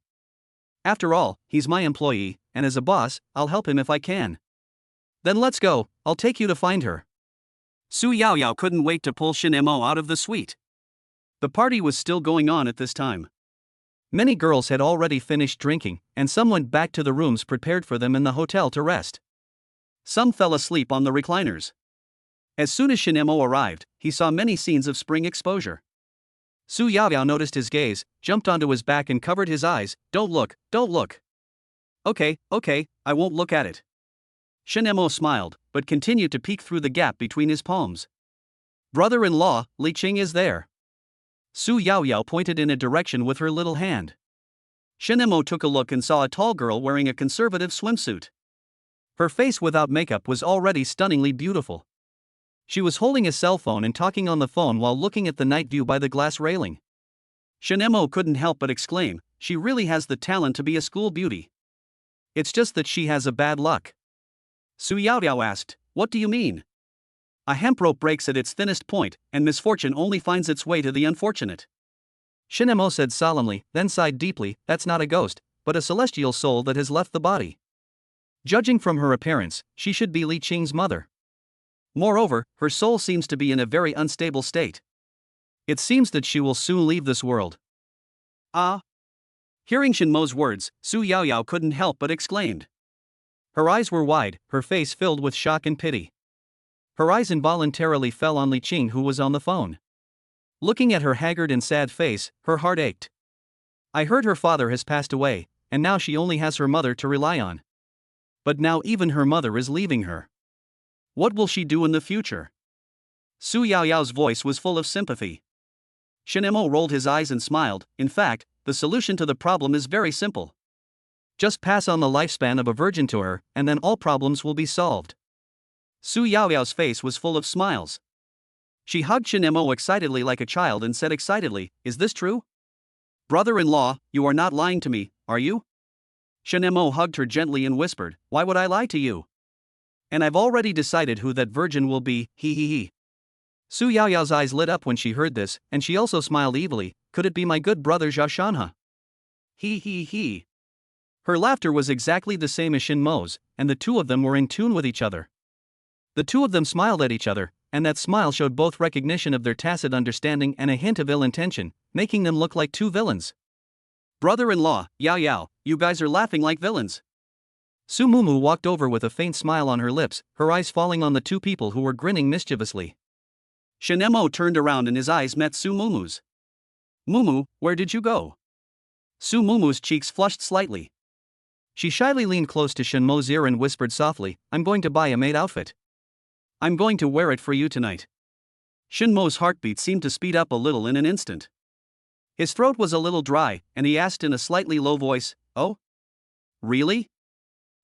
After all, he's my employee, and as a boss, I'll help him if I can. Then let's go, I'll take you to find her. Su Yao Yao couldn't wait to pull Shinemo out of the suite. The party was still going on at this time. Many girls had already finished drinking, and some went back to the rooms prepared for them in the hotel to rest. Some fell asleep on the recliners. As soon as Shinemo arrived, he saw many scenes of spring exposure. Su Yao Yao noticed his gaze, jumped onto his back and covered his eyes. Don't look, don't look. Okay, I won't look at it. Shinemo smiled, but continued to peek through the gap between his palms. Brother-in-law, Li Qing is there. Su Yao Yao pointed in a direction with her little hand. Shinemo took a look and saw a tall girl wearing a conservative swimsuit. Her face without makeup was already stunningly beautiful. She was holding a cell phone and talking on the phone while looking at the night view by the glass railing. Shinemo couldn't help but exclaim, she really has the talent to be a school beauty. It's just that she has a bad luck. Su Yao Yao asked, what do you mean? A hemp rope breaks at its thinnest point, and misfortune only finds its way to the unfortunate. Shinemo said solemnly, then sighed deeply, that's not a ghost, but a celestial soul that has left the body. Judging from her appearance, she should be Li Qing's mother. Moreover, her soul seems to be in a very unstable state. It seems that she will soon leave this world. Ah. Hearing Shen Mo's words, Su Yaoyao couldn't help but exclaimed. Her eyes were wide, her face filled with shock and pity. Her eyes involuntarily fell on Li Qing, who was on the phone. Looking at her haggard and sad face, her heart ached. I heard her father has passed away, and now she only has her mother to rely on. But now even her mother is leaving her. What will she do in the future? Su Yaoyao's voice was full of sympathy. Shen Mo rolled his eyes and smiled. In fact, the solution to the problem is very simple. Just pass on the lifespan of a virgin to her, and then all problems will be solved. Su Yaoyao's face was full of smiles. She hugged Shen Mo excitedly like a child and said excitedly, "Is this true? Brother-in-law, you are not lying to me, are you?" Shen Mo hugged her gently and whispered, "Why would I lie to you? And I've already decided who that virgin will be, he he he." Su Yaoyao's eyes lit up when she heard this, and she also smiled evilly. Could it be my good brother Zhao Shanhe? He he he. Her laughter was exactly the same as Shen Mo's, and the two of them were in tune with each other. The two of them smiled at each other, and that smile showed both recognition of their tacit understanding and a hint of ill intention, making them look like two villains. Brother-in-law, Yao Yao, you guys are laughing like villains. Su Mumu walked over with a faint smile on her lips, her eyes falling on the two people who were grinning mischievously. Shen Mo turned around and his eyes met Su Mumu's. "Mumu, where did you go?" Su Mumu's cheeks flushed slightly. She shyly leaned close to Shen Mo's ear and whispered softly, "I'm going to buy a maid outfit. I'm going to wear it for you tonight." Shen Mo's heartbeat seemed to speed up a little in an instant. His throat was a little dry, and he asked in a slightly low voice, "Oh? Really?"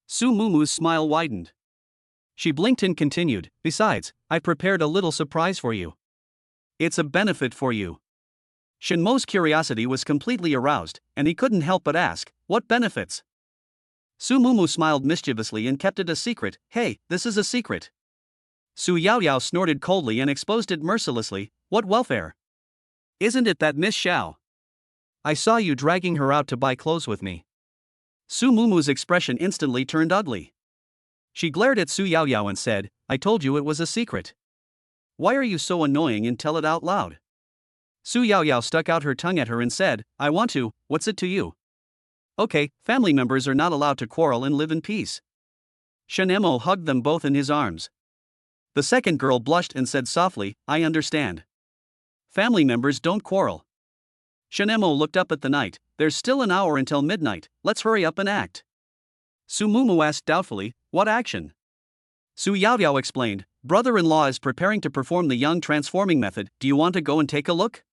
Su Mumu's smile widened. She blinked and continued, "Besides, I prepared a little surprise for you. It's a benefit for you." Shen Mo's curiosity was completely aroused, and he couldn't help but ask, "What benefits?" Su Mumu smiled mischievously and kept it a secret. "Hey, this is a secret." Su Yaoyao snorted coldly and exposed it mercilessly. "What welfare? Isn't it that Miss Xiao? I saw you dragging her out to buy clothes with me." Su Mumu's expression instantly turned ugly. She glared at Su Yaoyao and said, "I told you it was a secret. Why are you so annoying and tell it out loud?" Su Yaoyao stuck out her tongue at her and said, "I want to, what's it to you? Okay, family members are not allowed to quarrel and live in peace." Shen Mo hugged them both in his arms. The second girl blushed and said softly, "I understand. Family members don't quarrel." Shen Mo looked up at the night. "There's still an hour until midnight, let's hurry up and act." Su Mumu asked doubtfully, "What action?" Su Yaoyao explained, "Brother-in-law is preparing to perform the young transforming method, do you want to go and take a look?"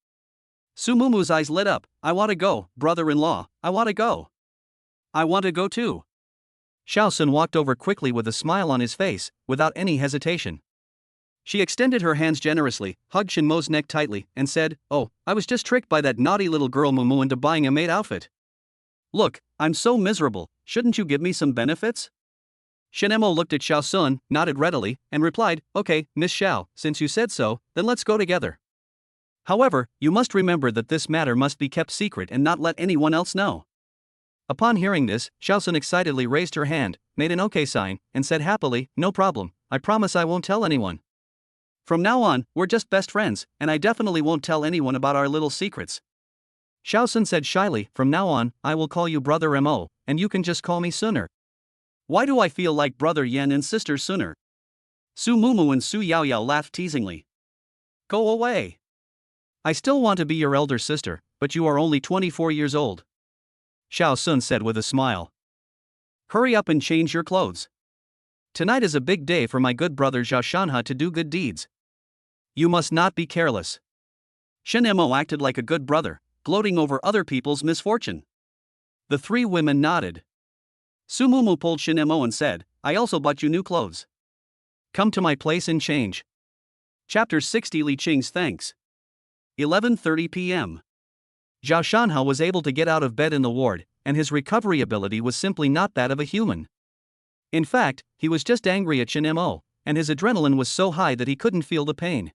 Su Mumu's eyes lit up. "I want to go, brother-in-law, I want to go. I want to go too." Xiao Sun walked over quickly with a smile on his face, without any hesitation. She extended her hands generously, hugged Shen Mo's neck tightly, and said, "Oh, I was just tricked by that naughty little girl Mumu into buying a maid outfit. Look, I'm so miserable, shouldn't you give me some benefits?" Shen Mo looked at Xiao Sun, nodded readily, and replied, "Okay, Miss Xiao, since you said so, then let's go together. However, you must remember that this matter must be kept secret and not let anyone else know." Upon hearing this, Xiao Sun excitedly raised her hand, made an OK sign, and said happily, "No problem, I promise I won't tell anyone. From now on, we're just best friends, and I definitely won't tell anyone about our little secrets." Xiao Sun said shyly, "From now on, I will call you Brother Mo, and you can just call me Suner." "Why do I feel like Brother Yen and Sister Suner?" Su Mumu and Su Yaoyao laughed teasingly. "Go away. I still want to be your elder sister, but you are only 24 years old," Xiao Sun said with a smile. "Hurry up and change your clothes. Tonight is a big day for my good brother Zhao Shanhe to do good deeds. You must not be careless." Shen Mo acted like a good brother, gloating over other people's misfortune. The three women nodded. Su Mumu pulled Shen Mo and said, "I also bought you new clothes. Come to my place and change." Chapter 60 Li Qing's Thanks. 11:30 p.m. Zhao Shanhe was able to get out of bed in the ward, and his recovery ability was simply not that of a human. In fact, he was just angry at Shen Mo, and his adrenaline was so high that he couldn't feel the pain.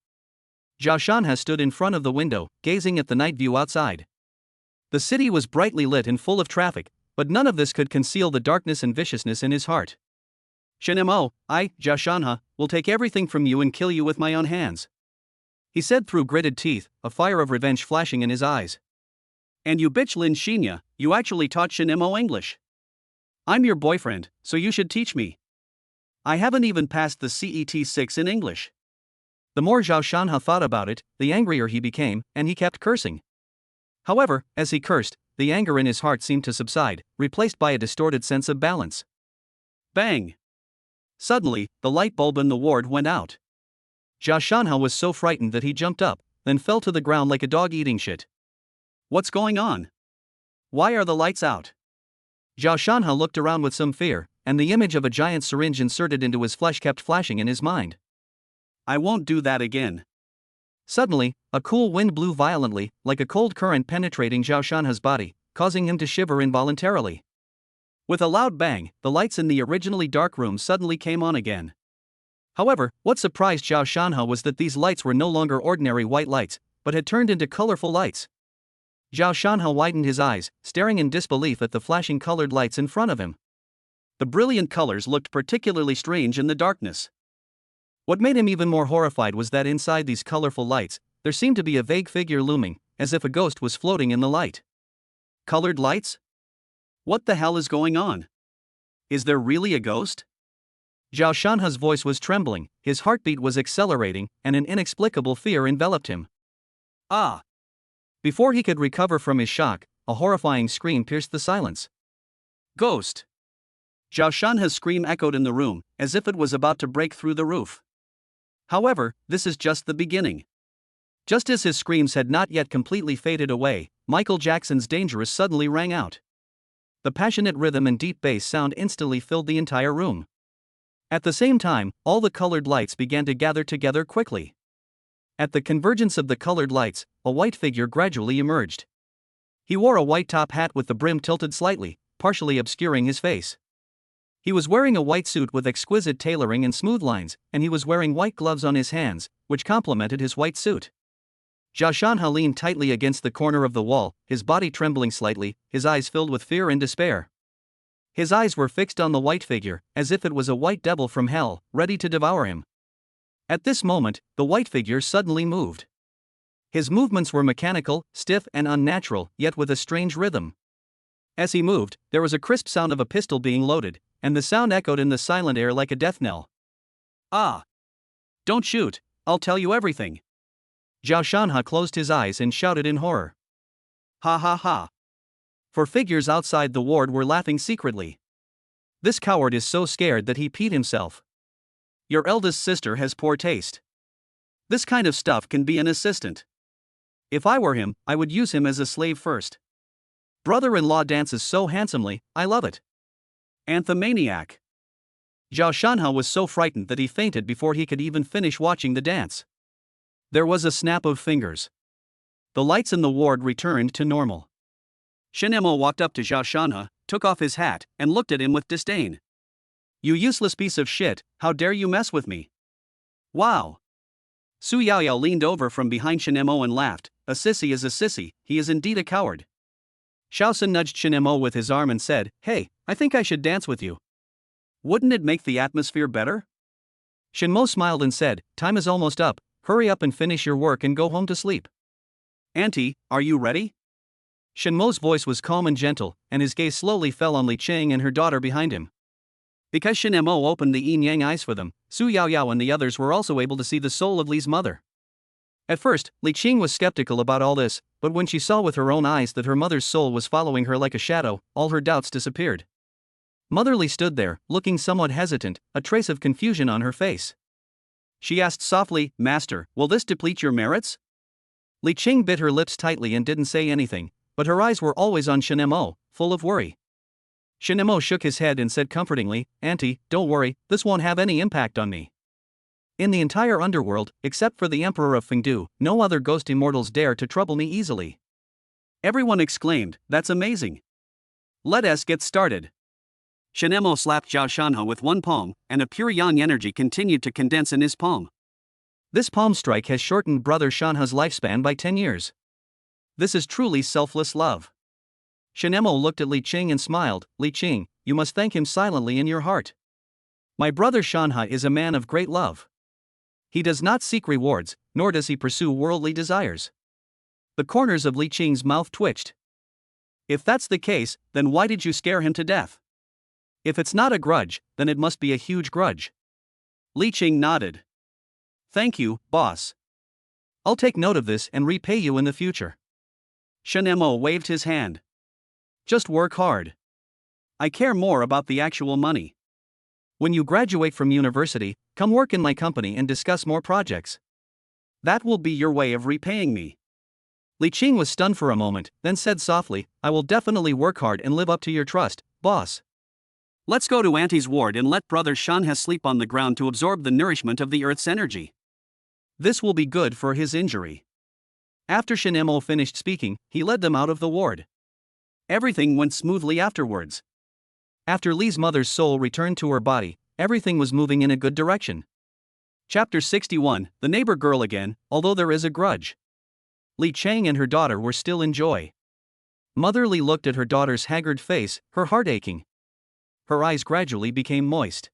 Zhao Shanhe stood in front of the window, gazing at the night view outside. The city was brightly lit and full of traffic, but none of this could conceal the darkness and viciousness in his heart. "Shen Mo, I, Zhao Shanhe, will take everything from you and kill you with my own hands." he said through gritted teeth, a fire of revenge flashing in his eyes. And you bitch Lin Xinya, you actually taught Shinemo English. I'm your boyfriend, so you should teach me. I haven't even passed the CET 6 in English. The more Zhao Shanhe thought about it, the angrier he became, and he kept cursing. However, as he cursed, the anger in his heart seemed to subside, replaced by a distorted sense of balance. Bang! Suddenly, the light bulb in the ward went out. Zhao Shanhe was so frightened that he jumped up, then fell to the ground like a dog eating shit. What's going on? Why are the lights out? Zhao Shanhe looked around with some fear, and the image of a giant syringe inserted into his flesh kept flashing in his mind. I won't do that again. Suddenly, a cool wind blew violently, like a cold current penetrating Zhao Shanhe's body, causing him to shiver involuntarily. With a loud bang, the lights in the originally dark room suddenly came on again. However, what surprised Zhao Shanhe was that these lights were no longer ordinary white lights, but had turned into colorful lights. Zhao Shanhe widened his eyes, staring in disbelief at the flashing colored lights in front of him. The brilliant colors looked particularly strange in the darkness. What made him even more horrified was that inside these colorful lights, there seemed to be a vague figure looming, as if a ghost was floating in the light. Colored lights? What the hell is going on? Is there really a ghost? Zhao Shanhe's voice was trembling, his heartbeat was accelerating, and an inexplicable fear enveloped him. Ah! Before he could recover from his shock, a horrifying scream pierced the silence. Ghost! Zhao Shanhe's scream echoed in the room, as if it was about to break through the roof. However, this is just the beginning. Just as his screams had not yet completely faded away, Michael Jackson's Dangerous suddenly rang out. The passionate rhythm and deep bass sound instantly filled the entire room. At the same time, all the colored lights began to gather together quickly. At the convergence of the colored lights, a white figure gradually emerged. He wore a white top hat with the brim tilted slightly, partially obscuring his face. He was wearing a white suit with exquisite tailoring and smooth lines, and he was wearing white gloves on his hands, which complemented his white suit. Zhao Shanhe leaned tightly against the corner of the wall, his body trembling slightly, his eyes filled with fear and despair. His eyes were fixed on the white figure, as if it was a white devil from hell, ready to devour him. At this moment, the white figure suddenly moved. His movements were mechanical, stiff and unnatural, yet with a strange rhythm. As he moved, there was a crisp sound of a pistol being loaded, and the sound echoed in the silent air like a death knell. Ah! Don't shoot, I'll tell you everything. Zhao Shanhe closed his eyes and shouted in horror. Ha ha ha. For figures outside the ward were laughing secretly. This coward is so scared that he peed himself. Your eldest sister has poor taste. This kind of stuff can be an assistant. If I were him, I would use him as a slave first. Brother-in-law dances so handsomely, I love it. Anthemaniac. Zhao Shanhe was so frightened that he fainted before he could even finish watching the dance. There was a snap of fingers. The lights in the ward returned to normal. Shinemo walked up to Zhao Shanhe, took off his hat, and looked at him with disdain. You useless piece of shit, how dare you mess with me? Wow! Su Yaoyao leaned over from behind Shinemo and laughed. A sissy is a sissy, he is indeed a coward. Shaosun nudged Shinemo with his arm and said, Hey, I think I should dance with you. Wouldn't it make the atmosphere better? Shinmo smiled and said, Time is almost up, hurry up and finish your work and go home to sleep. Auntie, are you ready? Shinmo's voice was calm and gentle, and his gaze slowly fell on Li Qing and her daughter behind him. Because Shinemo opened the yin-yang eyes for them, Su Yaoyao and the others were also able to see the soul of Li's mother. At first, Li Qing was skeptical about all this, but when she saw with her own eyes that her mother's soul was following her like a shadow, all her doubts disappeared. Mother Li stood there, looking somewhat hesitant, a trace of confusion on her face. She asked softly, Master, will this deplete your merits? Li Qing bit her lips tightly and didn't say anything, but her eyes were always on Shinemo, full of worry. Shinemo shook his head and said comfortingly, Auntie, don't worry, this won't have any impact on me. In the entire underworld, except for the Emperor of Fengdu, no other ghost immortals dare to trouble me easily. Everyone exclaimed, That's amazing. Let us get started. Shinemo slapped Zhao Shanhe with one palm, and a pure yang energy continued to condense in his palm. This palm strike has shortened Brother Shanhe's lifespan by 10 years. This is truly selfless love. Shinemo looked at Li Qing and smiled, Li Qing, you must thank him silently in your heart. My brother Shanhe is a man of great love. He does not seek rewards, nor does he pursue worldly desires. The corners of Li Qing's mouth twitched. If that's the case, then why did you scare him to death? If it's not a grudge, then it must be a huge grudge. Li Qing nodded. Thank you, boss. I'll take note of this and repay you in the future. Shen Mo waved his hand. Just work hard. I care more about the actual money. When you graduate from university, come work in my company and discuss more projects. That will be your way of repaying me. Li Qing was stunned for a moment, then said softly, I will definitely work hard and live up to your trust, boss. Let's go to Auntie's ward and let Brother Shan sleep on the ground to absorb the nourishment of the earth's energy. This will be good for his injury. After Shen Mo finished speaking, he led them out of the ward. Everything went smoothly afterwards. After Li's mother's soul returned to her body, everything was moving in a good direction. Chapter 61, The Neighbor Girl Again, Although There Is a Grudge. Li Chang and her daughter were still in joy. Mother Li looked at her daughter's haggard face, her heart aching. Her eyes gradually became moist.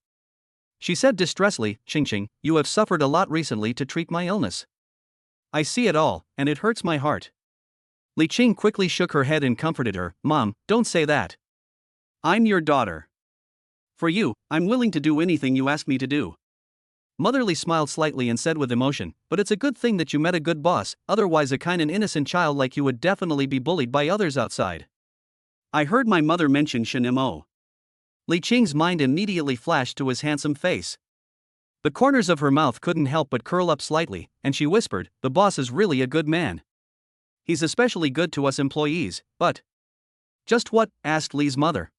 She said distressfully, Qingqing, you have suffered a lot recently to treat my illness. I see it all, and it hurts my heart. Li Qing quickly shook her head and comforted her, Mom, don't say that. I'm your daughter. For you, I'm willing to do anything you ask me to do. Mother Li smiled slightly and said with emotion, but it's a good thing that you met a good boss, otherwise a kind and innocent child like you would definitely be bullied by others outside. I heard my mother mention Shen Mo. Li Qing's mind immediately flashed to his handsome face. The corners of her mouth couldn't help but curl up slightly, and she whispered, the boss is really a good man. He's especially good to us employees, but... Just what? Asked Li's mother.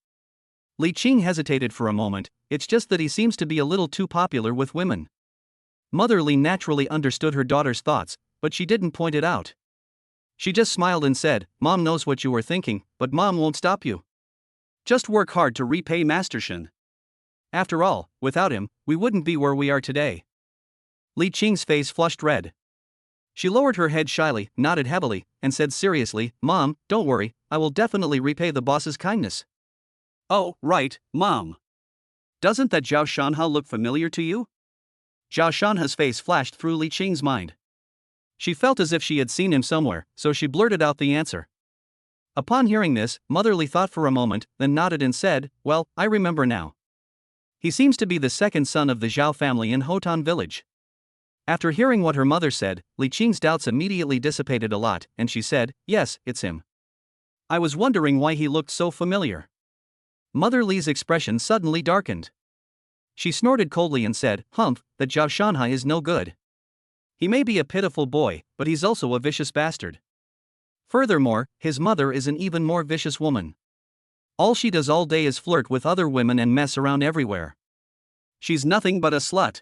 Li Qing hesitated for a moment, it's just that he seems to be a little too popular with women. Mother Li naturally understood her daughter's thoughts, but she didn't point it out. She just smiled and said, Mom knows what you are thinking, but Mom won't stop you. Just work hard to repay Master Shen. After all, without him, we wouldn't be where we are today. Li Qing's face flushed red. She lowered her head shyly, nodded heavily, and said seriously, Mom, don't worry, I will definitely repay the boss's kindness. Oh, right, Mom. Doesn't that Zhao Shanha look familiar to you? Zhao Shanha's face flashed through Li Qing's mind. She felt as if she had seen him somewhere, so she blurted out the answer. Upon hearing this, Mother Li thought for a moment, then nodded and said, well, I remember now. He seems to be the second son of the Zhao family in Hotan village. After hearing what her mother said, Li Qing's doubts immediately dissipated a lot, and she said, yes, it's him. I was wondering why he looked so familiar. Mother Li's expression suddenly darkened. She snorted coldly and said, humph, that Zhao Shanhai is no good. He may be a pitiful boy, but he's also a vicious bastard. Furthermore, his mother is an even more vicious woman. All she does all day is flirt with other women and mess around everywhere. She's nothing but a slut.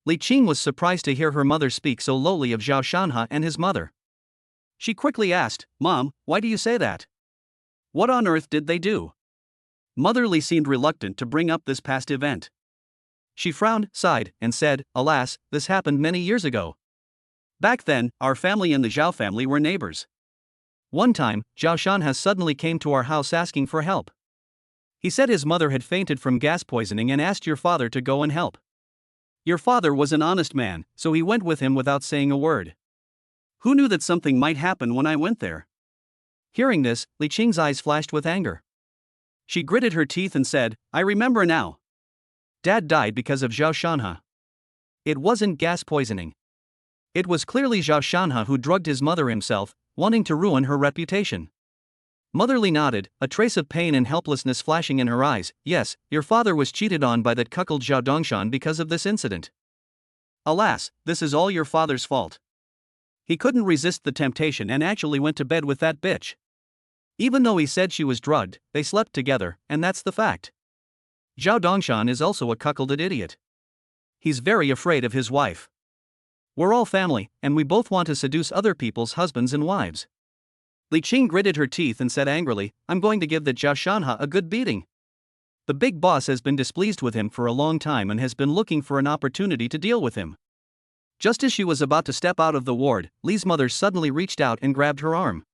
Li Qing was surprised to hear her mother speak so lowly of Zhao Shanha and his mother. She quickly asked, Mom, why do you say that? What on earth did they do? Mother Li seemed reluctant to bring up this past event. She frowned, sighed, and said, alas, this happened many years ago. Back then, our family and the Zhao family were neighbors. One time, Zhao Shanha suddenly came to our house asking for help. He said his mother had fainted from gas poisoning and asked your father to go and help. Your father was an honest man, so he went with him without saying a word. Who knew that something might happen when I went there? Hearing this, Li Qing's eyes flashed with anger. She gritted her teeth and said, I remember now. Dad died because of Zhao Shanha. It wasn't gas poisoning. It was clearly Zhao Shanha who drugged his mother himself, wanting to ruin her reputation. Mother Li nodded, a trace of pain and helplessness flashing in her eyes. Yes, your father was cheated on by that cuckold Zhao Dongshan because of this incident. Alas, this is all your father's fault. He couldn't resist the temptation and actually went to bed with that bitch. Even though he said she was drugged, they slept together, and that's the fact. Zhao Dongshan is also a cuckolded idiot. He's very afraid of his wife. We're all family, and we both want to seduce other people's husbands and wives. Li Qing gritted her teeth and said angrily, I'm going to give that Zhao Shanha a good beating. The big boss has been displeased with him for a long time and has been looking for an opportunity to deal with him. Just as she was about to step out of the ward, Li's mother suddenly reached out and grabbed her arm.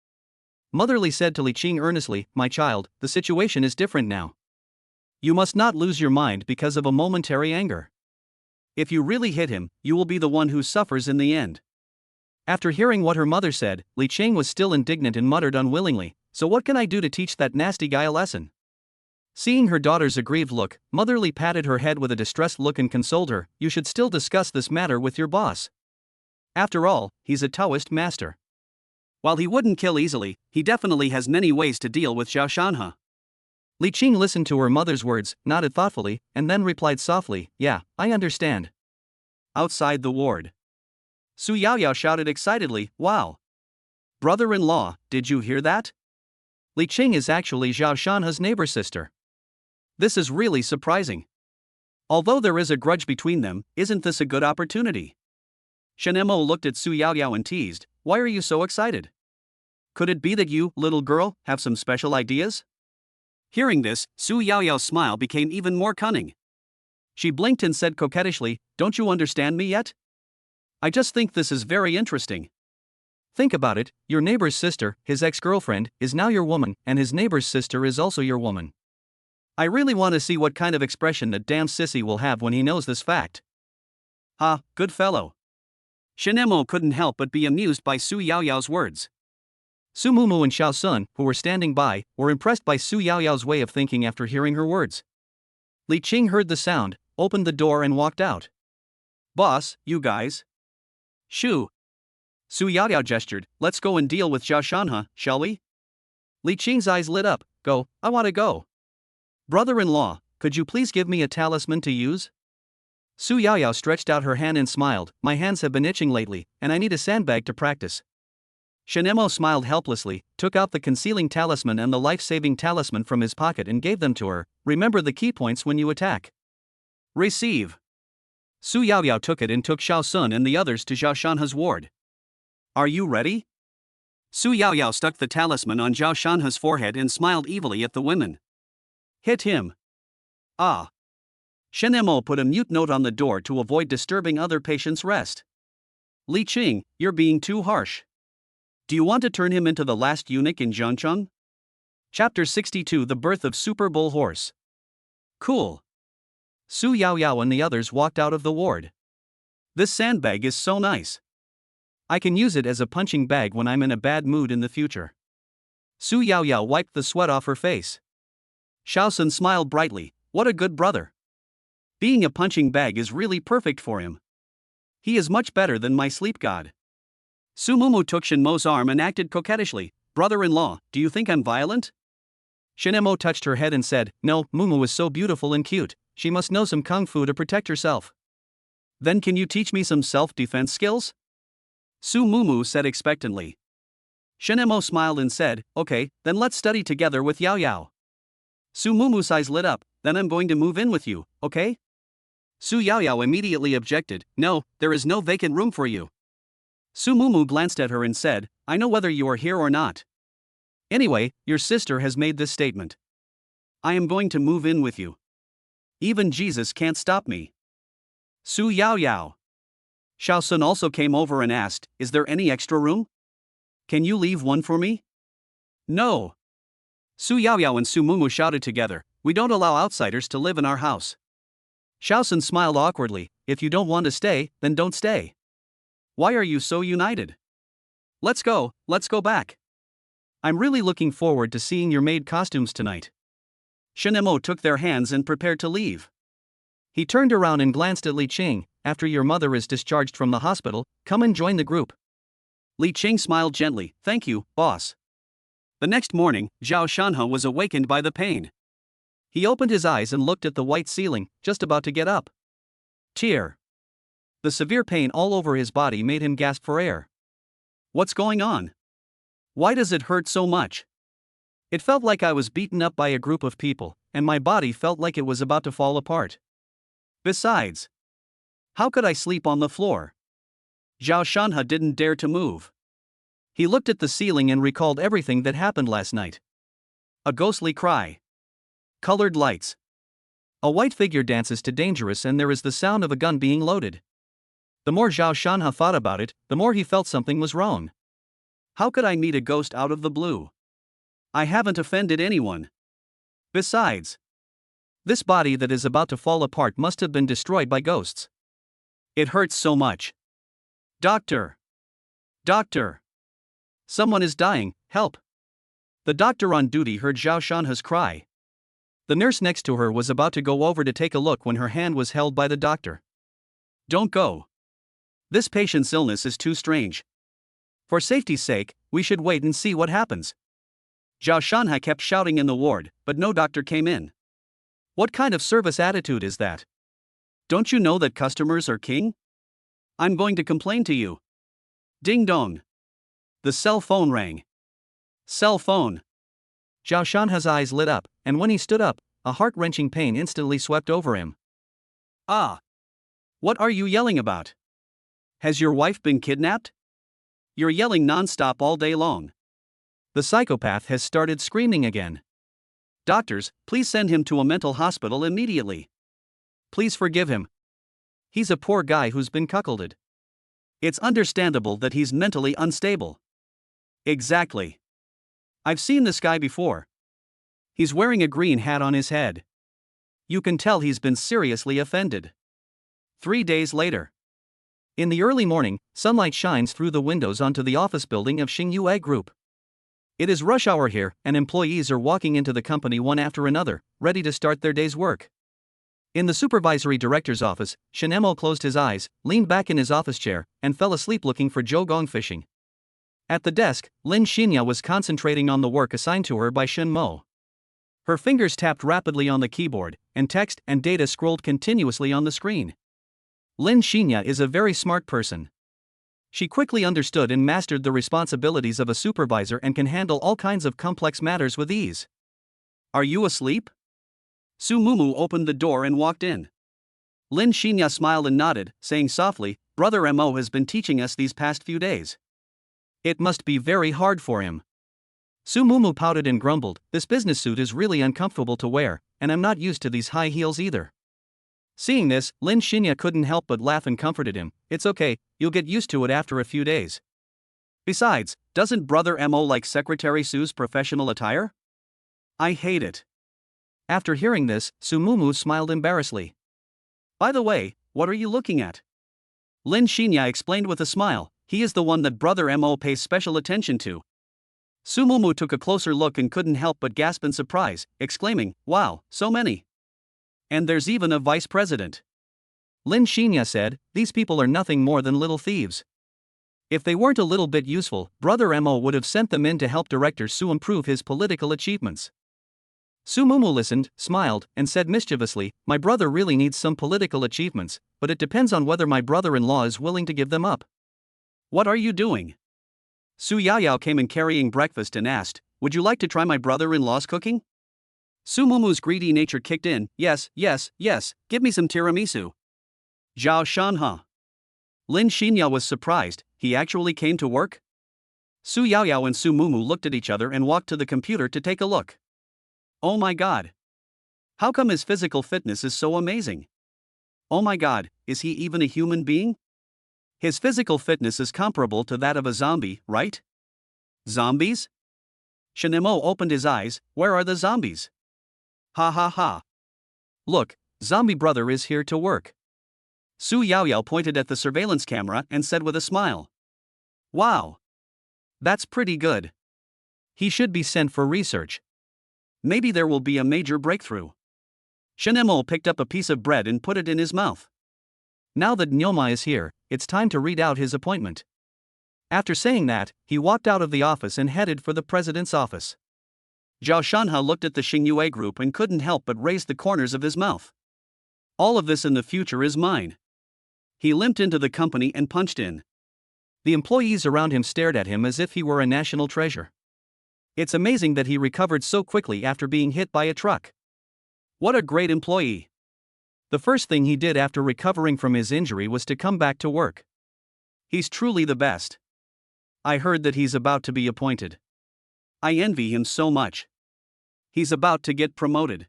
Mother Li said to Li Qing earnestly, my child, the situation is different now. You must not lose your mind because of a momentary anger. If you really hit him, you will be the one who suffers in the end. After hearing what her mother said, Li Ching was still indignant and muttered unwillingly, "So what can I do to teach that nasty guy a lesson?" Seeing her daughter's aggrieved look, Mother Li patted her head with a distressed look and consoled her, "You should still discuss this matter with your boss. After all, he's a Taoist master. While he wouldn't kill easily, he definitely has many ways to deal with Zhao Shanhe." Li Ching listened to her mother's words, nodded thoughtfully, and then replied softly, "Yeah, I understand." Outside the ward, Su Yaoyao shouted excitedly, "Wow! Brother-in-law, did you hear that? Li Ching is actually Zhao Shanhe's neighbor sister. This is really surprising. Although there is a grudge between them, isn't this a good opportunity?" Shen Mo looked at Su Yaoyao and teased, "Why are you so excited? Could it be that you, little girl, have some special ideas?" Hearing this, Su Yaoyao's smile became even more cunning. She blinked and said coquettishly, "Don't you understand me yet? I just think this is very interesting. Think about it, your neighbor's sister, his ex-girlfriend, is now your woman, and his neighbor's sister is also your woman. I really want to see what kind of expression that damn sissy will have when he knows this fact." "Ah, good fellow." Shen Mo couldn't help but be amused by Su Yaoyao's words. Su Mumu and Xiao Sun, who were standing by, were impressed by Su Yaoyao's way of thinking after hearing her words. Li Ching heard the sound, opened the door and walked out. "Boss, you guys." "Shoo." Su Yaoyao gestured, "Let's go and deal with Zhao Shanhe, shall we?" Li Ching's eyes lit up. "Go, I want to go." "Brother-in-law, could you please give me a talisman to use?" Su Yaoyao stretched out her hand and smiled, "My hands have been itching lately, and I need a sandbag to practice." Shen Mo smiled helplessly, took out the concealing talisman and the life-saving talisman from his pocket and gave them to her. "Remember the key points when you attack." "Receive." Su Yaoyao took it and took Xiao Sun and the others to Zhao Shanhe's ward. "Are you ready?" Su Yaoyao stuck the talisman on Zhao Shanhe's forehead and smiled evilly at the women. "Hit him." "Ah." Shen Mo put a mute note on the door to avoid disturbing other patients' rest. "Li Ching, you're being too harsh. Do you want to turn him into the last eunuch in Zhangcheng?" Chapter 62: The Birth of Super Bull Horse. "Cool." Su Yaoyao and the others walked out of the ward. "This sandbag is so nice. I can use it as a punching bag when I'm in a bad mood in the future." Su Yaoyao wiped the sweat off her face. Xiao Sun smiled brightly, "What a good brother. Being a punching bag is really perfect for him. He is much better than my sleep god." Su Mumu took Shen Mo's arm and acted coquettishly, "Brother-in-law, do you think I'm violent?" Shen Mo touched her head and said, "No, Mumu is so beautiful and cute, she must know some kung fu to protect herself." "Then can you teach me some self-defense skills?" Su Mumu said expectantly. Shen Mo smiled and said, "Okay, then let's study together with Yao Yao." Su Mumu's eyes lit up, "Then I'm going to move in with you, okay?" Su Yaoyao immediately objected, "No, there is no vacant room for you." Su Mumu glanced at her and said, "I know whether you are here or not. Anyway, your sister has made this statement. I am going to move in with you. Even Jesus can't stop me." Su Yaoyao. Xiao Sun also came over and asked, "Is there any extra room? Can you leave one for me?" "No." Su Yaoyao and Su Mumu shouted together, "We don't allow outsiders to live in our house." Xiao Sun smiled awkwardly, "If you don't want to stay, then don't stay. Why are you so united? Let's go back. I'm really looking forward to seeing your maid costumes tonight." Shen Mo took their hands and prepared to leave. He turned around and glanced at Li Ching. "After your mother is discharged from the hospital, come and join the group." Li Ching smiled gently, "Thank you, boss." The next morning, Zhao Shanhe was awakened by the pain. He opened his eyes and looked at the white ceiling, just about to get up. Tear. The severe pain all over his body made him gasp for air. "What's going on? Why does it hurt so much? It felt like I was beaten up by a group of people, and my body felt like it was about to fall apart. Besides, how could I sleep on the floor?" Zhao Shanhe didn't dare to move. He looked at the ceiling and recalled everything that happened last night. A ghostly cry. Colored lights. A white figure dances to dangerous and there is the sound of a gun being loaded. The more Zhao Shanhe thought about it, the more he felt something was wrong. How could I meet a ghost out of the blue? I haven't offended anyone. Besides, this body that is about to fall apart must have been destroyed by ghosts. It hurts so much. Doctor! Doctor! Someone is dying, help! The doctor on duty heard Zhao Shanha's cry. The nurse next to her was about to go over to take a look when her hand was held by the doctor. Don't go. This patient's illness is too strange. For safety's sake, we should wait and see what happens. Zhao Shanha kept shouting in the ward, but no doctor came in. What kind of service attitude is that? Don't you know that customers are king? I'm going to complain to you. Ding dong. The cell phone rang. Cell phone. Zhao Shanha's eyes lit up, and when he stood up, a heart-wrenching pain instantly swept over him. Ah! What are you yelling about? Has your wife been kidnapped? You're yelling non-stop all day long. The psychopath has started screaming again. Doctors, please send him to a mental hospital immediately. Please forgive him. He's a poor guy who's been cuckolded. It's understandable that he's mentally unstable. Exactly. I've seen this guy before. He's wearing a green hat on his head. You can tell he's been seriously offended. 3 days later. In the early morning, sunlight shines through the windows onto the office building of Xingyue Group. It is rush hour here, and employees are walking into the company one after another, ready to start their day's work. In the supervisory director's office, Shen Mo closed his eyes, leaned back in his office chair, and fell asleep looking for Zhou Gong fishing. At the desk, Lin Xinya was concentrating on the work assigned to her by Shen Mo. Her fingers tapped rapidly on the keyboard, and text and data scrolled continuously on the screen. Lin Xinya is a very smart person. She quickly understood and mastered the responsibilities of a supervisor and can handle all kinds of complex matters with ease. Are you asleep? Su Mumu opened the door and walked in. Lin Xinya smiled and nodded, saying softly, Brother Mo has been teaching us these past few days. It must be very hard for him. Su Mumu pouted and grumbled, this business suit is really uncomfortable to wear, and I'm not used to these high heels either. Seeing this, Lin Xinya couldn't help but laugh and comforted him, it's okay, you'll get used to it after a few days. Besides, doesn't Brother Mo like Secretary Su's professional attire? I hate it. After hearing this, Su Mumu smiled embarrassedly. By the way, what are you looking at? Lin Xinya explained with a smile, he is the one that Brother Mo pays special attention to. Su Mumu took a closer look and couldn't help but gasp in surprise, exclaiming, wow, so many. And there's even a vice president. Lin Xinya said, these people are nothing more than little thieves. If they weren't a little bit useful, Brother Mo would have sent them in to help Director Su improve his political achievements. Su Mumu listened, smiled, and said mischievously, my brother really needs some political achievements, but it depends on whether my brother-in-law is willing to give them up. What are you doing? Su Yaoyao came in carrying breakfast and asked, would you like to try my brother-in-law's cooking? Su Mumu's greedy nature kicked in, yes, give me some tiramisu. Zhao Shanha. Lin Xinya was surprised, he actually came to work? Su Yaoyao and Su Mumu looked at each other and walked to the computer to take a look. Oh my god. How come his physical fitness is so amazing? Oh my god, is he even a human being? His physical fitness is comparable to that of a zombie, right? Zombies? Shen Mo opened his eyes, where are the zombies? Ha ha ha. Look, zombie brother is here to work. Su Yaoyao pointed at the surveillance camera and said with a smile. Wow. That's pretty good. He should be sent for research. Maybe there will be a major breakthrough. Shen Mo picked up a piece of bread and put it in his mouth. Now that Nyoma is here, it's time to read out his appointment. After saying that, he walked out of the office and headed for the president's office. Zhao Shanha looked at the Xingyue Group and couldn't help but raise the corners of his mouth. All of this in the future is mine. He limped into the company and punched in. The employees around him stared at him as if he were a national treasure. It's amazing that he recovered so quickly after being hit by a truck. What a great employee. The first thing he did after recovering from his injury was to come back to work. He's truly the best. I heard that he's about to be appointed. I envy him so much. He's about to get promoted.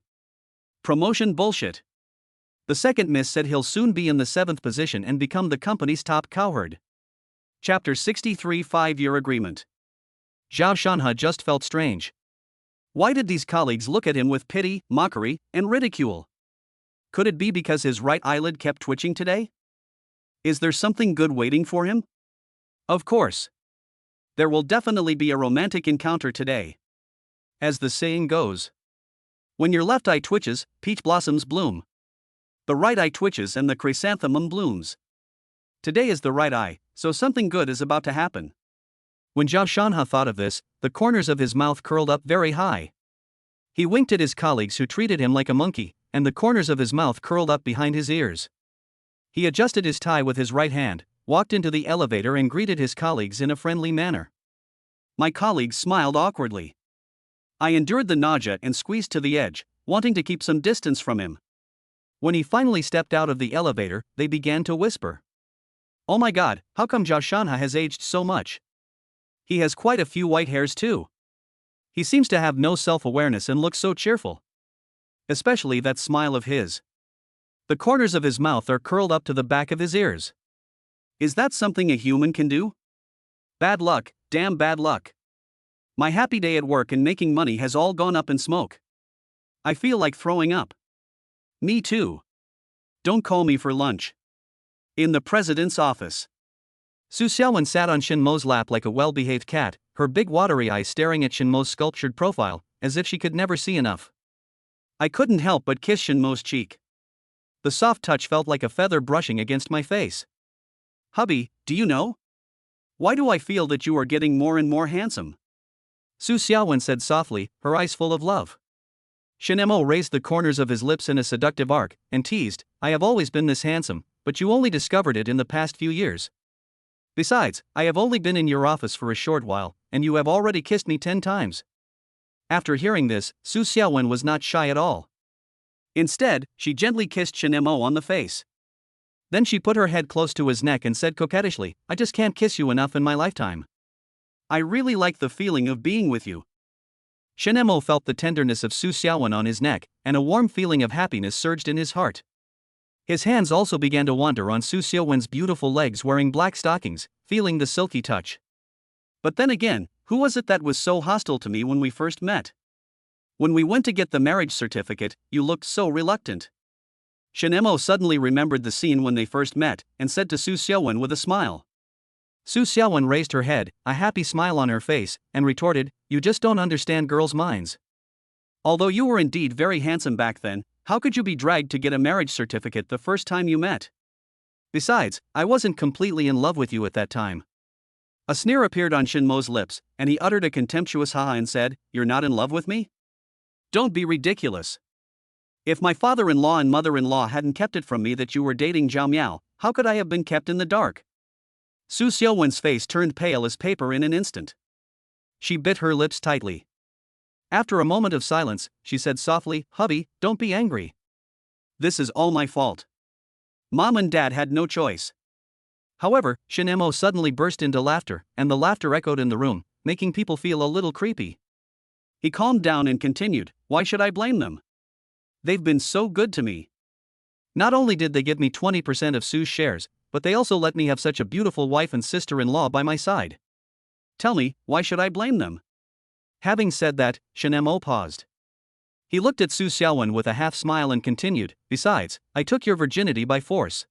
Promotion bullshit. The second miss said he'll soon be in the 7th position and become the company's top cowherd. Chapter 63 5-Year Agreement. Zhao Shanha just felt strange. Why did these colleagues look at him with pity, mockery, and ridicule? Could it be because his right eyelid kept twitching today? Is there something good waiting for him? Of course. There will definitely be a romantic encounter today. As the saying goes, when your left eye twitches, peach blossoms bloom. The right eye twitches and the chrysanthemum blooms. Today is the right eye, so something good is about to happen. When Zhao Shanha thought of this, the corners of his mouth curled up very high. He winked at his colleagues who treated him like a monkey, and the corners of his mouth curled up behind his ears. He adjusted his tie with his right hand, walked into the elevator and greeted his colleagues in a friendly manner. My colleagues smiled awkwardly. I endured the nausea and squeezed to the edge, wanting to keep some distance from him. When he finally stepped out of the elevator, they began to whisper. Oh my god, how come Zhao Shanha has aged so much? He has quite a few white hairs too. He seems to have no self-awareness and looks so cheerful. Especially that smile of his. The corners of his mouth are curled up to the back of his ears. Is that something a human can do? Bad luck, damn bad luck. My happy day at work and making money has all gone up in smoke. I feel like throwing up. Me too. Don't call me for lunch. In the president's office. Su Xiaowen sat on Shin Mo's lap like a well-behaved cat, her big watery eyes staring at Shin Mo's sculptured profile, as if she could never see enough. I couldn't help but kiss Shin Mo's cheek. The soft touch felt like a feather brushing against my face. Hubby, do you know? Why do I feel that you are getting more and more handsome? Su Xiaowen said softly, her eyes full of love. Shin Mo raised the corners of his lips in a seductive arc, and teased, I have always been this handsome, but you only discovered it in the past few years. Besides, I have only been in your office for a short while, and you have already kissed me 10 times. After hearing this, Su Xiaowen was not shy at all. Instead, she gently kissed Shin Mo on the face. Then she put her head close to his neck and said coquettishly, I just can't kiss you enough in my lifetime. I really like the feeling of being with you. Shin Mo felt the tenderness of Su Xiaowen on his neck, and a warm feeling of happiness surged in his heart. His hands also began to wander on Su Xiaowen's beautiful legs wearing black stockings, feeling the silky touch. But then again, who was it that was so hostile to me when we first met? When we went to get the marriage certificate, you looked so reluctant. Shin Mo suddenly remembered the scene when they first met, and said to Su Xiaowen with a smile. Su Xiaowen raised her head, a happy smile on her face, and retorted, you just don't understand girls' minds. Although you were indeed very handsome back then, how could you be dragged to get a marriage certificate the first time you met? Besides, I wasn't completely in love with you at that time. A sneer appeared on Shin Mo's lips, and he uttered a contemptuous ha-ha and said, You're not in love with me? Don't be ridiculous. If my father-in-law and mother-in-law hadn't kept it from me that you were dating Zhao Miao, how could I have been kept in the dark? Su Xiaowen's face turned pale as paper in an instant. She bit her lips tightly. After a moment of silence, she said softly, Hubby, don't be angry. This is all my fault. Mom and Dad had no choice. However, Shin Mo suddenly burst into laughter, and the laughter echoed in the room, making people feel a little creepy. He calmed down and continued, Why should I blame them? They've been so good to me. Not only did they give me 20% of Su's shares, but they also let me have such a beautiful wife and sister-in-law by my side. Tell me, why should I blame them? Having said that, Shin Mo paused. He looked at Su Xiaowen with a half-smile and continued, Besides, I took your virginity by force.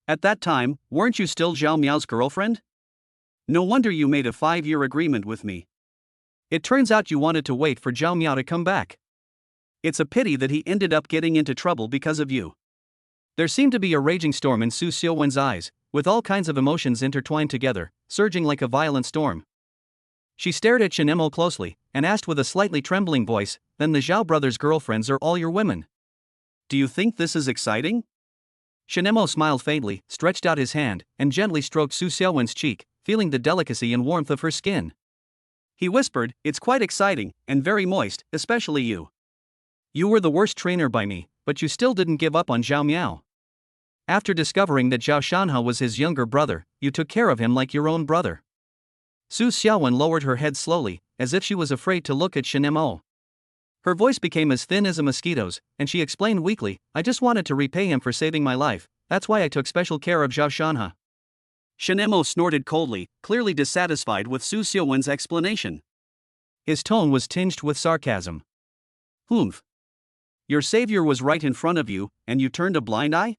At that time, weren't you still Zhao Miao's girlfriend? No wonder you made a 5-year agreement with me. It turns out you wanted to wait for Zhao Miao to come back. It's a pity that he ended up getting into trouble because of you. There seemed to be a raging storm in Su Xiaowen's eyes, with all kinds of emotions intertwined together, surging like a violent storm. She stared at Shin Mo closely, and asked with a slightly trembling voice, Then the Zhao brothers' girlfriends are all your women? Do you think this is exciting? Shin Mo smiled faintly, stretched out his hand, and gently stroked Su Xiaowen's cheek, feeling the delicacy and warmth of her skin. He whispered, It's quite exciting, and very moist, especially you. You were the worst trainer by me, but you still didn't give up on Zhao Miao. After discovering that Zhao Shanha was his younger brother, you took care of him like your own brother. Su Xiaowen lowered her head slowly, as if she was afraid to look at Shin Mo. Her voice became as thin as a mosquito's, and she explained weakly, I just wanted to repay him for saving my life, that's why I took special care of Zhao Shanha. Shin Mo snorted coldly, clearly dissatisfied with Su Xiaowen's explanation. His tone was tinged with sarcasm. Humph. Your savior was right in front of you, and you turned a blind eye?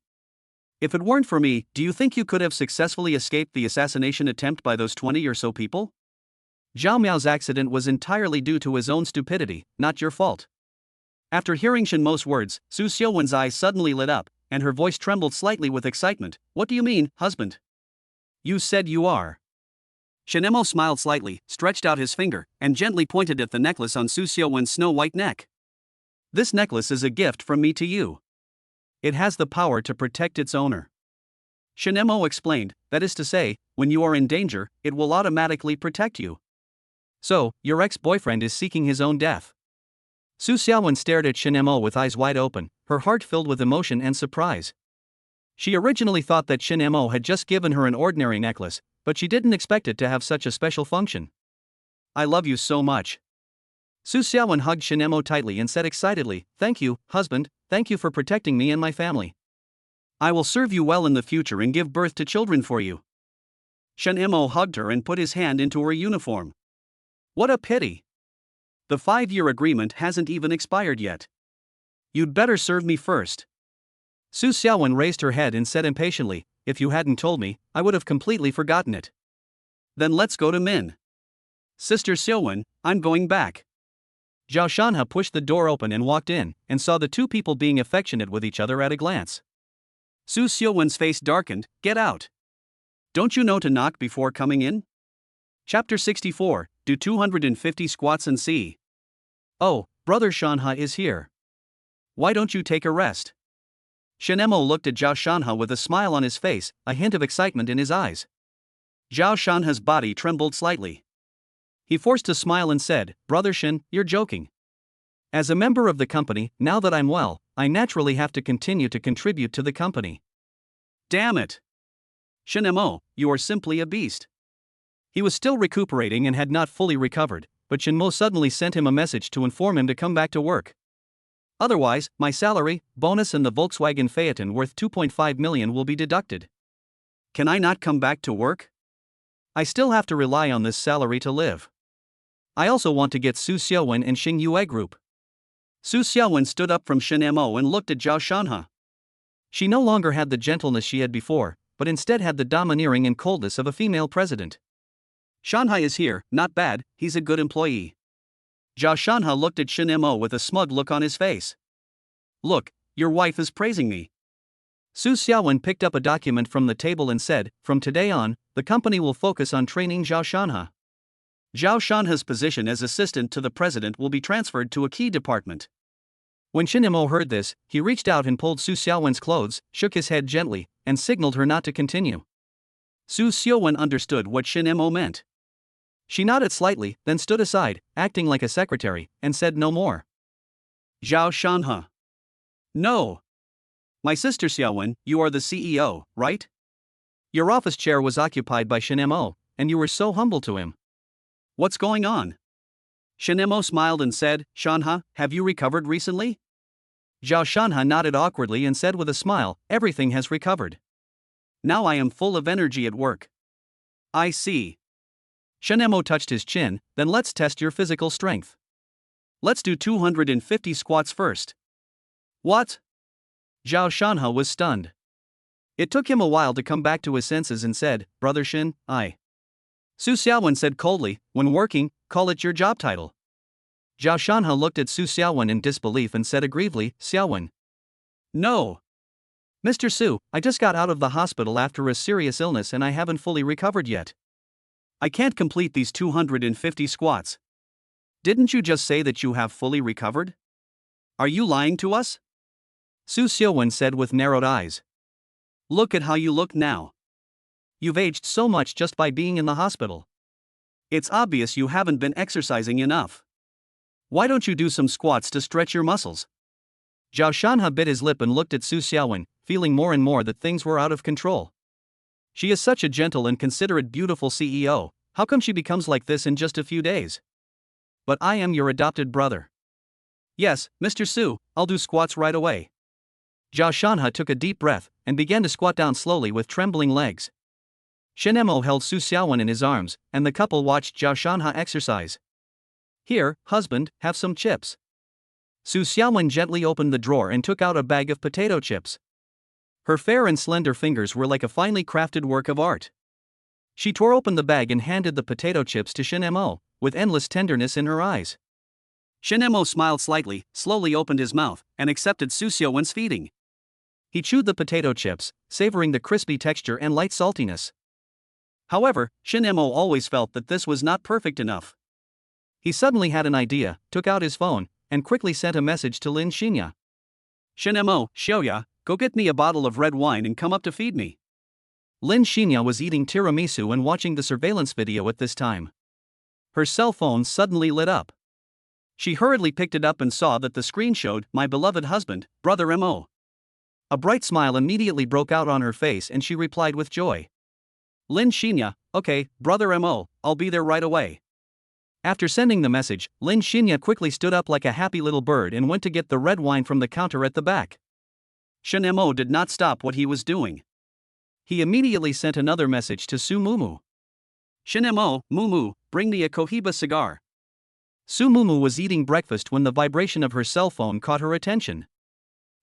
If it weren't for me, do you think you could have successfully escaped the assassination attempt by those 20 or so people? Zhao Miao's accident was entirely due to his own stupidity, not your fault. After hearing Shen Mo's words, Su Xiuwen's eyes suddenly lit up, and her voice trembled slightly with excitement. What do you mean, husband? You said you are. Shen Mo smiled slightly, stretched out his finger, and gently pointed at the necklace on Su Xiuwen's snow-white neck. This necklace is a gift from me to you. It has the power to protect its owner. Shen Mo explained, that is to say, when you are in danger, it will automatically protect you. So, your ex-boyfriend is seeking his own death. Su Xiaowen stared at Shen Mo with eyes wide open, her heart filled with emotion and surprise. She originally thought that Shen Mo had just given her an ordinary necklace, but she didn't expect it to have such a special function. I love you so much. Su Xiaowen hugged Shen Mo tightly and said excitedly, Thank you, husband, thank you for protecting me and my family. I will serve you well in the future and give birth to children for you. Shen Mo hugged her and put his hand into her uniform. What a pity. The 5-year agreement hasn't even expired yet. You'd better serve me first. Su Xiaowen raised her head and said impatiently, If you hadn't told me, I would have completely forgotten it. Then let's go to Min. Sister Xiuwen, I'm going back. Zhao Shanha pushed the door open and walked in, and saw the two people being affectionate with each other at a glance. Su Xiuwen's face darkened. Get out. Don't you know to knock before coming in? Chapter 64, Do 250 squats and see. Oh, Brother Shanha is here. Why don't you take a rest? Shen Mo looked at Zhao Shanha with a smile on his face, a hint of excitement in his eyes. Zhao Shanha's body trembled slightly. He forced a smile and said, Brother Shen, you're joking. As a member of the company, now that I'm well, I naturally have to continue to contribute to the company. Damn it. Shen Mo, you are simply a beast. He was still recuperating and had not fully recovered, but Shen Mo suddenly sent him a message to inform him to come back to work. Otherwise, my salary, bonus and the Volkswagen Phaeton worth 2.5 million will be deducted. Can I not come back to work? I still have to rely on this salary to live. I also want to get Su Xiuwen and Xing Yue Group. Su Xiuwen stood up from Shen Mo and looked at Zhao Shanha. She no longer had the gentleness she had before, but instead had the domineering and coldness of a female president. Shanha is here, not bad, he's a good employee. Zhao Shanha looked at Shen Mo with a smug look on his face. Look, your wife is praising me. Su Xiaowen picked up a document from the table and said, From today on, the company will focus on training Zhao Shanha. Zhao Shanha's position as assistant to the president will be transferred to a key department. When Shen Mo heard this, he reached out and pulled Su Xiaowen's clothes, shook his head gently, and signaled her not to continue. Su Xiuwen understood what Shen Mo meant. She nodded slightly, then stood aside, acting like a secretary, and said no more. Zhao Shanha. No. My sister Xiuwen, you are the CEO, right? Your office chair was occupied by Shen Mo, and you were so humble to him. What's going on? Shen Mo smiled and said, Shanha, have you recovered recently? Zhao Shanha nodded awkwardly and said with a smile, Everything has recovered. Now I am full of energy at work. I see. Shen Mo touched his chin, then let's test your physical strength. Let's do 250 squats first. What? Zhao Shanha was stunned. It took him a while to come back to his senses and said, Brother Shen, Su Xiaowen said coldly, when working, call it your job title. Zhao Shanha looked at Su Xiaowen in disbelief and said aggrievedly, Xiaowen. No. Mr. Su, I just got out of the hospital after a serious illness and I haven't fully recovered yet. I can't complete these 250 squats. Didn't you just say that you have fully recovered? Are you lying to us? Su Xiuwen said with narrowed eyes. Look at how you look now. You've aged so much just by being in the hospital. It's obvious you haven't been exercising enough. Why don't you do some squats to stretch your muscles? Zhao Shanha bit his lip and looked at Su Xiaowen, feeling more and more that things were out of control. She is such a gentle and considerate beautiful CEO, how come she becomes like this in just a few days? But I am your adopted brother. Yes, Mr. Su, I'll do squats right away. Zhao Shanha took a deep breath, and began to squat down slowly with trembling legs. Shen Mo held Su Xiaowen in his arms, and the couple watched Zhao Shanha exercise. Here, husband, have some chips. Su Xiaowen gently opened the drawer and took out a bag of potato chips. Her fair and slender fingers were like a finely crafted work of art. She tore open the bag and handed the potato chips to Shin Mo, with endless tenderness in her eyes. Shin Mo smiled slightly, slowly opened his mouth, and accepted Su Xiaowen's feeding. He chewed the potato chips, savoring the crispy texture and light saltiness. However, Shin Mo always felt that this was not perfect enough. He suddenly had an idea, took out his phone, and quickly sent a message to Lin Xinya. Shin Mo, Xiaoya, go get me a bottle of red wine and come up to feed me. Lin Xinya was eating tiramisu and watching the surveillance video at this time. Her cell phone suddenly lit up. She hurriedly picked it up and saw that the screen showed my beloved husband, Brother Mo. A bright smile immediately broke out on her face and she replied with joy. Lin Xinya, okay, Brother Mo, I'll be there right away. After sending the message, Lin Xinya quickly stood up like a happy little bird and went to get the red wine from the counter at the back. Shin Mo did not stop what he was doing. He immediately sent another message to Su Mumu. Shin Mo, Mumu, bring me a Cohiba cigar. Su Mumu was eating breakfast when the vibration of her cell phone caught her attention.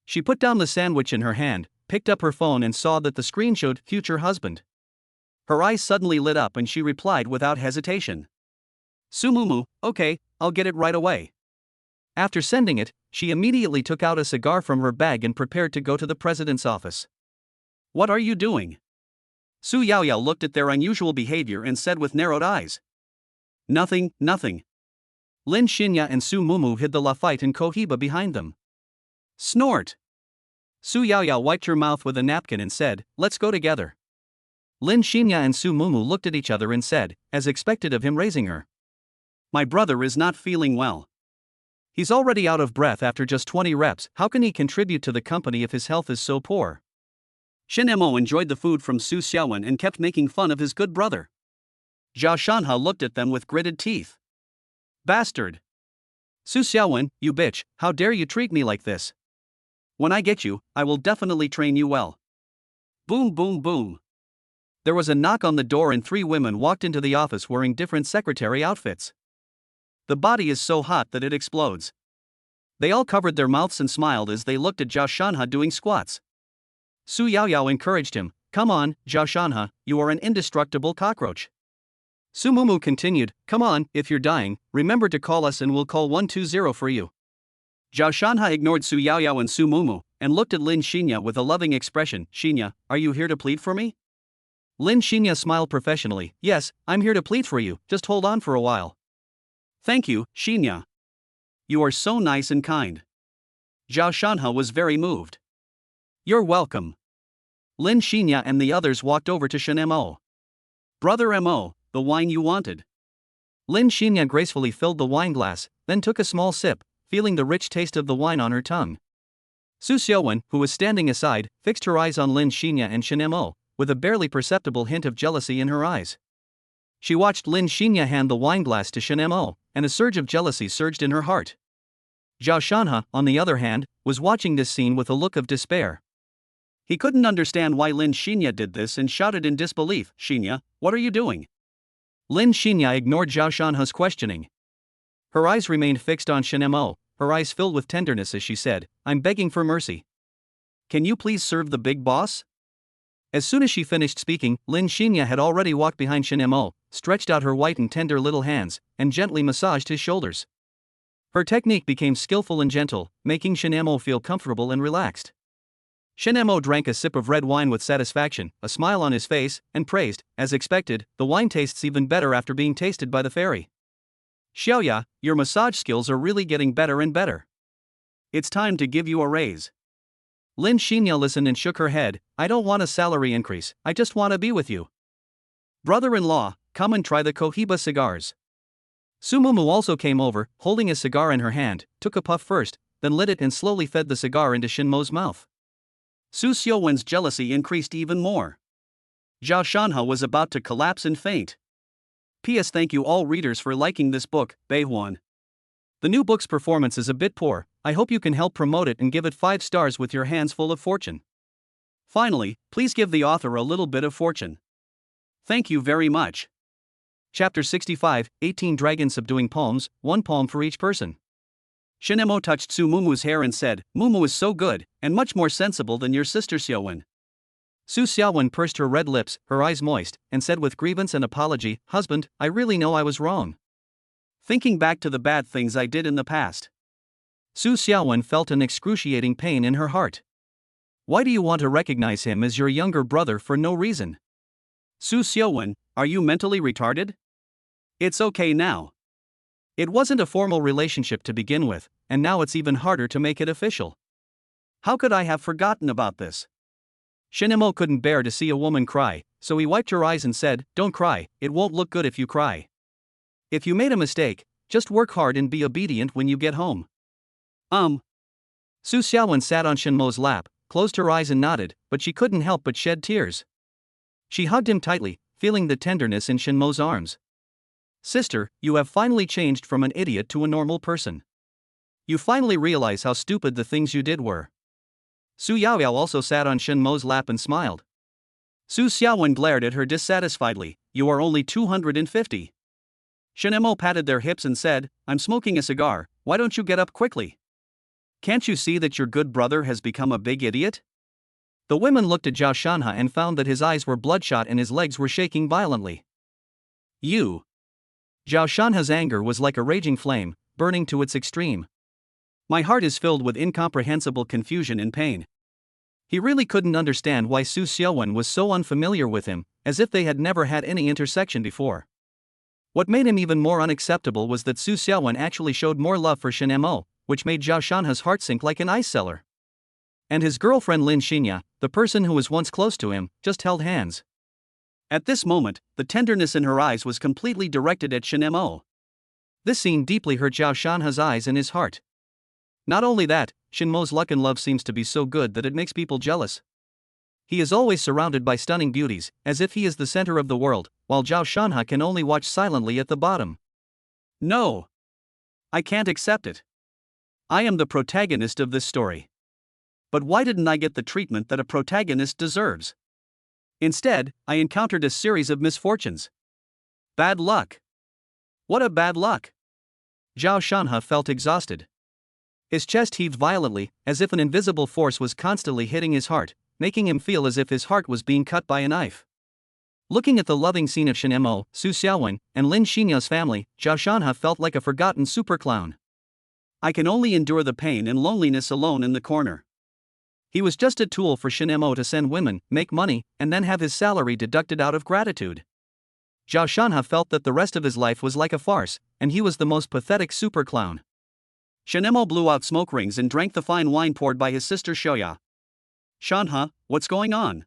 She put down the sandwich in her hand, picked up her phone and saw that the screen showed future husband. Her eyes suddenly lit up and she replied without hesitation. Su Mumu, okay, I'll get it right away. After sending it, she immediately took out a cigar from her bag and prepared to go to the president's office. What are you doing? Su Yaoyao looked at their unusual behavior and said with narrowed eyes. Nothing, nothing. Lin Xinya and Su Mumu hid the Lafite and Cohiba behind them. Snort. Su Yaoyao wiped her mouth with a napkin and said, let's go together. Lin Xinya and Su Mumu looked at each other and said, as expected of him raising her. My brother is not feeling well. He's already out of breath after just 20 reps, how can he contribute to the company if his health is so poor? Shin Mo enjoyed the food from Su Xiaowen and kept making fun of his good brother. Zhao Shanha looked at them with gritted teeth. Bastard! Su Xiaowen, you bitch, how dare you treat me like this? When I get you, I will definitely train you well. Boom boom boom. There was a knock on the door and 3 women walked into the office wearing different secretary outfits. The body is so hot that it explodes. They all covered their mouths and smiled as they looked at Zhao Shanha doing squats. Su Yaoyao encouraged him, come on, Zhao Shanha, you are an indestructible cockroach. Su Mumu continued, come on, if you're dying, remember to call us and we'll call 120 for you. Zhao Shanha ignored Su Yaoyao and Su Mumu, and looked at Lin Xinya with a loving expression. Xinya, are you here to plead for me? Lin Xinya smiled professionally, yes, I'm here to plead for you, just hold on for a while. Thank you, Xinya. You are so nice and kind. Zhao Shanha was very moved. You're welcome. Lin Xinya and the others walked over to Shin Mo. Brother Mo, the wine you wanted. Lin Xinya gracefully filled the wine glass, then took a small sip, feeling the rich taste of the wine on her tongue. Su Xiaowen, who was standing aside, fixed her eyes on Lin Xinya and Shin Mo, with a barely perceptible hint of jealousy in her eyes. She watched Lin Xinya hand the wine glass to Shin Mo, and a surge of jealousy surged in her heart. Zhao Shanha, on the other hand, was watching this scene with a look of despair. He couldn't understand why Lin Xinya did this and shouted in disbelief, Xinya, what are you doing? Lin Xinya ignored Zhao Shanha's questioning. Her eyes remained fixed on Shin Mo, her eyes filled with tenderness as she said, I'm begging for mercy. Can you please serve the big boss? As soon as she finished speaking, Lin Xinya had already walked behind Shin Mo, stretched out her white and tender little hands, and gently massaged his shoulders. Her technique became skillful and gentle, making Shin Mo feel comfortable and relaxed. Shin Mo drank a sip of red wine with satisfaction, a smile on his face, and praised, as expected, the wine tastes even better after being tasted by the fairy. Xiaoya, your massage skills are really getting better and better. It's time to give you a raise. Lin Xinya listened and shook her head, I don't want a salary increase, I just want to be with you. Brother-in-law, come and try the Cohiba cigars. Su Mumu also came over, holding a cigar in her hand, took a puff first, then lit it and slowly fed the cigar into Shin Mo's mouth. Su Xiaowen's jealousy increased even more. Zhao Shanha was about to collapse and faint. P.S. Thank you all readers for liking this book, Beihuan. The new book's performance is a bit poor, I hope you can help promote it and give it 5 stars with your hands full of fortune. Finally, please give the author a little bit of fortune. Thank you very much. Chapter 65, 18 Dragons Subduing Palms, 1 palm for each person. Shin Mo touched Su Mumu's hair and said, Mumu is so good, and much more sensible than your sister Xiaowen. Su Xiaowen pursed her red lips, her eyes moist, and said with grievance and apology, "Husband, I really know I was wrong. Thinking back to the bad things I did in the past." Su Xiaowen felt an excruciating pain in her heart. Why do you want to recognize him as your younger brother for no reason? Su Xiaowen, are you mentally retarded? It's okay now. It wasn't a formal relationship to begin with, and now it's even harder to make it official. How could I have forgotten about this? Shinemo couldn't bear to see a woman cry, so he wiped her eyes and said, "Don't cry, it won't look good if you cry. If you made a mistake, just work hard and be obedient when you get home." Su Xiaowen sat on Shinmo's lap, closed her eyes and nodded, but she couldn't help but shed tears. She hugged him tightly, feeling the tenderness in Shinmo's arms. "Sister, you have finally changed from an idiot to a normal person. You finally realize how stupid the things you did were." Su Yaoyao also sat on Shinmo's lap and smiled. Su Xiaowen glared at her dissatisfiedly. "You are only 250. Shinemo patted their hips and said, "I'm smoking a cigar, why don't you get up quickly? Can't you see that your good brother has become a big idiot?" The women looked at Zhao Shanha and found that his eyes were bloodshot and his legs were shaking violently. "You." Zhao Shanha's anger was like a raging flame, burning to its extreme. My heart is filled with incomprehensible confusion and pain. He really couldn't understand why Su Xiaowen was so unfamiliar with him, as if they had never had any intersection before. What made him even more unacceptable was that Su Xiaowen actually showed more love for Shinemo, which made Zhao Shanha's heart sink like an ice cellar. And his girlfriend Lin Xinya, the person who was once close to him, just held hands. At this moment, the tenderness in her eyes was completely directed at Shinemo. This scene deeply hurt Zhao Shanha's eyes and his heart. Not only that, Shinmo's luck and love seems to be so good that it makes people jealous. He is always surrounded by stunning beauties, as if he is the center of the world, while Zhao Shanha can only watch silently at the bottom. No. I can't accept it. I am the protagonist of this story. But why didn't I get the treatment that a protagonist deserves? Instead, I encountered a series of misfortunes. Bad luck. What a bad luck. Zhao Shanha felt exhausted. His chest heaved violently, as if an invisible force was constantly hitting his heart, making him feel as if his heart was being cut by a knife. Looking at the loving scene of Shinemo, Su Xiaowen, and Lin Xinya's family, Zhao Shanha felt like a forgotten superclown. I can only endure the pain and loneliness alone in the corner. He was just a tool for Shinemo to send women, make money, and then have his salary deducted out of gratitude. Zhao Shanha felt that the rest of his life was like a farce, and he was the most pathetic superclown. Shinemo blew out smoke rings and drank the fine wine poured by his sister Shoya. "Shanha, what's going on?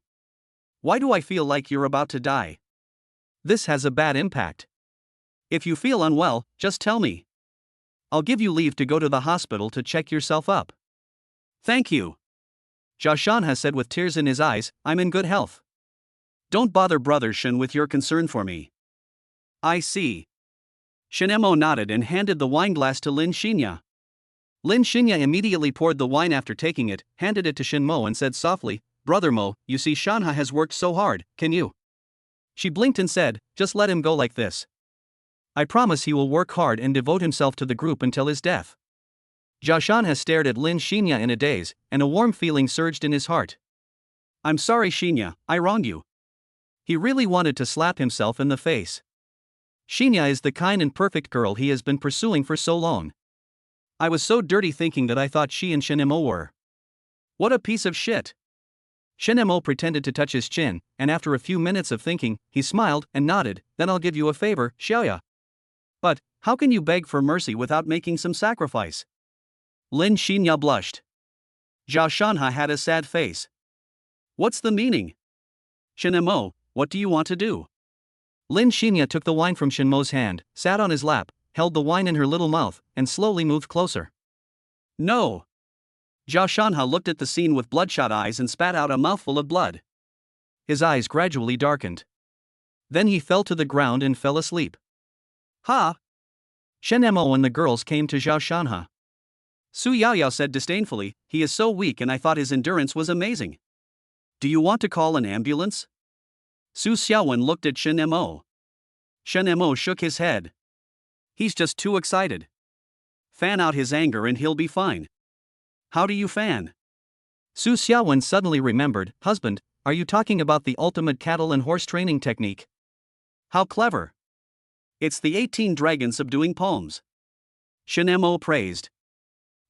Why do I feel like you're about to die?" "This has a bad impact. If you feel unwell, just tell me. I'll give you leave to go to the hospital to check yourself up." "Thank you." Zhao Shanha said with tears in his eyes, "I'm in good health. Don't bother Brother Shin with your concern for me." "I see." Shinemo nodded and handed the wineglass to Lin Xinya. Lin Xinya immediately poured the wine after taking it, handed it to Shinmo and said softly, "Brother Mo, you see Shanha has worked so hard, can you?" She blinked and said, "Just let him go like this. I promise he will work hard and devote himself to the group until his death." Zhao Shanha stared at Lin Xinya in a daze, and a warm feeling surged in his heart. "I'm sorry Xinya, I wronged you." He really wanted to slap himself in the face. Xinya is the kind and perfect girl he has been pursuing for so long. I was so dirty thinking that I thought she and Shinemo were. What a piece of shit. Shinemo pretended to touch his chin, and after a few minutes of thinking, he smiled and nodded. "Then I'll give you a favor, Xiaoya." "But, how can you beg for mercy without making some sacrifice?" Lin Xinya blushed. Zhao Shanha had a sad face. "What's the meaning? Shinemo, what do you want to do?" Lin Xinya took the wine from Shinmo's hand, sat on his lap, held the wine in her little mouth, and slowly moved closer. "No." Zhao Shanha looked at the scene with bloodshot eyes and spat out a mouthful of blood. His eyes gradually darkened. Then he fell to the ground and fell asleep. "Ha!" Shinemo and the girls came to Zhao Shanha. Su Yaoyao said disdainfully, "He is so weak and I thought his endurance was amazing. Do you want to call an ambulance?" Su Xiaowen looked at Shinemo. Shinemo shook his head. "He's just too excited. Fan out his anger and he'll be fine." "How do you fan?" Su Xiaowen suddenly remembered, "Husband, are you talking about the ultimate cattle and horse training technique? How clever! It's the 18 dragon subduing poems. Shin Mo praised.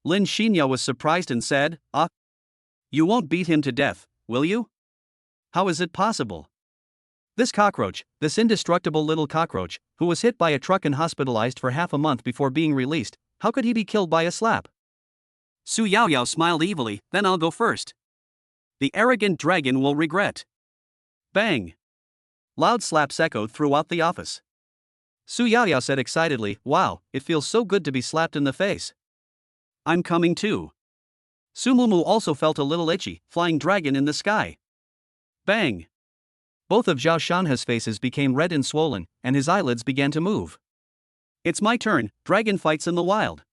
Lin Shinya was surprised and said, "Ah, you won't beat him to death, will you? How is it possible?" This cockroach, this indestructible little cockroach, who was hit by a truck and hospitalized for half a month before being released, how could he be killed by a slap? Su Yaoyao smiled evilly, "Then I'll go first. The arrogant dragon will regret." Bang! Loud slaps echoed throughout the office. Su Yaoyao said excitedly, "Wow, it feels so good to be slapped in the face." "I'm coming too." Su Mumu also felt a little itchy, flying dragon in the sky. Bang! Both of Zhao Shanha's faces became red and swollen, and his eyelids began to move. "It's my turn, dragon fights in the wild."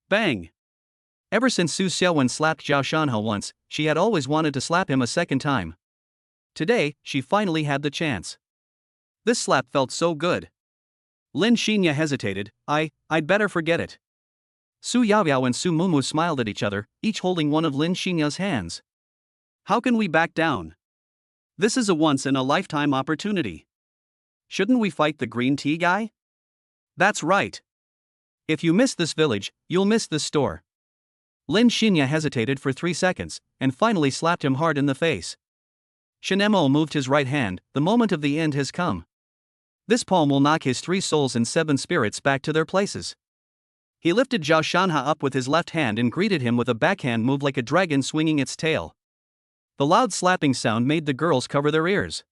Bang! Ever since Su Xiaowen slapped Zhao Shanha once, she had always wanted to slap him a second time. Today, she finally had the chance. This slap felt so good. Lin Shinya hesitated. I'd better forget it." Su Yaoyao and Su Mumu smiled at each other, each holding one of Lin Shinya's hands. "How can we back down? This is a once-in-a-lifetime opportunity. Shouldn't we fight the green tea guy?" "That's right. If you miss this village, you'll miss this store." Lin Shinya hesitated for 3 seconds, and finally slapped him hard in the face. Shin Mo moved his right hand. The moment of the end has come. This palm will knock his 3 souls and 7 spirits back to their places. He lifted Zhao Shanha up with his left hand and greeted him with a backhand move like a dragon swinging its tail. The loud slapping sound made the girls cover their ears.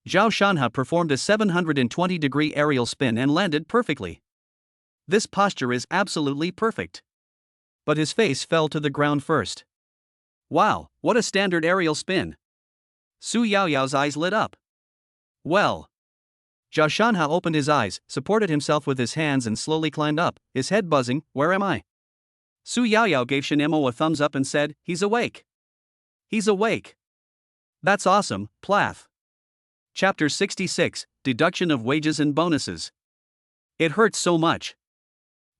Zhao Shanha performed a 720-degree aerial spin and landed perfectly. This posture is absolutely perfect. But his face fell to the ground first. Wow, what a standard aerial spin. Su Yaoyao's eyes lit up. Well. Zhao Shanha opened his eyes, supported himself with his hands and slowly climbed up, his head buzzing. "Where am I?" Su Yaoyao gave Shin Mo a thumbs up and said, "He's awake. He's awake." "That's awesome, Plath." Chapter 66, Deduction of Wages and Bonuses. "It hurts so much."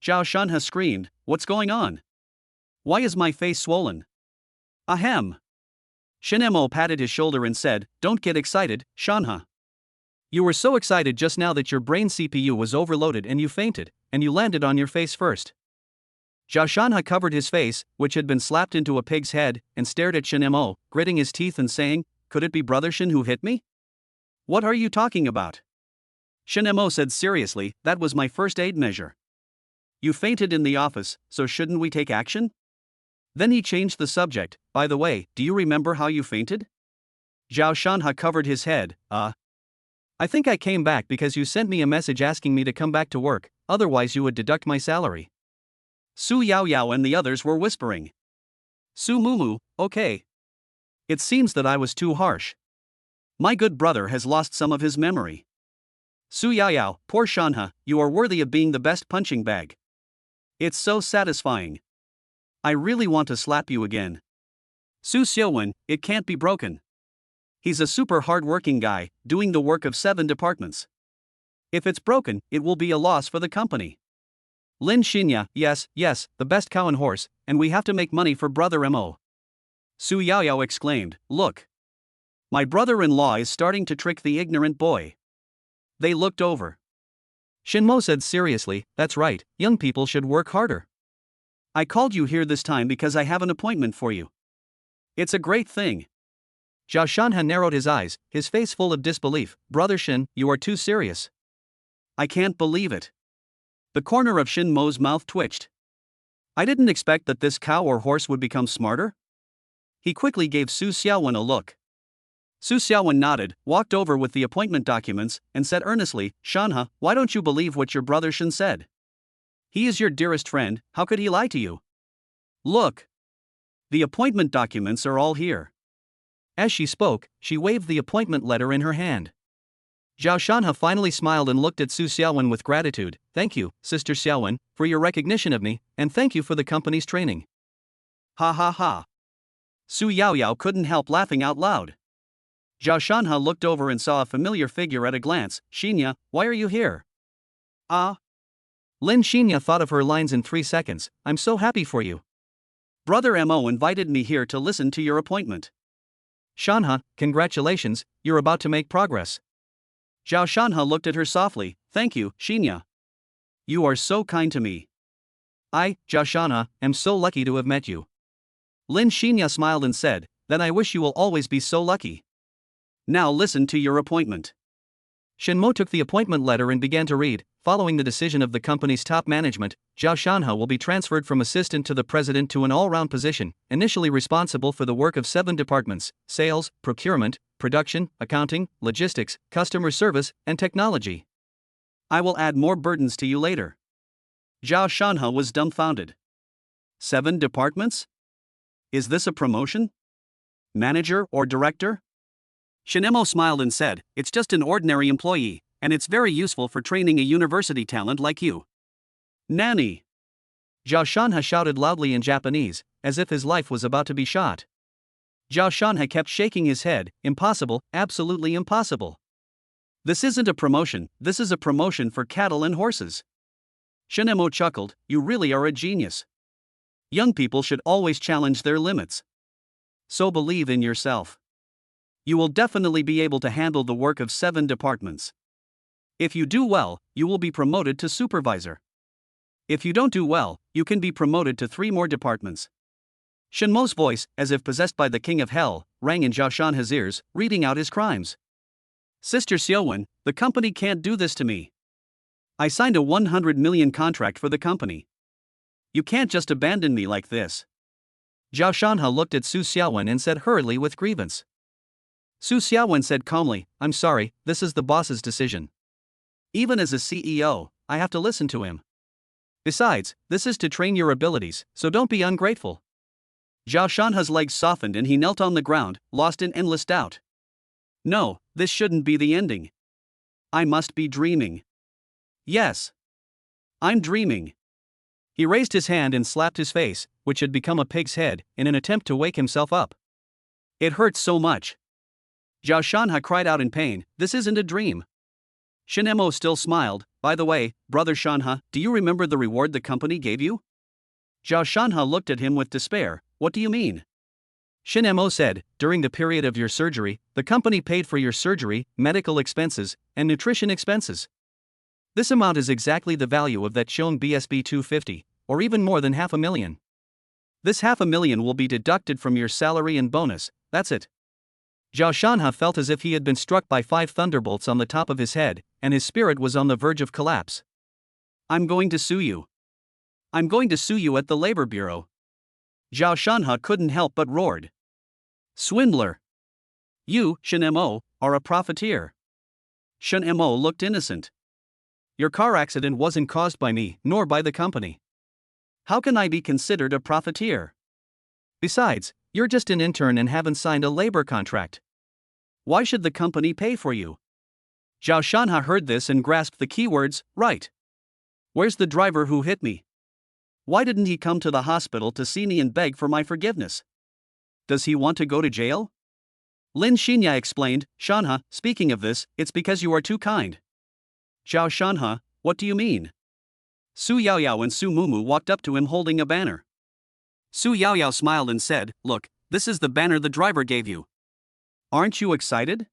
Zhao Shanha screamed, "What's going on? Why is my face swollen?" "Ahem." Shin Mo patted his shoulder and said, "Don't get excited, Shanha. You were so excited just now that your brain CPU was overloaded and you fainted, and you landed on your face first." Zhao Shanha covered his face, which had been slapped into a pig's head, and stared at Shin Mo, gritting his teeth and saying, "Could it be Brother Shin who hit me?" "What are you talking about?" Shin Mo said seriously, "That was my first aid measure. You fainted in the office, so shouldn't we take action?" Then he changed the subject. "By the way, do you remember how you fainted?" Zhao Shanha covered his head. I think I came back because you sent me a message asking me to come back to work, otherwise you would deduct my salary." Su Yaoyao and the others were whispering. Su Mumu, okay. It seems that I was too harsh. My good brother has lost some of his memory. Su Yaoyao, poor Shanha, you are worthy of being the best punching bag. It's so satisfying. I really want to slap you again. Su Xiaowen, it can't be broken. He's a super hard-working guy, doing the work of 7 departments. If it's broken, it will be a loss for the company. Lin Shinya, yes, the best cow and horse, and we have to make money for Brother Mo. Su Yaoyao exclaimed, "Look. My brother-in-law is starting to trick the ignorant boy." They looked over. Shin Mo said seriously, "That's right, young people should work harder." "I called you here this time because I have an appointment for you. It's a great thing." Zhao Shanha narrowed his eyes, his face full of disbelief. "Brother Shin, you are too serious." "I can't believe it." The corner of Shin Mo's mouth twitched. "I didn't expect that this cow or horse would become smarter." He quickly gave Su Xiaowen a look. Su Xiaowen nodded, walked over with the appointment documents, and said earnestly, "Shanha, why don't you believe what your brother Shin said? He is your dearest friend, how could he lie to you? Look. The appointment documents are all here." As she spoke, she waved the appointment letter in her hand. Zhao Shanha finally smiled and looked at Su Xiaowen with gratitude. "Thank you, Sister Xiaowen, for your recognition of me, and thank you for the company's training." Ha ha ha. Su Yaoyao couldn't help laughing out loud. Zhao Shanha looked over and saw a familiar figure at a glance. "Shinya, why are you here?" Lin Shinya thought of her lines in 3 seconds. "I'm so happy for you." "Brother Mo invited me here to listen to your appointment." Shanha, congratulations, you're about to make progress. Zhao Shanha looked at her softly. Thank you, Xinya. You are so kind to me. I, Zhao Shanha, am so lucky to have met you. Lin Xinya smiled and said, then I wish you will always be so lucky. Now listen to your appointment. Shen Mo took the appointment letter and began to read. Following the decision of the company's top management, Zhao Shanha will be transferred from assistant to the president to an all-round position, initially responsible for the work of 7 departments: sales, procurement, production, accounting, logistics, customer service, and technology. I will add more burdens to you later. Zhao Shanha was dumbfounded. 7 departments? Is this a promotion? Manager or director? Shen Mo smiled and said, it's just an ordinary employee, and it's very useful for training a university talent like you. Nanny! Zhao Shanha shouted loudly in Japanese, as if his life was about to be shot. Zhao Shanha kept shaking his head. Impossible, absolutely impossible. This isn't a promotion, this is a promotion for cattle and horses. Shen Mo chuckled, you really are a genius. Young people should always challenge their limits. So believe in yourself. You will definitely be able to handle the work of 7 departments. If you do well, you will be promoted to supervisor. If you don't do well, you can be promoted to 3 more departments. Shen Mo's voice, as if possessed by the king of hell, rang in Zhao Shanha's ears, reading out his crimes. Sister Xiaowen, the company can't do this to me. I signed a 100 million contract for the company. You can't just abandon me like this. Zhao Shanha looked at Su Xiaowen and said hurriedly with grievance. Su Xiaowen said calmly, I'm sorry, this is the boss's decision. Even as a CEO, I have to listen to him. Besides, this is to train your abilities, so don't be ungrateful. Zhao Shanha's legs softened and he knelt on the ground, lost in endless doubt. No, this shouldn't be the ending. I must be dreaming. Yes. I'm dreaming. He raised his hand and slapped his face, which had become a pig's head, in an attempt to wake himself up. It hurts so much. Zhao Shanha cried out in pain, this isn't a dream. Shen Mo still smiled. By the way, brother Shanha, do you remember the reward the company gave you? Zhao Shanha looked at him with despair. What do you mean? Shen Mo said, during the period of your surgery, the company paid for your surgery, medical expenses, and nutrition expenses. This amount is exactly the value of that Xiong BSB 250, or even more than $500,000. This $500,000 will be deducted from your salary and bonus, that's it. Zhao Shanha felt as if he had been struck by 5 thunderbolts on the top of his head, and his spirit was on the verge of collapse. I'm going to sue you. I'm going to sue you at the Labor Bureau. Zhao Shanha couldn't help but roared. Swindler! You, Shen Mo, are a profiteer. Shen Mo looked innocent. Your car accident wasn't caused by me, nor by the company. How can I be considered a profiteer? Besides, you're just an intern and haven't signed a labor contract. Why should the company pay for you? Zhao Shanha heard this and grasped the keywords, right. Where's the driver who hit me? Why didn't he come to the hospital to see me and beg for my forgiveness? Does he want to go to jail? Lin Xinya explained, Shanha, speaking of this, it's because you are too kind. Zhao Shanha, what do you mean? Su Yaoyao and Su Mumu walked up to him holding a banner. Su Yaoyao smiled and said, look, this is the banner the driver gave you. Aren't you excited?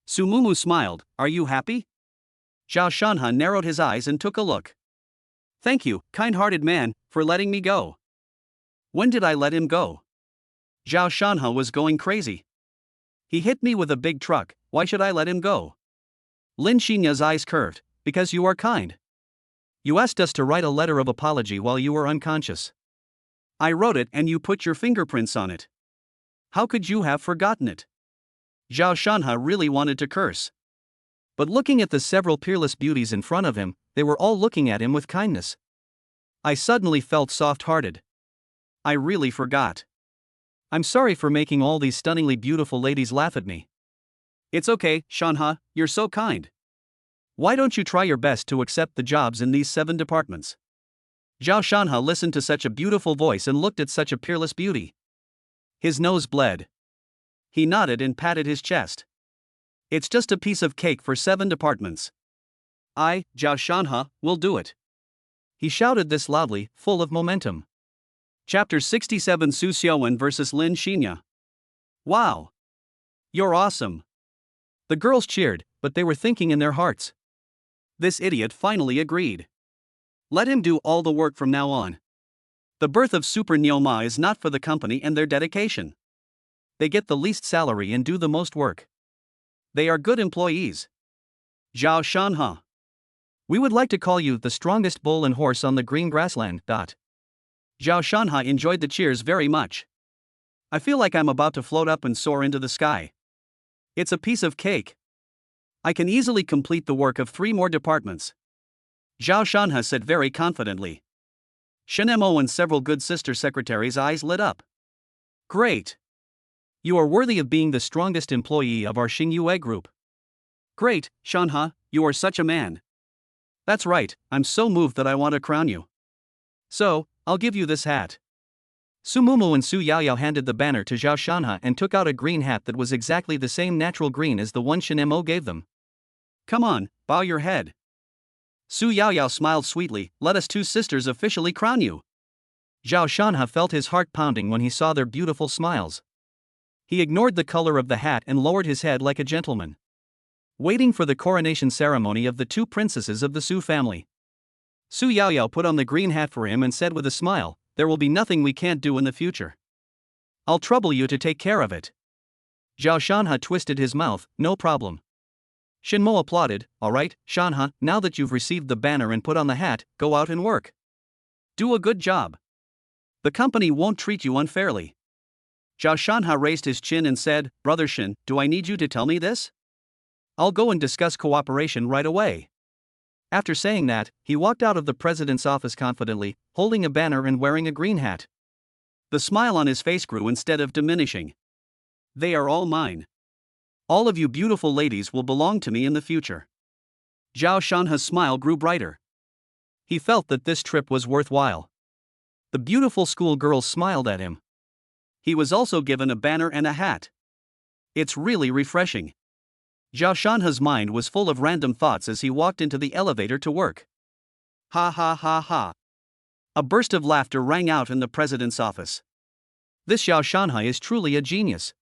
Su Mumu smiled, are you happy? Zhao Shanha narrowed his eyes and took a look. Thank you, kind-hearted man, for letting me go. When did I let him go? Zhao Shanha was going crazy. He hit me with a big truck, why should I let him go? Lin Xinya's eyes curved, because you are kind. You asked us to write a letter of apology while you were unconscious. I wrote it and you put your fingerprints on it. How could you have forgotten it? Zhao Shanha really wanted to curse. But looking at the several peerless beauties in front of him, they were all looking at him with kindness. I suddenly felt soft-hearted. I really forgot. I'm sorry for making all these stunningly beautiful ladies laugh at me. It's okay, Shanha, you're so kind. Why don't you try your best to accept the jobs in these 7 departments? Zhao Shanha listened to such a beautiful voice and looked at such a peerless beauty. His nose bled. He nodded and patted his chest. It's just a piece of cake for 7 departments. I, Zhao Shanha, will do it. He shouted this loudly, full of momentum. Chapter 67 Su Xiaowen vs Lin Xinya. Wow! You're awesome. The girls cheered, but they were thinking in their hearts. This idiot finally agreed. Let him do all the work from now on. The birth of Super Nyoma is not for the company and their dedication. They get the least salary and do the most work. They are good employees. Zhao Shanha. We would like to call you the strongest bull and horse on the green grassland. Zhao Shanha enjoyed the cheers very much. I feel like I'm about to float up and soar into the sky. It's a piece of cake. I can easily complete the work of 3 more departments. Zhao Shanha said very confidently. Shinemo and several good sister secretaries' eyes lit up. Great. You are worthy of being the strongest employee of our Xingyue group. Great, Shanha, you are such a man. That's right, I'm so moved that I want to crown you. So, I'll give you this hat. Su Mumu and Su Yaoyao handed the banner to Zhao Shanha and took out a green hat that was exactly the same natural green as the one Shinemo gave them. Come on, bow your head. Su Yaoyao smiled sweetly. Let us 2 sisters officially crown you. Zhao Shanha felt his heart pounding when he saw their beautiful smiles. He ignored the color of the hat and lowered his head like a gentleman, waiting for the coronation ceremony of the 2 princesses of the Su family. Su Yaoyao put on the green hat for him and said with a smile, there will be nothing we can't do in the future. I'll trouble you to take care of it. Zhao Shanha twisted his mouth, no problem. Shinmo applauded, all right, Shanha, now that you've received the banner and put on the hat, go out and work. Do a good job. The company won't treat you unfairly. Zhao Shanha raised his chin and said, Brother Shin, do I need you to tell me this? I'll go and discuss cooperation right away. After saying that, he walked out of the president's office confidently, holding a banner and wearing a green hat. The smile on his face grew instead of diminishing. They are all mine. All of you beautiful ladies will belong to me in the future. Zhao Shanha's smile grew brighter. He felt that this trip was worthwhile. The beautiful school girls smiled at him. He was also given a banner and a hat. It's really refreshing. Zhao Shanha's mind was full of random thoughts as he walked into the elevator to work. Ha ha ha ha. A burst of laughter rang out in the president's office. This Zhao Shanha is truly a genius.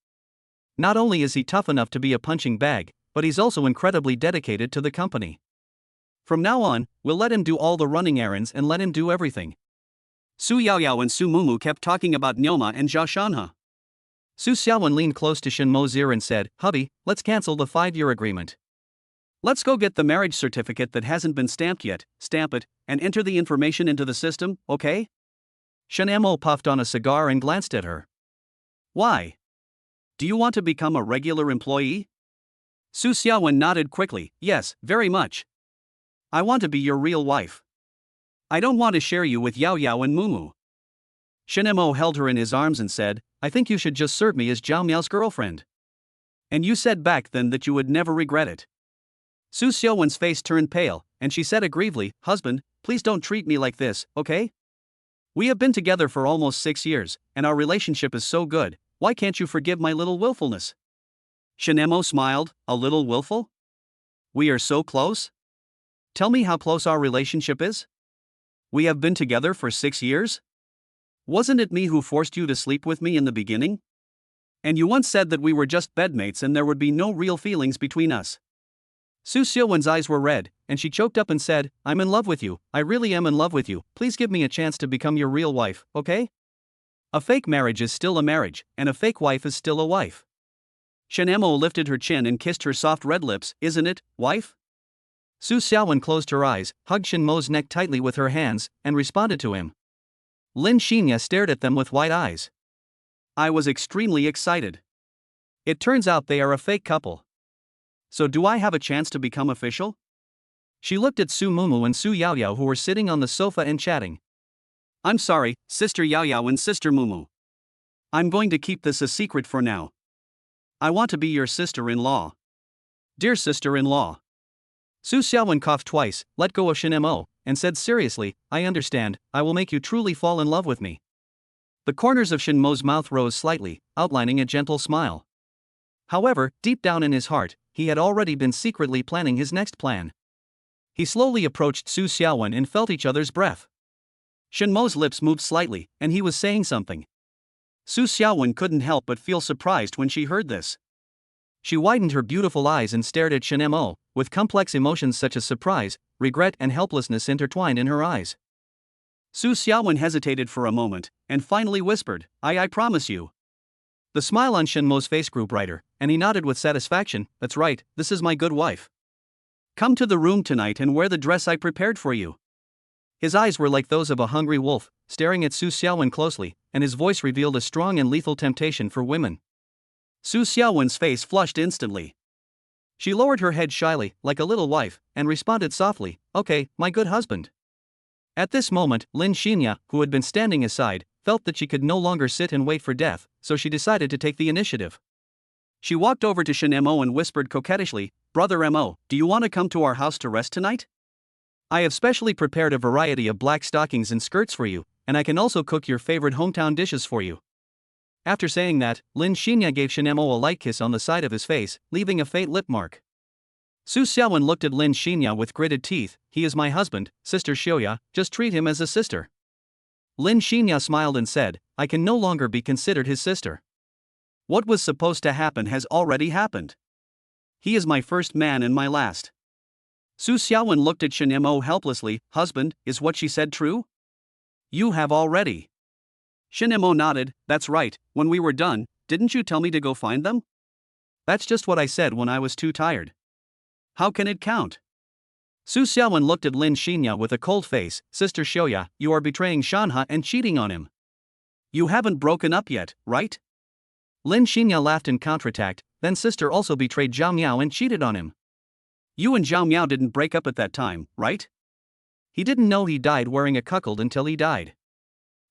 Not only is he tough enough to be a punching bag, but he's also incredibly dedicated to the company. From now on, we'll let him do all the running errands and let him do everything. Su Yaoyao and Su Mumu kept talking about Nyoma and Zhao Shanha. Su Xiaowen leaned close to Shinmo's ear and said, Hubby, let's cancel the 5-year agreement. Let's go get the marriage certificate that hasn't been stamped yet, stamp it, and enter the information into the system, okay? Shinemo puffed on a cigar and glanced at her. Why? Do you want to become a regular employee? Su Xiaowen nodded quickly, yes, very much. I want to be your real wife. I don't want to share you with Yao Yao and Mumu. Shinemo held her in his arms and said, I think you should just serve me as Zhao Miao's girlfriend. And you said back then that you would never regret it. Su Xiaowen's face turned pale, and she said aggrievely, Husband, please don't treat me like this, okay? We have been together for almost 6 years, and our relationship is so good, why can't you forgive my little willfulness? Shinemo smiled, a little willful? We are so close? Tell me how close our relationship is? We have been together for 6 years? Wasn't it me who forced you to sleep with me in the beginning? And you once said that we were just bedmates and there would be no real feelings between us. Su Xiaowen's eyes were red, and she choked up and said, I'm in love with you, I really am in love with you, please give me a chance to become your real wife, okay? A fake marriage is still a marriage, and a fake wife is still a wife. Shinemo lifted her chin and kissed her soft red lips, isn't it, wife? Su Xiaowen closed her eyes, hugged Shinmo's neck tightly with her hands, and responded to him. Lin Xinya stared at them with wide eyes. I was extremely excited. It turns out they are a fake couple. So do I have a chance to become official? She looked at Su Mumu and Su Yaoyao who were sitting on the sofa and chatting. I'm sorry, Sister Yaoyao and Sister Mumu. I'm going to keep this a secret for now. I want to be your sister-in-law. Dear sister-in-law. Su Xiaowen coughed twice, let go of Shinemo, and said seriously, I understand, I will make you truly fall in love with me. The corners of Shinmo's mouth rose slightly, outlining a gentle smile. However, deep down in his heart, he had already been secretly planning his next plan. He slowly approached Su Xiaowen and felt each other's breath. Shinmo's lips moved slightly, and he was saying something. Su Xiaowen couldn't help but feel surprised when she heard this. She widened her beautiful eyes and stared at Shin Mo, with complex emotions such as surprise, regret, and helplessness intertwined in her eyes. Su Xiaowen hesitated for a moment, and finally whispered, I promise you. The smile on Shin Mo's face grew brighter, and he nodded with satisfaction. That's right, this is my good wife. Come to the room tonight and wear the dress I prepared for you. His eyes were like those of a hungry wolf, staring at Su Xiaowen closely, and his voice revealed a strong and lethal temptation for women. Su Xiaowen's face flushed instantly. She lowered her head shyly, like a little wife, and responded softly, Okay, my good husband. At this moment, Lin Xinya, who had been standing aside, felt that she could no longer sit and wait for death, so she decided to take the initiative. She walked over to Shin Mo and whispered coquettishly, Brother Mo, do you want to come to our house to rest tonight? I have specially prepared a variety of black stockings and skirts for you, and I can also cook your favorite hometown dishes for you. After saying that, Lin Xinya gave Shin Mo a light kiss on the side of his face, leaving a faint lip mark. Su Xiaowen looked at Lin Xinya with gritted teeth. He is my husband, Sister Xiaoya, just treat him as a sister. Lin Xinya smiled and said, I can no longer be considered his sister. What was supposed to happen has already happened. He is my first man and my last. Su Xiaowen looked at Shin Mo helplessly. Husband, is what she said true? You have already. Shin Mo nodded. That's right, when we were done, didn't you tell me to go find them? That's just what I said when I was too tired. How can it count? Su Xiaowen looked at Lin Xinya with a cold face. Sister Xiaoya, you are betraying Shanha and cheating on him. You haven't broken up yet, right? Lin Xinya laughed in counterattack. Then sister also betrayed Zhao Miao and cheated on him. You and Zhao Miao didn't break up at that time, right? He didn't know he died wearing a cuckold until he died.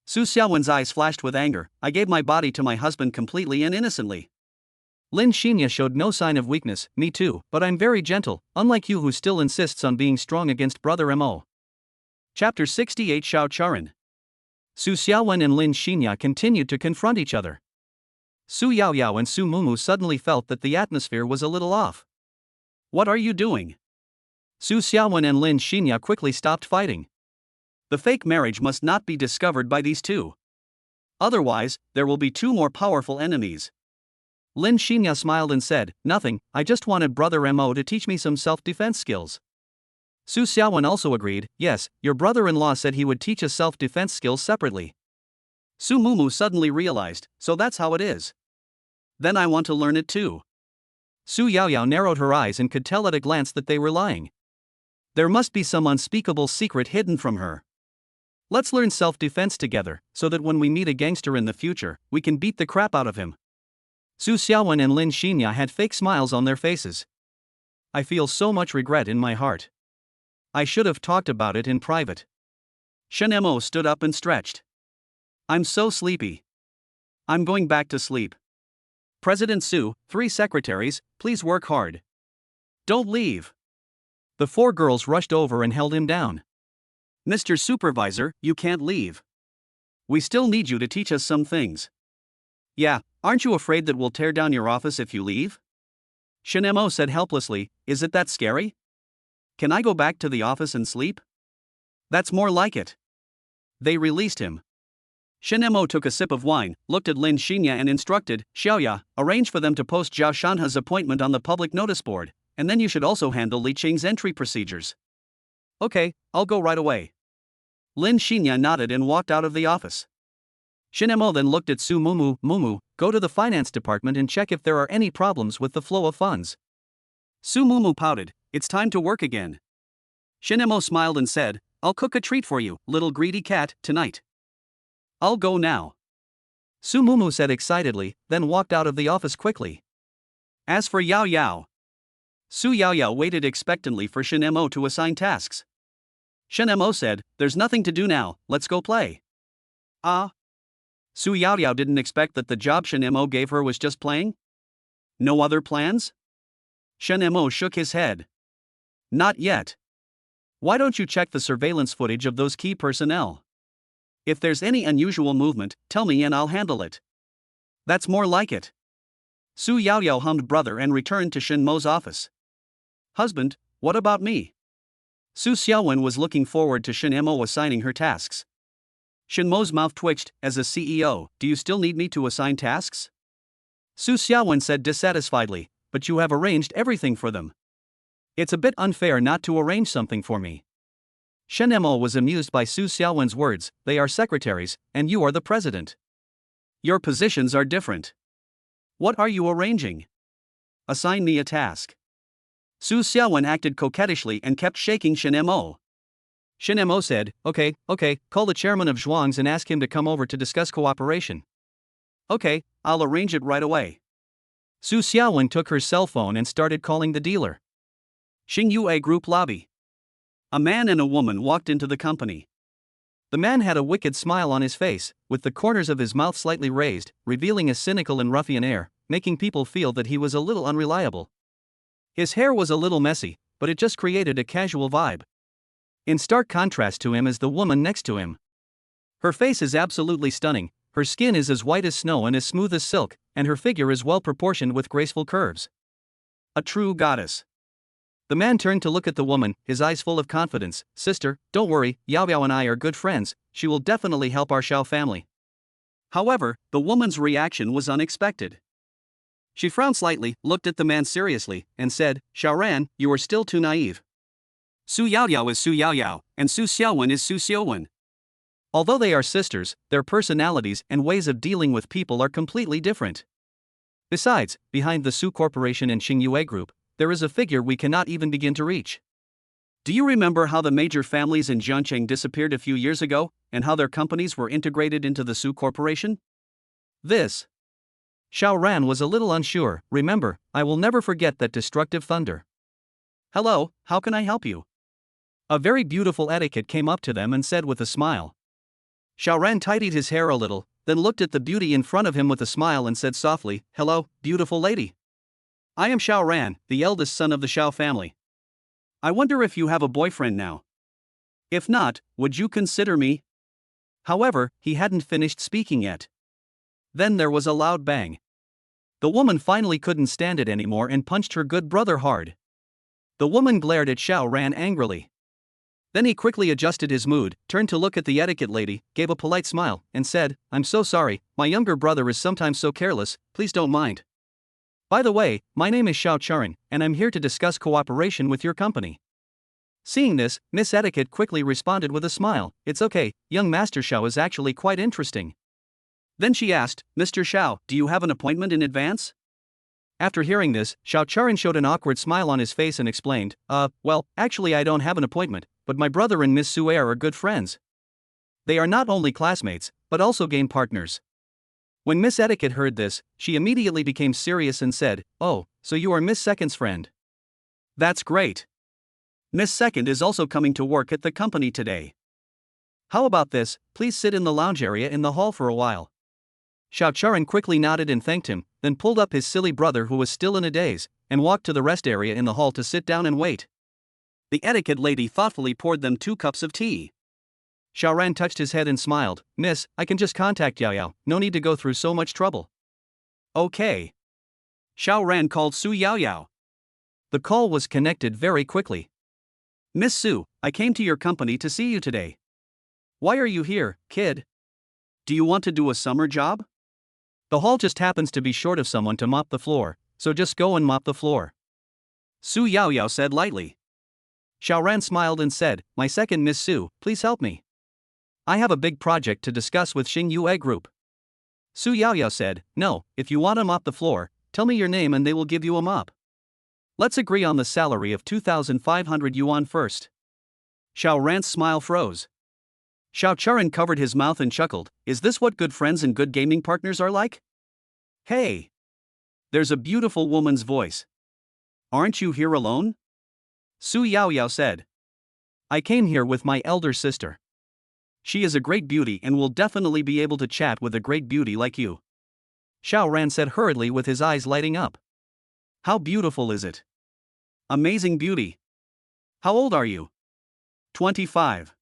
Su Xiaowen's eyes flashed with anger. I gave my body to my husband completely and innocently. Lin Xinya showed no sign of weakness. Me too, but I'm very gentle, unlike you who still insists on being strong against Brother Mo. Chapter 68 Xiao Charan. Su Xiaowen and Lin Xinya continued to confront each other. Su Yaoyao and Su Mumu suddenly felt that the atmosphere was a little off. What are you doing? Su Xiaowen and Lin Xinya quickly stopped fighting. The fake marriage must not be discovered by these two. Otherwise, there will be two more powerful enemies. Lin Xinya smiled and said, Nothing, I just wanted Brother Mo to teach me some self-defense skills. Su Xiaowen also agreed, Yes, your brother-in-law said he would teach us self-defense skills separately. Su Mumu suddenly realized, so that's how it is. Then I want to learn it too. Su Yaoyao narrowed her eyes and could tell at a glance that they were lying. There must be some unspeakable secret hidden from her. Let's learn self-defense together, so that when we meet a gangster in the future, we can beat the crap out of him. Su Xiaowen and Lin Xinya had fake smiles on their faces. I feel so much regret in my heart. I should have talked about it in private. Shin Mo stood up and stretched. I'm so sleepy. I'm going back to sleep. President Su, 3 secretaries, please work hard. Don't leave. The 4 girls rushed over and held him down. Mr. Supervisor, you can't leave. We still need you to teach us some things. Yeah, aren't you afraid that we'll tear down your office if you leave? Shin Mo said helplessly, Is it that scary? Can I go back to the office and sleep? That's more like it. They released him. Shin Mo took a sip of wine, looked at Lin Xinya and instructed, Xiaoya, arrange for them to post Zhao Shanha's appointment on the public notice board, and then you should also handle Li Qing's entry procedures. Okay, I'll go right away. Lin Xinya nodded and walked out of the office. Shin Mo then looked at Su Mumu. Mumu, go to the finance department and check if there are any problems with the flow of funds. Su Mumu pouted, it's time to work again. Shin Mo smiled and said, I'll cook a treat for you, little greedy cat, tonight. I'll go now. Su Mumu said excitedly, then walked out of the office quickly. As for Yao Yao, Su Yaoyao waited expectantly for Shin Mo to assign tasks. Shin Mo said, There's nothing to do now, let's go play. Ah? Su Yaoyao didn't expect that the job Shin Mo gave her was just playing? No other plans? Shin Mo shook his head. Not yet. Why don't you check the surveillance footage of those key personnel? If there's any unusual movement, tell me and I'll handle it. That's more like it. Su Yaoyao hummed brother and returned to Shin Mo's office. Husband, what about me? Su Xiaowen was looking forward to Shin Mo assigning her tasks. Shin Mo's mouth twitched. As a CEO, do you still need me to assign tasks? Su Xiaowen said dissatisfiedly, but you have arranged everything for them. It's a bit unfair not to arrange something for me. Shen Mo was amused by Su Xiaowen's words. They are secretaries, and you are the president. Your positions are different. What are you arranging? Assign me a task. Su Xiaowen acted coquettishly and kept shaking Shen Mo. Shen Mo said, okay, call the chairman of Zhuang's and ask him to come over to discuss cooperation. Okay, I'll arrange it right away. Su Xiaowen took her cell phone and started calling the dealer. Xingyue Group lobby. A man and a woman walked into the company. The man had a wicked smile on his face, with the corners of his mouth slightly raised, revealing a cynical and ruffian air, making people feel that he was a little unreliable. His hair was a little messy, but it just created a casual vibe. In stark contrast to him is the woman next to him. Her face is absolutely stunning, her skin is as white as snow and as smooth as silk, and her figure is well proportioned with graceful curves. A true goddess. The man turned to look at the woman, his eyes full of confidence. Sister, don't worry, Yao Yao and I are good friends, she will definitely help our Xiao family. However, the woman's reaction was unexpected. She frowned slightly, looked at the man seriously, and said, Xiaoran, you are still too naive. Su Yaoyao is Su Yaoyao, and Su Xiaowen is Su Xiaowen. Although they are sisters, their personalities and ways of dealing with people are completely different. Besides, behind the Su Corporation and Xingyue Group, there is a figure we cannot even begin to reach. Do you remember how the major families in Jiangcheng disappeared a few years ago, and how their companies were integrated into the Su Corporation? This. Xiaoran was a little unsure. Remember, I will never forget that destructive thunder. Hello, how can I help you? A very beautiful etiquette came up to them and said with a smile. Xiaoran tidied his hair a little, then looked at the beauty in front of him with a smile and said softly, Hello, beautiful lady. I am Xiaoran, the eldest son of the Xiao family. I wonder if you have a boyfriend now. If not, would you consider me? However, he hadn't finished speaking yet. Then there was a loud bang. The woman finally couldn't stand it anymore and punched her good brother hard. The woman glared at Xiaoran angrily. Then he quickly adjusted his mood, turned to look at the etiquette lady, gave a polite smile, and said, I'm so sorry, my younger brother is sometimes so careless, please don't mind. By the way, my name is Xiao Charan, and I'm here to discuss cooperation with your company. Seeing this, Miss Etiquette quickly responded with a smile, It's okay, young Master Xiao is actually quite interesting. Then she asked, Mr. Xiao, do you have an appointment in advance? After hearing this, Xiao Charan showed an awkward smile on his face and explained, well, actually I don't have an appointment, but my brother and Miss Sue are good friends. They are not only classmates, but also game partners. When Miss Etiquette heard this, she immediately became serious and said, Oh, so you are Miss Second's friend. That's great. Miss Second is also coming to work at the company today. How about this, please sit in the lounge area in the hall for a while. Xiao Charan quickly nodded and thanked him, then pulled up his silly brother who was still in a daze, and walked to the rest area in the hall to sit down and wait. The etiquette lady thoughtfully poured them 2 cups of tea. Xiaoran touched his head and smiled, Miss, I can just contact Yao Yao, no need to go through so much trouble. Okay. Xiaoran called Su Yao Yao. The call was connected very quickly. Miss Su, I came to your company to see you today. Why are you here, kid? Do you want to do a summer job? The hall just happens to be short of someone to mop the floor, so just go and mop the floor. Su Yao Yao said lightly. Xiaoran smiled and said, My second Miss Su, please help me. I have a big project to discuss with Xingyue Group. Su Yao Yao said, No, if you want to mop the floor, tell me your name and they will give you a mop. Let's agree on the salary of 2,500 yuan first. Xiaoran's smile froze. Xiao Charan covered his mouth and chuckled, Is this what good friends and good gaming partners are like? Hey! There's a beautiful woman's voice. Aren't you here alone? Su Yao Yao said. I came here with my elder sister. She is a great beauty and will definitely be able to chat with a great beauty like you. Xiaoran said hurriedly with his eyes lighting up. How beautiful is it? Amazing beauty. How old are you? 25.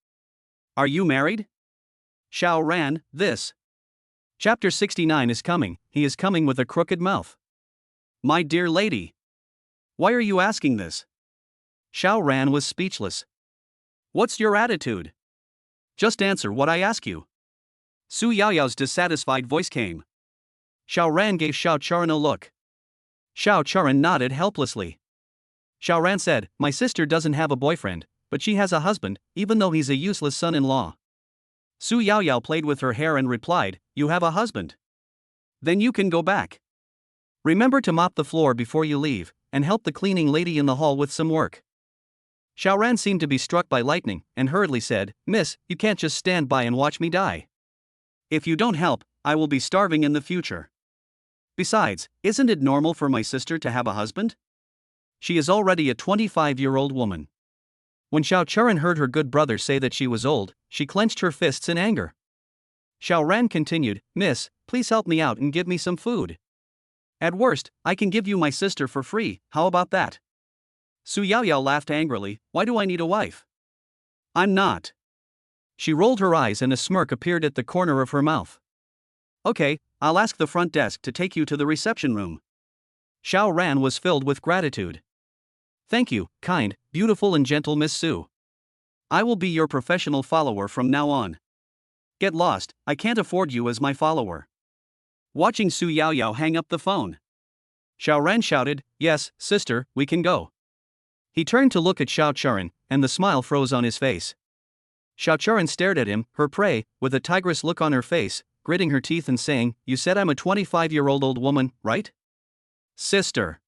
Are you married? Xiaoran, this. Chapter 69 is coming, he is coming with a crooked mouth. My dear lady. Why are you asking this? Xiaoran was speechless. What's your attitude? Just answer what I ask you. Su Yaoyao's dissatisfied voice came. Xiaoran gave Xiao Charan a look. Xiao Churan nodded helplessly. Xiao Ran said, my sister doesn't have a boyfriend, but she has a husband, even though he's a useless son-in-law. Su Yaoyao played with her hair and replied, you have a husband? Then you can go back. Remember to mop the floor before you leave, and help the cleaning lady in the hall with some work. Xiao Ran seemed to be struck by lightning, and hurriedly said, Miss, you can't just stand by and watch me die. If you don't help, I will be starving in the future. Besides, isn't it normal for my sister to have a husband? She is already a 25-year-old woman. When Xiao Churan heard her good brother say that she was old, she clenched her fists in anger. Xiao Ran continued, Miss, please help me out and give me some food. At worst, I can give you my sister for free, how about that? Su Yaoyao laughed angrily, why do I need a wife? I'm not. She rolled her eyes and a smirk appeared at the corner of her mouth. Okay, I'll ask the front desk to take you to the reception room. Xiao Ran was filled with gratitude. Thank you, kind, beautiful and gentle Miss Su. I will be your professional follower from now on. Get lost, I can't afford you as my follower. Watching Su Yaoyao hang up the phone, Xiao Ran shouted, yes, sister, we can go. He turned to look at Xiao Churan, and the smile froze on his face. Xiao Churan stared at him, her prey, with a tigress look on her face, gritting her teeth and saying, you said I'm a 25-year-old old woman, right? Sister.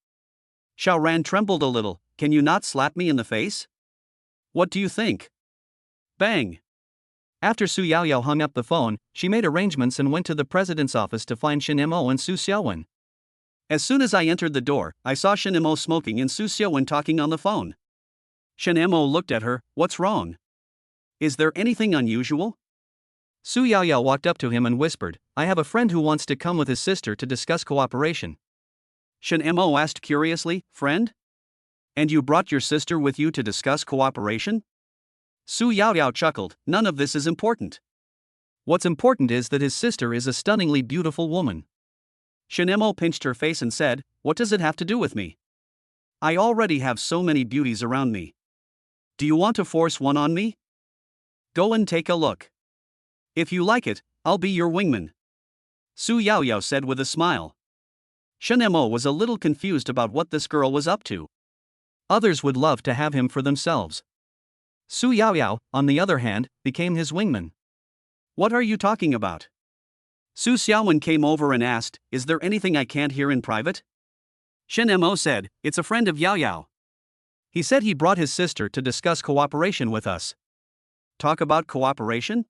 Xiao Ran trembled a little, can you not slap me in the face? What do you think? Bang. After Su Yaoyao hung up the phone, she made arrangements and went to the president's office to find Shen Mo and Su Xiaowen. As soon as I entered the door, I saw Shen Mo smoking and Su Xiaowen talking on the phone. Shen Mo looked at her, what's wrong? Is there anything unusual? Su Yaoyao walked up to him and whispered, I have a friend who wants to come with his sister to discuss cooperation. Shen Mo asked curiously, friend? And you brought your sister with you to discuss cooperation? Su Yaoyao chuckled, none of this is important. What's important is that his sister is a stunningly beautiful woman. Shen Mo pinched her face and said, what does it have to do with me? I already have so many beauties around me. Do you want to force one on me? Go and take a look. If you like it, I'll be your wingman. Su Yaoyao said with a smile. Shen Mo was a little confused about what this girl was up to. Others would love to have him for themselves. Su Yaoyao, on the other hand, became his wingman. What are you talking about? Su Xiaowen came over and asked, is there anything I can't hear in private? Shen Mo said, it's a friend of Yaoyao. He said he brought his sister to discuss cooperation with us. Talk about cooperation?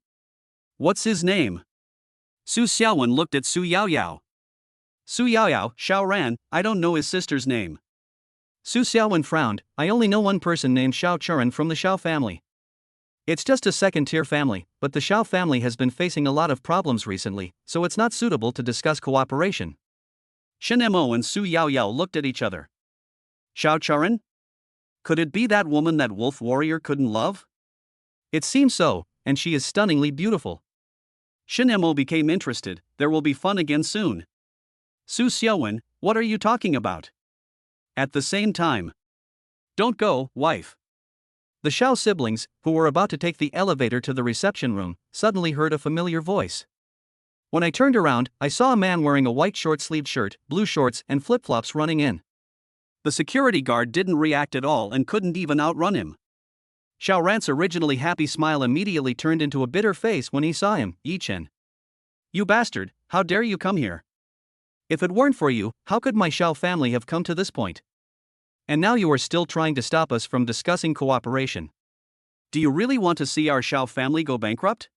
What's his name? Su Xiaowen looked at Su Yaoyao. Su Yaoyao, Xiao Ran, I don't know his sister's name. Su Xiaowen frowned, I only know one person named Xiao Churan from the Xiao family. It's just a second-tier family, but the Xiao family has been facing a lot of problems recently, so it's not suitable to discuss cooperation. Shen Mo and Su Yaoyao looked at each other. Xiao Churan? Could it be that woman that wolf warrior couldn't love? It seems so, and she is stunningly beautiful. Shen Mo became interested, there will be fun again soon. Su Xiaowen, what are you talking about? At the same time. Don't go, wife. The Xiao siblings, who were about to take the elevator to the reception room, suddenly heard a familiar voice. When I turned around, I saw a man wearing a white short-sleeved shirt, blue shorts and flip-flops running in. The security guard didn't react at all and couldn't even outrun him. Xiao Ran's originally happy smile immediately turned into a bitter face when he saw him, Yi Chen. You bastard, how dare you come here? If it weren't for you, how could my Xiao family have come to this point? And now you are still trying to stop us from discussing cooperation. Do you really want to see our Xiao family go bankrupt?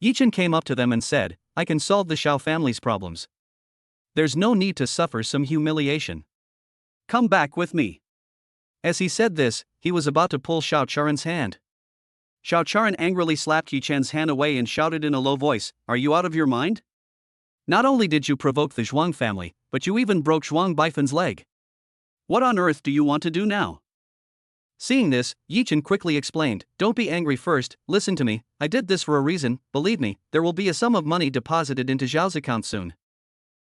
Yi Chen came up to them and said, I can solve the Xiao family's problems. There's no need to suffer some humiliation. Come back with me. As he said this, he was about to pull Xiao Churan's hand. Xiao Churan angrily slapped Yi Chen's hand away and shouted in a low voice, are you out of your mind? Not only did you provoke the Zhuang family, but you even broke Zhuang Baifan's leg. What on earth do you want to do now? Seeing this, Yi Chen quickly explained, don't be angry first, listen to me, I did this for a reason, believe me, there will be a sum of money deposited into Zhao's account soon.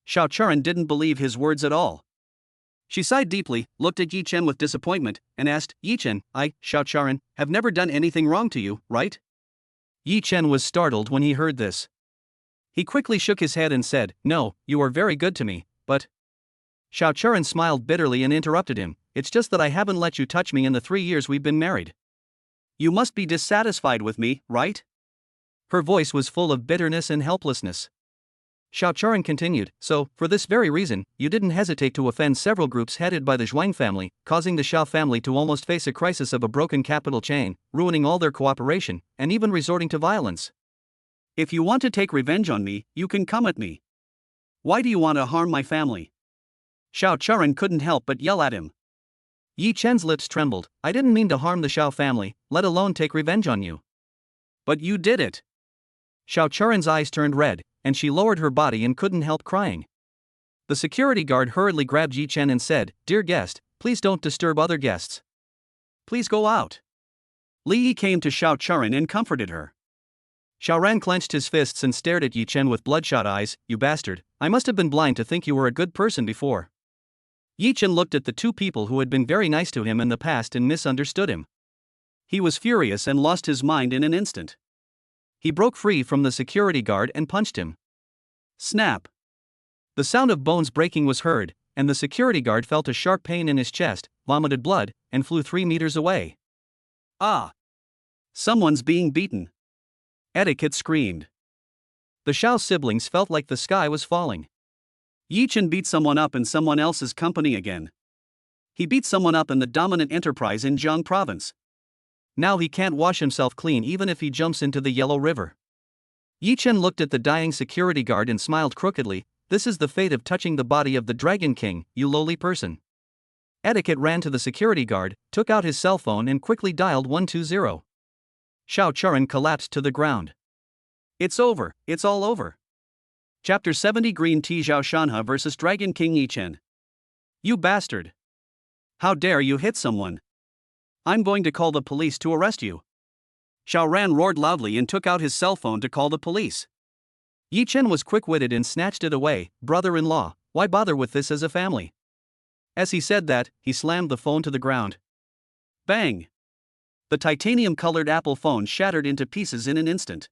Xiao Churan didn't believe his words at all. She sighed deeply, looked at Yi Chen with disappointment, and asked, Yi Chen, I, Xiao Churan, have never done anything wrong to you, right? Yi Chen was startled when he heard this. He quickly shook his head and said, no, you are very good to me, but Xiao Churan smiled bitterly and interrupted him. It's just that I haven't let you touch me in the 3 years we've been married. You must be dissatisfied with me, right? Her voice was full of bitterness and helplessness. Xiao Churan continued, so, for this very reason, you didn't hesitate to offend several groups headed by the Zhuang family, causing the Xiao family to almost face a crisis of a broken capital chain, ruining all their cooperation, and even resorting to violence. If you want to take revenge on me, you can come at me. Why do you want to harm my family? Xiao Churan couldn't help but yell at him. Yi Chen's lips trembled. I didn't mean to harm the Xiao family, let alone take revenge on you. But you did it. Xiao Churan's eyes turned red, and she lowered her body and couldn't help crying. The security guard hurriedly grabbed Yi Chen and said, Dear guest, please don't disturb other guests. Please go out. Li Yi came to Xiao Churan and comforted her. Xiao Ran clenched his fists and stared at Yi Chen with bloodshot eyes. You bastard, I must have been blind to think you were a good person before. Yi Chen looked at the two people who had been very nice to him in the past and misunderstood him. He was furious and lost his mind in an instant. He broke free from the security guard and punched him. Snap! The sound of bones breaking was heard, and the security guard felt a sharp pain in his chest, vomited blood, and flew 3 meters away. Ah! Someone's being beaten. Etiquette screamed. The Xiao siblings felt like the sky was falling. Yi Chen beat someone up in someone else's company again. He beat someone up in the dominant enterprise in Jiang province. Now he can't wash himself clean even if he jumps into the Yellow River. Yi Chen looked at the dying security guard and smiled crookedly. This is the fate of touching the body of the Dragon King, you lowly person. Etiquette ran to the security guard, took out his cell phone and quickly dialed 120. Xiao Churan collapsed to the ground. It's over, it's all over. Chapter 70 Green Tea Zhao Shanhe vs Dragon King Yi Chen. You bastard! How dare you hit someone? I'm going to call the police to arrest you. Xiao Ran roared loudly and took out his cell phone to call the police. Yi Chen was quick-witted and snatched it away. Brother-in-law, why bother with this as a family? As he said that, he slammed the phone to the ground. Bang! The titanium-colored Apple phone shattered into pieces in an instant.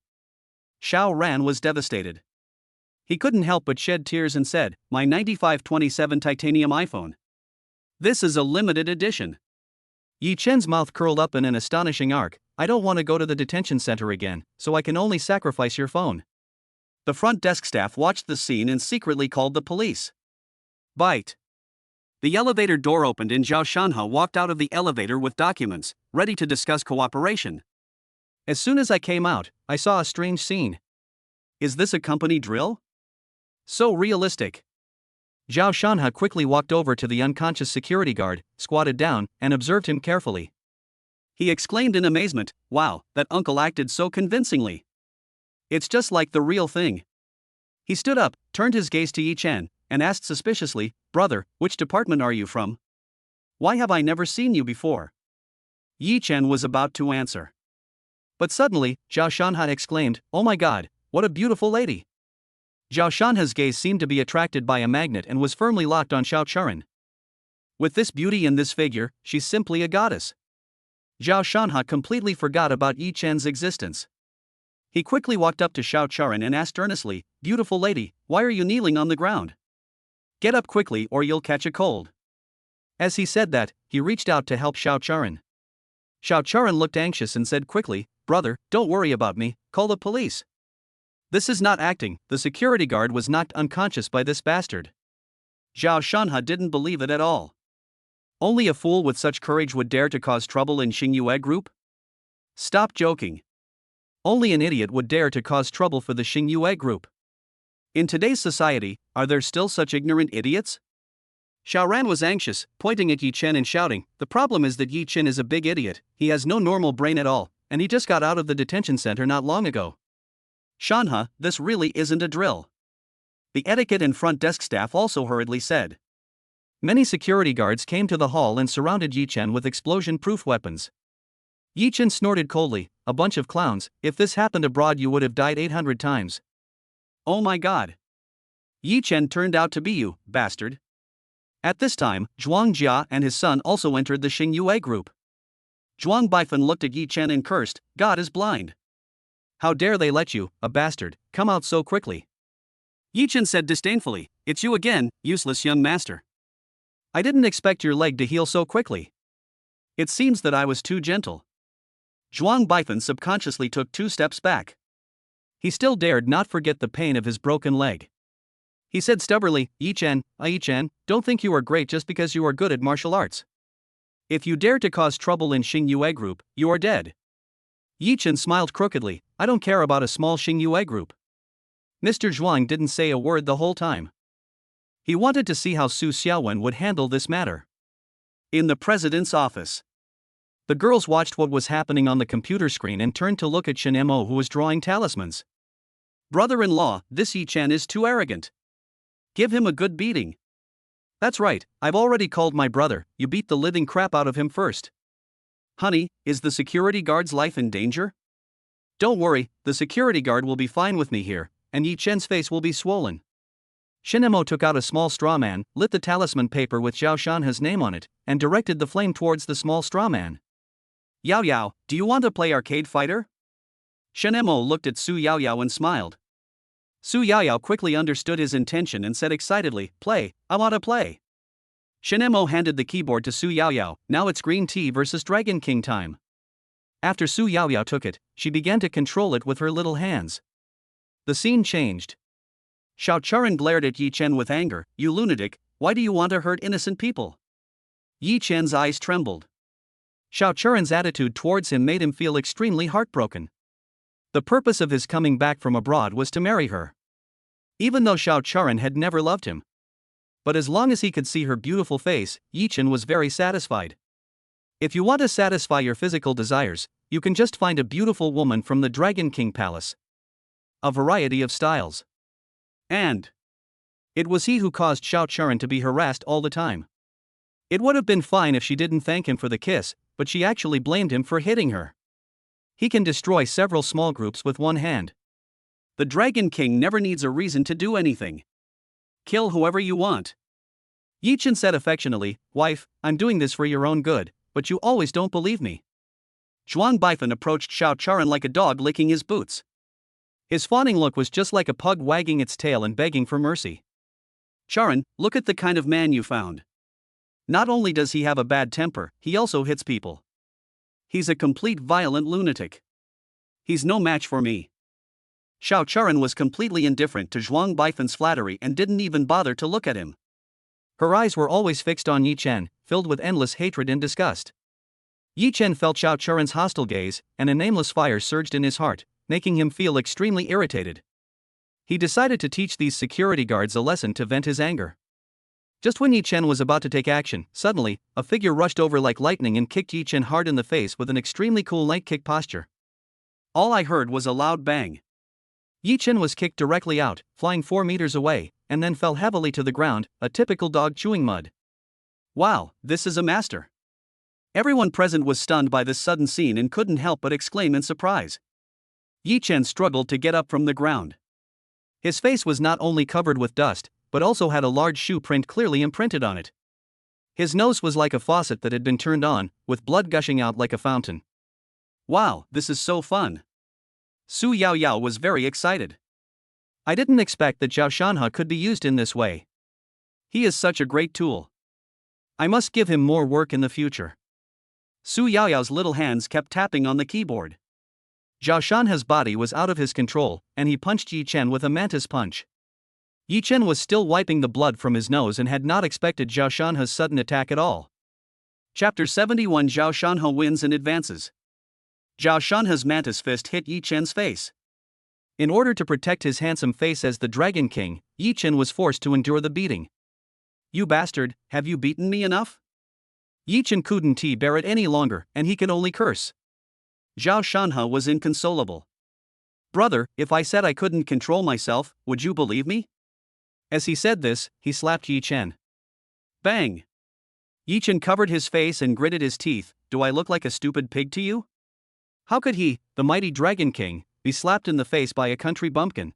Xiao Ran was devastated. He couldn't help but shed tears and said, My 9527 titanium iPhone. This is a limited edition. Yi Chen's mouth curled up in an astonishing arc. I don't want to go to the detention center again, so I can only sacrifice your phone. The front desk staff watched the scene and secretly called the police. Bite. The elevator door opened and Zhao Shanhe walked out of the elevator with documents, ready to discuss cooperation. As soon as I came out, I saw a strange scene. Is this a company drill? So realistic. Zhao Shanhe quickly walked over to the unconscious security guard, squatted down, and observed him carefully. He exclaimed in amazement, Wow, that uncle acted so convincingly. It's just like the real thing. He stood up, turned his gaze to Yi Chen, and asked suspiciously, Brother, which department are you from? Why have I never seen you before? Yi Chen was about to answer. But suddenly, Zhao Shanhe exclaimed, Oh my god, what a beautiful lady! Zhao Shanhe's gaze seemed to be attracted by a magnet and was firmly locked on Xiao Churan. With this beauty and this figure, she's simply a goddess. Zhao Shanhe completely forgot about Yi Chen's existence. He quickly walked up to Xiao Churan and asked earnestly, Beautiful lady, why are you kneeling on the ground? Get up quickly or you'll catch a cold. As he said that, he reached out to help Xiao Churan. Xiao Churan looked anxious and said quickly, Brother, don't worry about me, call the police. This is not acting, the security guard was knocked unconscious by this bastard. Zhao Shanhe didn't believe it at all. Only a fool with such courage would dare to cause trouble in Xingyue Group? Stop joking. Only an idiot would dare to cause trouble for the Xingyue Group. In today's society, are there still such ignorant idiots? Xiao Ran was anxious, pointing at Yi Chen and shouting, The problem is that Yi Chen is a big idiot, he has no normal brain at all, and he just got out of the detention center not long ago. Shanhe, this really isn't a drill. The etiquette and front desk staff also hurriedly said. Many security guards came to the hall and surrounded Yi Chen with explosion-proof weapons. Yi Chen snorted coldly, a bunch of clowns, if this happened abroad you would have died 800 times. Oh my god. Yi Chen turned out to be you, bastard. At this time, Zhuang Jia and his son also entered the Xingyue Group. Zhuang Baifan looked at Yi Chen and cursed, God is blind. How dare they let you, a bastard, come out so quickly? Yi Chen said disdainfully, It's you again, useless young master. I didn't expect your leg to heal so quickly. It seems that I was too gentle. Zhuang Baifan subconsciously took 2 steps back. He still dared not forget the pain of his broken leg. He said stubbornly, Yi-Chen, don't think you are great just because you are good at martial arts. If you dare to cause trouble in Xingyue group, you are dead. Yi-Chen smiled crookedly, I don't care about a small Xingyue group. Mr. Zhuang didn't say a word the whole time. He wanted to see how Su Xiaowen would handle this matter. In the president's office, the girls watched what was happening on the computer screen and turned to look at Shen Mo, who was drawing talismans. Brother-in-law, this Yi-Chen is too arrogant. Give him a good beating. That's right, I've already called my brother, you beat the living crap out of him first. Honey, is the security guard's life in danger? Don't worry, the security guard will be fine with me here, and Yi-Chen's face will be swollen. Shen Mo took out a small straw man, lit the talisman paper with Zhao Shanhe's name on it, and directed the flame towards the small straw man. Yao Yao, do you want to play arcade fighter? Shen Mo looked at Su Yao Yao and smiled. Su Yao Yao quickly understood his intention and said excitedly, Play, I want to play. Shen Mo handed the keyboard to Su Yao Yao, now it's Green Tea versus Dragon King time. After Su Yao Yao took it, she began to control it with her little hands. The scene changed. Xiao Charan glared at Yi Chen with anger, You lunatic, why do you want to hurt innocent people? Yi Chen's eyes trembled. Xiao Charan's attitude towards him made him feel extremely heartbroken. The purpose of his coming back from abroad was to marry her. Even though Xiao Charan had never loved him. But as long as he could see her beautiful face, Yi Chen was very satisfied. If you want to satisfy your physical desires, you can just find a beautiful woman from the Dragon King Palace. A variety of styles. And it was he who caused Xiao Charan to be harassed all the time. It would have been fine if she didn't thank him for the kiss, but she actually blamed him for hitting her. He can destroy several small groups with one hand. The Dragon King never needs a reason to do anything. Kill whoever you want. Yi Chen said affectionately, Wife, I'm doing this for your own good, but you always don't believe me. Zhuang Baifan approached Xiao Charan like a dog licking his boots. His fawning look was just like a pug wagging its tail and begging for mercy. Charan, look at the kind of man you found. Not only does he have a bad temper, he also hits people. He's a complete violent lunatic. He's no match for me. Xiao Charan was completely indifferent to Zhuang Baifan's flattery and didn't even bother to look at him. Her eyes were always fixed on Yi Chen, filled with endless hatred and disgust. Yi Chen felt Xiao Charan's hostile gaze, and a nameless fire surged in his heart, making him feel extremely irritated. He decided to teach these security guards a lesson to vent his anger. Just when Yi Chen was about to take action, suddenly, a figure rushed over like lightning and kicked Yi Chen hard in the face with an extremely cool light kick posture. All I heard was a loud bang. Yi Chen was kicked directly out, flying 4 meters away, and then fell heavily to the ground, a typical dog chewing mud. Wow, this is a master. Everyone present was stunned by this sudden scene and couldn't help but exclaim in surprise. Yi Chen struggled to get up from the ground. His face was not only covered with dust, but also had a large shoe print clearly imprinted on it. His nose was like a faucet that had been turned on, with blood gushing out like a fountain. Wow, this is so fun. Su Yao Yao was very excited. I didn't expect that Zhao Shanhe could be used in this way. He is such a great tool. I must give him more work in the future. Su Yao Yao's little hands kept tapping on the keyboard. Zhao Shanhe's body was out of his control, and he punched Yi Chen with a mantis punch. Yi Chen was still wiping the blood from his nose and had not expected Zhao Shanhe's sudden attack at all. Chapter 71 Zhao Shanhe wins and advances. Zhao Shanhe's mantis fist hit Yi Chen's face. In order to protect his handsome face as the Dragon King, Yi Chen was forced to endure the beating. You bastard, have you beaten me enough? Yi Chen couldn't bear it any longer, and he could only curse. Zhao Shanhe was inconsolable. Brother, if I said I couldn't control myself, would you believe me? As he said this, he slapped Yi Chen. Bang! Yi Chen covered his face and gritted his teeth. Do I look like a stupid pig to you? How could he, the mighty Dragon King, be slapped in the face by a country bumpkin?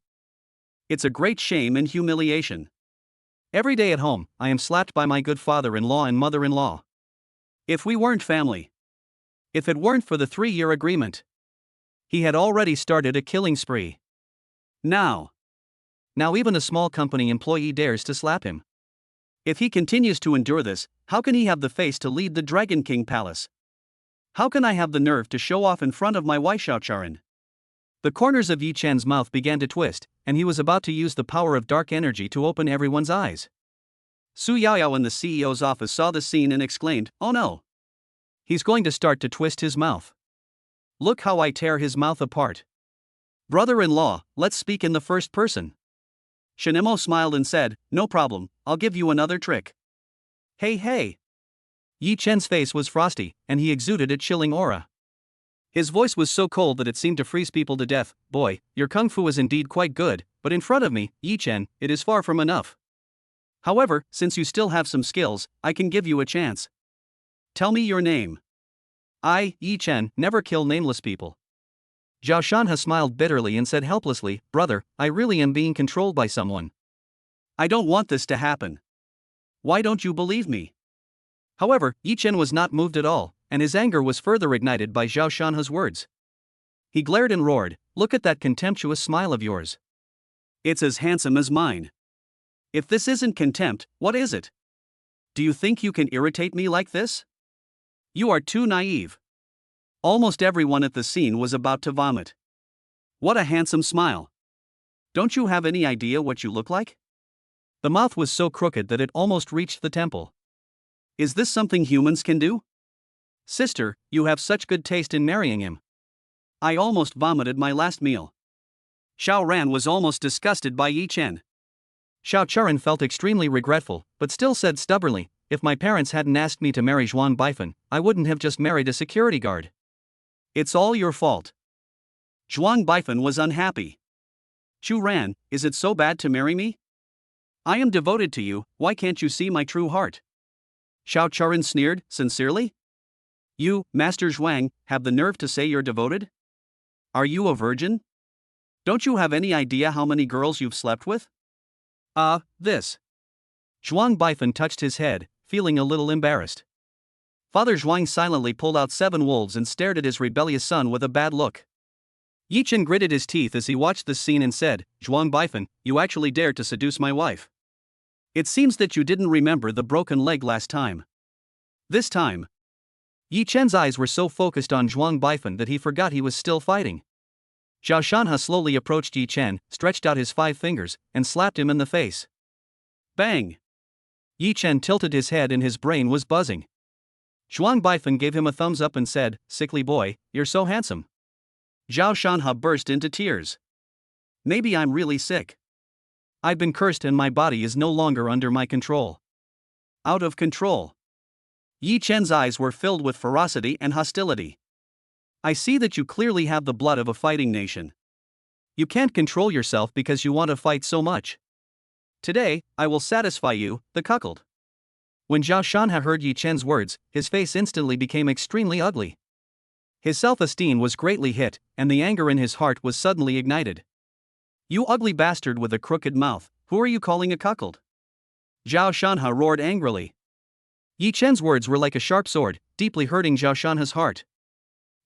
It's a great shame and humiliation. Every day at home, I am slapped by my good father-in-law and mother-in-law. If we weren't family. If it weren't for the 3-year agreement. He had already started a killing spree. Now even a small company employee dares to slap him. If he continues to endure this, how can he have the face to lead the Dragon King Palace? How can I have the nerve to show off in front of my wife Xiao Charan? The corners of Yi Chen's mouth began to twist, and he was about to use the power of dark energy to open everyone's eyes. Su Yaoyao in the CEO's office saw the scene and exclaimed, "Oh no! He's going to start to twist his mouth. Look how I tear his mouth apart." Brother-in-law, let's speak in the first person. Shinemo smiled and said, "No problem, I'll give you another trick." Hey. Yi Chen's face was frosty, and he exuded a chilling aura. His voice was so cold that it seemed to freeze people to death. "Boy, your kung fu is indeed quite good, but in front of me, Yi Chen, it is far from enough. However, since you still have some skills, I can give you a chance. Tell me your name." "I, Yi Chen, never kill nameless people." Zhao Shanha smiled bitterly and said helplessly, "Brother, I really am being controlled by someone." "I don't want this to happen. Why don't you believe me?" However, Yi Chen was not moved at all, and his anger was further ignited by Zhao Shanha's words. He glared and roared, "Look at that contemptuous smile of yours. It's as handsome as mine. If this isn't contempt, what is it? Do you think you can irritate me like this? You are too naive." Almost everyone at the scene was about to vomit. What a handsome smile. Don't you have any idea what you look like? The mouth was so crooked that it almost reached the temple. Is this something humans can do? Sister, you have such good taste in marrying him. I almost vomited my last meal. Xiao Ran was almost disgusted by Yi Chen. Xiao Charan felt extremely regretful, but still said stubbornly, "If my parents hadn't asked me to marry Zhuang Baifan, I wouldn't have just married a security guard." It's all your fault. Zhuang Baifan was unhappy. "Chu Ran, is it so bad to marry me? I am devoted to you, why can't you see my true heart?" Xiao Charan sneered, "Sincerely? You, Master Zhuang, have the nerve to say you're devoted? Are you a virgin? Don't you have any idea how many girls you've slept with?" This. Zhuang Baifan touched his head, feeling a little embarrassed. Father Zhuang silently pulled out 7 wolves and stared at his rebellious son with a bad look. Yi Chen gritted his teeth as he watched this scene and said, "Zhuang Baifan, you actually dared to seduce my wife. It seems that you didn't remember the broken leg last time. This time." Yi Chen's eyes were so focused on Zhuang Baifan that he forgot he was still fighting. Zhao Shanha slowly approached Yi Chen, stretched out his 5 fingers, and slapped him in the face. Bang! Yi Chen tilted his head and his brain was buzzing. Zhuang Baifan gave him a thumbs up and said, "Sickly boy, you're so handsome." Zhao Shanha burst into tears. "Maybe I'm really sick. I've been cursed and my body is no longer under my control." Out of control. Yi Chen's eyes were filled with ferocity and hostility. "I see that you clearly have the blood of a fighting nation. You can't control yourself because you want to fight so much. Today, I will satisfy you, the cuckold." When Zhao Shanha heard Yi Chen's words, his face instantly became extremely ugly. His self-esteem was greatly hit, and the anger in his heart was suddenly ignited. "You ugly bastard with a crooked mouth, who are you calling a cuckold?" Zhao Shanha roared angrily. Yi Chen's words were like a sharp sword, deeply hurting Zhao Shanha's heart.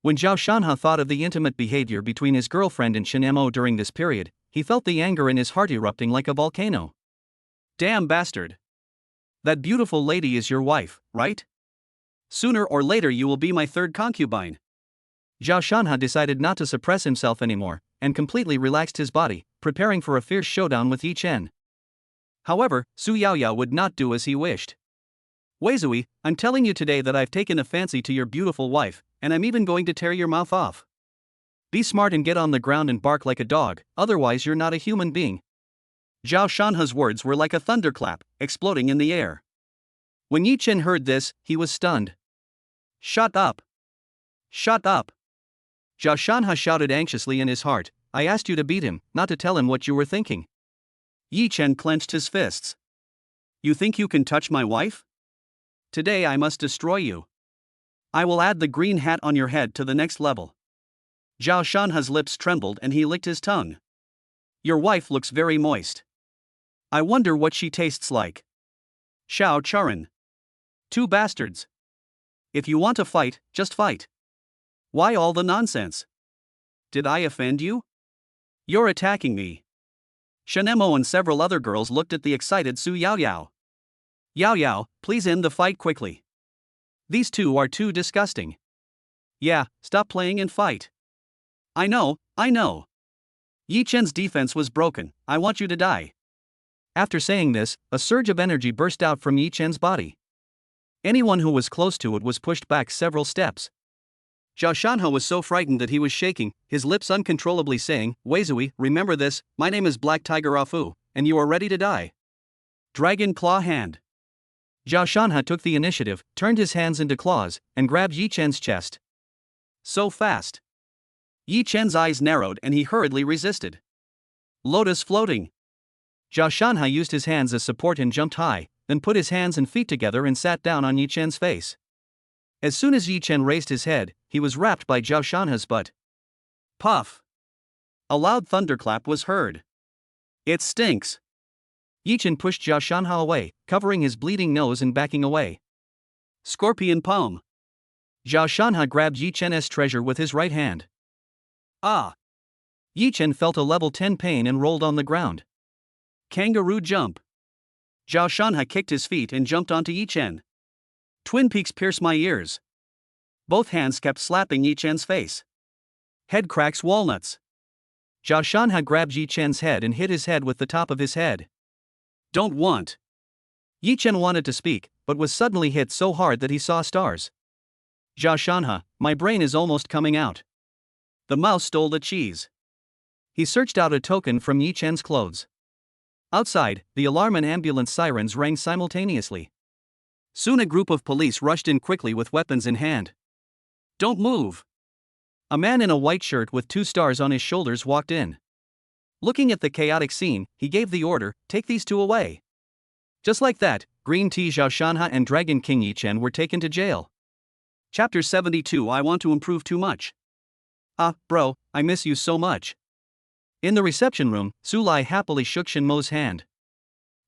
When Zhao Shanha thought of the intimate behavior between his girlfriend and Shen Mo during this period, he felt the anger in his heart erupting like a volcano. "Damn bastard! That beautiful lady is your wife, right? Sooner or later you will be my third concubine." Zhao Shanha decided not to suppress himself anymore, and completely relaxed his body, preparing for a fierce showdown with Yi Chen. However, Su Yaoyao would not do as he wished. "Weizui, I'm telling you today that I've taken a fancy to your beautiful wife, and I'm even going to tear your mouth off. Be smart and get on the ground and bark like a dog, otherwise you're not a human being." Zhao Shanha's words were like a thunderclap, exploding in the air. When Yi Chen heard this, he was stunned. "Shut up! Shut up!" Zhao Shanha shouted anxiously in his heart, "I asked you to beat him, not to tell him what you were thinking." Yi Chen clenched his fists. "You think you can touch my wife? Today I must destroy you. I will add the green hat on your head to the next level." Zhao Shanha's lips trembled and he licked his tongue. "Your wife looks very moist. I wonder what she tastes like. Xiao Charan. 2 bastards. If you want to fight, just fight. Why all the nonsense? Did I offend you? You're attacking me." Shen Mo and several other girls looked at the excited Su Yaoyao. Yao Yao, please end the fight quickly. These two are too disgusting. Yeah, stop playing and fight. I know. Yi Chen's defense was broken, I want you to die. After saying this, a surge of energy burst out from Yi Chen's body. Anyone who was close to it was pushed back several steps. Zhao Shanhe was so frightened that he was shaking, his lips uncontrollably saying, Weizui, remember this, my name is Black Tiger Afu, and you are ready to die. Dragon Claw Hand. Zhao Shanhe took the initiative, turned his hands into claws, and grabbed Yi Chen's chest. So fast. Yi Chen's eyes narrowed and he hurriedly resisted. Lotus floating. Zhao Shanhe used his hands as support and jumped high, then put his hands and feet together and sat down on Yi Chen's face. As soon as Yi Chen raised his head, he was wrapped by Zhao Shanhe's butt. Puff. A loud thunderclap was heard. It stinks. Yi Chen pushed Zhao Shanhe away, covering his bleeding nose and backing away. Scorpion palm. Zhao Shanhe grabbed Yi Chen's treasure with his right hand. Ah! Yi Chen felt a level 10 pain and rolled on the ground. Kangaroo jump. Zhao Shanhe kicked his feet and jumped onto Yi Chen. Twin peaks pierce my ears. Both hands kept slapping Yi Chen's face. Head cracks walnuts. Zhao Shanhe grabbed Yi Chen's head and hit his head with the top of his head. Don't want. Yi Chen wanted to speak, but was suddenly hit so hard that he saw stars. Zhao Shanhe, my brain is almost coming out. The mouse stole the cheese. He searched out a token from Yi Chen's clothes. Outside, the alarm and ambulance sirens rang simultaneously. Soon a group of police rushed in quickly with weapons in hand. Don't move. A man in a white shirt with 2 stars on his shoulders walked in. Looking at the chaotic scene, he gave the order, take these 2 away. Just like that, Green Tea Zhao Shanhe and Dragon King Yi Chen were taken to jail. Chapter 72. I want to improve too much. Ah, bro, I miss you so much. In the reception room, Su Lai happily shook Shen Mo's hand.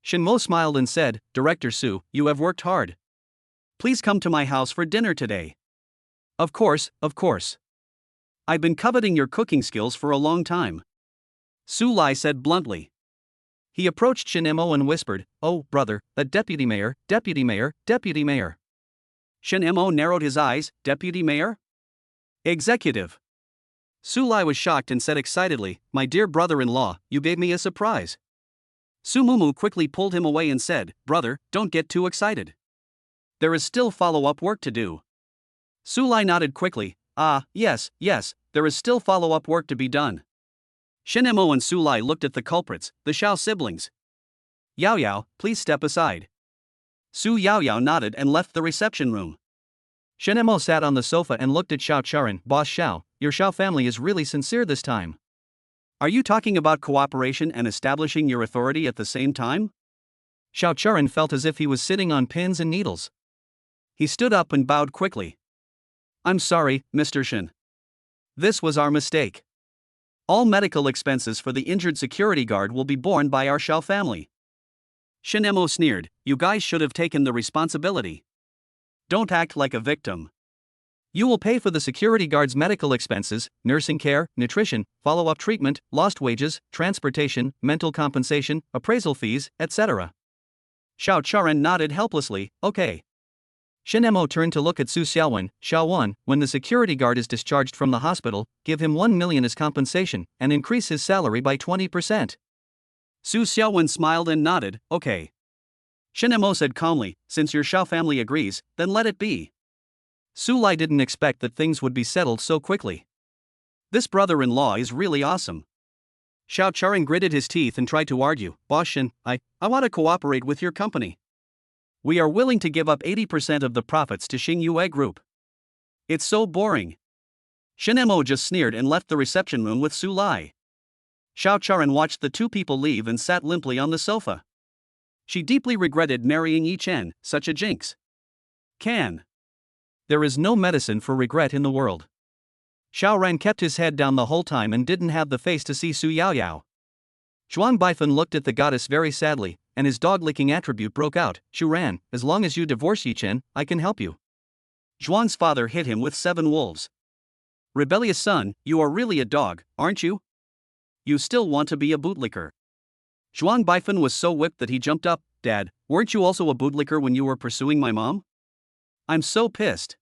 Shen Mo smiled and said, Director Su, you have worked hard. Please come to my house for dinner today. Of course. I've been coveting your cooking skills for a long time. Su Lai said bluntly. He approached Shen Mo and whispered, Oh, brother, that deputy mayor. Shen Mo narrowed his eyes, deputy mayor? Executive. Su Lai was shocked and said excitedly, My dear brother-in-law, you gave me a surprise. Su Mumu quickly pulled him away and said, Brother, don't get too excited. There is still follow-up work to do. Su Lai nodded quickly, yes, there is still follow-up work to be done. Shen Mo and Su Lai looked at the culprits, the Xiao siblings. Yao Yao, please step aside. Su Yao Yao nodded and left the reception room. Shen Mo sat on the sofa and looked at Xiao Charan. Boss Xiao, your Xiao family is really sincere this time. Are you talking about cooperation and establishing your authority at the same time? Xiao Charan felt as if he was sitting on pins and needles. He stood up and bowed quickly. I'm sorry, Mr. Shen. This was our mistake. All medical expenses for the injured security guard will be borne by our Xiao family. Shen Mo sneered, You guys should have taken the responsibility. Don't act like a victim. You will pay for the security guard's medical expenses, nursing care, nutrition, follow-up treatment, lost wages, transportation, mental compensation, appraisal fees, etc. Xiao Charan nodded helplessly, okay. Shen Mo turned to look at Su Xiaowen. Xiaowen, when the security guard is discharged from the hospital, give him 1 million as compensation, and increase his salary by 20%. Su Xiaowen smiled and nodded, okay. Shen Mo said calmly, Since your Xiao family agrees, then let it be. Su Lai didn't expect that things would be settled so quickly. This brother-in-law is really awesome. Xiao Charan gritted his teeth and tried to argue, Boss Shen, I want to cooperate with your company. We are willing to give up 80% of the profits to Xing Yue Group. It's so boring. Shen Mo just sneered and left the reception room with Su Lai. Xiao Charan watched the 2 people leave and sat limply on the sofa. She deeply regretted marrying Yi Chen, such a jinx. There is no medicine for regret in the world. Xiao Ran kept his head down the whole time and didn't have the face to see Su Yao Yao. Zhuang Baifan looked at the goddess very sadly, and his dog-licking attribute broke out, Shu Ran, as long as you divorce Yi Chen, I can help you. Zhuang's father hit him with 7 wolves. Rebellious son, you are really a dog, aren't you? You still want to be a bootlicker. Zhuang Baifan was so whipped that he jumped up. Dad, weren't you also a bootlicker when you were pursuing my mom? I'm so pissed.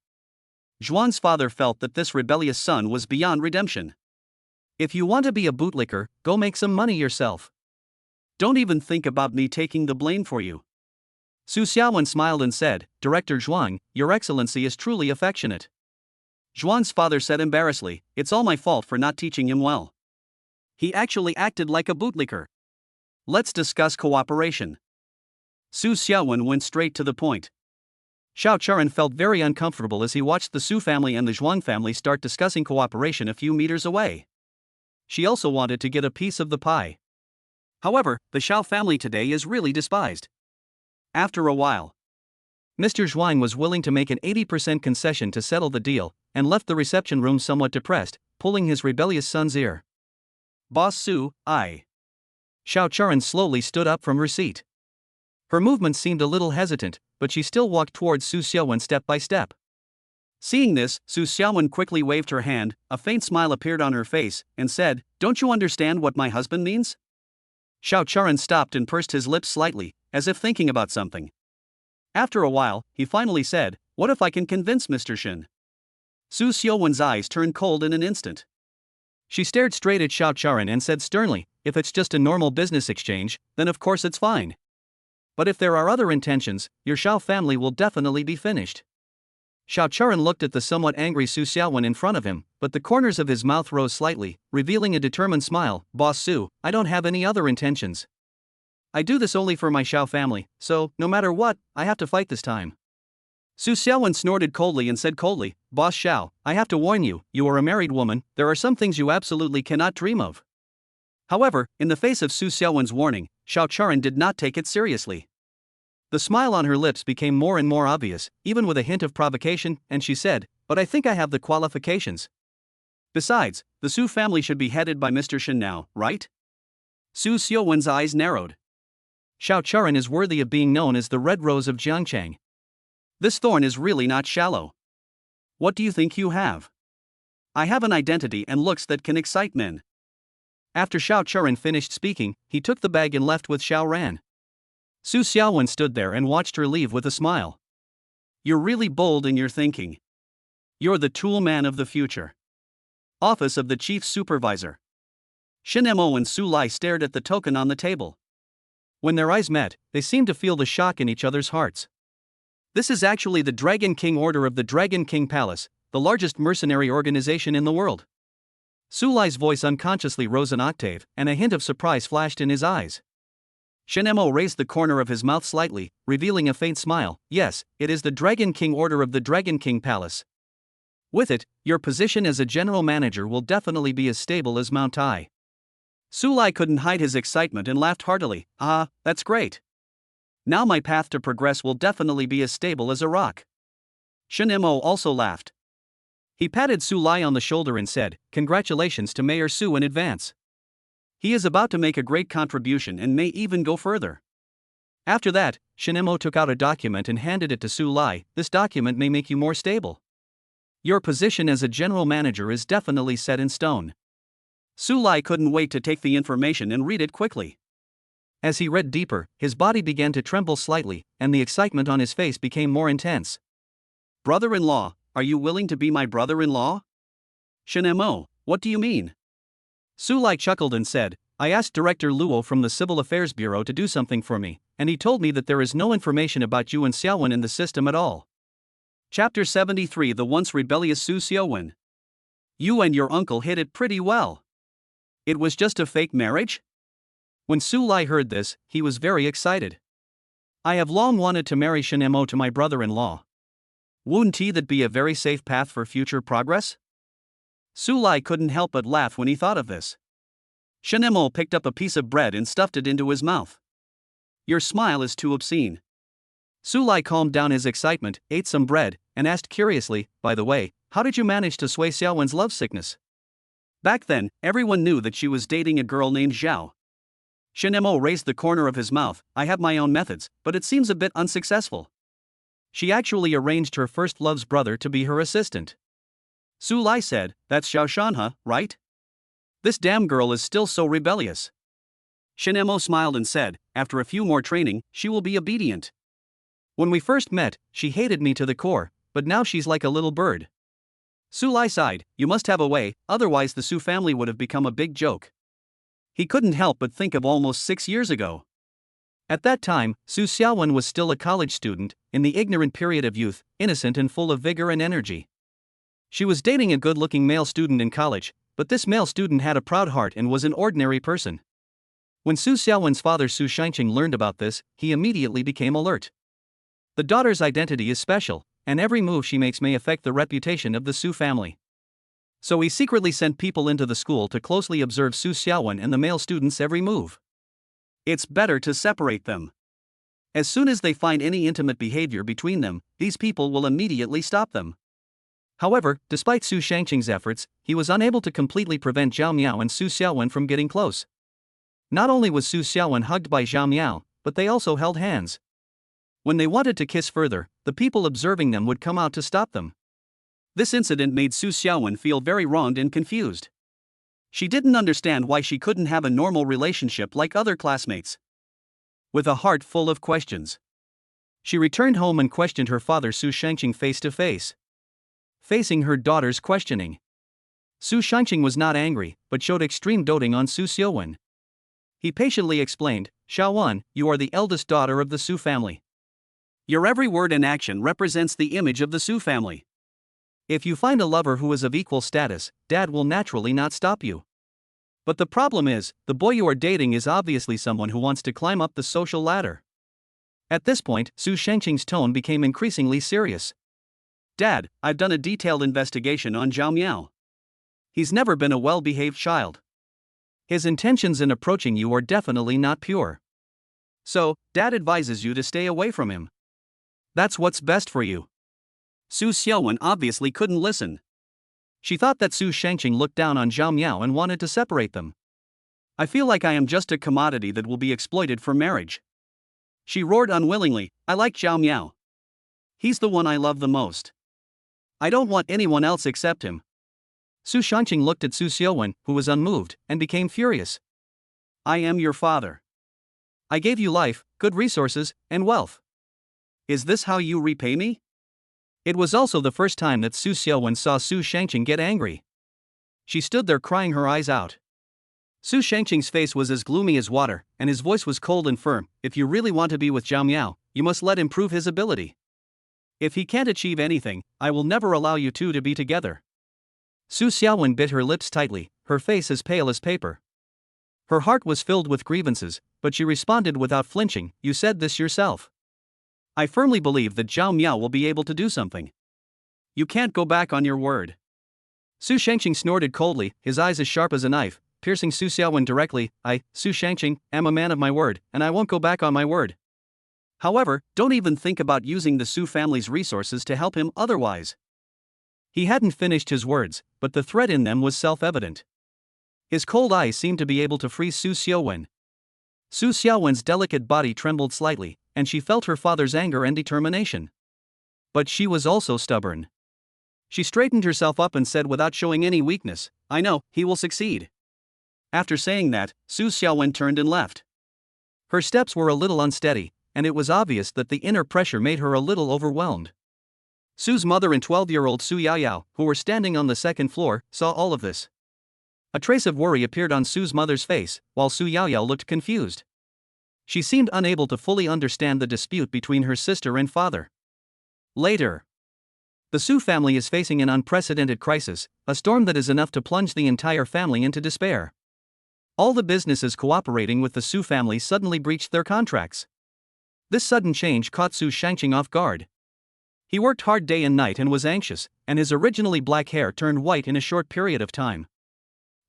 Zhuang's father felt that this rebellious son was beyond redemption. If you want to be a bootlicker, go make some money yourself. Don't even think about me taking the blame for you. Su Xiaowen smiled and said, Director Zhuang, Your Excellency is truly affectionate. Zhuang's father said embarrassedly, it's all my fault for not teaching him well. He actually acted like a bootlicker. Let's discuss cooperation. Su Xiaowen went straight to the point. Xiao Charan felt very uncomfortable as he watched the Su family and the Zhuang family start discussing cooperation a few meters away. She also wanted to get a piece of the pie. However, the Xiao family today is really despised. After a while, Mr. Zhuang was willing to make an 80% concession to settle the deal, and left the reception room somewhat depressed, pulling his rebellious son's ear. Boss Su, Xiao Charan slowly stood up from her seat. Her movements seemed a little hesitant, but she still walked towards Su Xiaowen step by step. Seeing this, Su Xiaowen quickly waved her hand, a faint smile appeared on her face, and said, Don't you understand what my husband means? Xiao Charan stopped and pursed his lips slightly, as if thinking about something. After a while, he finally said, What if I can convince Mr. Shin? Su Xiaowen's eyes turned cold in an instant. She stared straight at Xiao Charan and said sternly, If it's just a normal business exchange, then of course it's fine. But if there are other intentions, your Xiao family will definitely be finished. Xiao Charan looked at the somewhat angry Su Xiaowen in front of him, but the corners of his mouth rose slightly, revealing a determined smile. Boss Su, I don't have any other intentions. I do this only for my Xiao family, so, no matter what, I have to fight this time. Su Xiaowen snorted coldly and said coldly, Boss Xiao, I have to warn you, you are a married woman, there are some things you absolutely cannot dream of. However, in the face of Su Xiaowen's warning, Xiao Charan did not take it seriously. The smile on her lips became more and more obvious, even with a hint of provocation, and she said, But I think I have the qualifications. Besides, the Su family should be headed by Mr. Shin now, right? Su Xiaowen's eyes narrowed. Xiao Charan is worthy of being known as the Red Rose of Jiangchang. This thorn is really not shallow. What do you think you have? I have an identity and looks that can excite men. After Xiao Charan finished speaking, he took the bag and left with Xiao Ran. Su Xiaowen stood there and watched her leave with a smile. You're really bold in your thinking. You're the tool man of the future. Office of the Chief Supervisor. Shin Mo and Su Lai stared at the token on the table. When their eyes met, they seemed to feel the shock in each other's hearts. This is actually the Dragon King Order of the Dragon King Palace, the largest mercenary organization in the world. Su Lai's voice unconsciously rose an octave, and a hint of surprise flashed in his eyes. Shin Mo raised the corner of his mouth slightly, revealing a faint smile. Yes, it is the Dragon King Order of the Dragon King Palace. With it, your position as a general manager will definitely be as stable as Mount Tai. Su Lai couldn't hide his excitement and laughed heartily. Ah, that's great. Now my path to progress will definitely be as stable as a rock. Shin Mo also laughed. He patted Su Lai on the shoulder and said, Congratulations to Mayor Su in advance. He is about to make a great contribution and may even go further. After that, Shin Mo took out a document and handed it to Su Lai. This document may make you more stable. Your position as a general manager is definitely set in stone. Su Lai couldn't wait to take the information and read it quickly. As he read deeper, his body began to tremble slightly, and the excitement on his face became more intense. Brother-in-law, are you willing to be my brother-in-law? Shin Mo, what do you mean? Su Lai chuckled and said, I asked Director Luo from the Civil Affairs Bureau to do something for me, and he told me that there is no information about you and Xiaowen in the system at all. Chapter 73 The once rebellious Su Xiaowen. You and your uncle hid it pretty well. It was just a fake marriage? When Su Lai heard this, he was very excited. I have long wanted to marry Shin Mo to my brother-in-law. Wouldn't that be a very safe path for future progress? Su Lai couldn't help but laugh when he thought of this. Shin Mo picked up a piece of bread and stuffed it into his mouth. Your smile is too obscene. Su Lai calmed down his excitement, ate some bread, and asked curiously, By the way, how did you manage to sway Xiaowen's lovesickness? Back then, everyone knew that she was dating a girl named Zhao. Shin Mo raised the corner of his mouth. I have my own methods, but it seems a bit unsuccessful. She actually arranged her first love's brother to be her assistant. Su Lai said, That's Xiao Shanhe, right? This damn girl is still so rebellious. Shinemo smiled and said, after a few more training, she will be obedient. When we first met, she hated me to the core, but now she's like a little bird. Su Lai sighed, you must have a way, otherwise the Su family would have become a big joke. He couldn't help but think of almost 6 years ago. At that time, Su Xiaowen was still a college student, in the ignorant period of youth, innocent and full of vigor and energy. She was dating a good-looking male student in college, but this male student had a proud heart and was an ordinary person. When Su Xiaowen's father Su Shangqing learned about this, he immediately became alert. The daughter's identity is special, and every move she makes may affect the reputation of the Su family. So he secretly sent people into the school to closely observe Su Xiaowen and the male students' every move. It's better to separate them. As soon as they find any intimate behavior between them, these people will immediately stop them. However, despite Su Shangqing's efforts, he was unable to completely prevent Zhao Miao and Su Xiaowen from getting close. Not only was Su Xiaowen hugged by Zhao Miao, but they also held hands. When they wanted to kiss further, the people observing them would come out to stop them. This incident made Su Xiaowen feel very wronged and confused. She didn't understand why she couldn't have a normal relationship like other classmates. With a heart full of questions, she returned home and questioned her father Su Shangqing face to face. Facing her daughter's questioning, Su Shangqing was not angry, but showed extreme doting on Su Xiaowen. He patiently explained, Xiaowen, you are the eldest daughter of the Su family. Your every word and action represents the image of the Su family. If you find a lover who is of equal status, Dad will naturally not stop you. But the problem is, the boy you are dating is obviously someone who wants to climb up the social ladder. At this point, Su Shangqing's tone became increasingly serious. Dad, I've done a detailed investigation on Zhao Miao. He's never been a well-behaved child. His intentions in approaching you are definitely not pure. So, Dad advises you to stay away from him. That's what's best for you. Su Xiaowen obviously couldn't listen. She thought that Su Shangqing looked down on Zhao Miao and wanted to separate them. I feel like I am just a commodity that will be exploited for marriage. She roared unwillingly, I like Zhao Miao. He's the one I love the most. I don't want anyone else except him. Su Shangqing looked at Su Xiaowen, who was unmoved, and became furious. I am your father. I gave you life, good resources, and wealth. Is this how you repay me? It was also the first time that Su Xiaowen saw Su Shangqing get angry. She stood there crying her eyes out. Su Shangqing's face was as gloomy as water, and his voice was cold and firm. If you really want to be with Zhao Miao, you must let him prove his ability. If he can't achieve anything, I will never allow you two to be together. Su Xiaowen bit her lips tightly, her face as pale as paper. Her heart was filled with grievances, but she responded without flinching, you said this yourself. I firmly believe that Zhao Miao will be able to do something. You can't go back on your word. Su Shangqing snorted coldly, his eyes as sharp as a knife, piercing Su Xiaowen directly. I, Su Shangqing, am a man of my word, and I won't go back on my word. However, don't even think about using the Su family's resources to help him otherwise. He hadn't finished his words, but the threat in them was self-evident. His cold eyes seemed to be able to freeze Su Xiaowen. Su Xiaowen's delicate body trembled slightly, and she felt her father's anger and determination. But she was also stubborn. She straightened herself up and said without showing any weakness, I know, he will succeed. After saying that, Su Xiaowen turned and left. Her steps were a little unsteady, and it was obvious that the inner pressure made her a little overwhelmed. Su's mother and 12-year-old Su Yaoyao, who were standing on the second floor, saw all of this. A trace of worry appeared on Su's mother's face, while Su Yaoyao looked confused. She seemed unable to fully understand the dispute between her sister and father. Later, the Su family is facing an unprecedented crisis, a storm that is enough to plunge the entire family into despair. All the businesses cooperating with the Su family suddenly breached their contracts. This sudden change caught Su Shangqing off guard. He worked hard day and night and was anxious, and his originally black hair turned white in a short period of time.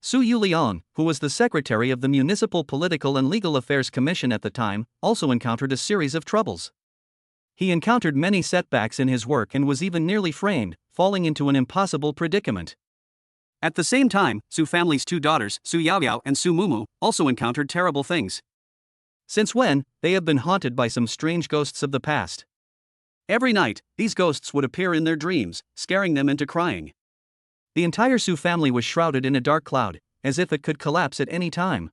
Su Yuliang, who was the secretary of the Municipal Political and Legal Affairs Commission at the time, also encountered a series of troubles. He encountered many setbacks in his work and was even nearly framed, falling into an impossible predicament. At the same time, Su family's two daughters, Su Yaoyao and Su Mumu, also encountered terrible things. Since when, they have been haunted by some strange ghosts of the past. Every night, these ghosts would appear in their dreams, scaring them into crying. The entire Su family was shrouded in a dark cloud, as if it could collapse at any time.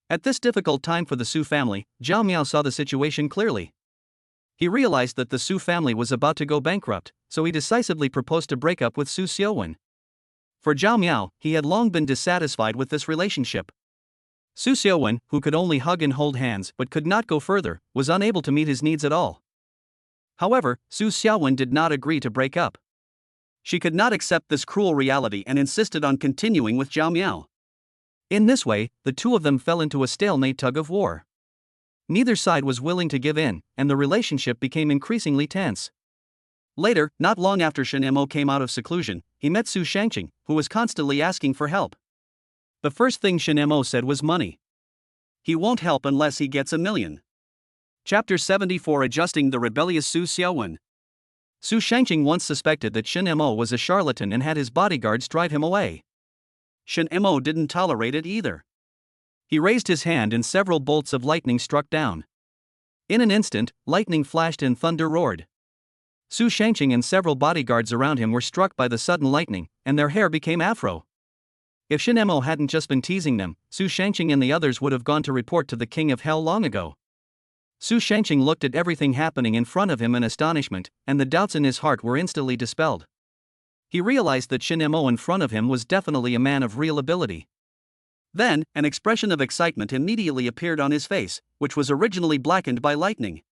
At this difficult time for the Su family, Zhao Miao saw the situation clearly. He realized that the Su family was about to go bankrupt, so he decisively proposed to break up with Su Xiaowen. For Zhao Miao, he had long been dissatisfied with this relationship. Su Xiaowen, who could only hug and hold hands but could not go further, was unable to meet his needs at all. However, Su Xiaowen did not agree to break up. She could not accept this cruel reality and insisted on continuing with Zhao Miao. In this way, the two of them fell into a stalemate tug-of-war. Neither side was willing to give in, and the relationship became increasingly tense. Later, not long after Shen Mo came out of seclusion, he met Su Shangqing, who was constantly asking for help. The first thing Shen Mo said was money. He won't help unless he gets $1 million. Chapter 74 Adjusting the Rebellious Su Xiaowen. Su Shangqing once suspected that Shen Mo was a charlatan and had his bodyguards drive him away. Shen Mo didn't tolerate it either. He raised his hand and several bolts of lightning struck down. In an instant, lightning flashed and thunder roared. Su Shangqing and several bodyguards around him were struck by the sudden lightning, and their hair became afro. If Shen Mo hadn't just been teasing them, Su Shangqing and the others would have gone to report to the King of Hell long ago. Su Shangqing looked at everything happening in front of him in astonishment, and the doubts in his heart were instantly dispelled. He realized that Shen Mo in front of him was definitely a man of real ability. Then, an expression of excitement immediately appeared on his face, which was originally blackened by lightning.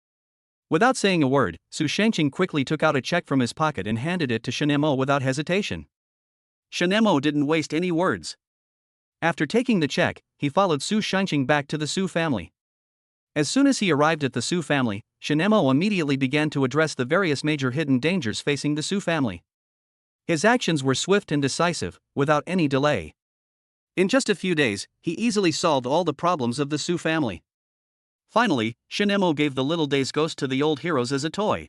Without saying a word, Su Shangqing quickly took out a check from his pocket and handed it to Shen Mo without hesitation. Shen Mo didn't waste any words. After taking the check, he followed Su Shangqing back to the Su family. As soon as he arrived at the Su family, Shen Mo immediately began to address the various major hidden dangers facing the Su family. His actions were swift and decisive, without any delay. In just a few days, he easily solved all the problems of the Su family. Finally, Shen Mo gave the little day's ghost to the old heroes as a toy.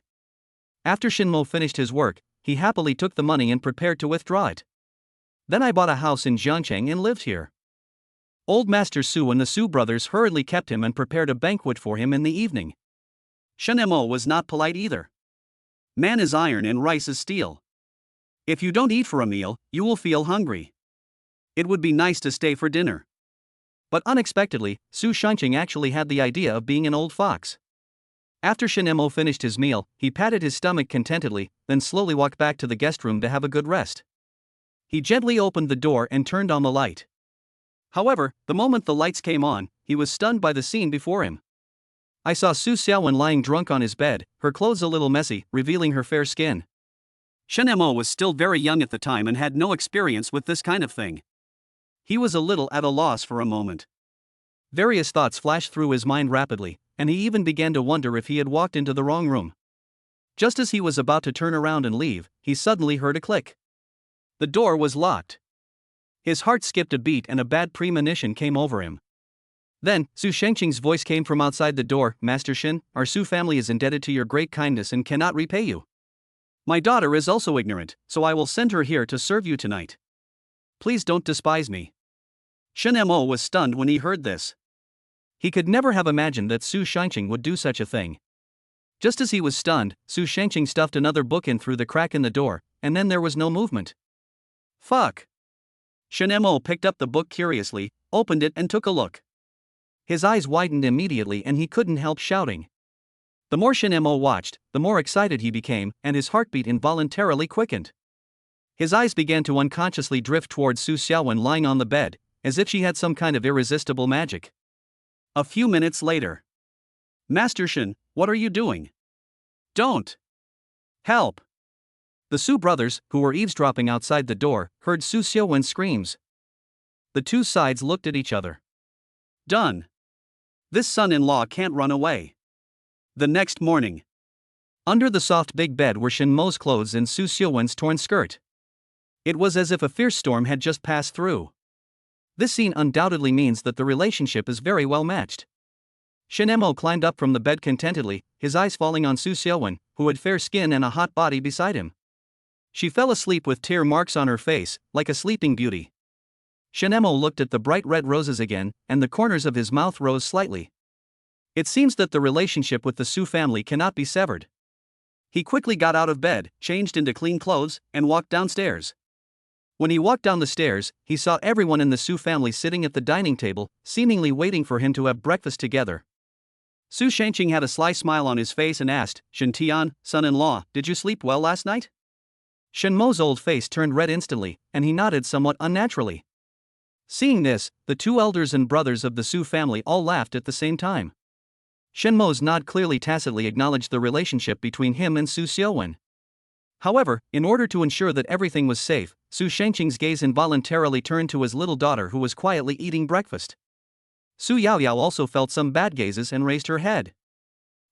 After Shen Mo finished his work, he happily took the money and prepared to withdraw it. Then I bought a house in Jiangcheng and lived here. Old Master Su and the Su brothers hurriedly kept him and prepared a banquet for him in the evening. Shen Mo was not polite either. Man is iron and rice is steel. If you don't eat for a meal, you will feel hungry. It would be nice to stay for dinner. But unexpectedly, Su Shangqing actually had the idea of being an old fox. After Shen Mo finished his meal, he patted his stomach contentedly, then slowly walked back to the guest room to have a good rest. He gently opened the door and turned on the light. However, the moment the lights came on, he was stunned by the scene before him. I saw Su Xiaowen lying drunk on his bed, her clothes a little messy, revealing her fair skin. Shen Mo was still very young at the time and had no experience with this kind of thing. He was a little at a loss for a moment. Various thoughts flashed through his mind rapidly, and he even began to wonder if he had walked into the wrong room. Just as he was about to turn around and leave, he suddenly heard a click. The door was locked. His heart skipped a beat and a bad premonition came over him. Then, Su Shangqing's voice came from outside the door. Master Shen, our Su family is indebted to your great kindness and cannot repay you. My daughter is also ignorant, so I will send her here to serve you tonight. Please don't despise me. Shen Mo was stunned when he heard this. He could never have imagined that Su Shangqing would do such a thing. Just as he was stunned, Su Shangqing stuffed another book in through the crack in the door, and then there was no movement. Fuck! Shen Mo picked up the book curiously, opened it and took a look. His eyes widened immediately and he couldn't help shouting. The more Shen Mo watched, the more excited he became, and his heartbeat involuntarily quickened. His eyes began to unconsciously drift towards Su Xiaowen lying on the bed, as if she had some kind of irresistible magic. A few minutes later. Master Shen, what are you doing? Don't! Help! The Su brothers, who were eavesdropping outside the door, heard Su Xiaowen's screams. The two sides looked at each other. Done. This son-in-law can't run away. The next morning. Under the soft big bed were Shen Mo's clothes and Su Xiaowen's torn skirt. It was as if a fierce storm had just passed through. This scene undoubtedly means that the relationship is very well matched. Shen Mo climbed up from the bed contentedly, his eyes falling on Su Xiaowen, who had fair skin and a hot body beside him. She fell asleep with tear marks on her face, like a sleeping beauty. Shen Mo looked at the bright red roses again, and the corners of his mouth rose slightly. It seems that the relationship with the Su family cannot be severed. He quickly got out of bed, changed into clean clothes, and walked downstairs. When he walked down the stairs, he saw everyone in the Su family sitting at the dining table, seemingly waiting for him to have breakfast together. Su Shangqing had a sly smile on his face and asked, Shen Tian, son-in-law, did you sleep well last night? Shen Mo's old face turned red instantly, and he nodded somewhat unnaturally. Seeing this, the two elders and brothers of the Su family all laughed at the same time. Shen Mo's nod clearly tacitly acknowledged the relationship between him and Su Xiaowen. However, in order to ensure that everything was safe, Su Shangqing's gaze involuntarily turned to his little daughter who was quietly eating breakfast. Su Yaoyao also felt some bad gazes and raised her head,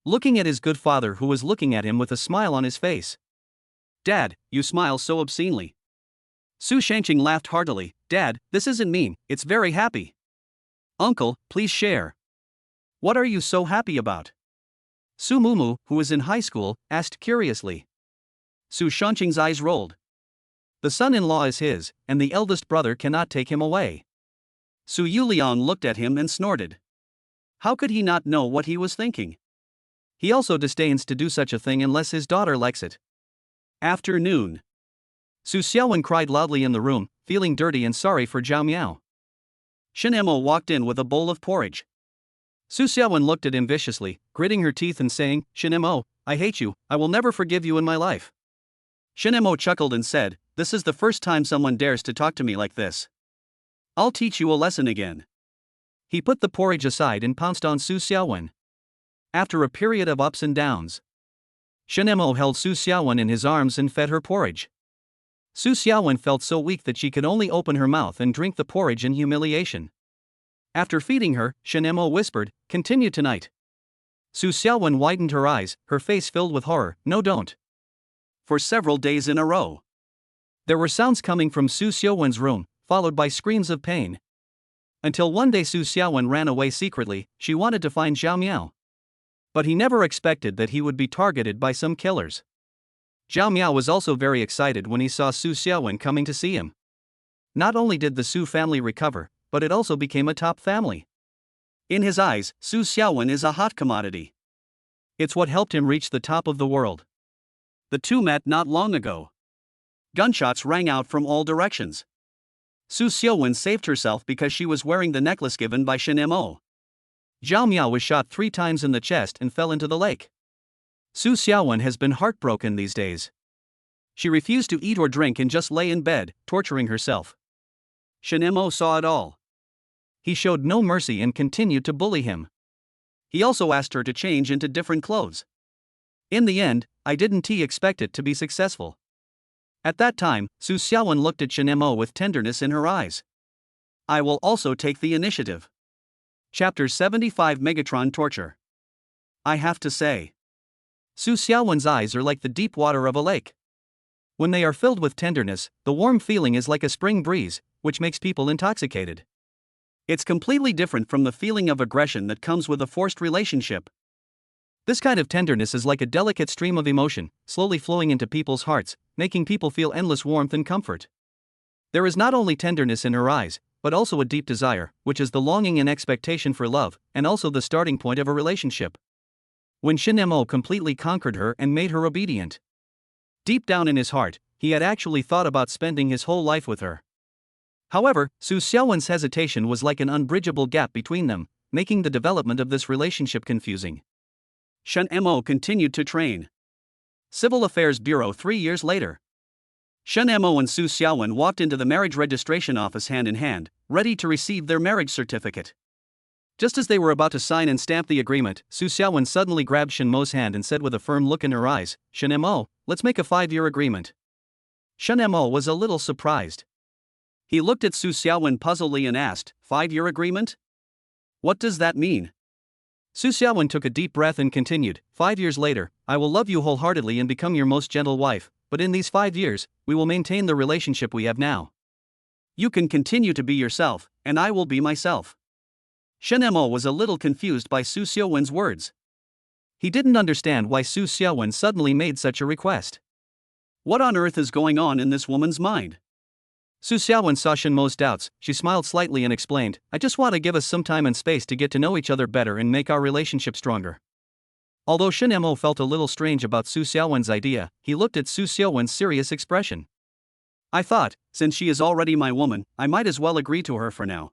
looking at his good father who was looking at him with a smile on his face. Dad, you smile so obscenely. Su Shangqing laughed heartily. Dad, this isn't mean, it's very happy. Uncle, please share. What are you so happy about? Su Mumu, who was in high school, asked curiously. Su Shangqing's eyes rolled. The son-in-law is his, and the eldest brother cannot take him away. Su Yuliang looked at him and snorted. How could he not know what he was thinking? He also disdains to do such a thing unless his daughter likes it. Afternoon. Su Xiaowen cried loudly in the room, feeling dirty and sorry for Zhao Miao. Shen Emo walked in with a bowl of porridge. Su Xiaowen looked at him viciously, gritting her teeth and saying, Shen Emo, I hate you, I will never forgive you in my life. Shen Emo chuckled and said, This is the first time someone dares to talk to me like this. I'll teach you a lesson again. He put the porridge aside and pounced on Su Xiaowen. After a period of ups and downs, Shen Emo held Su Xiaowen in his arms and fed her porridge. Su Xiaowen felt so weak that she could only open her mouth and drink the porridge in humiliation. After feeding her, Shen Emo whispered, Continue tonight. Su Xiaowen widened her eyes, her face filled with horror. No, don't. For several days in a row, there were sounds coming from Su Xiaowen's room, followed by screams of pain. Until one day Su Xiaowen ran away secretly. She wanted to find Zhao Miao. But he never expected that he would be targeted by some killers. Zhao Miao was also very excited when he saw Su Xiaowen coming to see him. Not only did the Su family recover, but it also became a top family. In his eyes, Su Xiaowen is a hot commodity. It's what helped him reach the top of the world. The two met not long ago. Gunshots rang out from all directions. Su Xiaowen saved herself because she was wearing the necklace given by Shen Mo. Zhao Miao was shot 3 times in the chest and fell into the lake. Su Xiaowen has been heartbroken these days. She refused to eat or drink and just lay in bed, torturing herself. Shen Mo saw it all. He showed no mercy and continued to bully him. He also asked her to change into different clothes. In the end, I didn't expect it to be successful. At that time, Su Xiaowen looked at Shen Mo with tenderness in her eyes. I will also take the initiative. Chapter 75 Megatron Torture. I have to say, Su Xiaowen's eyes are like the deep water of a lake. When they are filled with tenderness, the warm feeling is like a spring breeze, which makes people intoxicated. It's completely different from the feeling of aggression that comes with a forced relationship. This kind of tenderness is like a delicate stream of emotion, slowly flowing into people's hearts, making people feel endless warmth and comfort. There is not only tenderness in her eyes, but also a deep desire, which is the longing and expectation for love, and also the starting point of a relationship. When Shen Mo completely conquered her and made her obedient, deep down in his heart, he had actually thought about spending his whole life with her. However, Su Xiaowen's hesitation was like an unbridgeable gap between them, making the development of this relationship confusing. Shen Mo continued to train. Civil Affairs Bureau 3 years later. Shen Mo and Su Xiaowen walked into the marriage registration office hand in hand, ready to receive their marriage certificate. Just as they were about to sign and stamp the agreement, Su Xiaowen suddenly grabbed Shen Mo's hand and said with a firm look in her eyes, Shen Mo, let's make a 5-year agreement. Shen Mo was a little surprised. He looked at Su Xiaowen puzzledly and asked, 5-year agreement? What does that mean? Su Xiaowen took a deep breath and continued, 5 years later, I will love you wholeheartedly and become your most gentle wife, but in these 5 years, we will maintain the relationship we have now. You can continue to be yourself, and I will be myself. Shen Mo was a little confused by Su Xiaowen's words. He didn't understand why Su Xiaowen suddenly made such a request. What on earth is going on in this woman's mind? Su Xiaowen saw Shen Mo's doubts. She smiled slightly and explained, I just want to give us some time and space to get to know each other better and make our relationship stronger. Although Shen Mo felt a little strange about Su Xiaowen's idea, he looked at Su Xiaowen's serious expression. I thought, since she is already my woman, I might as well agree to her for now.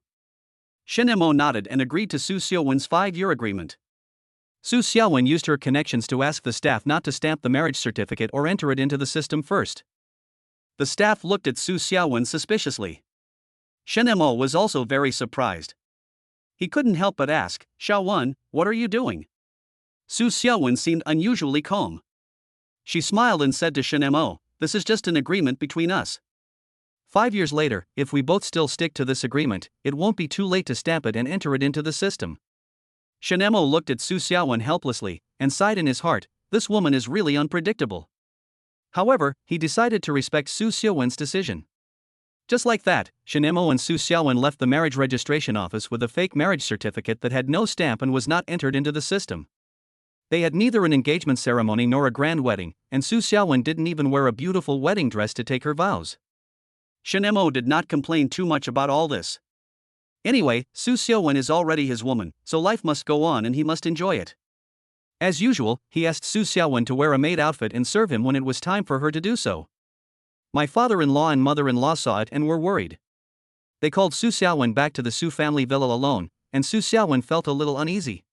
Shin Mo nodded and agreed to Su Xiaowen's 5-year agreement. Su Xiaowen used her connections to ask the staff not to stamp the marriage certificate or enter it into the system first. The staff looked at Su Xiaowen suspiciously. Shin Mo was also very surprised. He couldn't help but ask, Xiaowen, what are you doing? Su Xiaowen seemed unusually calm. She smiled and said to Shin Mo, this is just an agreement between us. 5 years later, if we both still stick to this agreement, it won't be too late to stamp it and enter it into the system. Shin Mo looked at Su Xiaowen helplessly, and sighed in his heart, this woman is really unpredictable. However, he decided to respect Su Xiaowen's decision. Just like that, Shin Mo and Su Xiaowen left the marriage registration office with a fake marriage certificate that had no stamp and was not entered into the system. They had neither an engagement ceremony nor a grand wedding, and Su Xiaowen didn't even wear a beautiful wedding dress to take her vows. Shin Mo did not complain too much about all this. Anyway, Su Xiaowen is already his woman, so life must go on and he must enjoy it. As usual, he asked Su Xiaowen to wear a maid outfit and serve him when it was time for her to do so. My father-in-law and mother-in-law saw it and were worried. They called Su Xiaowen back to the Su family villa alone, and Su Xiaowen felt a little uneasy.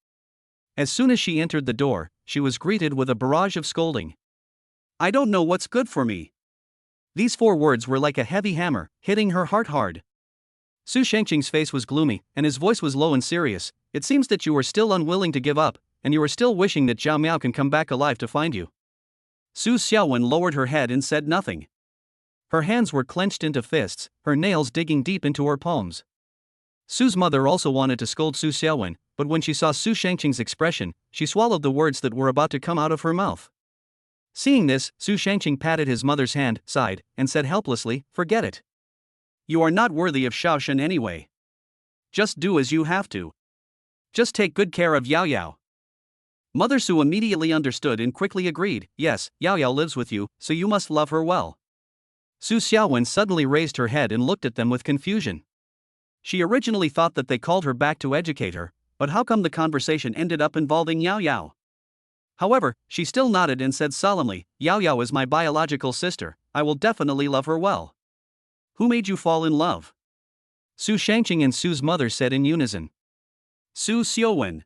As soon as she entered the door, she was greeted with a barrage of scolding. I don't know what's good for me. These 4 words were like a heavy hammer, hitting her heart hard. Su Shangqing's face was gloomy, and his voice was low and serious. It seems that you are still unwilling to give up, and you are still wishing that Zhao Miao can come back alive to find you. Su Xiaowen lowered her head and said nothing. Her hands were clenched into fists, her nails digging deep into her palms. Su's mother also wanted to scold Su Xiaowen, but when she saw Su Shangqing's expression, she swallowed the words that were about to come out of her mouth. Seeing this, Su Shangqing patted his mother's hand, sighed, and said helplessly, forget it. You are not worthy of Xiaoshen anyway. Just do as you have to. Just take good care of Yao Yao. Mother Su immediately understood and quickly agreed, yes, Yao Yao lives with you, so you must love her well. Su Xiaowen suddenly raised her head and looked at them with confusion. She originally thought that they called her back to educate her, but how come the conversation ended up involving Yao Yao? However, she still nodded and said solemnly, Yao Yao is my biological sister, I will definitely love her well. Who made you fall in love? Su Shangqing and Su's mother said in unison. Su Xiaowen.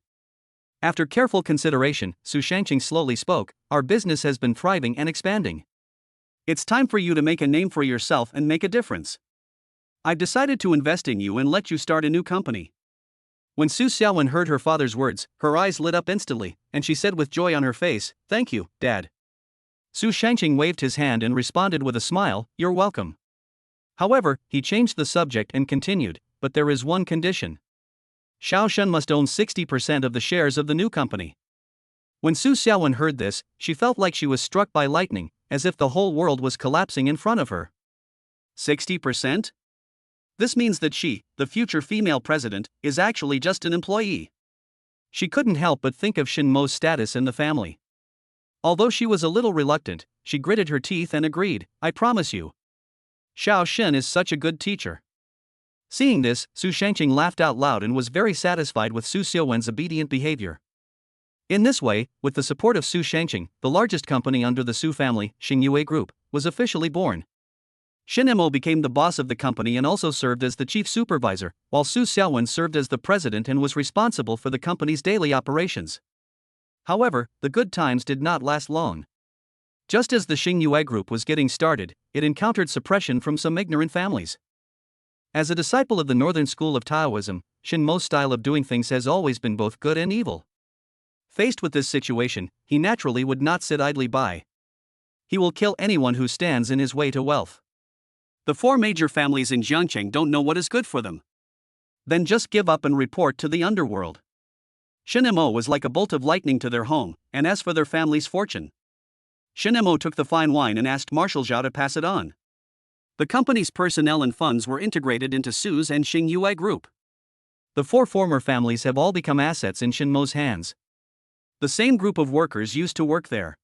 After careful consideration, Su Shangqing slowly spoke, our business has been thriving and expanding. It's time for you to make a name for yourself and make a difference. I've decided to invest in you and let you start a new company. When Su Xiaowen heard her father's words, her eyes lit up instantly, and she said with joy on her face, thank you, Dad. Su Shangqing waved his hand and responded with a smile, you're welcome. However, he changed the subject and continued, but there is one condition. Xiaoshen must own 60% of the shares of the new company. When Su Xiaowen heard this, she felt like she was struck by lightning, as if the whole world was collapsing in front of her. 60%? This means that she, the future female president, is actually just an employee. She couldn't help but think of Shin Mo's status in the family. Although she was a little reluctant, she gritted her teeth and agreed, I promise you. Xiao Shen is such a good teacher. Seeing this, Su Shangqing laughed out loud and was very satisfied with Su Xiaowen's obedient behavior. In this way, with the support of Su Shangqing, the largest company under the Su family, Xingyue Group, was officially born. Shin Mo became the boss of the company and also served as the chief supervisor, while Su Xiaowen served as the president and was responsible for the company's daily operations. However, the good times did not last long. Just as the Xingyue Group was getting started, it encountered suppression from some ignorant families. As a disciple of the northern school of Taoism, Shin Mo's style of doing things has always been both good and evil. Faced with this situation, he naturally would not sit idly by. He will kill anyone who stands in his way to wealth. The 4 major families in Jiangcheng don't know what is good for them. Then just give up and report to the underworld. Shin Mo was like a bolt of lightning to their home, and as for their family's fortune. Shin Mo took the fine wine and asked Marshal Zhao to pass it on. The company's personnel and funds were integrated into Su's and Xingyue Group. The 4 former families have all become assets in Shin Mo's hands. The same group of workers used to work there.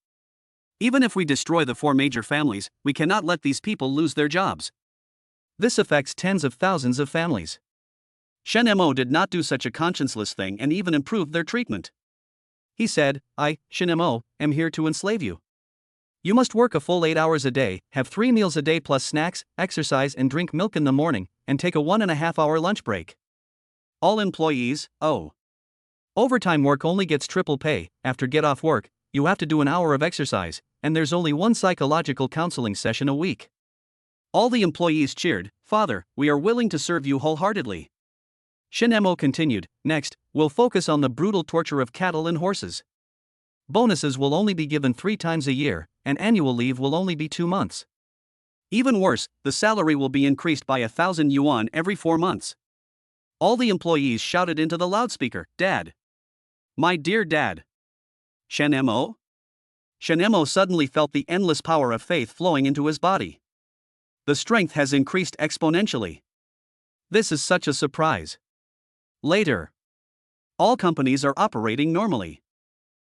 Even if we destroy the 4 major families, we cannot let these people lose their jobs. This affects tens of thousands of families. Shen Mo did not do such a conscienceless thing and even improved their treatment. He said, I, Shin Mo, am here to enslave you. You must work a full 8 hours a day, have 3 meals a day plus snacks, exercise and drink milk in the morning, and take a 1.5 hour lunch break. All employees, oh. Overtime work only gets triple pay. After get off work, you have to do an hour of exercise, and there's only one psychological counseling session a week. All the employees cheered. Father, we are willing to serve you wholeheartedly. Shin Mo continued, next, we'll focus on the brutal torture of cattle and horses. Bonuses will only be given 3 times a year, and annual leave will only be 2 months. Even worse, the salary will be increased by 1,000 yuan every 4 months. All the employees shouted into the loudspeaker, Dad! My dear Dad! Shen Mo? Shen Mo suddenly felt the endless power of faith flowing into his body. The strength has increased exponentially. This is such a surprise. Later. All companies are operating normally.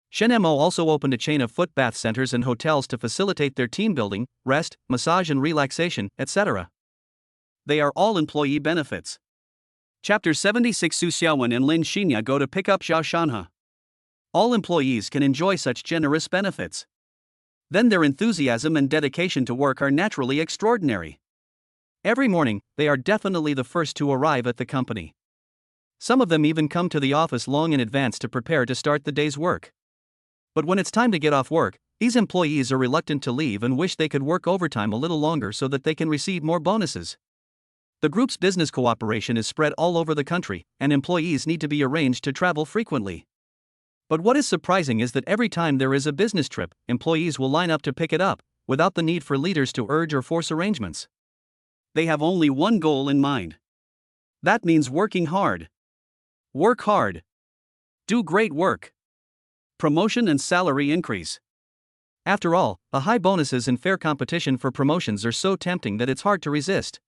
Shen Mo also opened a chain of foot bath centers and hotels to facilitate their team building, rest, massage and relaxation, etc. They are all employee benefits. Chapter 76. Su Xiaowen and Lin Xinya go to pick up Xiao Shanhe. All employees can enjoy such generous benefits. Then their enthusiasm and dedication to work are naturally extraordinary. Every morning, they are definitely the first to arrive at the company. Some of them even come to the office long in advance to prepare to start the day's work. But when it's time to get off work, these employees are reluctant to leave and wish they could work overtime a little longer so that they can receive more bonuses. The group's business cooperation is spread all over the country, and employees need to be arranged to travel frequently. But what is surprising is that every time there is a business trip, employees will line up to pick it up, without the need for leaders to urge or force arrangements. They have only one goal in mind. That means working hard. Work hard. Do great work. Promotion and salary increase. After all, high bonuses and fair competition for promotions are so tempting that it's hard to resist.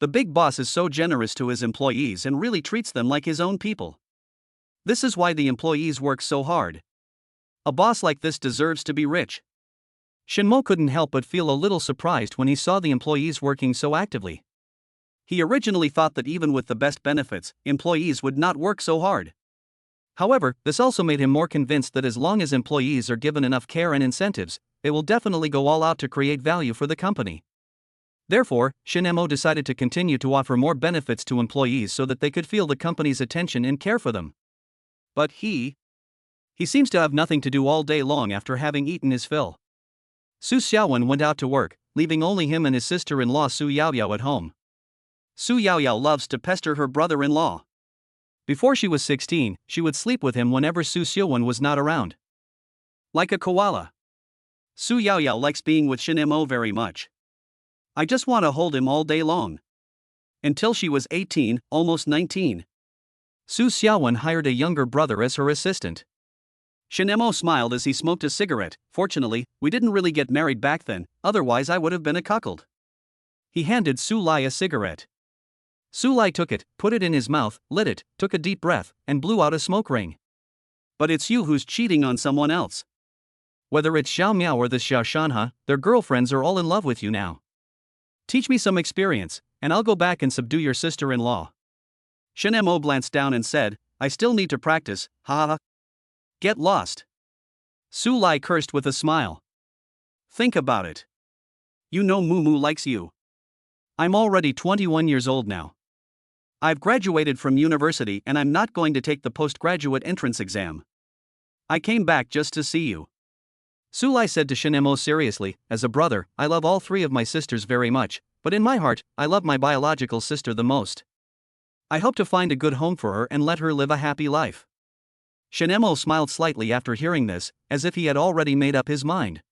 The big boss is so generous to his employees and really treats them like his own people. This is why the employees work so hard. A boss like this deserves to be rich. Shin Mo couldn't help but feel a little surprised when he saw the employees working so actively. He originally thought that even with the best benefits, employees would not work so hard. However, this also made him more convinced that as long as employees are given enough care and incentives, they will definitely go all out to create value for the company. Therefore, Shin Mo decided to continue to offer more benefits to employees so that they could feel the company's attention and care for them. But he seems to have nothing to do all day long after having eaten his fill. Su Xiaowen went out to work, leaving only him and his sister-in-law Su Yaoyao at home. Su Yaoyao loves to pester her brother-in-law. Before she was 16, she would sleep with him whenever Su Xiaowen was not around. Like a koala. Su Yaoyao likes being with Shin Mo very much. I just want to hold him all day long. Until she was 18, almost 19. Su Xiaowen hired a younger brother as her assistant. Shin Mo smiled as he smoked a cigarette. Fortunately, we didn't really get married back then, otherwise I would have been a cuckold. He handed Su Lai a cigarette. Su Lai took it, put it in his mouth, lit it, took a deep breath, and blew out a smoke ring. But it's you who's cheating on someone else. Whether it's Xiao Miao or this Xiao Shanhe, their girlfriends are all in love with you now. Teach me some experience, and I'll go back and subdue your sister-in-law. Shin Mo glanced down and said, I still need to practice, ha ha. Get lost. Su Lai cursed with a smile. Think about it. You know Mumu likes you. I'm already 21 years old now. I've graduated from university and I'm not going to take the postgraduate entrance exam. I came back just to see you. Su Lai said to Shin Mo seriously, as a brother, I love all 3 of my sisters very much, but in my heart, I love my biological sister the most. I hope to find a good home for her and let her live a happy life. Shin Mo smiled slightly after hearing this, as if he had already made up his mind.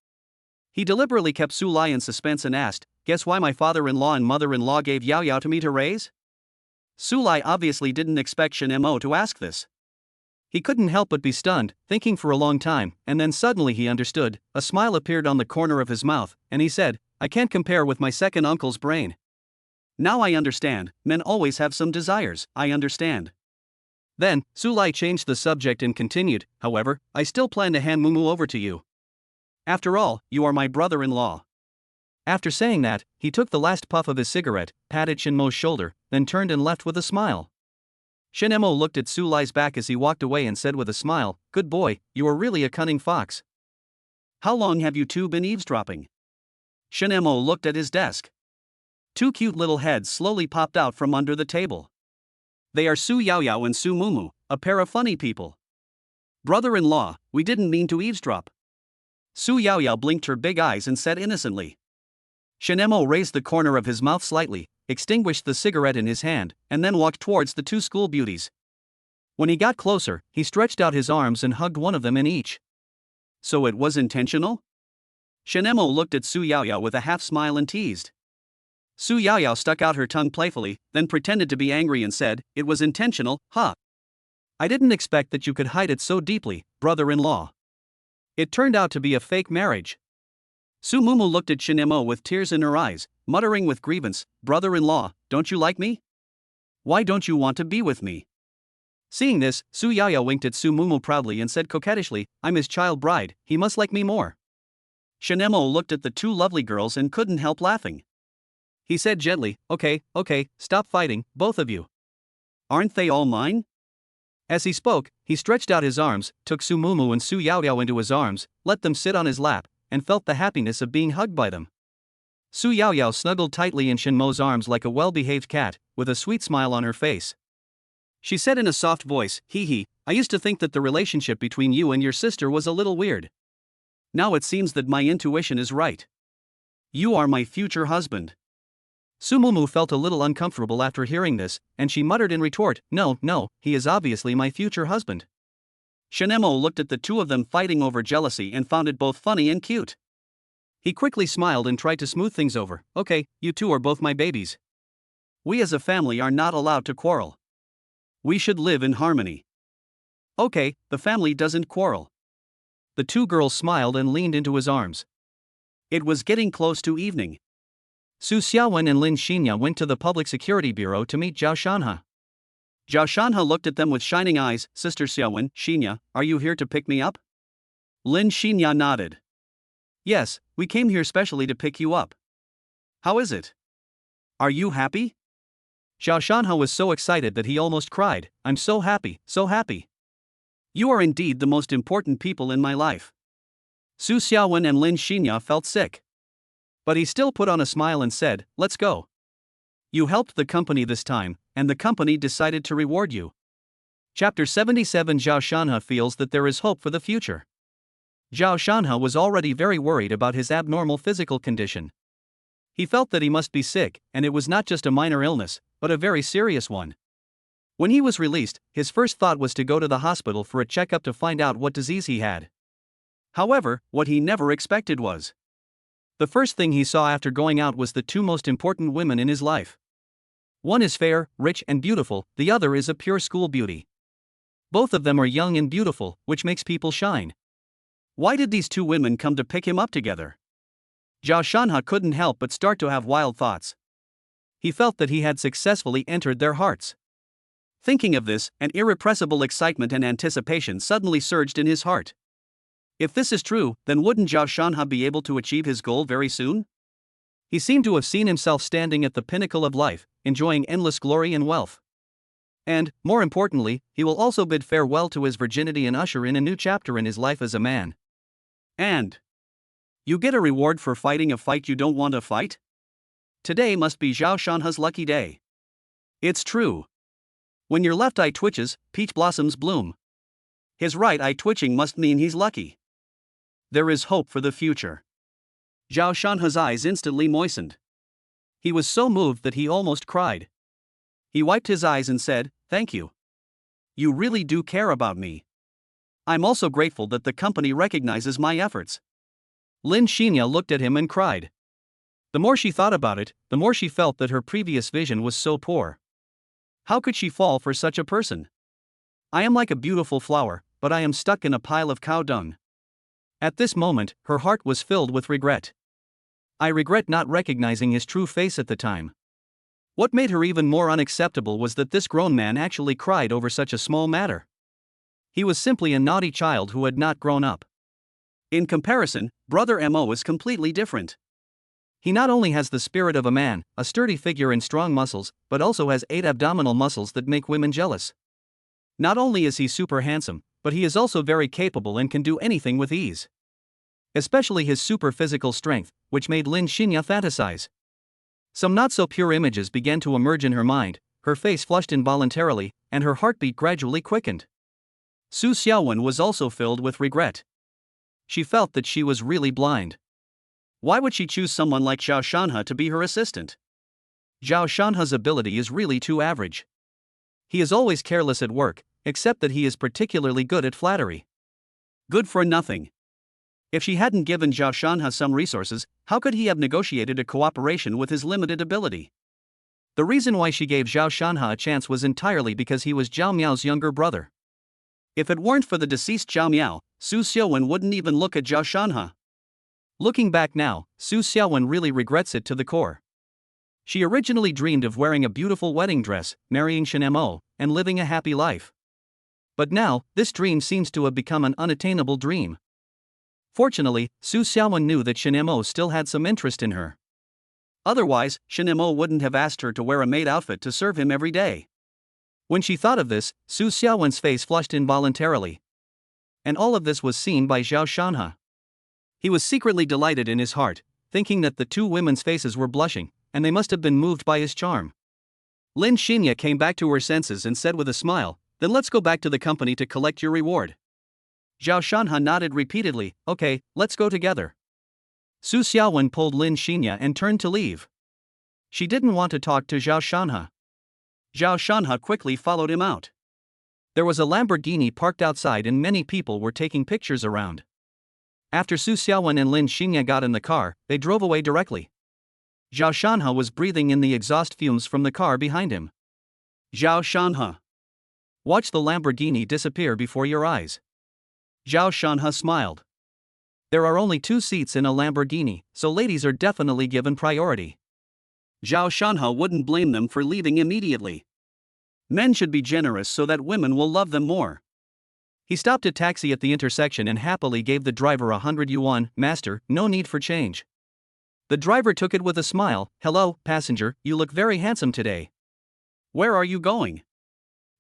He deliberately kept Su Lai in suspense and asked, guess why my father-in-law and mother-in-law gave Yao Yao to me to raise? Su Lai obviously didn't expect Shin Mo to ask this. He couldn't help but be stunned, thinking for a long time, and then suddenly he understood. A smile appeared on the corner of his mouth, and he said, I can't compare with my second uncle's brain. Now I understand, men always have some desires, I understand. Then, Su Lai changed the subject and continued, however, I still plan to hand Mumu over to you. After all, you are my brother-in-law. After saying that, he took the last puff of his cigarette, patted Shin Mo's shoulder, then turned and left with a smile. Shin Mo looked at Su Lai's back as he walked away and said with a smile, good boy, you are really a cunning fox. How long have you two been eavesdropping? Shinemo looked at his desk. Two cute little heads slowly popped out from under the table. They are Su Yaoyao and Su Mumu, a pair of funny people. Brother-in-law, we didn't mean to eavesdrop. Su Yaoyao blinked her big eyes and said innocently. Shinemo raised the corner of his mouth slightly, extinguished the cigarette in his hand, and then walked towards the two school beauties. When he got closer, he stretched out his arms and hugged one of them in each. So it was intentional? Shinemo looked at Su Yaoyao with a half smile and teased. Su Yaoyao stuck out her tongue playfully, then pretended to be angry and said, "It was intentional, huh? I didn't expect that you could hide it so deeply, brother-in-law. It turned out to be a fake marriage." Su Mumu looked at Shinemo with tears in her eyes, muttering with grievance, "Brother-in-law, don't you like me? Why don't you want to be with me?" Seeing this, Su Yaoyao winked at Su Mumu proudly and said coquettishly, "I'm his child bride, he must like me more." Shinemo looked at the two lovely girls and couldn't help laughing. He said gently, okay, stop fighting, both of you. Aren't they all mine?" As he spoke, he stretched out his arms, took Su Mumu and Su Yaoyao into his arms, let them sit on his lap, and felt the happiness of being hugged by them. Su Yaoyao snuggled tightly in Shinmo's arms like a well-behaved cat, with a sweet smile on her face. She said in a soft voice, "Hee, I used to think that the relationship between you and your sister was a little weird. Now it seems that my intuition is right. You are my future husband." Su Mumu felt a little uncomfortable after hearing this, and she muttered in retort, No, he is obviously my future husband." Shinemo looked at the two of them fighting over jealousy and found it both funny and cute. He quickly smiled and tried to smooth things over. "Okay, you two are both my babies. We as a family are not allowed to quarrel. We should live in harmony." "Okay, the family doesn't quarrel." The two girls smiled and leaned into his arms. It was getting close to evening. Su Xiaowen and Lin Xinya went to the Public Security Bureau to meet Zhao Shanhe. Zhao Shanhe looked at them with shining eyes. "Sister Xiaowen, Xinya, are you here to pick me up?" Lin Xinya nodded. "Yes, we came here specially to pick you up. How is it? Are you happy?" Zhao Shanhe was so excited that he almost cried. "I'm so happy, so happy. You are indeed the most important people in my life." Su Xiaowen and Lin Xinya felt sick. But he still put on a smile and said, "Let's go. You helped the company this time, and the company decided to reward you." Chapter 77. Zhao Shanhe feels that there is hope for the future. Zhao Shanhe was already very worried about his abnormal physical condition. He felt that he must be sick, and it was not just a minor illness, but a very serious one. When he was released, his first thought was to go to the hospital for a checkup to find out what disease he had. However, what he never expected was the first thing he saw after going out was the two most important women in his life. One is fair, rich, and beautiful, the other is a pure school beauty. Both of them are young and beautiful, which makes people shine. Why did these two women come to pick him up together? Zhao Shanhe couldn't help but start to have wild thoughts. He felt that he had successfully entered their hearts. Thinking of this, an irrepressible excitement and anticipation suddenly surged in his heart. If this is true, then wouldn't Zhao Shanhe be able to achieve his goal very soon? He seemed to have seen himself standing at the pinnacle of life, enjoying endless glory and wealth. And, more importantly, he will also bid farewell to his virginity and usher in a new chapter in his life as a man. And you get a reward for fighting a fight you don't want to fight? Today must be Zhao Shanhe's lucky day. It's true. When your left eye twitches, peach blossoms bloom. His right eye twitching must mean he's lucky. There is hope for the future. Zhao Shanhe's eyes instantly moistened. He was so moved that he almost cried. He wiped his eyes and said, "Thank you. You really do care about me. I'm also grateful that the company recognizes my efforts." Lin Xinya looked at him and cried. The more she thought about it, the more she felt that her previous vision was so poor. How could she fall for such a person? "I am like a beautiful flower, but I am stuck in a pile of cow dung." At this moment, her heart was filled with regret. I regret not recognizing his true face at the time. What made her even more unacceptable was that this grown man actually cried over such a small matter. He was simply a naughty child who had not grown up. In comparison, Brother Mo is completely different. He not only has the spirit of a man, a sturdy figure and strong muscles, but also has 8 abdominal muscles that make women jealous. Not only is he super handsome, but he is also very capable and can do anything with ease. especially his super physical strength, which made Lin Xinya fantasize. Some not-so-pure images began to emerge in her mind, her face flushed involuntarily, and her heartbeat gradually quickened. Su Xiaowen was also filled with regret. She felt that she was really blind. Why would she choose someone like Zhao Shanhe to be her assistant? Zhao Shanhe's ability is really too average. He is always careless at work, except that he is particularly good at flattery. Good for nothing. If she hadn't given Zhao Shanhe some resources, how could he have negotiated a cooperation with his limited ability? The reason why she gave Zhao Shanhe a chance was entirely because he was Zhao Miao's younger brother. If it weren't for the deceased Zhao Miao, Su Xiaowen wouldn't even look at Zhao Shanhe. Looking back now, Su Xiaowen really regrets it to the core. She originally dreamed of wearing a beautiful wedding dress, marrying Shen Mo, and living a happy life. But now, this dream seems to have become an unattainable dream. Fortunately, Su Xiaowen knew that Shen Mo still had some interest in her. Otherwise, Shen Mo wouldn't have asked her to wear a maid outfit to serve him every day. When she thought of this, Su Xiaowen's face flushed involuntarily. And all of this was seen by Zhao Shanhe. He was secretly delighted in his heart, thinking that the two women's faces were blushing, and they must have been moved by his charm. Lin Xinya came back to her senses and said with a smile, "Then let's go back to the company to collect your reward." Zhao Shanhe nodded repeatedly, "Okay, let's go together." Su Xiaowen pulled Lin Xinya and turned to leave. She didn't want to talk to Zhao Shanhe. Zhao Shanhe quickly followed him out. There was a Lamborghini parked outside and many people were taking pictures around. After Su Xiaowen and Lin Xinya got in the car, they drove away directly. Zhao Shanhe was breathing in the exhaust fumes from the car behind him. Zhao Shanhe. Watch the Lamborghini disappear before your eyes. Zhao Shanhe smiled. There are only 2 seats in a Lamborghini, so ladies are definitely given priority. Zhao Shanhe wouldn't blame them for leaving immediately. Men should be generous so that women will love them more. He stopped a taxi at the intersection and happily gave the driver 100 yuan. "Master, no need for change." The driver took it with a smile. "Hello, passenger, you look very handsome today. Where are you going?"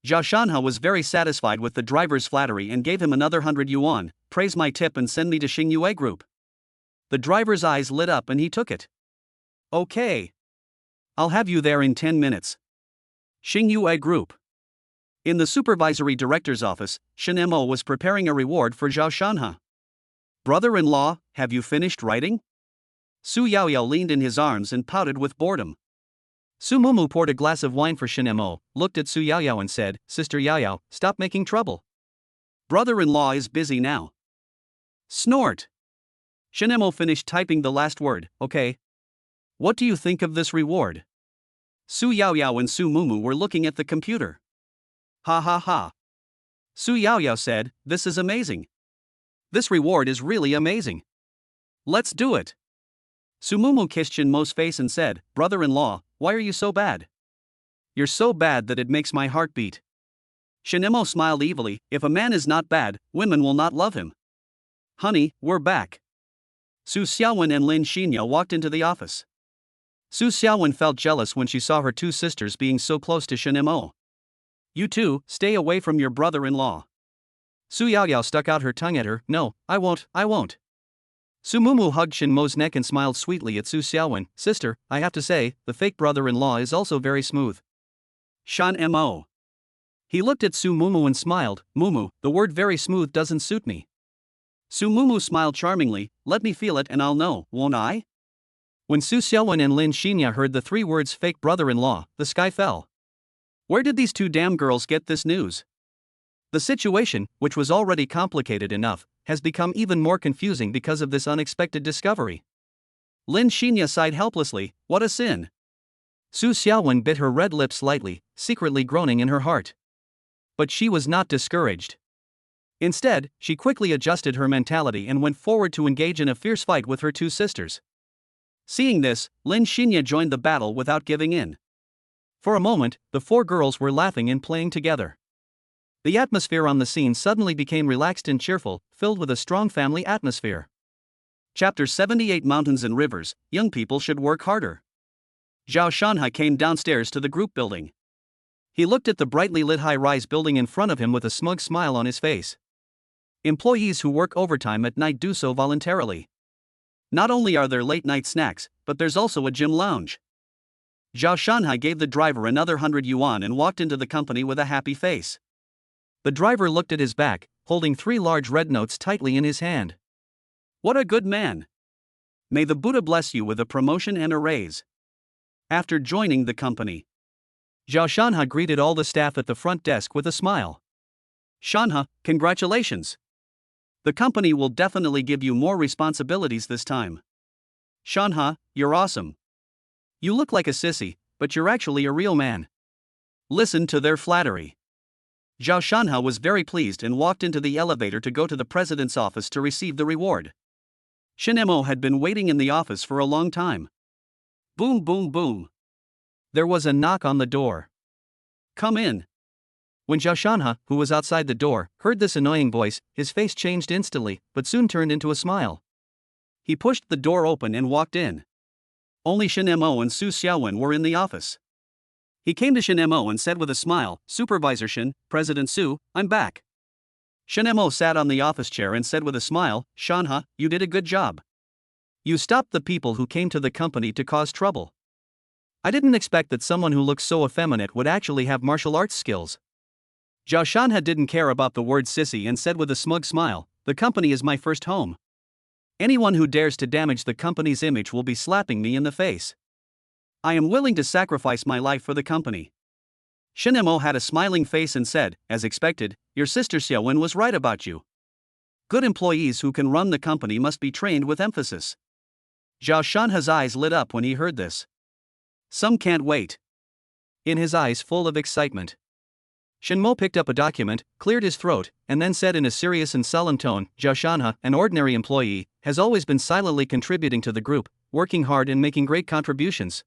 Zhao Shanhe was very satisfied with the driver's flattery and gave him another 100 yuan. "Praise my tip and send me to Xingyue Group." The driver's eyes lit up and he took it. "Okay. I'll have you there in 10 minutes. Xingyue Group. In the supervisory director's office, Shen Mo was preparing a reward for Zhao Shanhe. "Brother-in-law, have you finished writing?" Su Yaoyao leaned in his arms and pouted with boredom. Su Mumu poured a glass of wine for Shen Mo, looked at Su Yaoyao and said, "Sister Yaoyao, stop making trouble. Brother-in-law is busy now." Snort. Shen Mo finished typing the last word. "Okay. What do you think of this reward?" Su Yaoyao and Su Mumu were looking at the computer. "Ha ha ha." Su Yaoyao said, "This is amazing. This reward is really amazing. Let's do it." Su Mumu kissed Shen Mo's face and said, "Brother-in-law, why are you so bad?" "You're so bad that it makes my heart beat." Shen Mo smiled evilly. "If a man is not bad, women will not love him." "Honey, we're back." Su Xiaowen and Lin Xinya walked into the office. Su Xiaowen felt jealous when she saw her 2 sisters being so close to Shen Mo. "You two, stay away from your brother-in-law." Su Yaoyao stuck out her tongue at her. "No, I won't." Su Mumu hugged Shen Mo's neck and smiled sweetly at Su Xiaowen. "Sister, I have to say, the fake brother-in-law is also very smooth." Shen Mo. He looked at Su Mumu and smiled. "Mumu, the word very smooth doesn't suit me." Su Mumu smiled charmingly. "Let me feel it and I'll know, won't I?" When Su Xiaowen and Lin Xinya heard the 3 words fake brother-in-law, the sky fell. Where did these 2 damn girls get this news? The situation, which was already complicated enough, has become even more confusing because of this unexpected discovery. Lin Xinya sighed helplessly. What a sin. Su Xiaowen bit her red lips slightly, secretly groaning in her heart. But she was not discouraged. Instead, she quickly adjusted her mentality and went forward to engage in a fierce fight with her 2 sisters. Seeing this, Lin Xinya joined the battle without giving in. For a moment, the 4 girls were laughing and playing together. The atmosphere on the scene suddenly became relaxed and cheerful, filled with a strong family atmosphere. Chapter 78 Mountains and Rivers, Young People Should Work Harder. Zhao Shanhe came downstairs to the group building. He looked at the brightly lit high-rise building in front of him with a smug smile on his face. Employees who work overtime at night do so voluntarily. Not only are there late-night snacks, but there's also a gym lounge. Zhao Shanhai gave the driver another 100 yuan and walked into the company with a happy face. The driver looked at his back, holding 3 large red notes tightly in his hand. What a good man! May the Buddha bless you with a promotion and a raise. After joining the company, Zhao Shanha greeted all the staff at the front desk with a smile. Shanha, congratulations! The company will definitely give you more responsibilities this time. Shanha, you're awesome. You look like a sissy, but you're actually a real man. Listen to their flattery. Zhao Shanha was very pleased and walked into the elevator to go to the president's office to receive the reward. Shen Mo had been waiting in the office for a long time. Boom, boom, boom. There was a knock on the door. Come in. When Zhao Shanha, who was outside the door, heard this annoying voice, his face changed instantly, but soon turned into a smile. He pushed the door open and walked in. Only Shen Mo and Su Xiaowen were in the office. He came to Shen Mo and said with a smile, Supervisor Shen, President Su, I'm back. Shen Mo sat on the office chair and said with a smile, Shanha, you did a good job. You stopped the people who came to the company to cause trouble. I didn't expect that someone who looks so effeminate would actually have martial arts skills. Zhao Shanha didn't care about the word sissy and said with a smug smile, the company is my first home. Anyone who dares to damage the company's image will be slapping me in the face. I am willing to sacrifice my life for the company. Shen Mo had a smiling face and said, as expected, your sister Xiaowen was right about you. Good employees who can run the company must be trained with emphasis. Zhao Shanha's eyes lit up when he heard this. Some can't wait. In his eyes full of excitement, Shen Mo picked up a document, cleared his throat, and then said in a serious and sullen tone, Zhao Shanha, an ordinary employee, has always been silently contributing to the group, working hard and making great contributions.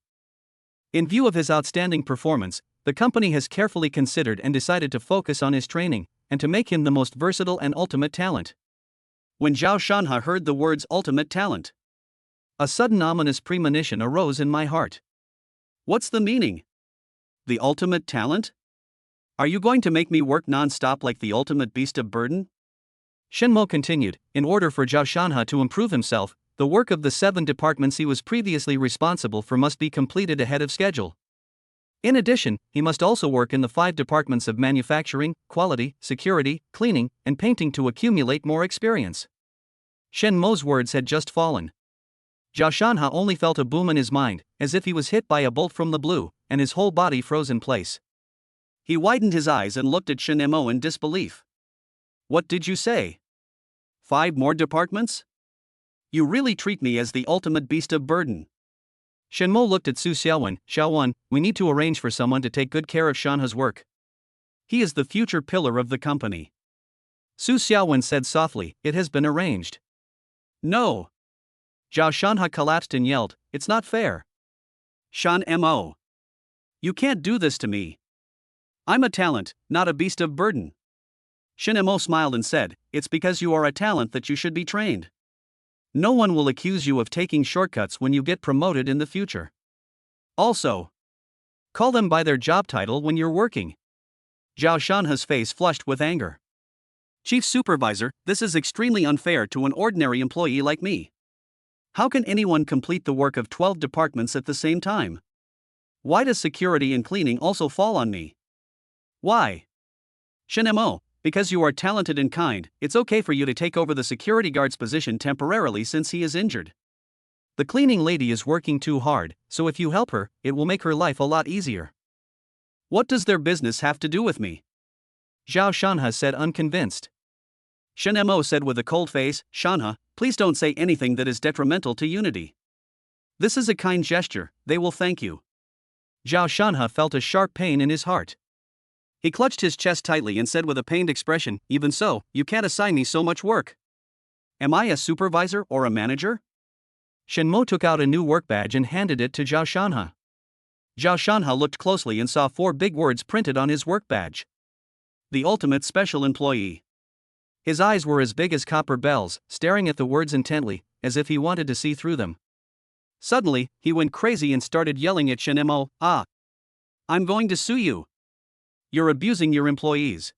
In view of his outstanding performance, the company has carefully considered and decided to focus on his training, and to make him the most versatile and ultimate talent. When Zhao Shanha heard the words ultimate talent, a sudden ominous premonition arose in my heart. What's the meaning? The ultimate talent? Are you going to make me work non-stop like the ultimate beast of burden? Shen Mo continued, in order for Zhao Shanha to improve himself, the work of the 7 departments he was previously responsible for must be completed ahead of schedule. In addition, he must also work in the 5 departments of manufacturing, quality, security, cleaning, and painting to accumulate more experience. Shen Mo's words had just fallen. Zhao Shanha only felt a boom in his mind, as if he was hit by a bolt from the blue, and his whole body froze in place. He widened his eyes and looked at Shen Mo in disbelief. What did you say? 5 more departments? You really treat me as the ultimate beast of burden. Shen Mo looked at Su Xiaowen. Xiaowen, we need to arrange for someone to take good care of Shanha's work. He is the future pillar of the company. Su Xiaowen said softly, it has been arranged. No. Zhao Shanha collapsed and yelled, it's not fair. Shan Mo. You can't do this to me. I'm a talent, not a beast of burden. Shen Mo smiled and said, it's because you are a talent that you should be trained. No one will accuse you of taking shortcuts when you get promoted in the future. Also, call them by their job title when you're working. Zhao Shanha's face flushed with anger. Chief Supervisor, this is extremely unfair to an ordinary employee like me. How can anyone complete the work of 12 departments at the same time? Why does security and cleaning also fall on me? Why? Shen Mo, because you are talented and kind, it's okay for you to take over the security guard's position temporarily since he is injured. The cleaning lady is working too hard, so if you help her, it will make her life a lot easier. What does their business have to do with me? Zhao Shanha said unconvinced. Shen Mo said with a cold face, Shanha, please don't say anything that is detrimental to unity. This is a kind gesture, they will thank you. Zhao Shanha felt a sharp pain in his heart. He clutched his chest tightly and said with a pained expression, even so, you can't assign me so much work. Am I a supervisor or a manager? Shen Mo took out a new work badge and handed it to Zhao Shanha. Zhao Shanha looked closely and saw 4 big words printed on his work badge. The ultimate special employee. His eyes were as big as copper bells, staring at the words intently, as if he wanted to see through them. Suddenly, he went crazy and started yelling at Shen Mo, I'm going to sue you. You're abusing your employees.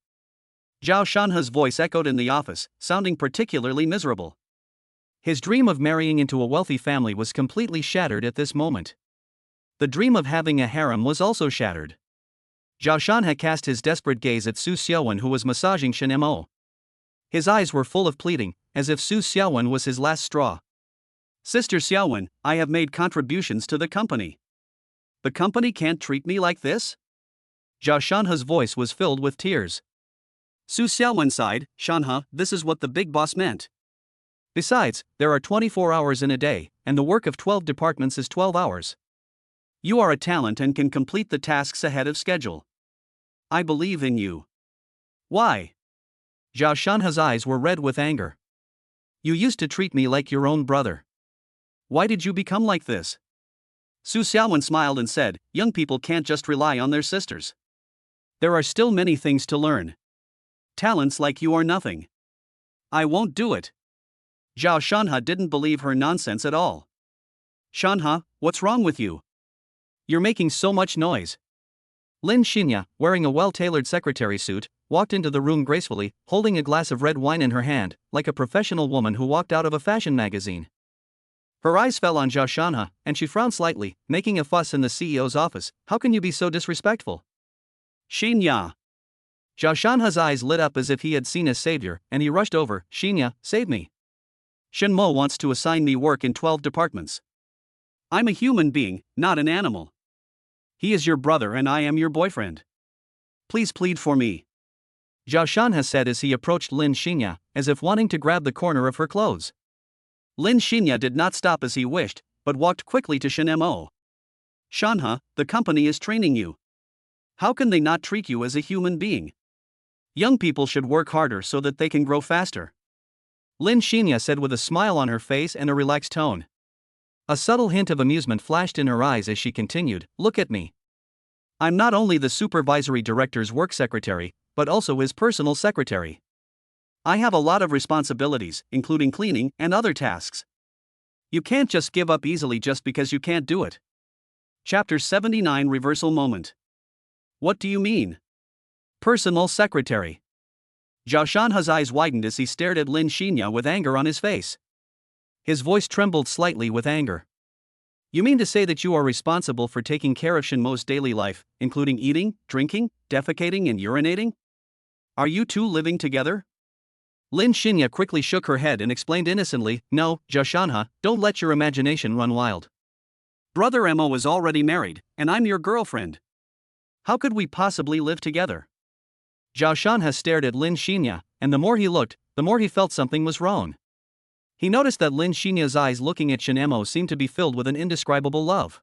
Zhao Shanhe's voice echoed in the office, sounding particularly miserable. His dream of marrying into a wealthy family was completely shattered at this moment. The dream of having a harem was also shattered. Zhao Shanhe cast his desperate gaze at Su Xiaowen, who was massaging Shen Mo. His eyes were full of pleading, as if Su Xiaowen was his last straw. Sister Xiaowen, I have made contributions to the company. The company can't treat me like this? Zhao Shanhe's voice was filled with tears. Su Xiaowen sighed, Shanhe, this is what the big boss meant. Besides, there are 24 hours in a day, and the work of 12 departments is 12 hours. You are a talent and can complete the tasks ahead of schedule. I believe in you. Why? Zhao Shanhe's eyes were red with anger. You used to treat me like your own brother. Why did you become like this? Su Xiaowen smiled and said, young people can't just rely on their sisters. There are still many things to learn. Talents like you are nothing. I won't do it. Zhao Shanhe didn't believe her nonsense at all. Shanhe, what's wrong with you? You're making so much noise. Lin Xinya, wearing a well-tailored secretary suit, walked into the room gracefully, holding a glass of red wine in her hand, like a professional woman who walked out of a fashion magazine. Her eyes fell on Zhao Shanhe, and she frowned slightly, making a fuss in the CEO's office. How can you be so disrespectful? Xinya. Zhao Shanhe's eyes lit up as if he had seen a savior, and he rushed over. Xinya, save me. Shen Mo wants to assign me work in 12 departments. I'm a human being, not an animal. He is your brother and I am your boyfriend. Please plead for me. Zhao Shanhe said as he approached Lin Xinya, as if wanting to grab the corner of her clothes. Lin Xinya did not stop as he wished, but walked quickly to Shen Mo. Shanhe, the company is training you. How can they not treat you as a human being? Young people should work harder so that they can grow faster. Lin Xinya said with a smile on her face and a relaxed tone. A subtle hint of amusement flashed in her eyes as she continued, look at me. I'm not only the supervisory director's work secretary, but also his personal secretary. I have a lot of responsibilities, including cleaning and other tasks. You can't just give up easily just because you can't do it. Chapter 79 Reversal Moment. What do you mean? Personal secretary. Zhao Shanhe's eyes widened as he stared at Lin Xinya with anger on his face. His voice trembled slightly with anger. You mean to say that you are responsible for taking care of Shen Mo's daily life, including eating, drinking, defecating and urinating? Are you two living together? Lin Xinya quickly shook her head and explained innocently, no, Zhao Shanhe, don't let your imagination run wild. Brother Mo is already married, and I'm your girlfriend. How could we possibly live together? Zhao Shanhe stared at Lin Xinya, and the more he looked, the more he felt something was wrong. He noticed that Lin Xinya's eyes looking at Shen Mo seemed to be filled with an indescribable love.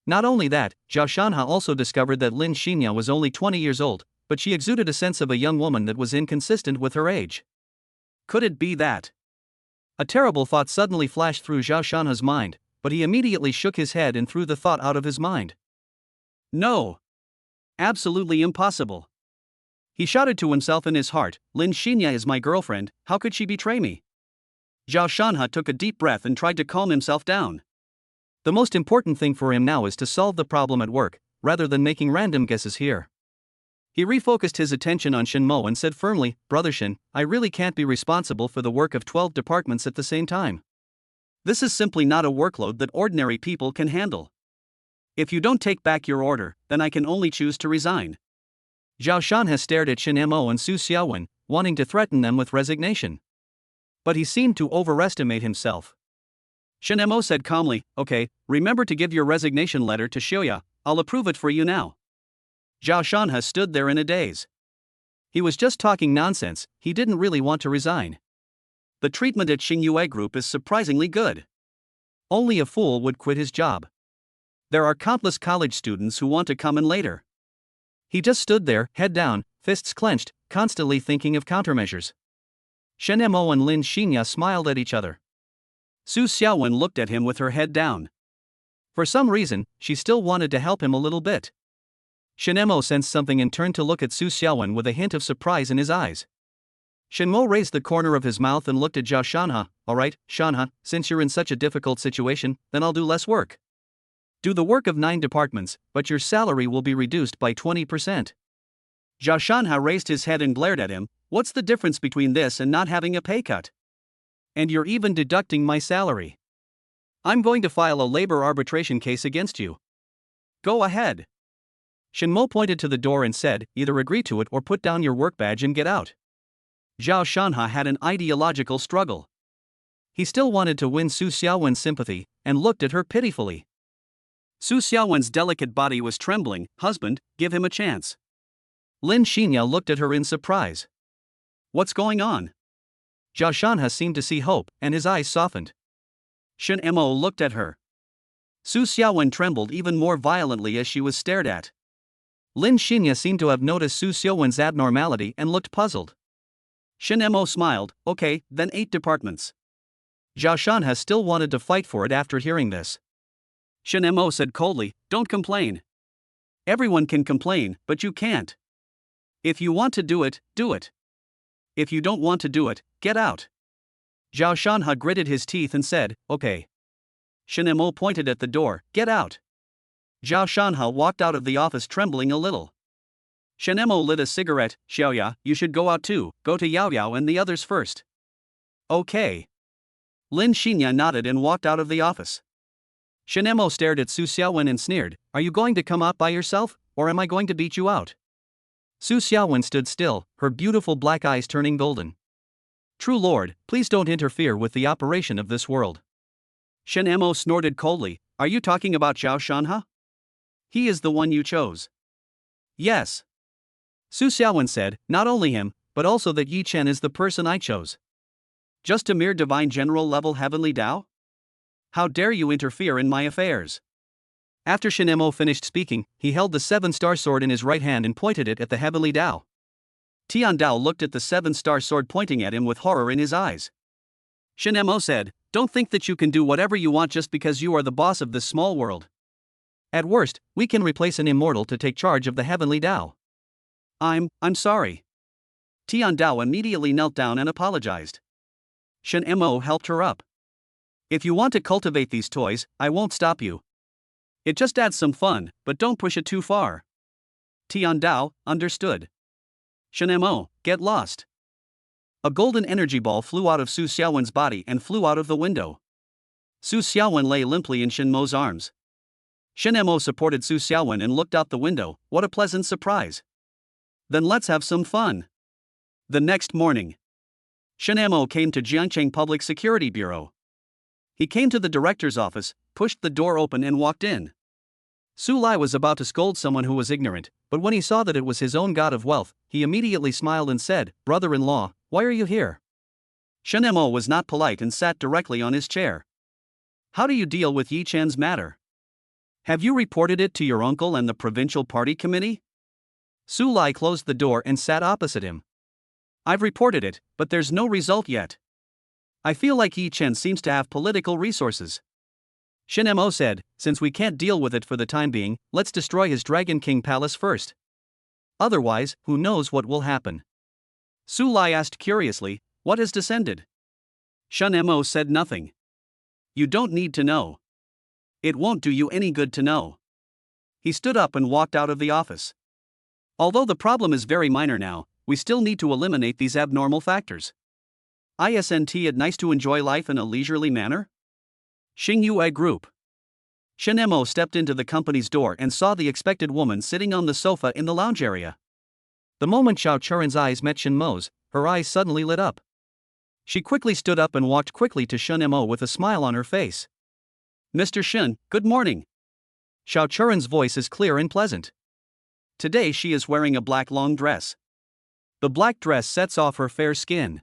Not only that, Zhao Shanhe also discovered that Lin Xinya was only 20 years old, but she exuded a sense of a young woman that was inconsistent with her age. Could it be that? A terrible thought suddenly flashed through Zhao Shanhe's mind, but he immediately shook his head and threw the thought out of his mind. No. Absolutely impossible. He shouted to himself in his heart, Lin Xinya is my girlfriend, how could she betray me? Zhao Shanhe took a deep breath and tried to calm himself down. The most important thing for him now is to solve the problem at work, rather than making random guesses here. He refocused his attention on Shen Mo and said firmly, Brother Shen, I really can't be responsible for the work of 12 departments at the same time. This is simply not a workload that ordinary people can handle. If you don't take back your order, then I can only choose to resign. Zhao Shanhe stared at Shen Mo and Su Xiaowen, wanting to threaten them with resignation. But he seemed to overestimate himself. Shen Mo said calmly, okay, remember to give your resignation letter to Xiaoya, I'll approve it for you now. Zhao Shanhe stood there in a daze. He was just talking nonsense, he didn't really want to resign. The treatment at Xingyue Group is surprisingly good. Only a fool would quit his job. There are countless college students who want to come in later. He just stood there, head down, fists clenched, constantly thinking of countermeasures. Shen Mo and Lin Xinya smiled at each other. Su Xiaowen looked at him with her head down. For some reason, she still wanted to help him a little bit. Shen Mo sensed something and turned to look at Su Xiaowen with a hint of surprise in his eyes. Shen Mo raised the corner of his mouth and looked at Zhao Shanhe. Alright, Shanhe, since you're in such a difficult situation, then I'll do less work. Do the work of 9 departments, but your salary will be reduced by 20%. Zhao Shanhe raised his head and glared at him, What's the difference between this and not having a pay cut? And you're even deducting my salary. I'm going to file a labor arbitration case against you. Go ahead. Shinmo pointed to the door and said, either agree to it or put down your work badge and get out. Zhao Shanha had an ideological struggle. He still wanted to win Su Xiaowen's sympathy, and looked at her pitifully. Su Xiaowen's delicate body was trembling. Husband, give him a chance. Lin Xinya looked at her in surprise. What's going on? Zhao Shanha seemed to see hope, and his eyes softened. Shen Mo looked at her. Su Xiaowen trembled even more violently as she was stared at. Lin Xinya seemed to have noticed Su Xiaowen's abnormality and looked puzzled. Shen Mo smiled. Okay, then 8 departments. Zhao Shanha still wanted to fight for it after hearing this. Shen Mo said coldly, don't complain. Everyone can complain, but you can't. If you want to do it, do it. If you don't want to do it, get out. Zhao Shanha gritted his teeth and said, okay. Shen Mo pointed at the door, get out. Zhao Shanha walked out of the office trembling a little. Shen Mo lit a cigarette. Xiaoya, you should go out too, go to Yao Yao and the others first. Okay. Lin Xinya nodded and walked out of the office. Shen Mo stared at Su Xiaowen and sneered, are you going to come out by yourself, or am I going to beat you out? Su Xiaowen stood still, her beautiful black eyes turning golden. True Lord, please don't interfere with the operation of this world. Shen Mo snorted coldly, are you talking about Zhao Shanha? He is the one you chose. Yes. Su Xiaowen said, not only him, but also that Yi Chen is the person I chose. Just a mere divine general level heavenly Dao? How dare you interfere in my affairs? After Shen Mo finished speaking, he held the 7-star sword in his right hand and pointed it at the heavenly Dao. Tian Dao looked at the 7-star sword pointing at him with horror in his eyes. Shen Mo said, don't think that you can do whatever you want just because you are the boss of this small world. At worst, we can replace an immortal to take charge of the heavenly Dao. I'm sorry. Tian Dao immediately knelt down and apologized. Shen Mo helped her up. If you want to cultivate these toys, I won't stop you. It just adds some fun, but don't push it too far. Tian Dao, understood. Shen Mo, get lost. A golden energy ball flew out of Su Xiaowen's body and flew out of the window. Su Xiaowen lay limply in Shen Mo's arms. Shen Mo supported Su Xiaowen and looked out the window. What a pleasant surprise. Then let's have some fun. The next morning, Shen Mo came to Jiangcheng Public Security Bureau. He came to the director's office, pushed the door open and walked in. Su Lai was about to scold someone who was ignorant, but when he saw that it was his own god of wealth, he immediately smiled and said, brother-in-law, why are you here? Shen Mo was not polite and sat directly on his chair. How do you deal with Yi Chen's matter? Have you reported it to your uncle and the provincial party committee? Su Lai closed the door and sat opposite him. I've reported it, but there's no result yet. I feel like Yi Chen seems to have political resources. Shen Mo said, since we can't deal with it for the time being, let's destroy his Dragon King palace first. Otherwise, who knows what will happen? Su Lai asked curiously, what has descended? Shen Mo said nothing. You don't need to know. It won't do you any good to know. He stood up and walked out of the office. Although the problem is very minor now, we still need to eliminate these abnormal factors. Isn't it nice to enjoy life in a leisurely manner? Xingyue Group. Shen Mo stepped into the company's door and saw the expected woman sitting on the sofa in the lounge area. The moment Xiao Churen's eyes met Shen Mo's, her eyes suddenly lit up. She quickly stood up and walked quickly to Shen Mo with a smile on her face. Mr. Shen, good morning. Xiao Churen's voice is clear and pleasant. Today she is wearing a black long dress. The black dress sets off her fair skin.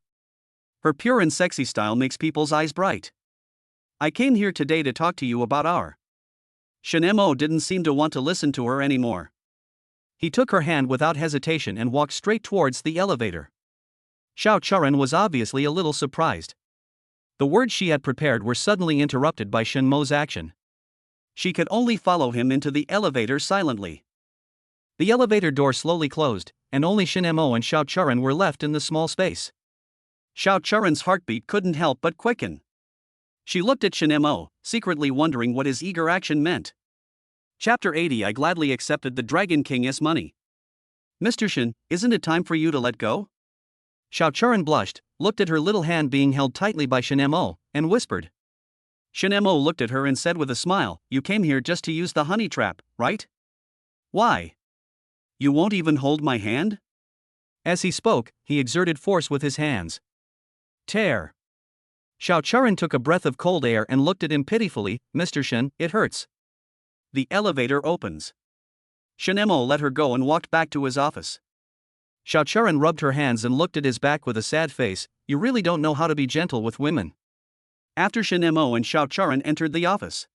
Her pure and sexy style makes people's eyes bright. I came here today to talk to you about our. Shen Mo didn't seem to want to listen to her anymore. He took her hand without hesitation and walked straight towards the elevator. Xiao Churen was obviously a little surprised. The words she had prepared were suddenly interrupted by Shen Mo's action. She could only follow him into the elevator silently. The elevator door slowly closed, and only Shen Mo and Xiao Churen were left in the small space. Xiao Churen's heartbeat couldn't help but quicken. She looked at Shen Mo, secretly wondering what his eager action meant. Chapter 80. I gladly accepted the Dragon King as money. Mr. Shen, isn't it time for you to let go? Xiao Churan blushed, looked at her little hand being held tightly by Shen Mo, and whispered. Shen Mo looked at her and said with a smile, "You came here just to use the honey trap, right? Why? You won't even hold my hand?" As he spoke, he exerted force with his hands. Tear. Xiao Churan took a breath of cold air and looked at him pitifully. "Mr. Shen, it hurts." The elevator opens. Shen Mo let her go and walked back to his office. Xiao Churan rubbed her hands and looked at his back with a sad face. "You really don't know how to be gentle with women." After Shen Mo and Xiao Churan entered the office,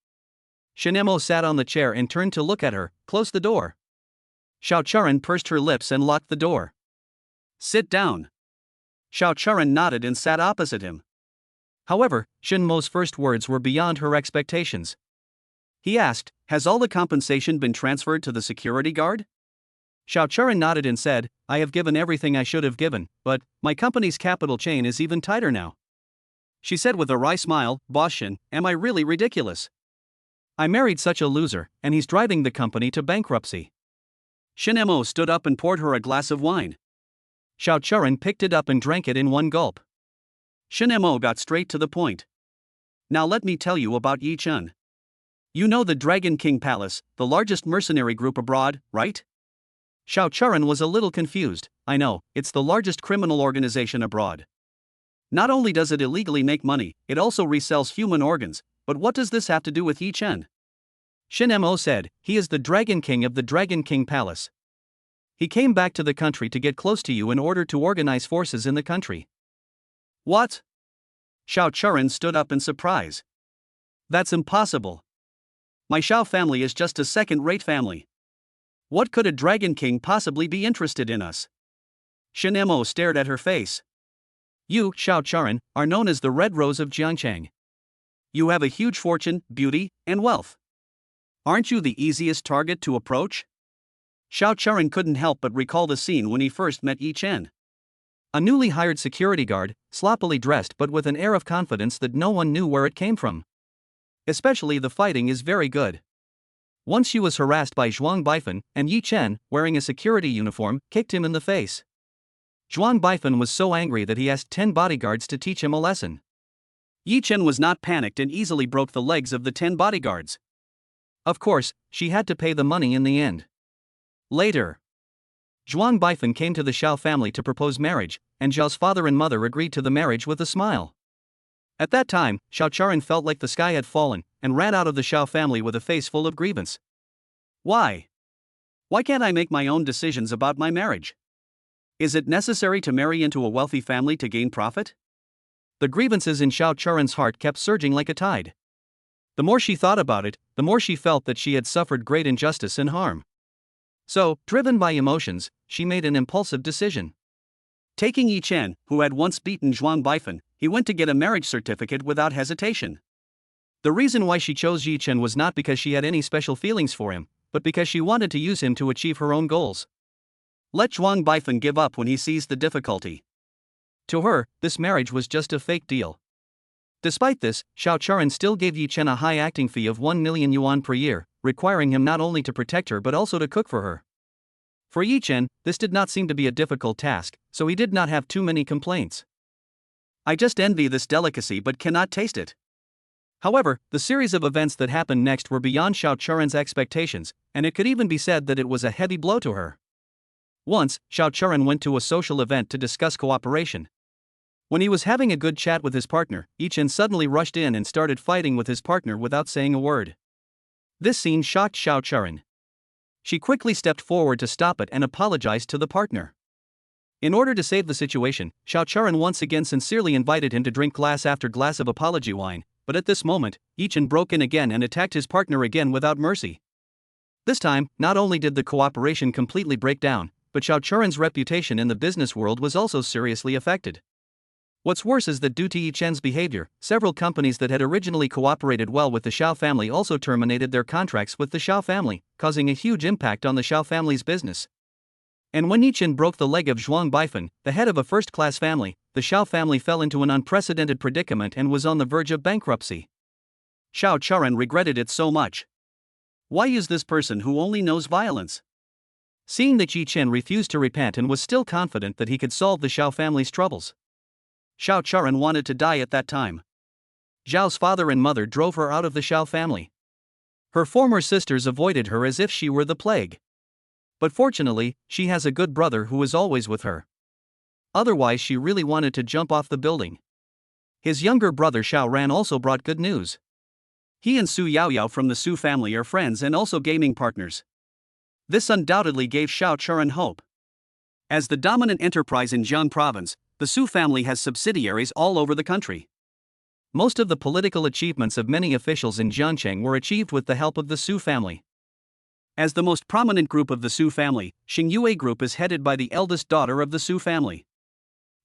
Shen Mo sat on the chair and turned to look at her. "Close the door." Xiao Churan pursed her lips and locked the door. "Sit down." Xiao Churan nodded and sat opposite him. However, Shen Mo's first words were beyond her expectations. He asked, "Has all the compensation been transferred to the security guard?" Xiao Churan nodded and said, "I have given everything I should have given, but my company's capital chain is even tighter now." She said with a wry smile, "Boss Shen, am I really ridiculous? I married such a loser, and he's driving the company to bankruptcy." Shen Mo stood up and poured her a glass of wine. Xiao Churan picked it up and drank it in one gulp. Shen Mo got straight to the point. "Now let me tell you about Yi Chen. You know the Dragon King Palace, the largest mercenary group abroad, right?" Xiao Churan was a little confused. "I know, it's the largest criminal organization abroad. Not only does it illegally make money, it also resells human organs, but what does this have to do with Yi Chen?" Shen Mo said, "He is the Dragon King of the Dragon King Palace. He came back to the country to get close to you in order to organize forces in the country." "What?" Xiao Churan stood up in surprise. "That's impossible. My Xiao family is just a second-rate family. What could a Dragon King possibly be interested in us?" Shen Mo stared at her face. "You, Xiao Churan, are known as the Red Rose of Jiangchang. You have a huge fortune, beauty, and wealth. Aren't you the easiest target to approach?" Xiao Churan couldn't help but recall the scene when he first met Yi Chen. A newly hired security guard, sloppily dressed but with an air of confidence that no one knew where it came from. Especially the fighting is very good. Once she was harassed by Zhuang Baifan, and Yi Chen, wearing a security uniform, kicked him in the face. Zhuang Baifan was so angry that he asked 10 bodyguards to teach him a lesson. Yi Chen was not panicked and easily broke the legs of the 10 bodyguards. Of course, she had to pay the money in the end. Later, Zhuang Baifan came to the Xiao family to propose marriage, and Zhao's father and mother agreed to the marriage with a smile. At that time, Xiao Churan felt like the sky had fallen, and ran out of the Xiao family with a face full of grievance. "Why? Why can't I make my own decisions about my marriage? Is it necessary to marry into a wealthy family to gain profit?" The grievances in Xiao Churan's heart kept surging like a tide. The more she thought about it, the more she felt that she had suffered great injustice and harm. So, driven by emotions, she made an impulsive decision. Taking Yi Chen, who had once beaten Zhuang Baifan, he went to get a marriage certificate without hesitation. The reason why she chose Yi Chen was not because she had any special feelings for him, but because she wanted to use him to achieve her own goals. Let Zhuang Baifan give up when he sees the difficulty. To her, this marriage was just a fake deal. Despite this, Xiao Churan still gave Yi Chen a high acting fee of 1 million yuan per year, requiring him not only to protect her but also to cook for her. For Yi Chen, this did not seem to be a difficult task, so he did not have too many complaints. "I just envy this delicacy but cannot taste it." However, the series of events that happened next were beyond Xiao Churan's expectations, and it could even be said that it was a heavy blow to her. Once, Xiao Churan went to a social event to discuss cooperation. When he was having a good chat with his partner, Yi Chen suddenly rushed in and started fighting with his partner without saying a word. This scene shocked Xiao Churan. She quickly stepped forward to stop it and apologized to the partner. In order to save the situation, Xiao Churan once again sincerely invited him to drink glass after glass of apology wine, but at this moment, Yi Chen broke in again and attacked his partner again without mercy. This time, not only did the cooperation completely break down, but Xiao Churan's reputation in the business world was also seriously affected. What's worse is that due to Yi Chen's behavior, several companies that had originally cooperated well with the Xiao family also terminated their contracts with the Xiao family, causing a huge impact on the Xiao family's business. And when Yi Chen broke the leg of Zhuang Baifan, the head of a first-class family, the Xiao family fell into an unprecedented predicament and was on the verge of bankruptcy. Xiao Churan regretted it so much. Why use this person who only knows violence? seeing that Ji Chen refused to repent and was still confident that he could solve the Xiao family's troubles. Xiao Charan wanted to die at that time. Zhao's father and mother drove her out of the Xiao family. Her former sisters avoided her as if she were the plague. But fortunately, she has a good brother who is always with her. Otherwise, she really wanted to jump off the building. His younger brother Xiao Ran also brought good news. He and Su Yaoyao from the Su family are friends and also gaming partners. This undoubtedly gave Xiao Charan hope. As the dominant enterprise in Jiang province, the Su family has subsidiaries all over the country. Most of the political achievements of many officials in Jiangcheng were achieved with the help of the Su family. As the most prominent group of the Su family, Xingyue Group is headed by the eldest daughter of the Su family.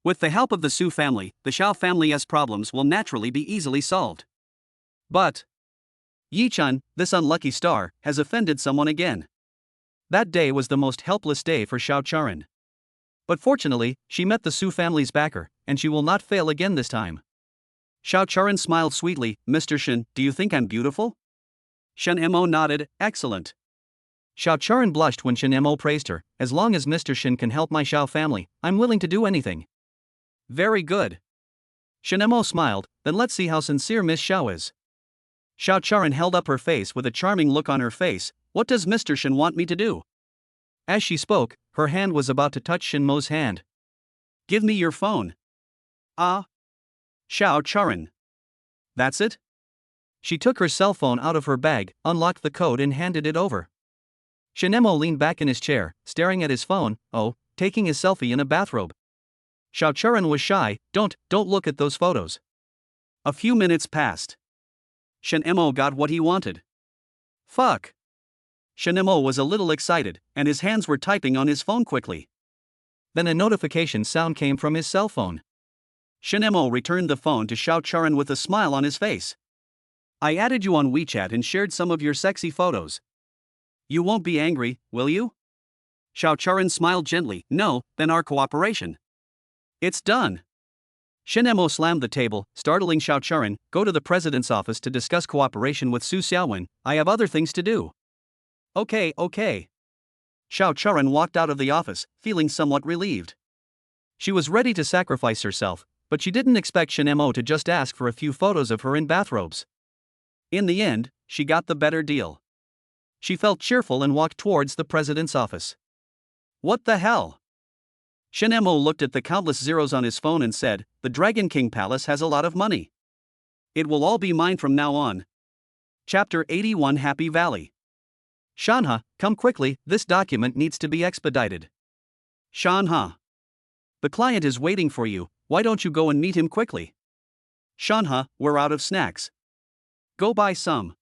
With the help of the Su family, the Xiao family's problems will naturally be easily solved. But Yi Chun, this unlucky star, has offended someone again. That day was the most helpless day for Xiao Charan. But fortunately, she met the Su family's backer, and she will not fail again this time. Xiao Charan smiled sweetly. Mr. Shen, do you think I'm beautiful? Shen Mo nodded, excellent. Xiao Charan blushed when Shen Mo praised her. As long as Mr. Shen can help my Xiao family, I'm willing to do anything. Very good. Shen Mo smiled, then let's see how sincere Miss Xiao is. Xiao Charan held up her face with a charming look on her face. What does Mr. Shen want me to do? As she spoke, her hand was about to touch Shen Mo's hand. Give me your phone. Ah. Xiao Charan. That's it? She took her cell phone out of her bag, unlocked the code and handed it over. Shen Mo leaned back in his chair, staring at his phone, taking his selfie in a bathrobe. Xiao Charan was shy. Don't look at those photos. A few minutes passed. Shen Mo got what he wanted. Fuck. Shen Mo was a little excited, and his hands were typing on his phone quickly. Then a notification sound came from his cell phone. Shen Mo returned the phone to Xiao Charan with a smile on his face. I added you on WeChat and shared some of your sexy photos. You won't be angry, will you? Xiao Charan smiled gently. No, then our cooperation. It's done. Shen Mo slammed the table, startling Xiao Charan. Go to the president's office to discuss cooperation with Su Xiaowen. I have other things to do. Okay. Xiao Charan walked out of the office, feeling somewhat relieved. She was ready to sacrifice herself, but she didn't expect Shen Mo to just ask for a few photos of her in bathrobes. In the end, she got the better deal. She felt cheerful and walked towards the president's office. What the hell? Shen Mo looked at the countless zeros on his phone and said, the Dragon King Palace has a lot of money. It will all be mine from now on. Chapter 81 Happy Valley. Shanha, come quickly, this document needs to be expedited. Shanha. The client is waiting for you, why don't you go and meet him quickly? Shanha, we're out of snacks. Go buy some.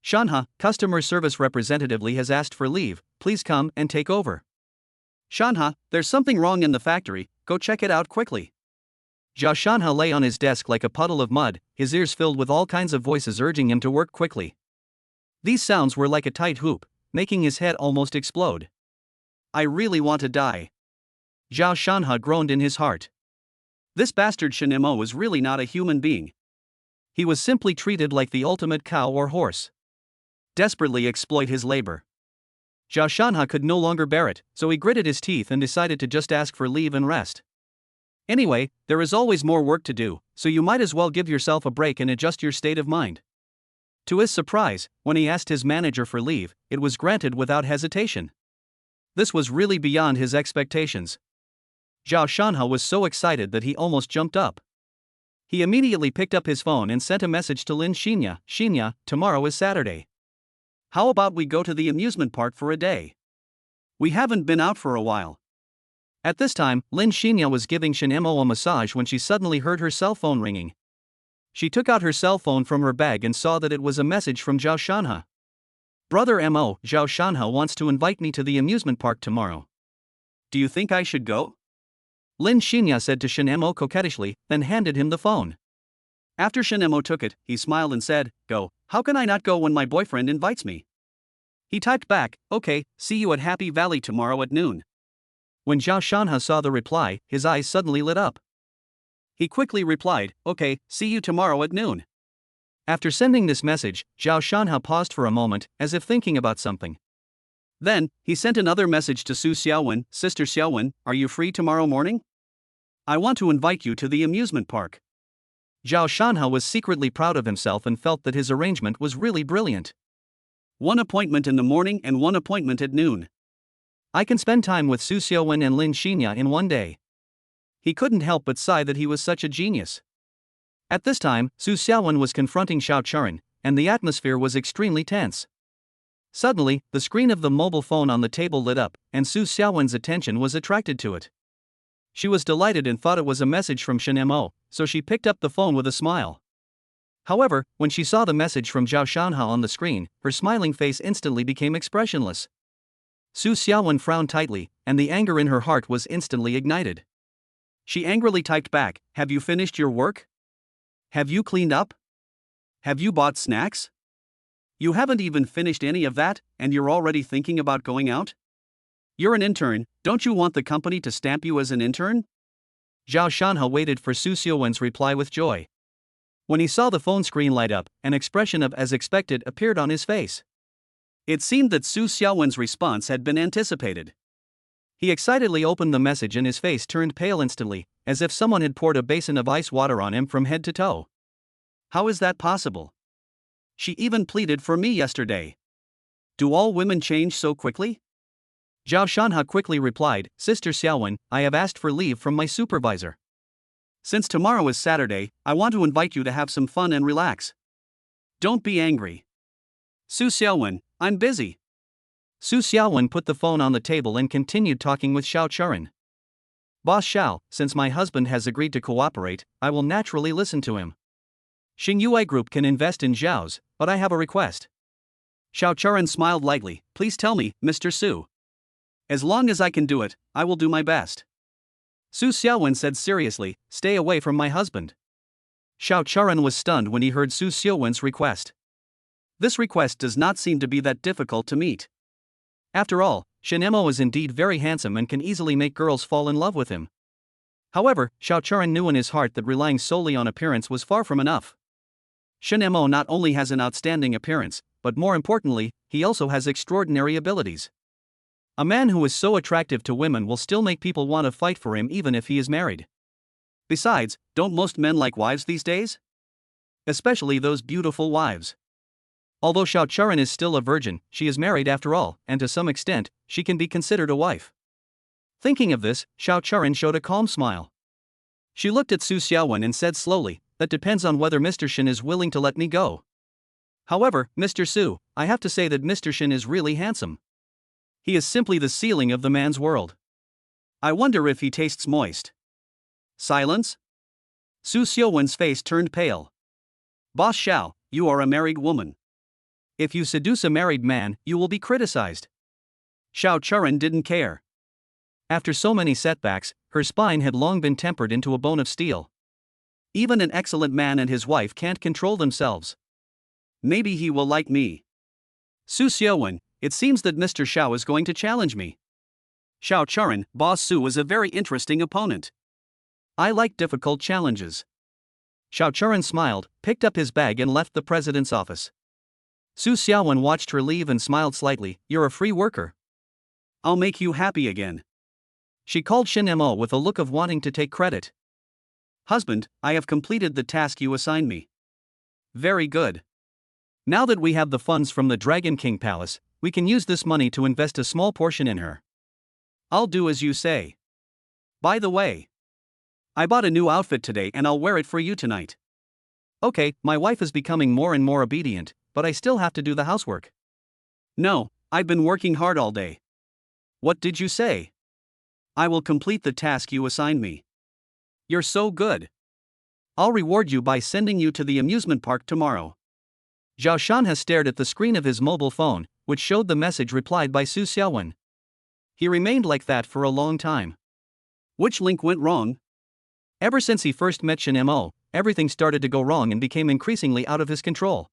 Shanha, customer service representative Li has asked for leave, please come and take over. Shanha, there's something wrong in the factory, go check it out quickly. Zhao Shanha lay on his desk like a puddle of mud, his ears filled with all kinds of voices urging him to work quickly. These sounds were like a tight hoop, making his head almost explode. I really want to die. Zhao Shanha groaned in his heart. This bastard Shen Mo was really not a human being. He was simply treated like the ultimate cow or horse. Desperately exploit his labor. Zhao Shanha could no longer bear it, so he gritted his teeth and decided to just ask for leave and rest. Anyway, there is always more work to do, so you might as well give yourself a break and adjust your state of mind. To his surprise, when he asked his manager for leave, it was granted without hesitation. This was really beyond his expectations. Zhao Shanha was so excited that he almost jumped up. He immediately picked up his phone and sent a message to Lin Xinya. Xinya, tomorrow is Saturday. How about we go to the amusement park for a day? We haven't been out for a while. At this time, Lin Xinya was giving Shen Mo a massage when she suddenly heard her cell phone ringing. She took out her cell phone from her bag and saw that it was a message from Zhao Shanha. Brother Mo, Zhao Shanha wants to invite me to the amusement park tomorrow. Do you think I should go? Lin Xinya said to Shen Mo coquettishly, then handed him the phone. After Shen Mo took it, he smiled and said, Go, how can I not go when my boyfriend invites me? He typed back, okay, see you at Happy Valley tomorrow at noon. When Zhao Shanha saw the reply, his eyes suddenly lit up. He quickly replied, okay, see you tomorrow at noon. After sending this message, Zhao Shanha paused for a moment, as if thinking about something. Then, he sent another message to Su Xiaowen, Sister Xiaowen, are you free tomorrow morning? I want to invite you to the amusement park. Zhao Shanhe was secretly proud of himself and felt that his arrangement was really brilliant. One appointment in the morning and one appointment at noon. I can spend time with Su Xiaowen and Lin Xinya in one day. He couldn't help but sigh that he was such a genius. At this time, Su Xiaowen was confronting Xiao Churan, and the atmosphere was extremely tense. Suddenly, the screen of the mobile phone on the table lit up, and Su Xiaowen's attention was attracted to it. She was delighted and thought it was a message from Shen Mo, so she picked up the phone with a smile. However, when she saw the message from Zhao Shanhe on the screen, her smiling face instantly became expressionless. Su Xiaowen frowned tightly, and the anger in her heart was instantly ignited. She angrily typed back, have you finished your work? Have you cleaned up? Have you bought snacks? You haven't even finished any of that, and you're already thinking about going out? You're an intern, don't you want the company to stamp you as an intern? Zhao Shanhe waited for Su Xiaowen's reply with joy. When he saw the phone screen light up, an expression of as expected appeared on his face. It seemed that Su Xiaowen's response had been anticipated. He excitedly opened the message and his face turned pale instantly, as if someone had poured a basin of ice water on him from head to toe. How is that possible? She even pleaded for me yesterday. Do all women change so quickly? Zhao Shanhe quickly replied, Sister Xiaowen, I have asked for leave from my supervisor. Since tomorrow is Saturday, I want to invite you to have some fun and relax. Don't be angry. Su Xiaowen, I'm busy. Su Xiaowen put the phone on the table and continued talking with Xiao Churan. Boss Xiao, since my husband has agreed to cooperate, I will naturally listen to him. Xingyue Group can invest in Zhao's, but I have a request. Xiao Churan smiled lightly, please tell me, Mr. Su. As long as I can do it, I will do my best. Su Xiaowen said seriously, stay away from my husband. Xiao Churan was stunned when he heard Su Xiaowen's request. This request does not seem to be that difficult to meet. After all, Shen Mo is indeed very handsome and can easily make girls fall in love with him. However, Xiao Churan knew in his heart that relying solely on appearance was far from enough. Shen Mo not only has an outstanding appearance, but more importantly, he also has extraordinary abilities. A man who is so attractive to women will still make people want to fight for him even if he is married. Besides, don't most men like wives these days? Especially those beautiful wives. Although Xiao Churan is still a virgin, she is married after all, and to some extent, she can be considered a wife. Thinking of this, Xiao Churan showed a calm smile. She looked at Su Xiaowen and said slowly, that depends on whether Mr. Shen is willing to let me go. However, Mr. Su, I have to say that Mr. Shen is really handsome. He is simply the ceiling of the man's world. I wonder if he tastes moist. Silence? Su Xiaowen's face turned pale. Boss Xiao, you are a married woman. If you seduce a married man, you will be criticized. Xiao Churan didn't care. After so many setbacks, her spine had long been tempered into a bone of steel. Even an excellent man and his wife can't control themselves. Maybe he will like me. Su Xiaowen, it seems that Mr. Xiao is going to challenge me. Xiao Churan, Boss Su is a very interesting opponent. I like difficult challenges. Xiao Churan smiled, picked up his bag and left the president's office. Su Xiaowen watched her leave and smiled slightly, you're a free worker. I'll make you happy again. She called Shen Mo with a look of wanting to take credit. Husband, I have completed the task you assigned me. Very good. Now that we have the funds from the Dragon King Palace, we can use this money to invest a small portion in her. I'll do as you say. By the way, I bought a new outfit today and I'll wear it for you tonight. Okay, my wife is becoming more and more obedient, but I still have to do the housework. No, I've been working hard all day. What did you say? I will complete the task you assigned me. You're so good. I'll reward you by sending you to the amusement park tomorrow. Zhao Shanhe stared at the screen of his mobile phone, which showed the message replied by Su Xiaowen. He remained like that for a long time. Which link went wrong? Ever since he first met Shen Mo, everything started to go wrong and became increasingly out of his control.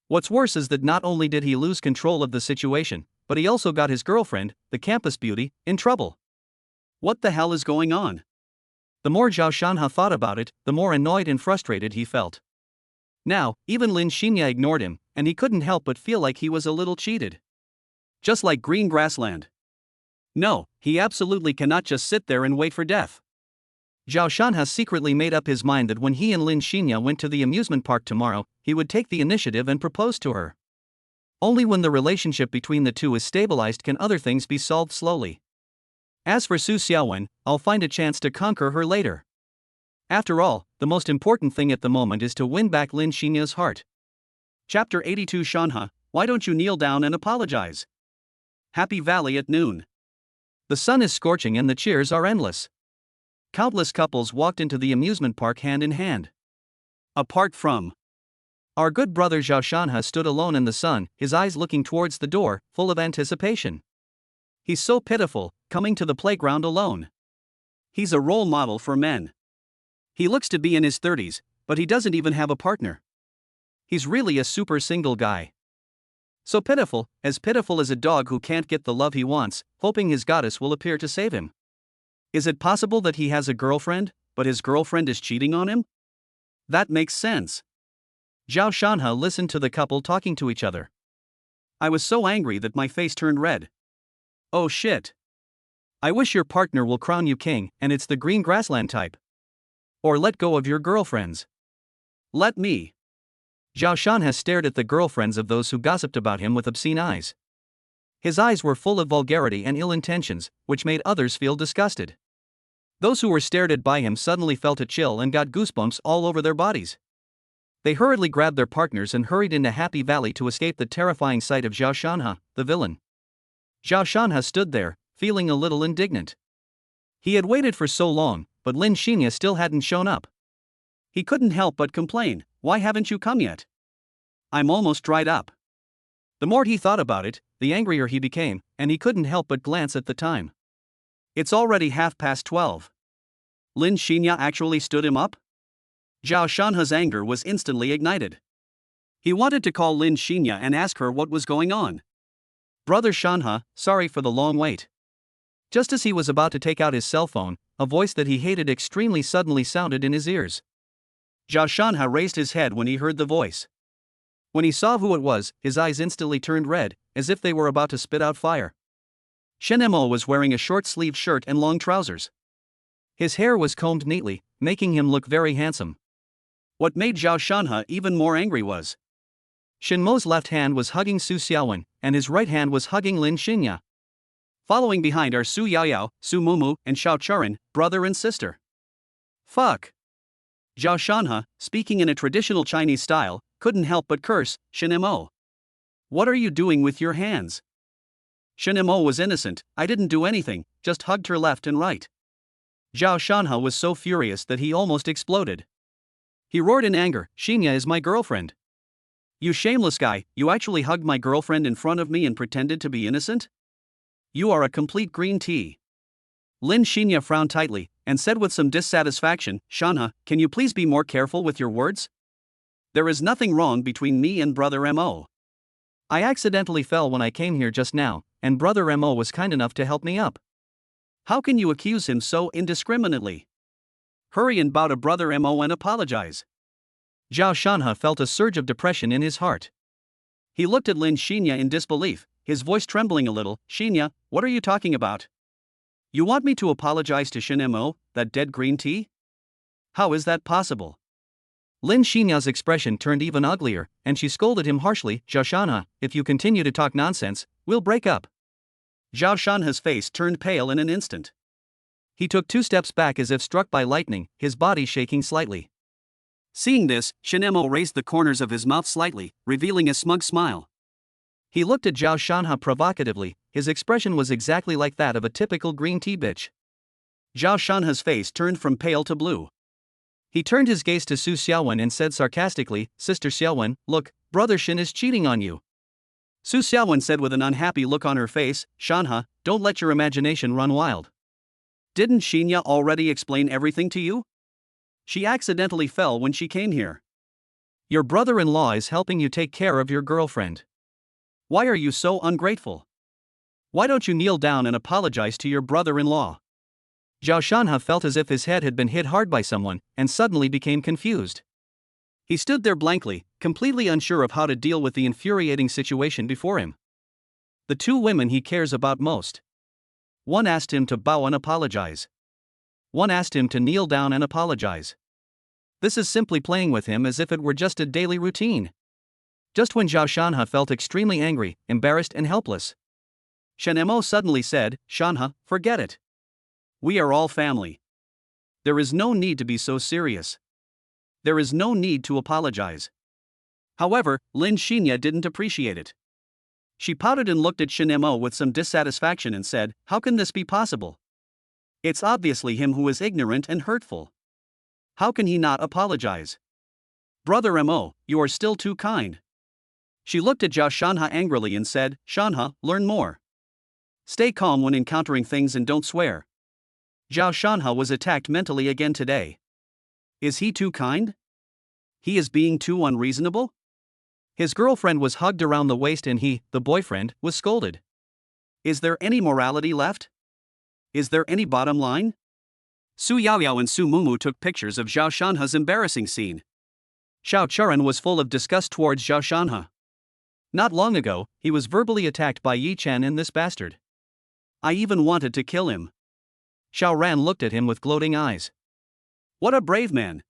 What's worse is that not only did he lose control of the situation, but he also got his girlfriend, the campus beauty, in trouble. What the hell is going on? The more Zhao Shanhe thought about it, the more annoyed and frustrated he felt. Now, even Lin Xinya ignored him, and he couldn't help but feel like he was a little cheated. Just like green grassland. No, he absolutely cannot just sit there and wait for death. Zhao Shanha secretly made up his mind that when he and Lin Xinya went to the amusement park tomorrow, he would take the initiative and propose to her. Only when the relationship between the two is stabilized can other things be solved slowly. As for Su Xiaowen, I'll find a chance to conquer her later. After all, the most important thing at the moment is to win back Lin Xinya's heart. Chapter 82 Shanha, why don't you kneel down and apologize? Happy Valley at noon. The sun is scorching and the cheers are endless. Countless couples walked into the amusement park hand in hand. Apart from our good brother Zhao Shanha stood alone in the sun, his eyes looking towards the door, full of anticipation. He's so pitiful, coming to the playground alone. He's a role model for men. He looks to be in his 30s, but he doesn't even have a partner. He's really a super single guy. So pitiful as a dog who can't get the love he wants, hoping his goddess will appear to save him. Is it possible that he has a girlfriend, but his girlfriend is cheating on him? That makes sense. Zhao Shanha listened to the couple talking to each other. I was so angry that my face turned red. Oh shit. I wish your partner will crown you king, and it's the green grassland type. Or let go of your girlfriends. Let me. Zhao Shanha stared at the girlfriends of those who gossiped about him with obscene eyes. His eyes were full of vulgarity and ill intentions, which made others feel disgusted. Those who were stared at by him suddenly felt a chill and got goosebumps all over their bodies. They hurriedly grabbed their partners and hurried into Happy Valley to escape the terrifying sight of Zhao Shanha, the villain. Zhao Shanha stood there, feeling a little indignant. He had waited for so long, but Lin Xinya still hadn't shown up. He couldn't help but complain, why haven't you come yet? I'm almost dried up. The more he thought about it, the angrier he became, and he couldn't help but glance at the time. It's already 12:30. Lin Xinya actually stood him up? Zhao Shanha's anger was instantly ignited. He wanted to call Lin Xinya and ask her what was going on. Brother Shanha, sorry for the long wait. Just as he was about to take out his cell phone, a voice that he hated extremely suddenly sounded in his ears. Zhao Shanha raised his head when he heard the voice. When he saw who it was, his eyes instantly turned red, as if they were about to spit out fire. Shen Mo was wearing a short-sleeved shirt and long trousers. His hair was combed neatly, making him look very handsome. What made Zhao Shanha even more angry was Shen Mo's left hand was hugging Su Xiaowen, and his right hand was hugging Lin Xinya. Following behind are Su Yaoyao, Su Mumu, and Xiao Churin, brother and sister. Fuck. Zhao Shanha, speaking in a traditional Chinese style, couldn't help but curse, Shen Mo. What are you doing with your hands? Shen Mo was innocent, I didn't do anything, just hugged her left and right. Zhao Shanha was so furious that he almost exploded. He roared in anger, Xinya is my girlfriend. You shameless guy, you actually hugged my girlfriend in front of me and pretended to be innocent? You are a complete green tea. Lin Xinya frowned tightly, and said with some dissatisfaction, Shanha, can you please be more careful with your words? There is nothing wrong between me and Brother Mo. I accidentally fell when I came here just now, and Brother Mo was kind enough to help me up. How can you accuse him so indiscriminately? Hurry and bow to Brother Mo and apologize. Zhao Shanha felt a surge of depression in his heart. He looked at Lin Xinya in disbelief, his voice trembling a little. Xinya, what are you talking about? You want me to apologize to Shen Mo, that dead green tea? How is that possible? Lin Xinya's expression turned even uglier, and she scolded him harshly, Zhao Shanha, if you continue to talk nonsense, we'll break up. Zhao Shanha's face turned pale in an instant. He took 2 steps back as if struck by lightning, his body shaking slightly. Seeing this, Shen Mo raised the corners of his mouth slightly, revealing a smug smile. He looked at Zhao Shanha provocatively, his expression was exactly like that of a typical green tea bitch. Zhao Shanha's face turned from pale to blue. He turned his gaze to Su Xiaowen and said sarcastically, Sister Xiaowen, look, Brother Shen is cheating on you. Su Xiaowen said with an unhappy look on her face, Shanha, don't let your imagination run wild. Didn't Xinya already explain everything to you? She accidentally fell when she came here. Your brother-in-law is helping you take care of your girlfriend. Why are you so ungrateful? Why don't you kneel down and apologize to your brother-in-law? Zhao Shanha felt as if his head had been hit hard by someone, and suddenly became confused. He stood there blankly, completely unsure of how to deal with the infuriating situation before him. The two women he cares about most. One asked him to bow and apologize. One asked him to kneel down and apologize. This is simply playing with him as if it were just a daily routine. Just when Zhao Shanhe felt extremely angry, embarrassed and helpless, Shen Mo suddenly said, "Shanhe, forget it. We are all family. There is no need to be so serious. There is no need to apologize." However, Lin Xinya didn't appreciate it. She pouted and looked at Shen Mo with some dissatisfaction and said, "How can this be possible? It's obviously him who is ignorant and hurtful. How can he not apologize? Brother Mo, you are still too kind." She looked at Zhao Shanhe angrily and said, "Shanhe, learn more. Stay calm when encountering things and don't swear." Zhao Shanhe was attacked mentally again today. Is he too kind? He is being too unreasonable? His girlfriend was hugged around the waist and he, the boyfriend, was scolded. Is there any morality left? Is there any bottom line? Su Yaoyao and Su Mumu took pictures of Zhao Shanhe's embarrassing scene. Xiao Charan was full of disgust towards Zhao Shanhe. Not long ago, he was verbally attacked by Yi Chen and this bastard. I even wanted to kill him. Xiao Ran looked at him with gloating eyes. What a brave man.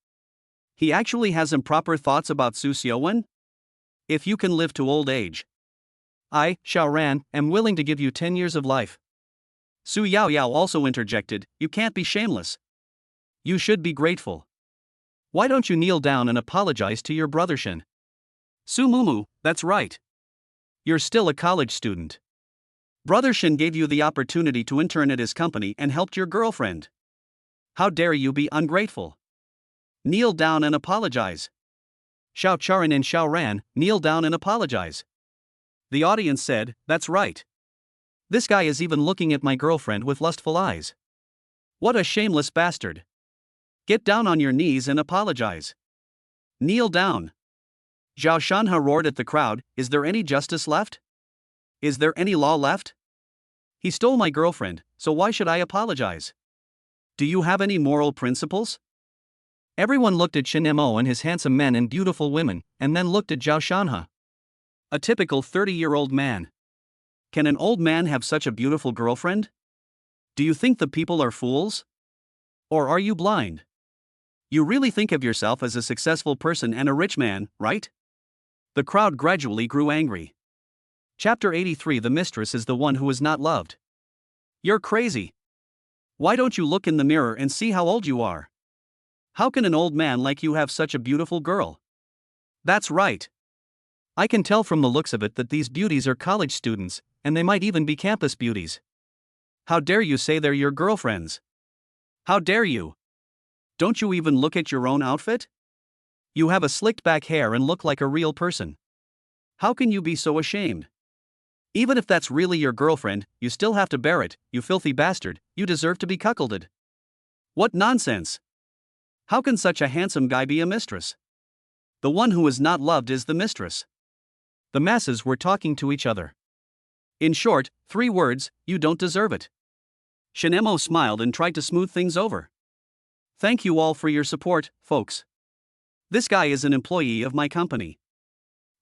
He actually has improper thoughts about Su Xiaowen? If you can live to old age, I, Xiao Ran, am willing to give you 10 years of life. Su Yaoyao also interjected, you can't be shameless. You should be grateful. Why don't you kneel down and apologize to your brother Shen? Su Mumu, that's right. You're still a college student. Brother Shen gave you the opportunity to intern at his company and helped your girlfriend. How dare you be ungrateful? Kneel down and apologize. Xiao Charan and Xiao Ran, kneel down and apologize. The audience said, that's right. This guy is even looking at my girlfriend with lustful eyes. What a shameless bastard. Get down on your knees and apologize. Kneel down. Zhao Shanhe roared at the crowd, is there any justice left? Is there any law left? He stole my girlfriend, so why should I apologize? Do you have any moral principles? Everyone looked at Shen Mo and his handsome men and beautiful women, and then looked at Zhao Shanhe. A typical 30-year-old man. Can an old man have such a beautiful girlfriend? Do you think the people are fools? Or are you blind? You really think of yourself as a successful person and a rich man, right? The crowd gradually grew angry. Chapter 83 The mistress is the one who is not loved. You're crazy. Why don't you look in the mirror and see how old you are? How can an old man like you have such a beautiful girl? That's right. I can tell from the looks of it that these beauties are college students, and they might even be campus beauties. How dare you say they're your girlfriends? How dare you? Don't you even look at your own outfit? You have a slicked back hair and look like a real person. How can you be so ashamed? Even if that's really your girlfriend, you still have to bear it, you filthy bastard, you deserve to be cuckolded. What nonsense! How can such a handsome guy be a mistress? The one who is not loved is the mistress. The masses were talking to each other. In short, 3 words, you don't deserve it. Shen Mo smiled and tried to smooth things over. Thank you all for your support, folks. This guy is an employee of my company.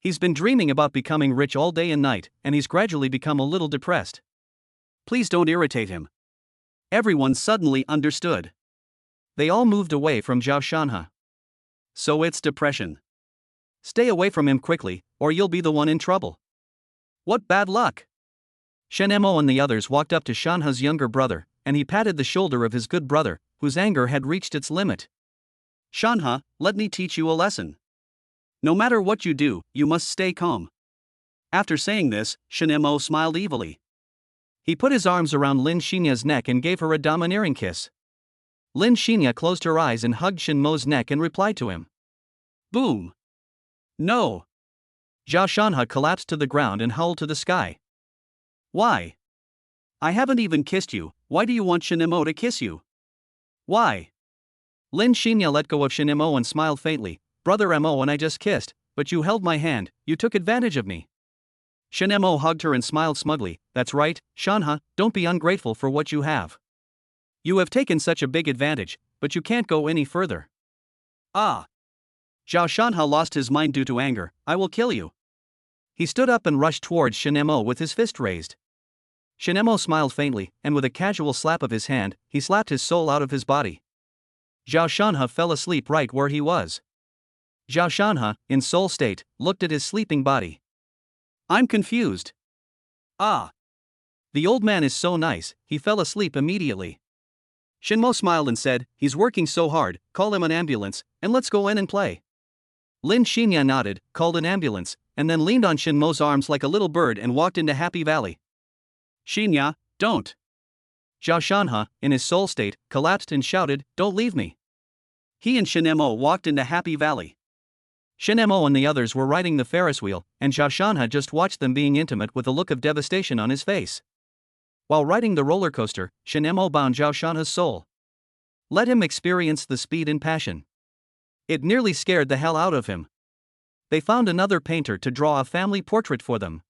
He's been dreaming about becoming rich all day and night, and he's gradually become a little depressed. Please don't irritate him. Everyone suddenly understood. They all moved away from Zhao Shanhe. So it's depression. Stay away from him quickly, or you'll be the one in trouble. What bad luck! Shen Mo and the others walked up to Shanhe's younger brother, and he patted the shoulder of his good brother, whose anger had reached its limit. Shanhe, let me teach you a lesson. No matter what you do, you must stay calm. After saying this, Shen Mo smiled evilly. He put his arms around Lin Xinya's neck and gave her a domineering kiss. Lin Xinya closed her eyes and hugged Shen Mo's neck and replied to him. Boom! No! Zhao Shanhe collapsed to the ground and howled to the sky. Why? I haven't even kissed you, why do you want Shen Mo to kiss you? Why? Lin Xinya let go of Shen Mo and smiled faintly. Brother Mo and I just kissed, but you held my hand, you took advantage of me. Shen Mo hugged her and smiled smugly. That's right, Shanhe, don't be ungrateful for what you have. You have taken such a big advantage, but you can't go any further. Ah! Zhao Shanhe lost his mind due to anger. I will kill you. He stood up and rushed towards Shin Mo with his fist raised. Shin Mo smiled faintly, and with a casual slap of his hand, he slapped his soul out of his body. Zhao Shanhe fell asleep right where he was. Zhao Shanhe, in soul state, looked at his sleeping body. I'm confused. Ah. The old man is so nice, he fell asleep immediately. Shin Mo smiled and said, he's working so hard, call him an ambulance, and let's go in and play. Lin Xinya nodded, called an ambulance, and then leaned on Shin Mo's arms like a little bird and walked into Happy Valley. Xinya, don't. Zhao Shanhe, in his soul state, collapsed and shouted, don't leave me. He and Shin Mo walked into Happy Valley. Shin Mo and the others were riding the Ferris wheel, and Zhao Shanhe just watched them being intimate with a look of devastation on his face. While riding the roller coaster, Shin Mo bound Zhao Shanhe's soul. Let him experience the speed and passion. It nearly scared the hell out of him. They found another painter to draw a family portrait for them.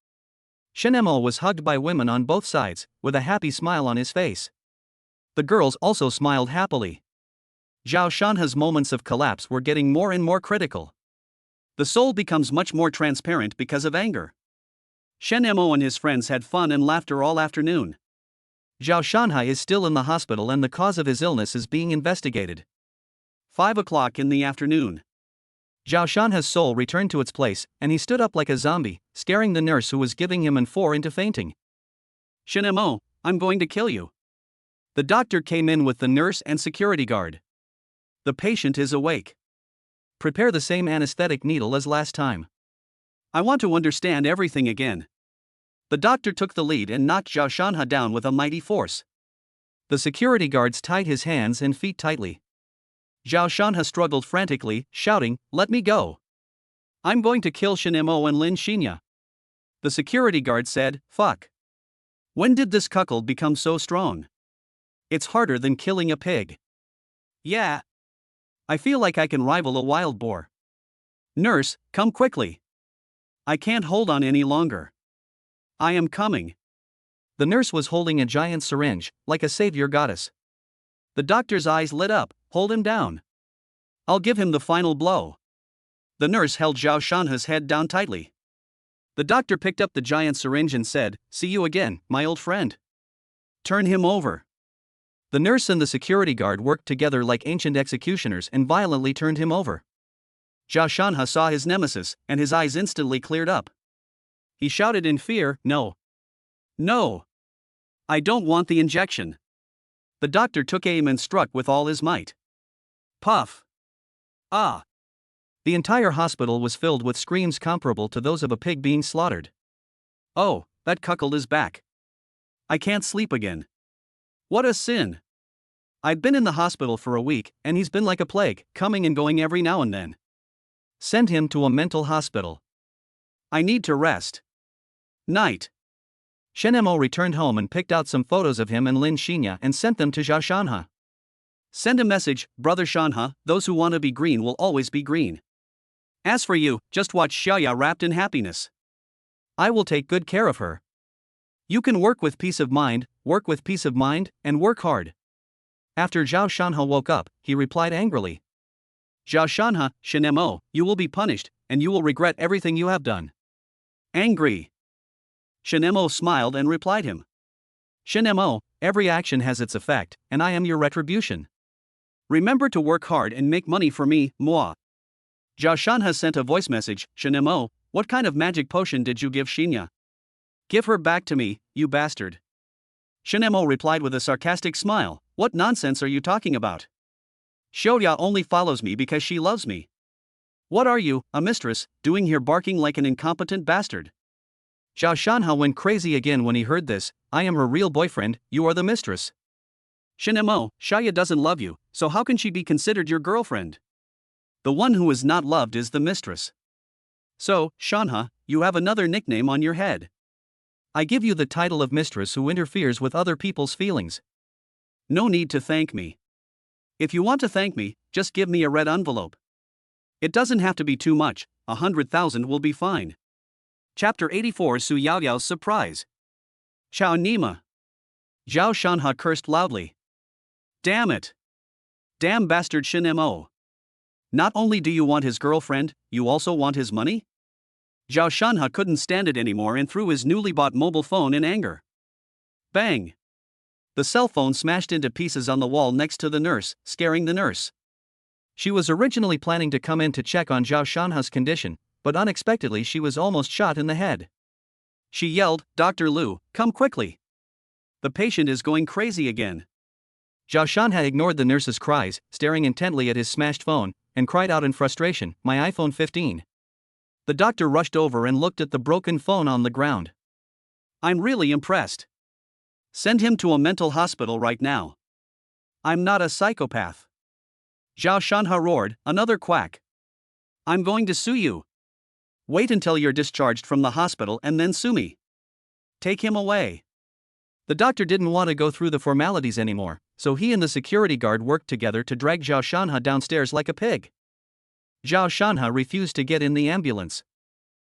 Shin Mo was hugged by women on both sides, with a happy smile on his face. The girls also smiled happily. Zhao Shanhe's moments of collapse were getting more and more critical. The soul becomes much more transparent because of anger. Shin Mo and his friends had fun and laughter all afternoon. Zhao Shanhe is still in the hospital and the cause of his illness is being investigated. 5 o'clock in the afternoon. Zhao Shanhe's soul returned to its place, and he stood up like a zombie, scaring the nurse who was giving him an into fainting. Shin Mo, I'm going to kill you. The doctor came in with the nurse and security guard. The patient is awake. Prepare the same anesthetic needle as last time. I want to understand everything again. The doctor took the lead and knocked Zhao Shanhe down with a mighty force. The security guards tied his hands and feet tightly. Zhao Shanhe struggled frantically, shouting, let me go. I'm going to kill Shin Mo and Lin Xinya. The security guard said, fuck. When did this cuckold become so strong? It's harder than killing a pig. Yeah. I feel like I can rival a wild boar. Nurse, come quickly. I can't hold on any longer. I am coming. The nurse was holding a giant syringe, like a savior goddess. The doctor's eyes lit up, hold him down. I'll give him the final blow. The nurse held Zhao Shanhe's head down tightly. The doctor picked up the giant syringe and said, see you again, my old friend. Turn him over. The nurse and the security guard worked together like ancient executioners and violently turned him over. Zhao Shanhe saw his nemesis, and his eyes instantly cleared up. He shouted in fear, no. No. I don't want the injection. The doctor took aim and struck with all his might. Puff. Ah. The entire hospital was filled with screams comparable to those of a pig being slaughtered. Oh, that cuckold is back. I can't sleep again. What a sin. I've been in the hospital for a week, and he's been like a plague, coming and going every now and then. Send him to a mental hospital. I need to rest. Night. Shin Mo returned home and picked out some photos of him and Lin Xinya and sent them to Zhao Shanhe. Send a message, brother Shanhe, those who want to be green will always be green. As for you, just watch Xiaya wrapped in happiness. I will take good care of her. You can work with peace of mind, and work hard. After Zhao Shanhe woke up, he replied angrily. Zhao Shanhe, Shin Mo, you will be punished, and you will regret everything you have done. Angry. Shin Mo smiled and replied him. Shin Mo, every action has its effect, and I am your retribution. Remember to work hard and make money for me, moi. Zhao Shanhe sent a voice message, Shin Mo, what kind of magic potion did you give Xinya? Give her back to me, you bastard. Shin Mo replied with a sarcastic smile, what nonsense are you talking about? Xiaoya only follows me because she loves me. What are you, a mistress, doing here barking like an incompetent bastard? Zhao Shanhe went crazy again when he heard this, I am her real boyfriend, you are the mistress. Shin Mo, Xiaya doesn't love you, so how can she be considered your girlfriend? The one who is not loved is the mistress. So, Shanhe, you have another nickname on your head. I give you the title of mistress who interferes with other people's feelings. No need to thank me. If you want to thank me, just give me a red envelope. It doesn't have to be too much, 100,000 will be fine. Chapter 84 Su Yaoyao's Surprise. Chao Nima. Zhao Shanhe cursed loudly. Damn it. Damn bastard Shin Mo. Not only do you want his girlfriend, you also want his money? Zhao Shanhe couldn't stand it anymore and threw his newly bought mobile phone in anger. Bang! The cell phone smashed into pieces on the wall next to the nurse, scaring the nurse. She was originally planning to come in to check on Zhao Shanhe's condition, but unexpectedly she was almost shot in the head. She yelled, "Dr. Liu, come quickly! The patient is going crazy again." Zhao Shanhe ignored the nurse's cries, staring intently at his smashed phone, and cried out in frustration, "My iPhone 15. The doctor rushed over and looked at the broken phone on the ground. "I'm really impressed. Send him to a mental hospital right now. I'm not a psychopath." Zhao Shanhe roared, "Another quack. I'm going to sue you. Wait until you're discharged from the hospital and then sue me. Take him away." The doctor didn't want to go through the formalities anymore, so he and the security guard worked together to drag Zhao Shanhe downstairs like a pig. Zhao Shanhe refused to get in the ambulance.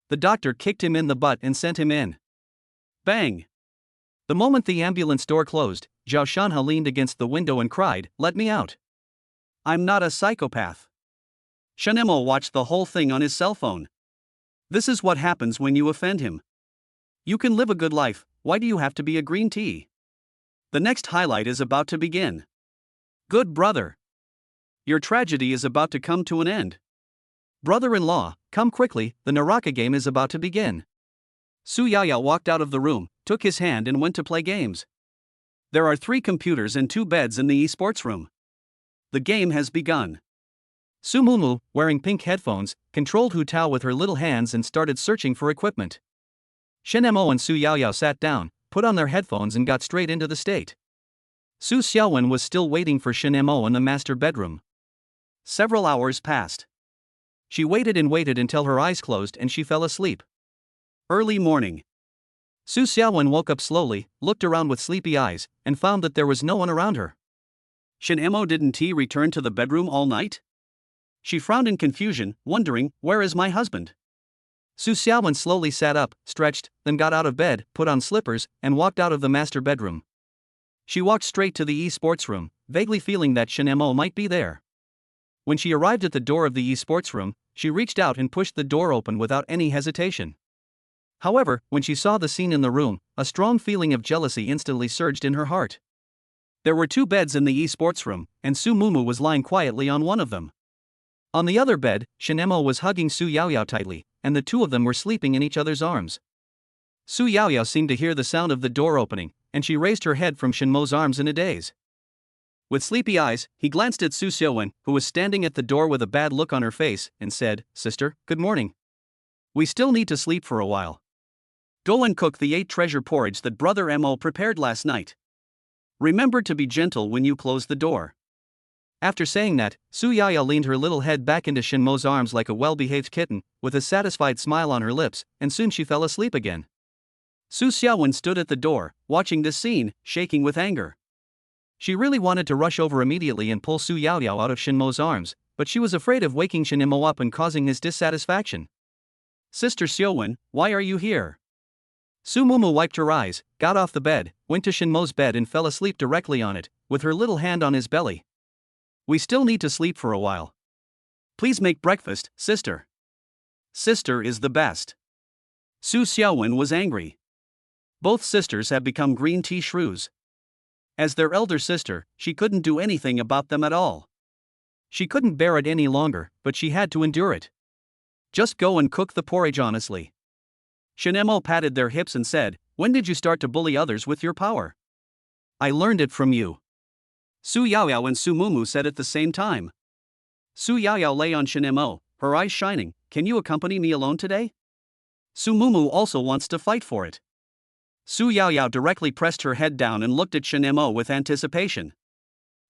The doctor kicked him in the butt and sent him in. Bang! The moment the ambulance door closed, Zhao Shanhe leaned against the window and cried, "Let me out. I'm not a psychopath." Shenemo watched the whole thing on his cell phone. This is what happens when you offend him. You can live a good life, why do you have to be a green tea? The next highlight is about to begin. Good brother. Your tragedy is about to come to an end. Brother-in-law, come quickly, the Naraka game is about to begin. Su Yaoyao walked out of the room, took his hand and went to play games. There are 3 computers and 2 beds in the esports room. The game has begun. Su Mumu, wearing pink headphones, controlled Hu Tao with her little hands and started searching for equipment. Shen Mo and Su Yaoyao sat down, put on their headphones and got straight into the state. Su Xiaowen was still waiting for Shen Mo in the master bedroom. Several hours passed. She waited and waited until her eyes closed and she fell asleep. Early morning. Su Xiaowen woke up slowly, looked around with sleepy eyes, and found that there was no one around her. Shen Mo didn't he return to the bedroom all night? She frowned in confusion, wondering, where is my husband? Su Xiaowen slowly sat up, stretched, then got out of bed, put on slippers, and walked out of the master bedroom. She walked straight to the esports room, vaguely feeling that Shen Mo might be there. When she arrived at the door of the esports room, she reached out and pushed the door open without any hesitation. However, when she saw the scene in the room, a strong feeling of jealousy instantly surged in her heart. There were 2 beds in the esports room, and Su Mumu was lying quietly on one of them. On the other bed, Shen Mo was hugging Su Yaoyao tightly, and the 2 of them were sleeping in each other's arms. Su Yaoyao seemed to hear the sound of the door opening, and she raised her head from Shen Mo's arms in a daze. With sleepy eyes, he glanced at Su Xiaowen, who was standing at the door with a bad look on her face, and said, "Sister, good morning. We still need to sleep for a while. Go and cook the 8 treasure porridge that Brother Mo prepared last night. Remember to be gentle when you close the door." After saying that, Su Yaoyao leaned her little head back into Shen Mo's arms like a well-behaved kitten, with a satisfied smile on her lips, and soon she fell asleep again. Su Xiaowen stood at the door, watching this scene, shaking with anger. She really wanted to rush over immediately and pull Su Yaoyao out of Shen Mo's arms, but she was afraid of waking Shen Mo up and causing his dissatisfaction. "Sister Xiaowen, why are you here?" Su Mumu wiped her eyes, got off the bed, went to Shen Mo's bed and fell asleep directly on it, with her little hand on his belly. "We still need to sleep for a while. Please make breakfast, sister. Sister is the best." Su Xiaowen was angry. Both sisters have become green tea shrews. As their elder sister, she couldn't do anything about them at all. She couldn't bear it any longer, but she had to endure it. "Just go and cook the porridge honestly." Shen Mo patted their hips and said, "When did you start to bully others with your power?" "I learned it from you." Su Yaoyao and Su Mumu said at the same time. Su Yaoyao lay on Shen Mo, her eyes shining. "Can you accompany me alone today?" Su Mumu also wants to fight for it. Su Yaoyao directly pressed her head down and looked at Shen Mo with anticipation.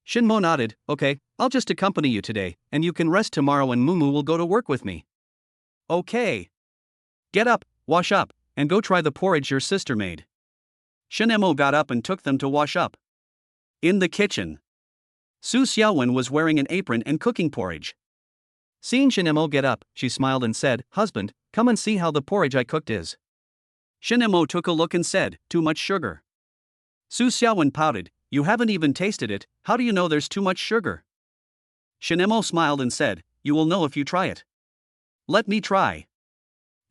Shen Mo nodded, "Okay, I'll just accompany you today, and you can rest tomorrow and Mumu will go to work with me." "Okay. Get up, wash up, and go try the porridge your sister made." Shen Mo got up and took them to wash up. In the kitchen, Su Xiaowen was wearing an apron and cooking porridge. Seeing Shen Mo get up, she smiled and said, "Husband, come and see how the porridge I cooked is." Shen Mo took a look and said, "Too much sugar." Su Xiaowen pouted, "You haven't even tasted it, how do you know there's too much sugar?" Shen Mo smiled and said, "You will know if you try it." "Let me try."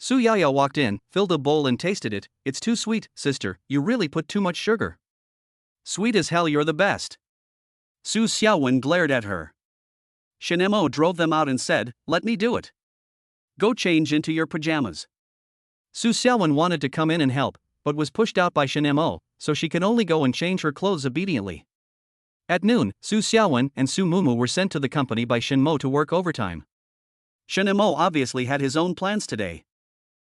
Su Yaoyao walked in, filled a bowl and tasted it. It's too sweet, sister, you really put too much sugar. Sweet as hell, you're the best. Su Xiaowen glared at her. Shen Mo drove them out and said, let me do it. Go change into your pajamas. Su Xiaowen wanted to come in and help, but was pushed out by Shen Mo, so she could only go and change her clothes obediently. At noon, Su Xiaowen and Su Mumu were sent to the company by Shen Mo to work overtime. Shen Mo obviously had his own plans today.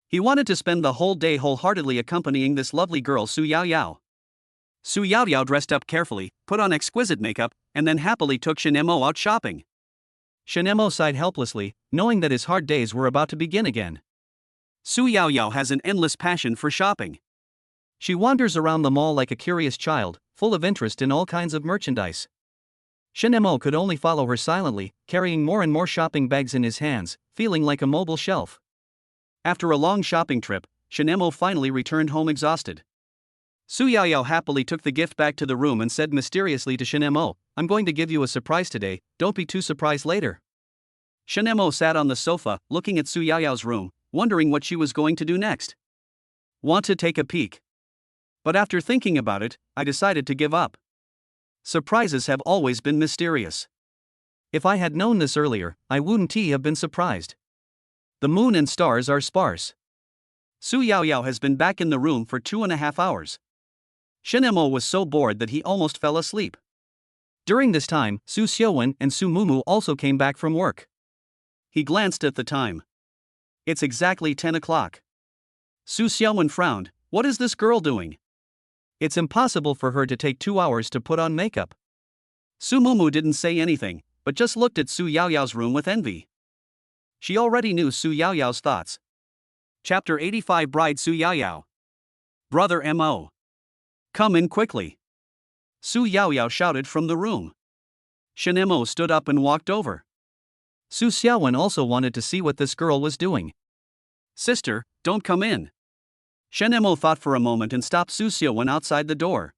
He wanted to spend the whole day wholeheartedly accompanying this lovely girl Su Yaoyao. Su Yaoyao dressed up carefully, put on exquisite makeup, and then happily took Shen Mo out shopping. Shen Mo sighed helplessly, knowing that his hard days were about to begin again. Su Yaoyao has an endless passion for shopping. She wanders around the mall like a curious child, full of interest in all kinds of merchandise. Shen Mo could only follow her silently, carrying more and more shopping bags in his hands, feeling like a mobile shelf. After a long shopping trip, Shen Mo finally returned home exhausted. Su Yaoyao happily took the gift back to the room and said mysteriously to Shen Mo, I'm going to give you a surprise today, don't be too surprised later. Shen Mo sat on the sofa, looking at Su Yaoyao's room, wondering what she was going to do next. Want to take a peek? But after thinking about it, I decided to give up. Surprises have always been mysterious. If I had known this earlier, I wouldn't have been surprised. The moon and stars are sparse. Su Yaoyao has been back in the room for 2.5 hours. Shen Mo was so bored that he almost fell asleep. During this time, Su Xiaowen and Su Mumu also came back from work. He glanced at the time. It's exactly 10 o'clock. Su Xiaowen frowned. What is this girl doing? It's impossible for her to take 2 hours to put on makeup. Su Mumu didn't say anything, but just looked at Su Yaoyao's room with envy. She already knew Su Yaoyao's thoughts. Chapter 85 Bride Su Yaoyao. Brother Mo. Come in quickly. Su Yaoyao shouted from the room. Shen Mo stood up and walked over. Su Xiaowen also wanted to see what this girl was doing. Sister, don't come in. Shen Mo thought for a moment and stopped Su Xiaowen outside the door.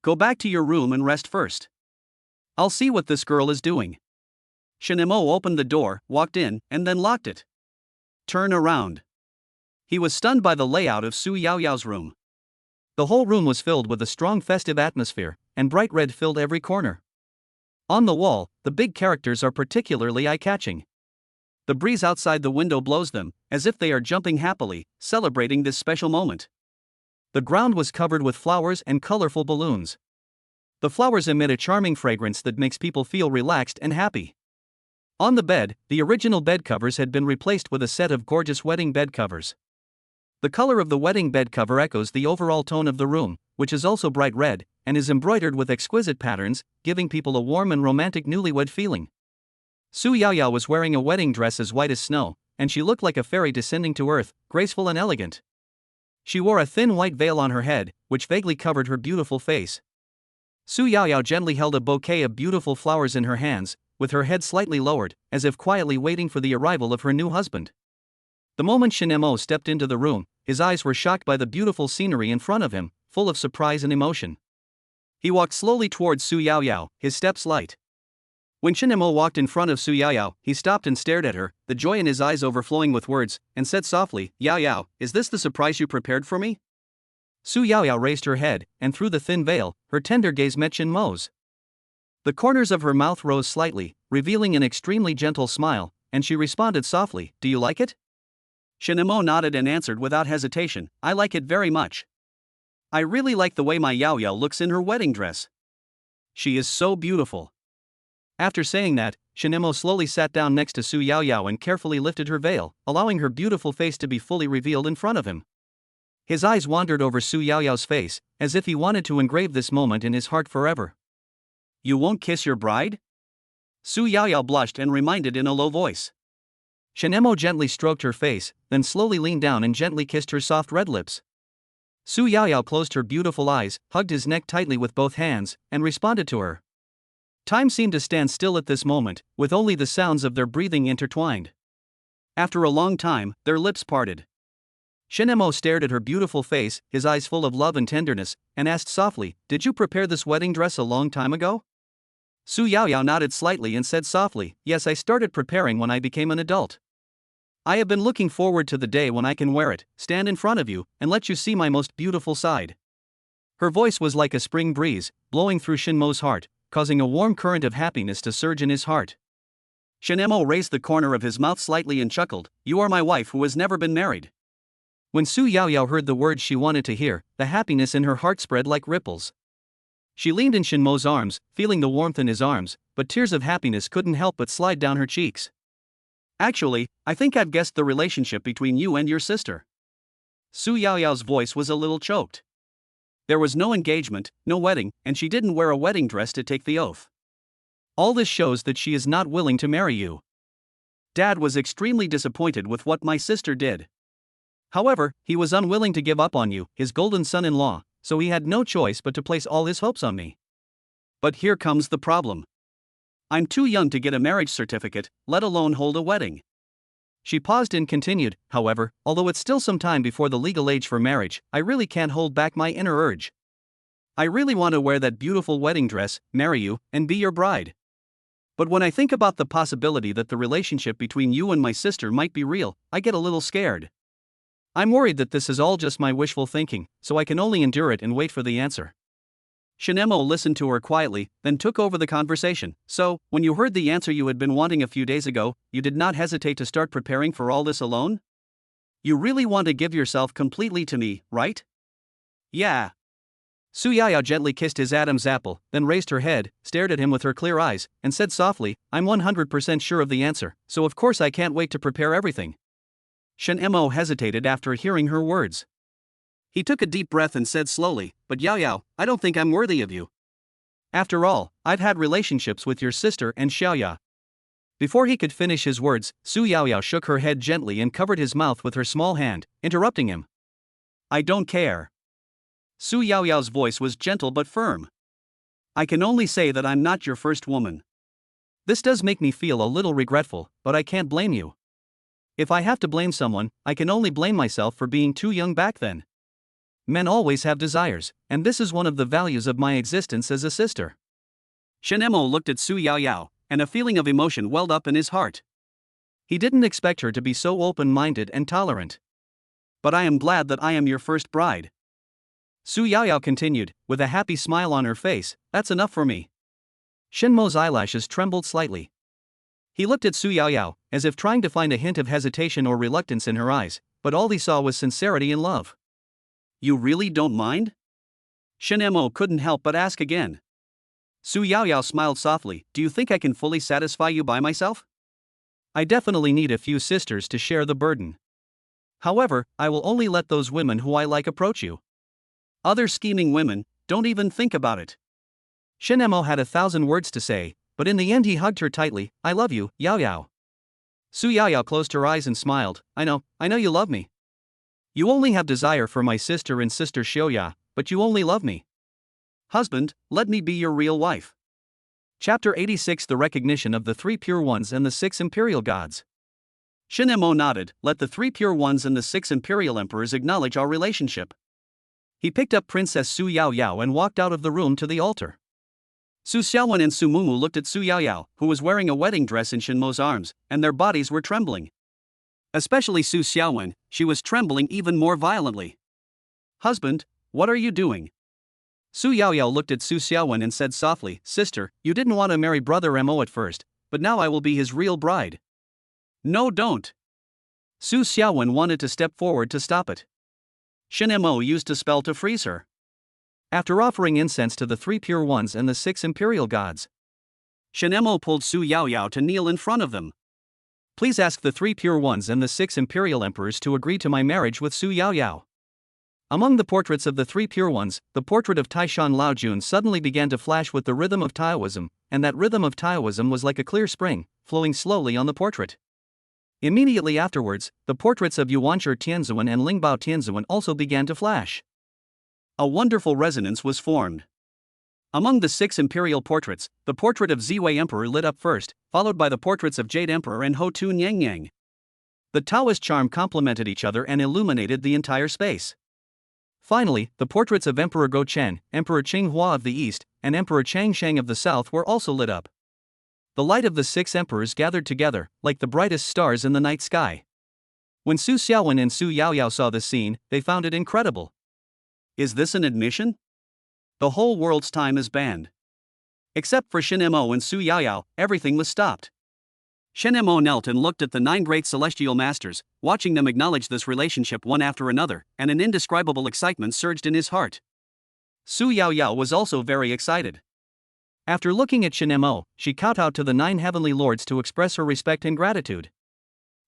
Go back to your room and rest first. I'll see what this girl is doing. Shen Mo opened the door, walked in, and then locked it. Turn around. He was stunned by the layout of Su Yaoyao's room. The whole room was filled with a strong festive atmosphere, and bright red filled every corner. On the wall, the big characters are particularly eye-catching. The breeze outside the window blows them, as if they are jumping happily, celebrating this special moment. The ground was covered with flowers and colorful balloons. The flowers emit a charming fragrance that makes people feel relaxed and happy. On the bed, the original bed covers had been replaced with a set of gorgeous wedding bed covers. The color of the wedding bed cover echoes the overall tone of the room, which is also bright red, and is embroidered with exquisite patterns, giving people a warm and romantic newlywed feeling. Su Yaoyao was wearing a wedding dress as white as snow, and she looked like a fairy descending to earth, graceful and elegant. She wore a thin white veil on her head, which vaguely covered her beautiful face. Su Yaoyao gently held a bouquet of beautiful flowers in her hands, with her head slightly lowered, as if quietly waiting for the arrival of her new husband. The moment Shen Mo stepped into the room, his eyes were shocked by the beautiful scenery in front of him, full of surprise and emotion. He walked slowly towards Su Yaoyao, his steps light. When Shen Mo walked in front of Su Yaoyao, he stopped and stared at her, the joy in his eyes overflowing with words, and said softly, Yaoyao, is this the surprise you prepared for me? Su Yaoyao raised her head, and through the thin veil, her tender gaze met Shen Mo's. The corners of her mouth rose slightly, revealing an extremely gentle smile, and she responded softly, Do you like it? Shen Mo nodded and answered without hesitation, I like it very much. I really like the way my Yaoyao looks in her wedding dress. She is so beautiful. After saying that, Shen Mo slowly sat down next to Su Yaoyao and carefully lifted her veil, allowing her beautiful face to be fully revealed in front of him. His eyes wandered over Su Yaoyao's face, as if he wanted to engrave this moment in his heart forever. You won't kiss your bride? Su Yaoyao blushed and reminded in a low voice. Shen Mo gently stroked her face, then slowly leaned down and gently kissed her soft red lips. Su Yaoyao closed her beautiful eyes, hugged his neck tightly with both hands, and responded to her. Time seemed to stand still at this moment, with only the sounds of their breathing intertwined. After a long time, their lips parted. Shen Mo stared at her beautiful face, his eyes full of love and tenderness, and asked softly, Did you prepare this wedding dress a long time ago? Su Yaoyao nodded slightly and said softly, Yes, I started preparing when I became an adult. I have been looking forward to the day when I can wear it, stand in front of you, and let you see my most beautiful side. Her voice was like a spring breeze, blowing through Shinmo's heart, causing a warm current of happiness to surge in his heart. Shinmo raised the corner of his mouth slightly and chuckled, "You are my wife who has never been married." When Su Yaoyao heard the words she wanted to hear, the happiness in her heart spread like ripples. She leaned in Shinmo's arms, feeling the warmth in his arms, but tears of happiness couldn't help but slide down her cheeks. "Actually, I think I've guessed the relationship between you and your sister." Su Yaoyao's voice was a little choked. There was no engagement, no wedding, and she didn't wear a wedding dress to take the oath. All this shows that she is not willing to marry you. Dad was extremely disappointed with what my sister did. However, he was unwilling to give up on you, his golden son-in-law, so he had no choice but to place all his hopes on me. But here comes the problem. I'm too young to get a marriage certificate, let alone hold a wedding. She paused and continued, however, although it's still some time before the legal age for marriage, I really can't hold back my inner urge. I really want to wear that beautiful wedding dress, marry you, and be your bride. But when I think about the possibility that the relationship between you and my sister might be real, I get a little scared. I'm worried that this is all just my wishful thinking, so I can only endure it and wait for the answer. Shinmo listened to her quietly, then took over the conversation. "So, when you heard the answer you had been wanting a few days ago, you did not hesitate to start preparing for all this alone? You really want to give yourself completely to me, right?" "Yeah." Su Yaoyao gently kissed his Adam's apple, then raised her head, stared at him with her clear eyes, and said softly, "I'm 100% sure of the answer, so of course I can't wait to prepare everything." Shinmo hesitated after hearing her words. He took a deep breath and said slowly, "But Yaoyao, I don't think I'm worthy of you. After all, I've had relationships with your sister and Xiaoya." Before he could finish his words, Su Yaoyao shook her head gently and covered his mouth with her small hand, interrupting him. "I don't care." Su Yaoyao's voice was gentle but firm. "I can only say that I'm not your first woman." This does make me feel a little regretful, but I can't blame you. If I have to blame someone, I can only blame myself for being too young back then. Men always have desires, and this is one of the values of my existence as a sister. Shinmo looked at Su Yaoyao, and a feeling of emotion welled up in his heart. He didn't expect her to be so open-minded and tolerant. "But I am glad that I am your first bride." Su Yaoyao continued, with a happy smile on her face, "That's enough for me." Shinmo's eyelashes trembled slightly. He looked at Su Yaoyao, as if trying to find a hint of hesitation or reluctance in her eyes, but all he saw was sincerity and love. "You really don't mind?" Shinmo couldn't help but ask again. Su Yaoyao smiled softly, "Do you think I can fully satisfy you by myself?" "I definitely need a few sisters to share the burden. However, I will only let those women who I like approach you. Other scheming women, don't even think about it." Shinmo had 1,000 words to say, but in the end he hugged her tightly. "I love you, Yaoyao." Su Yaoyao closed her eyes and smiled. I know you love me. You only have desire for my sister and sister Xiaoya, but you only love me." "Husband, let me be your real wife." Chapter 86: The Recognition of the Three Pure Ones and the Six Imperial Gods. Shinmo nodded. "Let the Three Pure Ones and the Six Imperial Emperors acknowledge our relationship." He picked up Princess Su Yaoyao and walked out of the room to the altar. Su Xiaowen and Su Mumu looked at Su Yaoyao, who was wearing a wedding dress in Shinmo's arms, and their bodies were trembling. Especially Su Xiaowen, she was trembling even more violently. "Husband, what are you doing?" Su Yaoyao looked at Su Xiaowen and said softly, "Sister, you didn't want to marry Brother Mo at first, but now I will be his real bride." "No, don't." Su Xiaowen wanted to step forward to stop it. Shinmo used a spell to freeze her. After offering incense to the Three Pure Ones and the Six Imperial Gods, Shinmo pulled Su Yaoyao to kneel in front of them. "Please ask the Three Pure Ones and the Six Imperial Emperors to agree to my marriage with Su Yaoyao." Among the portraits of the Three Pure Ones, the portrait of Taishan Laojun suddenly began to flash with the rhythm of Taoism, and that rhythm of Taoism was like a clear spring, flowing slowly on the portrait. Immediately afterwards, the portraits of Yuanshi Tianzuan and Lingbao Tianzuan also began to flash. A wonderful resonance was formed. Among the six imperial portraits, the portrait of Ziwei Emperor lit up first, followed by the portraits of Jade Emperor and Hotun Yangyang. The Taoist charm complemented each other and illuminated the entire space. Finally, the portraits of Emperor Go Chen, Emperor Qinghua of the East, and Emperor Changsheng of the South were also lit up. The light of the six emperors gathered together, like the brightest stars in the night sky. When Su Xiaowen and Su Yaoyao saw this scene, they found it incredible. Is this an admission? The whole world's time is banned. Except for Shen Mo and Su Yaoyao, everything was stopped. Shen Mo knelt and looked at the 9 great celestial masters, watching them acknowledge this relationship one after another, and an indescribable excitement surged in his heart. Su Yaoyao was also very excited. After looking at Shen Mo, she kowtowed to the 9 heavenly lords to express her respect and gratitude.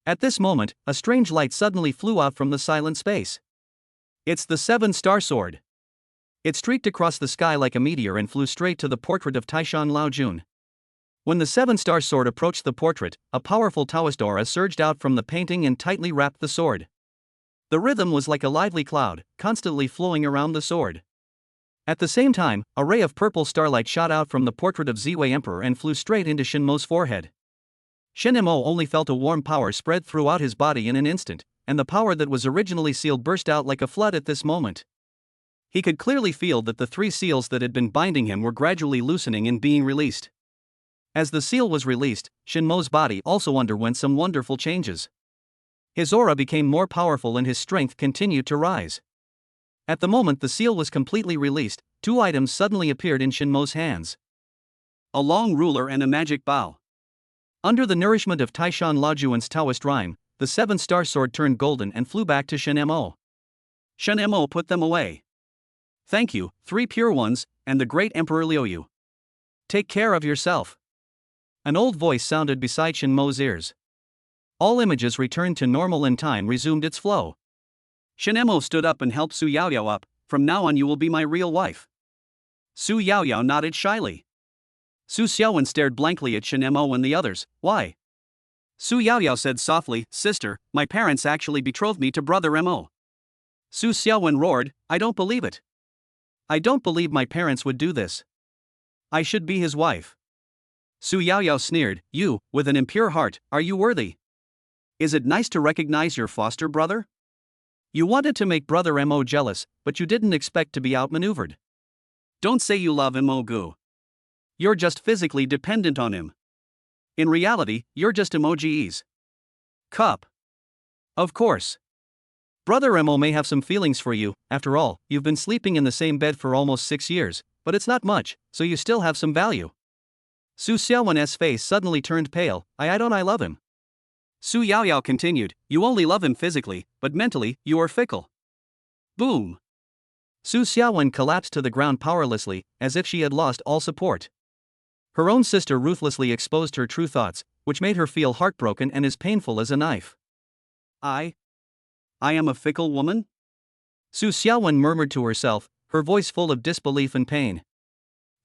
At this moment, a strange light suddenly flew out from the silent space. It's the 7-star sword. It streaked across the sky like a meteor and flew straight to the portrait of Taishan Laojun. When the 7-star sword approached the portrait, a powerful Taoist aura surged out from the painting and tightly wrapped the sword. The rhythm was like a lively cloud, constantly flowing around the sword. At the same time, a ray of purple starlight shot out from the portrait of Ziwei Emperor and flew straight into Shen Mo's forehead. Shen Mo only felt a warm power spread throughout his body in an instant, and the power that was originally sealed burst out like a flood at this moment. He could clearly feel that the 3 seals that had been binding him were gradually loosening and being released. As the seal was released, Shen Mo's body also underwent some wonderful changes. His aura became more powerful and his strength continued to rise. At the moment the seal was completely released, 2 items suddenly appeared in Shen Mo's hands. A long ruler and a magic bow. Under the nourishment of Taishan Laojuan's Taoist rhyme, the 7-star sword turned golden and flew back to Shen Mo. Shen Mo put them away. Thank you, 3 pure ones, and the great Emperor Liuyu. Take care of yourself. An old voice sounded beside Shen Mo's ears. All images returned to normal and time resumed its flow. Shen Mo stood up and helped Su Yaoyao up. From now on you will be my real wife. Su Yaoyao nodded shyly. Su Xiaowen stared blankly at Shen Mo and the others. Why? Su Yaoyao said softly, Sister, my parents actually betrothed me to Brother Mo. Su Xiaowen roared, I don't believe it. I don't believe my parents would do this. I should be his wife. Su Yaoyao sneered, You, with an impure heart, are you worthy? Is it nice to recognize your foster brother? You wanted to make Brother Mo jealous, but you didn't expect to be outmaneuvered. Don't say you love Mo Gu. You're just physically dependent on him. In reality, you're just emojis. Cup. Of course. Brother Mo may have some feelings for you, after all, you've been sleeping in the same bed for almost 6 years, but it's not much, so you still have some value. Su Xiaowen's face suddenly turned pale, I love him. Su Yaoyao continued, You only love him physically, but mentally, you are fickle. Boom. Su Xiaowen collapsed to the ground powerlessly, as if she had lost all support. Her own sister ruthlessly exposed her true thoughts, which made her feel heartbroken and as painful as a knife. I am a fickle woman? Su Xiaowen murmured to herself, her voice full of disbelief and pain.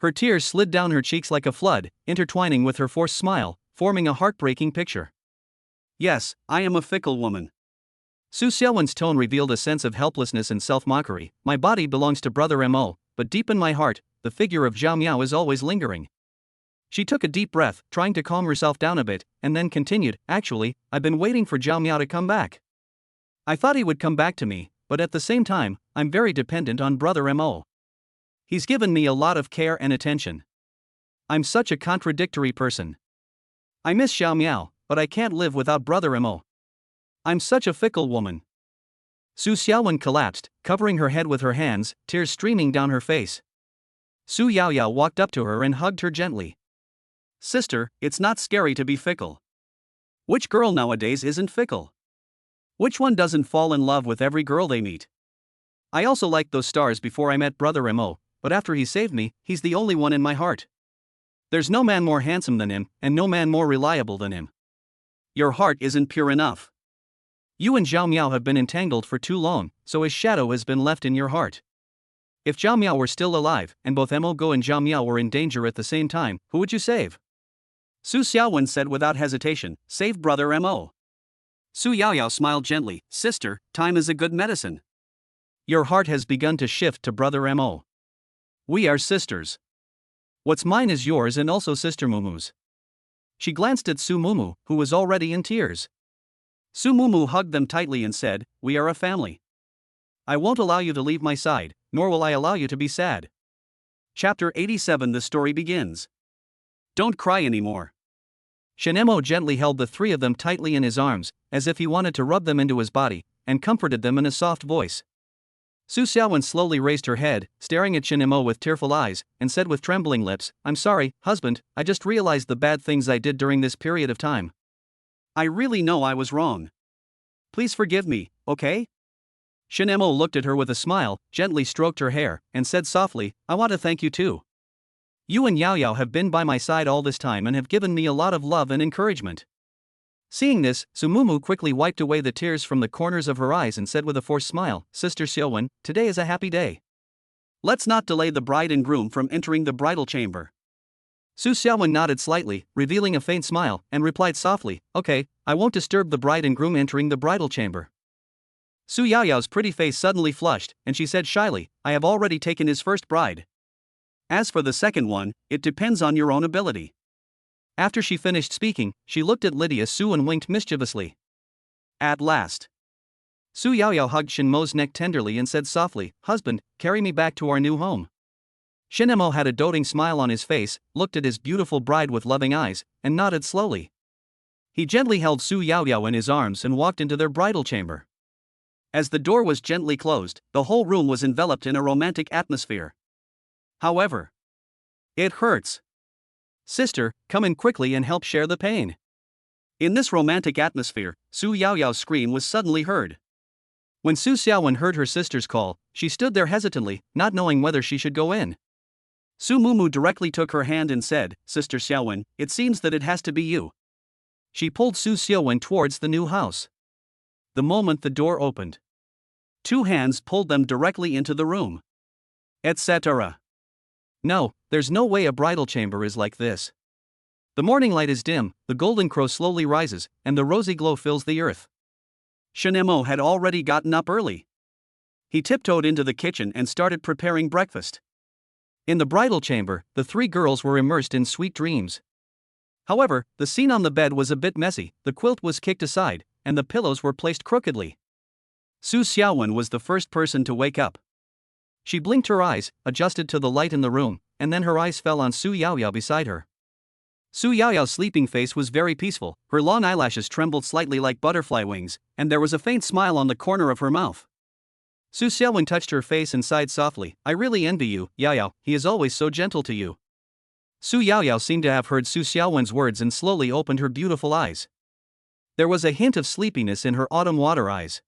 Her tears slid down her cheeks like a flood, intertwining with her forced smile, forming a heartbreaking picture. Yes, I am a fickle woman. Su Xiaowen's tone revealed a sense of helplessness and self-mockery. My body belongs to Brother Mo, but deep in my heart, the figure of Zhao Miao is always lingering. She took a deep breath, trying to calm herself down a bit, and then continued, Actually, I've been waiting for Zhao Miao to come back. I thought he would come back to me, but at the same time, I'm very dependent on Brother Mo. He's given me a lot of care and attention. I'm such a contradictory person. I miss Zhao Miao, but I can't live without Brother Mo. I'm such a fickle woman. Su Xiaowen collapsed, covering her head with her hands, tears streaming down her face. Su Yaoyao walked up to her and hugged her gently. Sister, it's not scary to be fickle. Which girl nowadays isn't fickle? Which one doesn't fall in love with every girl they meet? I also liked those stars before I met Brother Mo, but after he saved me, he's the only one in my heart. There's no man more handsome than him, and no man more reliable than him. Your heart isn't pure enough. You and Zhao Miao have been entangled for too long, so his shadow has been left in your heart. If Zhao Miao were still alive, and both Mo Go and Zhao Miao were in danger at the same time, who would you save? Su Xiaowen said without hesitation, Save Brother Mo. Su Yaoyao smiled gently, Sister, time is a good medicine. Your heart has begun to shift to Brother Mo. We are sisters. What's mine is yours and also Sister Mumu's. She glanced at Su Mumu, who was already in tears. Su Mumu hugged them tightly and said, We are a family. I won't allow you to leave my side, nor will I allow you to be sad. Chapter 87 The story begins. Don't cry anymore. Shen Mo gently held the 3 of them tightly in his arms, as if he wanted to rub them into his body, and comforted them in a soft voice. Su Xiaowen slowly raised her head, staring at Shin Mo with tearful eyes, and said with trembling lips, "I'm sorry, husband, I just realized the bad things I did during this period of time. I really know I was wrong. Please forgive me, okay?" Shin Mo looked at her with a smile, gently stroked her hair, and said softly, "I want to thank you too. You and Yao Yao have been by my side all this time and have given me a lot of love and encouragement." Seeing this, Sumumu quickly wiped away the tears from the corners of her eyes and said with a forced smile, "Sister Xiaowen, today is a happy day. Let's not delay the bride and groom from entering the bridal chamber." Su Xiaowen nodded slightly, revealing a faint smile, and replied softly, "Okay, I won't disturb the bride and groom entering the bridal chamber." Su Yaoyao's pretty face suddenly flushed, and she said shyly, "I have already taken his first bride. As for the second one, it depends on your own ability." After she finished speaking, she looked at Lydia Su and winked mischievously. At last. Su Yaoyao hugged Shin Mo's neck tenderly and said softly, "Husband, carry me back to our new home." Shin Mo had a doting smile on his face, looked at his beautiful bride with loving eyes, and nodded slowly. He gently held Su Yaoyao in his arms and walked into their bridal chamber. As the door was gently closed, the whole room was enveloped in a romantic atmosphere. However, it hurts. "Sister, come in quickly and help share the pain." In this romantic atmosphere, Su Yaoyao's scream was suddenly heard. When Su Xiaowen heard her sister's call, she stood there hesitantly, not knowing whether she should go in. Su Mumu directly took her hand and said, "Sister Xiaowen, it seems that it has to be you." She pulled Su Xiaowen towards the new house. The moment the door opened, two hands pulled them directly into the room. Etc. No, there's no way a bridal chamber is like this. The morning light is dim, the golden crow slowly rises, and the rosy glow fills the earth. Shin Mo had already gotten up early. He tiptoed into the kitchen and started preparing breakfast. In the bridal chamber, the three girls were immersed in sweet dreams. However, the scene on the bed was a bit messy, the quilt was kicked aside, and the pillows were placed crookedly. Su Xiaowen was the first person to wake up. She blinked her eyes, adjusted to the light in the room, and then her eyes fell on Su Yaoyao beside her. Su Yaoyao's sleeping face was very peaceful, her long eyelashes trembled slightly like butterfly wings, and there was a faint smile on the corner of her mouth. Su Xiaowen touched her face and sighed softly, "I really envy you, Yaoyao, he is always so gentle to you." Su Yaoyao seemed to have heard Su Xiaowen's words and slowly opened her beautiful eyes. There was a hint of sleepiness in her autumn water eyes.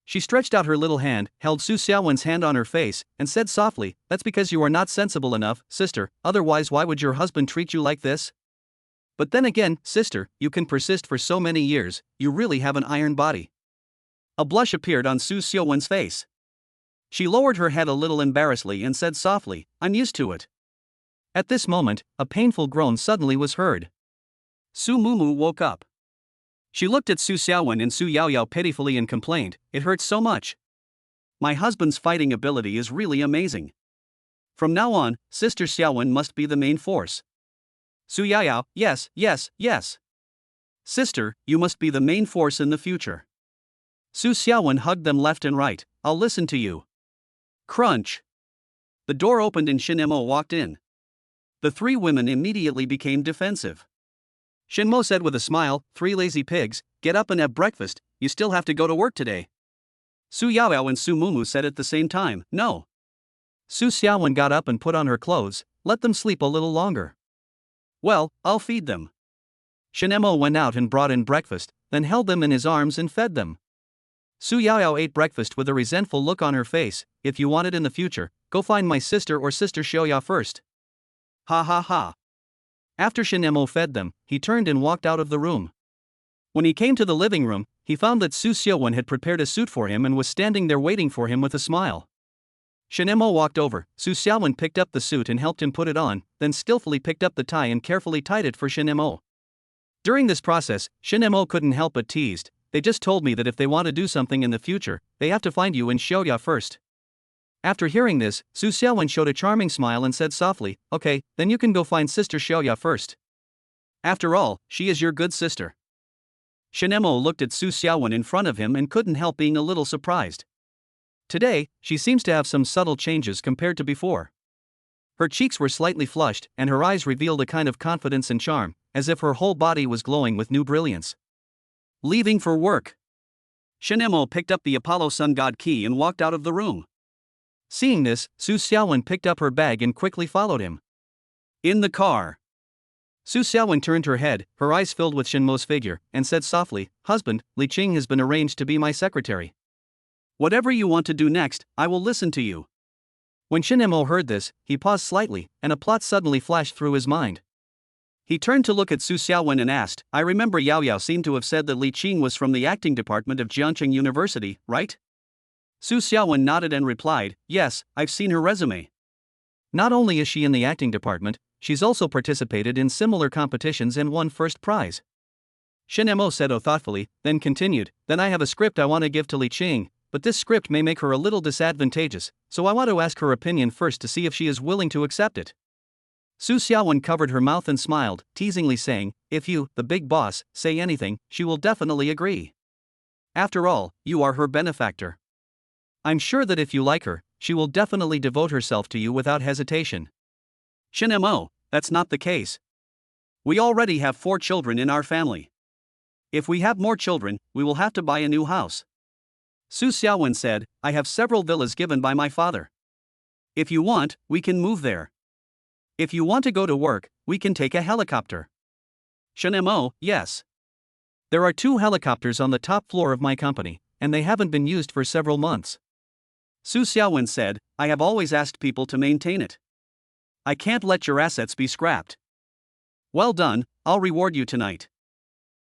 She stretched out her little hand, held Su Xiaowen's hand on her face, and said softly, "That's because you are not sensible enough, sister, otherwise why would your husband treat you like this? But then again, sister, you can persist for so many years, you really have an iron body." A blush appeared on Su Xiaowen's face. She lowered her head a little embarrassedly and said softly, "I'm used to it." At this moment, a painful groan suddenly was heard. Su Mumu woke up. She looked at Su Xiaowen and Su Yaoyao pitifully and complained, "It hurts so much. My husband's fighting ability is really amazing. From now on, Sister Xiaowen must be the main force." Su Yaoyao, "Yes, yes, yes. Sister, you must be the main force in the future." Su Xiaowen hugged them left and right, "I'll listen to you." Crunch. The door opened and Shin Mo walked in. The three women immediately became defensive. Shin Mo said with a smile, "Three lazy pigs, get up and have breakfast, you still have to go to work today." Su Yaoyao and Su Mumu said at the same time, "No." Su Xiaowen got up and put on her clothes, "Let them sleep a little longer." "Well, I'll feed them." Shin Mo went out and brought in breakfast, then held them in his arms and fed them. Su Yaoyao ate breakfast with a resentful look on her face. "If you want it in the future, go find my sister or Sister Xiaoya first." Ha ha ha. After Shin Mo fed them, he turned and walked out of the room. When he came to the living room, he found that Su Xiaowen had prepared a suit for him and was standing there waiting for him with a smile. Shin Mo walked over, Su Xiaowen picked up the suit and helped him put it on, then skillfully picked up the tie and carefully tied it for Shin Mo. During this process, Shin Mo couldn't help but teased, "They just told me that if they want to do something in the future, they have to find you and Xiaoya first." After hearing this, Su Xiaowen showed a charming smile and said softly, "Okay, then you can go find Sister Xiaoya first. After all, she is your good sister." Shin Mo looked at Su Xiaowen in front of him and couldn't help being a little surprised. Today, she seems to have some subtle changes compared to before. Her cheeks were slightly flushed, and her eyes revealed a kind of confidence and charm, as if her whole body was glowing with new brilliance. Leaving for work. Shin Mo picked up the Apollo Sun God key and walked out of the room. Seeing this, Su Xiaowen picked up her bag and quickly followed him. In the car. Su Xiaowen turned her head, her eyes filled with Shin Mo's figure, and said softly, "Husband, Li Qing has been arranged to be my secretary. Whatever you want to do next, I will listen to you." When Shin Mo heard this, he paused slightly, and a plot suddenly flashed through his mind. He turned to look at Su Xiaowen and asked, "I remember Yao Yao seemed to have said that Li Qing was from the acting department of Jiangqing University, right?" Su Xiaowen nodded and replied, "Yes, I've seen her resume." Not only is she in the acting department, she's also participated in similar competitions and won first prize. Shin Mo said thoughtfully, then continued, "Then I have a script I want to give to Li Qing, but this script may make her a little disadvantageous, so I want to ask her opinion first to see if she is willing to accept it." Su Xiaowen covered her mouth and smiled, teasingly saying, "If you, the big boss, say anything, she will definitely agree. After all, you are her benefactor. I'm sure that if you like her, she will definitely devote herself to you without hesitation." Shin Mo, that's not the case. We already have 4 children in our family. If we have more children, we will have to buy a new house. Su Xiaowen said, "I have several villas given by my father. If you want, we can move there. If you want to go to work, we can take a helicopter." Shin Mo, yes. There are 2 helicopters on the top floor of my company, and they haven't been used for several months. Su Xiaowen said, "I have always asked people to maintain it. I can't let your assets be scrapped." Well done, I'll reward you tonight.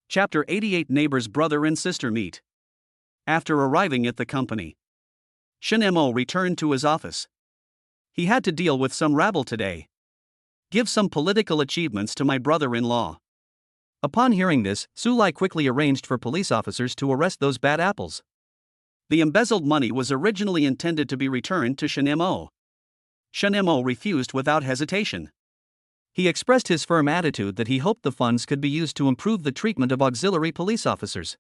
Chapter 88 Neighbor's brother and sister meet. After arriving at the company, Shin Mo returned to his office. He had to deal with some rabble today. Give some political achievements to my brother-in-law. Upon hearing this, Su Lai quickly arranged for police officers to arrest those bad apples. The embezzled money was originally intended to be returned to Shin Mo. Shin Mo refused without hesitation. He expressed his firm attitude that he hoped the funds could be used to improve the treatment of auxiliary police officers.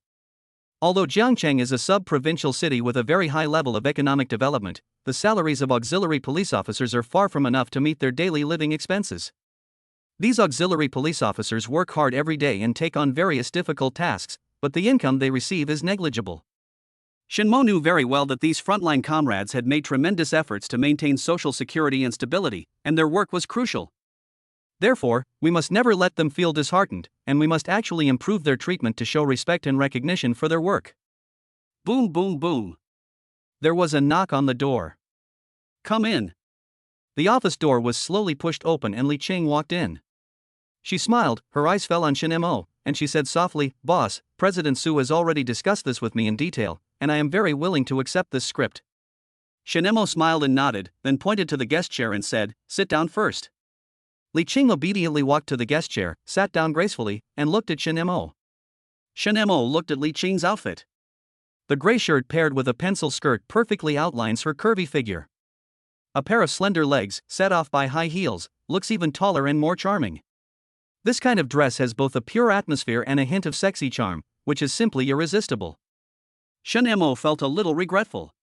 Although Jiangcheng is a sub-provincial city with a very high level of economic development, the salaries of auxiliary police officers are far from enough to meet their daily living expenses. These auxiliary police officers work hard every day and take on various difficult tasks, but the income they receive is negligible. Shin Mo knew very well that these frontline comrades had made tremendous efforts to maintain social security and stability, and their work was crucial. Therefore, we must never let them feel disheartened, and we must actually improve their treatment to show respect and recognition for their work. Boom, boom, boom. There was a knock on the door. "Come in." The office door was slowly pushed open and Li Qing walked in. She smiled, her eyes fell on Shin Mo, and she said softly, "Boss, President Su has already discussed this with me in detail, and I am very willing to accept this script." Shin Mo smiled and nodded, then pointed to the guest chair and said, "Sit down first." Li Qing obediently walked to the guest chair, sat down gracefully, and looked at Shin Mo. Shin Mo looked at Li Qing's outfit. The gray shirt paired with a pencil skirt perfectly outlines her curvy figure. A pair of slender legs, set off by high heels, looks even taller and more charming. This kind of dress has both a pure atmosphere and a hint of sexy charm, which is simply irresistible. Shin Mo felt a little regretful.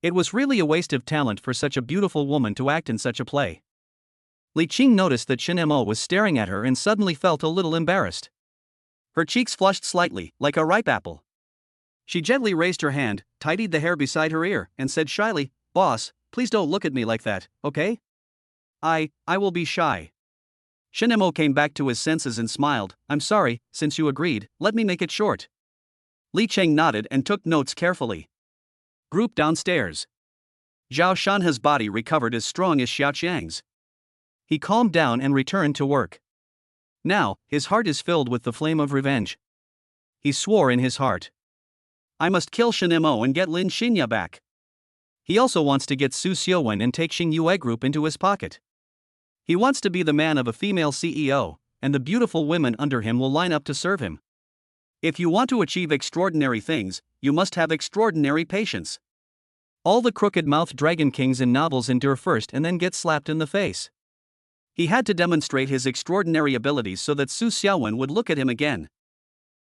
It was really a waste of talent for such a beautiful woman to act in such a play. Li Qing noticed that Shin Mo was staring at her and suddenly felt a little embarrassed. Her cheeks flushed slightly, like a ripe apple. She gently raised her hand, tidied the hair beside her ear, and said shyly, "Boss, please don't look at me like that, okay? I will be shy." Shin Mo came back to his senses and smiled, "I'm sorry, since you agreed, let me make it short." Li Qing nodded and took notes carefully. Group downstairs. Zhao Shanha's body recovered as strong as Xiaoqiang's. He calmed down and returned to work. Now, his heart is filled with the flame of revenge. He swore in his heart, "I must kill Shin Mo and get Lin Xinya back." He also wants to get Su Xiaowen and take Xingyue Group into his pocket. He wants to be the man of a female CEO, and the beautiful women under him will line up to serve him. If you want to achieve extraordinary things, you must have extraordinary patience. All the crooked-mouthed dragon kings in novels endure first and then get slapped in the face. He had to demonstrate his extraordinary abilities so that Su Xiaowen would look at him again.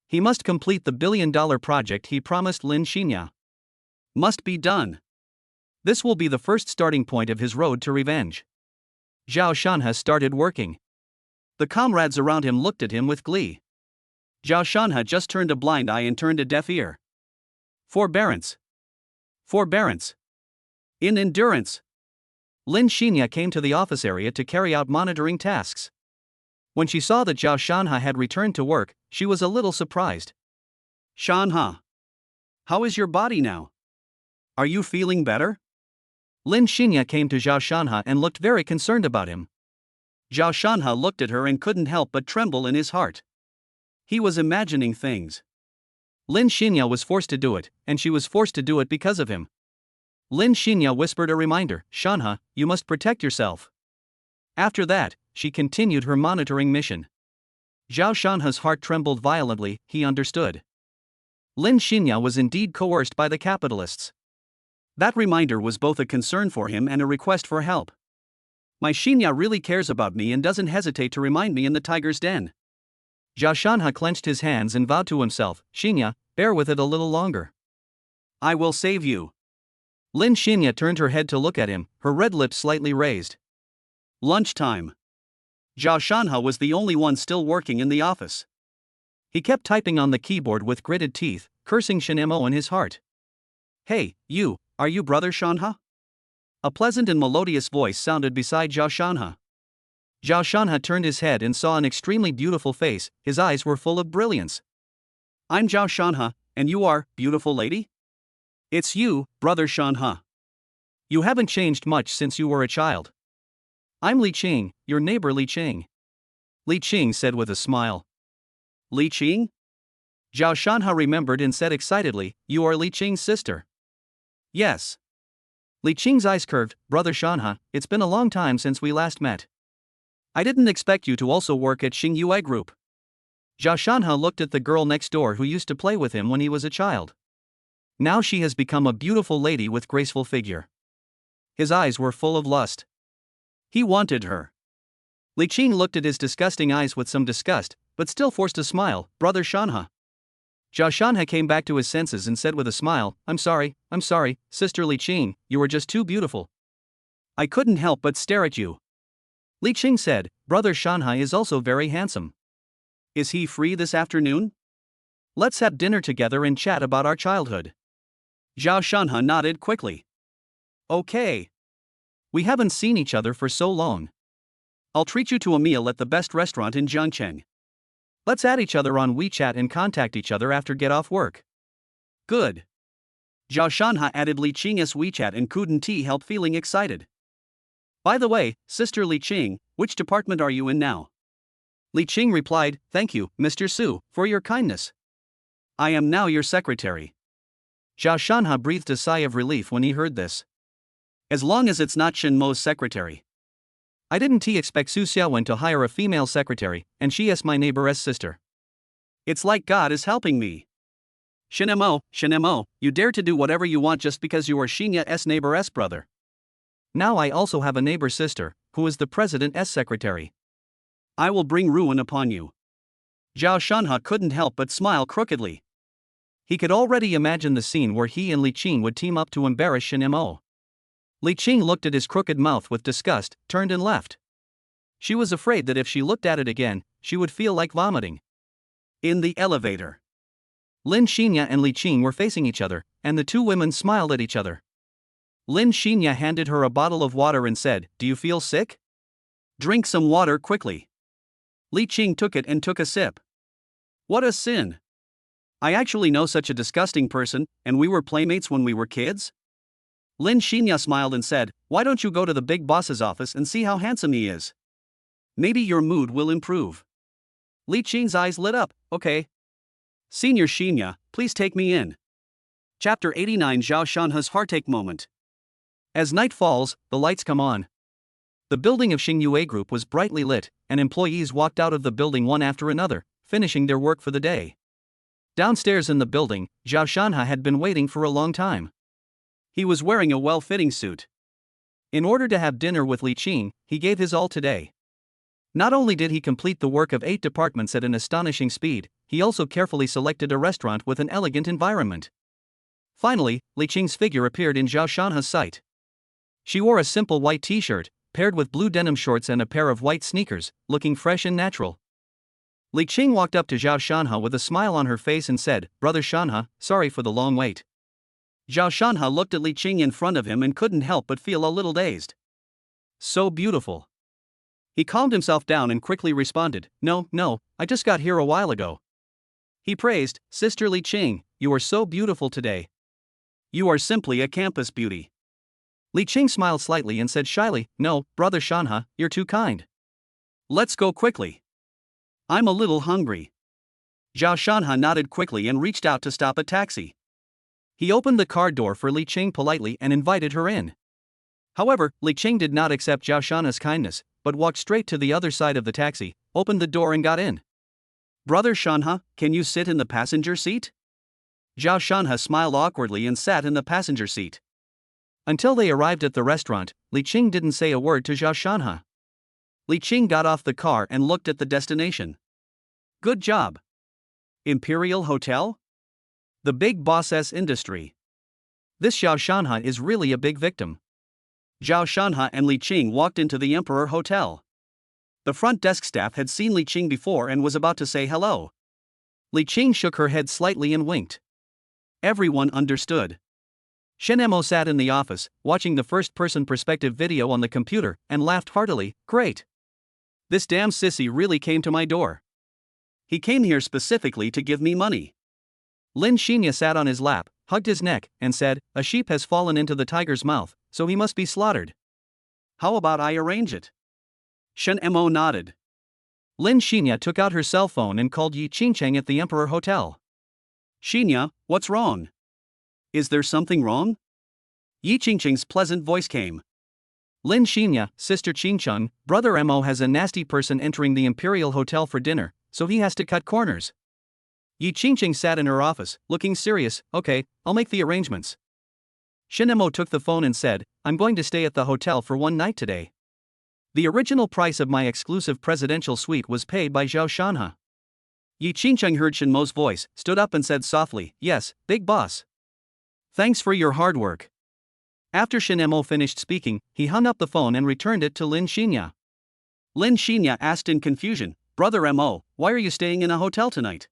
He must complete the billion-dollar project he promised Lin Xinya. Must be done. This will be the first starting point of his road to revenge. Zhao Shanha started working. The comrades around him looked at him with glee. Zhao Shanha just turned a blind eye and turned a deaf ear. Forbearance. Forbearance. In endurance. Lin Xinya came to the office area to carry out monitoring tasks. When she saw that Zhao Shanha had returned to work, she was a little surprised. Shanha. How is your body now? Are you feeling better? Lin Xinya came to Zhao Shanha and looked very concerned about him. Zhao Shanha looked at her and couldn't help but tremble in his heart. He was imagining things. Lin Xinya was forced to do it, and she was forced to do it because of him. Lin Xinya whispered a reminder, Shanha, you must protect yourself. After that, she continued her monitoring mission. Zhao Shanha's heart trembled violently, he understood. Lin Xinya was indeed coerced by the capitalists. That reminder was both a concern for him and a request for help. My Xinya really cares about me and doesn't hesitate to remind me in the tiger's den. Zhao Shanha clenched his hands and vowed to himself, Xinya, bear with it a little longer. I will save you. Lin Xinya turned her head to look at him, her red lips slightly raised. Lunchtime. Zhao Shanha was the only one still working in the office. He kept typing on the keyboard with gritted teeth, cursing Shin Mo in his heart. Hey, you, are you brother Shanha? A pleasant and melodious voice sounded beside Zhao Shanha. Zhao Shanha turned his head and saw an extremely beautiful face, his eyes were full of brilliance. I'm Zhao Shanha, and you are, beautiful lady? It's you, brother Shanha. You haven't changed much since you were a child. I'm Li Qing, your neighbor Li Qing. Li Qing said with a smile. Li Qing? Zhao Shanha remembered and said excitedly, you are Li Qing's sister. Yes. Li Qing's eyes curved, brother Shanha, it's been a long time since we last met. I didn't expect you to also work at Xingyue Group. Zhao Shanha looked at the girl next door who used to play with him when he was a child. Now she has become a beautiful lady with graceful figure. His eyes were full of lust. He wanted her. Li Qing looked at his disgusting eyes with some disgust, but still forced a smile, brother Shanha. Zhao Shanha came back to his senses and said with a smile, I'm sorry, sister Li Qing, you are just too beautiful. I couldn't help but stare at you. Li Qing said, brother Shanha is also very handsome. Is he free this afternoon? Let's have dinner together and chat about our childhood. Zhao Shanha nodded quickly. Okay. We haven't seen each other for so long. I'll treat you to a meal at the best restaurant in Jiangcheng. Let's add each other on WeChat and contact each other after get off work. Good. Zhao Shanha added Li Qing's WeChat and couldn't help feeling excited. By the way, sister Li Qing, which department are you in now? Li Qing replied, thank you, Mr. Su, for your kindness. I am now your secretary. Zhao Shanha breathed a sigh of relief when he heard this. As long as it's not Shin Mo's secretary. I didn't expect Su Xiaowen to hire a female secretary, and she is my neighbor's sister. It's like God is helping me. Shin Mo, you dare to do whatever you want just because you are Xinya's neighbor's brother. Now I also have a neighbor sister, who is the president's secretary. I will bring ruin upon you. Zhao Shanha couldn't help but smile crookedly. He could already imagine the scene where he and Li Qing would team up to embarrass Shin Mo. Li Qing looked at his crooked mouth with disgust, turned and left. She was afraid that if she looked at it again, she would feel like vomiting. In the elevator. Lin Xinya and Li Qing were facing each other, and the two women smiled at each other. Lin Xinya handed her a bottle of water and said, do you feel sick? Drink some water quickly. Li Qing took it and took a sip. What a sin. I actually know such a disgusting person, and we were playmates when we were kids? Lin Xinya smiled and said, why don't you go to the big boss's office and see how handsome he is? Maybe your mood will improve. Li Qing's eyes lit up, okay. Senior Xinya, please take me in. Chapter 89 Zhao Shanha's Heartache Moment. As night falls, the lights come on. The building of Xingyue Group was brightly lit, and employees walked out of the building one after another, finishing their work for the day. Downstairs in the building, Zhao Shanha had been waiting for a long time. He was wearing a well-fitting suit. In order to have dinner with Li Qing, he gave his all today. Not only did he complete the work of 8 departments at an astonishing speed, he also carefully selected a restaurant with an elegant environment. Finally, Li Qing's figure appeared in Zhao Shanha's sight. She wore a simple white t-shirt, paired with blue denim shorts and a pair of white sneakers, looking fresh and natural. Li Qing walked up to Zhao Shanhe with a smile on her face and said, "Brother Shanhe, sorry for the long wait." Zhao Shanhe looked at Li Qing in front of him and couldn't help but feel a little dazed. So beautiful. He calmed himself down and quickly responded, No, I just got here a while ago. He praised, Sister Li Qing, you are so beautiful today. You are simply a campus beauty. Li Qing smiled slightly and said shyly, No, Brother Shanhe, you're too kind. Let's go quickly. I'm a little hungry. Zhao Shanhe nodded quickly and reached out to stop a taxi. He opened the car door for Li Qing politely and invited her in. However, Li Qing did not accept Zhao Shanhe's kindness, but walked straight to the other side of the taxi, opened the door and got in. Brother Shanhe, can you sit in the passenger seat? Zhao Shanhe smiled awkwardly and sat in the passenger seat. Until they arrived at the restaurant, Li Qing didn't say a word to Zhao Shanhe. Li Qing got off the car and looked at the destination. Good job. Imperial Hotel? The big boss's industry. This Zhao Shanhe is really a big victim. Zhao Shanhe and Li Qing walked into the Emperor Hotel. The front desk staff had seen Li Qing before and was about to say hello. Li Qing shook her head slightly and winked. Everyone understood. Shen Mo sat in the office, watching the first-person perspective video on the computer, and laughed heartily, Great. This damn sissy really came to my door. He came here specifically to give me money. Lin Xinya sat on his lap, hugged his neck, and said, A sheep has fallen into the tiger's mouth, so he must be slaughtered. How about I arrange it? Shen Mo nodded. Lin Xinya took out her cell phone and called Yi Qingcheng at the Emperor Hotel. Xinya, what's wrong? Is there something wrong? Yi Qingcheng's pleasant voice came. Lin Xinya, Sister Qingcheng, Brother Mo has a nasty person entering the Imperial Hotel for dinner, so he has to cut corners. Yi Qingcheng sat in her office, looking serious. Okay, I'll make the arrangements. Shen Mo took the phone and said, I'm going to stay at the hotel for one night today. The original price of my exclusive presidential suite was paid by Zhao Shanhe. Yi Qingcheng heard Shen Mo's voice, stood up and said softly, Yes, big boss. Thanks for your hard work. After Shen Mo finished speaking, he hung up the phone and returned it to Lin Xinya. Lin Xinya asked in confusion, Brother Mo, why are you staying in a hotel tonight?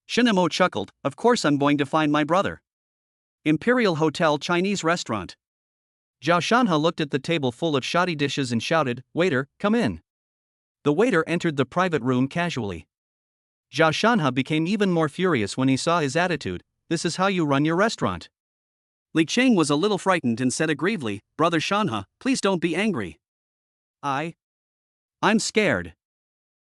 Shen Mo chuckled, Of course I'm going to find my brother. Imperial Hotel Chinese restaurant. Zhao Shanhe looked at the table full of shoddy dishes and shouted, Waiter, come in. The waiter entered the private room casually. Zhao Shanhe became even more furious when he saw his attitude. This is how you run your restaurant. Li Qing was a little frightened and said aggrievedly, Brother Shanhe, please don't be angry. I'm scared.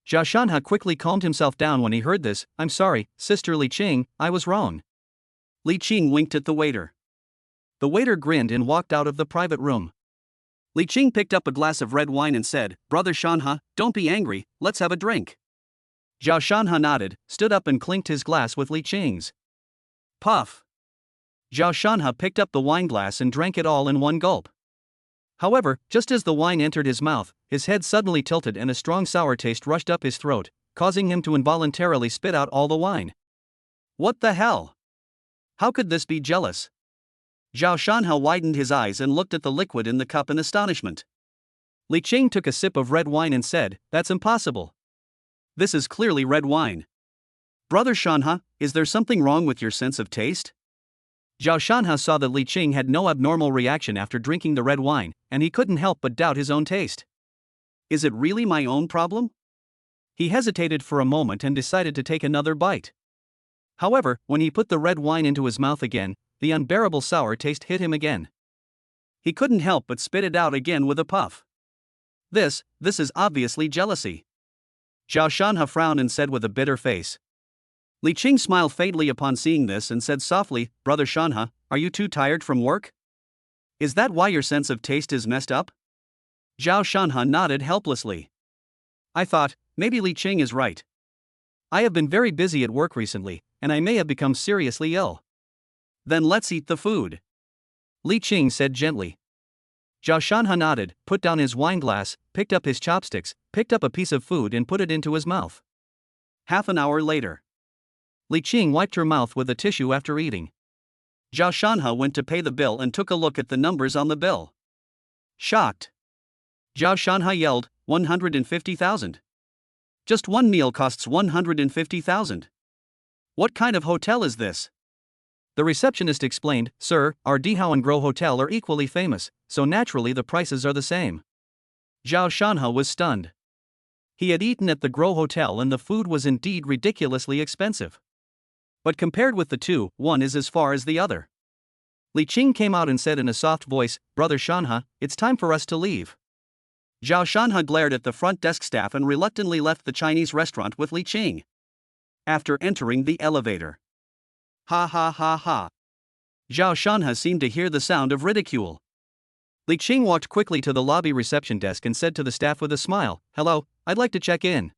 Zhao Shanhe quickly calmed himself down when he heard this. I'm sorry, Sister Li Qing, I was wrong. Li Qing winked at the waiter. The waiter grinned and walked out of the private room. Li Qing picked up a glass of red wine and said, Brother Shanhe, don't be angry, let's have a drink. Zhao Shanhe nodded, stood up and clinked his glass with Li Qing's. Puff. Zhao Shanhe picked up the wine glass and drank it all in one gulp. However, just as the wine entered his mouth, his head suddenly tilted and a strong sour taste rushed up his throat, causing him to involuntarily spit out all the wine. What the hell? How could this be jealous? Zhao Shanhe widened his eyes and looked at the liquid in the cup in astonishment. Li Qing took a sip of red wine and said, That's impossible. This is clearly red wine. Brother Shanhe, is there something wrong with your sense of taste? Zhao Shanhe saw that Li Qing had no abnormal reaction after drinking the red wine, and he couldn't help but doubt his own taste. Is it really my own problem? He hesitated for a moment and decided to take another bite. However, when he put the red wine into his mouth again, the unbearable sour taste hit him again. He couldn't help but spit it out again with a puff. This is obviously jealousy. Zhao Shanhe frowned and said with a bitter face. Li Qing smiled faintly upon seeing this and said softly, Brother Shanhe, are you too tired from work? Is that why your sense of taste is messed up? Zhao Shanhe nodded helplessly. I thought, maybe Li Qing is right. I have been very busy at work recently, and I may have become seriously ill. Then let's eat the food. Li Qing said gently. Zhao Shanhe nodded, put down his wine glass, picked up his chopsticks, picked up a piece of food and put it into his mouth. Half an hour later. Li Qing wiped her mouth with a tissue after eating. Zhao Shanhe went to pay the bill and took a look at the numbers on the bill. Shocked. Zhao Shanhe yelled, 150,000. Just one meal costs 150,000. What kind of hotel is this? The receptionist explained, Sir, our Dihao and Grow Hotel are equally famous, so naturally the prices are the same. Zhao Shanhe was stunned. He had eaten at the Grow Hotel and the food was indeed ridiculously expensive. But compared with the two, one is as far as the other. Li Qing came out and said in a soft voice, Brother Shanhe, it's time for us to leave. Zhao Shanhe glared at the front desk staff and reluctantly left the Chinese restaurant with Li Qing. After entering the elevator. Ha ha ha ha. Zhao Shanhe seemed to hear the sound of ridicule. Li Qing walked quickly to the lobby reception desk and said to the staff with a smile, Hello, I'd like to check in.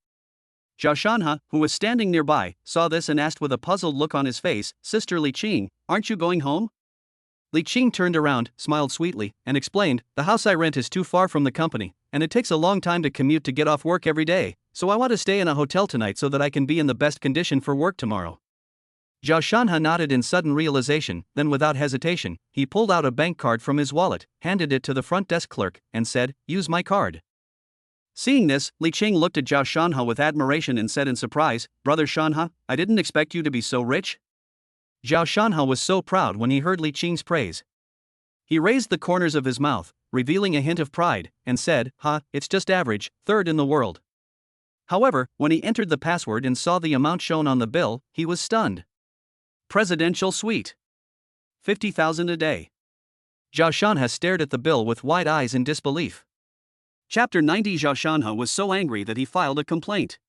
Zhao Shanhe, who was standing nearby, saw this and asked with a puzzled look on his face, Sister Li Qing, aren't you going home? Li Qing turned around, smiled sweetly, and explained, The house I rent is too far from the company, and it takes a long time to commute to get off work every day, so I want to stay in a hotel tonight so that I can be in the best condition for work tomorrow. Zhao Shanhe nodded in sudden realization, then without hesitation, he pulled out a bank card from his wallet, handed it to the front desk clerk, and said, Use my card. Seeing this, Li Qing looked at Zhao Shanhe with admiration and said in surprise, Brother Shanhe, I didn't expect you to be so rich. Zhao Shanhe was so proud when he heard Li Qing's praise. He raised the corners of his mouth, revealing a hint of pride, and said, it's just average, third in the world. However, when he entered the password and saw the amount shown on the bill, he was stunned. Presidential suite. 50,000 a day. Zhao Shanhe stared at the bill with wide eyes in disbelief. Chapter 90. Zhao Shanhe was so angry that he filed a complaint.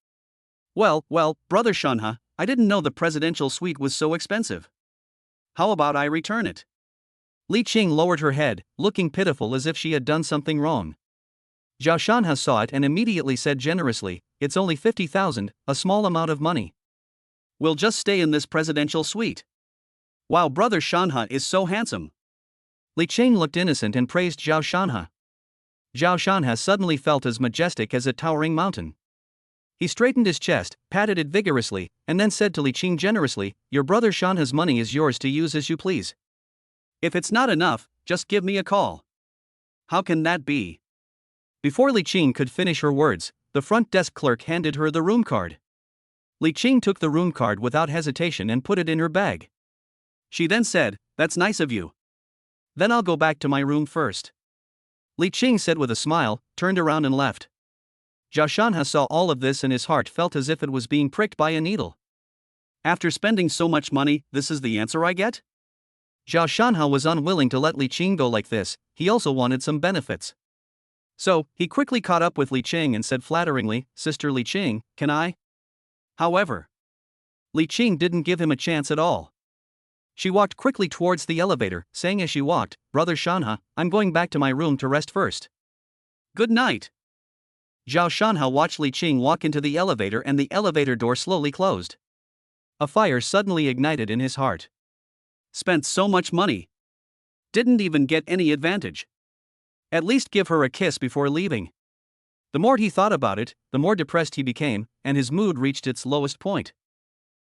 Well, Brother Shanhe, I didn't know the presidential suite was so expensive. How about I return it? Li Qing lowered her head, looking pitiful as if she had done something wrong. Zhao Shanhe saw it and immediately said generously, It's only 50,000, a small amount of money. We'll just stay in this presidential suite. Wow, Brother Shanhe is so handsome. Li Qing looked innocent and praised Zhao Shanhe. Zhao Shanhe suddenly felt as majestic as a towering mountain. He straightened his chest, patted it vigorously, and then said to Li Qing generously, Your brother Shanhe's money is yours to use as you please. If it's not enough, just give me a call. How can that be? Before Li Qing could finish her words, the front desk clerk handed her the room card. Li Qing took the room card without hesitation and put it in her bag. She then said, That's nice of you. Then I'll go back to my room first. Li Qing said with a smile, turned around and left. Zhao Shanhe saw all of this and his heart felt as if it was being pricked by a needle. After spending so much money, this is the answer I get? Zhao Shanhe was unwilling to let Li Qing go like this, he also wanted some benefits. So, he quickly caught up with Li Qing and said flatteringly, Sister Li Qing, can I? However, Li Qing didn't give him a chance at all. She walked quickly towards the elevator, saying as she walked, Brother Shanhe, I'm going back to my room to rest first. Good night. Zhao Shanhe watched Li Qing walk into the elevator and the elevator door slowly closed. A fire suddenly ignited in his heart. Spent so much money. Didn't even get any advantage. At least give her a kiss before leaving. The more he thought about it, the more depressed he became, and his mood reached its lowest point.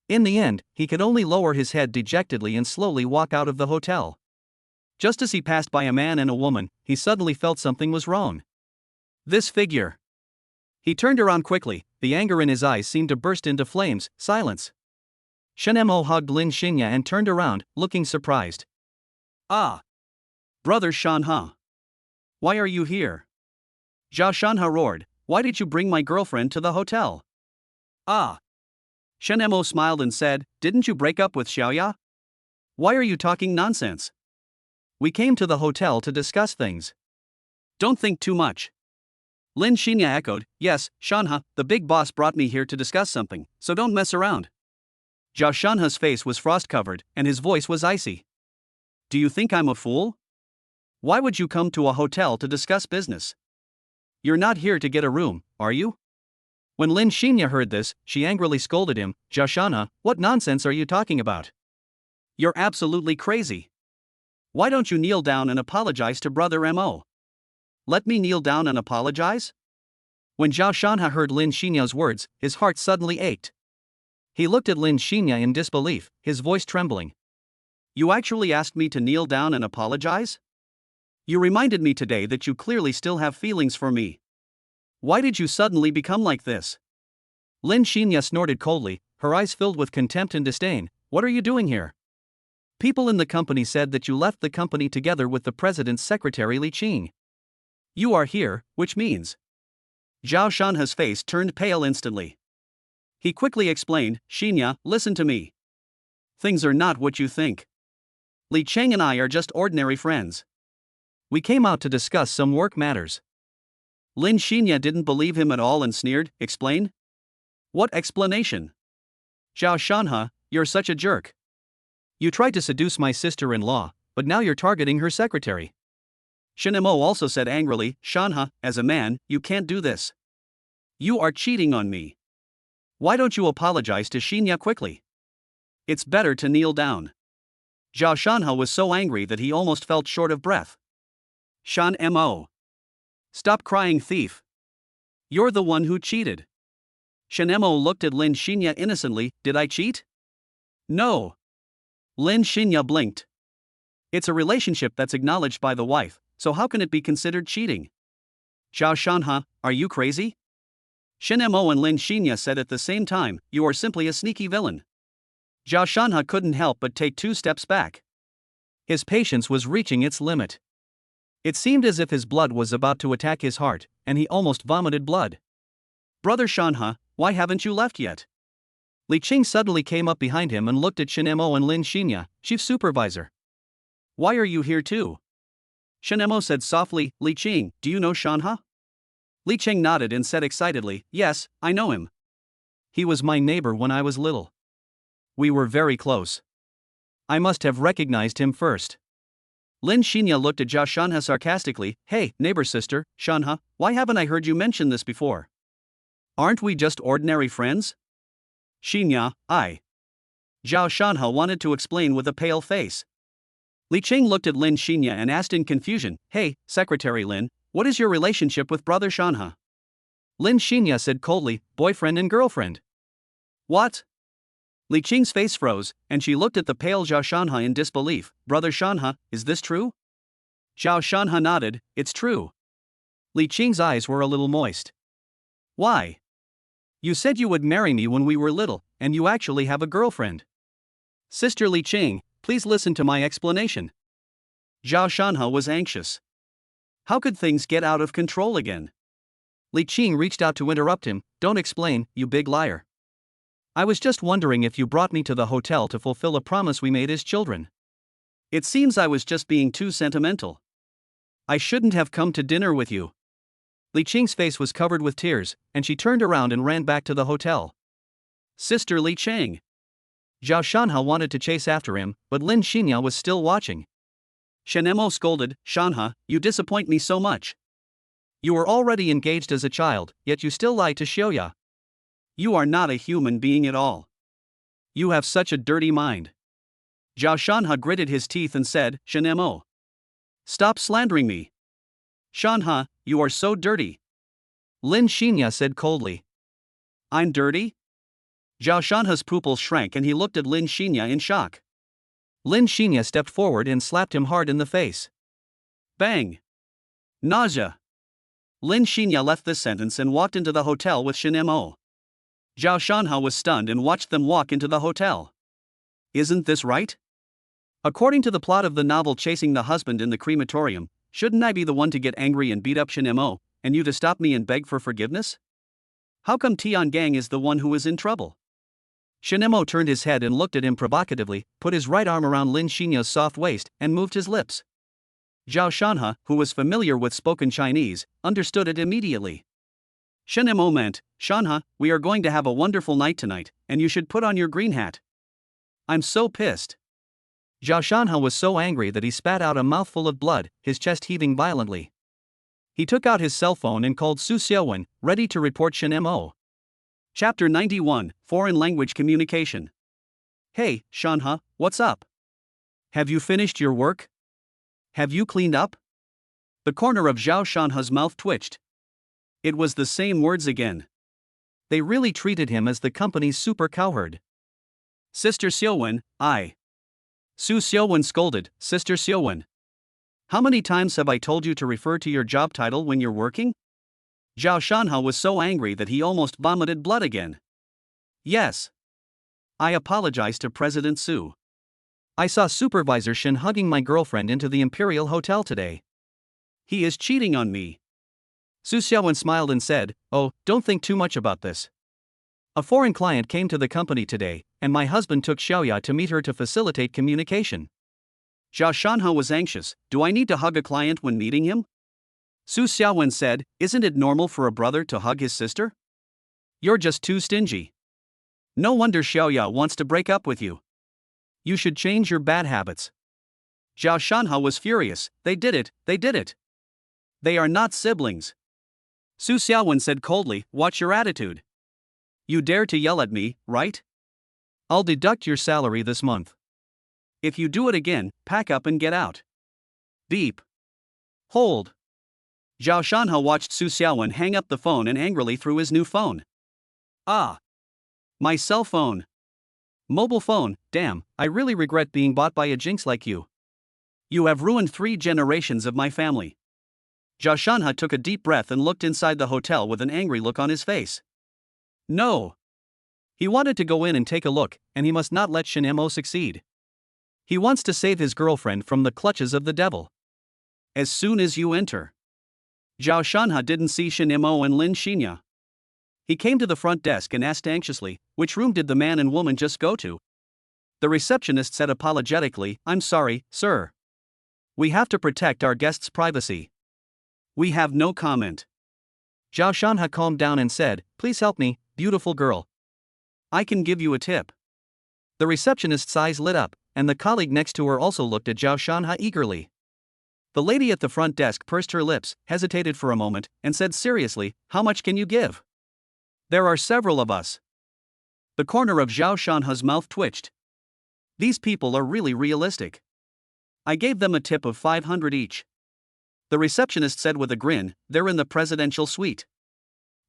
In the end, he could only lower his head dejectedly and slowly walk out of the hotel. Just as he passed by a man and a woman, he suddenly felt something was wrong. This figure. He turned around quickly, the anger in his eyes seemed to burst into flames. Silence. Shen Mo hugged Lin Xinya and turned around, looking surprised. Ah. Brother Shanhe. Why are you here? Zhao Shanhe roared, Why did you bring my girlfriend to the hotel? Ah. Shen Mo smiled and said, Didn't you break up with Xiaoya? Why are you talking nonsense? We came to the hotel to discuss things. Don't think too much. Lin Xinya echoed, Yes, Shanhe, the big boss brought me here to discuss something, so don't mess around. Zhao Shanhe's face was frost-covered, and his voice was icy. Do you think I'm a fool? Why would you come to a hotel to discuss business? You're not here to get a room, are you? When Lin Xinya heard this, she angrily scolded him, Zhao Shanhe, what nonsense are you talking about? You're absolutely crazy. Why don't you kneel down and apologize to Brother Mo? Let me kneel down and apologize? When Zhao Shanhe heard Lin Xinya's words, his heart suddenly ached. He looked at Lin Xinya in disbelief, his voice trembling. You actually asked me to kneel down and apologize? You reminded me today that you clearly still have feelings for me. Why did you suddenly become like this? Lin Xinya snorted coldly, her eyes filled with contempt and disdain. What are you doing here? People in the company said that you left the company together with the president's secretary Li Qing. You are here, which means. Zhao Shanha's face turned pale instantly. He quickly explained, Xinya, listen to me. Things are not what you think. Li Cheng and I are just ordinary friends. We came out to discuss some work matters. Lin Xinya didn't believe him at all and sneered, explain? What explanation? Zhao Shanha, you're such a jerk. You tried to seduce my sister-in-law, but now you're targeting her secretary. Shen Mo also said angrily, Shanha, as a man, you can't do this. You are cheating on me. Why don't you apologize to Xinya quickly? It's better to kneel down. Zhao Shanha was so angry that he almost felt short of breath. Shan Mo. Stop crying, thief. You're the one who cheated. Shen Mo looked at Lin Xinya innocently, did I cheat? No. Lin Xinya blinked. It's a relationship that's acknowledged by the wife, so how can it be considered cheating? Zhao Shanha, are you crazy? Shen Mo and Lin Xinya said at the same time, you are simply a sneaky villain. Zhao Shanha couldn't help but take 2 steps back. His patience was reaching its limit. It seemed as if his blood was about to attack his heart, and he almost vomited blood. Brother Shanha, why haven't you left yet? Li Qing suddenly came up behind him and looked at Shen Mo and Lin Xinya, chief supervisor. Why are you here too? Shen Mo said softly, Li Qing, do you know Shanha? Li Qing nodded and said excitedly, yes, I know him. He was my neighbor when I was little. We were very close. I must have recognized him first. Lin Xinya looked at Zhao Shanha sarcastically, hey, neighbor sister, Shanha, why haven't I heard you mention this before? Aren't we just ordinary friends? Xinya, I. Zhao Shanha wanted to explain with a pale face. Li Qing looked at Lin Xinya and asked in confusion, hey, Secretary Lin, what is your relationship with Brother Shanha? Lin Xinya said coldly, boyfriend and girlfriend. What? Li Qing's face froze, and she looked at the pale Zhao Shanha in disbelief. Brother Shanha, is this true? Zhao Shanha nodded, it's true. Li Qing's eyes were a little moist. Why? You said you would marry me when we were little, and you actually have a girlfriend. Sister Li Qing, please listen to my explanation. Zhao Shanha was anxious. How could things get out of control again? Li Qing reached out to interrupt him, don't explain, you big liar. I was just wondering if you brought me to the hotel to fulfill a promise we made as children. It seems I was just being too sentimental. I shouldn't have come to dinner with you. Li Qing's face was covered with tears, and she turned around and ran back to the hotel. Sister Li Qing. Zhao Shanha wanted to chase after him, but Lin Xinya was still watching. Shen Mo scolded, Shanha, you disappoint me so much. You were already engaged as a child, yet you still lie to Xiaoya. You are not a human being at all. You have such a dirty mind. Zhao Shanha gritted his teeth and said, Shen Mo. Stop slandering me. Shanha, you are so dirty. Lin Xinya said coldly. I'm dirty? Zhao Shanha's pupils shrank and he looked at Lin Xinya in shock. Lin Xinya stepped forward and slapped him hard in the face. Bang! Nausea! Lin Xinya left this sentence and walked into the hotel with Shen Mo. Zhao Shanha was stunned and watched them walk into the hotel. Isn't this right? According to the plot of the novel Chasing the Husband in the Crematorium, shouldn't I be the one to get angry and beat up Shen Mo, and you to stop me and beg for forgiveness? How come Tian Gang is the one who is in trouble? Shen Mo turned his head and looked at him provocatively, put his right arm around Lin Xinya's soft waist, and moved his lips. Zhao Shanha, who was familiar with spoken Chinese, understood it immediately. Shen Mo meant, Shanha, we are going to have a wonderful night tonight, and you should put on your green hat. I'm so pissed. Zhao Shanha was so angry that he spat out a mouthful of blood, his chest heaving violently. He took out his cell phone and called Su Xiaowen, ready to report Shen Mo. Chapter 91, Foreign Language Communication. Hey, Shanha, what's up? Have you finished your work? Have you cleaned up? The corner of Zhao Shanha's mouth twitched. It was the same words again. They really treated him as the company's super cowherd. Sister Xiaowen, I. Su Xiaowen scolded, Sister Xiaowen. How many times have I told you to refer to your job title when you're working? Zhao Shanha was so angry that he almost vomited blood again. Yes. I apologize to President Su. I saw Supervisor Shin hugging my girlfriend into the Imperial Hotel today. He is cheating on me. Su Xiaowen smiled and said, "Oh, don't think too much about this. A foreign client came to the company today, and my husband took Xiaoya to meet her to facilitate communication." Zhao Shanhe was anxious. Do I need to hug a client when meeting him? Su Xiaowen said, isn't it normal for a brother to hug his sister? You're just too stingy. No wonder Xiaoya wants to break up with you. You should change your bad habits. Zhao Shanhe was furious. They did it. They are not siblings. Su Xiaowen said coldly, watch your attitude. You dare to yell at me, right? I'll deduct your salary this month. If you do it again, pack up and get out. Beep. Hold. Zhao Shanhe watched Su Xiaowen hang up the phone and angrily threw his new phone. Ah. My cell phone. Mobile phone, damn, I really regret being bought by a jinx like you. You have ruined 3 generations of my family. Zhao Shanhe took a deep breath and looked inside the hotel with an angry look on his face. No. He wanted to go in and take a look, and he must not let Shin Mo succeed. He wants to save his girlfriend from the clutches of the devil. As soon as you enter. Zhao Shanhe didn't see Shin Mo and Lin Xinya. He came to the front desk and asked anxiously, which room did the man and woman just go to? The receptionist said apologetically, I'm sorry, sir. We have to protect our guests' privacy. We have no comment. Zhao Shanhe calmed down and said, please help me, beautiful girl. I can give you a tip. The receptionist's eyes lit up, and the colleague next to her also looked at Zhao Shanhe eagerly. The lady at the front desk pursed her lips, hesitated for a moment, and said seriously, how much can you give? There are several of us. The corner of Zhao Shanhe's mouth twitched. These people are really realistic. I gave them a tip of 500 each. The receptionist said with a grin, they're in the presidential suite.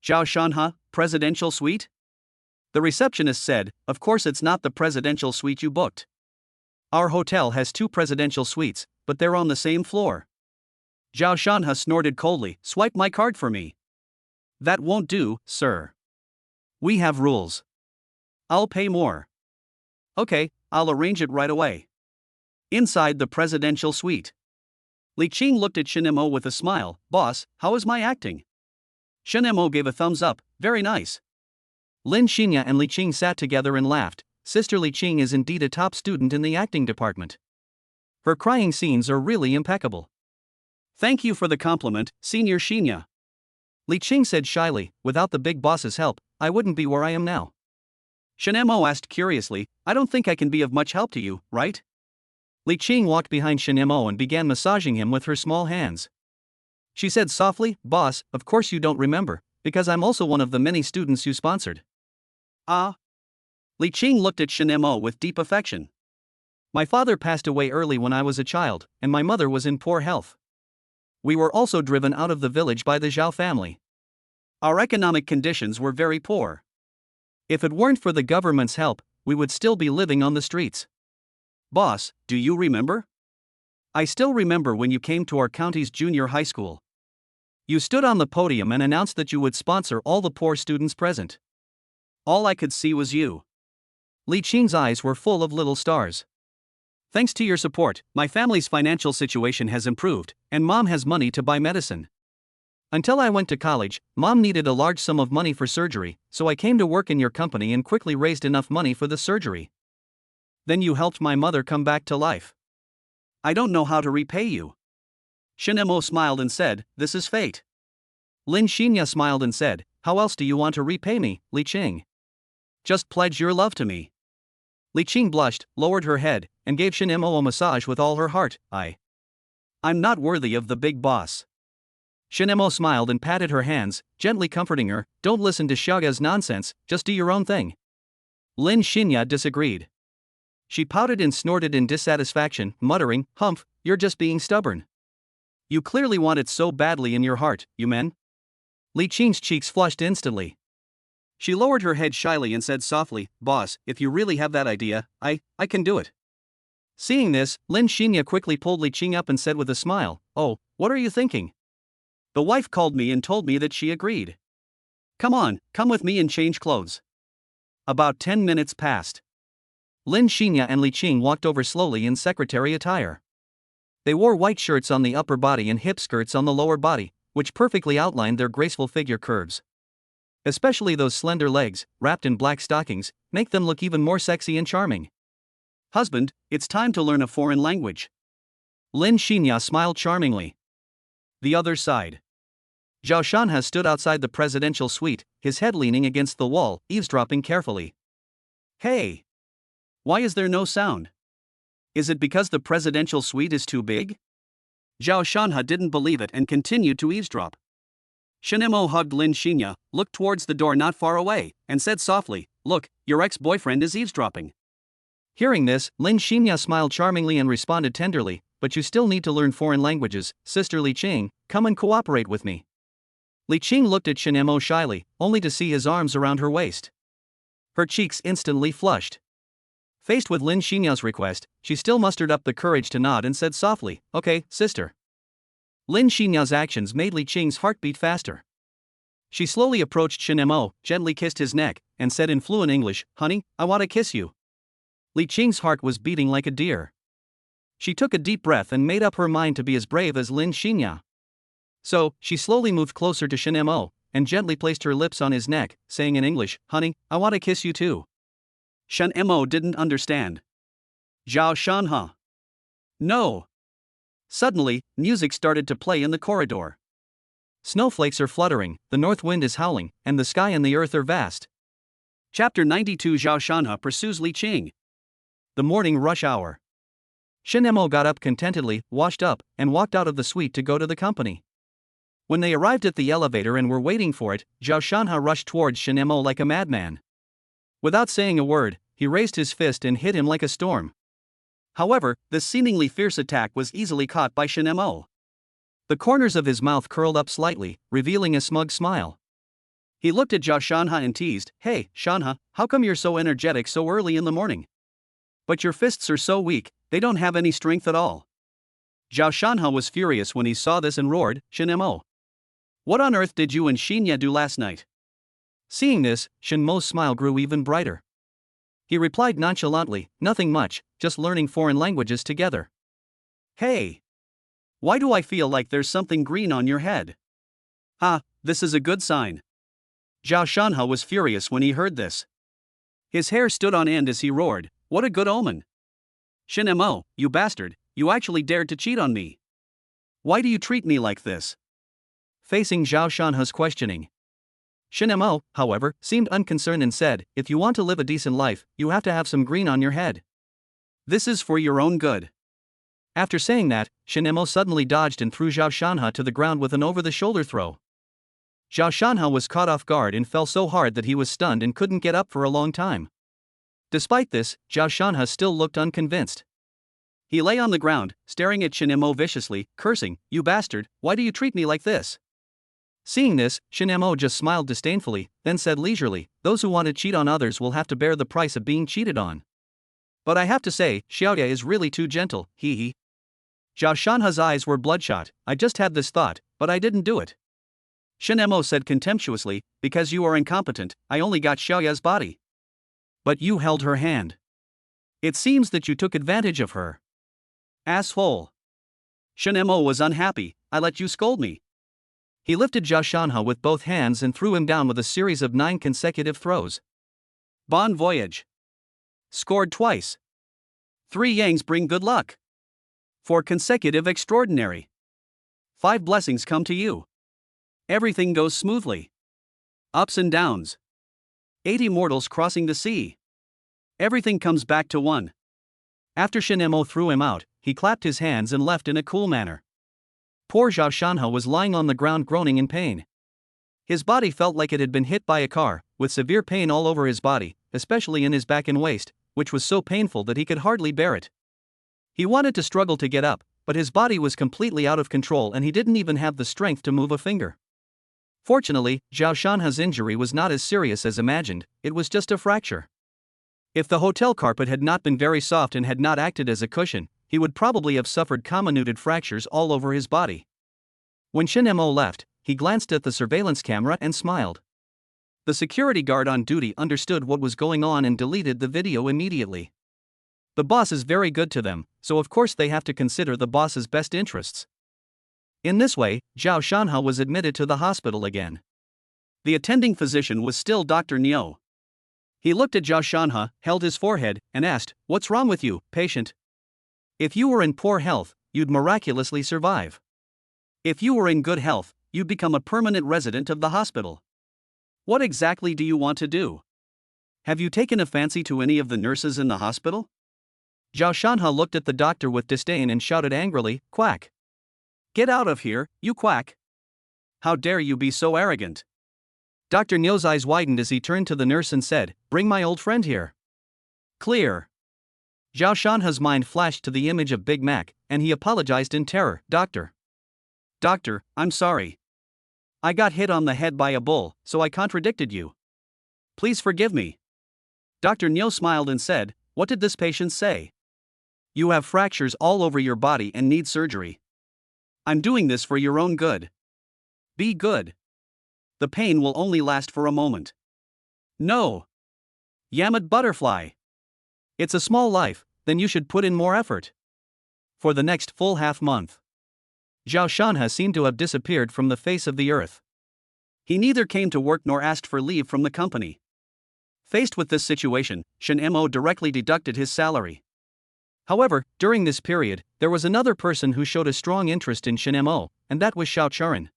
Zhao Shanhe, presidential suite? The receptionist said, of course it's not the presidential suite you booked. Our hotel has 2 presidential suites, but they're on the same floor. Zhao Shanhe snorted coldly, swipe my card for me. That won't do, sir. We have rules. I'll pay more. Okay, I'll arrange it right away. Inside the presidential suite. Li Qing looked at Shin Mo with a smile, boss, how is my acting? Shin Mo gave a thumbs up, very nice. Lin Xinya and Li Qing sat together and laughed. Sister Li Qing is indeed a top student in the acting department. Her crying scenes are really impeccable. Thank you for the compliment, Senior Xinya. Li Qing said shyly, without the big boss's help, I wouldn't be where I am now. Shin Mo asked curiously, I don't think I can be of much help to you, right? Li Qing walked behind Shin Mo and began massaging him with her small hands. She said softly, boss, of course you don't remember, because I'm also one of the many students you sponsored. Ah. Li Qing looked at Shin Mo with deep affection. My father passed away early when I was a child, and my mother was in poor health. We were also driven out of the village by the Zhao family. Our economic conditions were very poor. If it weren't for the government's help, we would still be living on the streets. Boss, do you remember? I still remember when you came to our county's junior high school. You stood on the podium and announced that you would sponsor all the poor students present. All I could see was you. Li Qing's eyes were full of little stars. Thanks to your support, my family's financial situation has improved, and Mom has money to buy medicine. Until I went to college, Mom needed a large sum of money for surgery, so I came to work in your company and quickly raised enough money for the surgery. Then you helped my mother come back to life. I don't know how to repay you. Shin Mo smiled and said, this is fate. Lin Xinya smiled and said, how else do you want to repay me, Li Qing? Just pledge your love to me. Li Qing blushed, lowered her head, and gave Shin Mo a massage with all her heart. I'm not worthy of the big boss. Shin Mo smiled and patted her hands, gently comforting her, don't listen to Xiaoga's nonsense, just do your own thing. Lin Xinya disagreed. She pouted and snorted in dissatisfaction, muttering, humph, you're just being stubborn. You clearly want it so badly in your heart, you men. Li Qing's cheeks flushed instantly. She lowered her head shyly and said softly, boss, if you really have that idea, I can do it. Seeing this, Lin Xinya quickly pulled Li Qing up and said with a smile, oh, what are you thinking? The wife called me and told me that she agreed. Come on, come with me and change clothes. About 10 minutes passed. Lin Xinya and Li Qing walked over slowly in secretary attire. They wore white shirts on the upper body and hip skirts on the lower body, which perfectly outlined their graceful figure curves. Especially those slender legs, wrapped in black stockings, make them look even more sexy and charming. Husband, it's time to learn a foreign language. Lin Xinya smiled charmingly. The other side. Zhao Shanha stood outside the presidential suite, his head leaning against the wall, eavesdropping carefully. Hey! Why is there no sound? Is it because the presidential suite is too big? Zhao Shanha didn't believe it and continued to eavesdrop. Shinemo hugged Lin Xinya, looked towards the door not far away, and said softly, "Look, your ex-boyfriend is eavesdropping." Hearing this, Lin Xinya smiled charmingly and responded tenderly, "But you still need to learn foreign languages, Sister Li Qing, come and cooperate with me." Li Qing looked at Shinemo shyly, only to see his arms around her waist. Her cheeks instantly flushed. Faced with Lin Xinya's request, she still mustered up the courage to nod and said softly, "Okay, sister." Lin Xinya's actions made Li Qing's heart beat faster. She slowly approached Shinemo, gently kissed his neck, and said in fluent English, "Honey, I want to kiss you." Li Qing's heart was beating like a deer. She took a deep breath and made up her mind to be as brave as Lin Xinya. So, she slowly moved closer to Shinemo, and gently placed her lips on his neck, saying in English, "Honey, I want to kiss you too." Shinemo didn't understand. Zhao Shanha. No. Suddenly, music started to play in the corridor. Snowflakes are fluttering, the north wind is howling, and the sky and the earth are vast. Chapter 92. Zhao Shanha pursues Li Qing. The morning rush hour. Shinemo got up contentedly, washed up, and walked out of the suite to go to the company. When they arrived at the elevator and were waiting for it, Zhao Shanha rushed towards Shinemo like a madman. Without saying a word, he raised his fist and hit him like a storm. However, this seemingly fierce attack was easily caught by Shinemo. The corners of his mouth curled up slightly, revealing a smug smile. He looked at Zhao Shanha and teased, "Hey, Shanha, how come you're so energetic so early in the morning? But your fists are so weak, they don't have any strength at all." Zhao Shanha was furious when he saw this and roared, "Shinemo! What on earth did you and Xinya do last night?" Seeing this, Shinmo's smile grew even brighter. He replied nonchalantly, "Nothing much, just learning foreign languages together." "Hey! Why do I feel like there's something green on your head?" "Ah, this is a good sign." Zhao Shanha was furious when he heard this. His hair stood on end as he roared, "What a good omen! Shinemo, you bastard, you actually dared to cheat on me. Why do you treat me like this?" Facing Zhao Shanha's questioning, Shinemo, however, seemed unconcerned and said, "If you want to live a decent life, you have to have some green on your head. This is for your own good." After saying that, Shinemo suddenly dodged and threw Zhao Shanha to the ground with an over-the-shoulder throw. Zhao Shanha was caught off guard and fell so hard that he was stunned and couldn't get up for a long time. Despite this, Zhao Shanha still looked unconvinced. He lay on the ground, staring at Shinemo viciously, cursing, "You bastard, why do you treat me like this?" Seeing this, Shinemo just smiled disdainfully, then said leisurely, "Those who want to cheat on others will have to bear the price of being cheated on. But I have to say, Xiaoya is really too gentle, hee." Zhao Shanha's eyes were bloodshot. "I just had this thought, but I didn't do it." Shinemo said contemptuously, "Because you are incompetent, I only got Xiaoya's body." "But you held her hand. It seems that you took advantage of her." "Asshole." Shinemo was unhappy, "I let you scold me." He lifted Zhao Shanha with both hands and threw him down with a series of 9 consecutive throws. Bon voyage. Scored twice. 3 yangs bring good luck. 4 consecutive extraordinary. 5 blessings come to you. Everything goes smoothly. Ups and downs. 80 mortals crossing the sea. Everything comes back to 1. After Shinemo threw him out, he clapped his hands and left in a cool manner. Poor Zhao Shanha was lying on the ground groaning in pain. His body felt like it had been hit by a car, with severe pain all over his body, especially in his back and waist, which was so painful that he could hardly bear it. He wanted to struggle to get up, but his body was completely out of control and he didn't even have the strength to move a finger. Fortunately, Zhao Shanha's injury was not as serious as imagined, it was just a fracture. If the hotel carpet had not been very soft and had not acted as a cushion, he would probably have suffered comminuted fractures all over his body. When Shinemo left, he glanced at the surveillance camera and smiled. The security guard on duty understood what was going on and deleted the video immediately. The boss is very good to them, so of course they have to consider the boss's best interests. In this way, Zhao Shanhe was admitted to the hospital again. The attending physician was still Dr. Niu. He looked at Zhao Shanhe, held his forehead, and asked, "What's wrong with you, patient? If you were in poor health, you'd miraculously survive. If you were in good health, you'd become a permanent resident of the hospital. What exactly do you want to do? Have you taken a fancy to any of the nurses in the hospital?" Zhao Shanhe looked at the doctor with disdain and shouted angrily, "Quack! "Get out of here, you quack! How dare you be so arrogant?" Dr. Niu's eyes widened as he turned to the nurse and said, "Bring my old friend here." Clear. Zhao Shanhe's mind flashed to the image of Big Mac, and he apologized in terror. "Doctor. I'm sorry. I got hit on the head by a bull, so I contradicted you. Please forgive me." Dr. Niu smiled and said, "What did this patient say?" "You have fractures all over your body and need surgery. I'm doing this for your own good. Be good. The pain will only last for a moment." "No. Yammed butterfly. It's a small life, then you should put in more effort." For the next full half-month, Zhao Shanhe seemed to have disappeared from the face of the earth. He neither came to work nor asked for leave from the company. Faced with this situation, Shen Mo directly deducted his salary. However, during this period, there was another person who showed a strong interest in Shen Mo, and that was Xiao Churan.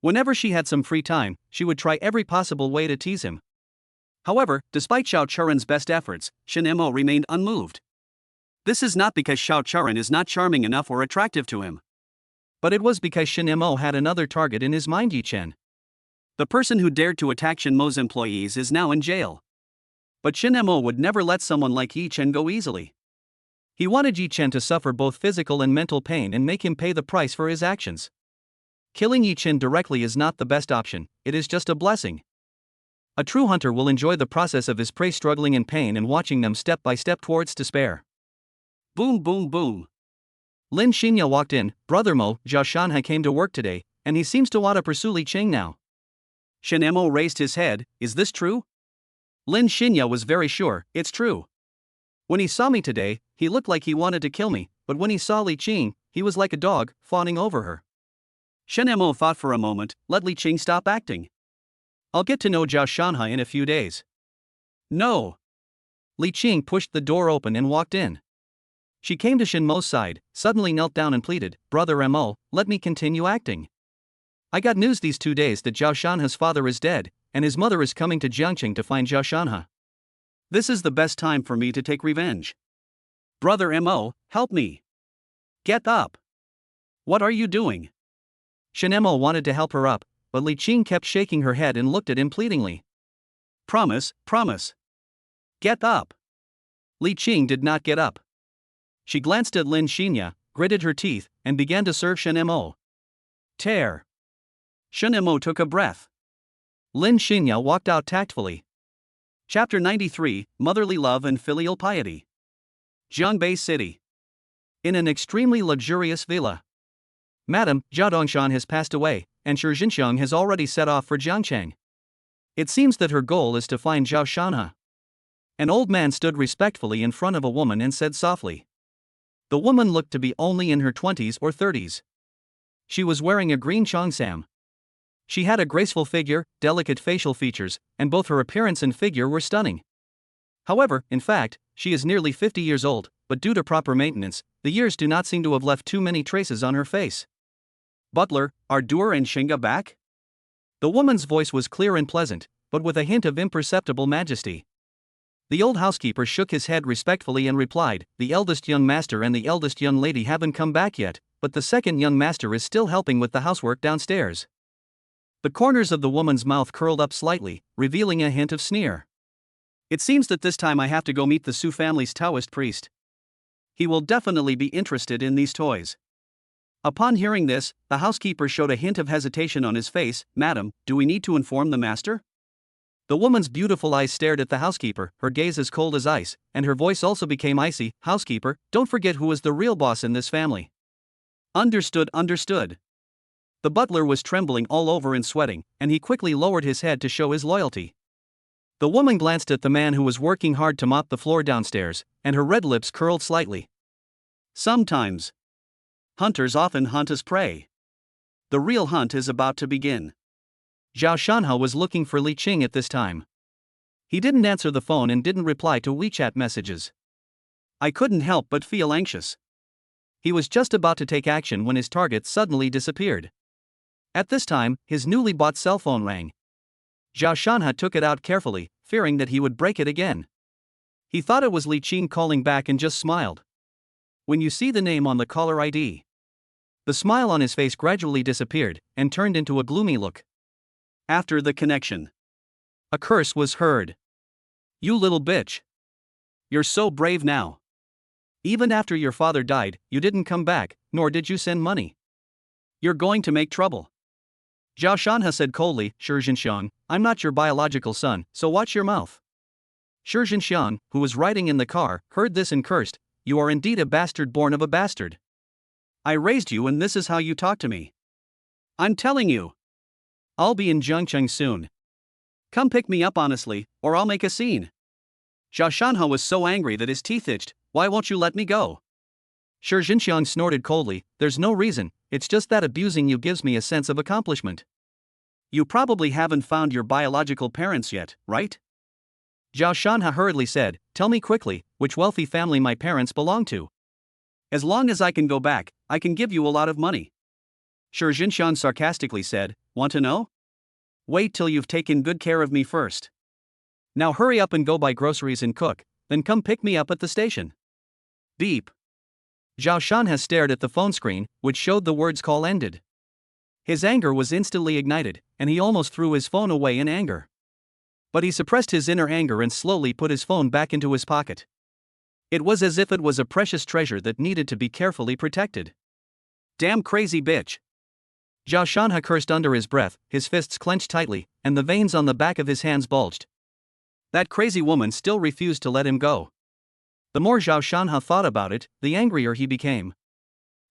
Whenever she had some free time, she would try every possible way to tease him. However, despite Xiao Churan's best efforts, Shen Mo remained unmoved. This is not because Xiao Churan is not charming enough or attractive to him, but it was because Shen Mo had another target in his mind. Yi Chen. The person who dared to attack Shen Mo's employees is now in jail. But Shen Mo would never let someone like Yi Chen go easily. He wanted Yi Chen to suffer both physical and mental pain and make him pay the price for his actions. Killing Yi Chen directly is not the best option, it is just a blessing. A true hunter will enjoy the process of his prey struggling in pain and watching them step by step towards despair. Boom boom boom. Lin Xinye walked in. "Brother Mo, Zhao Shanhe came to work today, and he seems to want to pursue Li Qing now." Shen Mo raised his head. "Is this true?" Lin Xinye was very sure, "It's true. When he saw me today, he looked like he wanted to kill me, but when he saw Li Qing, he was like a dog, fawning over her." Shen Mo thought for a moment. "Let Li Qing stop acting. I'll get to know Zhao Shanhe in a few days." "No." Li Qing pushed the door open and walked in. She came to Shen Mo's side, suddenly knelt down and pleaded, "Brother Mo, let me continue acting. I got news these 2 days that Zhao Shanhe's father is dead, and his mother is coming to Jiangqing to find Zhao Shanhe. This is the best time for me to take revenge. Brother Mo, help me. Get up. What are you doing?" Shen Mo wanted to help her up, but Li Qing kept shaking her head and looked at him pleadingly. Promise. Get up." Li Qing did not get up. She glanced at Lin Xinye, gritted her teeth, and began to serve Shen Mo. Tear. Shen Mo took a breath. Lin Xinye walked out tactfully. Chapter 93, Motherly Love and Filial Piety. Jiangbei City. In an extremely luxurious villa. Madam, Zhao Dongshan has passed away, and Shi Jinxiang has already set off for Jiangcheng. It seems that her goal is to find Zhao Shanhe. An old man stood respectfully in front of a woman and said softly. The woman looked to be only in her 20s or 30s. She was wearing a green cheongsam. She had a graceful figure, delicate facial features, and both her appearance and figure were stunning. However, in fact, she is nearly 50 years old, but due to proper maintenance, the years do not seem to have left too many traces on her face. "Butler, are Duer and Shinga back?" The woman's voice was clear and pleasant, but with a hint of imperceptible majesty. The old housekeeper shook his head respectfully and replied, "The eldest young master and the eldest young lady haven't come back yet, but the second young master is still helping with the housework downstairs." The corners of the woman's mouth curled up slightly, revealing a hint of sneer. "It seems that this time I have to go meet the Su family's Taoist priest. He will definitely be interested in these toys." Upon hearing this, the housekeeper showed a hint of hesitation on his face. "Madam, do we need to inform the master?" The woman's beautiful eyes stared at the housekeeper, her gaze as cold as ice, and her voice also became icy. "Housekeeper, don't forget who is the real boss in this family." Understood. The butler was trembling all over and sweating, and he quickly lowered his head to show his loyalty. The woman glanced at the man who was working hard to mop the floor downstairs, and her red lips curled slightly. Sometimes hunters often hunt as prey. The real hunt is about to begin. Zhao Shanhe was looking for Li Qing at this time. He didn't answer the phone and didn't reply to WeChat messages. I couldn't help but feel anxious. He was just about to take action when his target suddenly disappeared. At this time, his newly bought cell phone rang. Zhao Shanhe took it out carefully, fearing that he would break it again. He thought it was Li Qing calling back and just smiled. When you see the name on the caller ID. The smile on his face gradually disappeared and turned into a gloomy look. After the connection, a curse was heard. You little bitch. You're so brave now. Even after your father died, you didn't come back, nor did you send money. You're going to make trouble. Zhao Shanhe said coldly, Shi Zhenxiang, I'm not your biological son, so watch your mouth. Shi Zhenxiang, who was riding in the car, heard this and cursed, you are indeed a bastard born of a bastard. I raised you and this is how you talk to me. I'm telling you. I'll be in Zhengcheng soon. Come pick me up honestly, or I'll make a scene. Zhao Shanhe was so angry that his teeth itched. Why won't you let me go? Shi Zhenxiang snorted coldly, there's no reason, it's just that abusing you gives me a sense of accomplishment. You probably haven't found your biological parents yet, right? Zhao Shanhe hurriedly said, tell me quickly, which wealthy family my parents belong to. As long as I can go back, I can give you a lot of money. Shi Zhenxiang sarcastically said, want to know? Wait till you've taken good care of me first. Now hurry up and go buy groceries and cook, then come pick me up at the station. Beep. Zhao Shanhe stared at the phone screen, which showed the words call ended. His anger was instantly ignited, and he almost threw his phone away in anger. But he suppressed his inner anger and slowly put his phone back into his pocket. It was as if it was a precious treasure that needed to be carefully protected. Damn crazy bitch. Zhao Shanhe cursed under his breath, his fists clenched tightly, and the veins on the back of his hands bulged. That crazy woman still refused to let him go. The more Zhao Shanhe thought about it, the angrier he became.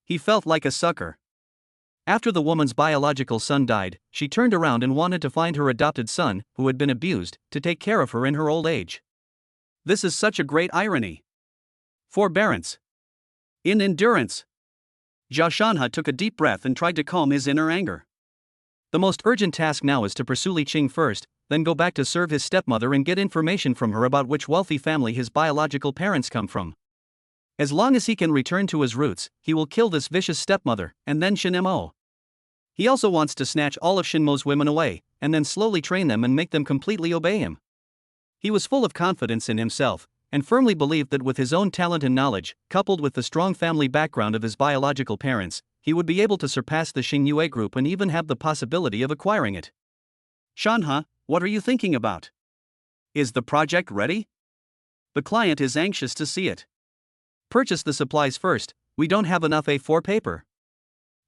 He felt like a sucker. After the woman's biological son died, she turned around and wanted to find her adopted son, who had been abused, to take care of her in her old age. This is such a great irony. Forbearance. In endurance. Zhao Shanhe took a deep breath and tried to calm his inner anger. The most urgent task now is to pursue Li Qing first, then go back to serve his stepmother and get information from her about which wealthy family his biological parents come from. As long as he can return to his roots, he will kill this vicious stepmother, and then Shinmo. He also wants to snatch all of Shinmo's women away, and then slowly train them and make them completely obey him. He was full of confidence in himself, and firmly believed that with his own talent and knowledge, coupled with the strong family background of his biological parents, he would be able to surpass the Xingyue group and even have the possibility of acquiring it. Shanhe, what are you thinking about? Is the project ready? The client is anxious to see it. Purchase the supplies first, we don't have enough A4 paper.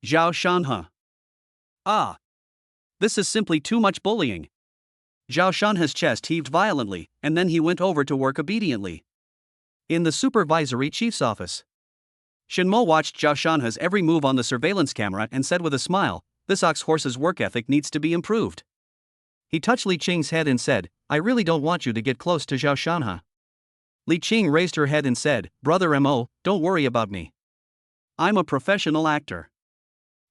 Zhao Shanhe. Ah. This is simply too much bullying. Zhao Shanhe's chest heaved violently, and then he went over to work obediently. In the supervisory chief's office, Shinmo watched Zhao Shanhe's every move on the surveillance camera and said with a smile, this ox-horse's work ethic needs to be improved. He touched Li Qing's head and said, I really don't want you to get close to Zhao Shanhe. Li Qing raised her head and said, Brother Mo, don't worry about me. I'm a professional actor.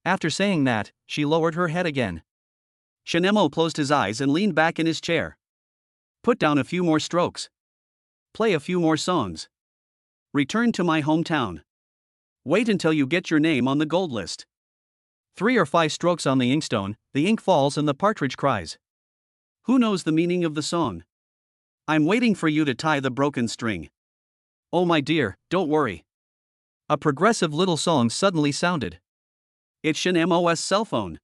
After saying that, she lowered her head again. Shinmo closed his eyes and leaned back in his chair. Put down a few more strokes. Play a few more songs. Return to my hometown. Wait until you get your name on the gold list. 3 or 5 strokes on the inkstone, the ink falls and the partridge cries. Who knows the meaning of the song? I'm waiting for you to tie the broken string. Oh my dear, don't worry. A progressive little song suddenly sounded. It's Shinmo's cell phone.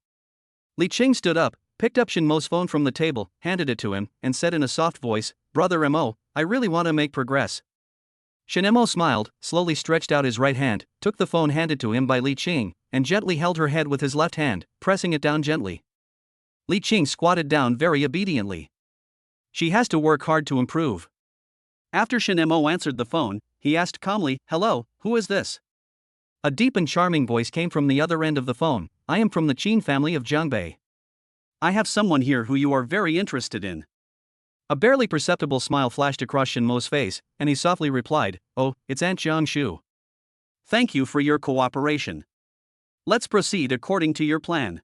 Li Qing stood up, picked up Shinmo's phone from the table, handed it to him, and said in a soft voice, Brother Mo, I really want to make progress. Shinmo smiled, slowly stretched out his right hand, took the phone handed to him by Li Qing, and gently held her head with his left hand, pressing it down gently. Li Qing squatted down very obediently. She has to work hard to improve. After Shinmo answered the phone, he asked calmly, Hello, who is this? A deep and charming voice came from the other end of the phone. I am from the Qin family of Jiangbei. I have someone here who you are very interested in. A barely perceptible smile flashed across Shinmo's face, and he softly replied, "Oh, it's Aunt Jiangshu." Thank you for your cooperation. Let's proceed according to your plan.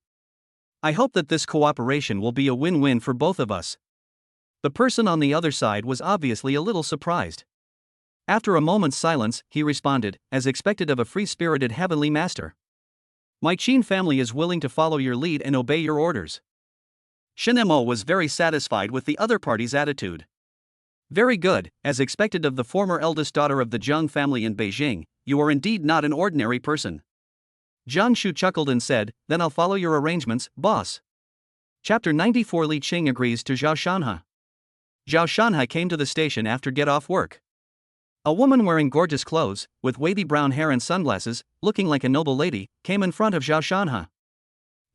I hope that this cooperation will be a win-win for both of us. The person on the other side was obviously a little surprised. After a moment's silence, he responded, as expected of a free-spirited heavenly master. My Qin family is willing to follow your lead and obey your orders. Shinemo was very satisfied with the other party's attitude. Very good, as expected of the former eldest daughter of the Zheng family in Beijing, you are indeed not an ordinary person. Jiangshu chuckled and said, then I'll follow your arrangements, boss. Chapter 94 Li Qing agrees to Zhao Shanhe. Zhao Shanhe came to the station after get-off work. A woman wearing gorgeous clothes, with wavy brown hair and sunglasses, looking like a noble lady, came in front of Zhao Shanhe.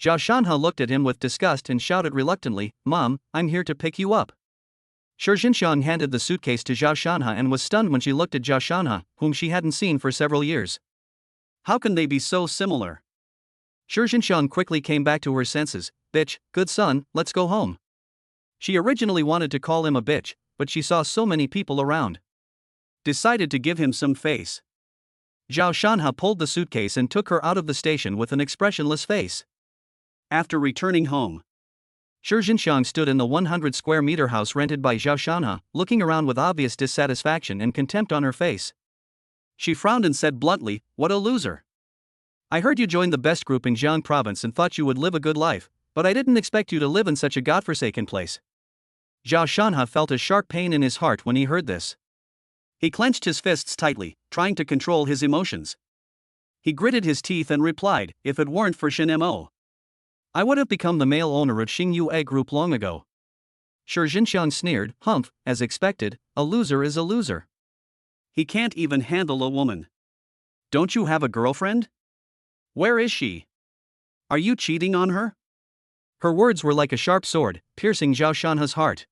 Zhao Shanhe looked at him with disgust and shouted reluctantly, Mom, I'm here to pick you up. Shi Jinxiang handed the suitcase to Zhao Shanhe and was stunned when she looked at Zhao Shanhe, whom she hadn't seen for several years. How can they be so similar? Shi Jinxiang quickly came back to her senses. Bitch, good son, let's go home. She originally wanted to call him a bitch, but she saw so many people around. Decided to give him some face. Zhao Shanhe pulled the suitcase and took her out of the station with an expressionless face. After returning home, Shi Jinxiang stood in the 100 square meter house rented by Zhao Shanhe, looking around with obvious dissatisfaction and contempt on her face. She frowned and said bluntly, what a loser. I heard you joined the best group in Jiang province and thought you would live a good life, but I didn't expect you to live in such a godforsaken place. Zhao Shanhe felt a sharp pain in his heart when he heard this. He clenched his fists tightly, trying to control his emotions. He gritted his teeth and replied, if it weren't for Shinemo, I would have become the male owner of Xingyu Egg Group long ago. Shi Jinxiang sneered, humph, as expected, a loser is a loser. He can't even handle a woman. Don't you have a girlfriend? Where is she? Are you cheating on her? Her words were like a sharp sword, piercing Zhao Shanhe's heart.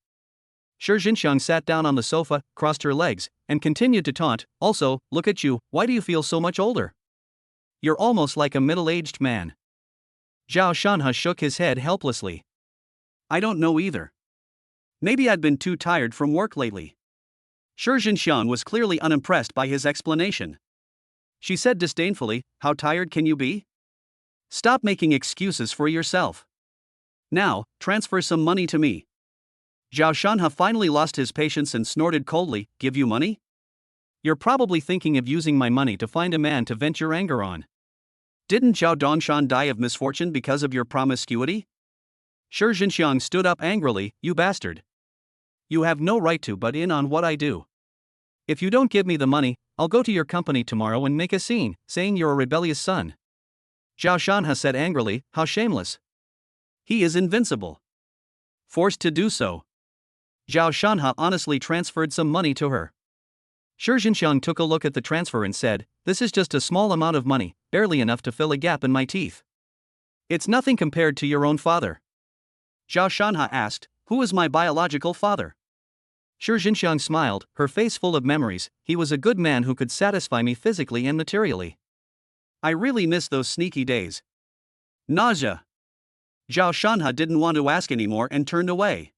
Shi Jinxiang sat down on the sofa, crossed her legs, and continued to taunt, also, look at you, why do you feel so much older? You're almost like a middle-aged man. Zhao Shanhe shook his head helplessly. I don't know either. Maybe I'd been too tired from work lately. Shi Jinxiang was clearly unimpressed by his explanation. She said disdainfully, how tired can you be? Stop making excuses for yourself. Now, transfer some money to me. Zhao Shanhe finally lost his patience and snorted coldly, give you money? You're probably thinking of using my money to find a man to vent your anger on. Didn't Zhao Dongshan die of misfortune because of your promiscuity? Shi Jinxiang stood up angrily, you bastard. You have no right to butt in on what I do. If you don't give me the money, I'll go to your company tomorrow and make a scene, saying you're a rebellious son. Zhao Shanhe said angrily, how shameless. He is invincible. Forced to do so. Zhao Shanhe honestly transferred some money to her. Shi Jinxiang took a look at the transfer and said, this is just a small amount of money, barely enough to fill a gap in my teeth. It's nothing compared to your own father. Zhao Shanhe asked, who is my biological father? Shi Jinxiang smiled, her face full of memories, he was a good man who could satisfy me physically and materially. I really miss those sneaky days. Nausea. Zhao Shanhe didn't want to ask anymore and turned away.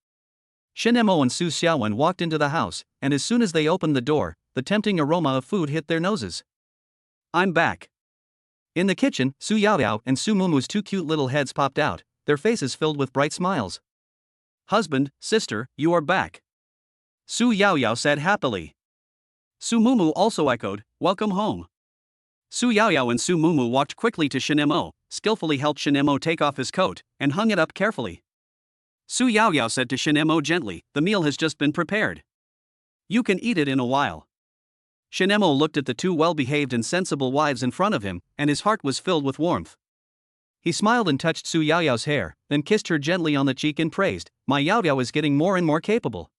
Shinemo and Su Xiaowen walked into the house, and as soon as they opened the door, the tempting aroma of food hit their noses. I'm back. In the kitchen, Su Yaoyao and Su Mumu's two cute little heads popped out, their faces filled with bright smiles. Husband, sister, you are back. Su Yaoyao said happily. Su Mumu also echoed, welcome home. Su Yaoyao and Su Mumu walked quickly to Shinemo, skillfully helped Shinemo take off his coat, and hung it up carefully. Su Yaoyao said to Shinemo gently, the meal has just been prepared. You can eat it in a while. Shinemo looked at the two well-behaved and sensible wives in front of him, and his heart was filled with warmth. He smiled and touched Su Yaoyao's hair, then kissed her gently on the cheek and praised, my Yaoyao is getting more and more capable.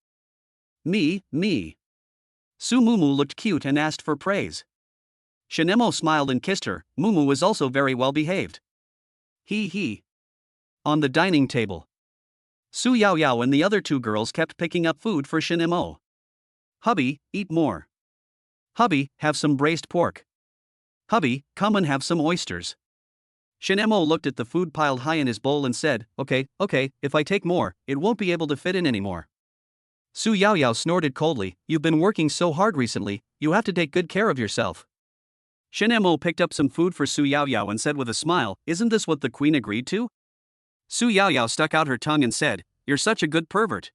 Me. Su Mumu looked cute and asked for praise. Shinemo smiled and kissed her, Mumu was also very well behaved. He. On the dining table, Su Yaoyao and the other two girls kept picking up food for Shinemo. Hubby, eat more. Hubby, have some braised pork. Hubby, come and have some oysters. Shinemo looked at the food piled high in his bowl and said, okay, if I take more, it won't be able to fit in anymore. Su Yaoyao snorted coldly, you've been working so hard recently, you have to take good care of yourself. Shinemo picked up some food for Su Yaoyao and said with a smile, isn't this what the queen agreed to? Su Yaoyao stuck out her tongue and said, you're such a good pervert.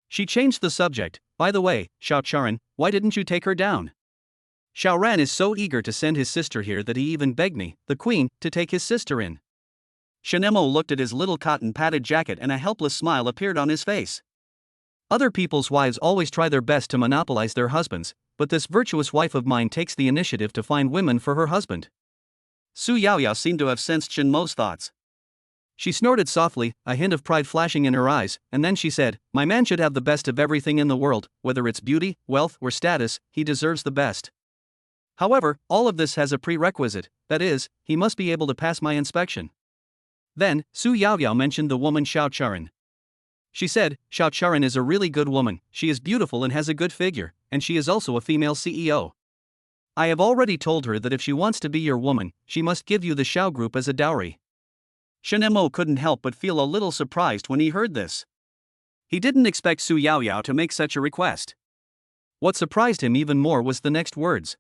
She changed the subject, by the way, Xiao Charan, why didn't you take her down? Xiao Ran is so eager to send his sister here that he even begged me, the queen, to take his sister in. Shinemo looked at his little cotton padded jacket and a helpless smile appeared on his face. Other people's wives always try their best to monopolize their husbands, but this virtuous wife of mine takes the initiative to find women for her husband. Su Yaoyao seemed to have sensed Shinmo's thoughts. She snorted softly, a hint of pride flashing in her eyes, and then she said, my man should have the best of everything in the world, whether it's beauty, wealth, or status, he deserves the best. However, all of this has a prerequisite, that is, he must be able to pass my inspection. Then, Su Yaoyao mentioned the woman Xiao Charan. She said, Xiao Charan is a really good woman, she is beautiful and has a good figure, and she is also a female CEO. I have already told her that if she wants to be your woman, she must give you the Xiao group as a dowry. Shinemo couldn't help but feel a little surprised when he heard this. He didn't expect Su Yaoyao to make such a request. What surprised him even more was the next words.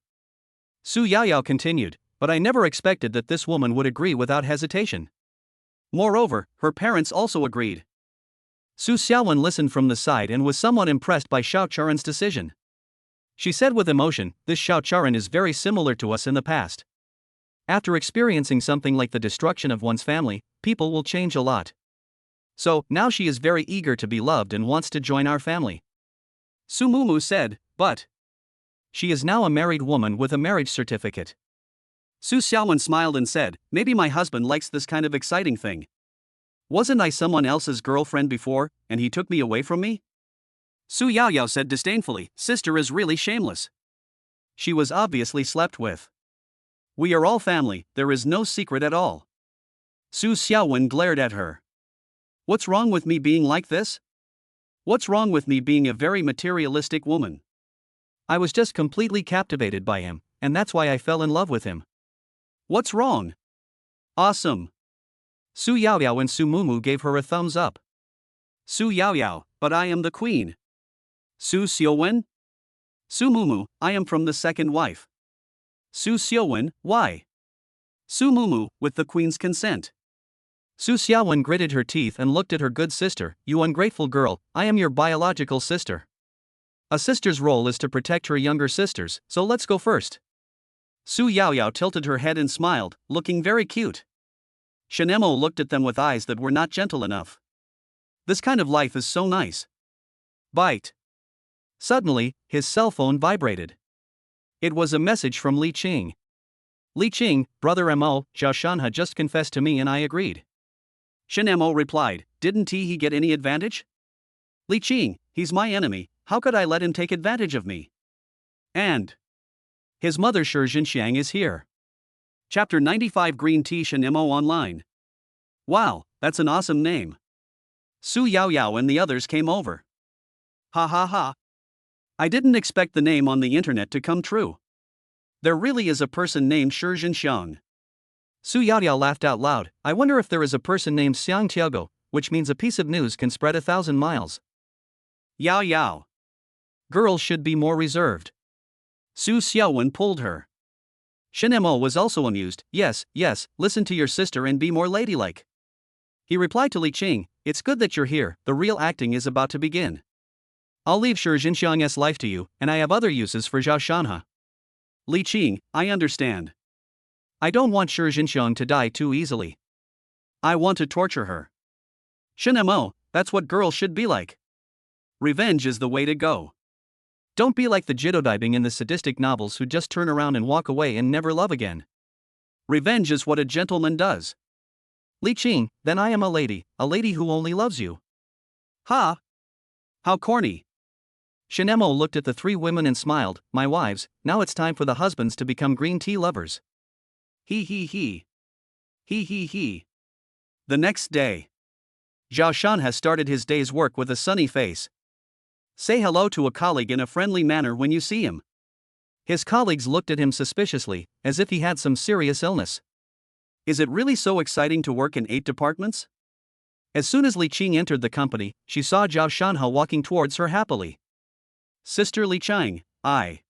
Su Yaoyao continued, but I never expected that this woman would agree without hesitation. Moreover, her parents also agreed. Su Xiaowen listened from the side and was somewhat impressed by Xiao Charan's decision. She said with emotion, this Xiao Charan is very similar to us in the past. After experiencing something like the destruction of one's family, people will change a lot. So, now she is very eager to be loved and wants to join our family. Su Mumu said, but she is now a married woman with a marriage certificate. Su Xiaowen smiled and said, maybe my husband likes this kind of exciting thing. Wasn't I someone else's girlfriend before, and he took me away from me? Su Yaoyao said disdainfully, sister is really shameless. She was obviously slept with. We are all family, there is no secret at all. Su Xiaowen glared at her. What's wrong with me being like this? What's wrong with me being a very materialistic woman? I was just completely captivated by him, and that's why I fell in love with him. What's wrong? Awesome. Su Yaoyao and Su Mumu gave her a thumbs up. Su Yaoyao, but I am the queen. Su Xiaowen? Su Mumu, I am from the second wife. Su Xiaowen, why? Su Mumu, with the queen's consent. Su Xiaowen gritted her teeth and looked at her good sister, you ungrateful girl, I am your biological sister. A sister's role is to protect her younger sisters, so let's go first. Su Yaoyao tilted her head and smiled, looking very cute. Shinemo looked at them with eyes that were not gentle enough. This kind of life is so nice. Bite. Suddenly, his cell phone vibrated. It was a message from Li Qing. Li Qing, brother Mo, Zhao Shanha just confessed to me and I agreed. Shinemo replied, didn't he get any advantage? Li Qing, he's my enemy, how could I let him take advantage of me? And his mother Shi Jinxiang is here. Chapter 95 Green Tea Shinemo Online. Wow, that's an awesome name. Su Yaoyao and the others came over. Ha ha ha. I didn't expect the name on the internet to come true. There really is a person named Shi Jinxiang. Su Yaoyao laughed out loud, I wonder if there is a person named Xiang Tiago, which means a piece of news can spread 1,000 miles. Yao Yao. Girls should be more reserved. Su Xiaowen pulled her. Shinemo was also amused, yes, listen to your sister and be more ladylike. He replied to Li Qing, it's good that you're here, the real acting is about to begin. I'll leave Shi Jinxiang's life to you, and I have other uses for Zhao Shanha. Li Qing, I understand. I don't want Shi Jinxiang to die too easily. I want to torture her. Shinemo, that's what girls should be like. Revenge is the way to go. Don't be like the jitodibing in the sadistic novels who just turn around and walk away and never love again. Revenge is what a gentleman does. Li Qing, then I am a lady who only loves you. Ha! How corny. Shinemo looked at the three women and smiled, my wives, now it's time for the husbands to become green tea lovers. He. He. The next day. Zhao Shan has started his day's work with a sunny face. Say hello to a colleague in a friendly manner when you see him. His colleagues looked at him suspiciously, as if he had some serious illness. Is it really so exciting to work in 8 departments? As soon as Li Qing entered the company, she saw Zhao Shanha walking towards her happily. Sister Li Chang, I.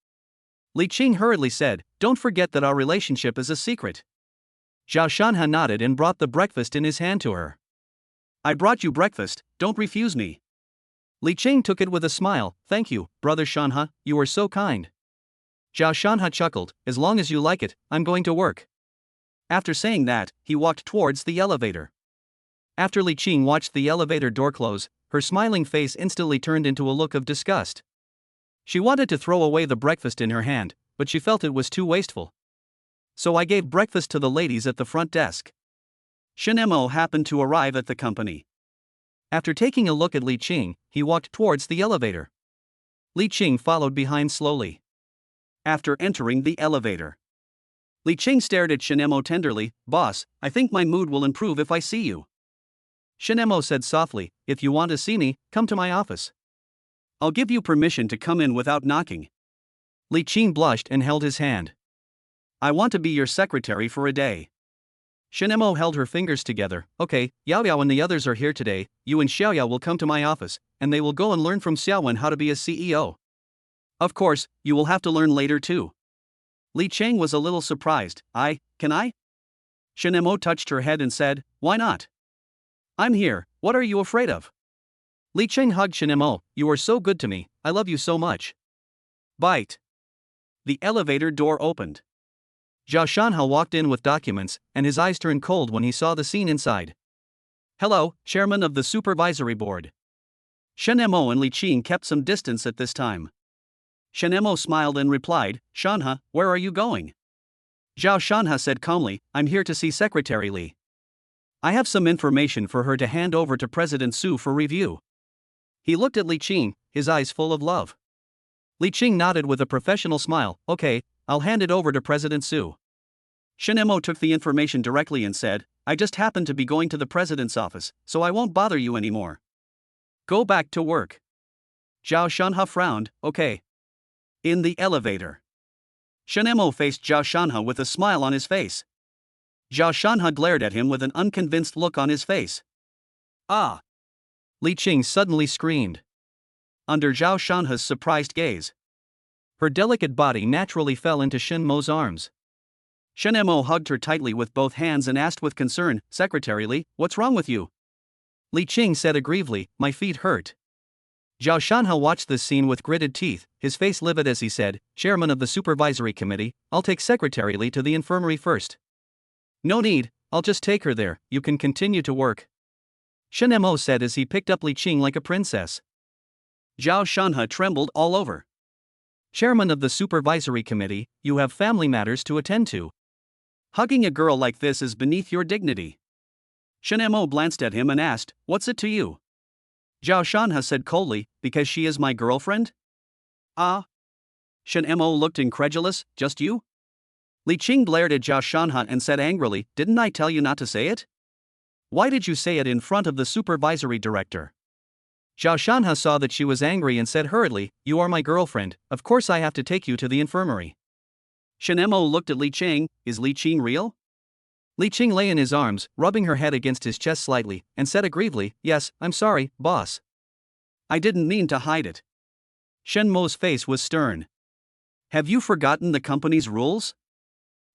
Li Qing hurriedly said, don't forget that our relationship is a secret. Zhao Shanha nodded and brought the breakfast in his hand to her. I brought you breakfast, don't refuse me. Li Qing took it with a smile. Thank you, brother Shanha, you are so kind. Zhao Shanha chuckled, as long as you like it, I'm going to work. After saying that, he walked towards the elevator. After Li Qing watched the elevator door close, her smiling face instantly turned into a look of disgust. She wanted to throw away the breakfast in her hand, but she felt it was too wasteful. So I gave breakfast to the ladies at the front desk. Shen Mo happened to arrive at the company. After taking a look at Li Qing, he walked towards the elevator. Li Qing followed behind slowly. After entering the elevator, Li Qing stared at Shen Mo tenderly. Boss, I think my mood will improve if I see you. Shen Mo said softly, if you want to see me, come to my office. I'll give you permission to come in without knocking. Li Qing blushed and held his hand. I want to be your secretary for a day. Shen Mo held her fingers together. Okay, Yao Yao and the others are here today, you and Xiao Yao will come to my office, and they will go and learn from Xiao Wen how to be a CEO. Of course, you will have to learn later too. Li Cheng was a little surprised. Can I? Shen Mo touched her head and said, why not? I'm here, what are you afraid of? Li Cheng hugged Shen Mo, you are so good to me, I love you so much. Bite. The elevator door opened. Zhao Shanha walked in with documents, and his eyes turned cold when he saw the scene inside. Hello, Chairman of the Supervisory Board. Shen Mo and Li Qing kept some distance at this time. Shen Mo smiled and replied, Shanha, where are you going? Zhao Shanha said calmly, I'm here to see Secretary Li. I have some information for her to hand over to President Su for review. He looked at Li Qing, his eyes full of love. Li Qing nodded with a professional smile. Okay, I'll hand it over to President Su. Shen Mo took the information directly and said, I just happened to be going to the president's office, so I won't bother you anymore. Go back to work. Zhao Shanha frowned, okay. In the elevator, Shen Mo faced Zhao Shanha with a smile on his face. Zhao Shanha glared at him with an unconvinced look on his face. Ah! Li Qing suddenly screamed. Under Zhao Shanha's surprised gaze, her delicate body naturally fell into Shen Mo's arms. Shen Mo hugged her tightly with both hands and asked with concern, Secretary Li, what's wrong with you? Li Qing said aggrievedly, my feet hurt. Zhao Shanha watched this scene with gritted teeth, his face livid as he said, Chairman of the Supervisory Committee, I'll take Secretary Li to the infirmary first. No need, I'll just take her there, you can continue to work. Shen Mo said as he picked up Li Qing like a princess. Zhao Shanha trembled all over. Chairman of the Supervisory Committee, you have family matters to attend to. Hugging a girl like this is beneath your dignity. Shen Mo glanced at him and asked, what's it to you? Zhao Shanha said coldly, because she is my girlfriend? Ah? Shen Mo looked incredulous, just you? Li Qing glared at Zhao Shanha and said angrily, didn't I tell you not to say it? Why did you say it in front of the supervisory director? Zhao Shanha saw that she was angry and said hurriedly, you are my girlfriend, of course I have to take you to the infirmary. Shen Mo looked at Li Qing, is Li Qing real? Li Qing lay in his arms, rubbing her head against his chest slightly, and said aggrievedly, yes, I'm sorry, boss. I didn't mean to hide it. Shen Mo's face was stern. Have you forgotten the company's rules?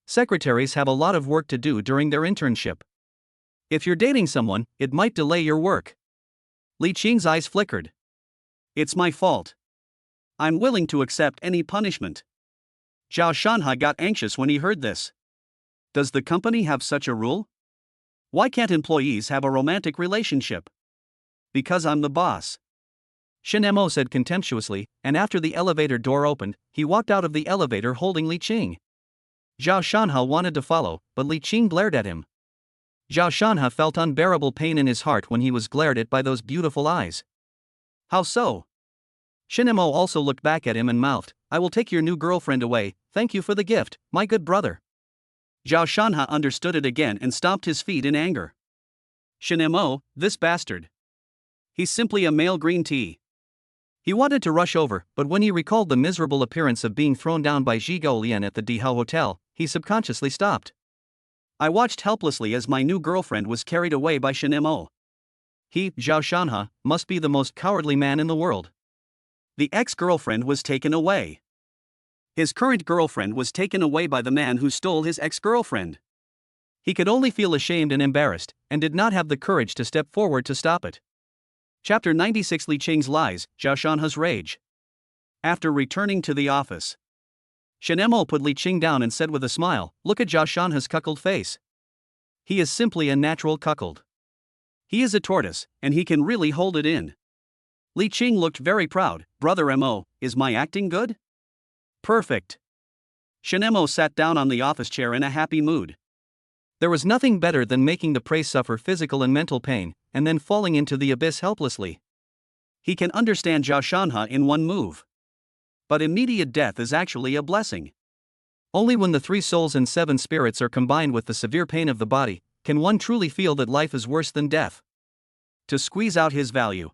Secretaries have a lot of work to do during their internship. If you're dating someone, it might delay your work. Li Qing's eyes flickered. It's my fault. I'm willing to accept any punishment. Zhao Shanha got anxious when he heard this. Does the company have such a rule? Why can't employees have a romantic relationship? Because I'm the boss. Shen Mo said contemptuously, and after the elevator door opened, he walked out of the elevator holding Li Qing. Zhao Shanha wanted to follow, but Li Qing glared at him. Zhao Shanha felt unbearable pain in his heart when he was glared at by those beautiful eyes. How so? Shen Mo also looked back at him and mouthed, I will take your new girlfriend away, thank you for the gift, my good brother. Zhao Shanha understood it again and stomped his feet in anger. Shen Mo, this bastard. He's simply a male green tea. He wanted to rush over, but when he recalled the miserable appearance of being thrown down by Zhi Gaolian at the Dihao Hotel, he subconsciously stopped. I watched helplessly as my new girlfriend was carried away by Shinemo. He, Zhao Shanha, must be the most cowardly man in the world. The ex-girlfriend was taken away. His current girlfriend was taken away by the man who stole his ex-girlfriend. He could only feel ashamed and embarrassed, and did not have the courage to step forward to stop it. Chapter 96: Li Qing's Lies, Zhao Shanha's Rage. After returning to the office, Shinemo put Li Qing down and said with a smile, "Look at Zhao Shanha's cuckold face. He is simply a natural cuckold. He is a tortoise, and he can really hold it in." Li Qing looked very proud. "Brother Mo, is my acting good?" "Perfect." Shinemo sat down on the office chair in a happy mood. There was nothing better than making the prey suffer physical and mental pain, and then falling into the abyss helplessly. He can understand Zhao Shanha in one move. But immediate death is actually a blessing. Only when the 3 souls and 7 spirits are combined with the severe pain of the body, can one truly feel that life is worse than death. To squeeze out his value,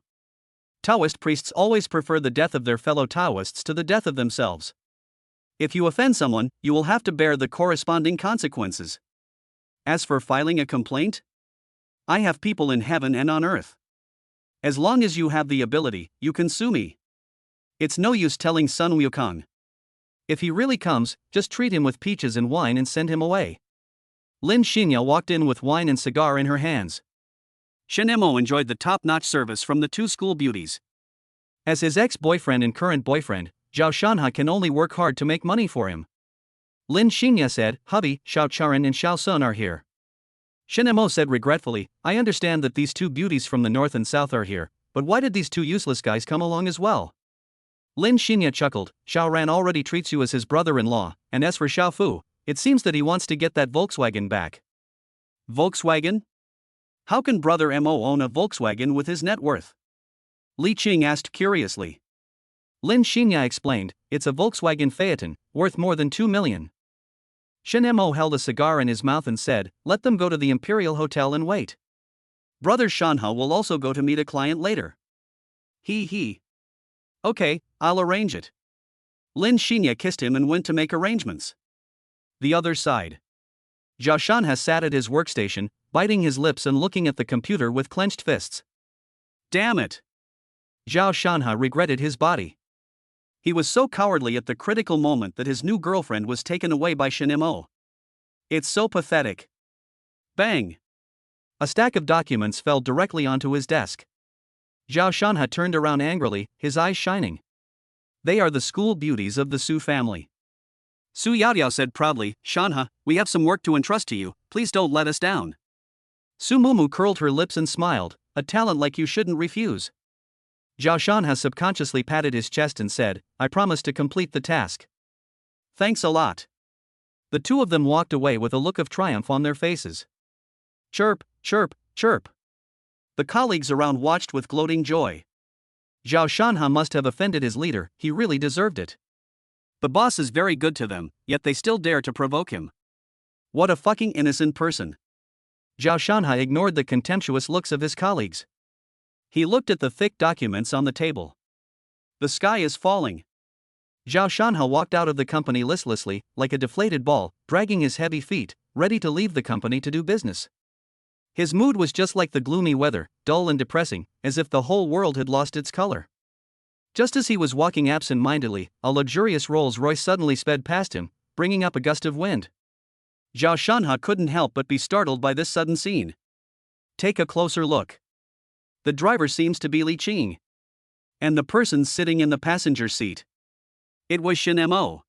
Taoist priests always prefer the death of their fellow Taoists to the death of themselves. If you offend someone, you will have to bear the corresponding consequences. As for filing a complaint, I have people in heaven and on earth. As long as you have the ability, you can sue me. It's no use telling Sun Wukong. If he really comes, just treat him with peaches and wine and send him away. Lin Xinya walked in with wine and cigar in her hands. Shinemo enjoyed the top-notch service from the 2 school beauties. As his ex-boyfriend and current boyfriend, Zhao Shanha can only work hard to make money for him. Lin Xinya said, "Hubby, Xiao Charan and Xiao Sun are here." Shinemo said regretfully, "I understand that these 2 beauties from the north and south are here, but why did these 2 useless guys come along as well?" Lin Xinya chuckled, "Xiao Ran already treats you as his brother-in-law, and as for Xiao Fu, it seems that he wants to get that Volkswagen back." Volkswagen? How can Brother Mo own a Volkswagen with his net worth? Li Qing asked curiously. Lin Xinya explained, "It's a Volkswagen Phaeton, worth more than 2 million. Shinemo held a cigar in his mouth and said, "Let them go to the Imperial Hotel and wait. Brother Shanha will also go to meet a client later." He. Okay, I'll arrange it. Lin Xinya kissed him and went to make arrangements. The other side. Zhao Shanha sat at his workstation, biting his lips and looking at the computer with clenched fists. Damn it! Zhao Shanha regretted his body. He was so cowardly at the critical moment that his new girlfriend was taken away by Shinemo. It's so pathetic. Bang! A stack of documents fell directly onto his desk. Zhao Shanha turned around angrily, his eyes shining. They are the school beauties of the Su family. Su Yaoyao said proudly, "Shanha, we have some work to entrust to you, please don't let us down." Su Mumu curled her lips and smiled, "A talent like you shouldn't refuse." Zhao Shanha subconsciously patted his chest and said, "I promise to complete the task." "Thanks a lot." The 2 of them walked away with a look of triumph on their faces. Chirp, chirp, chirp. The colleagues around watched with gloating joy. Zhao Shanha must have offended his leader, he really deserved it. The boss is very good to them, yet they still dare to provoke him. What a fucking innocent person. Zhao Shanha ignored the contemptuous looks of his colleagues. He looked at the thick documents on the table. The sky is falling. Zhao Shanha walked out of the company listlessly, like a deflated ball, dragging his heavy feet, ready to leave the company to do business. His mood was just like the gloomy weather, dull and depressing, as if the whole world had lost its color. Just as he was walking absent-mindedly, a luxurious Rolls-Royce suddenly sped past him, bringing up a gust of wind. Zhao Shanha couldn't help but be startled by this sudden scene. Take a closer look. The driver seems to be Li Qing. And the person sitting in the passenger seat. It was Shinemo.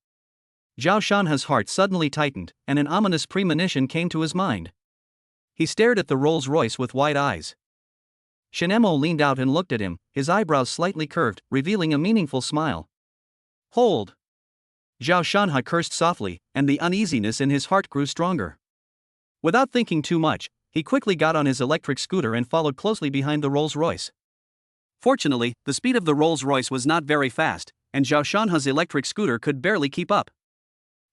Zhao Shanha's heart suddenly tightened, and an ominous premonition came to his mind. He stared at the Rolls-Royce with wide eyes. Shinemo leaned out and looked at him, his eyebrows slightly curved, revealing a meaningful smile. Hold! Zhao Shanha cursed softly, and the uneasiness in his heart grew stronger. Without thinking too much, he quickly got on his electric scooter and followed closely behind the Rolls-Royce. Fortunately, the speed of the Rolls-Royce was not very fast, and Zhao Shanha's electric scooter could barely keep up.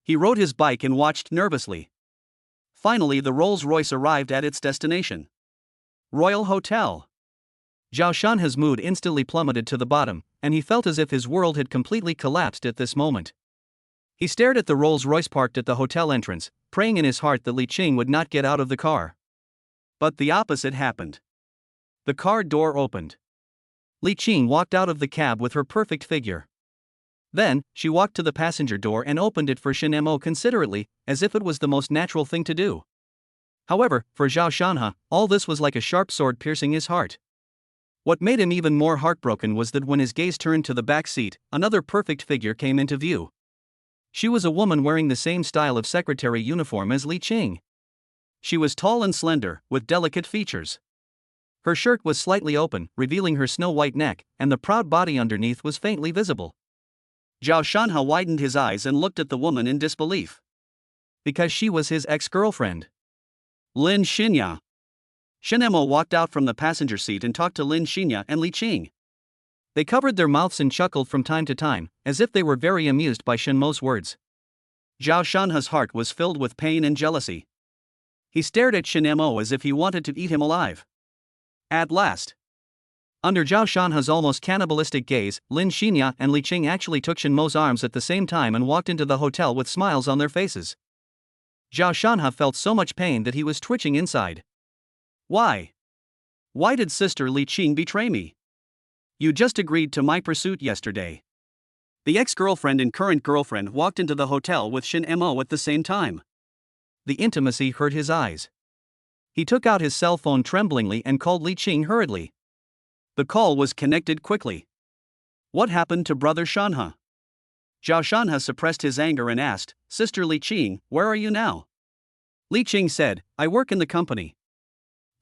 He rode his bike and watched nervously. Finally, the Rolls-Royce arrived at its destination. Royal Hotel. Zhao Shanha's mood instantly plummeted to the bottom, and he felt as if his world had completely collapsed at this moment. He stared at the Rolls-Royce parked at the hotel entrance, praying in his heart that Li Qing would not get out of the car. But the opposite happened. The car door opened. Li Qing walked out of the cab with her perfect figure. Then, she walked to the passenger door and opened it for Shen Mo considerately, as if it was the most natural thing to do. However, for Zhao Shanhe, all this was like a sharp sword piercing his heart. What made him even more heartbroken was that when his gaze turned to the back seat, another perfect figure came into view. She was a woman wearing the same style of secretary uniform as Li Qing. She was tall and slender, with delicate features. Her shirt was slightly open, revealing her snow-white neck, and the proud body underneath was faintly visible. Zhao Shanhe widened his eyes and looked at the woman in disbelief. Because she was his ex-girlfriend. Lin Xinye. Shen Mo walked out from the passenger seat and talked to Lin Xinye and Li Qing. They covered their mouths and chuckled from time to time, as if they were very amused by Shen Mo's words. Zhao Shanhe's heart was filled with pain and jealousy. He stared at Shen Mo as if he wanted to eat him alive. At last, under Zhao Shanhe's almost cannibalistic gaze, Lin Xinye and Li Qing actually took Shen Mo's arms at the same time and walked into the hotel with smiles on their faces. Zhao Shanhe felt so much pain that he was twitching inside. Why? Why did Sister Li Qing betray me? You just agreed to my pursuit yesterday. The ex-girlfriend and current girlfriend walked into the hotel with Shen Mo at the same time. The intimacy hurt his eyes. He took out his cell phone tremblingly and called Li Qing hurriedly. The call was connected quickly. What happened to Brother Shanhe? Zhao Shanhe suppressed his anger and asked, Sister Li Qing, where are you now? Li Qing said, I work in the company.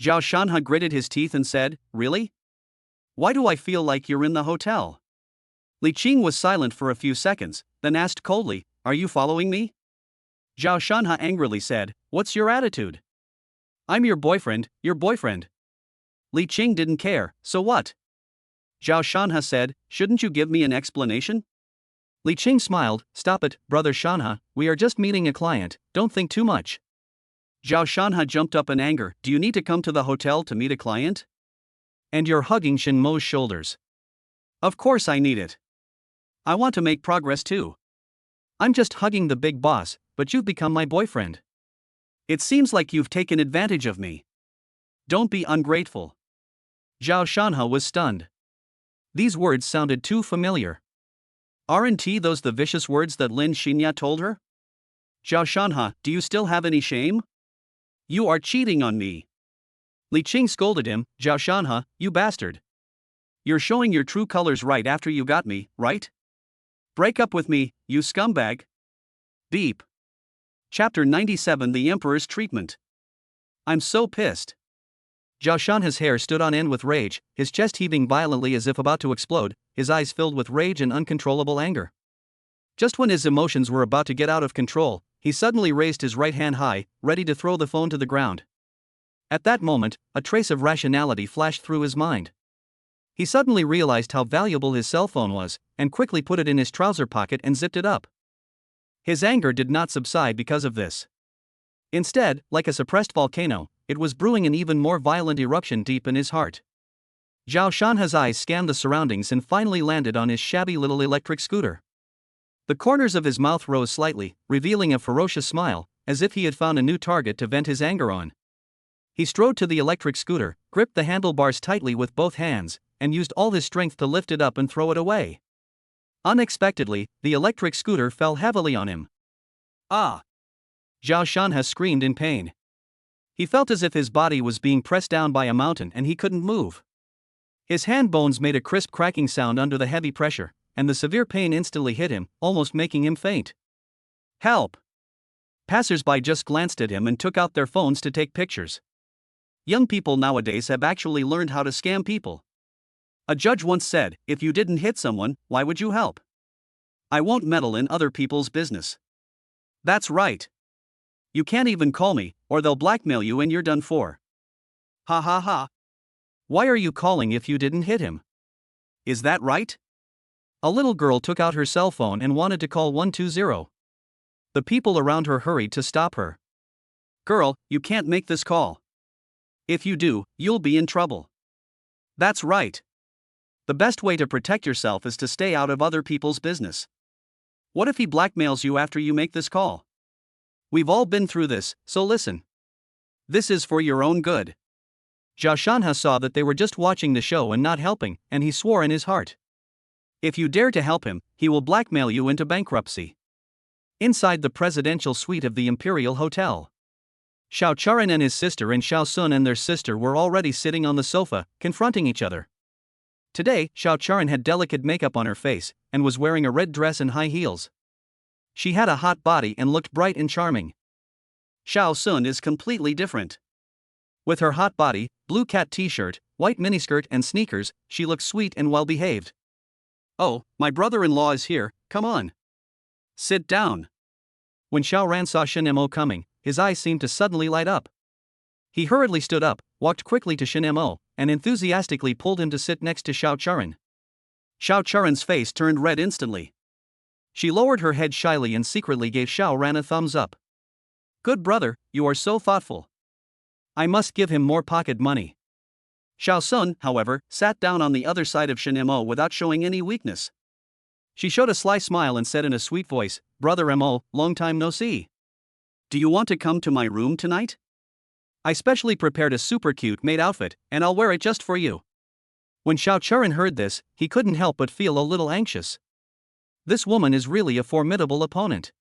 Zhao Shanhe gritted his teeth and said, Really? Why do I feel like you're in the hotel? Li Qing was silent for a few seconds, then asked coldly, Are you following me? Zhao Shanhe angrily said, What's your attitude? I'm your boyfriend, your boyfriend. Li Qing didn't care, so what? Zhao Shanhe said, Shouldn't you give me an explanation? Li Qing smiled, Stop it, Brother Shanhe, we are just meeting a client, don't think too much. Zhao Shanhe jumped up in anger, Do you need to come to the hotel to meet a client? And you're hugging Shen Mo's shoulders. Of course I need it. I want to make progress too. I'm just hugging the big boss, but you've become my boyfriend. It seems like you've taken advantage of me. Don't be ungrateful. Zhao Shanhe was stunned. These words sounded too familiar. Aren't those the vicious words that Lin Xinye told her? Zhao Shanhe, do you still have any shame? You are cheating on me. Li Qing scolded him, Zhao Shanhe, you bastard. You're showing your true colors right after you got me, right? Break up with me, you scumbag. Beep. Chapter 97 The Emperor's Treatment. I'm so pissed. Zhao Shanhe's hair stood on end with rage, his chest heaving violently as if about to explode, his eyes filled with rage and uncontrollable anger. Just when his emotions were about to get out of control, he suddenly raised his right hand high, ready to throw the phone to the ground. At that moment, a trace of rationality flashed through his mind. He suddenly realized how valuable his cell phone was, and quickly put it in his trouser pocket and zipped it up. His anger did not subside because of this. Instead, like a suppressed volcano, it was brewing an even more violent eruption deep in his heart. Zhao Shanhe's eyes scanned the surroundings and finally landed on his shabby little electric scooter. The corners of his mouth rose slightly, revealing a ferocious smile, as if he had found a new target to vent his anger on. He strode to the electric scooter, gripped the handlebars tightly with both hands, and used all his strength to lift it up and throw it away. Unexpectedly, the electric scooter fell heavily on him. Ah! Zhao Shanhe screamed in pain. He felt as if his body was being pressed down by a mountain and he couldn't move. His hand bones made a crisp cracking sound under the heavy pressure, and the severe pain instantly hit him, almost making him faint. Help! Passers-by just glanced at him and took out their phones to take pictures. Young people nowadays have actually learned how to scam people. A judge once said, if you didn't hit someone, why would you help? I won't meddle in other people's business. That's right. You can't even call me, or they'll blackmail you and you're done for. Ha ha ha. Why are you calling if you didn't hit him? Is that right? A little girl took out her cell phone and wanted to call 120. The people around her hurried to stop her. Girl, you can't make this call. If you do, you'll be in trouble. That's right. The best way to protect yourself is to stay out of other people's business. What if he blackmails you after you make this call? We've all been through this, so listen. This is for your own good. Zhao Shanhe saw that they were just watching the show and not helping, and he swore in his heart. If you dare to help him, he will blackmail you into bankruptcy. Inside the presidential suite of the Imperial Hotel, Xiao Charan and his sister and Xiao Sun and their sister were already sitting on the sofa, confronting each other. Today, Xiao Charan had delicate makeup on her face, and was wearing a red dress and high heels. She had a hot body and looked bright and charming. Xiao Sun is completely different. With her hot body, blue cat t-shirt, white miniskirt and sneakers, she looked sweet and well-behaved. Oh, my brother-in-law is here, come on. Sit down. When Xiao Ran saw Shen Mo coming, his eyes seemed to suddenly light up. He hurriedly stood up, walked quickly to Shen Mo, and enthusiastically pulled him to sit next to Xiao Charan. Xiao Charan's face turned red instantly. She lowered her head shyly and secretly gave Xiao Ran a thumbs up. Good brother, you are so thoughtful. I must give him more pocket money. Xiao Sun, however, sat down on the other side of Shen Mo without showing any weakness. She showed a sly smile and said in a sweet voice, Brother Mo, long time no see. Do you want to come to my room tonight? I specially prepared a super cute maid outfit, and I'll wear it just for you. When Xiao Charan heard this, he couldn't help but feel a little anxious. This woman is really a formidable opponent.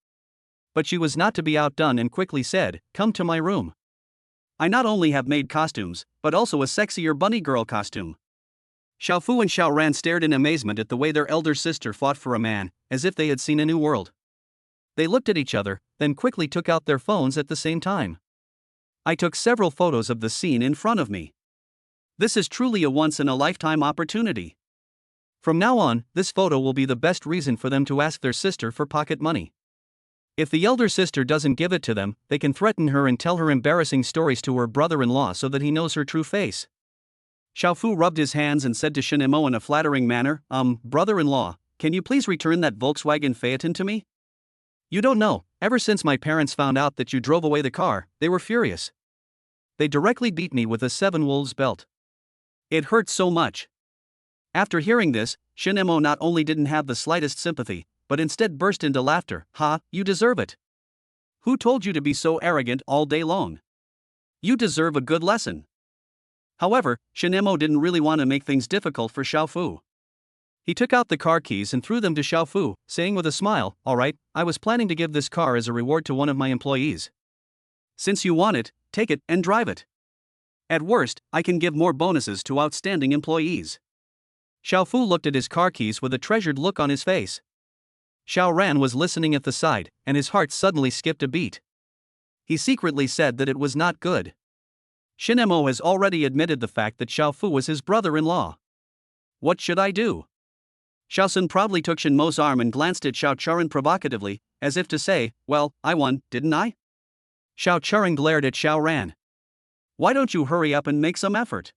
But she was not to be outdone and quickly said, Come to my room. I not only have made costumes, but also a sexier bunny girl costume. Xiao Fu and Xiao Ran stared in amazement at the way their elder sister fought for a man, as if they had seen a new world. They looked at each other, then quickly took out their phones at the same time. I took several photos of the scene in front of me. This is truly a once-in-a-lifetime opportunity. From now on, this photo will be the best reason for them to ask their sister for pocket money. If the elder sister doesn't give it to them, they can threaten her and tell her embarrassing stories to her brother-in-law so that he knows her true face. Xiao Fu rubbed his hands and said to Shen Mo in a flattering manner, brother-in-law, can you please return that Volkswagen Phaeton to me? You don't know, ever since my parents found out that you drove away the car, they were furious. They directly beat me with a 7 wolves belt. It hurt so much. After hearing this, Shen Mo not only didn't have the slightest sympathy, but instead burst into laughter. Ha, you deserve it. Who told you to be so arrogant all day long? You deserve a good lesson. However, Shen Mo didn't really want to make things difficult for Xiao Fu. He took out the car keys and threw them to Xiao Fu, saying with a smile, Alright, I was planning to give this car as a reward to one of my employees. Since you want it, take it and drive it. At worst, I can give more bonuses to outstanding employees. Xiao Fu looked at his car keys with a treasured look on his face. Xiao Ran was listening at the side, and his heart suddenly skipped a beat. He secretly said that it was not good. Shen Mo has already admitted the fact that Xiao Fu was his brother-in-law. What should I do? Xiao Sun proudly took Shen Mo's arm and glanced at Xiao Charan provocatively, as if to say, well, I won, didn't I? Xiao Charan glared at Xiao Ran. Why don't you hurry up and make some effort?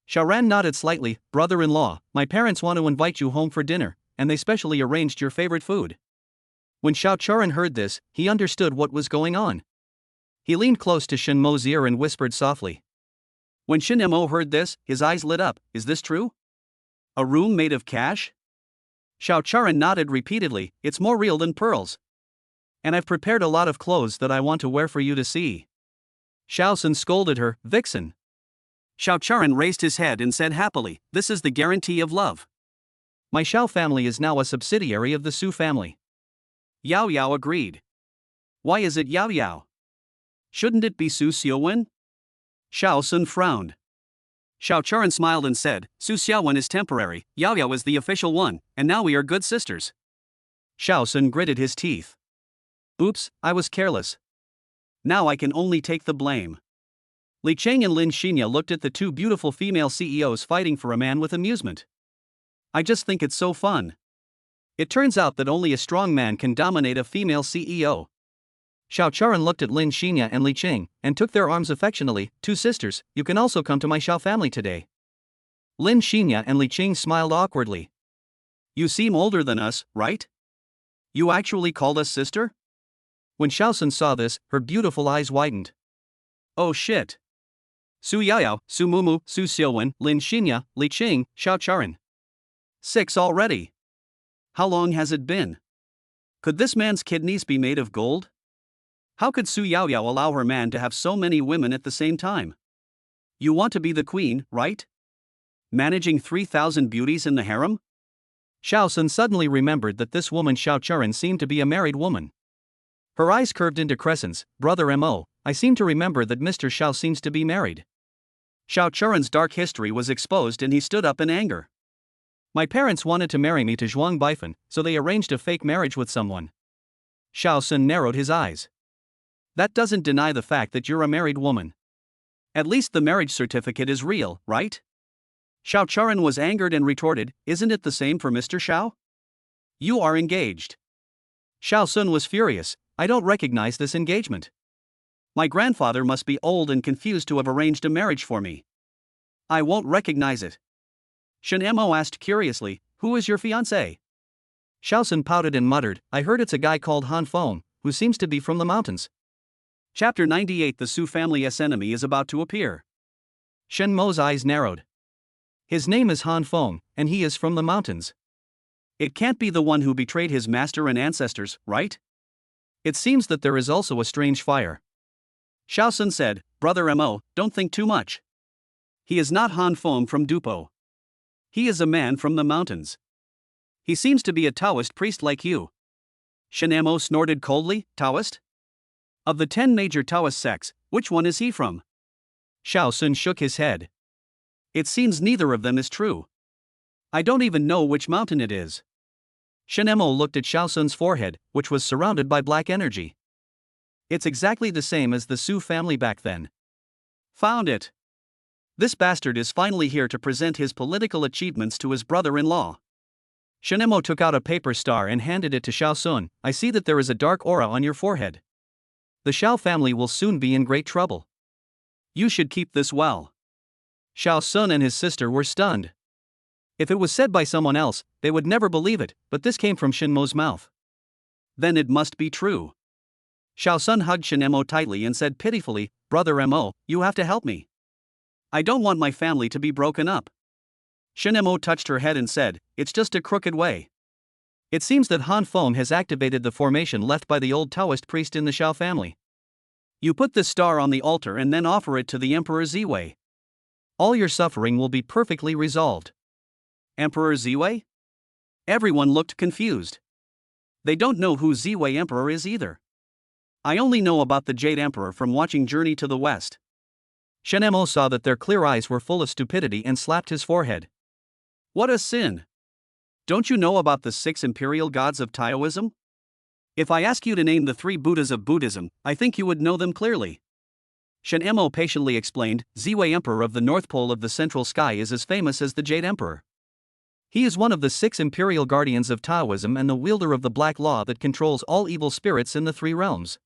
Xiao Ran nodded slightly, brother-in-law, my parents want to invite you home for dinner, and they specially arranged your favorite food. When Xiao Charan heard this, he understood what was going on. He leaned close to Shen Mo's ear and whispered softly. When Shen Mo heard this, his eyes lit up. Is this true? A room made of cash? Xiao Charan nodded repeatedly. It's more real than pearls. And I've prepared a lot of clothes that I want to wear for you to see. Xiao Sun scolded her, Vixen. Xiao Charan raised his head and said happily, this is the guarantee of love. My Xiao family is now a subsidiary of the Su family. Yao Yao agreed. Why is it Yao Yao? Shouldn't it be Su Xiaowen? Xiao Sun frowned. Xiao Charan smiled and said, Su Xiaowen is temporary, Yao Yao is the official one, and now we are good sisters. Xiao Sun gritted his teeth. Oops, I was careless. Now I can only take the blame. Li Cheng and Lin Xinya looked at the two beautiful female CEOs fighting for a man with amusement. I just think it's so fun. It turns out that only a strong man can dominate a female CEO. Xiao Charan looked at Lin Xinya and Li Cheng, and took their arms affectionately. Two sisters, you can also come to my Xiao family today. Lin Xinya and Li Cheng smiled awkwardly. You seem older than us, right? You actually called us sister? When Xiao Sun saw this, her beautiful eyes widened. Oh shit. Su Yaoyao, Su Mumu, Su Xiaowen, Lin Xinya, Li Cheng, Xiao Charan. 6 already. How long has it been? Could this man's kidneys be made of gold? How could Su Yaoyao allow her man to have so many women at the same time? You want to be the queen, right? Managing 3,000 beauties in the harem? Xiao Sun suddenly remembered that this woman Xiao Churan seemed to be a married woman. Her eyes curved into crescents. Brother Mo, I seem to remember that Mr. Xiao seems to be married. Xiao Churan's dark history was exposed and he stood up in anger. My parents wanted to marry me to Zhuang Baifan, so they arranged a fake marriage with someone. Xiao Sun narrowed his eyes. That doesn't deny the fact that you're a married woman. At least the marriage certificate is real, right? Xiao Churan was angered and retorted, isn't it the same for Mr. Xiao? You are engaged. Xiao Sun was furious, I don't recognize this engagement. My grandfather must be old and confused to have arranged a marriage for me. I won't recognize it. Shen Mo asked curiously, who is your fiancé? Xiao Sun pouted and muttered, I heard it's a guy called Han Feng, who seems to be from the mountains. Chapter 98. The Su family's enemy is about to appear. Shen Mo's eyes narrowed. His name is Han Feng, and he is from the mountains. It can't be the one who betrayed his master and ancestors, right? It seems that there is also a strange fire. Xiao Sun said, Brother Mo, don't think too much. He is not Han Feng from Dupo. He is a man from the mountains. He seems to be a Taoist priest like you. Shen Mo snorted coldly, Taoist? Of the 10 major Taoist sects, which one is he from? Xiao Sun shook his head. It seems neither of them is true. I don't even know which mountain it is. Shen Mo looked at Xiao Sun's forehead, which was surrounded by black energy. It's exactly the same as the Su family back then. Found it. This bastard is finally here to present his political achievements to his brother-in-law. Shen Mo took out a paper star and handed it to Xiao Sun. I see that there is a dark aura on your forehead. The Xiao family will soon be in great trouble. You should keep this well. Xiao Sun and his sister were stunned. If it was said by someone else, they would never believe it, but this came from Shen Mo's mouth. Then it must be true. Xiao Sun hugged Shen Mo tightly and said pitifully, Brother Mo, you have to help me. I don't want my family to be broken up. Shen Mo touched her head and said, it's just a crooked way. It seems that Han Feng has activated the formation left by the old Taoist priest in the Xiao family. You put this star on the altar and then offer it to the Emperor Ziwei. All your suffering will be perfectly resolved. Emperor Ziwei? Everyone looked confused. They don't know who Ziwei Emperor is either. I only know about the Jade Emperor from watching Journey to the West. Shen Mo saw that their clear eyes were full of stupidity and slapped his forehead. What a sin! Don't you know about the 6 imperial gods of Taoism? If I ask you to name the 3 Buddhas of Buddhism, I think you would know them clearly. Shen Mo patiently explained, Ziwei Emperor of the North Pole of the Central Sky is as famous as the Jade Emperor. He is one of the 6 imperial guardians of Taoism and the wielder of the Black Law that controls all evil spirits in the 3 realms.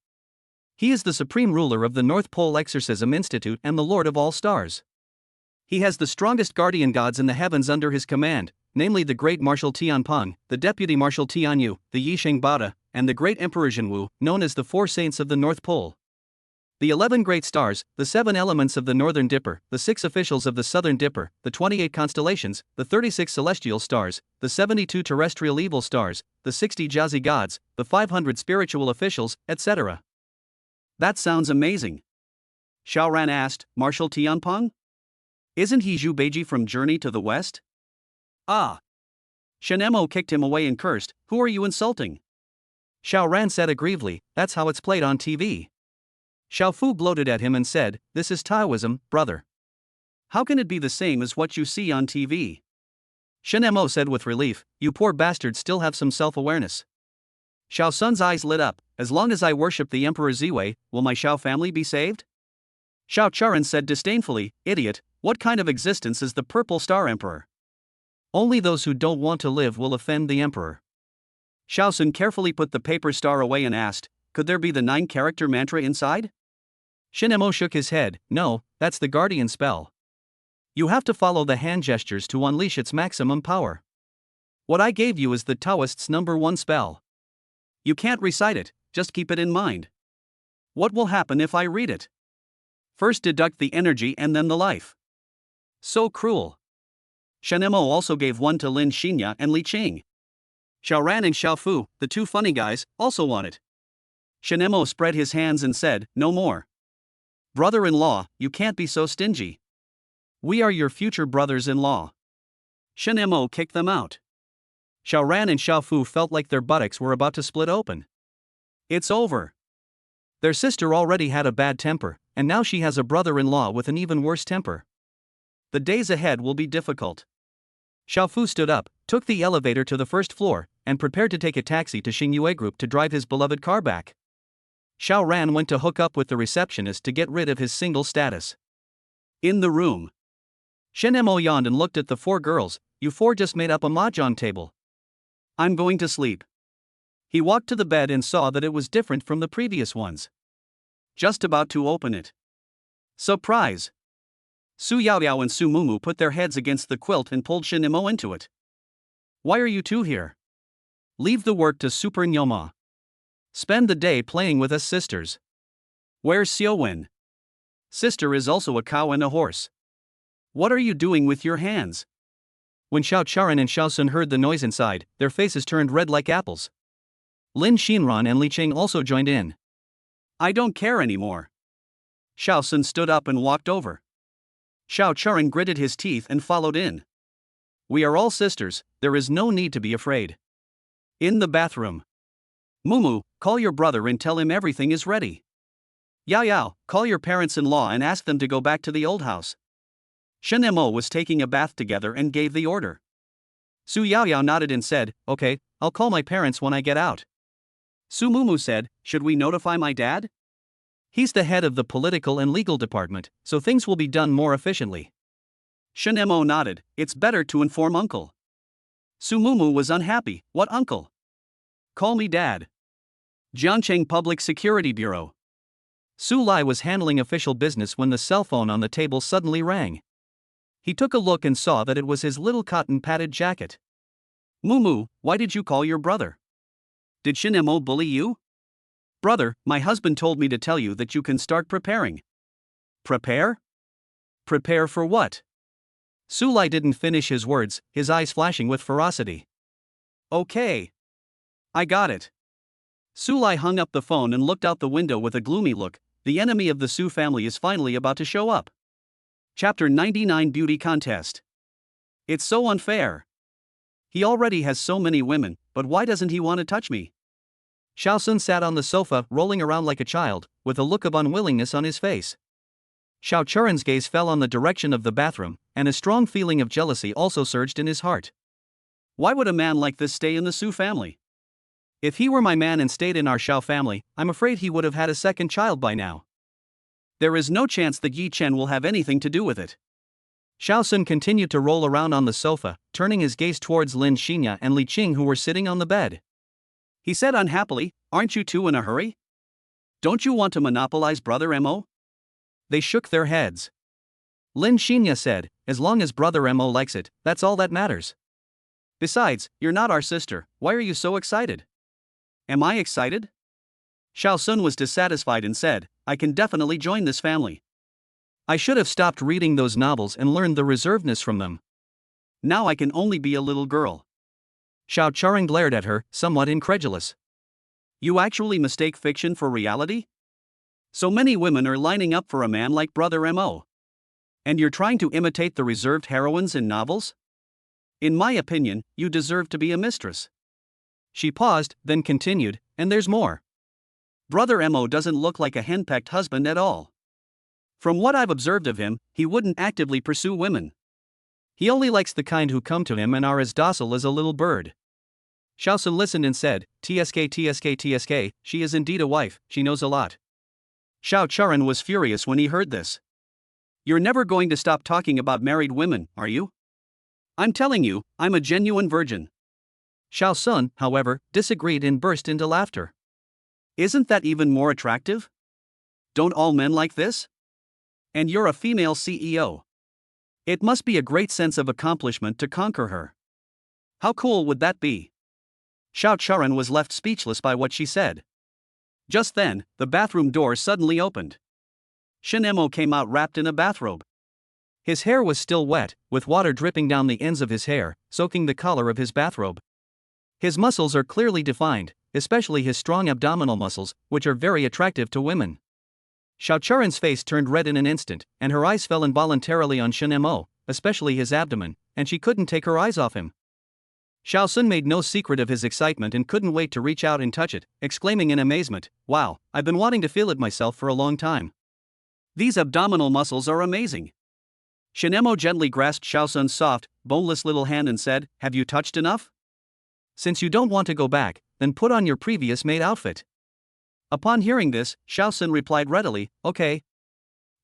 He is the supreme ruler of the North Pole Exorcism Institute and the Lord of all stars. He has the strongest guardian gods in the heavens under his command, namely the Great Marshal Tianpeng, the Deputy Marshal Tianyu, the Yisheng Bada, and the Great Emperor Zhenwu, known as the 4 Saints of the North Pole. The 11 great stars, the 7 elements of the Northern Dipper, the 6 officials of the Southern Dipper, the 28 constellations, the 36 celestial stars, the 72 terrestrial evil stars, the 60 Jiazi gods, the 500 spiritual officials, etc. That sounds amazing. Xiaoran asked, Marshal Tianpeng? Isn't he Zhu Beiji from Journey to the West? Ah. Shen Mo kicked him away and cursed, who are you insulting? Xiaoran said aggrievedly, that's how it's played on TV. Xiao Fu gloated at him and said, this is Taoism, brother. How can it be the same as what you see on TV? Shen Mo said with relief, you poor bastards still have some self-awareness. Xiao Sun's eyes lit up, as long as I worship the Emperor Ziwei, will my Xiao family be saved? Xiao Churan said disdainfully, idiot, what kind of existence is the Purple Star Emperor? Only those who don't want to live will offend the Emperor. Xiao Sun carefully put the paper star away and asked, could there be the 9-character mantra inside? Shen Mo shook his head, no, that's the guardian spell. You have to follow the hand gestures to unleash its maximum power. What I gave you is the Taoist's #1 spell. You can't recite it, just keep it in mind. What will happen if I read it? First deduct the energy and then the life. So cruel. Shen Mo also gave one to Lin Xinya and Li Qing. Xiaoran and Xiao Fu, the 2 funny guys, also want it. Shinemo spread his hands and said, "No more. Brother-in-law, you can't be so stingy. We are your future brothers-in-law." Shinemo kicked them out. Xiaoran and Xiaofu felt like their buttocks were about to split open. It's over. Their sister already had a bad temper, and now she has a brother-in-law with an even worse temper. The days ahead will be difficult. Xiaofu stood up, took the elevator to the first floor, and prepared to take a taxi to Xingyue Group to drive his beloved car back. Xiaoran went to hook up with the receptionist to get rid of his single status. In the room, Shinemo yawned and looked at the four girls. "You four just made up a mahjong table. I'm going to sleep." He walked to the bed and saw that it was different from the previous ones. Just about to open it. Surprise! Su Yaoyao and Su Mumu put their heads against the quilt and pulled Shinemo into it. "Why are you two here? Leave the work to Super Nyoma. Spend the day playing with us sisters." "Where's Xiaowen? Sister is also a cow and a horse. What are you doing with your hands?" When Xiao Charan and Xiao Sun heard the noise inside, their faces turned red like apples. Lin Xinran and Li Qing also joined in. "I don't care anymore." Xiao Sun stood up and walked over. Xiao Charan gritted his teeth and followed in. "We are all sisters, there is no need to be afraid." In the bathroom. "Mumu, call your brother and tell him everything is ready. Yao Yao, call your parents-in-law and ask them to go back to the old house." Shinemo was taking a bath together and gave the order. Su Yaoyao nodded and said, "Okay, I'll call my parents when I get out." Su Mumu said, "Should we notify my dad? He's the head of the political and legal department, so things will be done more efficiently." Shinemo nodded, "It's better to inform uncle." Su Mumu was unhappy. "What uncle? Call me dad." Jiangcheng Public Security Bureau. Su Lai was handling official business when the cell phone on the table suddenly rang. He took a look and saw that it was his little cotton-padded jacket. "Mumu, why did you call your brother? Did Shinemo bully you?" "Brother, my husband told me to tell you that you can start preparing." "Prepare? Prepare for what?" Su Lai didn't finish his words, his eyes flashing with ferocity. "Okay. I got it." Su Lai hung up the phone and looked out the window with a gloomy look. The enemy of the Su family is finally about to show up. Chapter 99 Beauty Contest. It's so unfair. He already has so many women, but why doesn't he want to touch me? Xiao Sun sat on the sofa, rolling around like a child, with a look of unwillingness on his face. Xiao Churan's gaze fell on the direction of the bathroom, and a strong feeling of jealousy also surged in his heart. Why would a man like this stay in the Su family? If he were my man and stayed in our Xiao family, I'm afraid he would have had a second child by now. There is no chance that Yi Chen will have anything to do with it. Xiao Sun continued to roll around on the sofa, turning his gaze towards Lin Xinya and Li Qing, who were sitting on the bed. He said unhappily, "Aren't you two in a hurry? Don't you want to monopolize Brother Mo?" They shook their heads. Lin Xinya said, "As long as Brother Mo likes it, that's all that matters. Besides, you're not our sister, why are you so excited?" "Am I excited?" Xiao Sun was dissatisfied and said, "I can definitely join this family. I should have stopped reading those novels and learned the reservedness from them. Now I can only be a little girl." Xiao Charan glared at her, somewhat incredulous. "You actually mistake fiction for reality? So many women are lining up for a man like Brother Mo. And you're trying to imitate the reserved heroines in novels? In my opinion, you deserve to be a mistress." She paused, then continued, "And there's more. Brother Mo doesn't look like a henpecked husband at all. From what I've observed of him, he wouldn't actively pursue women. He only likes the kind who come to him and are as docile as a little bird." Xiao Sun listened and said, TSK, she is indeed a wife, she knows a lot." Xiao Charan was furious when he heard this. "You're never going to stop talking about married women, are you? I'm telling you, I'm a genuine virgin." Xiao Sun, however, disagreed and burst into laughter. "Isn't that even more attractive? Don't all men like this? And you're a female CEO. It must be a great sense of accomplishment to conquer her. How cool would that be?" Xiao Charan was left speechless by what she said. Just then, the bathroom door suddenly opened. Shinemo came out wrapped in a bathrobe. His hair was still wet, with water dripping down the ends of his hair, soaking the collar of his bathrobe. His muscles are clearly defined, especially his strong abdominal muscles, which are very attractive to women. Xiaocharen's face turned red in an instant, and her eyes fell involuntarily on Shen Mo, especially his abdomen, and she couldn't take her eyes off him. Xiaosun made no secret of his excitement and couldn't wait to reach out and touch it, exclaiming in amazement, "Wow, I've been wanting to feel it myself for a long time. These abdominal muscles are amazing." Shen Mo gently grasped Xiaosun's soft, boneless little hand and said, "Have you touched enough? Since you don't want to go back, then put on your previous maid outfit." Upon hearing this, Xiaosun replied readily, "Okay.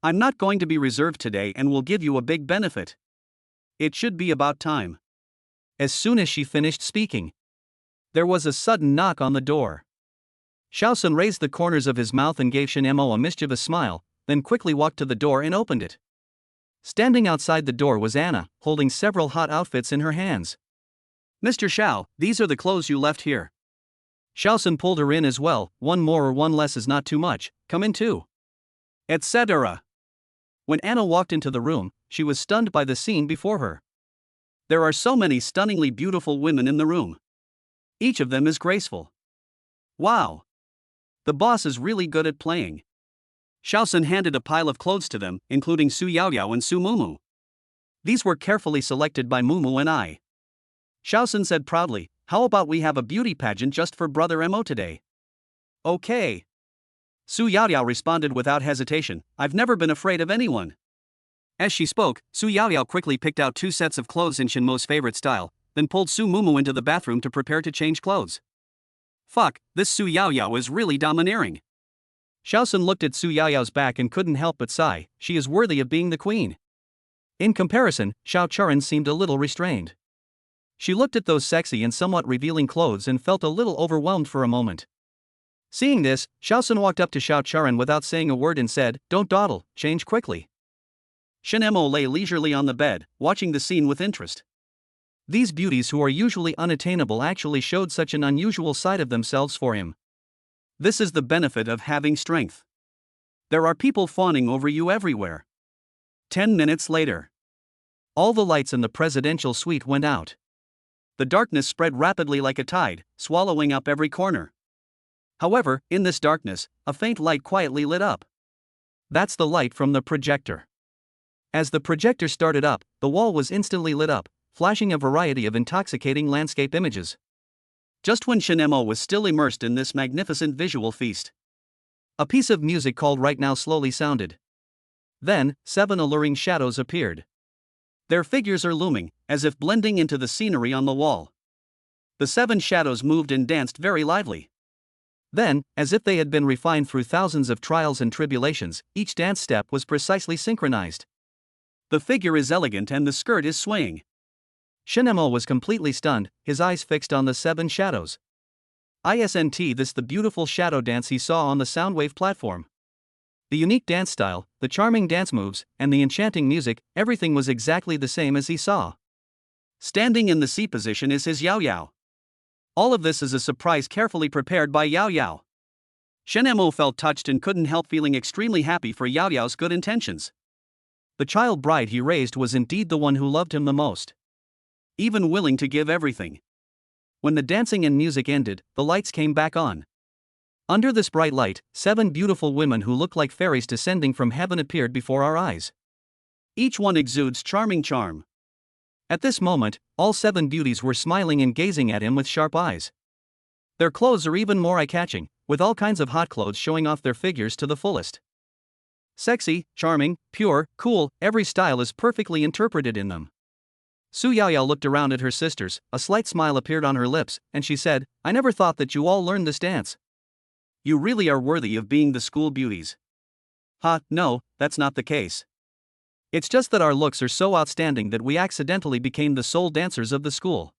I'm not going to be reserved today and will give you a big benefit. It should be about time." As soon as she finished speaking, there was a sudden knock on the door. Xiaosun raised the corners of his mouth and gave Shen Mo a mischievous smile, then quickly walked to the door and opened it. Standing outside the door was Anna, holding several hot outfits in her hands. "Mr. Xiao, these are the clothes you left here." Xiaosun pulled her in as well, one more or one less is not too much, come in too. Etc. When Anna walked into the room, she was stunned by the scene before her. There are so many stunningly beautiful women in the room. Each of them is graceful. Wow! The boss is really good at playing. Xiaosun handed a pile of clothes to them, including Su Yaoyao and Su Mumu. These were carefully selected by Mumu and I. Xiaosun said proudly, "How about we have a beauty pageant just for Brother Mo today?" "Okay." Su Yaoyao responded without hesitation, "I've never been afraid of anyone." As she spoke, Su Yaoyao quickly picked out 2 sets of clothes in Shen Mo's favorite style, then pulled Su Mumu into the bathroom to prepare to change clothes. Fuck, this Su Yaoyao is really domineering. Xiaosun looked at Su Yaoyao's back and couldn't help but sigh, she is worthy of being the queen. In comparison, Xiaocharan seemed a little restrained. She looked at those sexy and somewhat revealing clothes and felt a little overwhelmed for a moment. Seeing this, Xiaosun walked up to Xiaocharan without saying a word and said, "Don't dawdle, change quickly." Shen Mo lay leisurely on the bed, watching the scene with interest. These beauties who are usually unattainable actually showed such an unusual side of themselves for him. This is the benefit of having strength. There are people fawning over you everywhere. 10 minutes later. All the lights in the presidential suite went out. The darkness spread rapidly like a tide, swallowing up every corner. However, in this darkness, a faint light quietly lit up. That's the light from the projector. As the projector started up, the wall was instantly lit up, flashing a variety of intoxicating landscape images. Just when Shen Mo was still immersed in this magnificent visual feast, a piece of music called Right Now slowly sounded. Then, 7 alluring shadows appeared. Their figures are looming, as if blending into the scenery on the wall. The 7 shadows moved and danced very lively. Then, as if they had been refined through thousands of trials and tribulations, each dance step was precisely synchronized. The figure is elegant and the skirt is swaying. Shen Mo was completely stunned, his eyes fixed on the 7 shadows. Isn't this the beautiful shadow dance he saw on the Soundwave platform? The unique dance style, the charming dance moves, and the enchanting music, everything was exactly the same as he saw. Standing in the C position is his Yao Yao. All of this is a surprise carefully prepared by Yao Yao. Shen Mo felt touched and couldn't help feeling extremely happy for Yao Yao's good intentions. The child bride he raised was indeed the one who loved him the most. Even willing to give everything. When the dancing and music ended, the lights came back on. Under this bright light, 7 beautiful women who looked like fairies descending from heaven appeared before our eyes. Each one exudes charming charm. At this moment, all 7 beauties were smiling and gazing at him with sharp eyes. Their clothes are even more eye-catching, with all kinds of hot clothes showing off their figures to the fullest. Sexy, charming, pure, cool, every style is perfectly interpreted in them. Su Yaoyao looked around at her sisters, a slight smile appeared on her lips, and she said, "I never thought that you all learned this dance. You really are worthy of being the school beauties." No, that's not the case. It's just that our looks are so outstanding that we accidentally became the sole dancers of the school.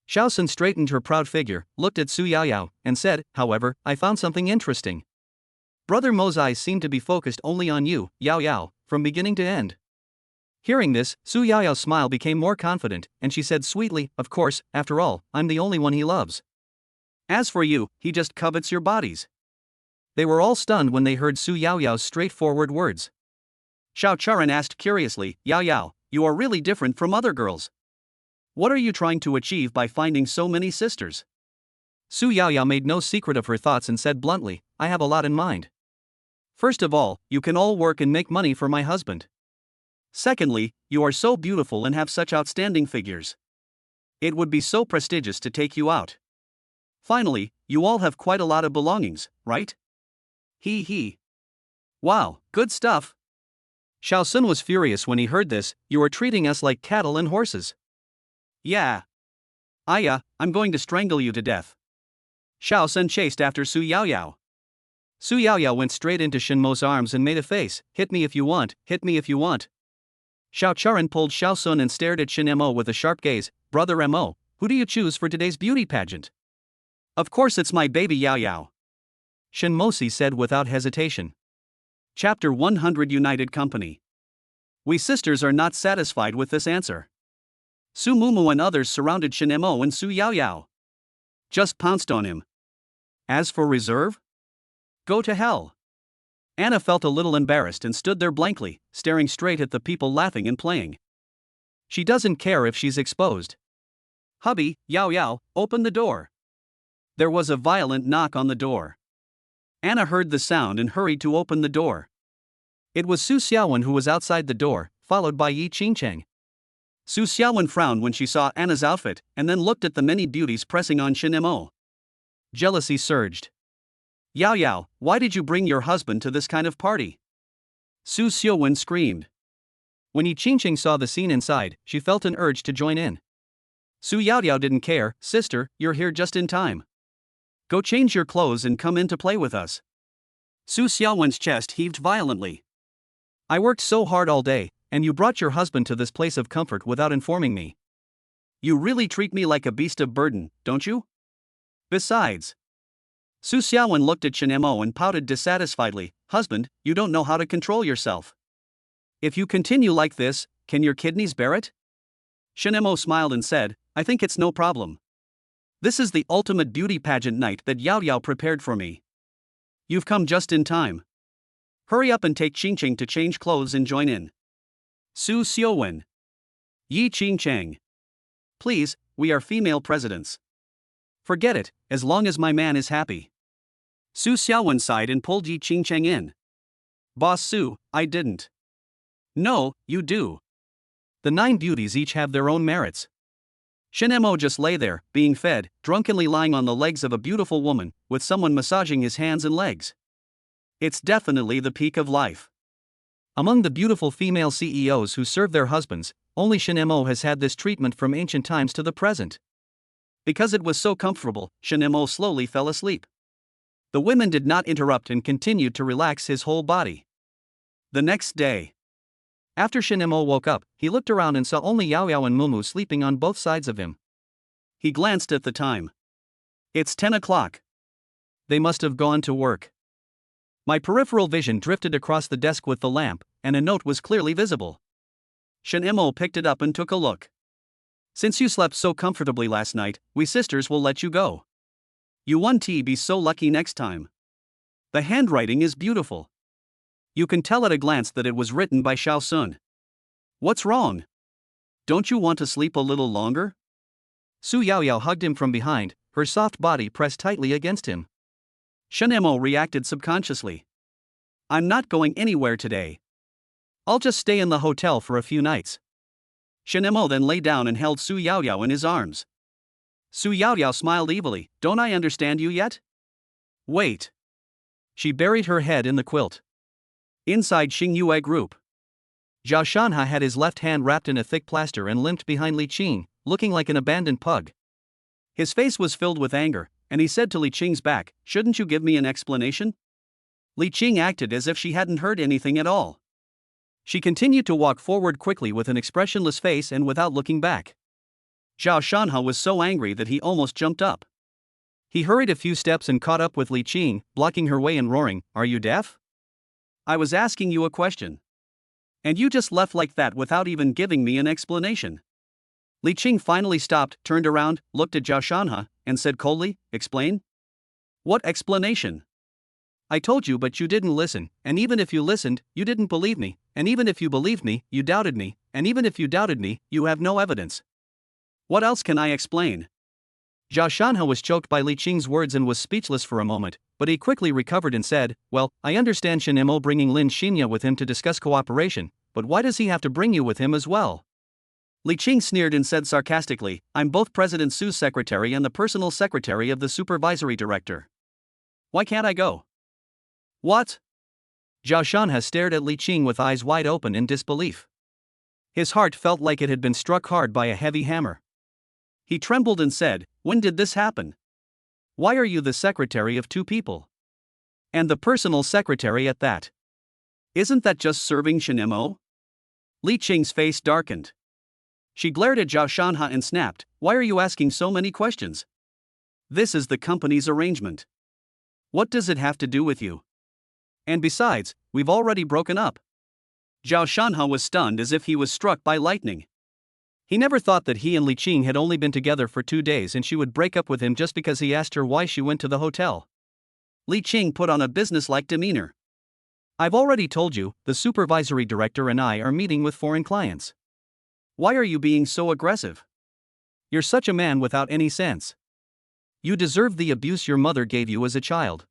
Xiaosun straightened her proud figure, looked at Su Yaoyao, and said, "However, I found something interesting. Brother Mo's eyes seem to be focused only on you, Yao Yao, from beginning to end." Hearing this, Su Yaoyao's smile became more confident, and she said sweetly, "Of course, after all, I'm the only one he loves. As for you, he just covets your bodies." They were all stunned when they heard Su Yaoyao's straightforward words. Xiaocharan asked curiously, "Yao Yao, you are really different from other girls. What are you trying to achieve by finding so many sisters?" Su Yaoyao made no secret of her thoughts and said bluntly, I have a lot in mind. First of all, you can all work and make money for my husband. Secondly, you are so beautiful and have such outstanding figures. It would be so prestigious to take you out. Finally, you all have quite a lot of belongings, right? He he. Wow, good stuff. Xiao Sun was furious when he heard this. You are treating us like cattle and horses. Yeah. I'm going to strangle you to death. Xiao Sun chased after Su Yaoyao. Su Yaoyao went straight into Shen Mo's arms and made a face, hit me if you want, hit me if you want. Xiao Charan pulled Xiao Sun and stared at Shen Mo with a sharp gaze. Brother Mo, who do you choose for today's beauty pageant? Of course it's my baby Yao Yao. Shen Mosi said without hesitation. Chapter 100 United Company. We sisters are not satisfied with this answer. Su Mumu and others surrounded Shen Mo and Su Yaoyao. Just pounced on him. As for reserve? Go to hell. Anna felt a little embarrassed and stood there blankly, staring straight at the people laughing and playing. She doesn't care if she's exposed. Hubby, Yao Yao, open the door. There was a violent knock on the door. Anna heard the sound and hurried to open the door. It was Su Xiaowen who was outside the door, followed by Yi Qingcheng. Su Xiaowen frowned when she saw Anna's outfit and then looked at the many beauties pressing on Shen Mo. Jealousy surged. Yao Yao, why did you bring your husband to this kind of party? Su Xiaowen screamed. When Yi Qingcheng saw the scene inside, she felt an urge to join in. Su Yaoyao didn't care. Sister, you're here just in time. Go change your clothes and come in to play with us. Su Xiaowen's chest heaved violently. I worked so hard all day, and you brought your husband to this place of comfort without informing me. You really treat me like a beast of burden, don't you? Besides. Su Xiaowen looked at Shen Mo and pouted dissatisfiedly. Husband, you don't know how to control yourself. If you continue like this, can your kidneys bear it? Shen Mo smiled and said, I think it's no problem. This is the ultimate beauty pageant night that Yao Yao prepared for me. You've come just in time. Hurry up and take Qingcheng to change clothes and join in. Su Xiaowen. Yi Qingcheng. Please, we are female presidents. Forget it, as long as my man is happy. Su Xiaowen sighed and pulled Yi Qingcheng in. Boss Su, I didn't. No, you do. The 9 beauties each have their own merits. Shen Mo just lay there, being fed, drunkenly lying on the legs of a beautiful woman, with someone massaging his hands and legs. It's definitely the peak of life. Among the beautiful female CEOs who serve their husbands, only Shen Mo has had this treatment from ancient times to the present. Because it was so comfortable, Shen Mo slowly fell asleep. The women did not interrupt and continued to relax his whole body. The next day. After Shen Mo woke up, he looked around and saw only Yao Yao and Mumu sleeping on both sides of him. He glanced at the time. It's 10 o'clock. They must have gone to work. My peripheral vision drifted across the desk with the lamp, and a note was clearly visible. Shen Mo picked it up and took a look. Since you slept so comfortably last night, we sisters will let you go. You won't be so lucky next time. The handwriting is beautiful. You can tell at a glance that it was written by Xiao Sun. What's wrong? Don't you want to sleep a little longer? Su Yaoyao hugged him from behind, her soft body pressed tightly against him. Shen Mo reacted subconsciously. I'm not going anywhere today. I'll just stay in the hotel for a few nights. Shen Mo then lay down and held Su Yaoyao in his arms. Su Yaoyao smiled evilly. Don't I understand you yet? Wait. She buried her head in the quilt. Inside Xingyue Group. Zhao Shanha had his left hand wrapped in a thick plaster and limped behind Li Qing, looking like an abandoned pug. His face was filled with anger, and he said to Li Qing's back, shouldn't you give me an explanation? Li Qing acted as if she hadn't heard anything at all. She continued to walk forward quickly with an expressionless face and without looking back. Zhao Shanha was so angry that he almost jumped up. He hurried a few steps and caught up with Li Qing, blocking her way and roaring, Are you deaf? I was asking you a question. And you just left like that without even giving me an explanation. Li Qing finally stopped, turned around, looked at Zhao Shanha, and said coldly, Explain? What explanation? I told you but you didn't listen, and even if you listened, you didn't believe me, and even if you believed me, you doubted me, and even if you doubted me, you have no evidence. What else can I explain? Zhao Shanhe was choked by Li Qing's words and was speechless for a moment, but he quickly recovered and said, "Well, I understand Shen Mo bringing Lin Xinya with him to discuss cooperation, but why does he have to bring you with him as well?" Li Qing sneered and said sarcastically, "I'm both President Su's secretary and the personal secretary of the supervisory director. Why can't I go?" "What?" Zhao Shanhe stared at Li Qing with eyes wide open in disbelief. His heart felt like it had been struck hard by a heavy hammer. He trembled and said, "When did this happen? Why are you the secretary of two people? And the personal secretary at that? Isn't that just serving Shen Mo?" Li Qing's face darkened. She glared at Zhao Shanhe and snapped, "Why are you asking so many questions? This is the company's arrangement. What does it have to do with you? And besides, we've already broken up." Zhao Shanhe was stunned as if he was struck by lightning. He never thought that he and Li Qing had only been together for 2 days and she would break up with him just because he asked her why she went to the hotel. Li Qing put on a businesslike demeanor. "I've already told you, the supervisory director and I are meeting with foreign clients." "Why are you being so aggressive? "You're such a man without any sense. You deserve the abuse your mother gave you as a child."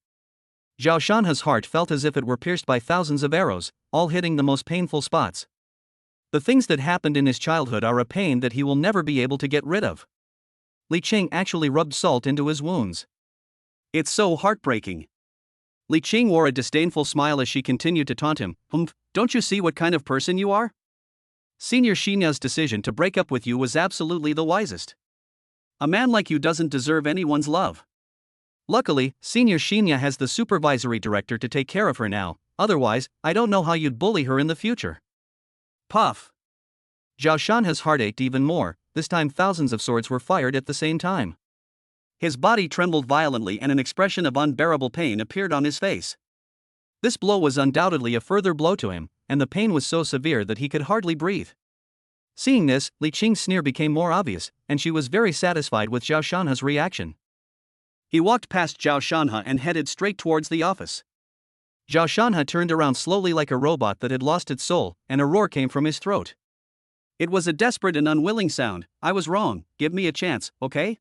Zhao Shanhe's heart felt as if it were pierced by thousands of arrows, all hitting the most painful spots. The things that happened in his childhood are a pain that he will never be able to get rid of. Li Qing actually rubbed salt into his wounds. "It's so heartbreaking." Li Qing wore a disdainful smile as she continued to taunt him. Don't you see what kind of person you are? Senior Xinya's decision to break up with you was absolutely the wisest. A man like you doesn't deserve anyone's love. Luckily, Senior Xinya has the supervisory director to take care of her now, otherwise, I don't know how you'd bully her in the future." Puff. Zhao Shanhe's heart ached even more, this time thousands of swords were fired at the same time. His body trembled violently and an expression of unbearable pain appeared on his face. This blow was undoubtedly a further blow to him, and the pain was so severe that he could hardly breathe. Seeing this, Li Qing's sneer became more obvious, and she was very satisfied with Zhao Shanhe's reaction. He walked past Zhao Shanhe and headed straight towards the office. Zhao Shanhe turned around slowly like a robot that had lost its soul, and a roar came from his throat. It was a desperate and unwilling sound. "I was wrong, give me a chance, okay?"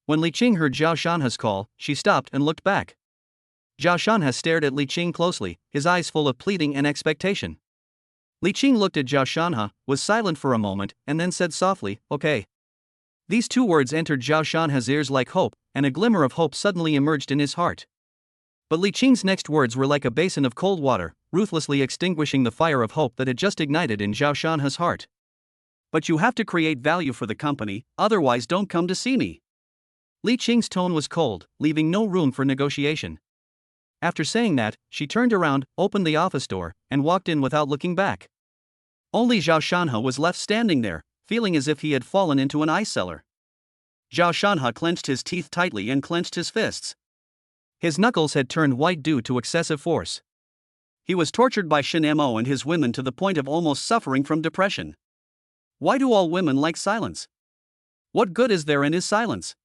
When Li Qing heard Zhao Shanhe's call, she stopped and looked back. Zhao Shanhe stared at Li Qing closely, his eyes full of pleading and expectation. Li Qing looked at Zhao Shanhe, was silent for a moment, and then said softly, "Okay." These 2 words entered Zhao Shanhe's ears like hope, and a glimmer of hope suddenly emerged in his heart. But Li Qing's next words were like a basin of cold water, ruthlessly extinguishing the fire of hope that had just ignited in Zhao Shanhe's heart. "But you have to create value for the company, otherwise don't come to see me." Li Qing's tone was cold, leaving no room for negotiation. After saying that, she turned around, opened the office door, and walked in without looking back. Only Zhao Shanhe was left standing there, feeling as if he had fallen into an ice cellar. Zhao Shanhe clenched his teeth tightly and clenched his fists. His knuckles had turned white due to excessive force. He was tortured by Shen Mo and his women to the point of almost suffering from depression. Why do all women like silence? What good is there in his silence?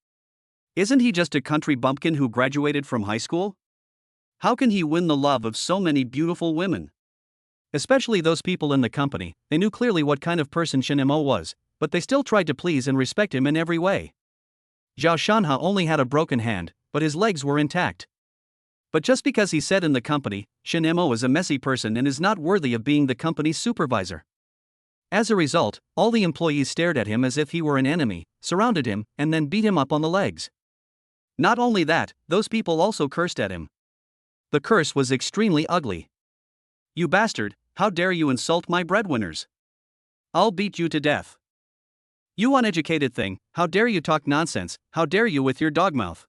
Isn't he just a country bumpkin who graduated from high school? How can he win the love of so many beautiful women? Especially those people in the company, they knew clearly what kind of person Shen Mo was, but they still tried to please and respect him in every way. Zhao Shanhe only had a broken hand, but his legs were intact. But just because he said in the company, Shen Mo is a messy person and is not worthy of being the company's supervisor. As a result, all the employees stared at him as if he were an enemy, surrounded him, and then beat him up on the legs. Not only that, those people also cursed at him. The curse was extremely ugly. "You bastard, how dare you insult my breadwinners? I'll beat you to death. You uneducated thing, how dare you talk nonsense, how dare you with your dogmouth?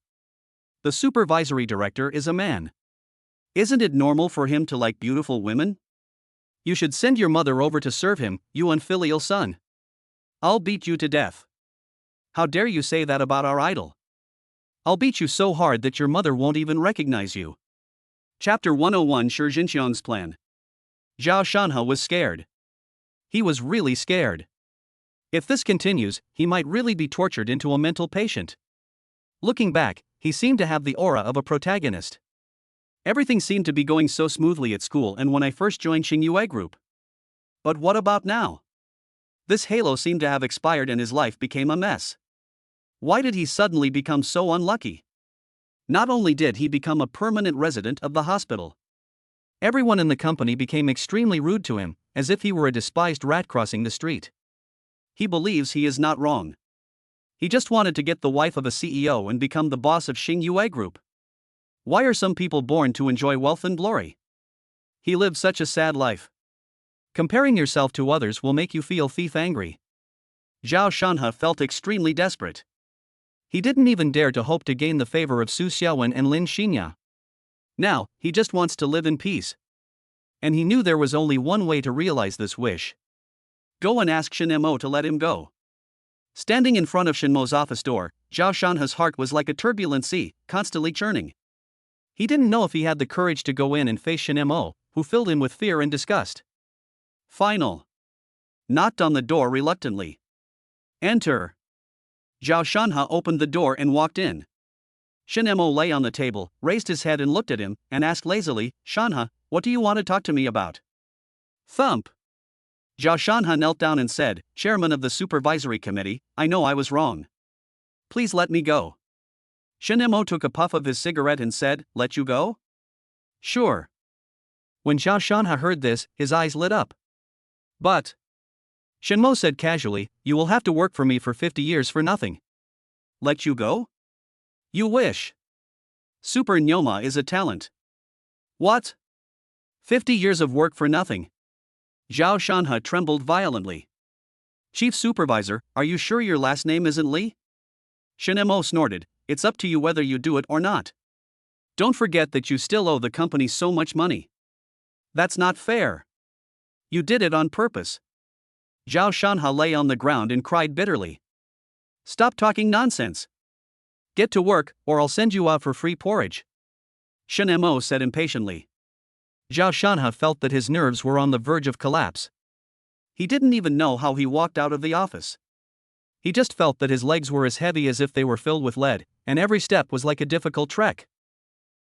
The supervisory director is a man. Isn't it normal for him to like beautiful women? You should send your mother over to serve him, you unfilial son. I'll beat you to death. How dare you say that about our idol? I'll beat you so hard that your mother won't even recognize you." Chapter 101 Shi Jinxiang's Plan. Zhao Shanhe was scared. He was really scared. If this continues, he might really be tortured into a mental patient. Looking back, he seemed to have the aura of a protagonist. Everything seemed to be going so smoothly at school and when I first joined Xingyue Group. But what about now? This halo seemed to have expired and his life became a mess. Why did he suddenly become so unlucky? Not only did he become a permanent resident of the hospital, Everyone in the company became extremely rude to him, as if he were a despised rat crossing the street. he believes he is not wrong. He just wanted to get the wife of a CEO and become the boss of Xingyue Group. Why are some people born to enjoy wealth and glory? He lived such a sad life. Comparing yourself to others will make you feel thief angry. Zhao Shanhe felt extremely desperate. He didn't even dare to hope to gain the favor of Su Xiaowen and Lin Xinya. Now, he just wants to live in peace. And he knew there was only one way to realize this wish. Go and ask Shen Mo to let him go. Standing in front of Shen Mo's office door, Zhao Shanhe's heart was like a turbulent sea, constantly churning. He didn't know if he had the courage to go in and face Shen Mo, who filled him with fear and disgust. Final. Knocked on the door reluctantly. Enter. Zhao Shanhe opened the door and walked in. Shen Mo lay on the table, raised his head and looked at him, and asked lazily, Shanhe, what do you want to talk to me about? Thump. Zhao Shanhe knelt down and said, Chairman of the Supervisory Committee, I know I was wrong. Please let me go. Shen Mo took a puff of his cigarette and said, Let you go? Sure. When Zhao Shanhe heard this, his eyes lit up. But, Shen Mo said casually, you will have to work for me for 50 years for nothing. Let you go? You wish. Super Nyoma is a talent. What? 50 years of work for nothing. Zhao Shanhe trembled violently. Chief Supervisor, are you sure your last name isn't Li? Shen Mo snorted, it's up to you whether you do it or not. Don't forget that you still owe the company so much money. That's not fair. You did it on purpose. Zhao Shanhe lay on the ground and cried bitterly. Stop talking nonsense. Get to work, or I'll send you out for free porridge. Shen Mo said impatiently. Zhao Shanhe felt that his nerves were on the verge of collapse. He didn't even know how he walked out of the office. He just felt that his legs were as heavy as if they were filled with lead, and every step was like a difficult trek.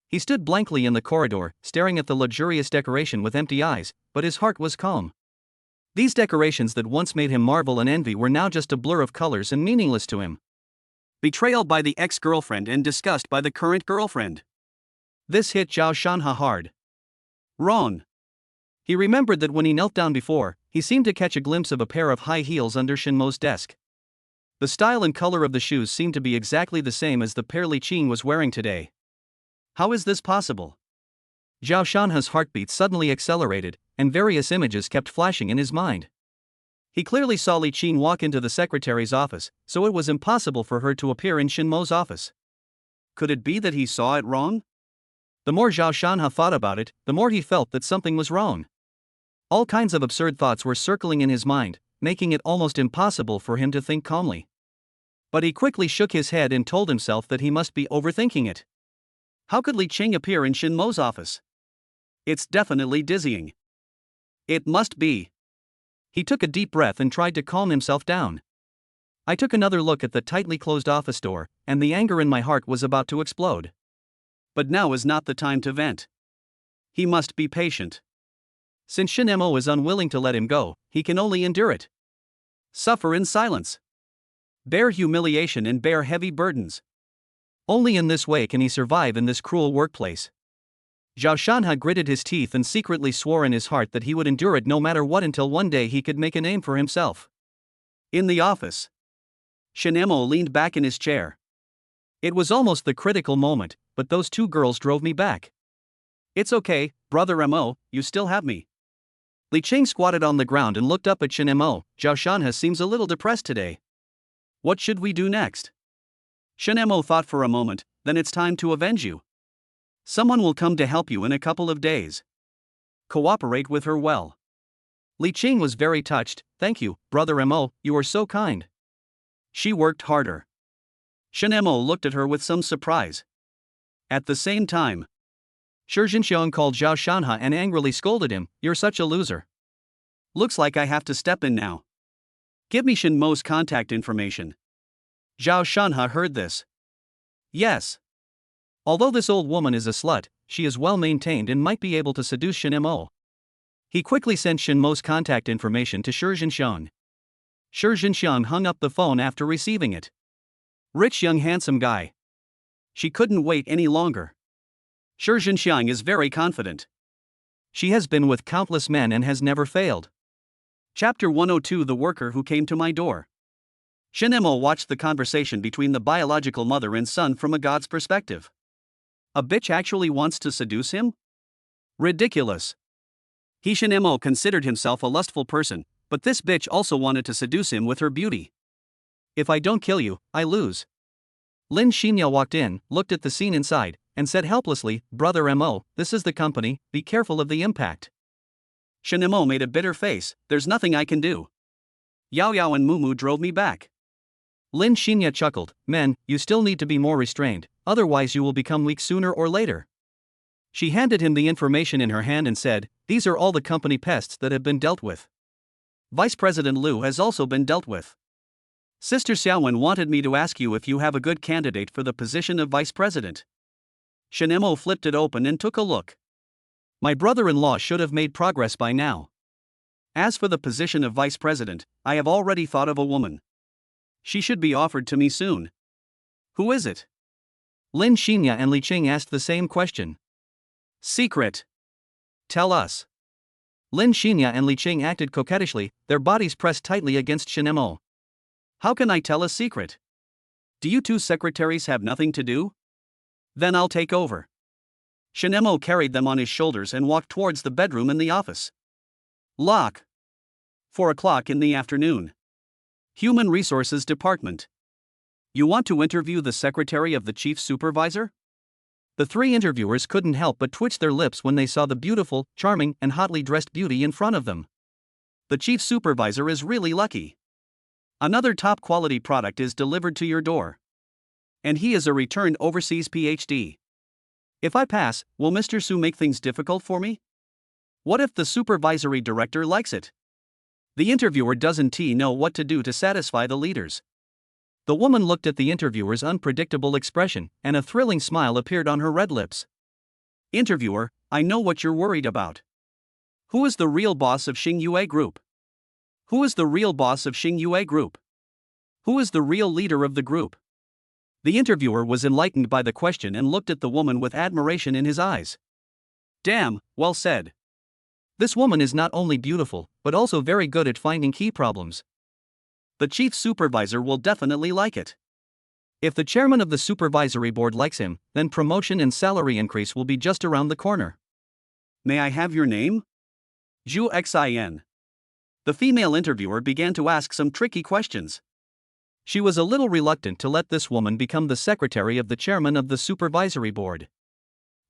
He stood blankly in the corridor, staring at the luxurious decoration with empty eyes, but his heart was calm. These decorations that once made him marvel and envy were now just a blur of colors and meaningless to him. Betrayal by the ex-girlfriend and disgust by the current girlfriend. This hit Zhao Shanhe hard. Wrong. He remembered that when he knelt down before, he seemed to catch a glimpse of a pair of high heels under Shen Mo's desk. The style and color of the shoes seemed to be exactly the same as the pair Li Qing was wearing today. How is this possible? Zhao Shanhe's heartbeat suddenly accelerated, and various images kept flashing in his mind. He clearly saw Li Qing walk into the secretary's office, so it was impossible for her to appear in Shen Mo's office. Could it be that he saw it wrong? The more Zhao Shanhe thought about it, the more he felt that something was wrong. All kinds of absurd thoughts were circling in his mind, making it almost impossible for him to think calmly. But he quickly shook his head and told himself that he must be overthinking it. How could Li Qing appear in Shen Mo's office? It's definitely dizzying. It must be. He took a deep breath and tried to calm himself down. I took another look at the tightly closed office door, and the anger in my heart was about to explode. But now is not the time to vent. He must be patient. Since Shen Mo is unwilling to let him go, he can only endure it. Suffer in silence. Bear humiliation and bear heavy burdens. Only in this way can he survive in this cruel workplace. Zhao Shanhe gritted his teeth and secretly swore in his heart that he would endure it no matter what until one day he could make a name for himself. In the office, Shen Mo leaned back in his chair. It was almost the critical moment, but those two girls drove me back. It's okay, brother Mo, you still have me. Li Qing squatted on the ground and looked up at Shen Mo. Zhao Shanhe seems a little depressed today. What should we do next? Shen Mo thought for a moment, then it's time to avenge you. Someone will come to help you in a couple of days. Cooperate with her well. Li Qing was very touched. Thank you, brother Mo, you are so kind. She worked harder. Shen Mo looked at her with some surprise. At the same time, Shi Jinxiang called Zhao Shanhe and angrily scolded him, you're such a loser. Looks like I have to step in now. Give me Shen Mo's contact information. Zhao Shanhe heard this. Yes. Although this old woman is a slut, she is well maintained and might be able to seduce Shen Mo. He quickly sent Shen Mo's contact information to Shi Jinxiang. Shi Jinxiang hung up the phone after receiving it. Rich young handsome guy. She couldn't wait any longer. Shi Zhenxiang is very confident. She has been with countless men and has never failed. Chapter 102 The Worker Who Came to My Door. Shen Mo watched the conversation between the biological mother and son from a god's perspective. A bitch actually wants to seduce him? Ridiculous. He Shen Mo considered himself a lustful person, but this bitch also wanted to seduce him with her beauty. If I don't kill you, I lose. Lin Xinya walked in, looked at the scene inside, and said helplessly, Brother Mo, this is the company, be careful of the impact. Shen Mo made a bitter face, there's nothing I can do. Yao Yao and Mumu drove me back. Lin Xinya chuckled, men, you still need to be more restrained, otherwise you will become weak sooner or later. She handed him the information in her hand and said, these are all the company pests that have been dealt with. Vice President Liu has also been dealt with. Sister Xiaowen wanted me to ask you if you have a good candidate for the position of vice president. Shen Mo flipped it open and took a look. My brother-in-law should have made progress by now. As for the position of vice president, I have already thought of a woman. She should be offered to me soon. Who is it? Lin Xinya and Li Qing asked the same question. Secret. Tell us. Lin Xinya and Li Qing acted coquettishly, their bodies pressed tightly against Shen Mo. How can I tell a secret? Do you two secretaries have nothing to do? Then I'll take over. Shen Mo carried them on his shoulders and walked towards the bedroom in the office. Lock. 4 o'clock in the afternoon. Human Resources Department. You want to interview the secretary of the chief supervisor? The three interviewers couldn't help but twitch their lips when they saw the beautiful, charming, and hotly dressed beauty in front of them. The chief supervisor is really lucky. Another top-quality product is delivered to your door. And he is a returned overseas PhD. If I pass, will Mr. Su make things difficult for me? What if the supervisory director likes it? The interviewer doesn't know what to do to satisfy the leaders. The woman looked at the interviewer's unpredictable expression, and a thrilling smile appeared on her red lips. Interviewer, I know what you're worried about. Who is the real boss of Xingyue Group? Who is the real boss of Xingyue Group? Who is the real leader of the group? The interviewer was enlightened by the question and looked at the woman with admiration in his eyes. Damn, well said. This woman is not only beautiful, but also very good at finding key problems. The chief supervisor will definitely like it. If the chairman of the supervisory board likes him, then promotion and salary increase will be just around the corner. May I have your name? Zhu Xin. The female interviewer began to ask some tricky questions. She was a little reluctant to let this woman become the secretary of the chairman of the supervisory board.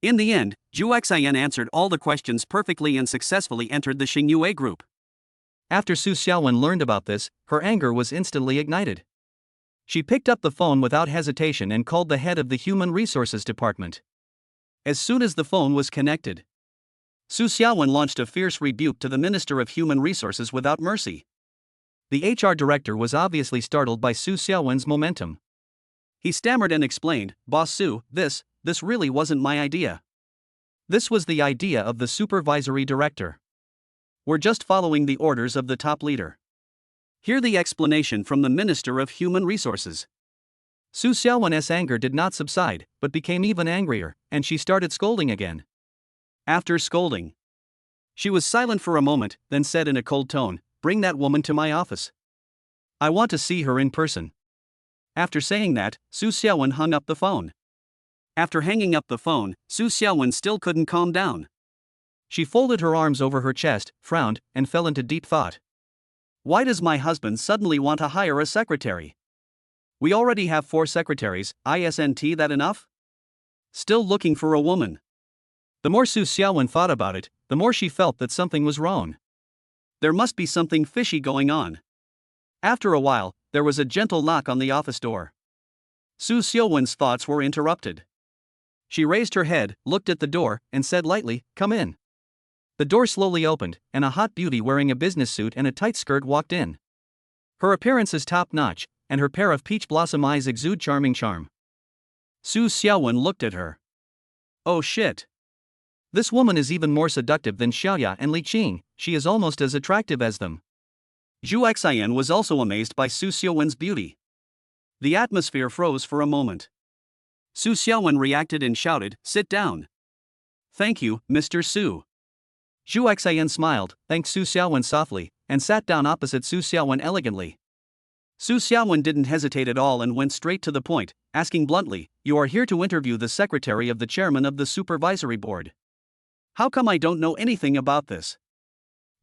In the end, Zhu Xin answered all the questions perfectly and successfully entered the Xingyue Group. After Su Xiaowen learned about this, her anger was instantly ignited. She picked up the phone without hesitation and called the head of the Human Resources Department. As soon as the phone was connected, Su Xiaowen launched a fierce rebuke to the Minister of Human Resources without mercy. The HR director was obviously startled by Su Xiaowen's momentum. He stammered and explained, Boss Su, this really wasn't my idea. This was the idea of the supervisory director. We're just following the orders of the top leader. Hear the explanation from the Minister of Human Resources. Su Xiaowen's anger did not subside, but became even angrier, and she started scolding again. After scolding, she was silent for a moment, then said in a cold tone, Bring that woman to my office. I want to see her in person. After saying that, Su Xiaowen hung up the phone. After hanging up the phone, Su Xiaowen still couldn't calm down. She folded her arms over her chest, frowned, and fell into deep thought. Why does my husband suddenly want to hire a secretary? We already have 4 secretaries, isn't that enough? Still looking for a woman. The more Su Xiaowen thought about it, the more she felt that something was wrong. There must be something fishy going on. After a while, there was a gentle knock on the office door. Su Xiaowen's thoughts were interrupted. She raised her head, looked at the door, and said lightly, Come in. The door slowly opened, and a hot beauty wearing a business suit and a tight skirt walked in. Her appearance is top-notch, and her pair of peach blossom eyes exude charming charm. Su Xiaowen looked at her. Oh shit. This woman is even more seductive than Xiaoya and Li Qing, she is almost as attractive as them. Zhu Xian was also amazed by Su Xiaowen's beauty. The atmosphere froze for a moment. Su Xiaowen reacted and shouted, "Sit down." "Thank you, Mr. Su." Zhu Xian smiled, thanked Su Xiaowen softly, and sat down opposite Su Xiaowen elegantly. Su Xiaowen didn't hesitate at all and went straight to the point, asking bluntly, "You are here to interview the secretary of the chairman of the supervisory board. How come I don't know anything about this?"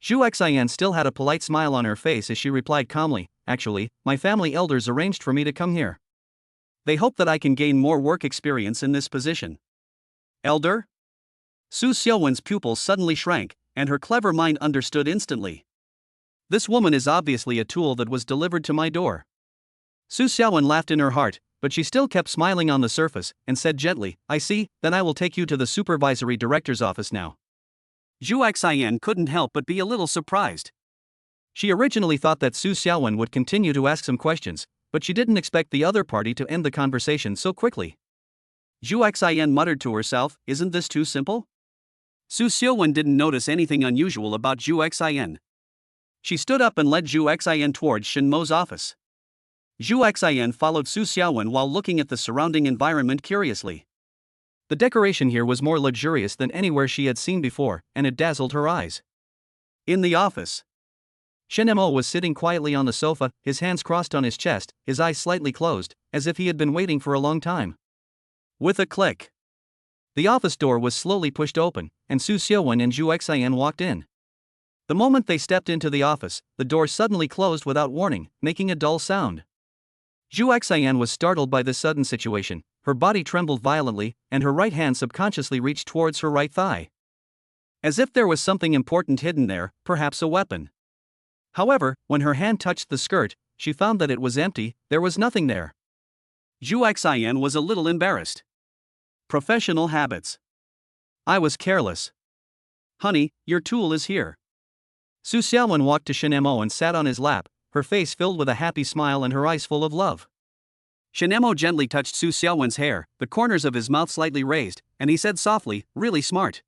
Zhu Xian still had a polite smile on her face as she replied calmly, "Actually, my family elders arranged for me to come here. They hope that I can gain more work experience in this position." "Elder?" Su Xiaowen's pupils suddenly shrank, and her clever mind understood instantly. "This woman is obviously a tool that was delivered to my door." Su Xiaowen laughed in her heart, but she still kept smiling on the surface, and said gently, "I see, then I will take you to the supervisory director's office now." Zhu Xian couldn't help but be a little surprised. She originally thought that Su Xiaowen would continue to ask some questions, but she didn't expect the other party to end the conversation so quickly. Zhu Xian muttered to herself, "Isn't this too simple?" Su Xiaowen didn't notice anything unusual about Zhu Xian. She stood up and led Zhu Xian towards Shen Mo's office. Zhu Xian followed Su Xiaowen while looking at the surrounding environment curiously. The decoration here was more luxurious than anywhere she had seen before, and it dazzled her eyes. In the office, Shen Mo was sitting quietly on the sofa, his hands crossed on his chest, his eyes slightly closed, as if he had been waiting for a long time. With a click, the office door was slowly pushed open, and Su Xiaowen and Zhu Xian walked in. The moment they stepped into the office, the door suddenly closed without warning, making a dull sound. Zhu Xian was startled by this sudden situation, her body trembled violently, and her right hand subconsciously reached towards her right thigh. As if there was something important hidden there, perhaps a weapon. However, when her hand touched the skirt, she found that it was empty, there was nothing there. Zhu Xian was a little embarrassed. Professional habits. "I was careless." "Honey, your tool is here." Su Xiaowen walked to Shen Mo and sat on his lap, her face filled with a happy smile and her eyes full of love. Shen Mo gently touched Su Xiaowen's hair, the corners of his mouth slightly raised, and he said softly, "Really smart."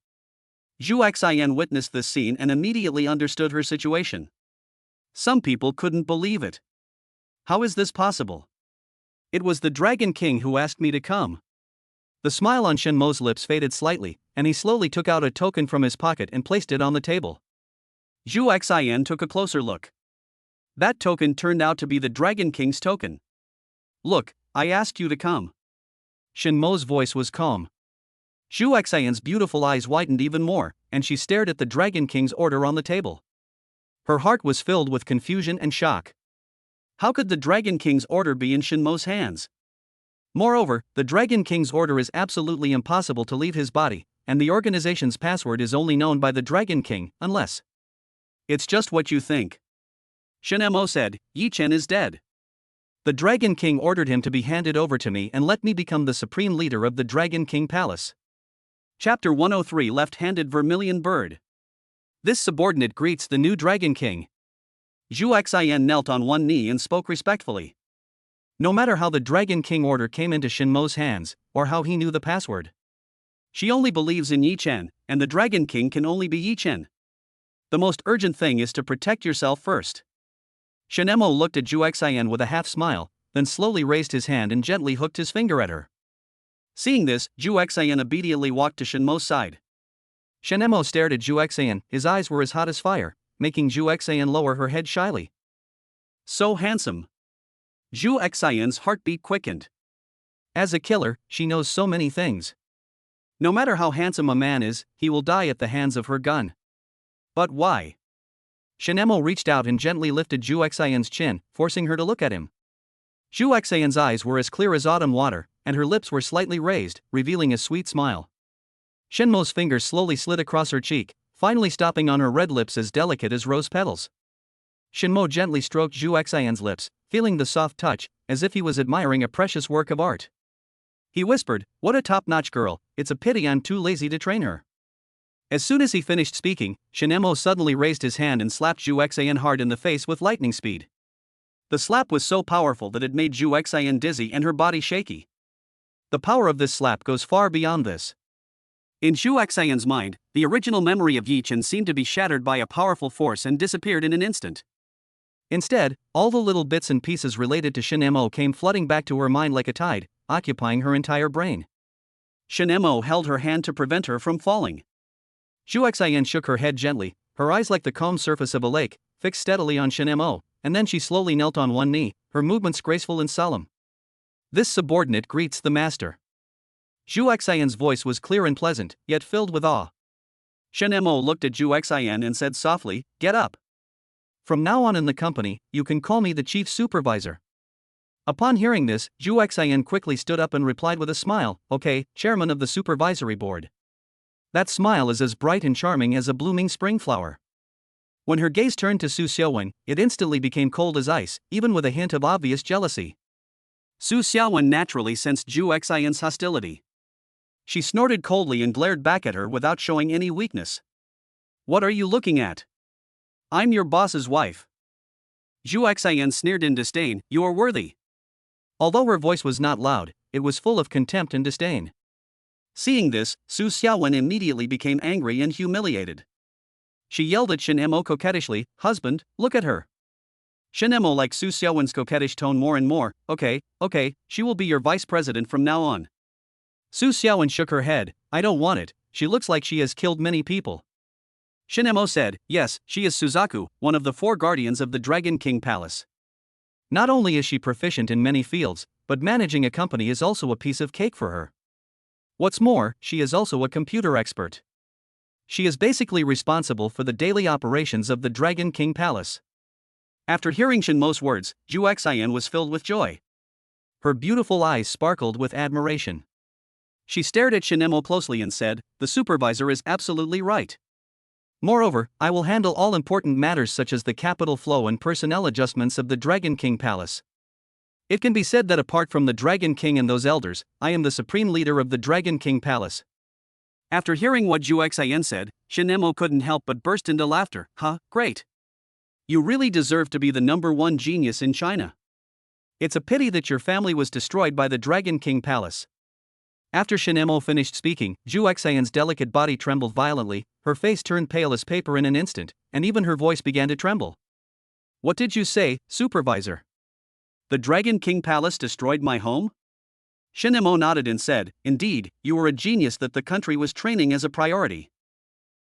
Zhu Xian witnessed this scene and immediately understood her situation. Some people couldn't believe it. "How is this possible? It was the Dragon King who asked me to come." The smile on Shen Mo's lips faded slightly, and he slowly took out a token from his pocket and placed it on the table. Zhu Xian took a closer look. That token turned out to be the Dragon King's token. "Look, I asked you to come." Shen Mo's voice was calm. Zhu Xian's beautiful eyes widened even more, and she stared at the Dragon King's order on the table. Her heart was filled with confusion and shock. How could the Dragon King's order be in Shen Mo's hands? Moreover, the Dragon King's order is absolutely impossible to leave his body, and the organization's password is only known by the Dragon King, unless... "It's just what you think," Shen Mo said. "Yi Chen is dead. The Dragon King ordered him to be handed over to me and let me become the supreme leader of the Dragon King Palace." Chapter 103 Left-Handed Vermilion Bird. This subordinate greets the new Dragon King. Zhu Xian knelt on one knee and spoke respectfully. No matter how the Dragon King order came into Shen Mo's hands, or how he knew the password, she only believes in Yi Chen, and the Dragon King can only be Yi Chen. The most urgent thing is to protect yourself first. Shen Mo looked at Zhu Xian with a half smile, then slowly raised his hand and gently hooked his finger at her. Seeing this, Zhu Xian immediately walked to Shen Mo's side. Shen Mo stared at Zhu Xian, his eyes were as hot as fire, making Zhu Xian lower her head shyly. "So handsome." Zhu Xian's heartbeat quickened. As a killer, she knows so many things. No matter how handsome a man is, he will die at the hands of her gun. But why? Shen Mo reached out and gently lifted Zhu Xian's chin, forcing her to look at him. Zhu Xian's eyes were as clear as autumn water, and her lips were slightly raised, revealing a sweet smile. Shen Mo's fingers slowly slid across her cheek, finally stopping on her red lips as delicate as rose petals. Shen Mo gently stroked Zhu Xian's lips, feeling the soft touch, as if he was admiring a precious work of art. He whispered, "What a top-notch girl, it's a pity I'm too lazy to train her." As soon as he finished speaking, Shen Mo suddenly raised his hand and slapped Zhu Xian hard in the face with lightning speed. The slap was so powerful that it made Zhu Xian dizzy and her body shaky. The power of this slap goes far beyond this. In Zhu Xian's mind, the original memory of Yi Chen seemed to be shattered by a powerful force and disappeared in an instant. Instead, all the little bits and pieces related to Shin Mo came flooding back to her mind like a tide, occupying her entire brain. Shin Mo held her hand to prevent her from falling. Zhu Xian shook her head gently, her eyes like the calm surface of a lake, fixed steadily on Shin Mo, and then she slowly knelt on one knee, her movements graceful and solemn. This subordinate greets the master. Zhu Xian's voice was clear and pleasant, yet filled with awe. Shin Mo looked at Zhu Xian and said softly, "Get up. From now on in the company, you can call me the chief supervisor." Upon hearing this, Zhu Xian quickly stood up and replied with a smile, "Okay, chairman of the supervisory board." That smile is as bright and charming as a blooming spring flower. When her gaze turned to Su Xiaowen, it instantly became cold as ice, even with a hint of obvious jealousy. Su Xiaowen naturally sensed Zhu Xian's hostility. She snorted coldly and glared back at her without showing any weakness. "What are you looking at? I'm your boss's wife." Zhu Xian sneered in disdain, "You are worthy." Although her voice was not loud, it was full of contempt and disdain. Seeing this, Su Xiaowen immediately became angry and humiliated. She yelled at Shin Mo coquettishly, "Husband, look at her." Shin Mo liked Su Xiaowen's coquettish tone more and more. Okay, she will be your vice president from now on." Su Xiaowen shook her head, "I don't want it, she looks like she has killed many people." Shin Mo said, "Yes, she is Suzaku, one of the 4 guardians of the Dragon King Palace. Not only is she proficient in many fields, but managing a company is also a piece of cake for her. What's more, she is also a computer expert. She is basically responsible for the daily operations of the Dragon King Palace." After hearing Shin Mo's words, Zhu Xian was filled with joy. Her beautiful eyes sparkled with admiration. She stared at Shin Mo closely and said, "The supervisor is absolutely right. Moreover, I will handle all important matters such as the capital flow and personnel adjustments of the Dragon King Palace. It can be said that apart from the Dragon King and those elders, I am the supreme leader of the Dragon King Palace." After hearing what Zhu Xian said, Shin Mo couldn't help but burst into laughter. "Huh, great. You really deserve to be the #1 genius in China. It's a pity that your family was destroyed by the Dragon King Palace." After Shin Mo finished speaking, Zhu Xian's delicate body trembled violently, her face turned pale as paper in an instant, and even her voice began to tremble. "What did you say, supervisor? The Dragon King Palace destroyed my home?" Shin Mo nodded and said, "Indeed, you were a genius that the country was training as a priority.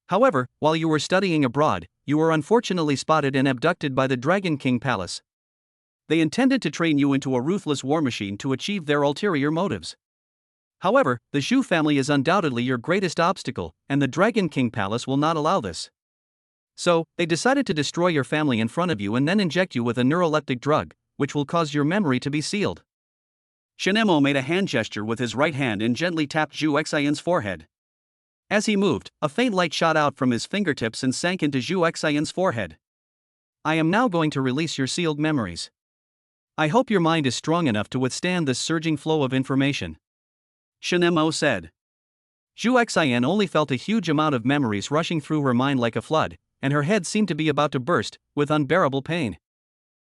However, while you were studying abroad, you were unfortunately spotted and abducted by the Dragon King Palace. They intended to train you into a ruthless war machine to achieve their ulterior motives. However, the Zhu family is undoubtedly your greatest obstacle, and the Dragon King Palace will not allow this. So, they decided to destroy your family in front of you and then inject you with a neuroleptic drug, which will cause your memory to be sealed." Shin Mo made a hand gesture with his right hand and gently tapped Zhu Xian's forehead. As he moved, a faint light shot out from his fingertips and sank into Zhu Xian's forehead. "I am now going to release your sealed memories. I hope your mind is strong enough to withstand this surging flow of information," Shin Mo said. Zhu Xian only felt a huge amount of memories rushing through her mind like a flood, and her head seemed to be about to burst, with unbearable pain.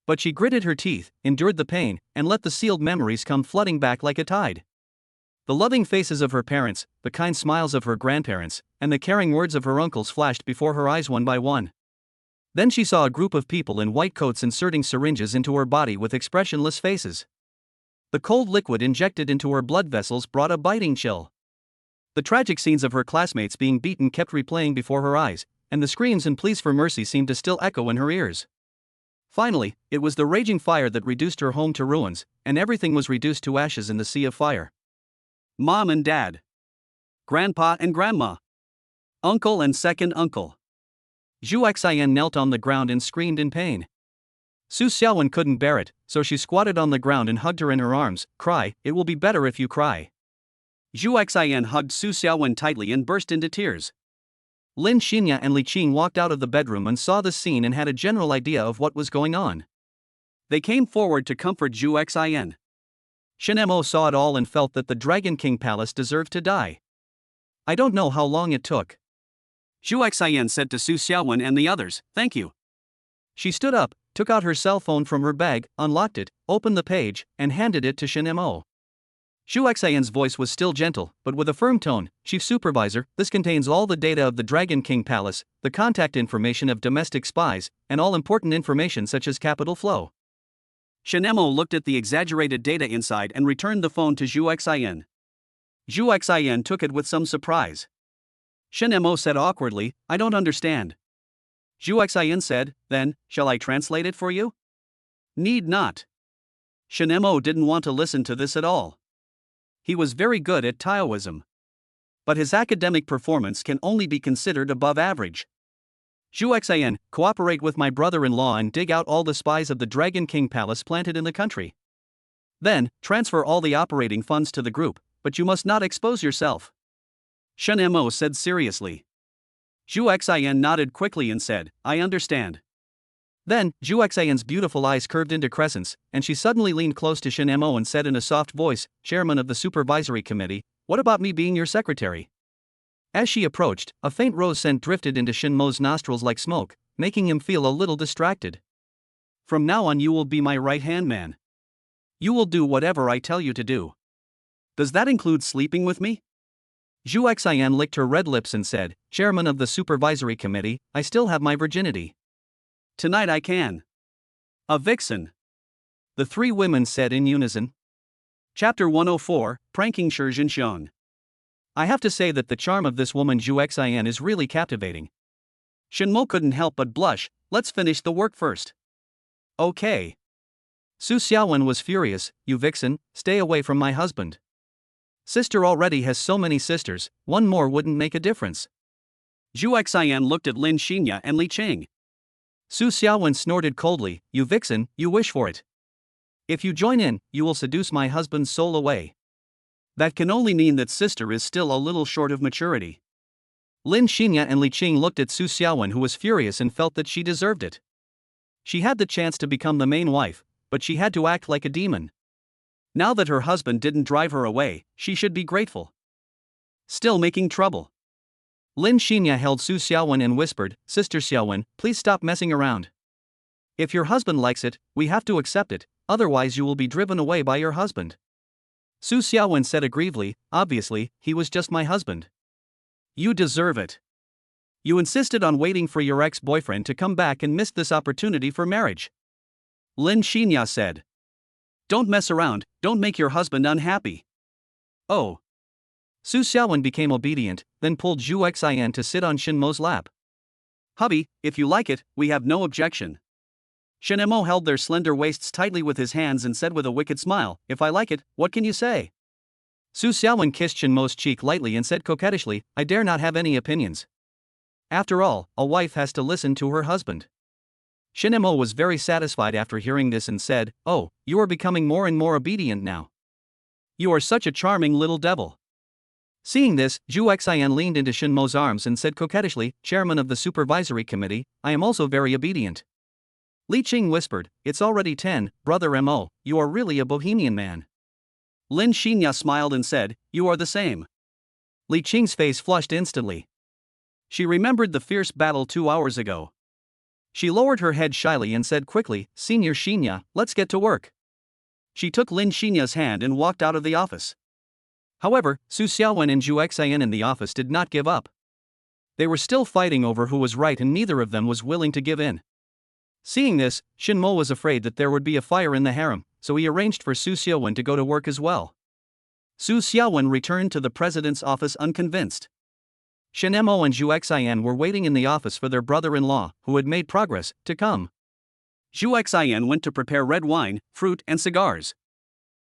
But she gritted her teeth, endured the pain, and let the sealed memories come flooding back like a tide. The loving faces of her parents, the kind smiles of her grandparents, and the caring words of her uncles flashed before her eyes one by one. Then she saw a group of people in white coats inserting syringes into her body with expressionless faces. The cold liquid injected into her blood vessels brought a biting chill. The tragic scenes of her classmates being beaten kept replaying before her eyes, and the screams and pleas for mercy seemed to still echo in her ears. Finally, it was the raging fire that reduced her home to ruins, and everything was reduced to ashes in the sea of fire. Mom and Dad. Grandpa and Grandma. Uncle and second uncle. Zhu Xian knelt on the ground and screamed in pain. Su Xiaowen couldn't bear it, so she squatted on the ground and hugged her in her arms. "Cry, it will be better if you cry." Zhu Xian hugged Su Xiaowen tightly and burst into tears. Lin Xinya and Li Qing walked out of the bedroom and saw the scene and had a general idea of what was going on. They came forward to comfort Zhu Xian. Shin Mo saw it all and felt that the Dragon King Palace deserved to die. "I don't know how long it took," Zhu Xian said to Su Xiaowen and the others, "Thank you." She stood up, took out her cell phone from her bag, unlocked it, opened the page, and handed it to Shin Mo. Zhu Xian's voice was still gentle, but with a firm tone. Chief Supervisor, this contains all the data of the Dragon King Palace, the contact information of domestic spies, and all important information such as capital flow. Shen Mo looked at the exaggerated data inside and returned the phone to Zhu Xian. Zhu Xian took it with some surprise. Shen Mo said awkwardly, I don't understand. Zhu Xian said, then, shall I translate it for you? Need not. Shen Mo didn't want to listen to this at all. He was very good at Taoism. But his academic performance can only be considered above average. Zhu Xian, cooperate with my brother-in-law and dig out all the spies of the Dragon King Palace planted in the country. Then, transfer all the operating funds to the group, but you must not expose yourself. Shen Mo said seriously. Zhu Xian nodded quickly and said, I understand. Then, Zhu Xian's beautiful eyes curved into crescents, and she suddenly leaned close to Shen Mo and said in a soft voice, Chairman of the Supervisory Committee, what about me being your secretary? As she approached, a faint rose scent drifted into Shen Mo's nostrils like smoke, making him feel a little distracted. From now on you will be my right-hand man. You will do whatever I tell you to do. Does that include sleeping with me? Zhu Xian licked her red lips and said, Chairman of the Supervisory Committee, I still have my virginity. Tonight I can. A vixen. The three women said in unison. Chapter 104, Pranking Shi Jinxiong. I have to say that the charm of this woman Zhu Xian is really captivating. Shen Mo couldn't help but blush. Let's finish the work first. Okay. Su Xiaowen was furious, you vixen, stay away from my husband. Sister already has so many sisters, one more wouldn't make a difference. Zhu Xian looked at Lin Xinya and Li Qing. Su Xiaowen snorted coldly, you vixen, you wish for it. If you join in, you will seduce my husband's soul away. That can only mean that sister is still a little short of maturity. Lin Xinya and Li Qing looked at Su Xiaowen, who was furious and felt that she deserved it. She had the chance to become the main wife, but she had to act like a demon. Now that her husband didn't drive her away, she should be grateful. Still making trouble. Lin Xinya held Su Xiaowen and whispered, Sister Xiaowen, please stop messing around. If your husband likes it, we have to accept it, otherwise you will be driven away by your husband. Su Xiaowen said aggrievedly, obviously, he was just my husband. You deserve it. You insisted on waiting for your ex-boyfriend to come back and missed this opportunity for marriage. Lin Xinya said. Don't mess around, don't make your husband unhappy. Oh. Su Xiaowen became obedient, then pulled Zhu Xian to sit on Shen Mo's lap. Hubby, if you like it, we have no objection. Shen Mo held their slender waists tightly with his hands and said with a wicked smile, if I like it, what can you say? Su Xiaowen kissed Shen Mo's cheek lightly and said coquettishly, I dare not have any opinions. After all, a wife has to listen to her husband. Shen Mo was very satisfied after hearing this and said, oh, you are becoming more and more obedient now. You are such a charming little devil. Seeing this, Zhu Xian leaned into Shen Mo's arms and said coquettishly, Chairman of the Supervisory Committee, I am also very obedient. Li Qing whispered, it's already 10, Brother Mo, you are really a bohemian man. Lin Xinya smiled and said, you are the same. Li Qing's face flushed instantly. She remembered the fierce battle 2 hours ago. She lowered her head shyly and said quickly, Senior Xinya, let's get to work. She took Lin Xinya's hand and walked out of the office. However, Su Xiaowen and Zhu Xian in the office did not give up. They were still fighting over who was right and neither of them was willing to give in. Seeing this, Shen Mo was afraid that there would be a fire in the harem, so he arranged for Su Xiaowen to go to work as well. Su Xiaowen returned to the president's office unconvinced. Shen Mo and Zhu Xian were waiting in the office for their brother-in-law, who had made progress, to come. Zhu Xian went to prepare red wine, fruit and cigars.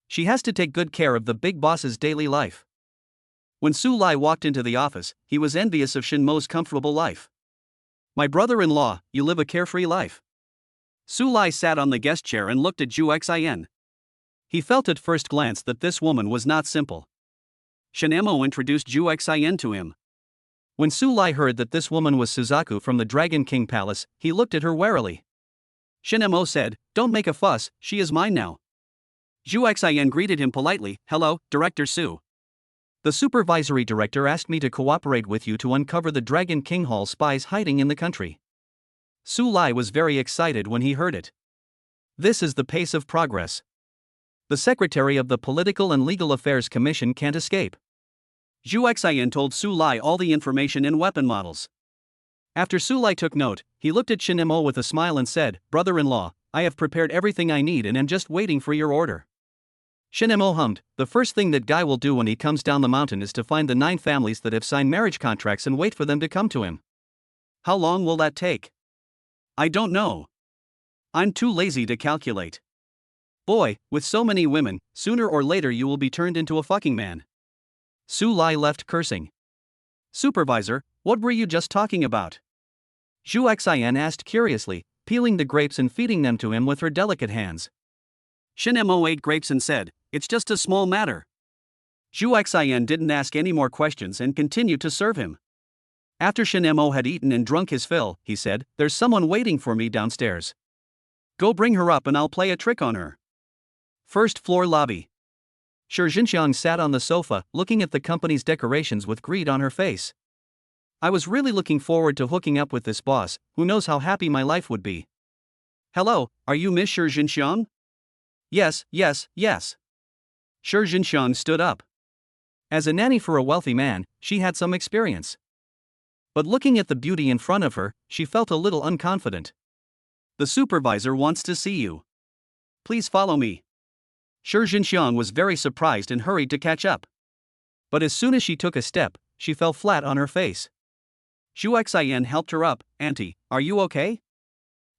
She has to take good care of the big boss's daily life. When Su Lai walked into the office, he was envious of Shen Mo's comfortable life. My brother-in-law, you live a carefree life. Su Lai sat on the guest chair and looked at Zhu Xian. He felt at first glance that this woman was not simple. Shen Mo introduced Zhu Xian to him. When Su Lai heard that this woman was Suzaku from the Dragon King Palace, he looked at her warily. Shen Mo said, don't make a fuss, she is mine now. Zhu Xian greeted him politely, hello, Director Su. The supervisory director asked me to cooperate with you to uncover the Dragon King Hall spies hiding in the country. Su Lai was very excited when he heard it. This is the pace of progress. The secretary of the Political and Legal Affairs Commission can't escape. Zhu Xian told Su Lai all the information in weapon models. After Su Lai took note, he looked at Shin Mo with a smile and said, "Brother-in-law, I have prepared everything I need and am just waiting for your order." Shin Mo hummed, "The first thing that guy will do when he comes down the mountain is to find the 9 families that have signed marriage contracts and wait for them to come to him." How long will that take? I don't know. I'm too lazy to calculate. Boy, with so many women, sooner or later you will be turned into a fucking man. Su Lai left cursing. Supervisor, what were you just talking about? Zhu Xian asked curiously, peeling the grapes and feeding them to him with her delicate hands. Shin Mo ate grapes and said, "It's just a small matter." Zhu Xian didn't ask any more questions and continued to serve him. After Shin Mo had eaten and drunk his fill, he said, "There's someone waiting for me downstairs. Go bring her up and I'll play a trick on her." First floor lobby. Shi Jinxiang sat on the sofa, looking at the company's decorations with greed on her face. "I was really looking forward to hooking up with this boss, who knows how happy my life would be." "Hello, are you Miss Shi Jinxiang?" Yes. Shi Jinxiang stood up. As a nanny for a wealthy man, she had some experience. But looking at the beauty in front of her, she felt a little unconfident. "The supervisor wants to see you. Please follow me." Shi Jinxiang was very surprised and hurried to catch up. But as soon as she took a step, she fell flat on her face. Zhu Xian helped her up. "Auntie, are you okay?"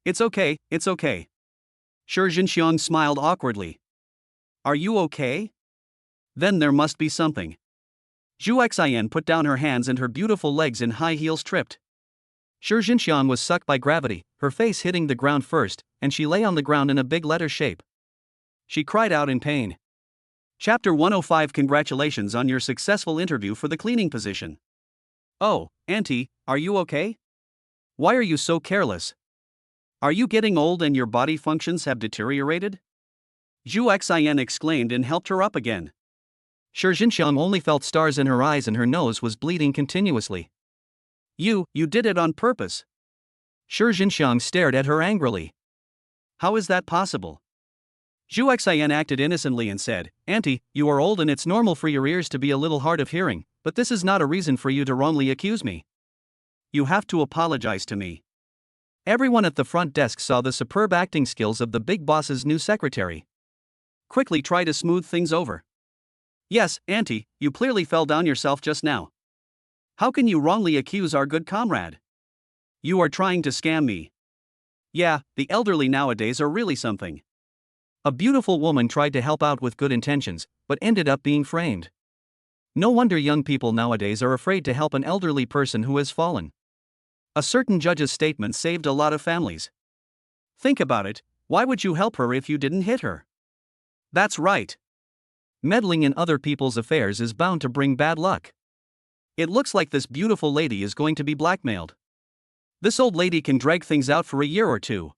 It's okay. Shi Jinxiang smiled awkwardly. "Are you okay? Then there must be something." Zhu Xian put down her hands and her beautiful legs in high heels tripped. Shi Jinxiang was sucked by gravity, her face hitting the ground first, and she lay on the ground in a big letter shape. She cried out in pain. Chapter 105. Congratulations on your successful interview for the cleaning position. Oh, Auntie, are you okay? Why are you so careless? Are you getting old and your body functions have deteriorated? Zhu Xian exclaimed and helped her up again. Shi Jinxiang only felt stars in her eyes and her nose was bleeding continuously. You did it on purpose. Shi Jinxiang stared at her angrily. How is that possible? Zhu Xian acted innocently and said, "Auntie, you are old and it's normal for your ears to be a little hard of hearing, but this is not a reason for you to wrongly accuse me. You have to apologize to me." Everyone at the front desk saw the superb acting skills of the big boss's new secretary. Quickly try to smooth things over. Yes, Auntie, you clearly fell down yourself just now. How can you wrongly accuse our good comrade? You are trying to scam me. Yeah, the elderly nowadays are really something. A beautiful woman tried to help out with good intentions, but ended up being framed. No wonder young people nowadays are afraid to help an elderly person who has fallen. A certain judge's statement saved a lot of families. Think about it, why would you help her if you didn't hit her? That's right. Meddling in other people's affairs is bound to bring bad luck. It looks like this beautiful lady is going to be blackmailed. This old lady can drag things out for a year or two.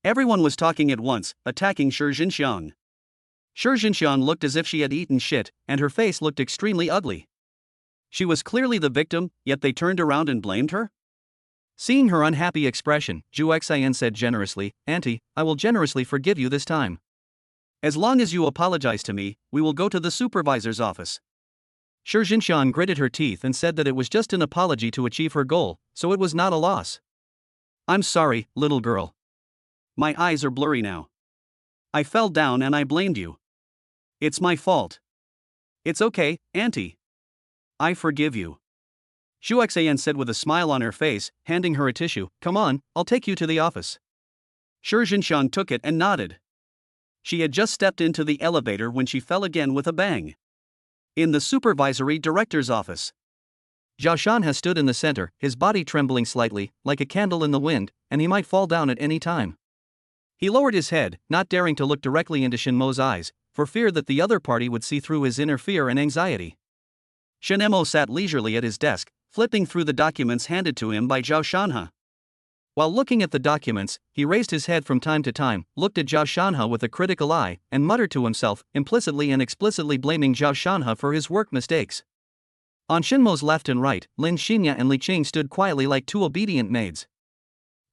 Everyone was talking at once, attacking Shi Jinxiang. Shi Jinxiang looked as if she had eaten shit, and her face looked extremely ugly. She was clearly the victim, yet they turned around and blamed her? Seeing her unhappy expression, Zhu Xian said generously, "Auntie, I will generously forgive you this time. As long as you apologize to me, we will go to the supervisor's office." Shi Jinxiang gritted her teeth and said that it was just an apology to achieve her goal, so it was not a loss. "I'm sorry, little girl. My eyes are blurry now. I fell down and I blamed you. It's my fault." "It's okay, Auntie. I forgive you," Zhu Xian said with a smile on her face, handing her a tissue. "Come on, I'll take you to the office." Shi Jinxiang took it and nodded. She had just stepped into the elevator when she fell again with a bang. In the supervisory director's office. Zhao Shan has stood in the center, his body trembling slightly, like a candle in the wind, and he might fall down at any time. He lowered his head, not daring to look directly into Shin Mo's eyes, for fear that the other party would see through his inner fear and anxiety. Shin Mo sat leisurely at his desk, flipping through the documents handed to him by Zhao Shanhe. While looking at the documents, he raised his head from time to time, looked at Zhao Shanhe with a critical eye, and muttered to himself, implicitly and explicitly blaming Zhao Shanhe for his work mistakes. On Shin Mo's left and right, Lin Xinya and Li Qing stood quietly like two obedient maids.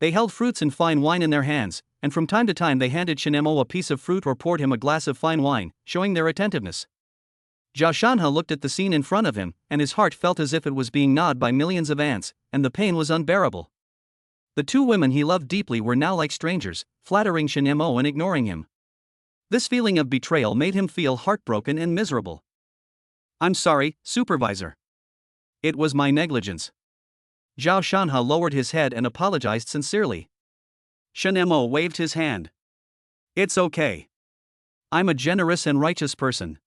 They held fruits and fine wine in their hands, and from time to time they handed Shinemo a piece of fruit or poured him a glass of fine wine, showing their attentiveness. Zhao Shanhe looked at the scene in front of him, and his heart felt as if it was being gnawed by millions of ants, and the pain was unbearable. The two women he loved deeply were now like strangers, flattering Shinemo and ignoring him. This feeling of betrayal made him feel heartbroken and miserable. "I'm sorry, supervisor. It was my negligence." Zhao Shanhe lowered his head and apologized sincerely. Shinemo waved his hand. "It's okay. I'm a generous and righteous person.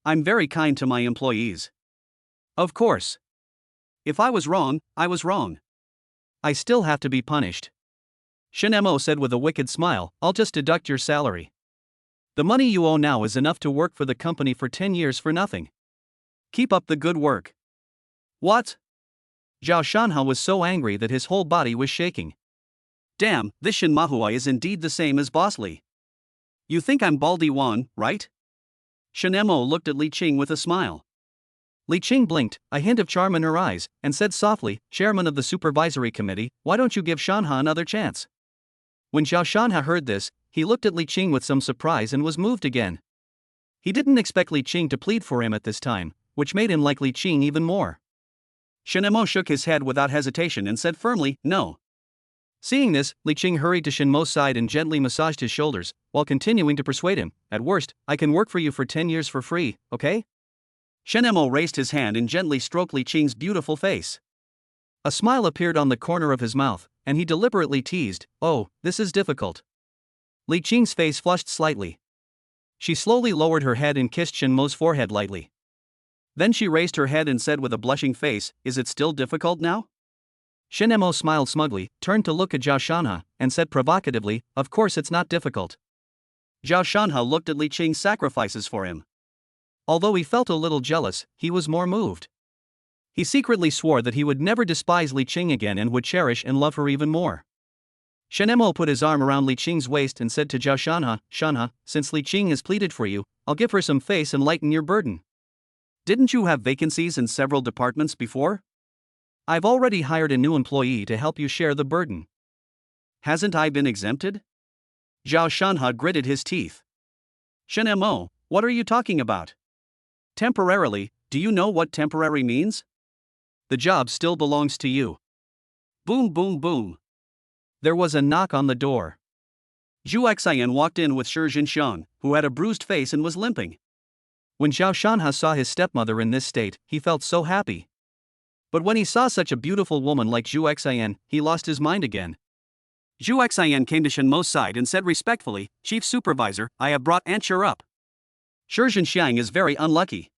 I'm very kind to my employees. Of course. If I was wrong, I was wrong. I still have to be punished." Shinemo said with a wicked smile, "I'll just deduct your salary. The money you owe now is enough to work for the company for 10 years for nothing. Keep up the good work." "What?" Zhao Shanhe was so angry that his whole body was shaking. "Damn, this Shin Mahua is indeed the same as Boss Li. You think I'm Baldi Wan, right?" Shinemo looked at Li Qing with a smile. Li Qing blinked, a hint of charm in her eyes, and said softly, "Chairman of the Supervisory Committee, why don't you give Shanhe another chance?" When Zhao Shanhe heard this, he looked at Li Qing with some surprise and was moved again. He didn't expect Li Qing to plead for him at this time, which made him like Li Qing even more. Shinemo shook his head without hesitation and said firmly, "No." Seeing this, Li Qing hurried to Shinmo's side and gently massaged his shoulders, while continuing to persuade him, "At worst, I can work for you for 10 years for free, okay?" Shinemo raised his hand and gently stroked Li Qing's beautiful face. A smile appeared on the corner of his mouth, and he deliberately teased, "Oh, this is difficult." Li Qing's face flushed slightly. She slowly lowered her head and kissed Shinmo's forehead lightly. Then she raised her head and said with a blushing face, "Is it still difficult now?" Shinemo smiled smugly, turned to look at Zhao Shanhe, and said provocatively, "Of course it's not difficult." Zhao Shanhe looked at Li Qing's sacrifices for him. Although he felt a little jealous, he was more moved. He secretly swore that he would never despise Li Qing again and would cherish and love her even more. Shinemo put his arm around Li Qing's waist and said to Zhao Shanhe, "Shanhe, since Li Qing has pleaded for you, I'll give her some face and lighten your burden." "Didn't you have vacancies in several departments before?" "I've already hired a new employee to help you share the burden." "Hasn't I been exempted?" Zhao Shanhe gritted his teeth. "Shinemo, what are you talking about? Temporarily, do you know what temporary means?" "The job still belongs to you." Boom boom boom. There was a knock on the door. Zhu Xian walked in with Shi Jinxiang, who had a bruised face and was limping. When Zhao Shanhe saw his stepmother in this state, he felt so happy. But when he saw such a beautiful woman like Zhu Xian, he lost his mind again. Zhu Xian came to Shinmo's side and said respectfully, "Chief Supervisor, I have brought Aunt Shi up. Shi Jinxiang is very unlucky.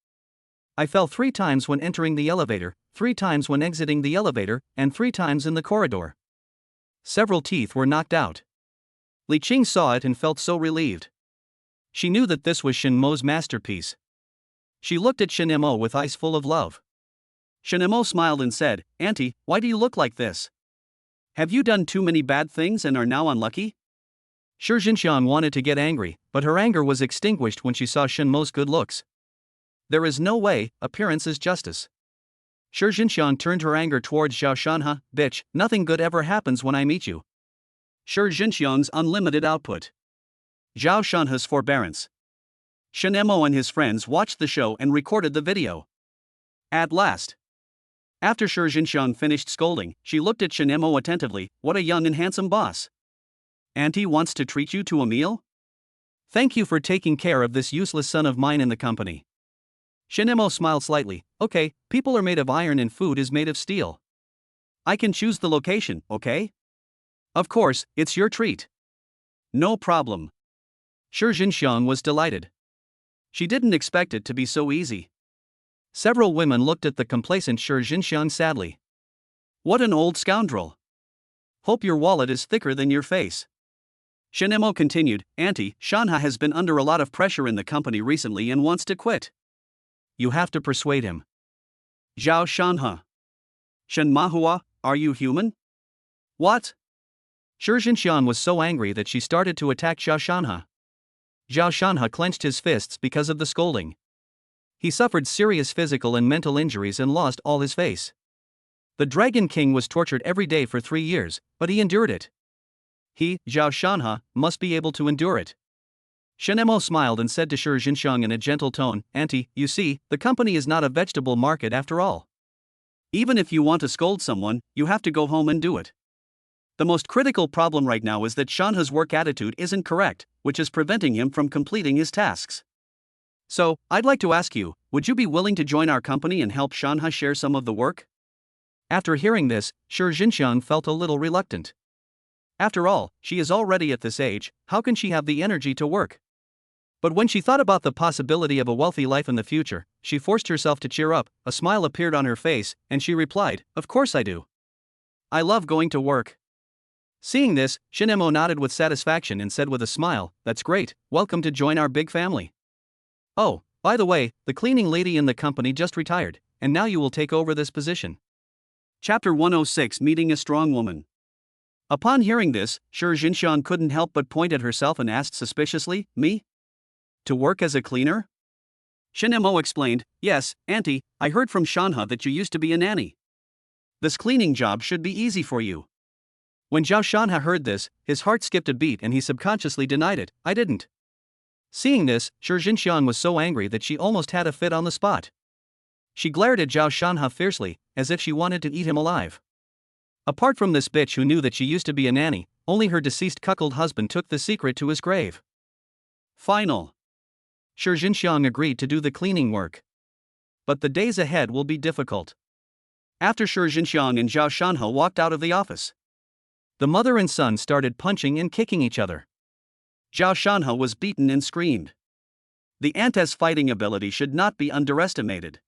I fell 3 times when entering the elevator, 3 times when exiting the elevator, and 3 times in the corridor. Several teeth were knocked out." Li Qing saw it and felt so relieved. She knew that this was Shinmo's masterpiece. She looked at Shinemo with eyes full of love. Shinemo smiled and said, "Auntie, why do you look like this? Have you done too many bad things and are now unlucky?" Shi Jinxiang wanted to get angry, but her anger was extinguished when she saw Shinmo's good looks. "There is no way, appearance is justice." Shi Jinxiang turned her anger towards Zhao Shanhe, "Bitch, nothing good ever happens when I meet you." Shi Jinxiang's unlimited output. Zhao Shanhe's forbearance. Shinemo and his friends watched the show and recorded the video. At last. After Shi Jinxiang finished scolding, she looked at Shinemo attentively. "What a young and handsome boss. Auntie wants to treat you to a meal? Thank you for taking care of this useless son of mine in the company." Shinemo smiled slightly. "Okay, people are made of iron and food is made of steel. I can choose the location, okay?" "Of course, it's your treat." "No problem." Shi Jinxiang was delighted. She didn't expect it to be so easy. Several women looked at the complacent Shi Jinxiang sadly. "What an old scoundrel. Hope your wallet is thicker than your face." Shinemo continued, "Auntie, Shanhe has been under a lot of pressure in the company recently and wants to quit." "You have to persuade him." Zhao Shanhe. "Shin Mahua, are you human?" "What?" Shi Jinxiang was so angry that she started to attack Zhao Shanhe. Zhao Shanhe clenched his fists because of the scolding. He suffered serious physical and mental injuries and lost all his face. The Dragon King was tortured every day for 3 years, but he endured it. he, Zhao Shanha, must be able to endure it. Shen Mo smiled and said to Shi Jinxiang in a gentle tone, Auntie, you see, the company is not a vegetable market after all. Even if you want to scold someone, you have to go home and do it. The most critical problem right now is that Shanha's work attitude isn't correct, which is preventing him from completing his tasks. So, I'd like to ask you, would you be willing to join our company and help Shanha share some of the work? After hearing this, Shi Jinxiang felt a little reluctant. After all, she is already at this age, how can she have the energy to work? But when she thought about the possibility of a wealthy life in the future, she forced herself to cheer up, a smile appeared on her face, and she replied, Of course I do. I love going to work. Seeing this, Shen Mo nodded with satisfaction and said with a smile, That's great, welcome to join our big family. Oh, by the way, the cleaning lady in the company just retired, and now you will take over this position. Chapter 106 Meeting a Strong Woman. Upon hearing this, Shi Jinxiang couldn't help but point at herself and asked suspiciously, Me? To work as a cleaner? Shen Mo explained, Yes, Auntie, I heard from Shanha that you used to be a nanny. This cleaning job should be easy for you. When Zhao Shanha heard this, his heart skipped a beat and he subconsciously denied it, I didn't. Seeing this, Shi Jinxiang was so angry that she almost had a fit on the spot. She glared at Zhao Shanha fiercely, as if she wanted to eat him alive. Apart from this bitch who knew that she used to be a nanny, only her deceased cuckold husband took the secret to his grave. Final. Shi Jinxiang agreed to do the cleaning work. But the days ahead will be difficult. After Shi Jinxiang and Zhao Shanha walked out of the office, the mother and son started punching and kicking each other. Zhao Shanha was beaten and screamed. The aunt's fighting ability should not be underestimated.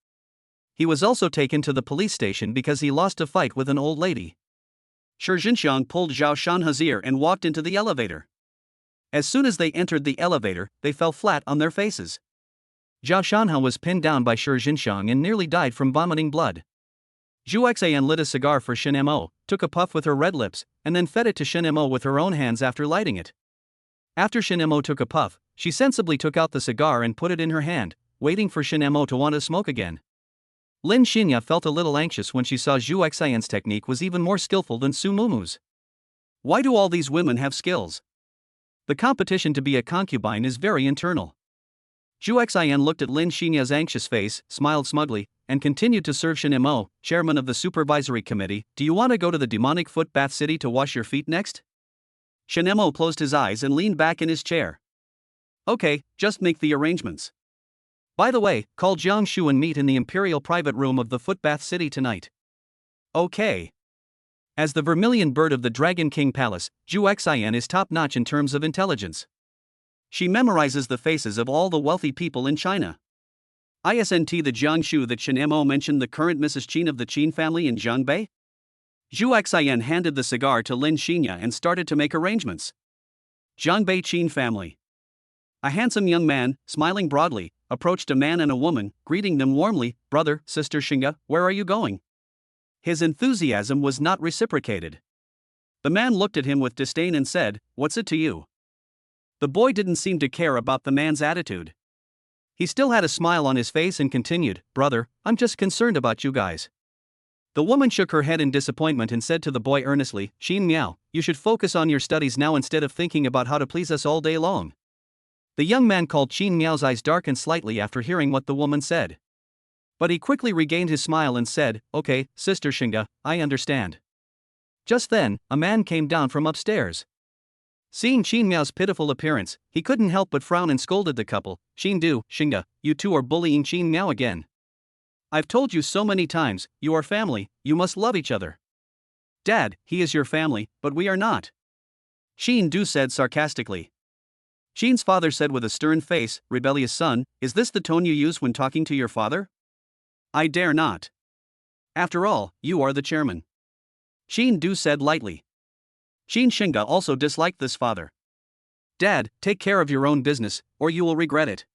He was also taken to the police station because he lost a fight with an old lady. Shi Jinxiang pulled Zhao Shanha's ear and walked into the elevator. As soon as they entered the elevator, they fell flat on their faces. Zhao Shanha was pinned down by Shi Jinxiang and nearly died from vomiting blood. Zhu Xian lit a cigar for Shen Mo, took a puff with her red lips, and then fed it to Shen Mo with her own hands after lighting it. After Shen Mo took a puff, she sensibly took out the cigar and put it in her hand, waiting for Shen Mo to want to smoke again. Lin Xinya felt a little anxious when she saw Zhu Xian's technique was even more skillful than Su Mumu's. Why do all these women have skills? The competition to be a concubine is very internal. Zhu Xian looked at Lin Xinya's anxious face, smiled smugly, and continued to serve Shen Mo, chairman of the supervisory committee. Do you want to go to the demonic foot bath city to wash your feet next? Shen Mo closed his eyes and leaned back in his chair. Okay, just make the arrangements. By the way, call Jiang Shu and meet in the imperial private room of the foot bath city tonight. Okay. As the vermilion bird of the Dragon King Palace, Zhu Xian is top-notch in terms of intelligence. She memorizes the faces of all the wealthy people in China. Isn't the Jiangshu that Shen Mo mentioned the current Mrs. Qin of the Qin family in Jiangbei? Zhu Xian handed the cigar to Lin Xinya and started to make arrangements. Jiangbei Qin family. A handsome young man, smiling broadly, approached a man and a woman, greeting them warmly, Brother, Sister Xinga, where are you going? His enthusiasm was not reciprocated. The man looked at him with disdain and said, What's it to you? The boy didn't seem to care about the man's attitude. He still had a smile on his face and continued, Brother, I'm just concerned about you guys. The woman shook her head in disappointment and said to the boy earnestly, Xin Miao, you should focus on your studies now instead of thinking about how to please us all day long. The young man called Xin Miao's eyes darkened slightly after hearing what the woman said. But he quickly regained his smile and said, Okay, Sister Xinga, I understand. Just then, a man came down from upstairs. Seeing Xin Miao's pitiful appearance, he couldn't help but frown and scolded the couple, Xin Du, Xinga, you two are bullying Xin Miao again. I've told you so many times, you are family, you must love each other. Dad, he is your family, but we are not. Xin Du said sarcastically. Xin's father said with a stern face, Rebellious son, is this the tone you use when talking to your father? I dare not. After all, you are the chairman. Xin Du said lightly. Xin Xinga also disliked this father. Dad, take care of your own business, or you will regret it.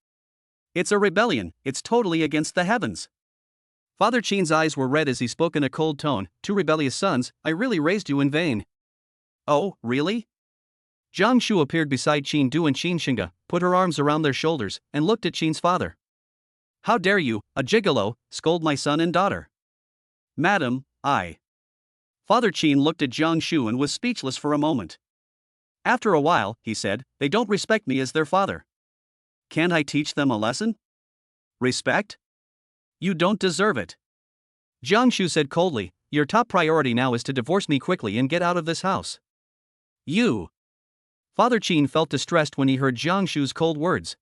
It's a rebellion, it's totally against the heavens. Father Qin's eyes were red as he spoke in a cold tone, Two rebellious sons, I really raised you in vain. Oh, really? Jiang Shu appeared beside Xin Du and Xin Xinga, put her arms around their shoulders, and looked at Qin's father. How dare you, a gigolo, scold my son and daughter? Madam, I. Father Qin looked at Jiang Shu and was speechless for a moment. After a while, he said, they don't respect me as their father. Can't I teach them a lesson? Respect? You don't deserve it. Jiang Shu said coldly, your top priority now is to divorce me quickly and get out of this house. You. Father Qin felt distressed when he heard Jiang Shu's cold words.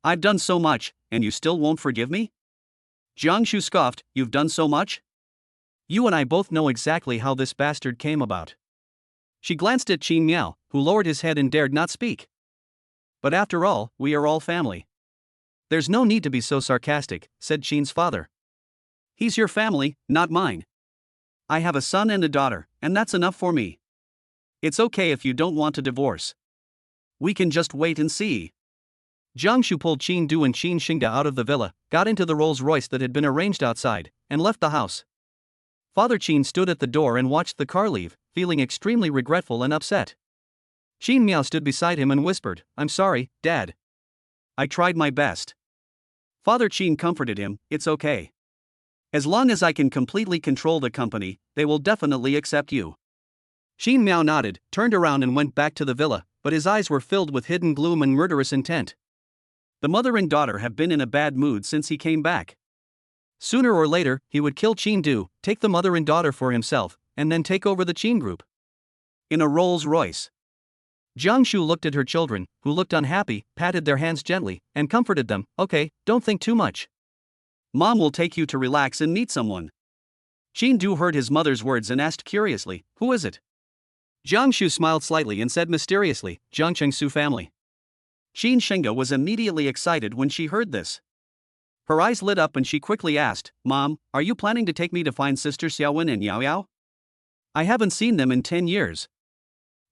I've done so much, and you still won't forgive me? Jiang Shu scoffed, you've done so much? You and I both know exactly how this bastard came about. She glanced at Qin Miao, who lowered his head and dared not speak. But after all, we are all family. There's no need to be so sarcastic, said Qin's father. He's your family, not mine. I have a son and a daughter, and that's enough for me. It's okay if you don't want a divorce. We can just wait and see. Jiang Shu pulled Qin Du and Qin Xingda out of the villa, got into the Rolls-Royce that had been arranged outside, and left the house. Father Qin stood at the door and watched the car leave, feeling extremely regretful and upset. Qin Miao stood beside him and whispered, I'm sorry, Dad. I tried my best. Father Qin comforted him, it's okay. As long as I can completely control the company, they will definitely accept you. Qin Miao nodded, turned around and went back to the villa, but his eyes were filled with hidden gloom and murderous intent. The mother and daughter have been in a bad mood since he came back. Sooner or later, he would kill Qin Du, take the mother and daughter for himself, and then take over the Qin group. In a Rolls-Royce. Jiang Shu looked at her children, who looked unhappy, patted their hands gently, and comforted them, okay, don't think too much. Mom will take you to relax and meet someone. Qin Du heard his mother's words and asked curiously, who is it? Jiang Shu smiled slightly and said mysteriously, Jiang Chengsu family. Qin Shengda was immediately excited when she heard this. Her eyes lit up and she quickly asked, Mom, are you planning to take me to find Sister Xiaowen and Yao Yao? I haven't seen them in 10 years.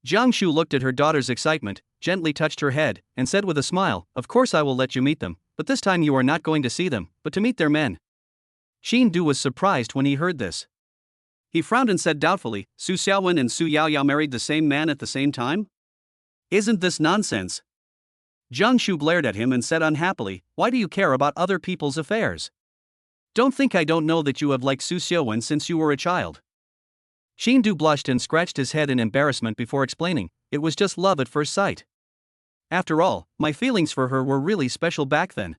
Jiang Shu looked at her daughter's excitement, gently touched her head, and said with a smile, of course I will let you meet them, but this time you are not going to see them, but to meet their men. Qin Du was surprised when he heard this. He frowned and said doubtfully, Su Xiaowen and Su Yao Yao married the same man at the same time? Isn't this nonsense? Jiang Shu glared at him and said unhappily, why do you care about other people's affairs? Don't think I don't know that you have liked Su Xiaowen since you were a child. Qin Du blushed and scratched his head in embarrassment before explaining, it was just love at first sight. After all, my feelings for her were really special back then.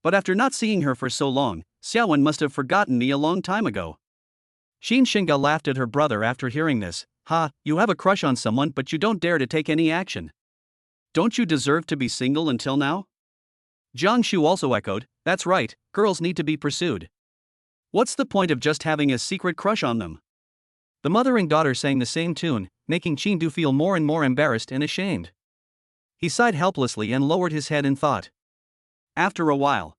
But after not seeing her for so long, Xiaowen must have forgotten me a long time ago. Qin Xingda laughed at her brother after hearing this, you have a crush on someone but you don't dare to take any action. Don't you deserve to be single until now? Jiang Shu also echoed, that's right, girls need to be pursued. What's the point of just having a secret crush on them? The mother and daughter sang the same tune, making Qin Du feel more and more embarrassed and ashamed. He sighed helplessly and lowered his head in thought. After a while,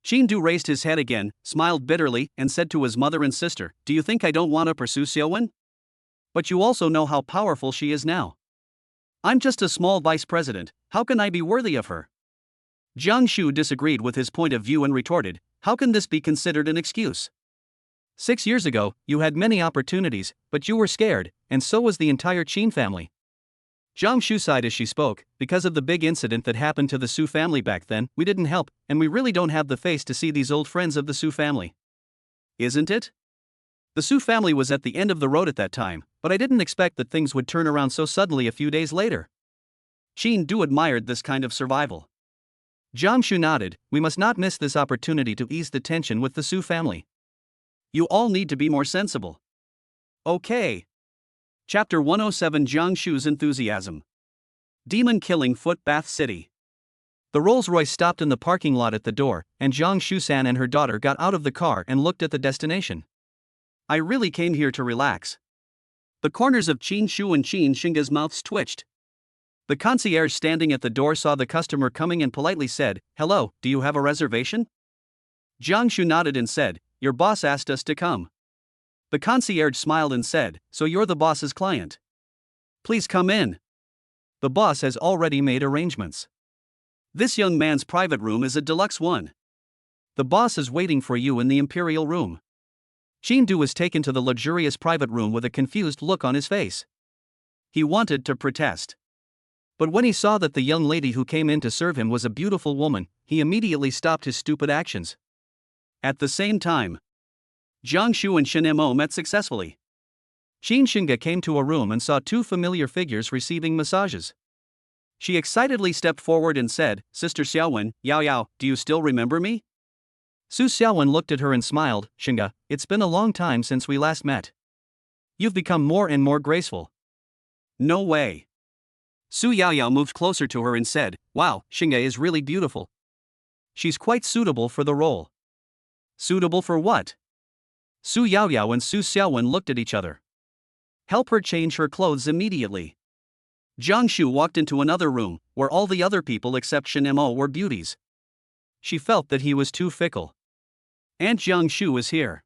Qin Du raised his head again, smiled bitterly, and said to his mother and sister, do you think I don't want to pursue Xiaowen? But you also know how powerful she is now. I'm just a small vice president, how can I be worthy of her? Jiang Shu disagreed with his point of view and retorted, how can this be considered an excuse? 6 years ago, you had many opportunities, but you were scared, and so was the entire Qin family. Jiang Shu sighed as she spoke, because of the big incident that happened to the Su family back then, we didn't help, and we really don't have the face to see these old friends of the Su family. Isn't it? The Su family was at the end of the road at that time, but I didn't expect that things would turn around so suddenly a few days later. Qin Du admired this kind of survival. Jiang Shu nodded, we must not miss this opportunity to ease the tension with the Su family. You all need to be more sensible. Okay. Chapter 107 Jiang Shu's Enthusiasm. Demon-killing foot bath city. The Rolls-Royce stopped in the parking lot at the door, and Jiang Shu-san and her daughter got out of the car and looked at the destination. I really came here to relax. The corners of Qin Shu and Qin Xingda's mouths twitched. The concierge standing at the door saw the customer coming and politely said, hello, do you have a reservation? Jiang Shu nodded and said, your boss asked us to come. The concierge smiled and said, so you're the boss's client. Please come in. The boss has already made arrangements. This young man's private room is a deluxe one. The boss is waiting for you in the imperial room. Qin Du was taken to the luxurious private room with a confused look on his face. He wanted to protest. But when he saw that the young lady who came in to serve him was a beautiful woman, he immediately stopped his stupid actions. At the same time, Jiang Shu and Shen Mo met successfully. Jin Xinga came to a room and saw two familiar figures receiving massages. She excitedly stepped forward and said, Sister Xiaowen, Yao Yao, do you still remember me? Su Xiaowen looked at her and smiled. Xinga, it's been a long time since we last met. You've become more and more graceful. No way. Su Yaoyao moved closer to her and said, Wow, Xinga is really beautiful. She's quite suitable for the role. Suitable for what? Su Yaoyao and Su Xiaowen looked at each other. Help her change her clothes immediately. Jiang Shu walked into another room, where all the other people except Shen Mo were beauties. She felt that he was too fickle. Aunt Jiang Shu is here.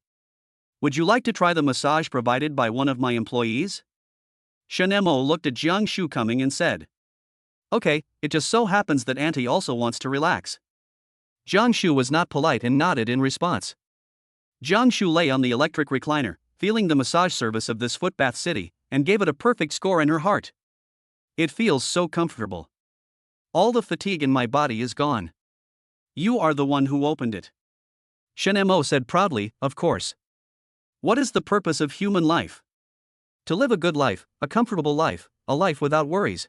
Would you like to try the massage provided by one of my employees? Shen Mo looked at Jiang Shu coming and said. Okay, it just so happens that Auntie also wants to relax. Jiang Shu was not polite and nodded in response. Jiang Shu lay on the electric recliner, feeling the massage service of this footbath city, and gave it a perfect score in her heart. It feels so comfortable. All the fatigue in my body is gone. You are the one who opened it. Shen Mo said proudly, of course. What is the purpose of human life? To live a good life, a comfortable life, a life without worries.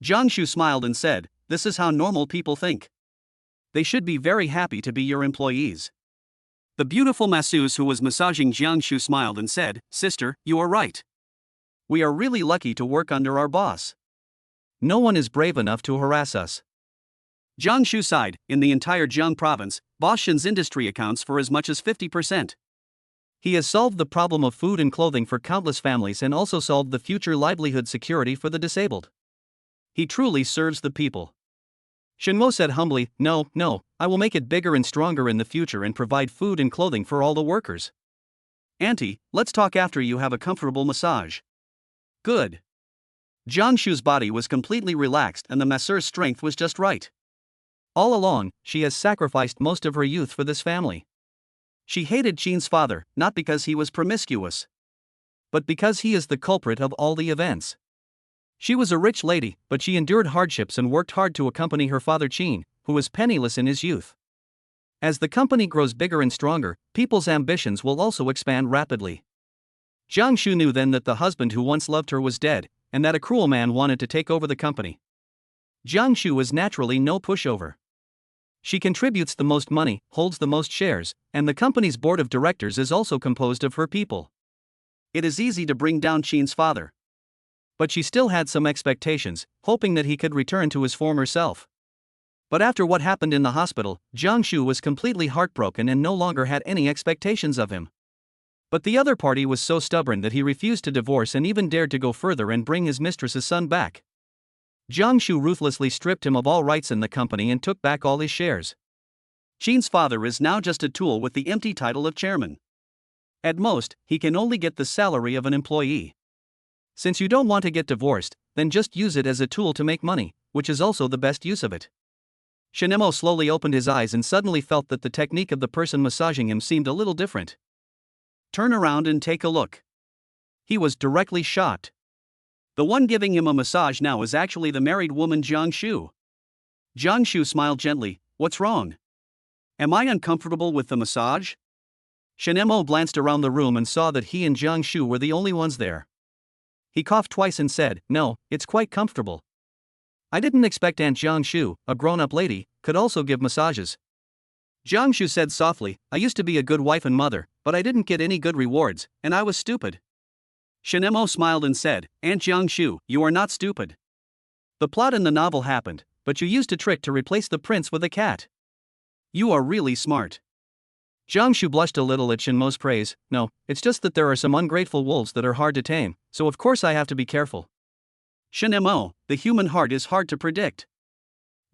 Jiang Shu smiled and said, This is how normal people think. They should be very happy to be your employees. The beautiful masseuse who was massaging Jiang Shu smiled and said, Sister, you are right. We are really lucky to work under our boss. No one is brave enough to harass us. Jiang Shu sighed. In the entire Jiang province, Boss Shen's industry accounts for as much as 50%. He has solved the problem of food and clothing for countless families and also solved the future livelihood security for the disabled. He truly serves the people. Shen Mo said humbly, No, I will make it bigger and stronger in the future and provide food and clothing for all the workers. Auntie, let's talk after you have a comfortable massage. Good. Jiang Shu's body was completely relaxed and the masseur's strength was just right. All along, she has sacrificed most of her youth for this family. She hated Qin's father, not because he was promiscuous, but because he is the culprit of all the events. She was a rich lady, but she endured hardships and worked hard to accompany her father Qin, who was penniless in his youth. As the company grows bigger and stronger, people's ambitions will also expand rapidly. Jiang Shu knew then that the husband who once loved her was dead, and that a cruel man wanted to take over the company. Jiang Shu is naturally no pushover. She contributes the most money, holds the most shares, and the company's board of directors is also composed of her people. It is easy to bring down Qin's father. But she still had some expectations, hoping that he could return to his former self. But after what happened in the hospital, Jiang Shu was completely heartbroken and no longer had any expectations of him. But the other party was so stubborn that he refused to divorce and even dared to go further and bring his mistress's son back. Jiang Shu ruthlessly stripped him of all rights in the company and took back all his shares. Qin's father is now just a tool with the empty title of chairman. At most, he can only get the salary of an employee. Since you don't want to get divorced, then just use it as a tool to make money, which is also the best use of it. Shen Mo slowly opened his eyes and suddenly felt that the technique of the person massaging him seemed a little different. Turn around and take a look. He was directly shocked. The one giving him a massage now is actually the married woman Jiang Shu. Jiang Shu smiled gently. What's wrong? Am I uncomfortable with the massage? Shen Mo glanced around the room and saw that he and Jiang Shu were the only ones there. He coughed twice and said, No, it's quite comfortable. I didn't expect Aunt Jiang Shu, a grown-up lady, could also give massages. Jiang Shu said softly, I used to be a good wife and mother, but I didn't get any good rewards, and I was stupid. Shen Mo smiled and said, Aunt Jiang Shu, you are not stupid. The plot in the novel happened, but you used a trick to replace the prince with a cat. You are really smart. Jiang Shu blushed a little at Shen Mo's praise. No, it's just that there are some ungrateful wolves that are hard to tame, so of course I have to be careful. Shen Mo, the human heart is hard to predict.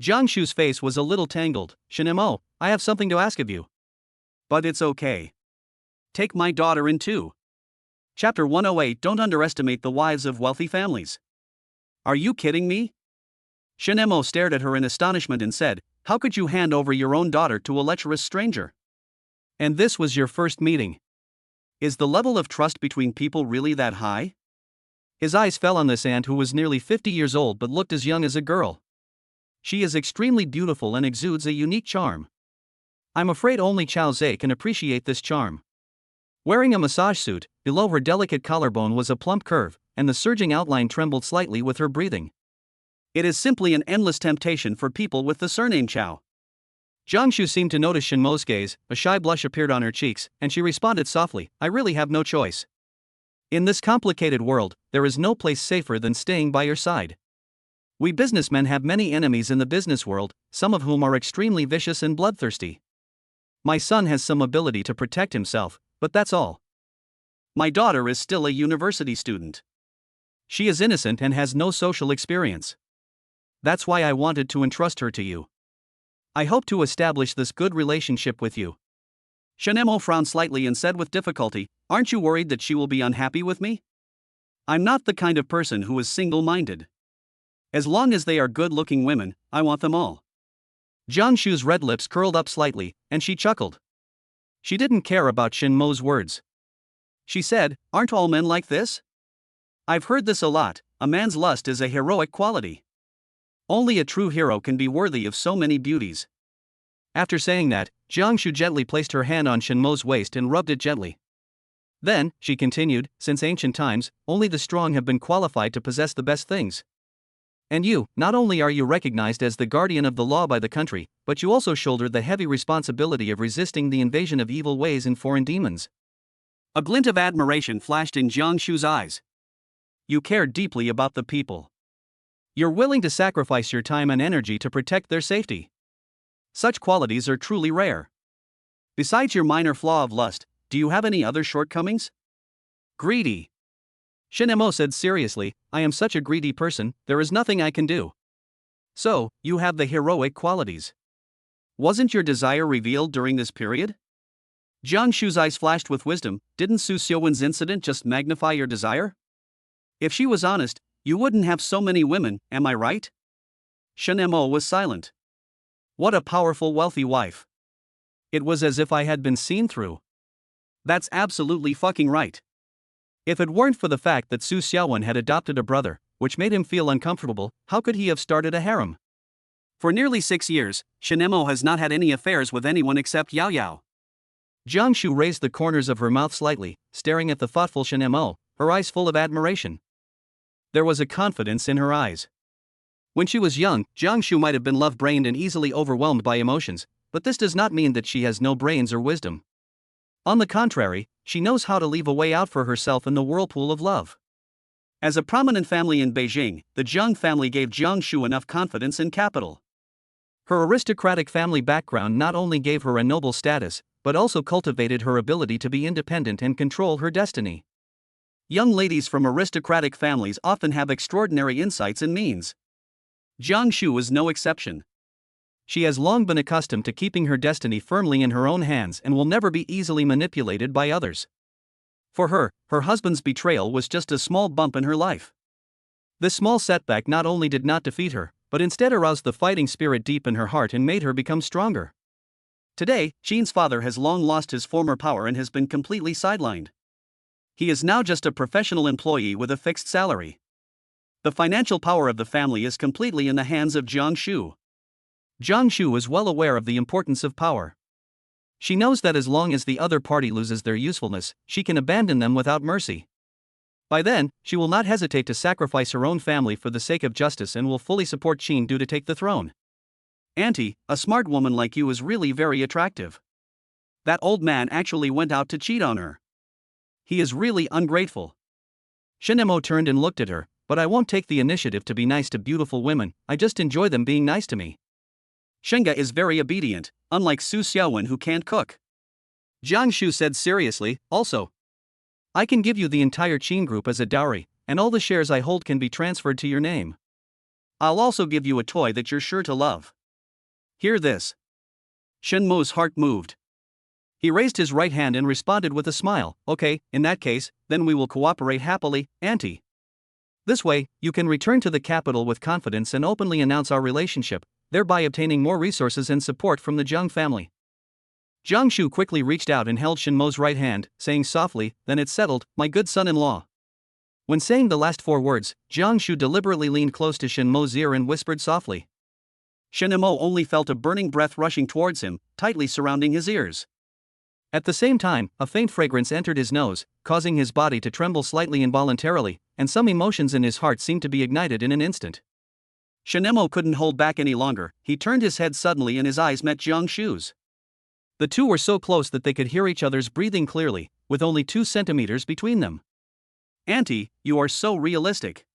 Jiang Shu's face was a little tangled. Shen Mo, I have something to ask of you. But it's okay. Take my daughter in too. Chapter 108 Don't underestimate the wives of wealthy families. Are you kidding me? Shen Mo stared at her in astonishment and said, How could you hand over your own daughter to a lecherous stranger? And this was your first meeting. Is the level of trust between people really that high? His eyes fell on this aunt who was nearly 50 years old but looked as young as a girl. She is extremely beautiful and exudes a unique charm. I'm afraid only Chao Zhe can appreciate this charm. Wearing a massage suit, below her delicate collarbone was a plump curve, and the surging outline trembled slightly with her breathing. It is simply an endless temptation for people with the surname Chow. Jiangshu seemed to notice Shinmo's gaze, a shy blush appeared on her cheeks, and she responded softly, I really have no choice. In this complicated world, there is no place safer than staying by your side. We businessmen have many enemies in the business world, some of whom are extremely vicious and bloodthirsty. My son has some ability to protect himself, but that's all. My daughter is still a university student. She is innocent and has no social experience. That's why I wanted to entrust her to you. I hope to establish this good relationship with you. Shinemo frowned slightly and said with difficulty, Aren't you worried that she will be unhappy with me? I'm not the kind of person who is single-minded. As long as they are good-looking women, I want them all. Jiangshu's red lips curled up slightly, and she chuckled. She didn't care about Shinmo's words. She said, Aren't all men like this? I've heard this a lot, a man's lust is a heroic quality. Only a true hero can be worthy of so many beauties. After saying that, Jiangshu gently placed her hand on Shinmo's waist and rubbed it gently. Then, she continued, since ancient times, only the strong have been qualified to possess the best things. And you, not only are you recognized as the guardian of the law by the country, but you also shoulder the heavy responsibility of resisting the invasion of evil ways and foreign demons. A glint of admiration flashed in Jiangshu's eyes. You care deeply about the people. You're willing to sacrifice your time and energy to protect their safety. Such qualities are truly rare. Besides your minor flaw of lust, do you have any other shortcomings? Greedy. Shinemo said seriously, I am such a greedy person, there is nothing I can do. So, you have the heroic qualities. Wasn't your desire revealed during this period? Jiangshu's eyes flashed with wisdom, didn't Su Xiaowen's incident just magnify your desire? If she was honest, you wouldn't have so many women, am I right? Shinemo was silent. What a powerful wealthy wife. It was as if I had been seen through. That's absolutely fucking right. If it weren't for the fact that Su Xiaowen had adopted a brother, which made him feel uncomfortable, how could he have started a harem? For nearly 6 years, Shinemo has not had any affairs with anyone except Yao Yao. Jiangshu raised the corners of her mouth slightly, staring at the thoughtful Shinemo, her eyes full of admiration. There was a confidence in her eyes. When she was young, Jiangshu might have been love-brained and easily overwhelmed by emotions, but this does not mean that she has no brains or wisdom. On the contrary, she knows how to leave a way out for herself in the whirlpool of love. As a prominent family in Beijing, the Jiang family gave Jiangshu enough confidence and capital. Her aristocratic family background not only gave her a noble status, but also cultivated her ability to be independent and control her destiny. Young ladies from aristocratic families often have extraordinary insights and means. Jiangshu is no exception. She has long been accustomed to keeping her destiny firmly in her own hands and will never be easily manipulated by others. For her, her husband's betrayal was just a small bump in her life. This small setback not only did not defeat her, but instead aroused the fighting spirit deep in her heart and made her become stronger. Today, Qin's father has long lost his former power and has been completely sidelined. He is now just a professional employee with a fixed salary. The financial power of the family is completely in the hands of Jiangshu. Jiangshu is well aware of the importance of power. She knows that as long as the other party loses their usefulness, she can abandon them without mercy. By then, she will not hesitate to sacrifice her own family for the sake of justice and will fully support Qin to take the throne. Auntie, a smart woman like you is really very attractive. That old man actually went out to cheat on her. He is really ungrateful. Shinemo turned and looked at her, but I won't take the initiative to be nice to beautiful women, I just enjoy them being nice to me. Shenga is very obedient, unlike Su Xiaowen who can't cook. Jiangshu said seriously, also. I can give you the entire Qin group as a dowry, and all the shares I hold can be transferred to your name. I'll also give you a toy that you're sure to love. Hear this. Shenmo's heart moved. He raised his right hand and responded with a smile, okay, in that case, then we will cooperate happily, auntie. This way, you can return to the capital with confidence and openly announce our relationship, thereby obtaining more resources and support from the Jiang family. Jiangshu quickly reached out and held Shinmo's right hand, saying softly, then it's settled, my good son-in-law. When saying the last 4 words, Jiangshu deliberately leaned close to Shinmo's ear and whispered softly. Shinmo only felt a burning breath rushing towards him, tightly surrounding his ears. At the same time, a faint fragrance entered his nose, causing his body to tremble slightly involuntarily, and some emotions in his heart seemed to be ignited in an instant. Shinemo couldn't hold back any longer. He turned his head suddenly and his eyes met Jiang Shu's. The two were so close that they could hear each other's breathing clearly, with only 2 centimeters between them. Auntie, you are so realistic.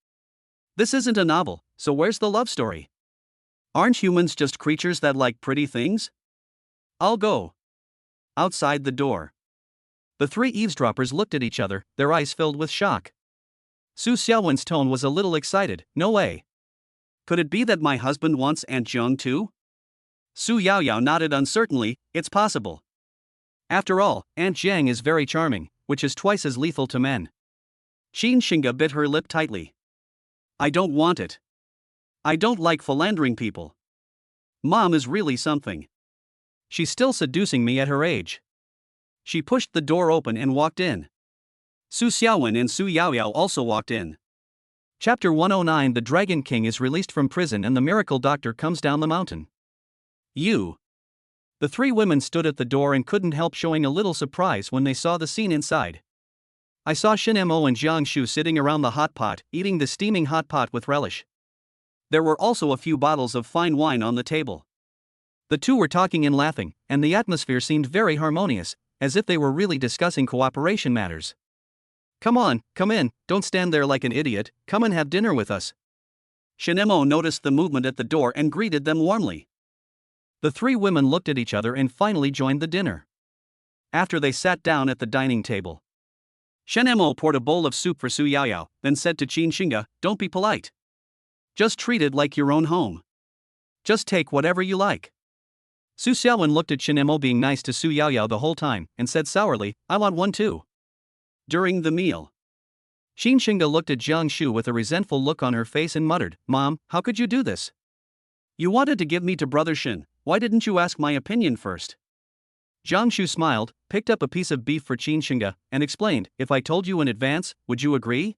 This isn't a novel, so where's the love story? Aren't humans just creatures that like pretty things? I'll go. Outside the door. The 3 eavesdroppers looked at each other, their eyes filled with shock. Su Xiaowen's tone was a little excited. No way. Could it be that my husband wants Aunt Jiang too? Su Yaoyao nodded uncertainly. It's possible. After all, Aunt Jiang is very charming, which is twice as lethal to men. Qin Shinga bit her lip tightly. I don't want it. I don't like philandering people. Mom is really something. She's still seducing me at her age. She pushed the door open and walked in. Su Xiaowen and Su Yaoyao also walked in. Chapter 109. The Dragon King is released from prison and the miracle doctor comes down the mountain. You. The 3 women stood at the door and couldn't help showing a little surprise when they saw the scene inside. I saw Shinemo and Jiang Shu sitting around the hot pot, eating the steaming hot pot with relish. There were also a few bottles of fine wine on the table. The two were talking and laughing, and the atmosphere seemed very harmonious, as if they were really discussing cooperation matters. Come on, come in, don't stand there like an idiot, come and have dinner with us. Shinemo noticed the movement at the door and greeted them warmly. The 3 women looked at each other and finally joined the dinner. After they sat down at the dining table, Shinemo poured a bowl of soup for Su Yaoyao, then said to Qin Shinga, don't be polite. Just treat it like your own home. Just take whatever you like. Su Xiaowen looked at Shinemo being nice to Su Yaoyao the whole time, and said sourly, I want one too. During the meal, Qin Shinga looked at Jiang Shu with a resentful look on her face and muttered, Mom, how could you do this? You wanted to give me to Brother Shin, why didn't you ask my opinion first? Jiang Shu smiled, picked up a piece of beef for Qin Shinga, and explained, if I told you in advance, would you agree?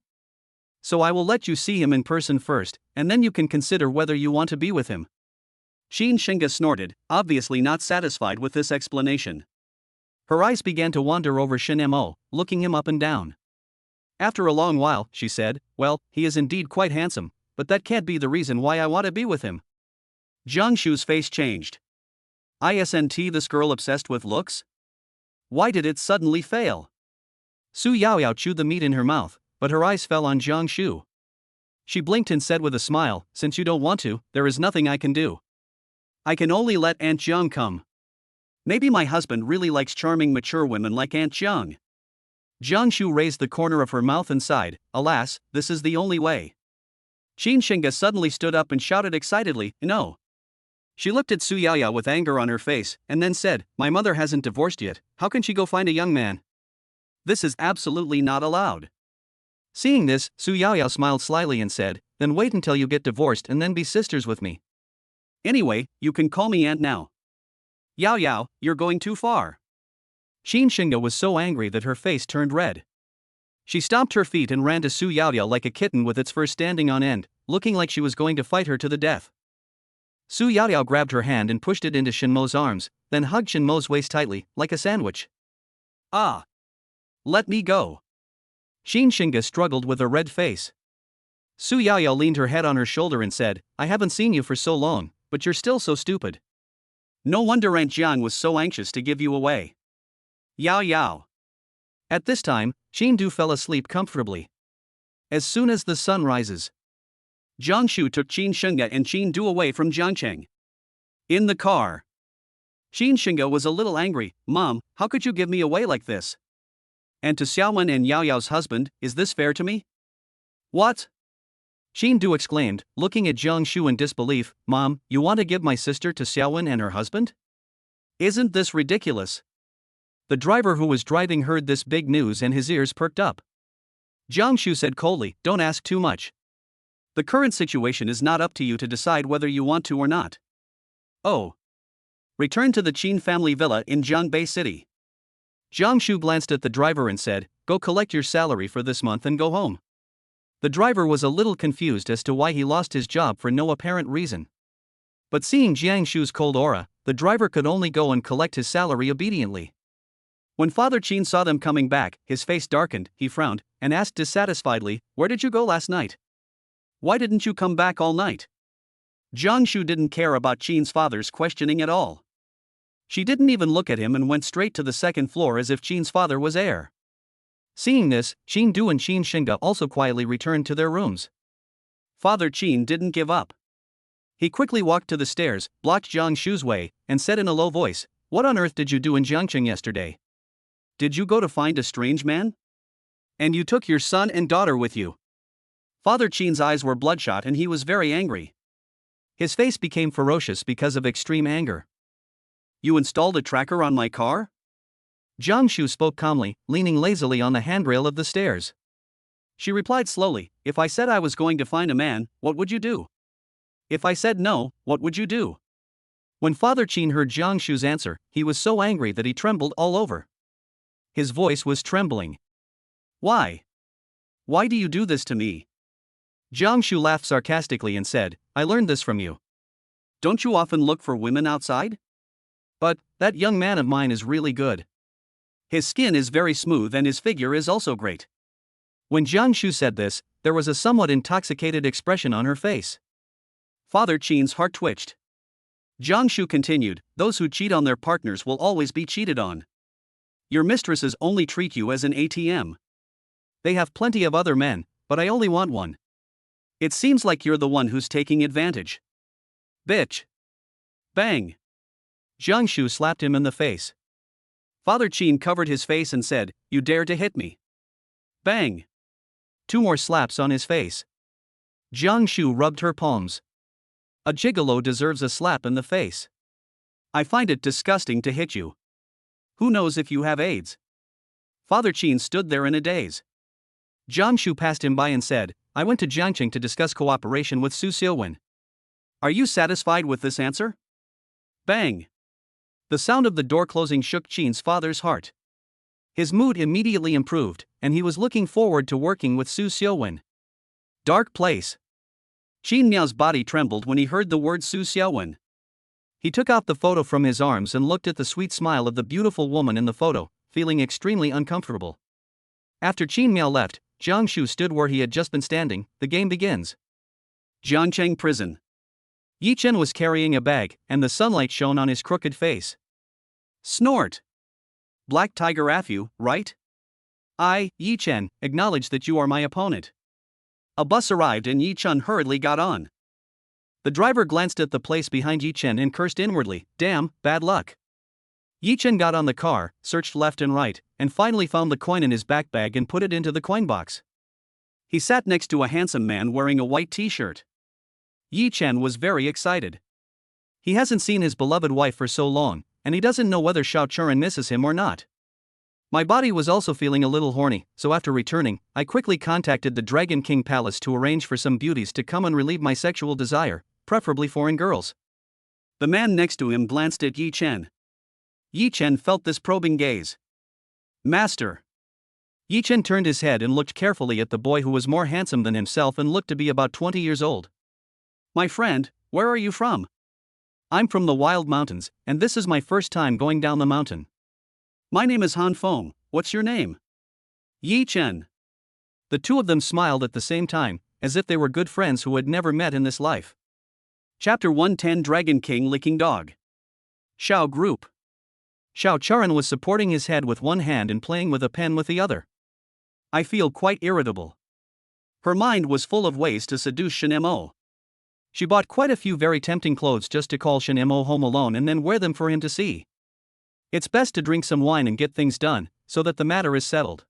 So I will let you see him in person first, and then you can consider whether you want to be with him. Qin Shinga snorted, obviously not satisfied with this explanation. Her eyes began to wander over Shinemo, looking him up and down. After a long while, she said, well, he is indeed quite handsome, but that can't be the reason why I want to be with him. Jiang Shu's face changed. Isn't this girl obsessed with looks? Why did it suddenly fail? Su Yaoyao chewed the meat in her mouth, but her eyes fell on Jiang Shu. She blinked and said with a smile, since you don't want to, there is nothing I can do. I can only let Aunt Jiang come. Maybe my husband really likes charming mature women like Aunt Jiang. Jiang Shu raised the corner of her mouth and sighed, alas, this is the only way. Qin Shinga suddenly stood up and shouted excitedly, no. She looked at Su Yaoyao with anger on her face, and then said, my mother hasn't divorced yet, how can she go find a young man? This is absolutely not allowed. Seeing this, Su Yaoyao smiled slyly and said, then wait until you get divorced and then be sisters with me. Anyway, you can call me aunt now. Yaoyao, you're going too far. Qin Shinga was so angry that her face turned red. She stomped her feet and ran to Su Yaoyao like a kitten with its fur standing on end, looking like she was going to fight her to the death. Su Yaoyao grabbed her hand and pushed it into Shinmo's arms, then hugged Shinmo's waist tightly, like a sandwich. Ah! Let me go. Qin Shinga struggled with a red face. Su Yaoyao leaned her head on her shoulder and said, I haven't seen you for so long, but you're still so stupid. No wonder Aunt Jiang was so anxious to give you away. Yaoyao. At this time, Qin Du fell asleep comfortably. As soon as the sun rises, Jiang Shu took Qin Shinga and Qin Du away from Jiangcheng. In the car, Qin Shinga was a little angry. Mom, how could you give me away like this? And to Xiaowen and Yaoyao's husband, is this fair to me? What? Qin Du exclaimed, looking at Jiang Shu in disbelief, Mom, you want to give my sister to Xiaowen and her husband? Isn't this ridiculous? The driver who was driving heard this big news and his ears perked up. Jiang Shu said coldly, don't ask too much. The current situation is not up to you to decide whether you want to or not. Oh. Return to the Qin family villa in Jiangbei City. Jiang Shu glanced at the driver and said, go collect your salary for this month and go home. The driver was a little confused as to why he lost his job for no apparent reason. But seeing Jiang Shu's cold aura, the driver could only go and collect his salary obediently. When Father Qin saw them coming back, his face darkened, he frowned, and asked dissatisfiedly, "Where did you go last night? Why didn't you come back all night?" Jiang Shu didn't care about Qin's father's questioning at all. She didn't even look at him and went straight to the second floor as if Qin's father was heir. Seeing this, Qin Du and Qin Shinga also quietly returned to their rooms. Father Qin didn't give up. He quickly walked to the stairs, blocked Jiang Shu's way, and said in a low voice, "What on earth did you do in Jiangcheng yesterday? Did you go to find a strange man? And you took your son and daughter with you?" Father Qin's eyes were bloodshot and he was very angry. His face became ferocious because of extreme anger. "You installed a tracker on my car?" Jiang Shu spoke calmly, leaning lazily on the handrail of the stairs. She replied slowly, "If I said I was going to find a man, what would you do? If I said no, what would you do?" When Father Qin heard Jiang Shu's answer, he was so angry that he trembled all over. His voice was trembling. "Why? Why do you do this to me?" Jiang Shu laughed sarcastically and said, "I learned this from you. Don't you often look for women outside? But that young man of mine is really good. His skin is very smooth and his figure is also great." When Jiang Shu said this, there was a somewhat intoxicated expression on her face. Father Qin's heart twitched. Jiang Shu continued, "Those who cheat on their partners will always be cheated on. Your mistresses only treat you as an ATM. They have plenty of other men, but I only want one. It seems like you're the one who's taking advantage. Bitch." Bang! Jiang Shu slapped him in the face. Father Qin covered his face and said, "You dare to hit me?" Bang! 2 more slaps on his face. Jiang Shu rubbed her palms. A gigolo deserves a slap in the face. "I find it disgusting to hit you. Who knows if you have AIDS?" Father Qin stood there in a daze. Jiang Shu passed him by and said, "I went to Jiangcheng to discuss cooperation with Su Xiuwen. Are you satisfied with this answer?" Bang! The sound of the door closing shook Qin's father's heart. His mood immediately improved, and he was looking forward to working with Su Xiuwen. Dark place. Qin Miao's body trembled when he heard the word Su Xiuwen. He took out the photo from his arms and looked at the sweet smile of the beautiful woman in the photo, feeling extremely uncomfortable. After Qin Miao left, Jiang Shu stood where he had just been standing. The game begins. Jiangcheng Prison. Yi Chen was carrying a bag, and the sunlight shone on his crooked face. Snort. Black Tiger Afu, right? I, Yi Chen, acknowledge that you are my opponent. A bus arrived and Yi Chen hurriedly got on. The driver glanced at the place behind Yi Chen and cursed inwardly, "Damn, bad luck." Yi Chen got on the car, searched left and right, and finally found the coin in his back bag and put it into the coin box. He sat next to a handsome man wearing a white t-shirt. Yi Chen was very excited. He hasn't seen his beloved wife for so long, and he doesn't know whether Xiao Churan misses him or not. My body was also feeling a little horny, so after returning, I quickly contacted the Dragon King Palace to arrange for some beauties to come and relieve my sexual desire, preferably foreign girls. The man next to him glanced at Yi Chen. Yi Chen felt this probing gaze. "Master." Yi Chen turned his head and looked carefully at the boy who was more handsome than himself and looked to be about 20 years old. "My friend, where are you from?" "I'm from the Wild Mountains, and this is my first time going down the mountain." "My name is Han Feng, what's your name?" "Yi Chen." The two of them smiled at the same time, as if they were good friends who had never met in this life. Chapter 110 Dragon King Licking Dog. Xiao Group. Xiao Churan was supporting his head with one hand and playing with a pen with the other. "I feel quite irritable." Her mind was full of ways to seduce Shen Mo. She bought quite a few very tempting clothes just to call Shen Mo home alone and then wear them for him to see. It's best to drink some wine and get things done, so that the matter is settled.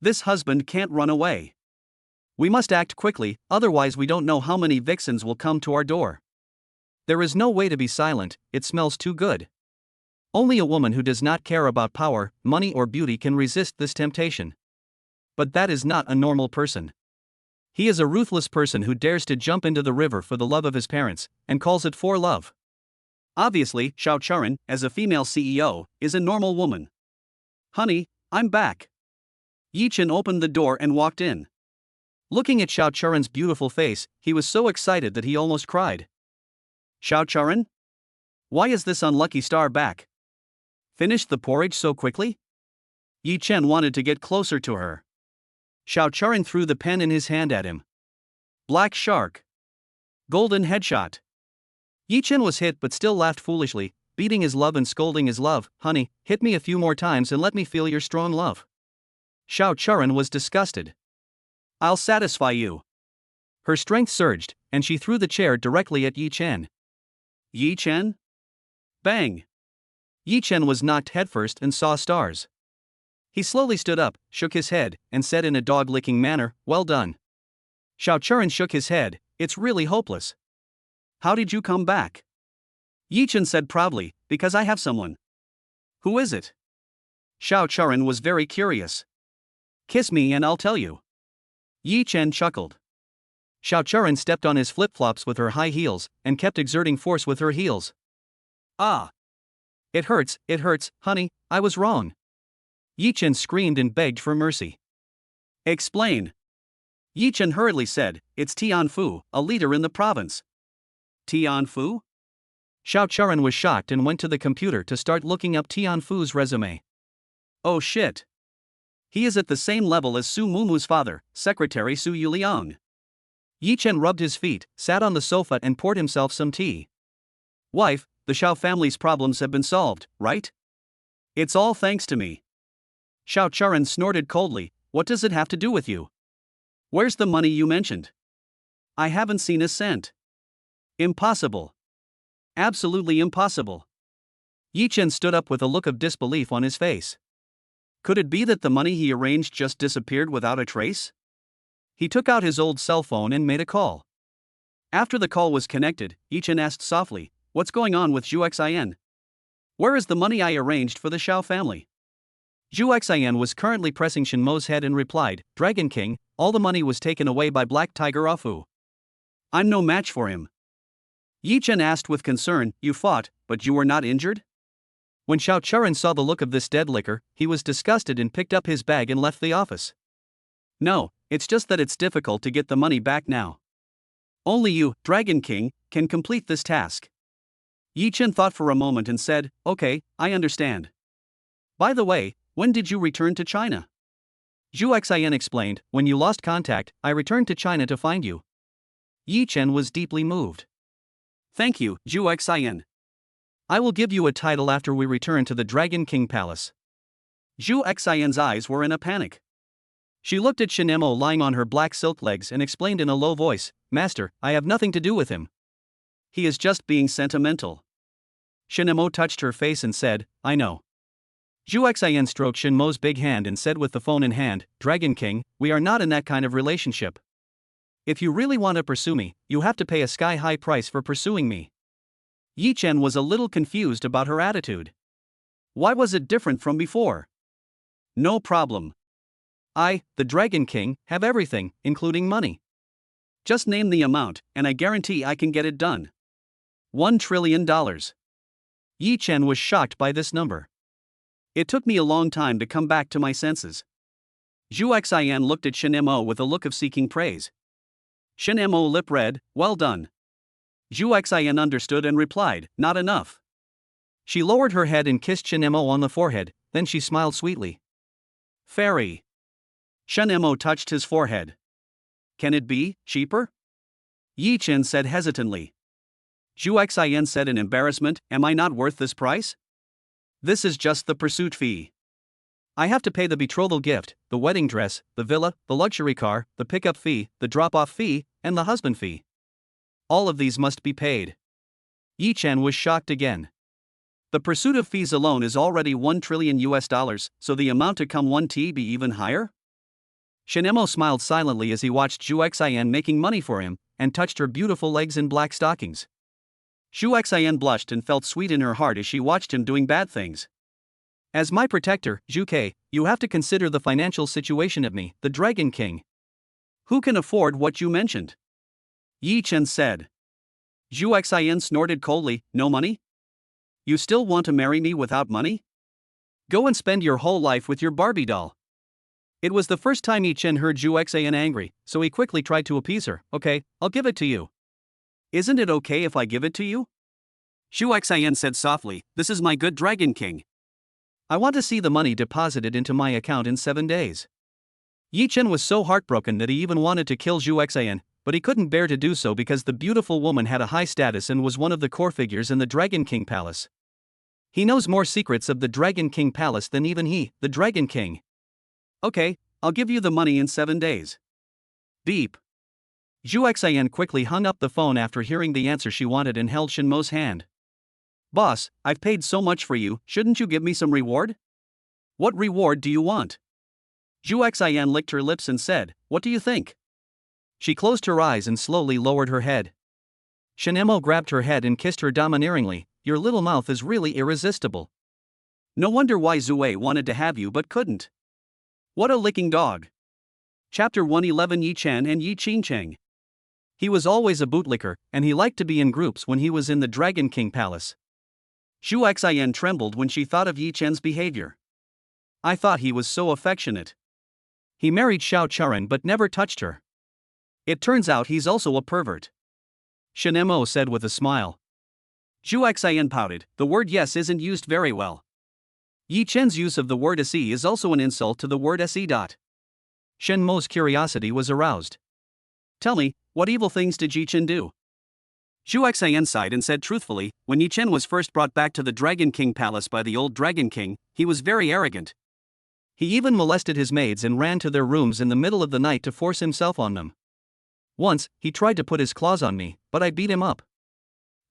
This husband can't run away. We must act quickly, otherwise we don't know how many vixens will come to our door. There is no way to be silent, it smells too good. Only a woman who does not care about power, money or beauty can resist this temptation. But that is not a normal person. He is a ruthless person who dares to jump into the river for the love of his parents, and calls it for love. Obviously, Xiao Churan, as a female CEO, is a normal woman. "Honey, I'm back." Yi Chen opened the door and walked in. Looking at Xiao Churan's beautiful face, he was so excited that he almost cried. "Xiao Churan? Why is this unlucky star back? Finished the porridge so quickly?" Yi Chen wanted to get closer to her. Xiao Charan threw the pen in his hand at him. Black shark. Golden headshot. Yi Chen was hit but still laughed foolishly, beating his love and scolding his love. Honey, hit me a few more times and let me feel your strong love. Xiao Charan was disgusted. I'll satisfy you. Her strength surged, and she threw the chair directly at Yi Chen. Yi Chen? Bang! Yi Chen was knocked headfirst and saw stars. He slowly stood up, shook his head, and said in a dog-licking manner, "Well done." Xiao Charan shook his head. "It's really hopeless." "How did you come back?" Yi Chen said proudly, "Because I have someone." "Who is it?" Xiao Charan was very curious. "Kiss me and I'll tell you." Yi Chen chuckled. Xiao Charan stepped on his flip-flops with her high heels, and kept exerting force with her heels. "Ah! It hurts, honey, I was wrong." Yi Chen screamed and begged for mercy. "Explain." Yi Chen hurriedly said, "It's Tian Fu, a leader in the province." "Tian Fu?" Xiao Charan was shocked and went to the computer to start looking up Tian Fu's resume. "Oh shit. He is at the same level as Su Mumu's father, Secretary Su Yuliang." Yi Chen rubbed his feet, sat on the sofa and poured himself some tea. "Wife, the Xiao family's problems have been solved, right? It's all thanks to me." Xiao Charan snorted coldly, "What does it have to do with you? Where's the money you mentioned?" "I haven't seen a cent." "Impossible. Absolutely impossible." Yi Chen stood up with a look of disbelief on his face. Could it be that the money he arranged just disappeared without a trace? He took out his old cell phone and made a call. After the call was connected, Yi Chen asked softly, "What's going on with Zhu Xian? Where is the money I arranged for the Xiao family?" Zhu Xian was currently pressing Shen Mo's head and replied, "Dragon King, all the money was taken away by Black Tiger Afu. I'm no match for him." Yi Chen asked with concern, "You fought, but you were not injured?" When Xiao Charan saw the look of this dead licker, he was disgusted and picked up his bag and left the office. "No, it's just that it's difficult to get the money back now. Only you, Dragon King, can complete this task." Yi Chen thought for a moment and said, "Okay, I understand. By the way, when did you return to China?" Zhu Xian explained, "When you lost contact, I returned to China to find you." Yi Chen was deeply moved. "Thank you, Zhu Xian. I will give you a title after we return to the Dragon King Palace." Zhu Xian's eyes were in a panic. She looked at Shen Mo lying on her black silk legs and explained in a low voice, "Master, I have nothing to do with him. He is just being sentimental." Shen Mo touched her face and said, "I know." Zhu Xian stroked Shen Mo's big hand and said with the phone in hand, "Dragon King, we are not in that kind of relationship. If you really want to pursue me, you have to pay a sky-high price for pursuing me." Yi Chen was a little confused about her attitude. Why was it different from before? "No problem. I, the Dragon King, have everything, including money. Just name the amount, and I guarantee I can get it done. $1 trillion. Yi Chen was shocked by this number. "It took me a long time to come back to my senses." Zhu Xian looked at Shen Mo with a look of seeking praise. Shen Mo lip read, "Well done." Zhu Xian understood and replied, "Not enough." She lowered her head and kissed Shen Mo on the forehead, then she smiled sweetly. "Fairy." Shen Mo touched his forehead. "Can it be cheaper?" Yi Chen said hesitantly. Zhu Xian said in embarrassment, "Am I not worth this price? This is just the pursuit fee. I have to pay the betrothal gift, the wedding dress, the villa, the luxury car, the pickup fee, the drop-off fee, and the husband fee. All of these must be paid." Yi Chen was shocked again. The pursuit of fees alone is already $1 trillion, so the amount to come won't be even higher? Shen Mo smiled silently as he watched Zhu Xian making money for him, and touched her beautiful legs in black stockings. Zhu Xian blushed and felt sweet in her heart as she watched him doing bad things. "As my protector, Zhu Ke, you have to consider the financial situation of me, the Dragon King. Who can afford what you mentioned?" Yi Chen said. Zhu Xian snorted coldly, "No money? You still want to marry me without money? Go and spend your whole life with your Barbie doll." It was the first time Yi Chen heard Zhu Xian angry, so he quickly tried to appease her. "Okay, I'll give it to you." "Isn't it okay if I give it to you?" Zhu Xian said softly, "This is my good Dragon King. I want to see the money deposited into my account in 7 days. Yi Chen was so heartbroken that he even wanted to kill Zhu Xian, but he couldn't bear to do so because the beautiful woman had a high status and was one of the core figures in the Dragon King Palace. He knows more secrets of the Dragon King Palace than even he, the Dragon King. Okay, I'll give you the money in 7 days. Beep. Zhu Xian quickly hung up the phone after hearing the answer she wanted and held Shen Mo's hand. Boss, I've paid so much for you, shouldn't you give me some reward? What reward do you want? Zhu Xian licked her lips and said, what do you think? She closed her eyes and slowly lowered her head. Shen Mo grabbed her head and kissed her domineeringly. Your little mouth is really irresistible. No wonder why Zue wanted to have you but couldn't. What a licking dog. Chapter 111 Yi Chen and Yi Qingcheng. He was always a bootlicker, and he liked to be in groups when he was in the Dragon King Palace. Zhu Xian trembled when she thought of Yi Chen's behavior. I thought he was so affectionate. He married Xiao Charan but never touched her. It turns out he's also a pervert. Shen Mo said with a smile. Zhu Xian pouted, the word yes isn't used very well. Yi Chen's use of the word se is also an insult to the word se. Shen Mo's curiosity was aroused. Tell me, what evil things did Yi Chen do? Zhu Xian sighed and said truthfully, when Yi Chen was first brought back to the Dragon King Palace by the old Dragon King, he was very arrogant. He even molested his maids and ran to their rooms in the middle of the night to force himself on them. Once, he tried to put his claws on me, but I beat him up.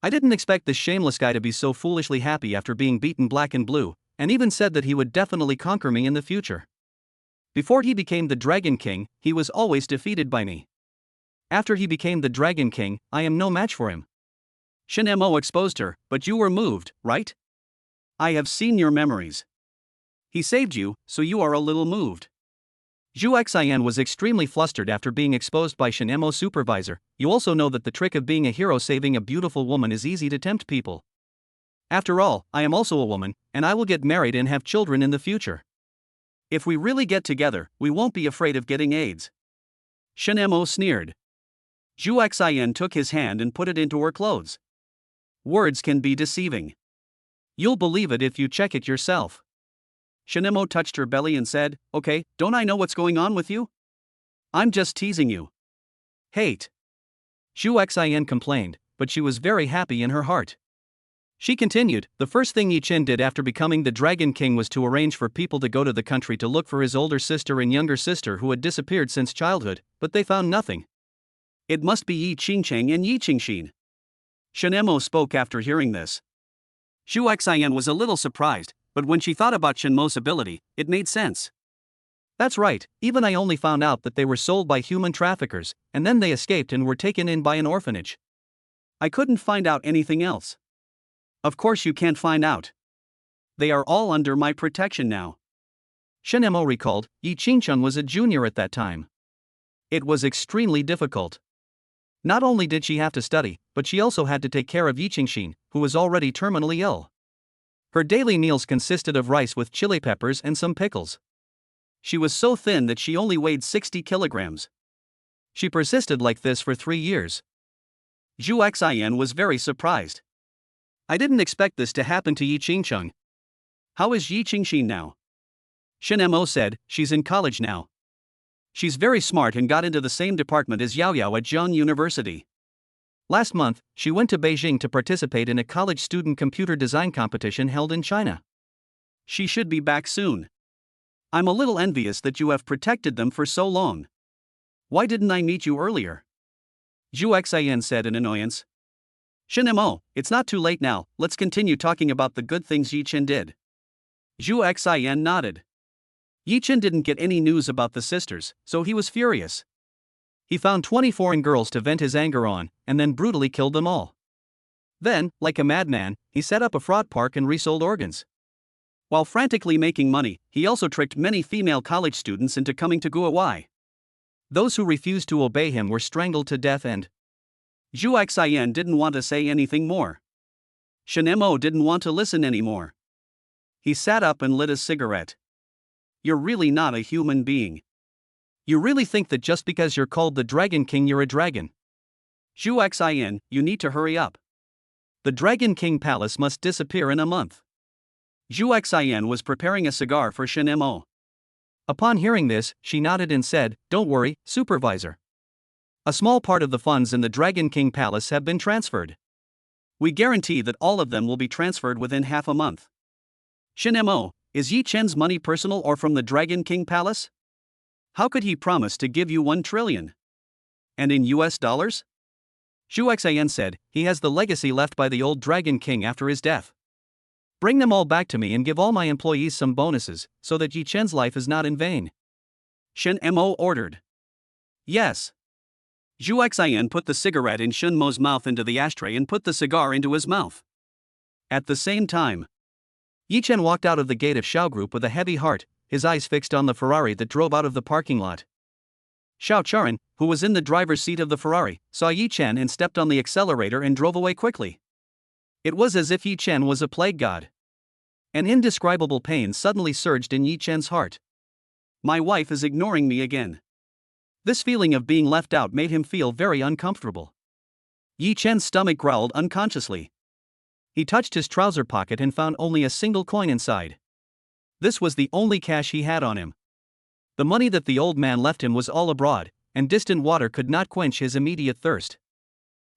I didn't expect this shameless guy to be so foolishly happy after being beaten black and blue, and even said that he would definitely conquer me in the future. Before he became the Dragon King, he was always defeated by me. After he became the Dragon King, I am no match for him. Shen Mo exposed her, but you were moved, right? I have seen your memories. He saved you, so you are a little moved. Zhu Xian was extremely flustered after being exposed by Shen Mo's supervisor. You also know that the trick of being a hero saving a beautiful woman is easy to tempt people. After all, I am also a woman, and I will get married and have children in the future. If we really get together, we won't be afraid of getting AIDS. Shen Mo sneered. Zhu Xian took his hand and put it into her clothes. Words can be deceiving. You'll believe it if you check it yourself. Shen Mo touched her belly and said, okay, don't I know what's going on with you? I'm just teasing you. Hate. Zhu Xian complained, but she was very happy in her heart. She continued, the first thing Yi Chen did after becoming the Dragon King was to arrange for people to go to the country to look for his older sister and younger sister who had disappeared since childhood, but they found nothing. It must be Yi Qingcheng and Yi Qingxin. Shen Mo spoke after hearing this. Zhu Xian was a little surprised, but when she thought about Shen Mo's ability, it made sense. That's right, even I only found out that they were sold by human traffickers, and then they escaped and were taken in by an orphanage. I couldn't find out anything else. Of course you can't find out. They are all under my protection now. Shen Mo recalled, Yi Qingcheng was a junior at that time. It was extremely difficult. Not only did she have to study, but she also had to take care of Yi Qingxin, who was already terminally ill. Her daily meals consisted of rice with chili peppers and some pickles. She was so thin that she only weighed 60 kilograms. She persisted like this for 3 years. Zhu Xian was very surprised. I didn't expect this to happen to Yi Qingcheng. How is Yi Qingxin now? Shen Mo said, she's in college now. She's very smart and got into the same department as Yao Yao at Zhang University. Last month, she went to Beijing to participate in a college student computer design competition held in China. She should be back soon. I'm a little envious that you have protected them for so long. Why didn't I meet you earlier? Zhu Xian said in annoyance. Shen Mo, it's not too late now, let's continue talking about the good things Yi Chen did. Zhu Xian nodded. Yi Chen didn't get any news about the sisters, so he was furious. He found 20 foreign girls to vent his anger on, and then brutally killed them all. Then, like a madman, he set up a fraud park and resold organs. While frantically making money, he also tricked many female college students into coming to Guowai. Those who refused to obey him were strangled to death and... Zhu Xian didn't want to say anything more. Shen Mo didn't want to listen anymore. He sat up and lit a cigarette. You're really not a human being. You really think that just because you're called the Dragon King you're a dragon? Zhu Xian, you need to hurry up. The Dragon King Palace must disappear in a month. Zhu Xian was preparing a cigar for Shen Mo. Upon hearing this, she nodded and said, "Don't worry, supervisor. A small part of the funds in the Dragon King Palace have been transferred. We guarantee that all of them will be transferred within half a month." Shen Mo, is Yi Chen's money personal or from the Dragon King Palace? How could he promise to give you 1 trillion? And in US dollars? Zhu Xian said, "He has the legacy left by the old Dragon King after his death. Bring them all back to me and give all my employees some bonuses, so that Yi Chen's life is not in vain." Shen Mo ordered. Yes. Zhu Xian put the cigarette in Shen Mo's mouth into the ashtray and put the cigar into his mouth. At the same time, Yi Chen walked out of the gate of Xiao Group with a heavy heart, his eyes fixed on the Ferrari that drove out of the parking lot. Xiao Charan, who was in the driver's seat of the Ferrari, saw Yi Chen and stepped on the accelerator and drove away quickly. It was as if Yi Chen was a plague god. An indescribable pain suddenly surged in Yi Chen's heart. My wife is ignoring me again. This feeling of being left out made him feel very uncomfortable. Yi Chen's stomach growled unconsciously. He touched his trouser pocket and found only a single coin inside. This was the only cash he had on him. The money that the old man left him was all abroad, and distant water could not quench his immediate thirst.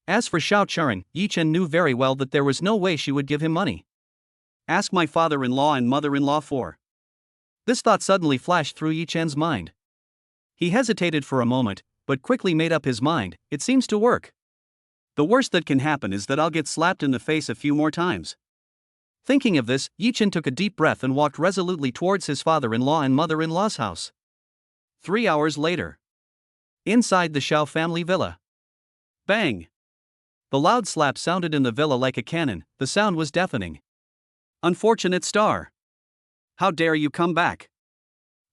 As for Xiao Charan, Yi Chen knew very well that there was no way she would give him money. Ask my father-in-law and mother-in-law for. This thought suddenly flashed through Yi Chen's mind. He hesitated for a moment, but quickly made up his mind. It seems to work. The worst that can happen is that I'll get slapped in the face a few more times. Thinking of this, Yi Chen took a deep breath and walked resolutely towards his father-in-law and mother-in-law's house. 3 hours later. Inside the Xiao family villa. Bang! The loud slap sounded in the villa like a cannon. The sound was deafening. Unfortunate star. How dare you come back?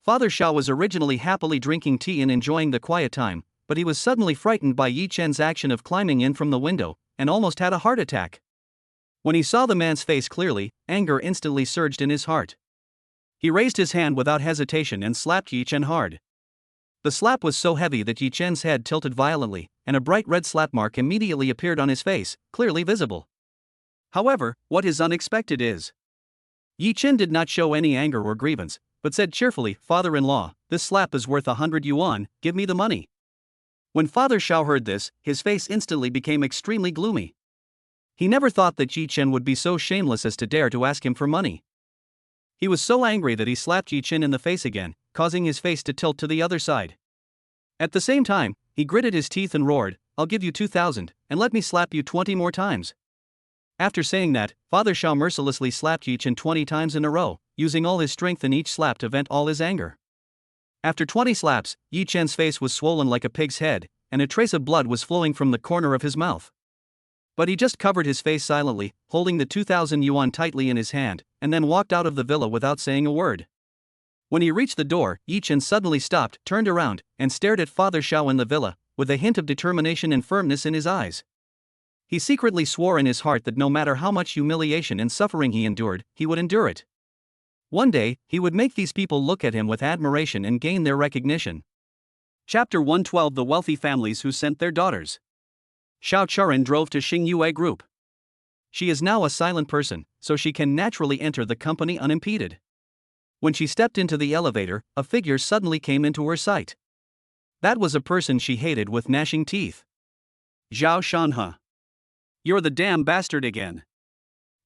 Father Xiao was originally happily drinking tea and enjoying the quiet time, but he was suddenly frightened by Yi Chen's action of climbing in from the window, and almost had a heart attack. When he saw the man's face clearly, anger instantly surged in his heart. He raised his hand without hesitation and slapped Yi Chen hard. The slap was so heavy that Yi Chen's head tilted violently, and a bright red slap mark immediately appeared on his face, clearly visible. However, what is unexpected is, Yi Chen did not show any anger or grievance, but said cheerfully, "Father-in-law, this slap is worth 100 yuan, give me the money." When Father Xiao heard this, his face instantly became extremely gloomy. He never thought that Yi Chen would be so shameless as to dare to ask him for money. He was so angry that he slapped Yi Chen in the face again, causing his face to tilt to the other side. At the same time, he gritted his teeth and roared, "I'll give you 2,000, and let me slap you 20 more times." After saying that, Father Xiao mercilessly slapped Yi Chen 20 times in a row, using all his strength in each slap to vent all his anger. After 20 slaps, Yi Chen's face was swollen like a pig's head, and a trace of blood was flowing from the corner of his mouth. But he just covered his face silently, holding the 2,000 yuan tightly in his hand, and then walked out of the villa without saying a word. When he reached the door, Yi Chen suddenly stopped, turned around, and stared at Father Xiao in the villa, with a hint of determination and firmness in his eyes. He secretly swore in his heart that no matter how much humiliation and suffering he endured, he would endure it. One day, he would make these people look at him with admiration and gain their recognition. Chapter 112: The wealthy families who sent their daughters. Xiao Charan drove to Xingyue Group. She is now a silent person, so she can naturally enter the company unimpeded. When she stepped into the elevator, a figure suddenly came into her sight. That was a person she hated with gnashing teeth. Zhao Shanhe. You're the damn bastard again.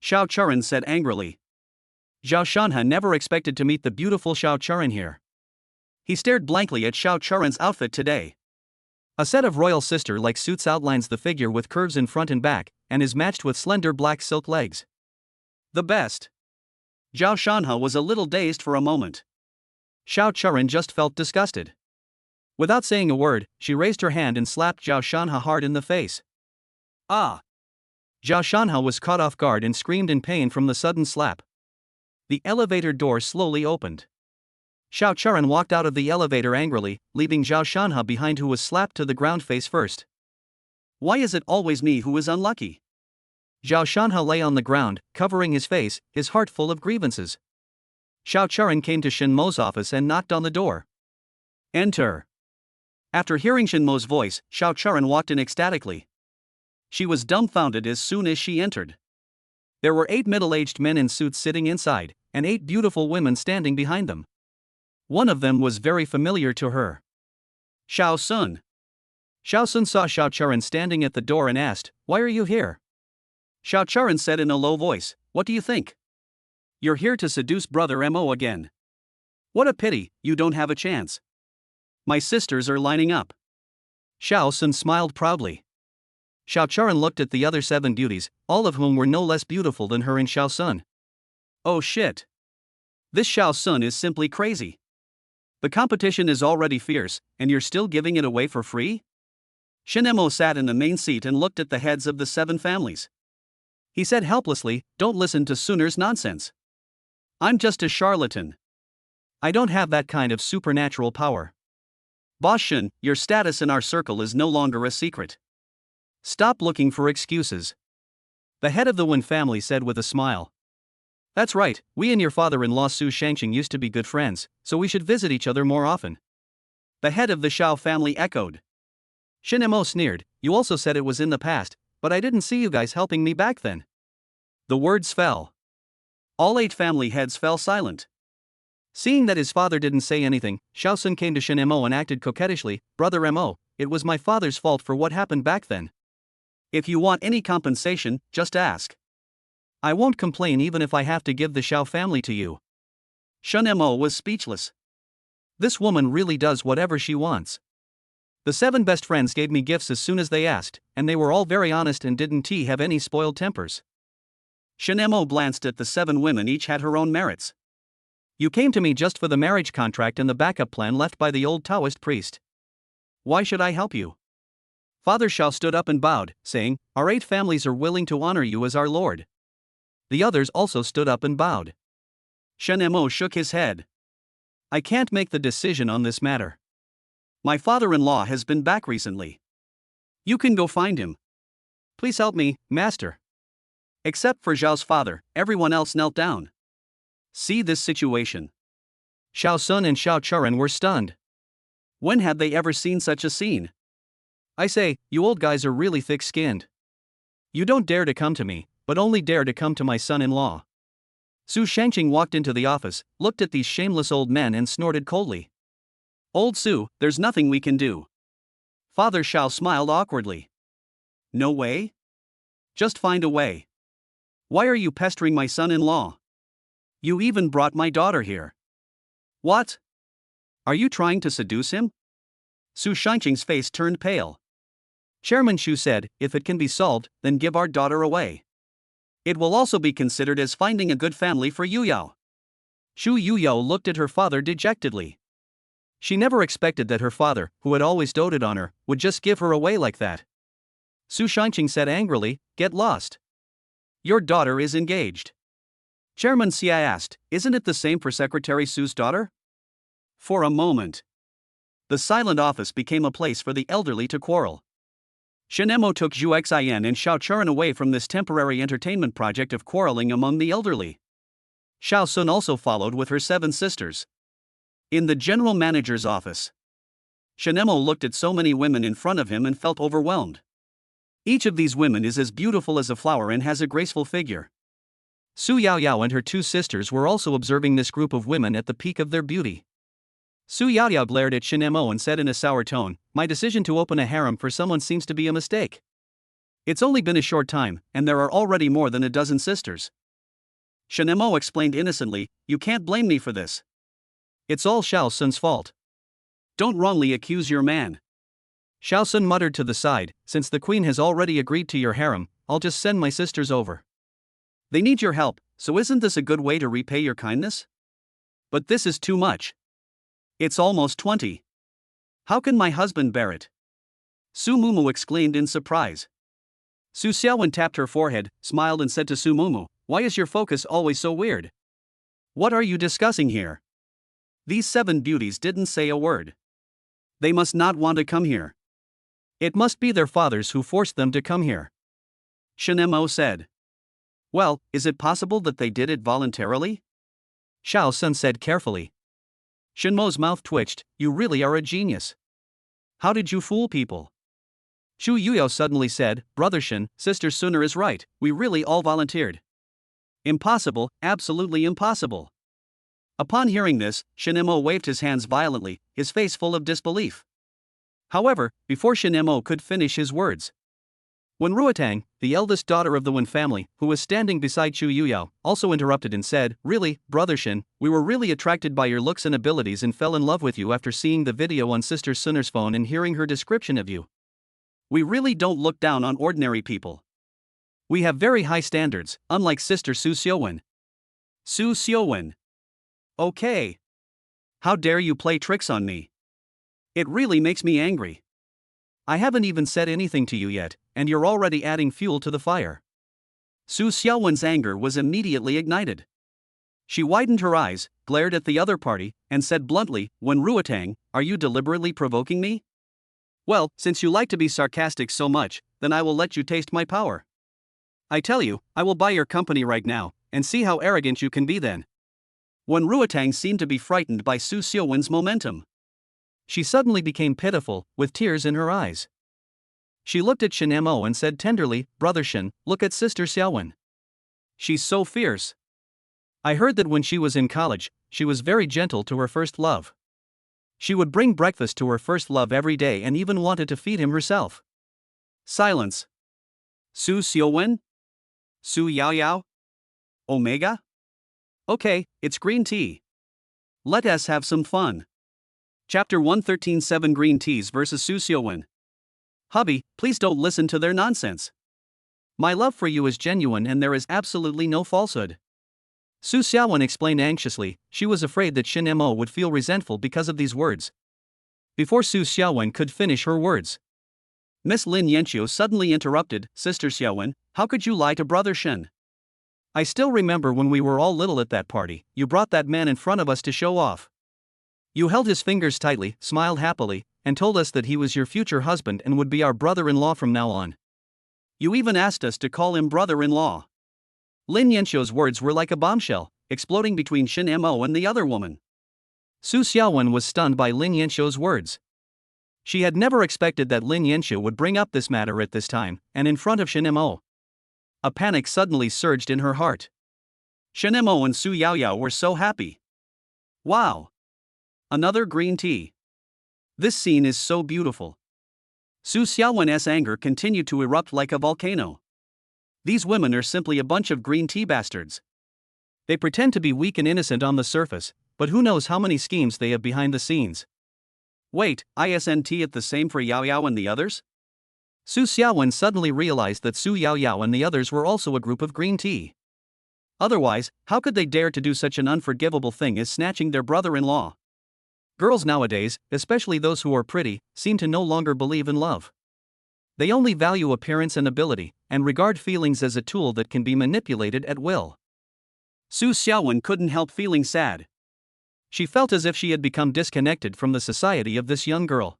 Xiao Charan said angrily. Zhao Shanhe never expected to meet the beautiful Xiao Charan here. He stared blankly at Xiao Charan's outfit today. A set of royal sister-like suits outlines the figure with curves in front and back, and is matched with slender black silk legs. The best. Zhao Shanhe was a little dazed for a moment. Xiao Charan just felt disgusted. Without saying a word, she raised her hand and slapped Zhao Shanhe hard in the face. Ah! Zhao Shanhe was caught off guard and screamed in pain from the sudden slap. The elevator door slowly opened. Xiao Charan walked out of the elevator angrily, leaving Zhao Shanhe behind, who was slapped to the ground face first. Why is it always me who is unlucky? Zhao Shanhe lay on the ground, covering his face, his heart full of grievances. Xiao Charan came to Shen Mo's office and knocked on the door. Enter. After hearing Shen Mo's voice, Xiao Charan walked in ecstatically. She was dumbfounded as soon as she entered. There were 8 middle-aged men in suits sitting inside, and 8 beautiful women standing behind them. One of them was very familiar to her. Xiao Sun. Xiao Sun saw Xiao Churan standing at the door and asked, "Why are you here?" Xiao Churan said in a low voice, "What do you think? You're here to seduce Brother Mo again. What a pity, you don't have a chance. My sisters are lining up." Xiao Sun smiled proudly. Xiao Churan looked at the other 7 beauties, all of whom were no less beautiful than her and Xiao Sun. Oh shit. This Xiao Sun is simply crazy. The competition is already fierce, and you're still giving it away for free? Shinemo sat in the main seat and looked at the heads of the 7 families. He said helplessly, "Don't listen to Sunner's nonsense. I'm just a charlatan. I don't have that kind of supernatural power. Boss Shin, your status in our circle is no longer a secret. Stop looking for excuses." The head of the Wen family said with a smile. "That's right, we and your father-in-law Su Shangqing used to be good friends, so we should visit each other more often." The head of the Xiao family echoed. Shinemo sneered, "You also said it was in the past, but I didn't see you guys helping me back then." The words fell. All 8 family heads fell silent. Seeing that his father didn't say anything, Xiao Sun came to Shinemo and acted coquettishly, "Brother Mo, it was my father's fault for what happened back then. If you want any compensation, just ask. I won't complain even if I have to give the Xiao family to you." Shinemo was speechless. This woman really does whatever she wants. The 7 best friends gave me gifts as soon as they asked, and they were all very honest and didn't have any spoiled tempers. Shinemo glanced at the 7 women, each had her own merits. You came to me just for the marriage contract and the backup plan left by the old Taoist priest. Why should I help you? Father Xiao stood up and bowed, saying, "Our 8 families are willing to honor you as our lord." The others also stood up and bowed. Shinemo shook his head. "I can't make the decision on this matter. My father-in-law has been back recently. You can go find him. Please help me, master." Except for Zhao's father, everyone else knelt down. See this situation. Xiao Sun and Xiao Churan were stunned. When had they ever seen such a scene? "I say, you old guys are really thick-skinned. You don't dare to come to me, but only dare to come to my son-in-law." Su Shangqing walked into the office, looked at these shameless old men and snorted coldly. "Old Su, there's nothing we can do." Father Xiao smiled awkwardly. "No way? Just find a way. Why are you pestering my son-in-law? You even brought my daughter here." "What? Are you trying to seduce him?" Su Shangqing's face turned pale. Chairman Shu said, "If it can be solved, then give our daughter away. It will also be considered as finding a good family for Yu Yao." Shu Yuyao looked at her father dejectedly. She never expected that her father, who had always doted on her, would just give her away like that. Su Shangqing said angrily, "Get lost. Your daughter is engaged." Chairman Xia asked, "Isn't it the same for Secretary Su's daughter?" For a moment, the silent office became a place for the elderly to quarrel. Shinemo took Zhu Xian and Xiao Churan away from this temporary entertainment project of quarreling among the elderly. Xiao Sun also followed with her 7 sisters. In the general manager's office, Shinemo looked at so many women in front of him and felt overwhelmed. Each of these women is as beautiful as a flower and has a graceful figure. Su Yaoyao and her 2 sisters were also observing this group of women at the peak of their beauty. Su Yaoyao glared at Shinemo and said in a sour tone, "My decision to open a harem for someone seems to be a mistake. It's only been a short time, and there are already more than a dozen sisters." Shinemo explained innocently, "You can't blame me for this. It's all Xiao Sun's fault." "Don't wrongly accuse your man." Xiao Sun muttered to the side, "Since the queen has already agreed to your harem, I'll just send my sisters over." "They need your help, so isn't this a good way to repay your kindness?" "But this is too much. It's almost 20. How can my husband bear it?" Su Mumu exclaimed in surprise. Su Xiaowen tapped her forehead, smiled and said to Su Mumu, "Why is your focus always so weird? What are you discussing here?" These 7 beauties didn't say a word. They must not want to come here. It must be their fathers who forced them to come here. Shinemo said. "Well, is it possible that they did it voluntarily?" Xiao Sun said carefully. Shinmo's mouth twitched, "You really are a genius. How did you fool people?" Shu Yuyo suddenly said, "Brother Shin, Sister Suner is right, we really all volunteered. Impossible, absolutely impossible. Upon hearing this, Shinemo waved his hands violently, his face full of disbelief. However, before Shinemo could finish his words, when Ruotang, the eldest daughter of the Wen family, who was standing beside Chu Yuyao, also interrupted and said, "Really, Brother Shin, we were really attracted by your looks and abilities and fell in love with you after seeing the video on Sister Sunner's phone and hearing her description of you. We really don't look down on ordinary people. We have very high standards, unlike Sister Su Xiuwen." Su Xiuwen. Okay. How dare you play tricks on me? It really makes me angry. I haven't even said anything to you yet, and you're already adding fuel to the fire. Su Xiaowen's anger was immediately ignited. She widened her eyes, glared at the other party, and said bluntly, "Wen Ruotang, are you deliberately provoking me? Well, since you like to be sarcastic so much, then I will let you taste my power. I tell you, I will buy your company right now, and see how arrogant you can be then." Wen Ruotang seemed to be frightened by Su Xiuwen's momentum. She suddenly became pitiful, with tears in her eyes. She looked at Shinemo and said tenderly, "Brother Shin, look at Sister Xiaowen. She's so fierce. I heard that when she was in college, she was very gentle to her first love. She would bring breakfast to her first love every day and even wanted to feed him herself." Silence. Su Xiuwen? Su Yaoyao? Omega? Okay, it's green tea. Let us have some fun. Chapter 113, 7 Green Teas vs. Su Xiuwen. Hubby, please don't listen to their nonsense. My love for you is genuine and there is absolutely no falsehood. Su Xiaowen explained anxiously. She was afraid that Shinemo would feel resentful because of these words. Before Su Xiaowen could finish her words, Miss Lin Yanqiu suddenly interrupted, "Sister Xiaowen, how could you lie to Brother Shin? I still remember when we were all little at that party, you brought that man in front of us to show off. You held his fingers tightly, smiled happily, and told us that he was your future husband and would be our brother-in-law from now on. You even asked us to call him brother-in-law." Lin Yanqiu's words were like a bombshell, exploding between Shinemo and the other woman. Su Xiaowen was stunned by Lin Yanqiu's words. She had never expected that Lin Yanqiu would bring up this matter at this time, and in front of Shinemo. A panic suddenly surged in her heart. Shinemo and Su Yaoyao were so happy. Wow! Another green tea. This scene is so beautiful. Su Xiaowen's anger continued to erupt like a volcano. These women are simply a bunch of green tea bastards. They pretend to be weak and innocent on the surface, but who knows how many schemes they have behind the scenes. Wait, isn't it the same for Yao Yao and the others? Su Xiaowen suddenly realized that Su Yaoyao and the others were also a group of green tea. Otherwise, how could they dare to do such an unforgivable thing as snatching their brother-in-law? Girls nowadays, especially those who are pretty, seem to no longer believe in love. They only value appearance and ability, and regard feelings as a tool that can be manipulated at will. Su Xiaowen couldn't help feeling sad. She felt as if she had become disconnected from the society of this young girl.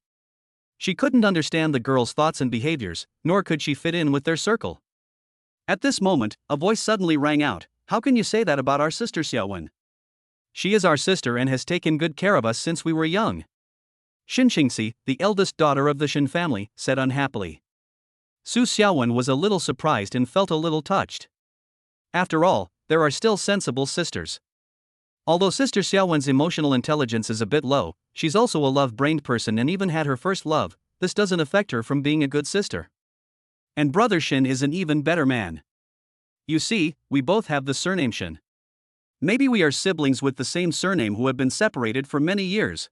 She couldn't understand the girl's thoughts and behaviors, nor could she fit in with their circle. At this moment, a voice suddenly rang out, "How can you say that about our sister Xiaowen? She is our sister and has taken good care of us since we were young." Shin Xingxi, the eldest daughter of the Shin family, said unhappily. Su Xiaowen was a little surprised and felt a little touched. After all, there are still sensible sisters. Although Sister Xiaowen's emotional intelligence is a bit low, she's also a love-brained person and even had her first love. This doesn't affect her from being a good sister. And Brother Shin is an even better man. You see, we both have the surname Shin. Maybe we are siblings with the same surname who have been separated for many years.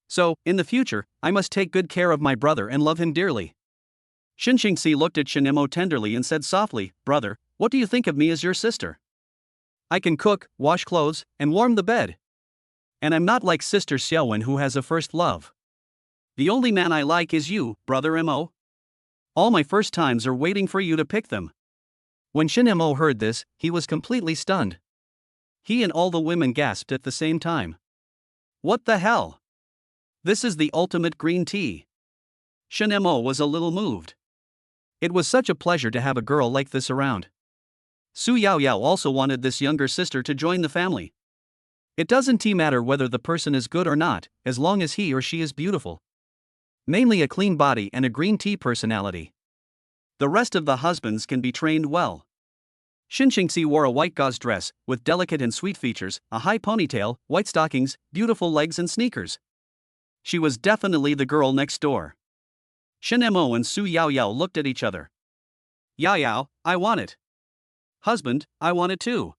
So, in the future, I must take good care of my brother and love him dearly. Shin Xingxi looked at Shinemo tenderly and said softly, "Brother, what do you think of me as your sister? I can cook, wash clothes, and warm the bed. And I'm not like Sister Xiaowen who has a first love. The only man I like is you, Brother Mo. All my first times are waiting for you to pick them." When Shinemo heard this, he was completely stunned. He and all the women gasped at the same time. What the hell? This is the ultimate green tea. Shinemo was a little moved. It was such a pleasure to have a girl like this around. Su Yaoyao also wanted this younger sister to join the family. It doesn't matter whether the person is good or not, as long as he or she is beautiful. Mainly a clean body and a green tea personality. The rest of the husbands can be trained well. Shin Qingxi wore a white gauze dress, with delicate and sweet features, a high ponytail, white stockings, beautiful legs and sneakers. She was definitely the girl next door. Shin Mo and Su Yaoyao looked at each other. Yaoyao, I want it. Husband, I want it too.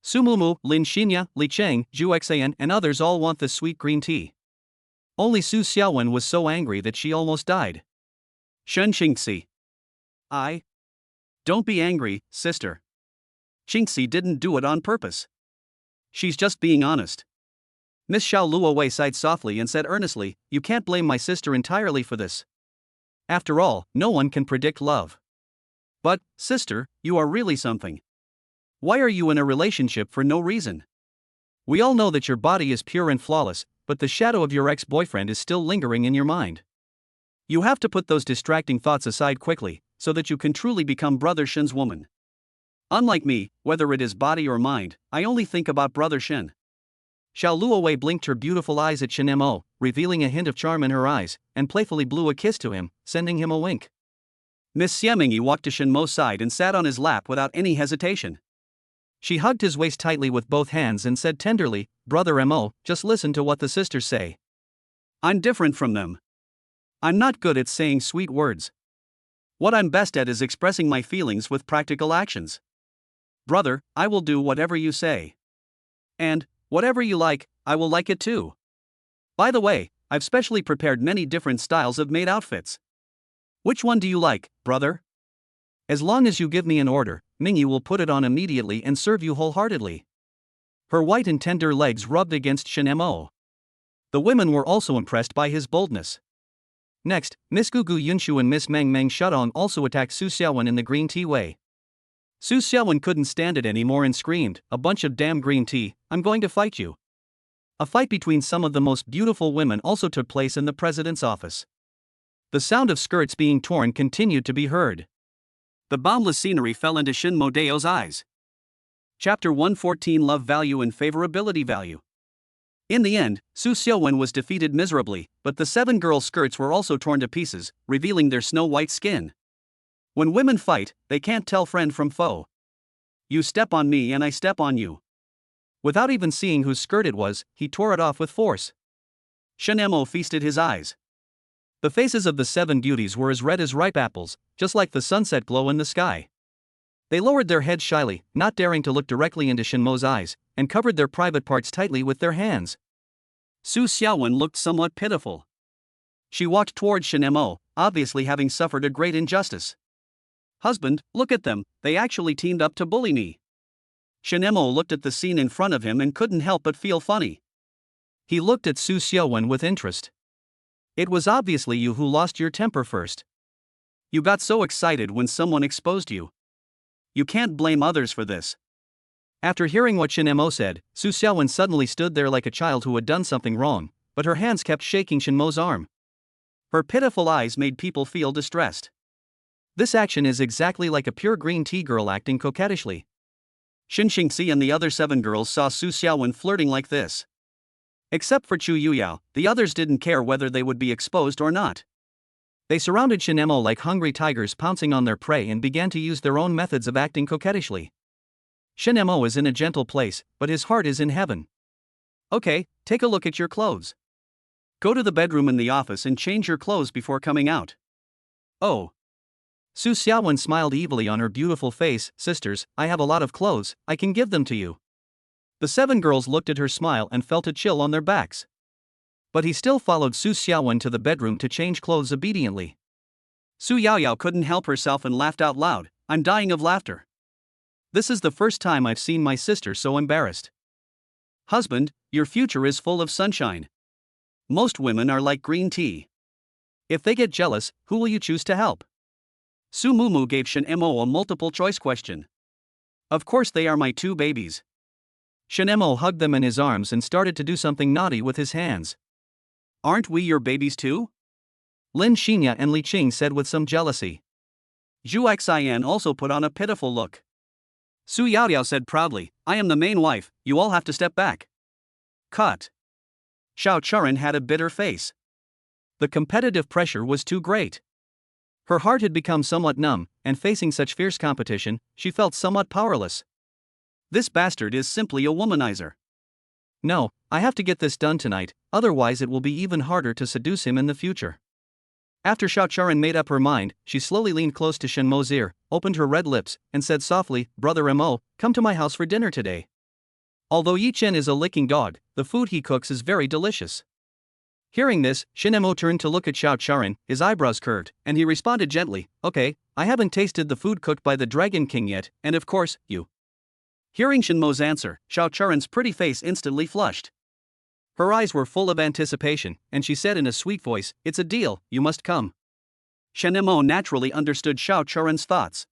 Su Mumu, Lin Xinya, Li Cheng, Zhu Xan and others all want this sweet green tea. Only Su Xiaowen was so angry that she almost died. Shen Qingxi. Don't be angry, sister. Qingxi didn't do it on purpose. She's just being honest. Miss Xiao Luowei sighed softly and said earnestly, you can't blame my sister entirely for this. After all, no one can predict love. But, sister, you are really something. Why are you in a relationship for no reason? We all know that your body is pure and flawless, but the shadow of your ex-boyfriend is still lingering in your mind. You have to put those distracting thoughts aside quickly, so that you can truly become Brother Shin's woman. Unlike me, whether it is body or mind, I only think about Brother Shin. Xiao Luowei blinked her beautiful eyes at Shin Mo, revealing a hint of charm in her eyes, and playfully blew a kiss to him, sending him a wink. Miss Xiamingyi walked to Shin Mo's side and sat on his lap without any hesitation. She hugged his waist tightly with both hands and said tenderly, Brother Mo, just listen to what the sisters say. I'm different from them. I'm not good at saying sweet words. What I'm best at is expressing my feelings with practical actions. Brother, I will do whatever you say. And, whatever you like, I will like it too. By the way, I've specially prepared many different styles of maid outfits. Which one do you like, brother? As long as you give me an order, Mingyu will put it on immediately and serve you wholeheartedly. Her white and tender legs rubbed against Shin Mo. The women were also impressed by his boldness. Next, Miss Gugu Yunshu and Miss Meng Meng Shudong also attacked Su Xiaowen in the green tea way. Su Xiaowen couldn't stand it anymore and screamed, a bunch of damn green tea, I'm going to fight you. A fight between some of the most beautiful women also took place in the president's office. The sound of skirts being torn continued to be heard. The boundless scenery fell into Shin Modeo's eyes. Chapter 114 Love Value and Favorability Value. In the end, Su Xiaowen was defeated miserably, but the 7 girls' skirts were also torn to pieces, revealing their snow-white skin. When women fight, they can't tell friend from foe. You step on me and I step on you. Without even seeing whose skirt it was, he tore it off with force. Shin Mo feasted his eyes. The faces of the 7 beauties were as red as ripe apples, just like the sunset glow in the sky. They lowered their heads shyly, not daring to look directly into Shin Mo's eyes, and covered their private parts tightly with their hands. Su Xiaowen looked somewhat pitiful. She walked toward Shin Mo, obviously having suffered a great injustice. Husband, look at them, they actually teamed up to bully me. Shin Mo looked at the scene in front of him and couldn't help but feel funny. He looked at Su Xiaowen with interest. It was obviously you who lost your temper first. You got so excited when someone exposed you. You can't blame others for this. After hearing what Shin Mo said, Su Xiaowen suddenly stood there like a child who had done something wrong, but her hands kept shaking Shin Mo's arm. Her pitiful eyes made people feel distressed. This action is exactly like a pure green tea girl acting coquettishly. Shin Qingxi and the other 7 girls saw Su Xiaowen flirting like this. Except for Chu Yuyao, the others didn't care whether they would be exposed or not. They surrounded Shin Mo like hungry tigers pouncing on their prey and began to use their own methods of acting coquettishly. Shin Mo is in a gentle place, but his heart is in heaven. Okay, take a look at your clothes. Go to the bedroom in the office and change your clothes before coming out. Oh. Su Xiaowen smiled evilly on her beautiful face. Sisters, I have a lot of clothes, I can give them to you. The 7 girls looked at her smile and felt a chill on their backs. But he still followed Su Xiaowen to the bedroom to change clothes obediently. Su Yaoyao couldn't help herself and laughed out loud, I'm dying of laughter. This is the first time I've seen my sister so embarrassed. Husband, your future is full of sunshine. Most women are like green tea. If they get jealous, who will you choose to help? Su Mumu gave Shin Mo a multiple choice question. Of course they are my 2 babies. Shin Mo hugged them in his arms and started to do something naughty with his hands. Aren't we your babies too? Lin Xinya and Li Qing said with some jealousy. Zhu Xian also put on a pitiful look. Su Yaoyao said proudly, I am the main wife, you all have to step back. Cut. Xiao Churan had a bitter face. The competitive pressure was too great. Her heart had become somewhat numb, and facing such fierce competition, she felt somewhat powerless. This bastard is simply a womanizer. No, I have to get this done tonight, otherwise it will be even harder to seduce him in the future. After Xiao Charan made up her mind, she slowly leaned close to Shen Mo's ear, opened her red lips, and said softly, "Brother Mo, come to my house for dinner today. Although Yi Chen is a licking dog, the food he cooks is very delicious." Hearing this, Shen Mo turned to look at Xiao Charan, his eyebrows curved, and he responded gently, "Okay, I haven't tasted the food cooked by the Dragon King yet, and of course, you." Hearing Shen Mo's answer, Xiao Charan's pretty face instantly flushed. Her eyes were full of anticipation, and she said in a sweet voice, "It's a deal, you must come." Shen Mo naturally understood Xiao Charan's thoughts.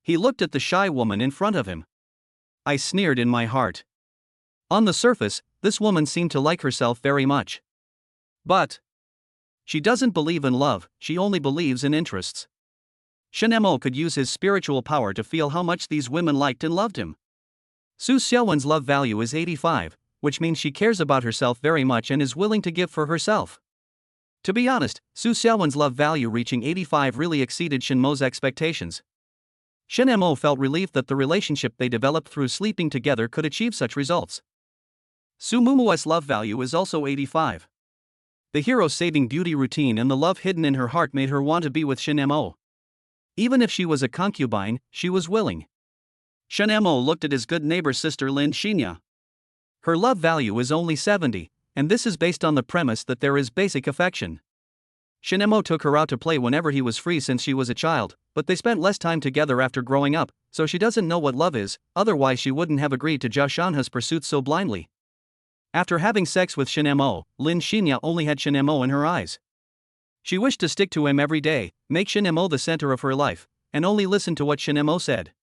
He looked at the shy woman in front of him. I sneered in my heart. On the surface, this woman seemed to like herself very much. But she doesn't believe in love, she only believes in interests. Shen Mo could use his spiritual power to feel how much these women liked and loved him. Su Xiaowen's love value is 85, which means she cares about herself very much and is willing to give for herself. To be honest, Su Xiaowen's love value reaching 85 really exceeded Shen Mo's expectations. Shen Mo felt relieved that the relationship they developed through sleeping together could achieve such results. Su Mumu's love value is also 85. The hero's saving beauty routine and the love hidden in her heart made her want to be with Shen Mo. Even if she was a concubine, she was willing. Shen Mo looked at his good neighbor sister Lin Xinya. Her love value is only 70, and this is based on the premise that there is basic affection. Shen Mo took her out to play whenever he was free since she was a child, but they spent less time together after growing up, so she doesn't know what love is, otherwise she wouldn't have agreed to Zhao Shanhe's pursuits so blindly. After having sex with Shen Mo, Lin Xinya only had Shen Mo in her eyes. She wished to stick to him every day, make Shen Mo the center of her life, and only listen to what Shen Mo said.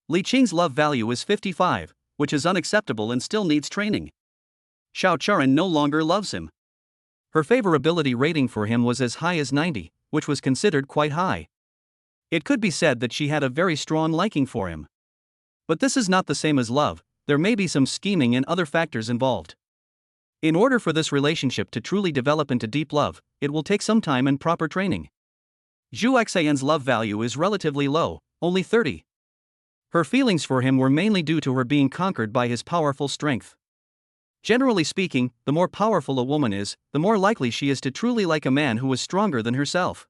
Li Qing's love value is 55, which is unacceptable and still needs training. Xiao Charan no longer loves him. Her favorability rating for him was as high as 90, which was considered quite high. It could be said that she had a very strong liking for him. But this is not the same as love, there may be some scheming and other factors involved. In order for this relationship to truly develop into deep love, it will take some time and proper training. Zhu Xian's love value is relatively low, only 30. Her feelings for him were mainly due to her being conquered by his powerful strength. Generally speaking, the more powerful a woman is, the more likely she is to truly like a man who is stronger than herself.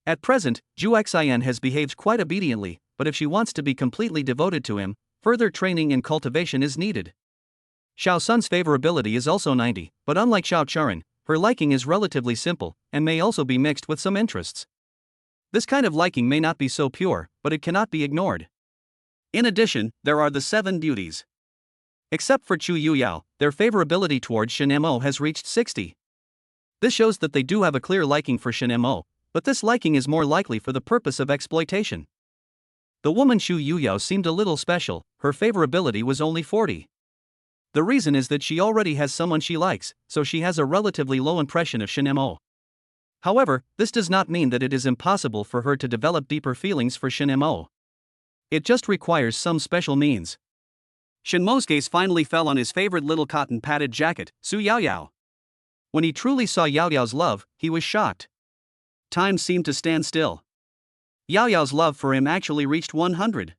At present, Zhu Xian has behaved quite obediently, but if she wants to be completely devoted to him, further training and cultivation is needed. Xiao Sun's favorability is also 90, but unlike Xiao Charan, her liking is relatively simple, and may also be mixed with some interests. This kind of liking may not be so pure, but it cannot be ignored. In addition, there are the 7 beauties. Except for Chu Yuyao, their favorability towards Shen Mo has reached 60. This shows that they do have a clear liking for Shen Mo, but this liking is more likely for the purpose of exploitation. The woman Chu Yuyao seemed a little special, her favorability was only 40. The reason is that she already has someone she likes, so she has a relatively low impression of Shen Mo. However, this does not mean that it is impossible for her to develop deeper feelings for Shen Mo. It just requires some special means. Shen Mo's gaze finally fell on his favorite little cotton padded jacket, Su Yaoyao. When he truly saw Yaoyao's love, he was shocked. Time seemed to stand still. Yaoyao's love for him actually reached 100.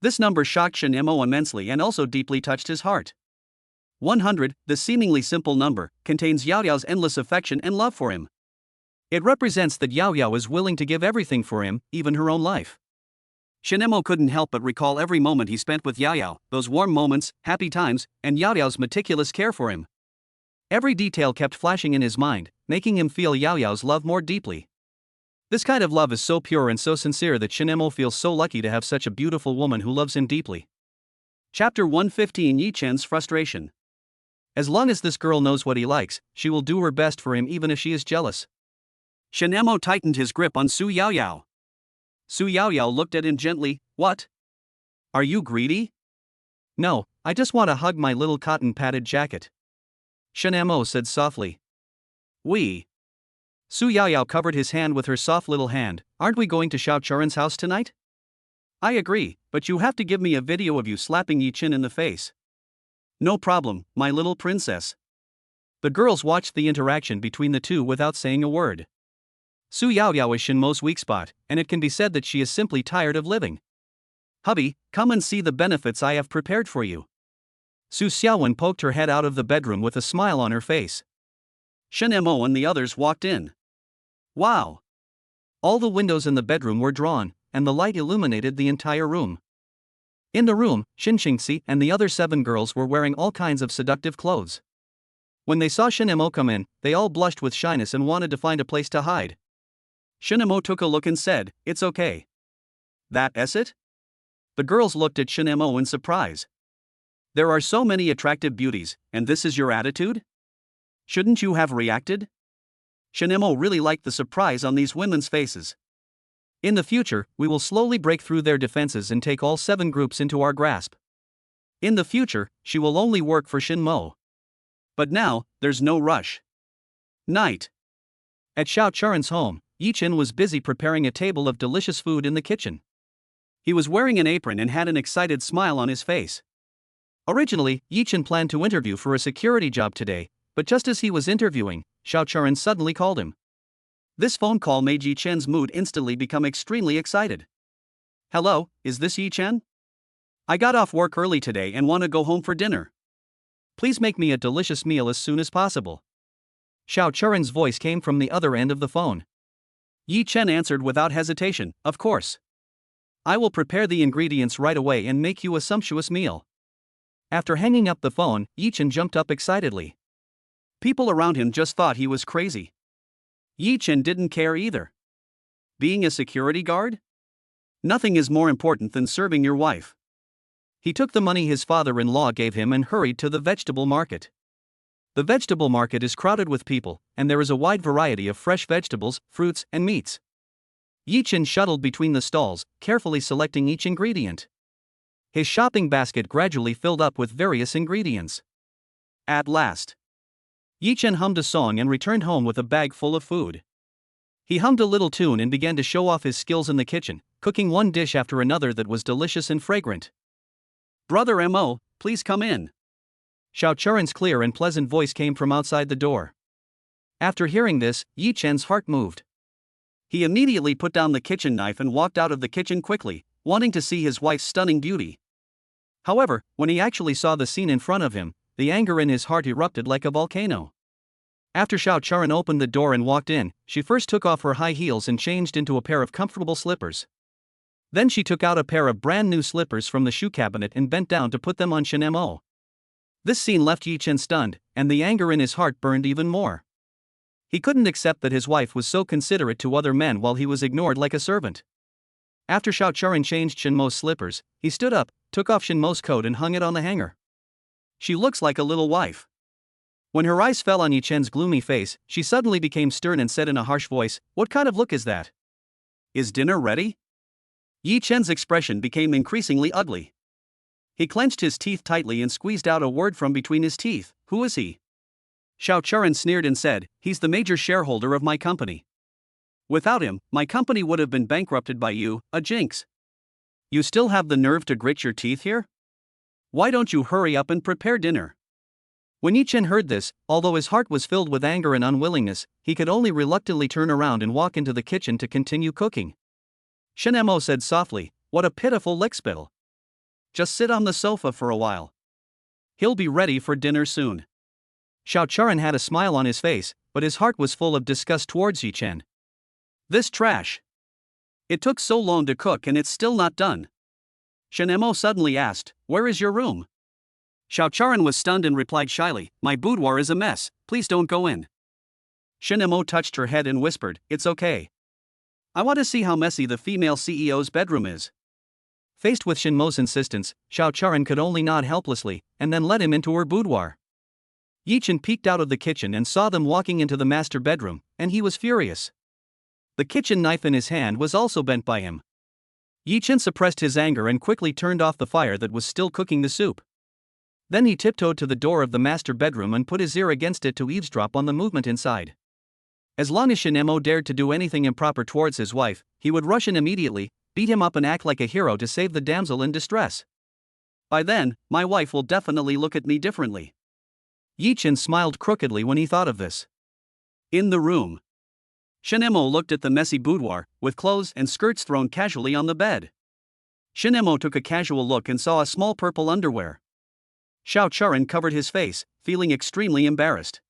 This number shocked Shen Mo immensely and also deeply touched his heart. 100, the seemingly simple number, contains Yaoyao's endless affection and love for him. It represents that Yaoyao is willing to give everything for him, even her own life. Shen Mo couldn't help but recall every moment he spent with Yaoyao, those warm moments, happy times, and Yaoyao's meticulous care for him. Every detail kept flashing in his mind, making him feel Yaoyao's love more deeply. This kind of love is so pure and so sincere that Shen Mo feels so lucky to have such a beautiful woman who loves him deeply. Chapter 115 Yi Chen's frustration. As long as this girl knows what he likes, she will do her best for him even if she is jealous. Shen Mo tightened his grip on Su Yaoyao. Su Yaoyao looked at him gently. "What? Are you greedy?" "No, I just want to hug my little cotton padded jacket," Shen Mo said softly. "We." Su Yaoyao covered his hand with her soft little hand. "Aren't we going to Xiao Charan's house tonight?" "I agree, but you have to give me a video of you slapping Yi Chen in the face." "No problem, my little princess." The girls watched the interaction between the two without saying a word. Su Yaoyao is Shin Mo's weak spot, and it can be said that she is simply tired of living. Hubby, come and see the benefits I have prepared for you. Su Xiaowen poked her head out of the bedroom with a smile on her face. Shin Mo and the others walked in. Wow! All the windows in the bedroom were drawn, and the light illuminated the entire room. In the room, Shin Xingxi and the other 7 girls were wearing all kinds of seductive clothes. When they saw Shin Mo come in, they all blushed with shyness and wanted to find a place to hide. Shin Mo took a look and said, "It's okay." "That's it?" The girls looked at Shin Mo in surprise. "There are so many attractive beauties, and this is your attitude? Shouldn't you have reacted?" Shin Mo really liked the surprise on these women's faces. In the future, we will slowly break through their defenses and take all 7 groups into our grasp. In the future, she will only work for Shin Mo. But now, there's no rush. Night. At Xiao Charan's home, Yi Chen was busy preparing a table of delicious food in the kitchen. He was wearing an apron and had an excited smile on his face. Originally, Yi Chen planned to interview for a security job today, but just as he was interviewing, Xiao Charan suddenly called him. This phone call made Yi Chen's mood instantly become extremely excited. "Hello, is this Yi Chen? I got off work early today and want to go home for dinner. Please make me a delicious meal as soon as possible." Xiao Charan's voice came from the other end of the phone. Yi Chen answered without hesitation, "Of course. I will prepare the ingredients right away and make you a sumptuous meal." After hanging up the phone, Yi Chen jumped up excitedly. People around him just thought he was crazy. Yi Chen didn't care either. Being a security guard? Nothing is more important than serving your wife. He took the money his father-in-law gave him and hurried to the vegetable market. The vegetable market is crowded with people, and there is a wide variety of fresh vegetables, fruits, and meats. Yi Chen shuttled between the stalls, carefully selecting each ingredient. His shopping basket gradually filled up with various ingredients. At last, Yi Chen hummed a song and returned home with a bag full of food. He hummed a little tune and began to show off his skills in the kitchen, cooking one dish after another that was delicious and fragrant. "Brother Mo, please come in." Xiao Charan's clear and pleasant voice came from outside the door. After hearing this, Yi Chen's heart moved. He immediately put down the kitchen knife and walked out of the kitchen quickly, wanting to see his wife's stunning beauty. However, when he actually saw the scene in front of him, the anger in his heart erupted like a volcano. After Xiao Charan opened the door and walked in, she first took off her high heels and changed into a pair of comfortable slippers. Then she took out a pair of brand new slippers from the shoe cabinet and bent down to put them on Shin Mo. This scene left Yi Chen stunned, and the anger in his heart burned even more. He couldn't accept that his wife was so considerate to other men while he was ignored like a servant. After Xiao Charan changed Shin Mo's slippers, he stood up, took off Shin Mo's coat and hung it on the hanger. "She looks like a little wife." When her eyes fell on Yi Chen's gloomy face, she suddenly became stern and said in a harsh voice, "What kind of look is that?" "Is dinner ready?" Yi Chen's expression became increasingly ugly. He clenched his teeth tightly and squeezed out a word from between his teeth. "Who is he?" Xiao Charan sneered and said, "He's the major shareholder of my company. Without him, my company would have been bankrupted by you, a jinx. You still have the nerve to grit your teeth here? Why don't you hurry up and prepare dinner?" When Yi Chen heard this, although his heart was filled with anger and unwillingness, he could only reluctantly turn around and walk into the kitchen to continue cooking. Shin Mo said softly, "What a pitiful lickspittle. Just sit on the sofa for a while. He'll be ready for dinner soon." Xiao Charan had a smile on his face, but his heart was full of disgust towards Yi Chen. "This trash. It took so long to cook and it's still not done." Shin Mo suddenly asked, "Where is your room?" Xiao Charan was stunned and replied shyly, "My boudoir is a mess, please don't go in." Shin Mo touched her head and whispered, "It's okay. I want to see how messy the female CEO's bedroom is." Faced with Shin Mo's insistence, Xiao Charan could only nod helplessly, and then let him into her boudoir. Yi Chen peeked out of the kitchen and saw them walking into the master bedroom, and he was furious. The kitchen knife in his hand was also bent by him. Yi Chen suppressed his anger and quickly turned off the fire that was still cooking the soup. Then he tiptoed to the door of the master bedroom and put his ear against it to eavesdrop on the movement inside. As long as Shin Mo dared to do anything improper towards his wife, he would rush in immediately, beat him up and act like a hero to save the damsel in distress. By then, my wife will definitely look at me differently. Yi Chen smiled crookedly when he thought of this. In the room, Shinemo looked at the messy boudoir, with clothes and skirts thrown casually on the bed. Shinemo took a casual look and saw a small purple underwear. Xiao Charan covered his face, feeling extremely embarrassed.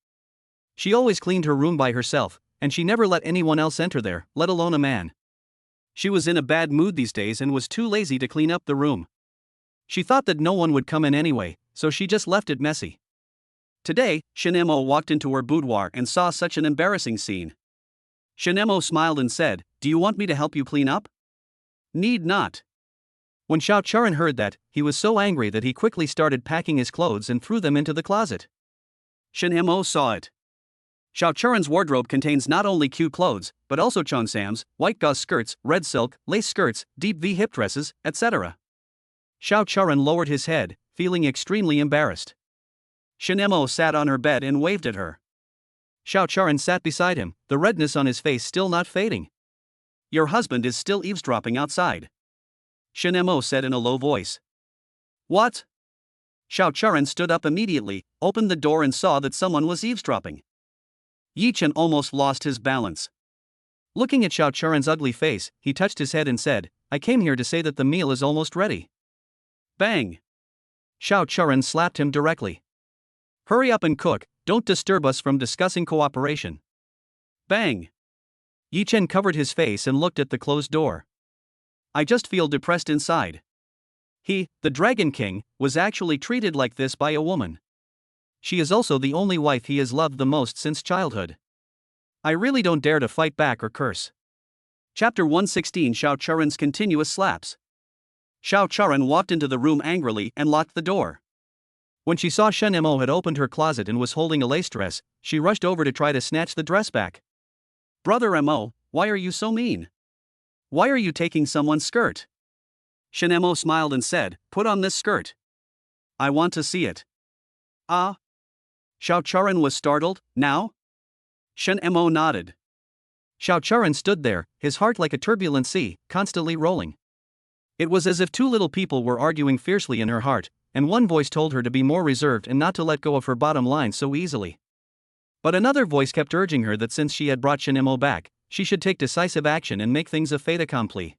She always cleaned her room by herself, and she never let anyone else enter there, let alone a man. She was in a bad mood these days and was too lazy to clean up the room. She thought that no one would come in anyway, so she just left it messy. Today, Shinemo walked into her boudoir and saw such an embarrassing scene. Shinemo smiled and said, "Do you want me to help you clean up?" "Need not." When Xiao Charan heard that, he was so angry that he quickly started packing his clothes and threw them into the closet. Shinemo saw it. Xiao Charan's wardrobe contains not only cute clothes, but also cheongsams, white gauze skirts, red silk, lace skirts, deep V hip dresses, etc. Xiao Charan lowered his head, feeling extremely embarrassed. Shinemo sat on her bed and waved at her. Xiao Charan sat beside him, the redness on his face still not fading. "Your husband is still eavesdropping outside," Shinemo said in a low voice. "What?" Xiao Charan stood up immediately, opened the door and saw that someone was eavesdropping. Yi Chen almost lost his balance. Looking at Xiao Charan's ugly face, he touched his head and said, "I came here to say that the meal is almost ready." Bang! Xiao Charan slapped him directly. "Hurry up and cook, don't disturb us from discussing cooperation." Bang! Yi Chen covered his face and looked at the closed door. "I just feel depressed inside." He, the Dragon King, was actually treated like this by a woman. She is also the only wife he has loved the most since childhood. I really don't dare to fight back or curse. Chapter 116: Xiao Charan's continuous slaps. Xiao Charan walked into the room angrily and locked the door. When she saw Shinemo had opened her closet and was holding a lace dress, she rushed over to try to snatch the dress back. "Brother Mo, why are you so mean? Why are you taking someone's skirt?" Shinemo smiled and said, "Put on this skirt. I want to see it." "Ah?" Xiao Charan was startled. "Now?" Shinemo nodded. Xiao Charan stood there, his heart like a turbulent sea, constantly rolling. It was as if two little people were arguing fiercely in her heart, and one voice told her to be more reserved and not to let go of her bottom line so easily. But another voice kept urging her that since she had brought Shinemo back, she should take decisive action and make things a fait accompli.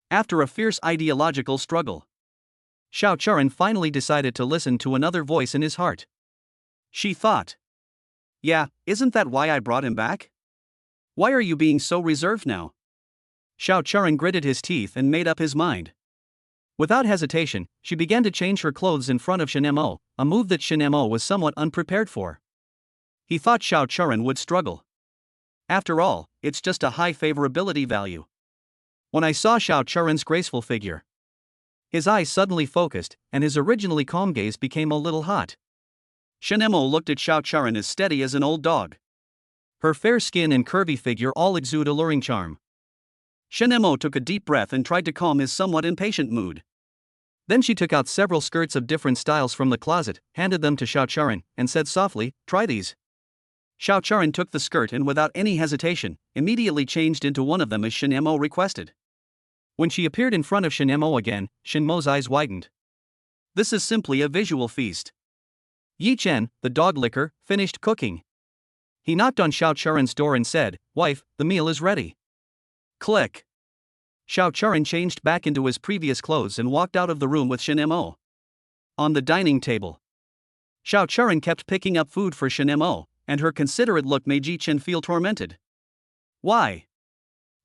After a fierce ideological struggle, Xiao Charan finally decided to listen to another voice in his heart. She thought, "Yeah, isn't that why I brought him back? Why are you being so reserved now?" Xiao Charan gritted his teeth and made up his mind. Without hesitation, she began to change her clothes in front of Shinemo, a move that Shinemo was somewhat unprepared for. He thought Xiao Charan would struggle. After all, it's just a high favorability value. When I saw Xiao Charan's graceful figure, his eyes suddenly focused, and his originally calm gaze became a little hot. Shinemo looked at Xiao Charan as steady as an old dog. Her fair skin and curvy figure all exude alluring charm. Shinemo took a deep breath and tried to calm his somewhat impatient mood. Then she took out several skirts of different styles from the closet, handed them to Xiao Charan, and said softly, "Try these." Xiao Charan took the skirt and without any hesitation, immediately changed into one of them as Shinemo requested. When she appeared in front of Shinemo again, Shinmo's eyes widened. This is simply a visual feast. Yi Chen, the dog licker, finished cooking. He knocked on Xiao Charan's door and said, "Wife, the meal is ready." Click. Xiao Charan changed back into his previous clothes and walked out of the room with Shinemo. On the dining table, Xiao Charan kept picking up food for Shinemo, and her considerate look made Yi Chen feel tormented. Why?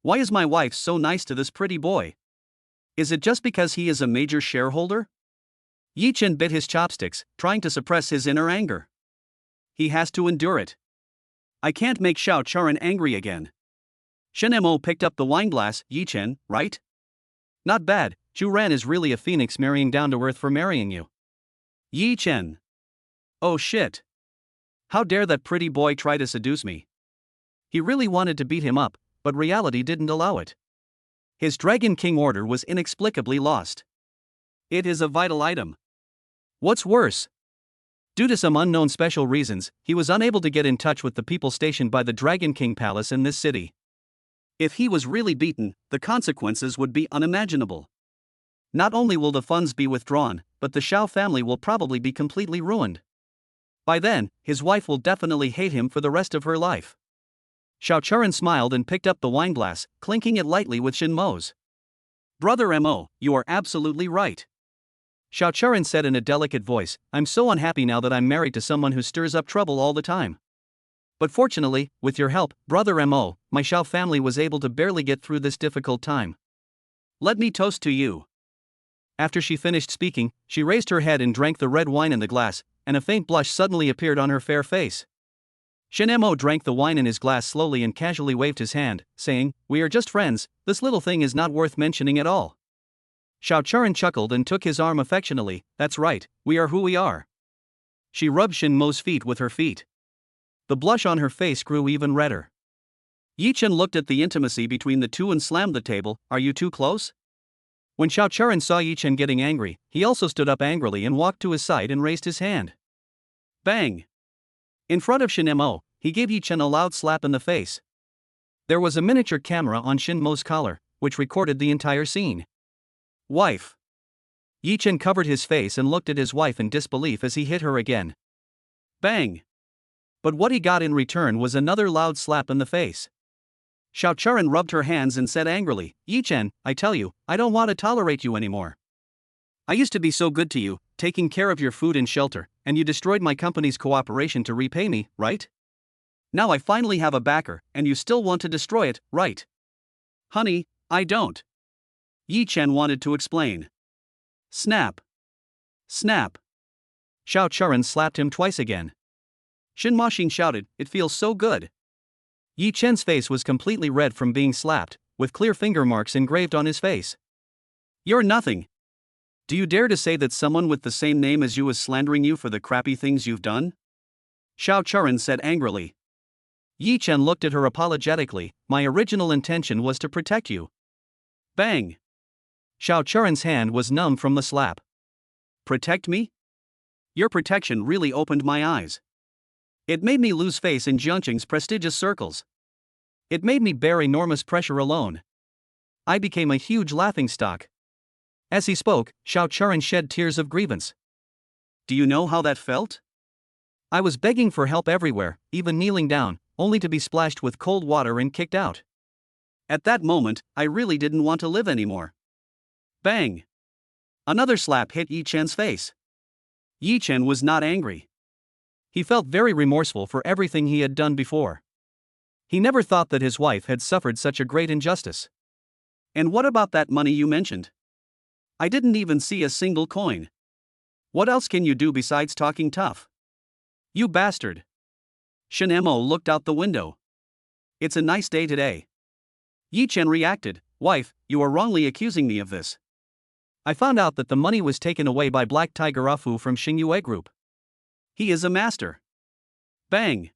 Why is my wife so nice to this pretty boy? Is it just because he is a major shareholder? Yi Chen bit his chopsticks, trying to suppress his inner anger. He has to endure it. I can't make Xiao Charan angry again. Shinemo picked up the wineglass. "Yi Chen, right? Not bad, Zhu Ran is really a phoenix marrying down to earth for marrying you." Yi Chen. Oh shit. How dare that pretty boy try to seduce me? He really wanted to beat him up, but reality didn't allow it. His Dragon King order was inexplicably lost. It is a vital item. What's worse? Due to some unknown special reasons, he was unable to get in touch with the people stationed by the Dragon King Palace in this city. If he was really beaten, the consequences would be unimaginable. Not only will the funds be withdrawn, but the Xiao family will probably be completely ruined. By then, his wife will definitely hate him for the rest of her life. Xiao Churan smiled and picked up the wineglass, clinking it lightly with Shin Mo's. Brother Mo, you are absolutely right. Xiao Churan said in a delicate voice, I'm so unhappy now that I'm married to someone who stirs up trouble all the time. But fortunately, with your help, Brother Mo, my Xiao family was able to barely get through this difficult time. Let me toast to you. After she finished speaking, she raised her head and drank the red wine in the glass, and a faint blush suddenly appeared on her fair face. Shin Mo drank the wine in his glass slowly and casually waved his hand, saying, We are just friends, this little thing is not worth mentioning at all. Xiao Churan chuckled and took his arm affectionately, That's right, we are who we are. She rubbed Shin Mo's feet with her feet. The blush on her face grew even redder. Yi Chen looked at the intimacy between the two and slammed the table, Are you too close? When Xiao Churan saw Yi Chen getting angry, he also stood up angrily and walked to his side and raised his hand. Bang! In front of Shin Mo, he gave Yi Chen a loud slap in the face. There was a miniature camera on Shin Mo's collar, which recorded the entire scene. Wife. Yi Chen covered his face and looked at his wife in disbelief as he hit her again. Bang! But what he got in return was another loud slap in the face. Xiao Churan rubbed her hands and said angrily, Yi Chen, I tell you, I don't want to tolerate you anymore. I used to be so good to you, taking care of your food and shelter, and you destroyed my company's cooperation to repay me, right? Now I finally have a backer, and you still want to destroy it, right? Honey, I don't. Yi Chen wanted to explain. Snap. Snap. Xiao Churan slapped him twice again. Shin Moxing shouted, It feels so good. Yi Chen's face was completely red from being slapped, with clear finger marks engraved on his face. You're nothing. Do you dare to say that someone with the same name as you is slandering you for the crappy things you've done? Xiao Churan said angrily. Yi Chen looked at her apologetically, My original intention was to protect you. Bang! Xiao Churan's hand was numb from the slap. Protect me? Your protection really opened my eyes. It made me lose face in Jiangqing's prestigious circles. It made me bear enormous pressure alone. I became a huge laughingstock. As he spoke, Xiao Churan shed tears of grievance. Do you know how that felt? I was begging for help everywhere, even kneeling down, only to be splashed with cold water and kicked out. At that moment, I really didn't want to live anymore. Bang! Another slap hit Yi Chen's face. Yi Chen was not angry. He felt very remorseful for everything he had done before. He never thought that his wife had suffered such a great injustice. And what about that money you mentioned? I didn't even see a single coin. What else can you do besides talking tough? You bastard! Shin Mo looked out the window. It's a nice day today. Yi Chen reacted, Wife, you are wrongly accusing me of this. I found out that the money was taken away by Black Tiger Afu from Xingyue Group. He is a master. Bang!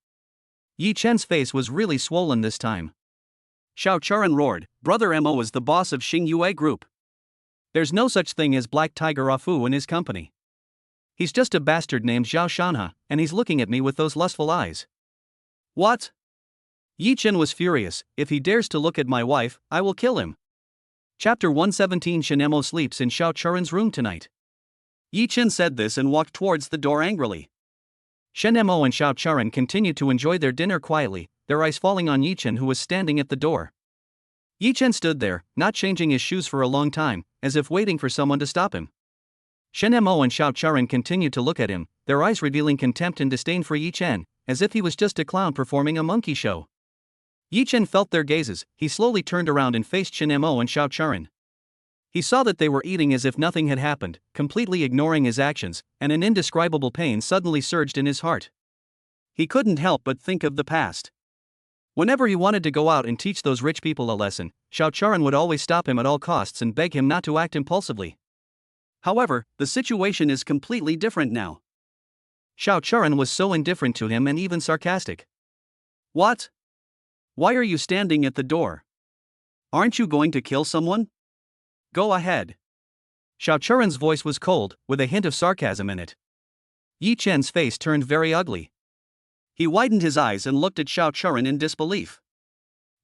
Yi Chen's face was really swollen this time. Xiao Churan roared, Brother Mo is the boss of Xingyue Group. There's no such thing as Black Tiger Afu in his company. He's just a bastard named Zhao Shanha, and he's looking at me with those lustful eyes. What? Yi Chen was furious, If he dares to look at my wife, I will kill him. Chapter 117 Shin Mo sleeps in Xiao Churan's room tonight. Yi Chen said this and walked towards the door angrily. Shin Mo and Xiao Churan continued to enjoy their dinner quietly, their eyes falling on Yi Chen who was standing at the door. Yi Chen stood there, not changing his shoes for a long time, as if waiting for someone to stop him. Shin Mo and Xiao Churan continued to look at him, their eyes revealing contempt and disdain for Yi Chen, as if he was just a clown performing a monkey show. Yi Chen felt their gazes, he slowly turned around and faced Shin Mo and Xiao Churan. He saw that they were eating as if nothing had happened, completely ignoring his actions, and an indescribable pain suddenly surged in his heart. He couldn't help but think of the past. Whenever he wanted to go out and teach those rich people a lesson, Xiao Churan would always stop him at all costs and beg him not to act impulsively. However, the situation is completely different now. Xiao Churan was so indifferent to him and even sarcastic. What? Why are you standing at the door? Aren't you going to kill someone? Go ahead. Xiao Churan's voice was cold, with a hint of sarcasm in it. Yi Chen's face turned very ugly. He widened his eyes and looked at Xiao Churan in disbelief.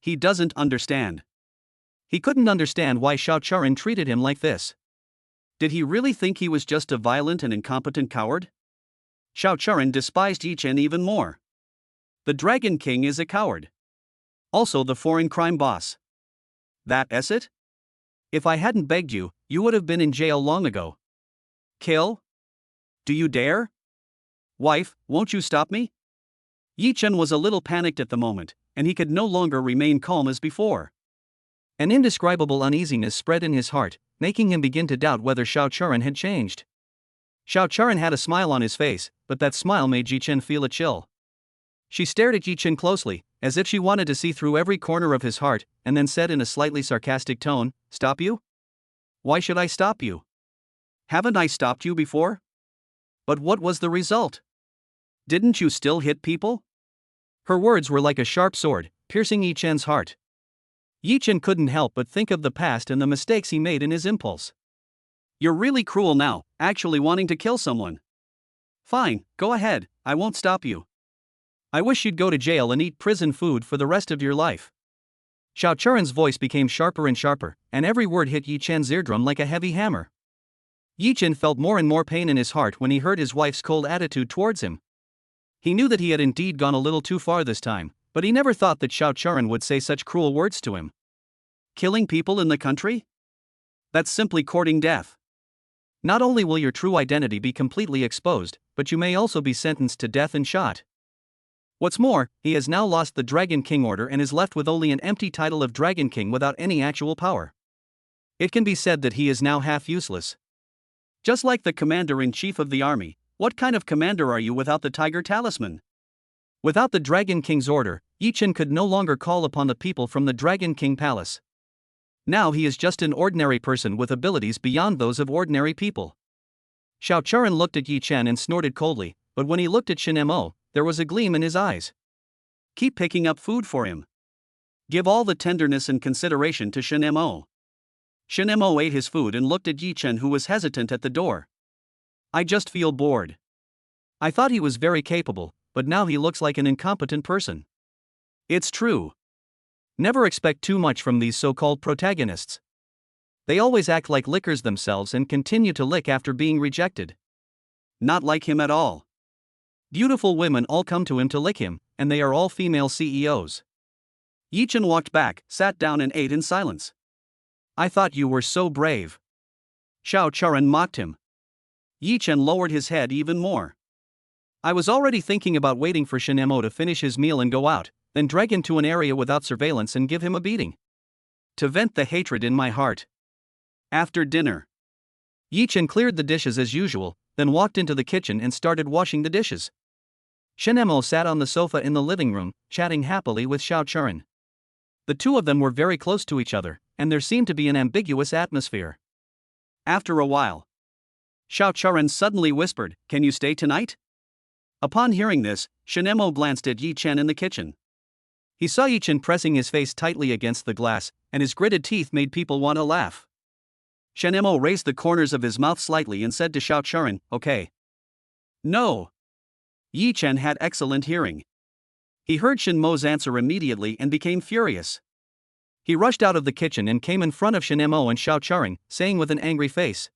He doesn't understand. He couldn't understand why Xiao Churan treated him like this. Did he really think he was just a violent and incompetent coward? Xiao Churan despised Yi Chen even more. The Dragon King is a coward. Also the foreign crime boss. That's it? If I hadn't begged you, you would have been in jail long ago. Kill? Do you dare? Wife, won't you stop me? Yi Chen was a little panicked at the moment, and he could no longer remain calm as before. An indescribable uneasiness spread in his heart, making him begin to doubt whether Xiao Churan had changed. Xiao Churan had a smile on his face, but that smile made Yi Chen feel a chill. She stared at Yi Chen closely, as if she wanted to see through every corner of his heart, and then said in a slightly sarcastic tone, "Stop you? Why should I stop you? Haven't I stopped you before? But what was the result? Didn't you still hit people?" Her words were like a sharp sword, piercing Yi Chen's heart. Yi Chen couldn't help but think of the past and the mistakes he made in his impulse. "You're really cruel now, actually wanting to kill someone. Fine, go ahead, I won't stop you. I wish you'd go to jail and eat prison food for the rest of your life." Xiao Churan's voice became sharper and sharper, and every word hit Yi Chen's eardrum like a heavy hammer. Yi Chen felt more and more pain in his heart when he heard his wife's cold attitude towards him. He knew that he had indeed gone a little too far this time, but he never thought that Xiao Churan would say such cruel words to him. Killing people in the country? That's simply courting death. Not only will your true identity be completely exposed, but you may also be sentenced to death and shot. What's more, he has now lost the Dragon King order and is left with only an empty title of Dragon King without any actual power. It can be said that he is now half useless. Just like the commander-in-chief of the army, what kind of commander are you without the Tiger Talisman? Without the Dragon King's order, Yi Chen could no longer call upon the people from the Dragon King Palace. Now he is just an ordinary person with abilities beyond those of ordinary people. Xiao Churan looked at Yi Chen and snorted coldly, but when he looked at Shin Mo, there was a gleam in his eyes. Keep picking up food for him. Give all the tenderness and consideration to Shin Mo. Shin Mo ate his food and looked at Yi Chen, who was hesitant at the door. "I just feel bored. I thought he was very capable, but now he looks like an incompetent person." It's true. Never expect too much from these so-called protagonists. They always act like lickers themselves and continue to lick after being rejected. Not like him at all. Beautiful women all come to him to lick him, and they are all female CEOs. Yi Chen walked back, sat down and ate in silence. "I thought you were so brave." Xiao Churan mocked him. Yi Chen lowered his head even more. "I was already thinking about waiting for Shin Mo to finish his meal and go out, then drag him to an area without surveillance and give him a beating. To vent the hatred in my heart." After dinner, Yi Chen cleared the dishes as usual, then walked into the kitchen and started washing the dishes. Shin Mo sat on the sofa in the living room, chatting happily with Xiao Churan. The two of them were very close to each other, and there seemed to be an ambiguous atmosphere. After a while, Xiao Churan suddenly whispered, "Can you stay tonight?" Upon hearing this, Shin Mo glanced at Yi Chen in the kitchen. He saw Yi Chen pressing his face tightly against the glass, and his gritted teeth made people want to laugh. Shin Mo raised the corners of his mouth slightly and said to Xiao Churan, "Okay." "No." Yi Chen had excellent hearing. He heard Shin Mo's answer immediately and became furious. He rushed out of the kitchen and came in front of Shin Mo and Xiao Churan, saying with an angry face.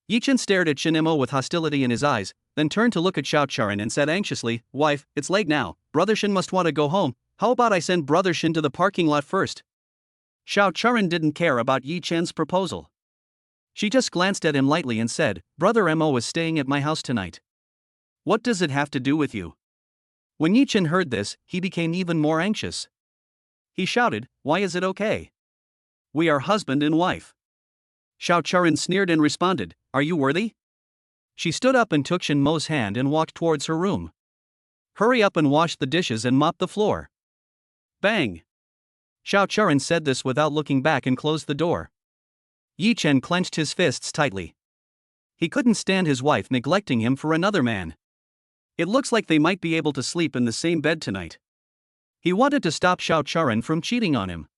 Yi Chen stared at Shin Mo with hostility in his eyes, then turned to look at Xiao Churan and said anxiously, "Wife, it's late now, Brother Shin must want to go home, how about I send Brother Shin to the parking lot first?" Xiao Churan didn't care about Yi Chen's proposal. She just glanced at him lightly and said, "Brother Mo is staying at my house tonight. What does it have to do with you?" When Yi Chen heard this, he became even more anxious. He shouted, "Why is it okay? We are husband and wife." Xiao Churan sneered and responded, "Are you worthy?" She stood up and took Shin Mo's hand and walked towards her room. "Hurry up and wash the dishes and mop the floor." Bang! Xiao Churan said this without looking back and closed the door. Yi Chen clenched his fists tightly. He couldn't stand his wife neglecting him for another man. It looks like they might be able to sleep in the same bed tonight. He wanted to stop Xiao Churan from cheating on him.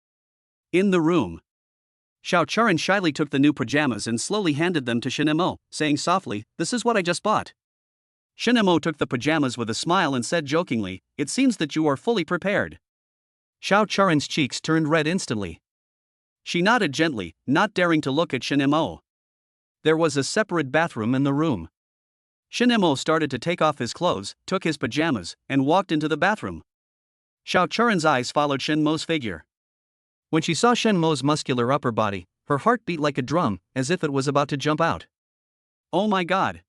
In the room, Xiao Churan shyly took the new pajamas and slowly handed them to Shin Mo, saying softly, "This is what I just bought." Shin Mo took the pajamas with a smile and said jokingly, "It seems that you are fully prepared." Xiao Churan's cheeks turned red instantly. She nodded gently, not daring to look at Shin Mo. There was a separate bathroom in the room. Shin Mo started to take off his clothes, took his pajamas, and walked into the bathroom. Xiao Churan's eyes followed Shen Mo's figure. When she saw Shen Mo's muscular upper body, her heart beat like a drum, as if it was about to jump out. Oh my god!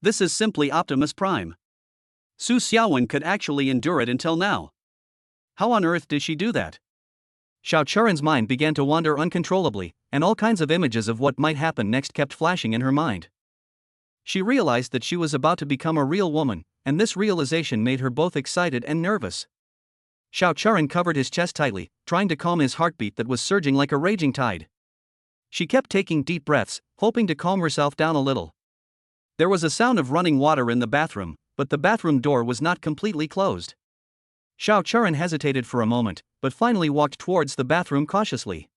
This is simply Optimus Prime. Su Xiaowen could actually endure it until now. How on earth did she do that? Xiao Churan's mind began to wander uncontrollably, and all kinds of images of what might happen next kept flashing in her mind. She realized that she was about to become a real woman, and this realization made her both excited and nervous. Xiao Churan covered his chest tightly, trying to calm his heartbeat that was surging like a raging tide. She kept taking deep breaths, hoping to calm herself down a little. There was a sound of running water in the bathroom, but the bathroom door was not completely closed. Xiao Churan hesitated for a moment, but finally walked towards the bathroom cautiously.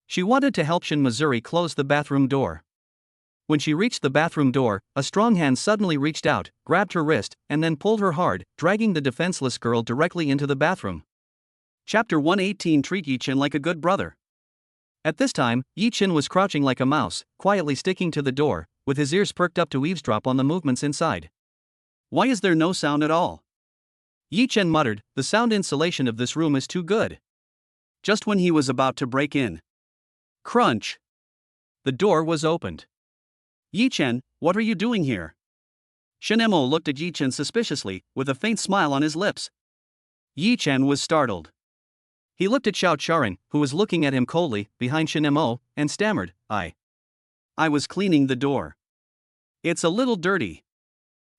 She wanted to help Shin Missouri close the bathroom door. When she reached the bathroom door, a strong hand suddenly reached out, grabbed her wrist, and then pulled her hard, dragging the defenseless girl directly into the bathroom. Chapter 118. Treat Yi Chen like a good brother. At this time, Yi Chen was crouching like a mouse, quietly sticking to the door, with his ears perked up to eavesdrop on the movements inside. Why is there no sound at all? Yi Chen muttered, the sound insulation of this room is too good. Just when he was about to break in. Crunch! The door was opened. Yi Chen, what are you doing here? Shen Mo looked at Yi Chen suspiciously, with a faint smile on his lips. Yi Chen was startled. He looked at Xiao Churan, who was looking at him coldly, behind Shen Mo, and stammered, I was cleaning the door. It's a little dirty.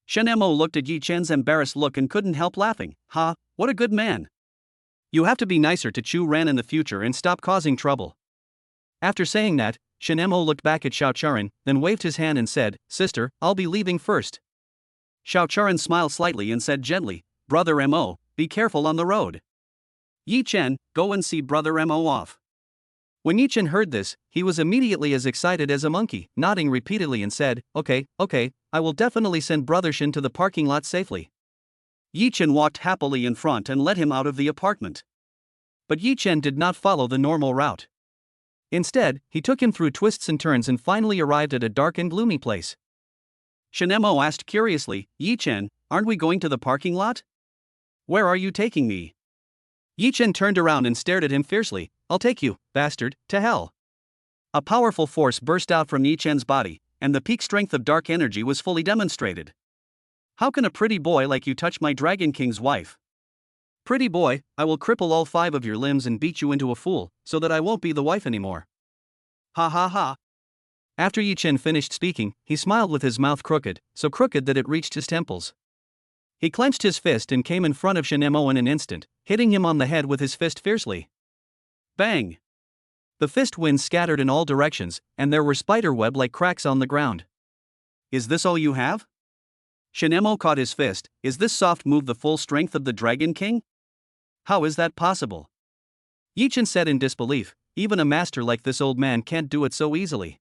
Shen Mo looked at Yi Chen's embarrassed look and couldn't help laughing. Ha, what a good man. You have to be nicer to Chu Ran in the future and stop causing trouble. After saying that, Shen Mo looked back at Xiao Churan, then waved his hand and said, Sister, I'll be leaving first. Xiao Churan smiled slightly and said gently, Brother Mo, be careful on the road. Yi Chen, go and see Brother Mo off. When Yi Chen heard this, he was immediately as excited as a monkey, nodding repeatedly and said, Okay, I will definitely send Brother Shin to the parking lot safely. Yi Chen walked happily in front and led him out of the apartment. But Yi Chen did not follow the normal route. Instead, he took him through twists and turns and finally arrived at a dark and gloomy place. Shen Mo asked curiously, Yi Chen, aren't we going to the parking lot? Where are you taking me? Yi Chen turned around and stared at him fiercely. I'll take you, bastard, to hell. A powerful force burst out from Yi Chen's body, and the peak strength of dark energy was fully demonstrated. How can a pretty boy like you touch my Dragon King's wife? Pretty boy, I will cripple all 5 of your limbs and beat you into a fool, so that I won't be the wife anymore. Ha ha ha. After Yi Chen finished speaking, he smiled with his mouth crooked, so crooked that it reached his temples. He clenched his fist and came in front of Shen Mo in an instant, hitting him on the head with his fist fiercely. Bang! The fist winds scattered in all directions, and there were spiderweb-like cracks on the ground. Is this all you have? Shen Mo caught his fist. Is this soft move the full strength of the Dragon King? How is that possible? Yi Chen said in disbelief, even a master like this old man can't do it so easily.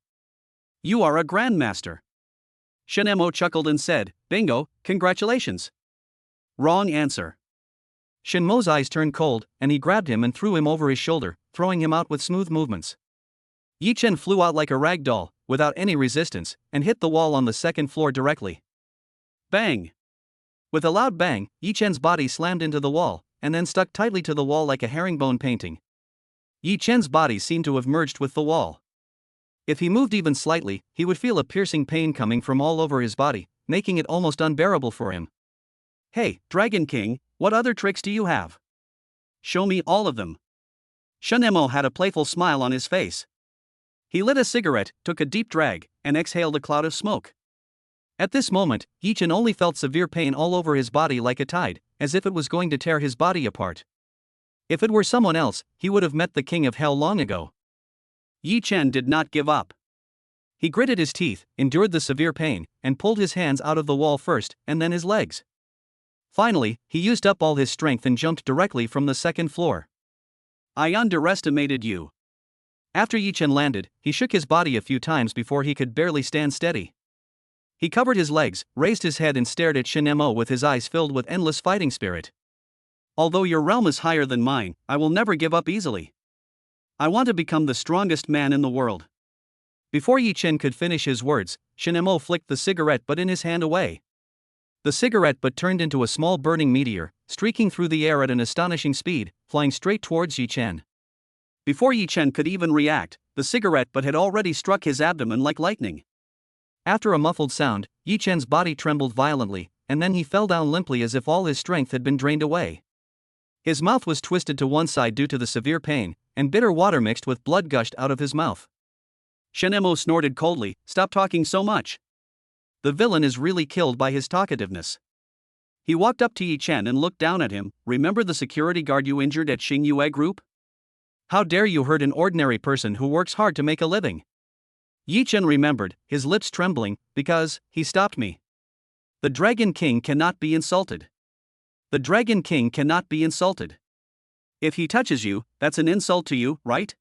You are a grandmaster. Shen Mo chuckled and said, Bingo, congratulations. Wrong answer. Shen Mo's eyes turned cold, and he grabbed him and threw him over his shoulder, throwing him out with smooth movements. Yi Chen flew out like a rag doll, without any resistance, and hit the wall on the second floor directly. Bang! With a loud bang, Yi Chen's body slammed into the wall, and then stuck tightly to the wall like a herringbone painting. Yi Chen's body seemed to have merged with the wall. If he moved even slightly, he would feel a piercing pain coming from all over his body, making it almost unbearable for him. Hey, Dragon King, what other tricks do you have? Show me all of them. Shen Mo had a playful smile on his face. He lit a cigarette, took a deep drag, and exhaled a cloud of smoke. At this moment, Yi Chen only felt severe pain all over his body like a tide, as if it was going to tear his body apart. If it were someone else, he would have met the king of hell long ago. Yi Chen did not give up. He gritted his teeth, endured the severe pain, and pulled his hands out of the wall first, and then his legs. Finally, he used up all his strength and jumped directly from the second floor. I underestimated you. After Yi Chen landed, he shook his body a few times before he could barely stand steady. He covered his legs, raised his head and stared at Shen Mo with his eyes filled with endless fighting spirit. Although your realm is higher than mine, I will never give up easily. I want to become the strongest man in the world. Before Yi Chen could finish his words, Shen Mo flicked the cigarette butt in his hand away. The cigarette butt turned into a small burning meteor, streaking through the air at an astonishing speed, flying straight towards Yi Chen. Before Yi Chen could even react, the cigarette butt had already struck his abdomen like lightning. After a muffled sound, Yi Chen's body trembled violently, and then he fell down limply as if all his strength had been drained away. His mouth was twisted to one side due to the severe pain, and bitter water mixed with blood gushed out of his mouth. Shen Mo snorted coldly, "Stop talking so much." The villain is really killed by his talkativeness. He walked up to Yi Chen and looked down at him. "Remember the security guard you injured at Xingyue Group? How dare you hurt an ordinary person who works hard to make a living?" Yi Chen remembered, his lips trembling, "Because he stopped me. The Dragon King cannot be insulted. The Dragon King cannot be insulted. If he touches you, that's an insult to you, right?"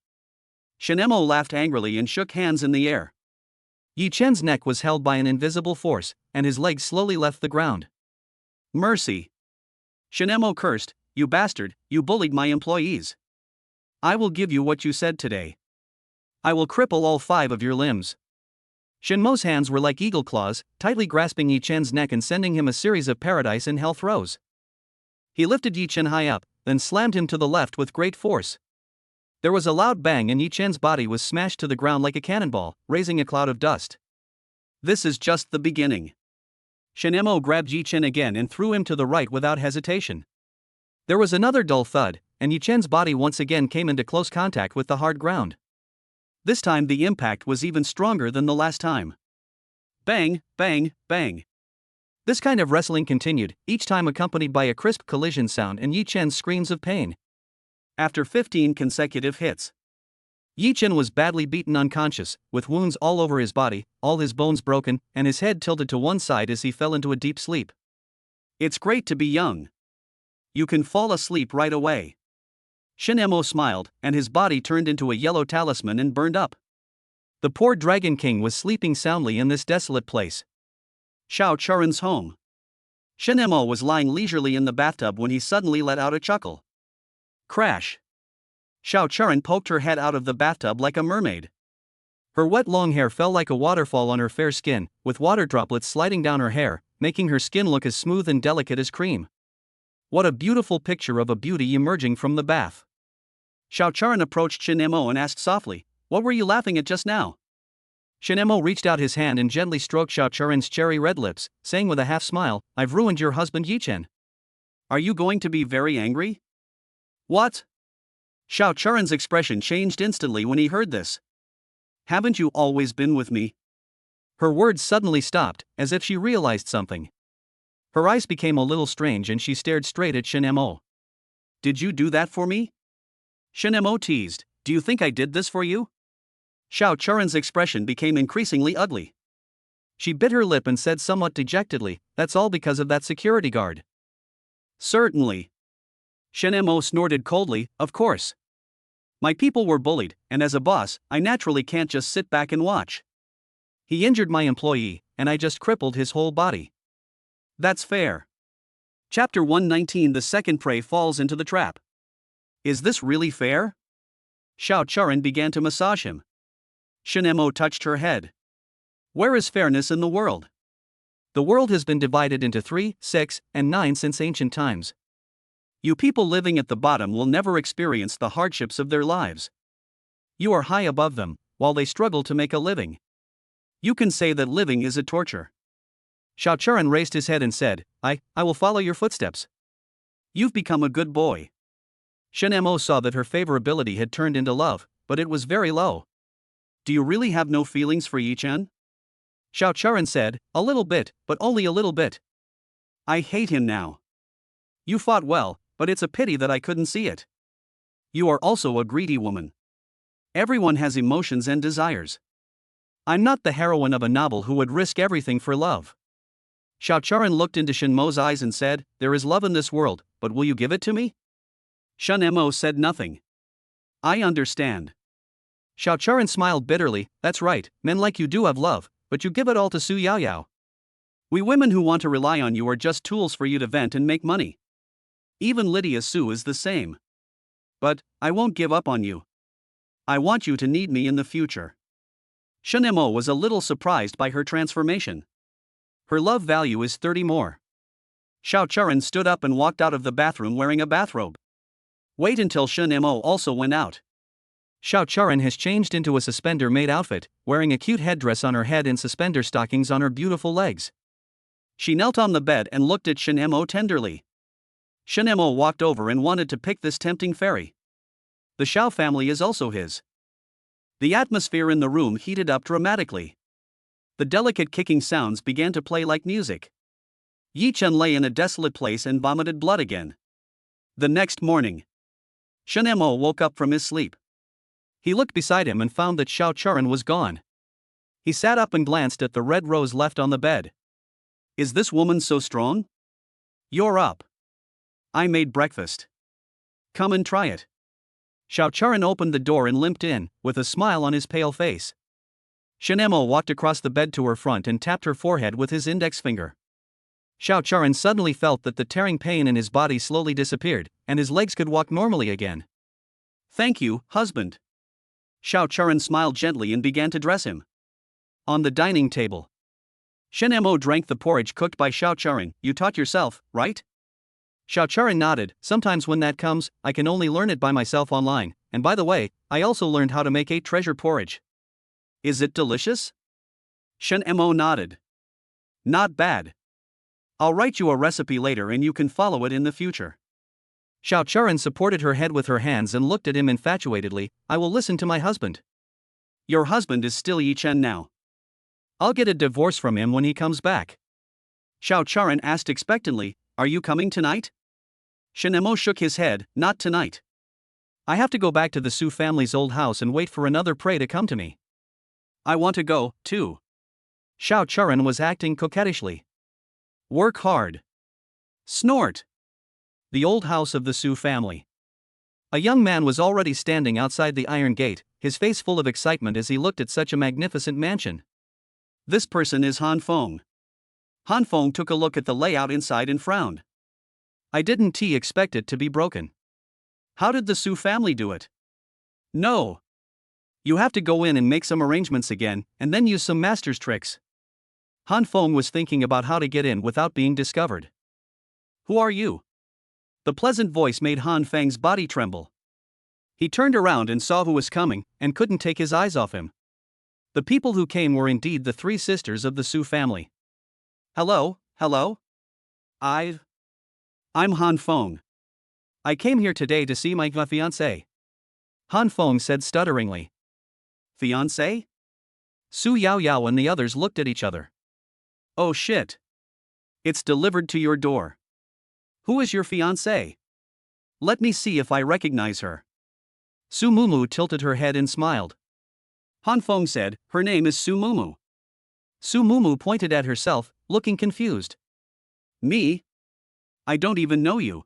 Shen Mo laughed angrily and shook hands in the air. Yi Chen's neck was held by an invisible force, and his legs slowly left the ground. "Mercy!" Shen Mo cursed, "You bastard, you bullied my employees. I will give you what you said today. I will cripple all 5 of your limbs." Shen Mo's hands were like eagle claws, tightly grasping Yi Chen's neck and sending him a series of paradise and hell throws. He lifted Yi Chen high up, then slammed him to the left with great force. There was a loud bang and Yi Chen's body was smashed to the ground like a cannonball, raising a cloud of dust. This is just the beginning. Shen Mo grabbed Yi Chen again and threw him to the right without hesitation. There was another dull thud, and Yi Chen's body once again came into close contact with the hard ground. This time the impact was even stronger than the last time. Bang, bang, bang. This kind of wrestling continued, each time accompanied by a crisp collision sound and Yi Chen's screams of pain. After 15 consecutive hits, Yi Chen was badly beaten unconscious, with wounds all over his body, all his bones broken, and his head tilted to one side as he fell into a deep sleep. "It's great to be young. You can fall asleep right away." Shen Mo smiled, and his body turned into a yellow talisman and burned up. The poor Dragon King was sleeping soundly in this desolate place. Xiao Churan's home. Shen Mo was lying leisurely in the bathtub when he suddenly let out a chuckle. Crash! Xiao Churan poked her head out of the bathtub like a mermaid. Her wet long hair fell like a waterfall on her fair skin, with water droplets sliding down her hair, making her skin look as smooth and delicate as cream. What a beautiful picture of a beauty emerging from the bath. Xiao Churan approached Shen Mo and asked softly, "What were you laughing at just now?" Shen Mo reached out his hand and gently stroked Xiao Churan's cherry red lips, saying with a half smile, "I've ruined your husband Yi Chen." "Are you going to be very angry?" "What?" Xiao Churan's expression changed instantly when he heard this. "Haven't you always been with me?" Her words suddenly stopped, as if she realized something. Her eyes became a little strange and she stared straight at Shen Mo. "Did you do that for me?" Shen Mo teased, "Do you think I did this for you?" Xiao Churan's expression became increasingly ugly. She bit her lip and said somewhat dejectedly, "That's all because of that security guard." "Certainly." Shen Mo snorted coldly, "Of course. My people were bullied, and as a boss, I naturally can't just sit back and watch. He injured my employee, and I just crippled his whole body." "That's fair." Chapter 119. The second prey falls into the trap. "Is this really fair?" Xiao Churan began to massage him. Shen Mo touched her head. "Where is fairness in the world?" The world has been divided into 3, 6, and 9 since ancient times. You people living at the bottom will never experience the hardships of their lives. You are high above them, while they struggle to make a living. You can say that living is a torture. Xiao Churan raised his head and said, I will follow your footsteps." "You've become a good boy." Shen Mo saw that her favorability had turned into love, but it was very low. "Do you really have no feelings for Yi Chen?" Xiao Churan said, "A little bit, but only a little bit." "I hate him now." "You fought well, but it's a pity that I couldn't see it. You are also a greedy woman. Everyone has emotions and desires. I'm not the heroine of a novel who would risk everything for love." Xiao Churan looked into Shen Mo's eyes and said, "There is love in this world, but will you give it to me?" Shen Mo said nothing. "I understand." Xiao Churan smiled bitterly, "That's right, men like you do have love, but you give it all to Su Yao Yao. We women who want to rely on you are just tools for you to vent and make money. Even Lydia Su is the same. But I won't give up on you. I want you to need me in the future." Shen Mo was a little surprised by her transformation. Her love value is 30 more. Xiao Churan stood up and walked out of the bathroom wearing a bathrobe. Wait until Shen Mo also went out. Xiao Churan has changed into a suspender maid outfit, wearing a cute headdress on her head and suspender stockings on her beautiful legs. She knelt on the bed and looked at Shen Mo tenderly. Shen Mo walked over and wanted to pick this tempting fairy. The Xiao family is also his. The atmosphere in the room heated up dramatically. The delicate kicking sounds began to play like music. Yi Chen lay in a desolate place and vomited blood again. The next morning, Shen Mo woke up from his sleep. He looked beside him and found that Xiao Churan was gone. He sat up and glanced at the red rose left on the bed. Is this woman so strong? You're up. I made breakfast. Come and try it. Xiao Churan opened the door and limped in, with a smile on his pale face. Shen Mo walked across the bed to her front and tapped her forehead with his index finger. Xiao Churan suddenly felt that the tearing pain in his body slowly disappeared, and his legs could walk normally again. Thank you, husband. Xiao Churan smiled gently and began to dress him. On the dining table, Shen Mo drank the porridge cooked by Xiao Churan. You taught yourself, right? Xiao Churan nodded. Sometimes when that comes, I can only learn it by myself online, and by the way, I also learned how to make 8 treasure porridge. Is it delicious? Shen Mo nodded. Not bad. I'll write you a recipe later and you can follow it in the future. Xiao Churan supported her head with her hands and looked at him infatuatedly. I will listen to my husband. Your husband is still Yi Chen now. I'll get a divorce from him when he comes back. Xiao Churan asked expectantly, are you coming tonight? Shen Mo shook his head, not tonight. I have to go back to the Su family's old house and wait for another prey to come to me. I want to go, too. Xiao Churan was acting coquettishly. Work hard. Snort. The old house of the Su family. A young man was already standing outside the iron gate, his face full of excitement as he looked at such a magnificent mansion. This person is Han Feng. Han Feng took a look at the layout inside and frowned. I didn't expect it to be broken. How did the Su family do it? No. You have to go in and make some arrangements again, and then use some master's tricks. Han Feng was thinking about how to get in without being discovered. Who are you? The pleasant voice made Han Feng's body tremble. He turned around and saw who was coming, and couldn't take his eyes off him. The people who came were indeed the 3 sisters of the Su family. Hello. I'm Han Feng. I came here today to see my fiancé. Han Feng said stutteringly. Fiancé? Su Yaoyao and the others looked at each other. Oh shit. It's delivered to your door. Who is your fiancé? Let me see if I recognize her. Su Mumu tilted her head and smiled. Han Feng said, her name is Su Mumu. Su Mumu pointed at herself, looking confused. Me? I don't even know you.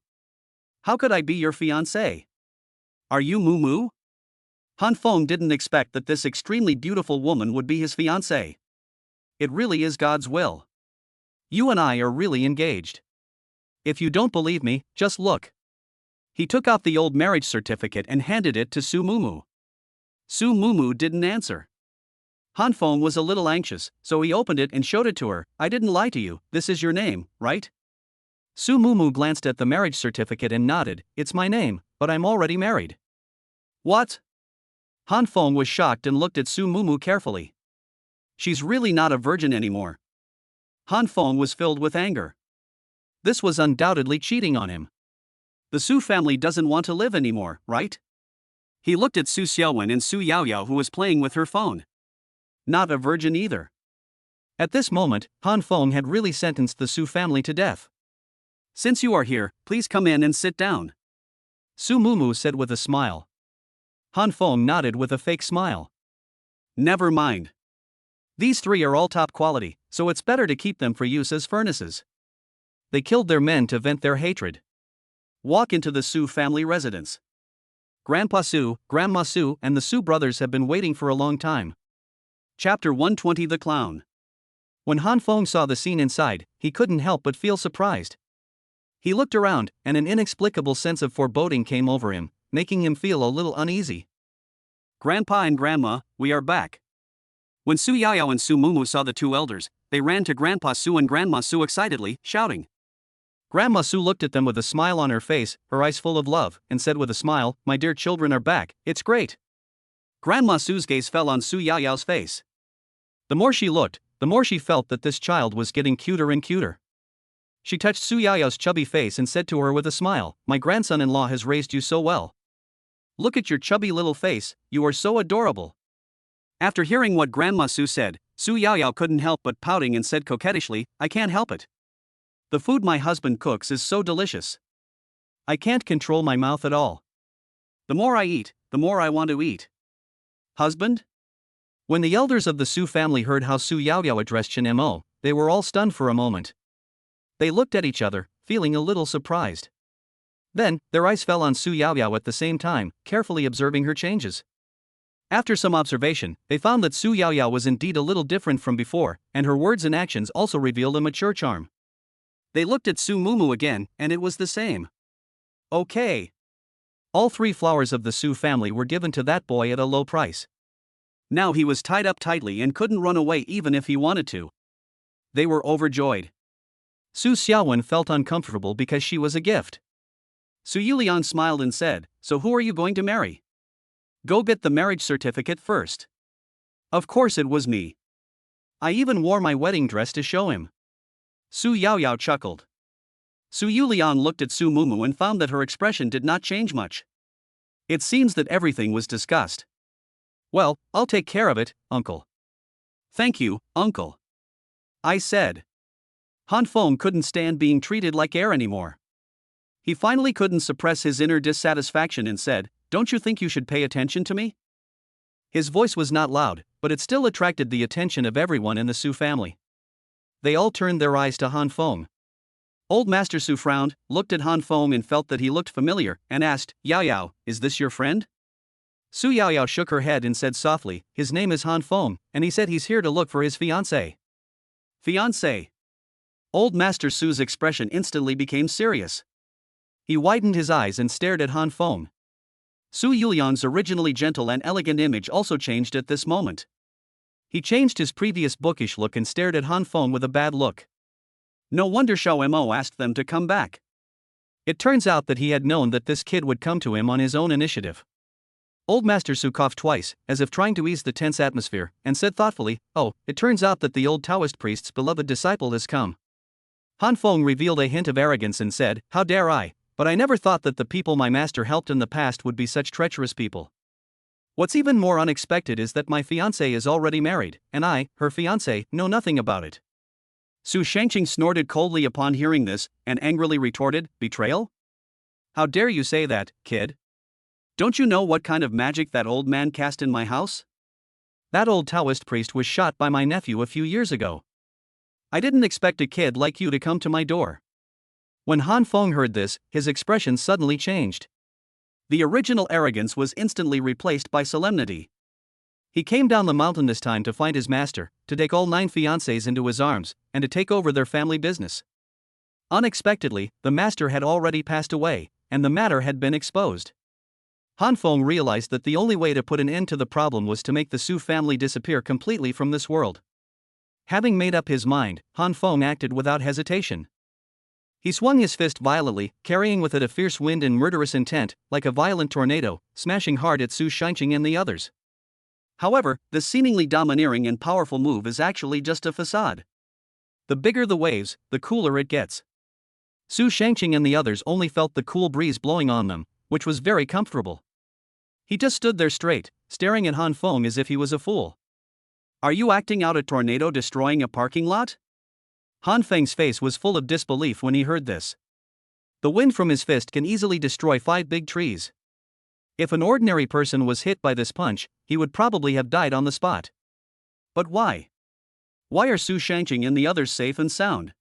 How could I be your fiancé? Are you Mumu? Han Feng didn't expect that this extremely beautiful woman would be his fiancé. It really is God's will. You and I are really engaged. If you don't believe me, just look. He took out the old marriage certificate and handed it to Su Mumu. Su Mumu didn't answer. Han Feng was a little anxious, so he opened it and showed it to her. I didn't lie to you, this is your name, right? Su Mumu glanced at the marriage certificate and nodded. It's my name, but I'm already married. What? Han Feng was shocked and looked at Su Mumu carefully. She's really not a virgin anymore. Han Feng was filled with anger. This was undoubtedly cheating on him. The Su family doesn't want to live anymore, right? He looked at Su Xiaowen and Su Yaoyao who was playing with her phone. Not a virgin either. At this moment, Han Feng had really sentenced the Su family to death. Since you are here, please come in and sit down. Su Mumu said with a smile. Han Feng nodded with a fake smile. Never mind. These 3 are all top quality, so it's better to keep them for use as furnaces. They killed their men to vent their hatred. Walk into the Su family residence. Grandpa Su, Grandma Su, and the Su brothers have been waiting for a long time. Chapter 120 The Clown. When Han Feng saw the scene inside, he couldn't help but feel surprised. He looked around, and an inexplicable sense of foreboding came over him, making him feel a little uneasy. Grandpa and Grandma, we are back. When Su Yaoyao and Su Mumu saw the 2 elders, they ran to Grandpa Su and Grandma Su excitedly, shouting. Grandma Su looked at them with a smile on her face, her eyes full of love, and said with a smile, "My dear children are back, it's great." Grandma Su's gaze fell on Su Yaoyao's face. The more she looked, the more she felt that this child was getting cuter and cuter. She touched Su Yaoyao's chubby face and said to her with a smile, "My grandson-in-law has raised you so well. Look at your chubby little face, you are so adorable." After hearing what Grandma Su said, Su Yaoyao couldn't help but pouting and said coquettishly, "I can't help it. The food my husband cooks is so delicious. I can't control my mouth at all. The more I eat, the more I want to eat." Husband? When the elders of the Su family heard how Su Yaoyao addressed Chen Mo, they were all stunned for a moment. They looked at each other, feeling a little surprised. Then, their eyes fell on Su Yaoyao at the same time, carefully observing her changes. After some observation, they found that Su Yaoyao was indeed a little different from before, and her words and actions also revealed a mature charm. They looked at Su Mumu again, and it was the same. Okay. All 3 flowers of the Su family were given to that boy at a low price. Now he was tied up tightly and couldn't run away even if he wanted to. They were overjoyed. Su Xiaowen felt uncomfortable because she was a gift. Su Yulian smiled and said, "So who are you going to marry? Go get the marriage certificate first." Of course it was me. I even wore my wedding dress to show him. Su Yaoyao chuckled. Su Yulian looked at Su Mumu and found that her expression did not change much. It seems that everything was discussed. "Well, I'll take care of it, uncle." "Thank you, uncle," I said. Han Feng couldn't stand being treated like air anymore. He finally couldn't suppress his inner dissatisfaction and said, "Don't you think you should pay attention to me?" His voice was not loud, but it still attracted the attention of everyone in the Su family. They all turned their eyes to Han Feng. Old Master Su frowned, looked at Han Feng and felt that he looked familiar, and asked, "Yaoyao, is this your friend?" Su Yaoyao shook her head and said softly, "His name is Han Feng, and he said he's here to look for his fiancée." "Fiancée?" Old Master Su's expression instantly became serious. He widened his eyes and stared at Han Feng. Su Yulian's originally gentle and elegant image also changed at this moment. He changed his previous bookish look and stared at Han Feng with a bad look. No wonder Xiao Mo asked them to come back. It turns out that he had known that this kid would come to him on his own initiative. Old Master Su coughed twice, as if trying to ease the tense atmosphere, and said thoughtfully, "Oh, it turns out that the old Taoist priest's beloved disciple has come." Han Feng revealed a hint of arrogance and said, "How dare I? But I never thought that the people my master helped in the past would be such treacherous people. What's even more unexpected is that my fiancé is already married, and I, her fiancé, know nothing about it." Su Shangqing snorted coldly upon hearing this, and angrily retorted, "Betrayal? How dare you say that, kid? Don't you know what kind of magic that old man cast in my house? That old Taoist priest was shot by my nephew a few years ago. I didn't expect a kid like you to come to my door." When Han Feng heard this, his expression suddenly changed. The original arrogance was instantly replaced by solemnity. He came down the mountain this time to find his master, to take all 9 fiancés into his arms, and to take over their family business. Unexpectedly, the master had already passed away, and the matter had been exposed. Han Feng realized that the only way to put an end to the problem was to make the Su family disappear completely from this world. Having made up his mind, Han Feng acted without hesitation. He swung his fist violently, carrying with it a fierce wind and murderous intent, like a violent tornado, smashing hard at Su Shangqing and the others. However, this seemingly domineering and powerful move is actually just a facade. The bigger the waves, the cooler it gets. Su Shangqing and the others only felt the cool breeze blowing on them, which was very comfortable. He just stood there straight, staring at Han Feng as if he was a fool. "Are you acting out a tornado destroying a parking lot?" Han Feng's face was full of disbelief when he heard this. The wind from his fist can easily destroy 5 big trees. If an ordinary person was hit by this punch, he would probably have died on the spot. But why? Why are Su Shangqing and the others safe and sound?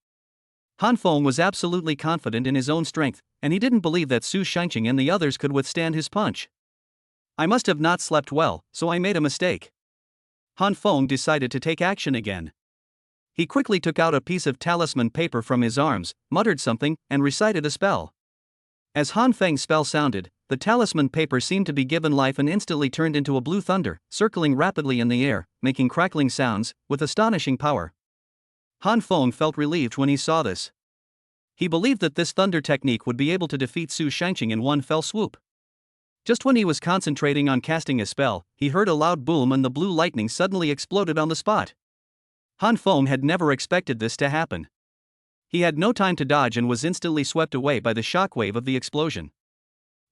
Han Feng was absolutely confident in his own strength, and he didn't believe that Su Shangqing and the others could withstand his punch. "I must have not slept well, so I made a mistake." Han Feng decided to take action again. He quickly took out a piece of talisman paper from his arms, muttered something, and recited a spell. As Han Feng's spell sounded, the talisman paper seemed to be given life and instantly turned into a blue thunder, circling rapidly in the air, making crackling sounds, with astonishing power. Han Feng felt relieved when he saw this. He believed that this thunder technique would be able to defeat Su Shangqing in one fell swoop. Just when he was concentrating on casting a spell, he heard a loud boom and the blue lightning suddenly exploded on the spot. Han Feng had never expected this to happen. He had no time to dodge and was instantly swept away by the shockwave of the explosion.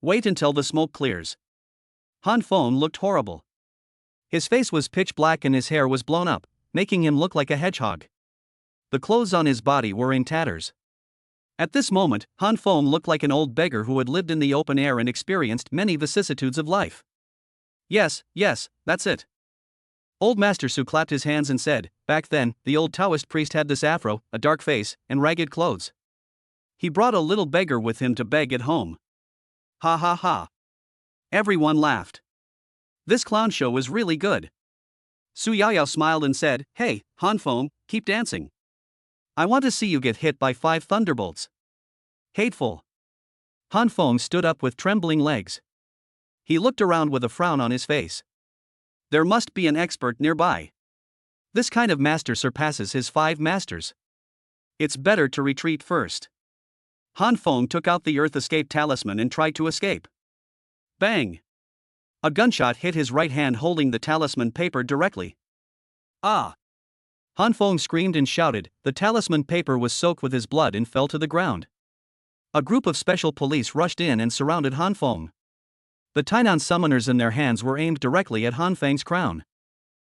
Wait until the smoke clears. Han Feng looked horrible. His face was pitch black and his hair was blown up, making him look like a hedgehog. The clothes on his body were in tatters. At this moment, Han Feng looked like an old beggar who had lived in the open air and experienced many vicissitudes of life. Yes, that's it. Old Master Su clapped his hands and said, back then, the old Taoist priest had this afro, a dark face, and ragged clothes. He brought a little beggar with him to beg at home. Ha ha ha. Everyone laughed. This clown show was really good. Su Yaoyao smiled and said, Hey, Han Feng, keep dancing. I want to see you get hit by 5 thunderbolts. Hateful. Han Feng stood up with trembling legs. He looked around with a frown on his face. There must be an expert nearby. This kind of master surpasses his 5 masters. It's better to retreat first. Han Feng took out the Earth Escape Talisman and tried to escape. Bang! A gunshot hit his right hand holding the talisman paper directly. Ah! Han Feng screamed and shouted. The talisman paper was soaked with his blood and fell to the ground. A group of special police rushed in and surrounded Han Feng. The Tainan summoners in their hands were aimed directly at Han Feng's crown.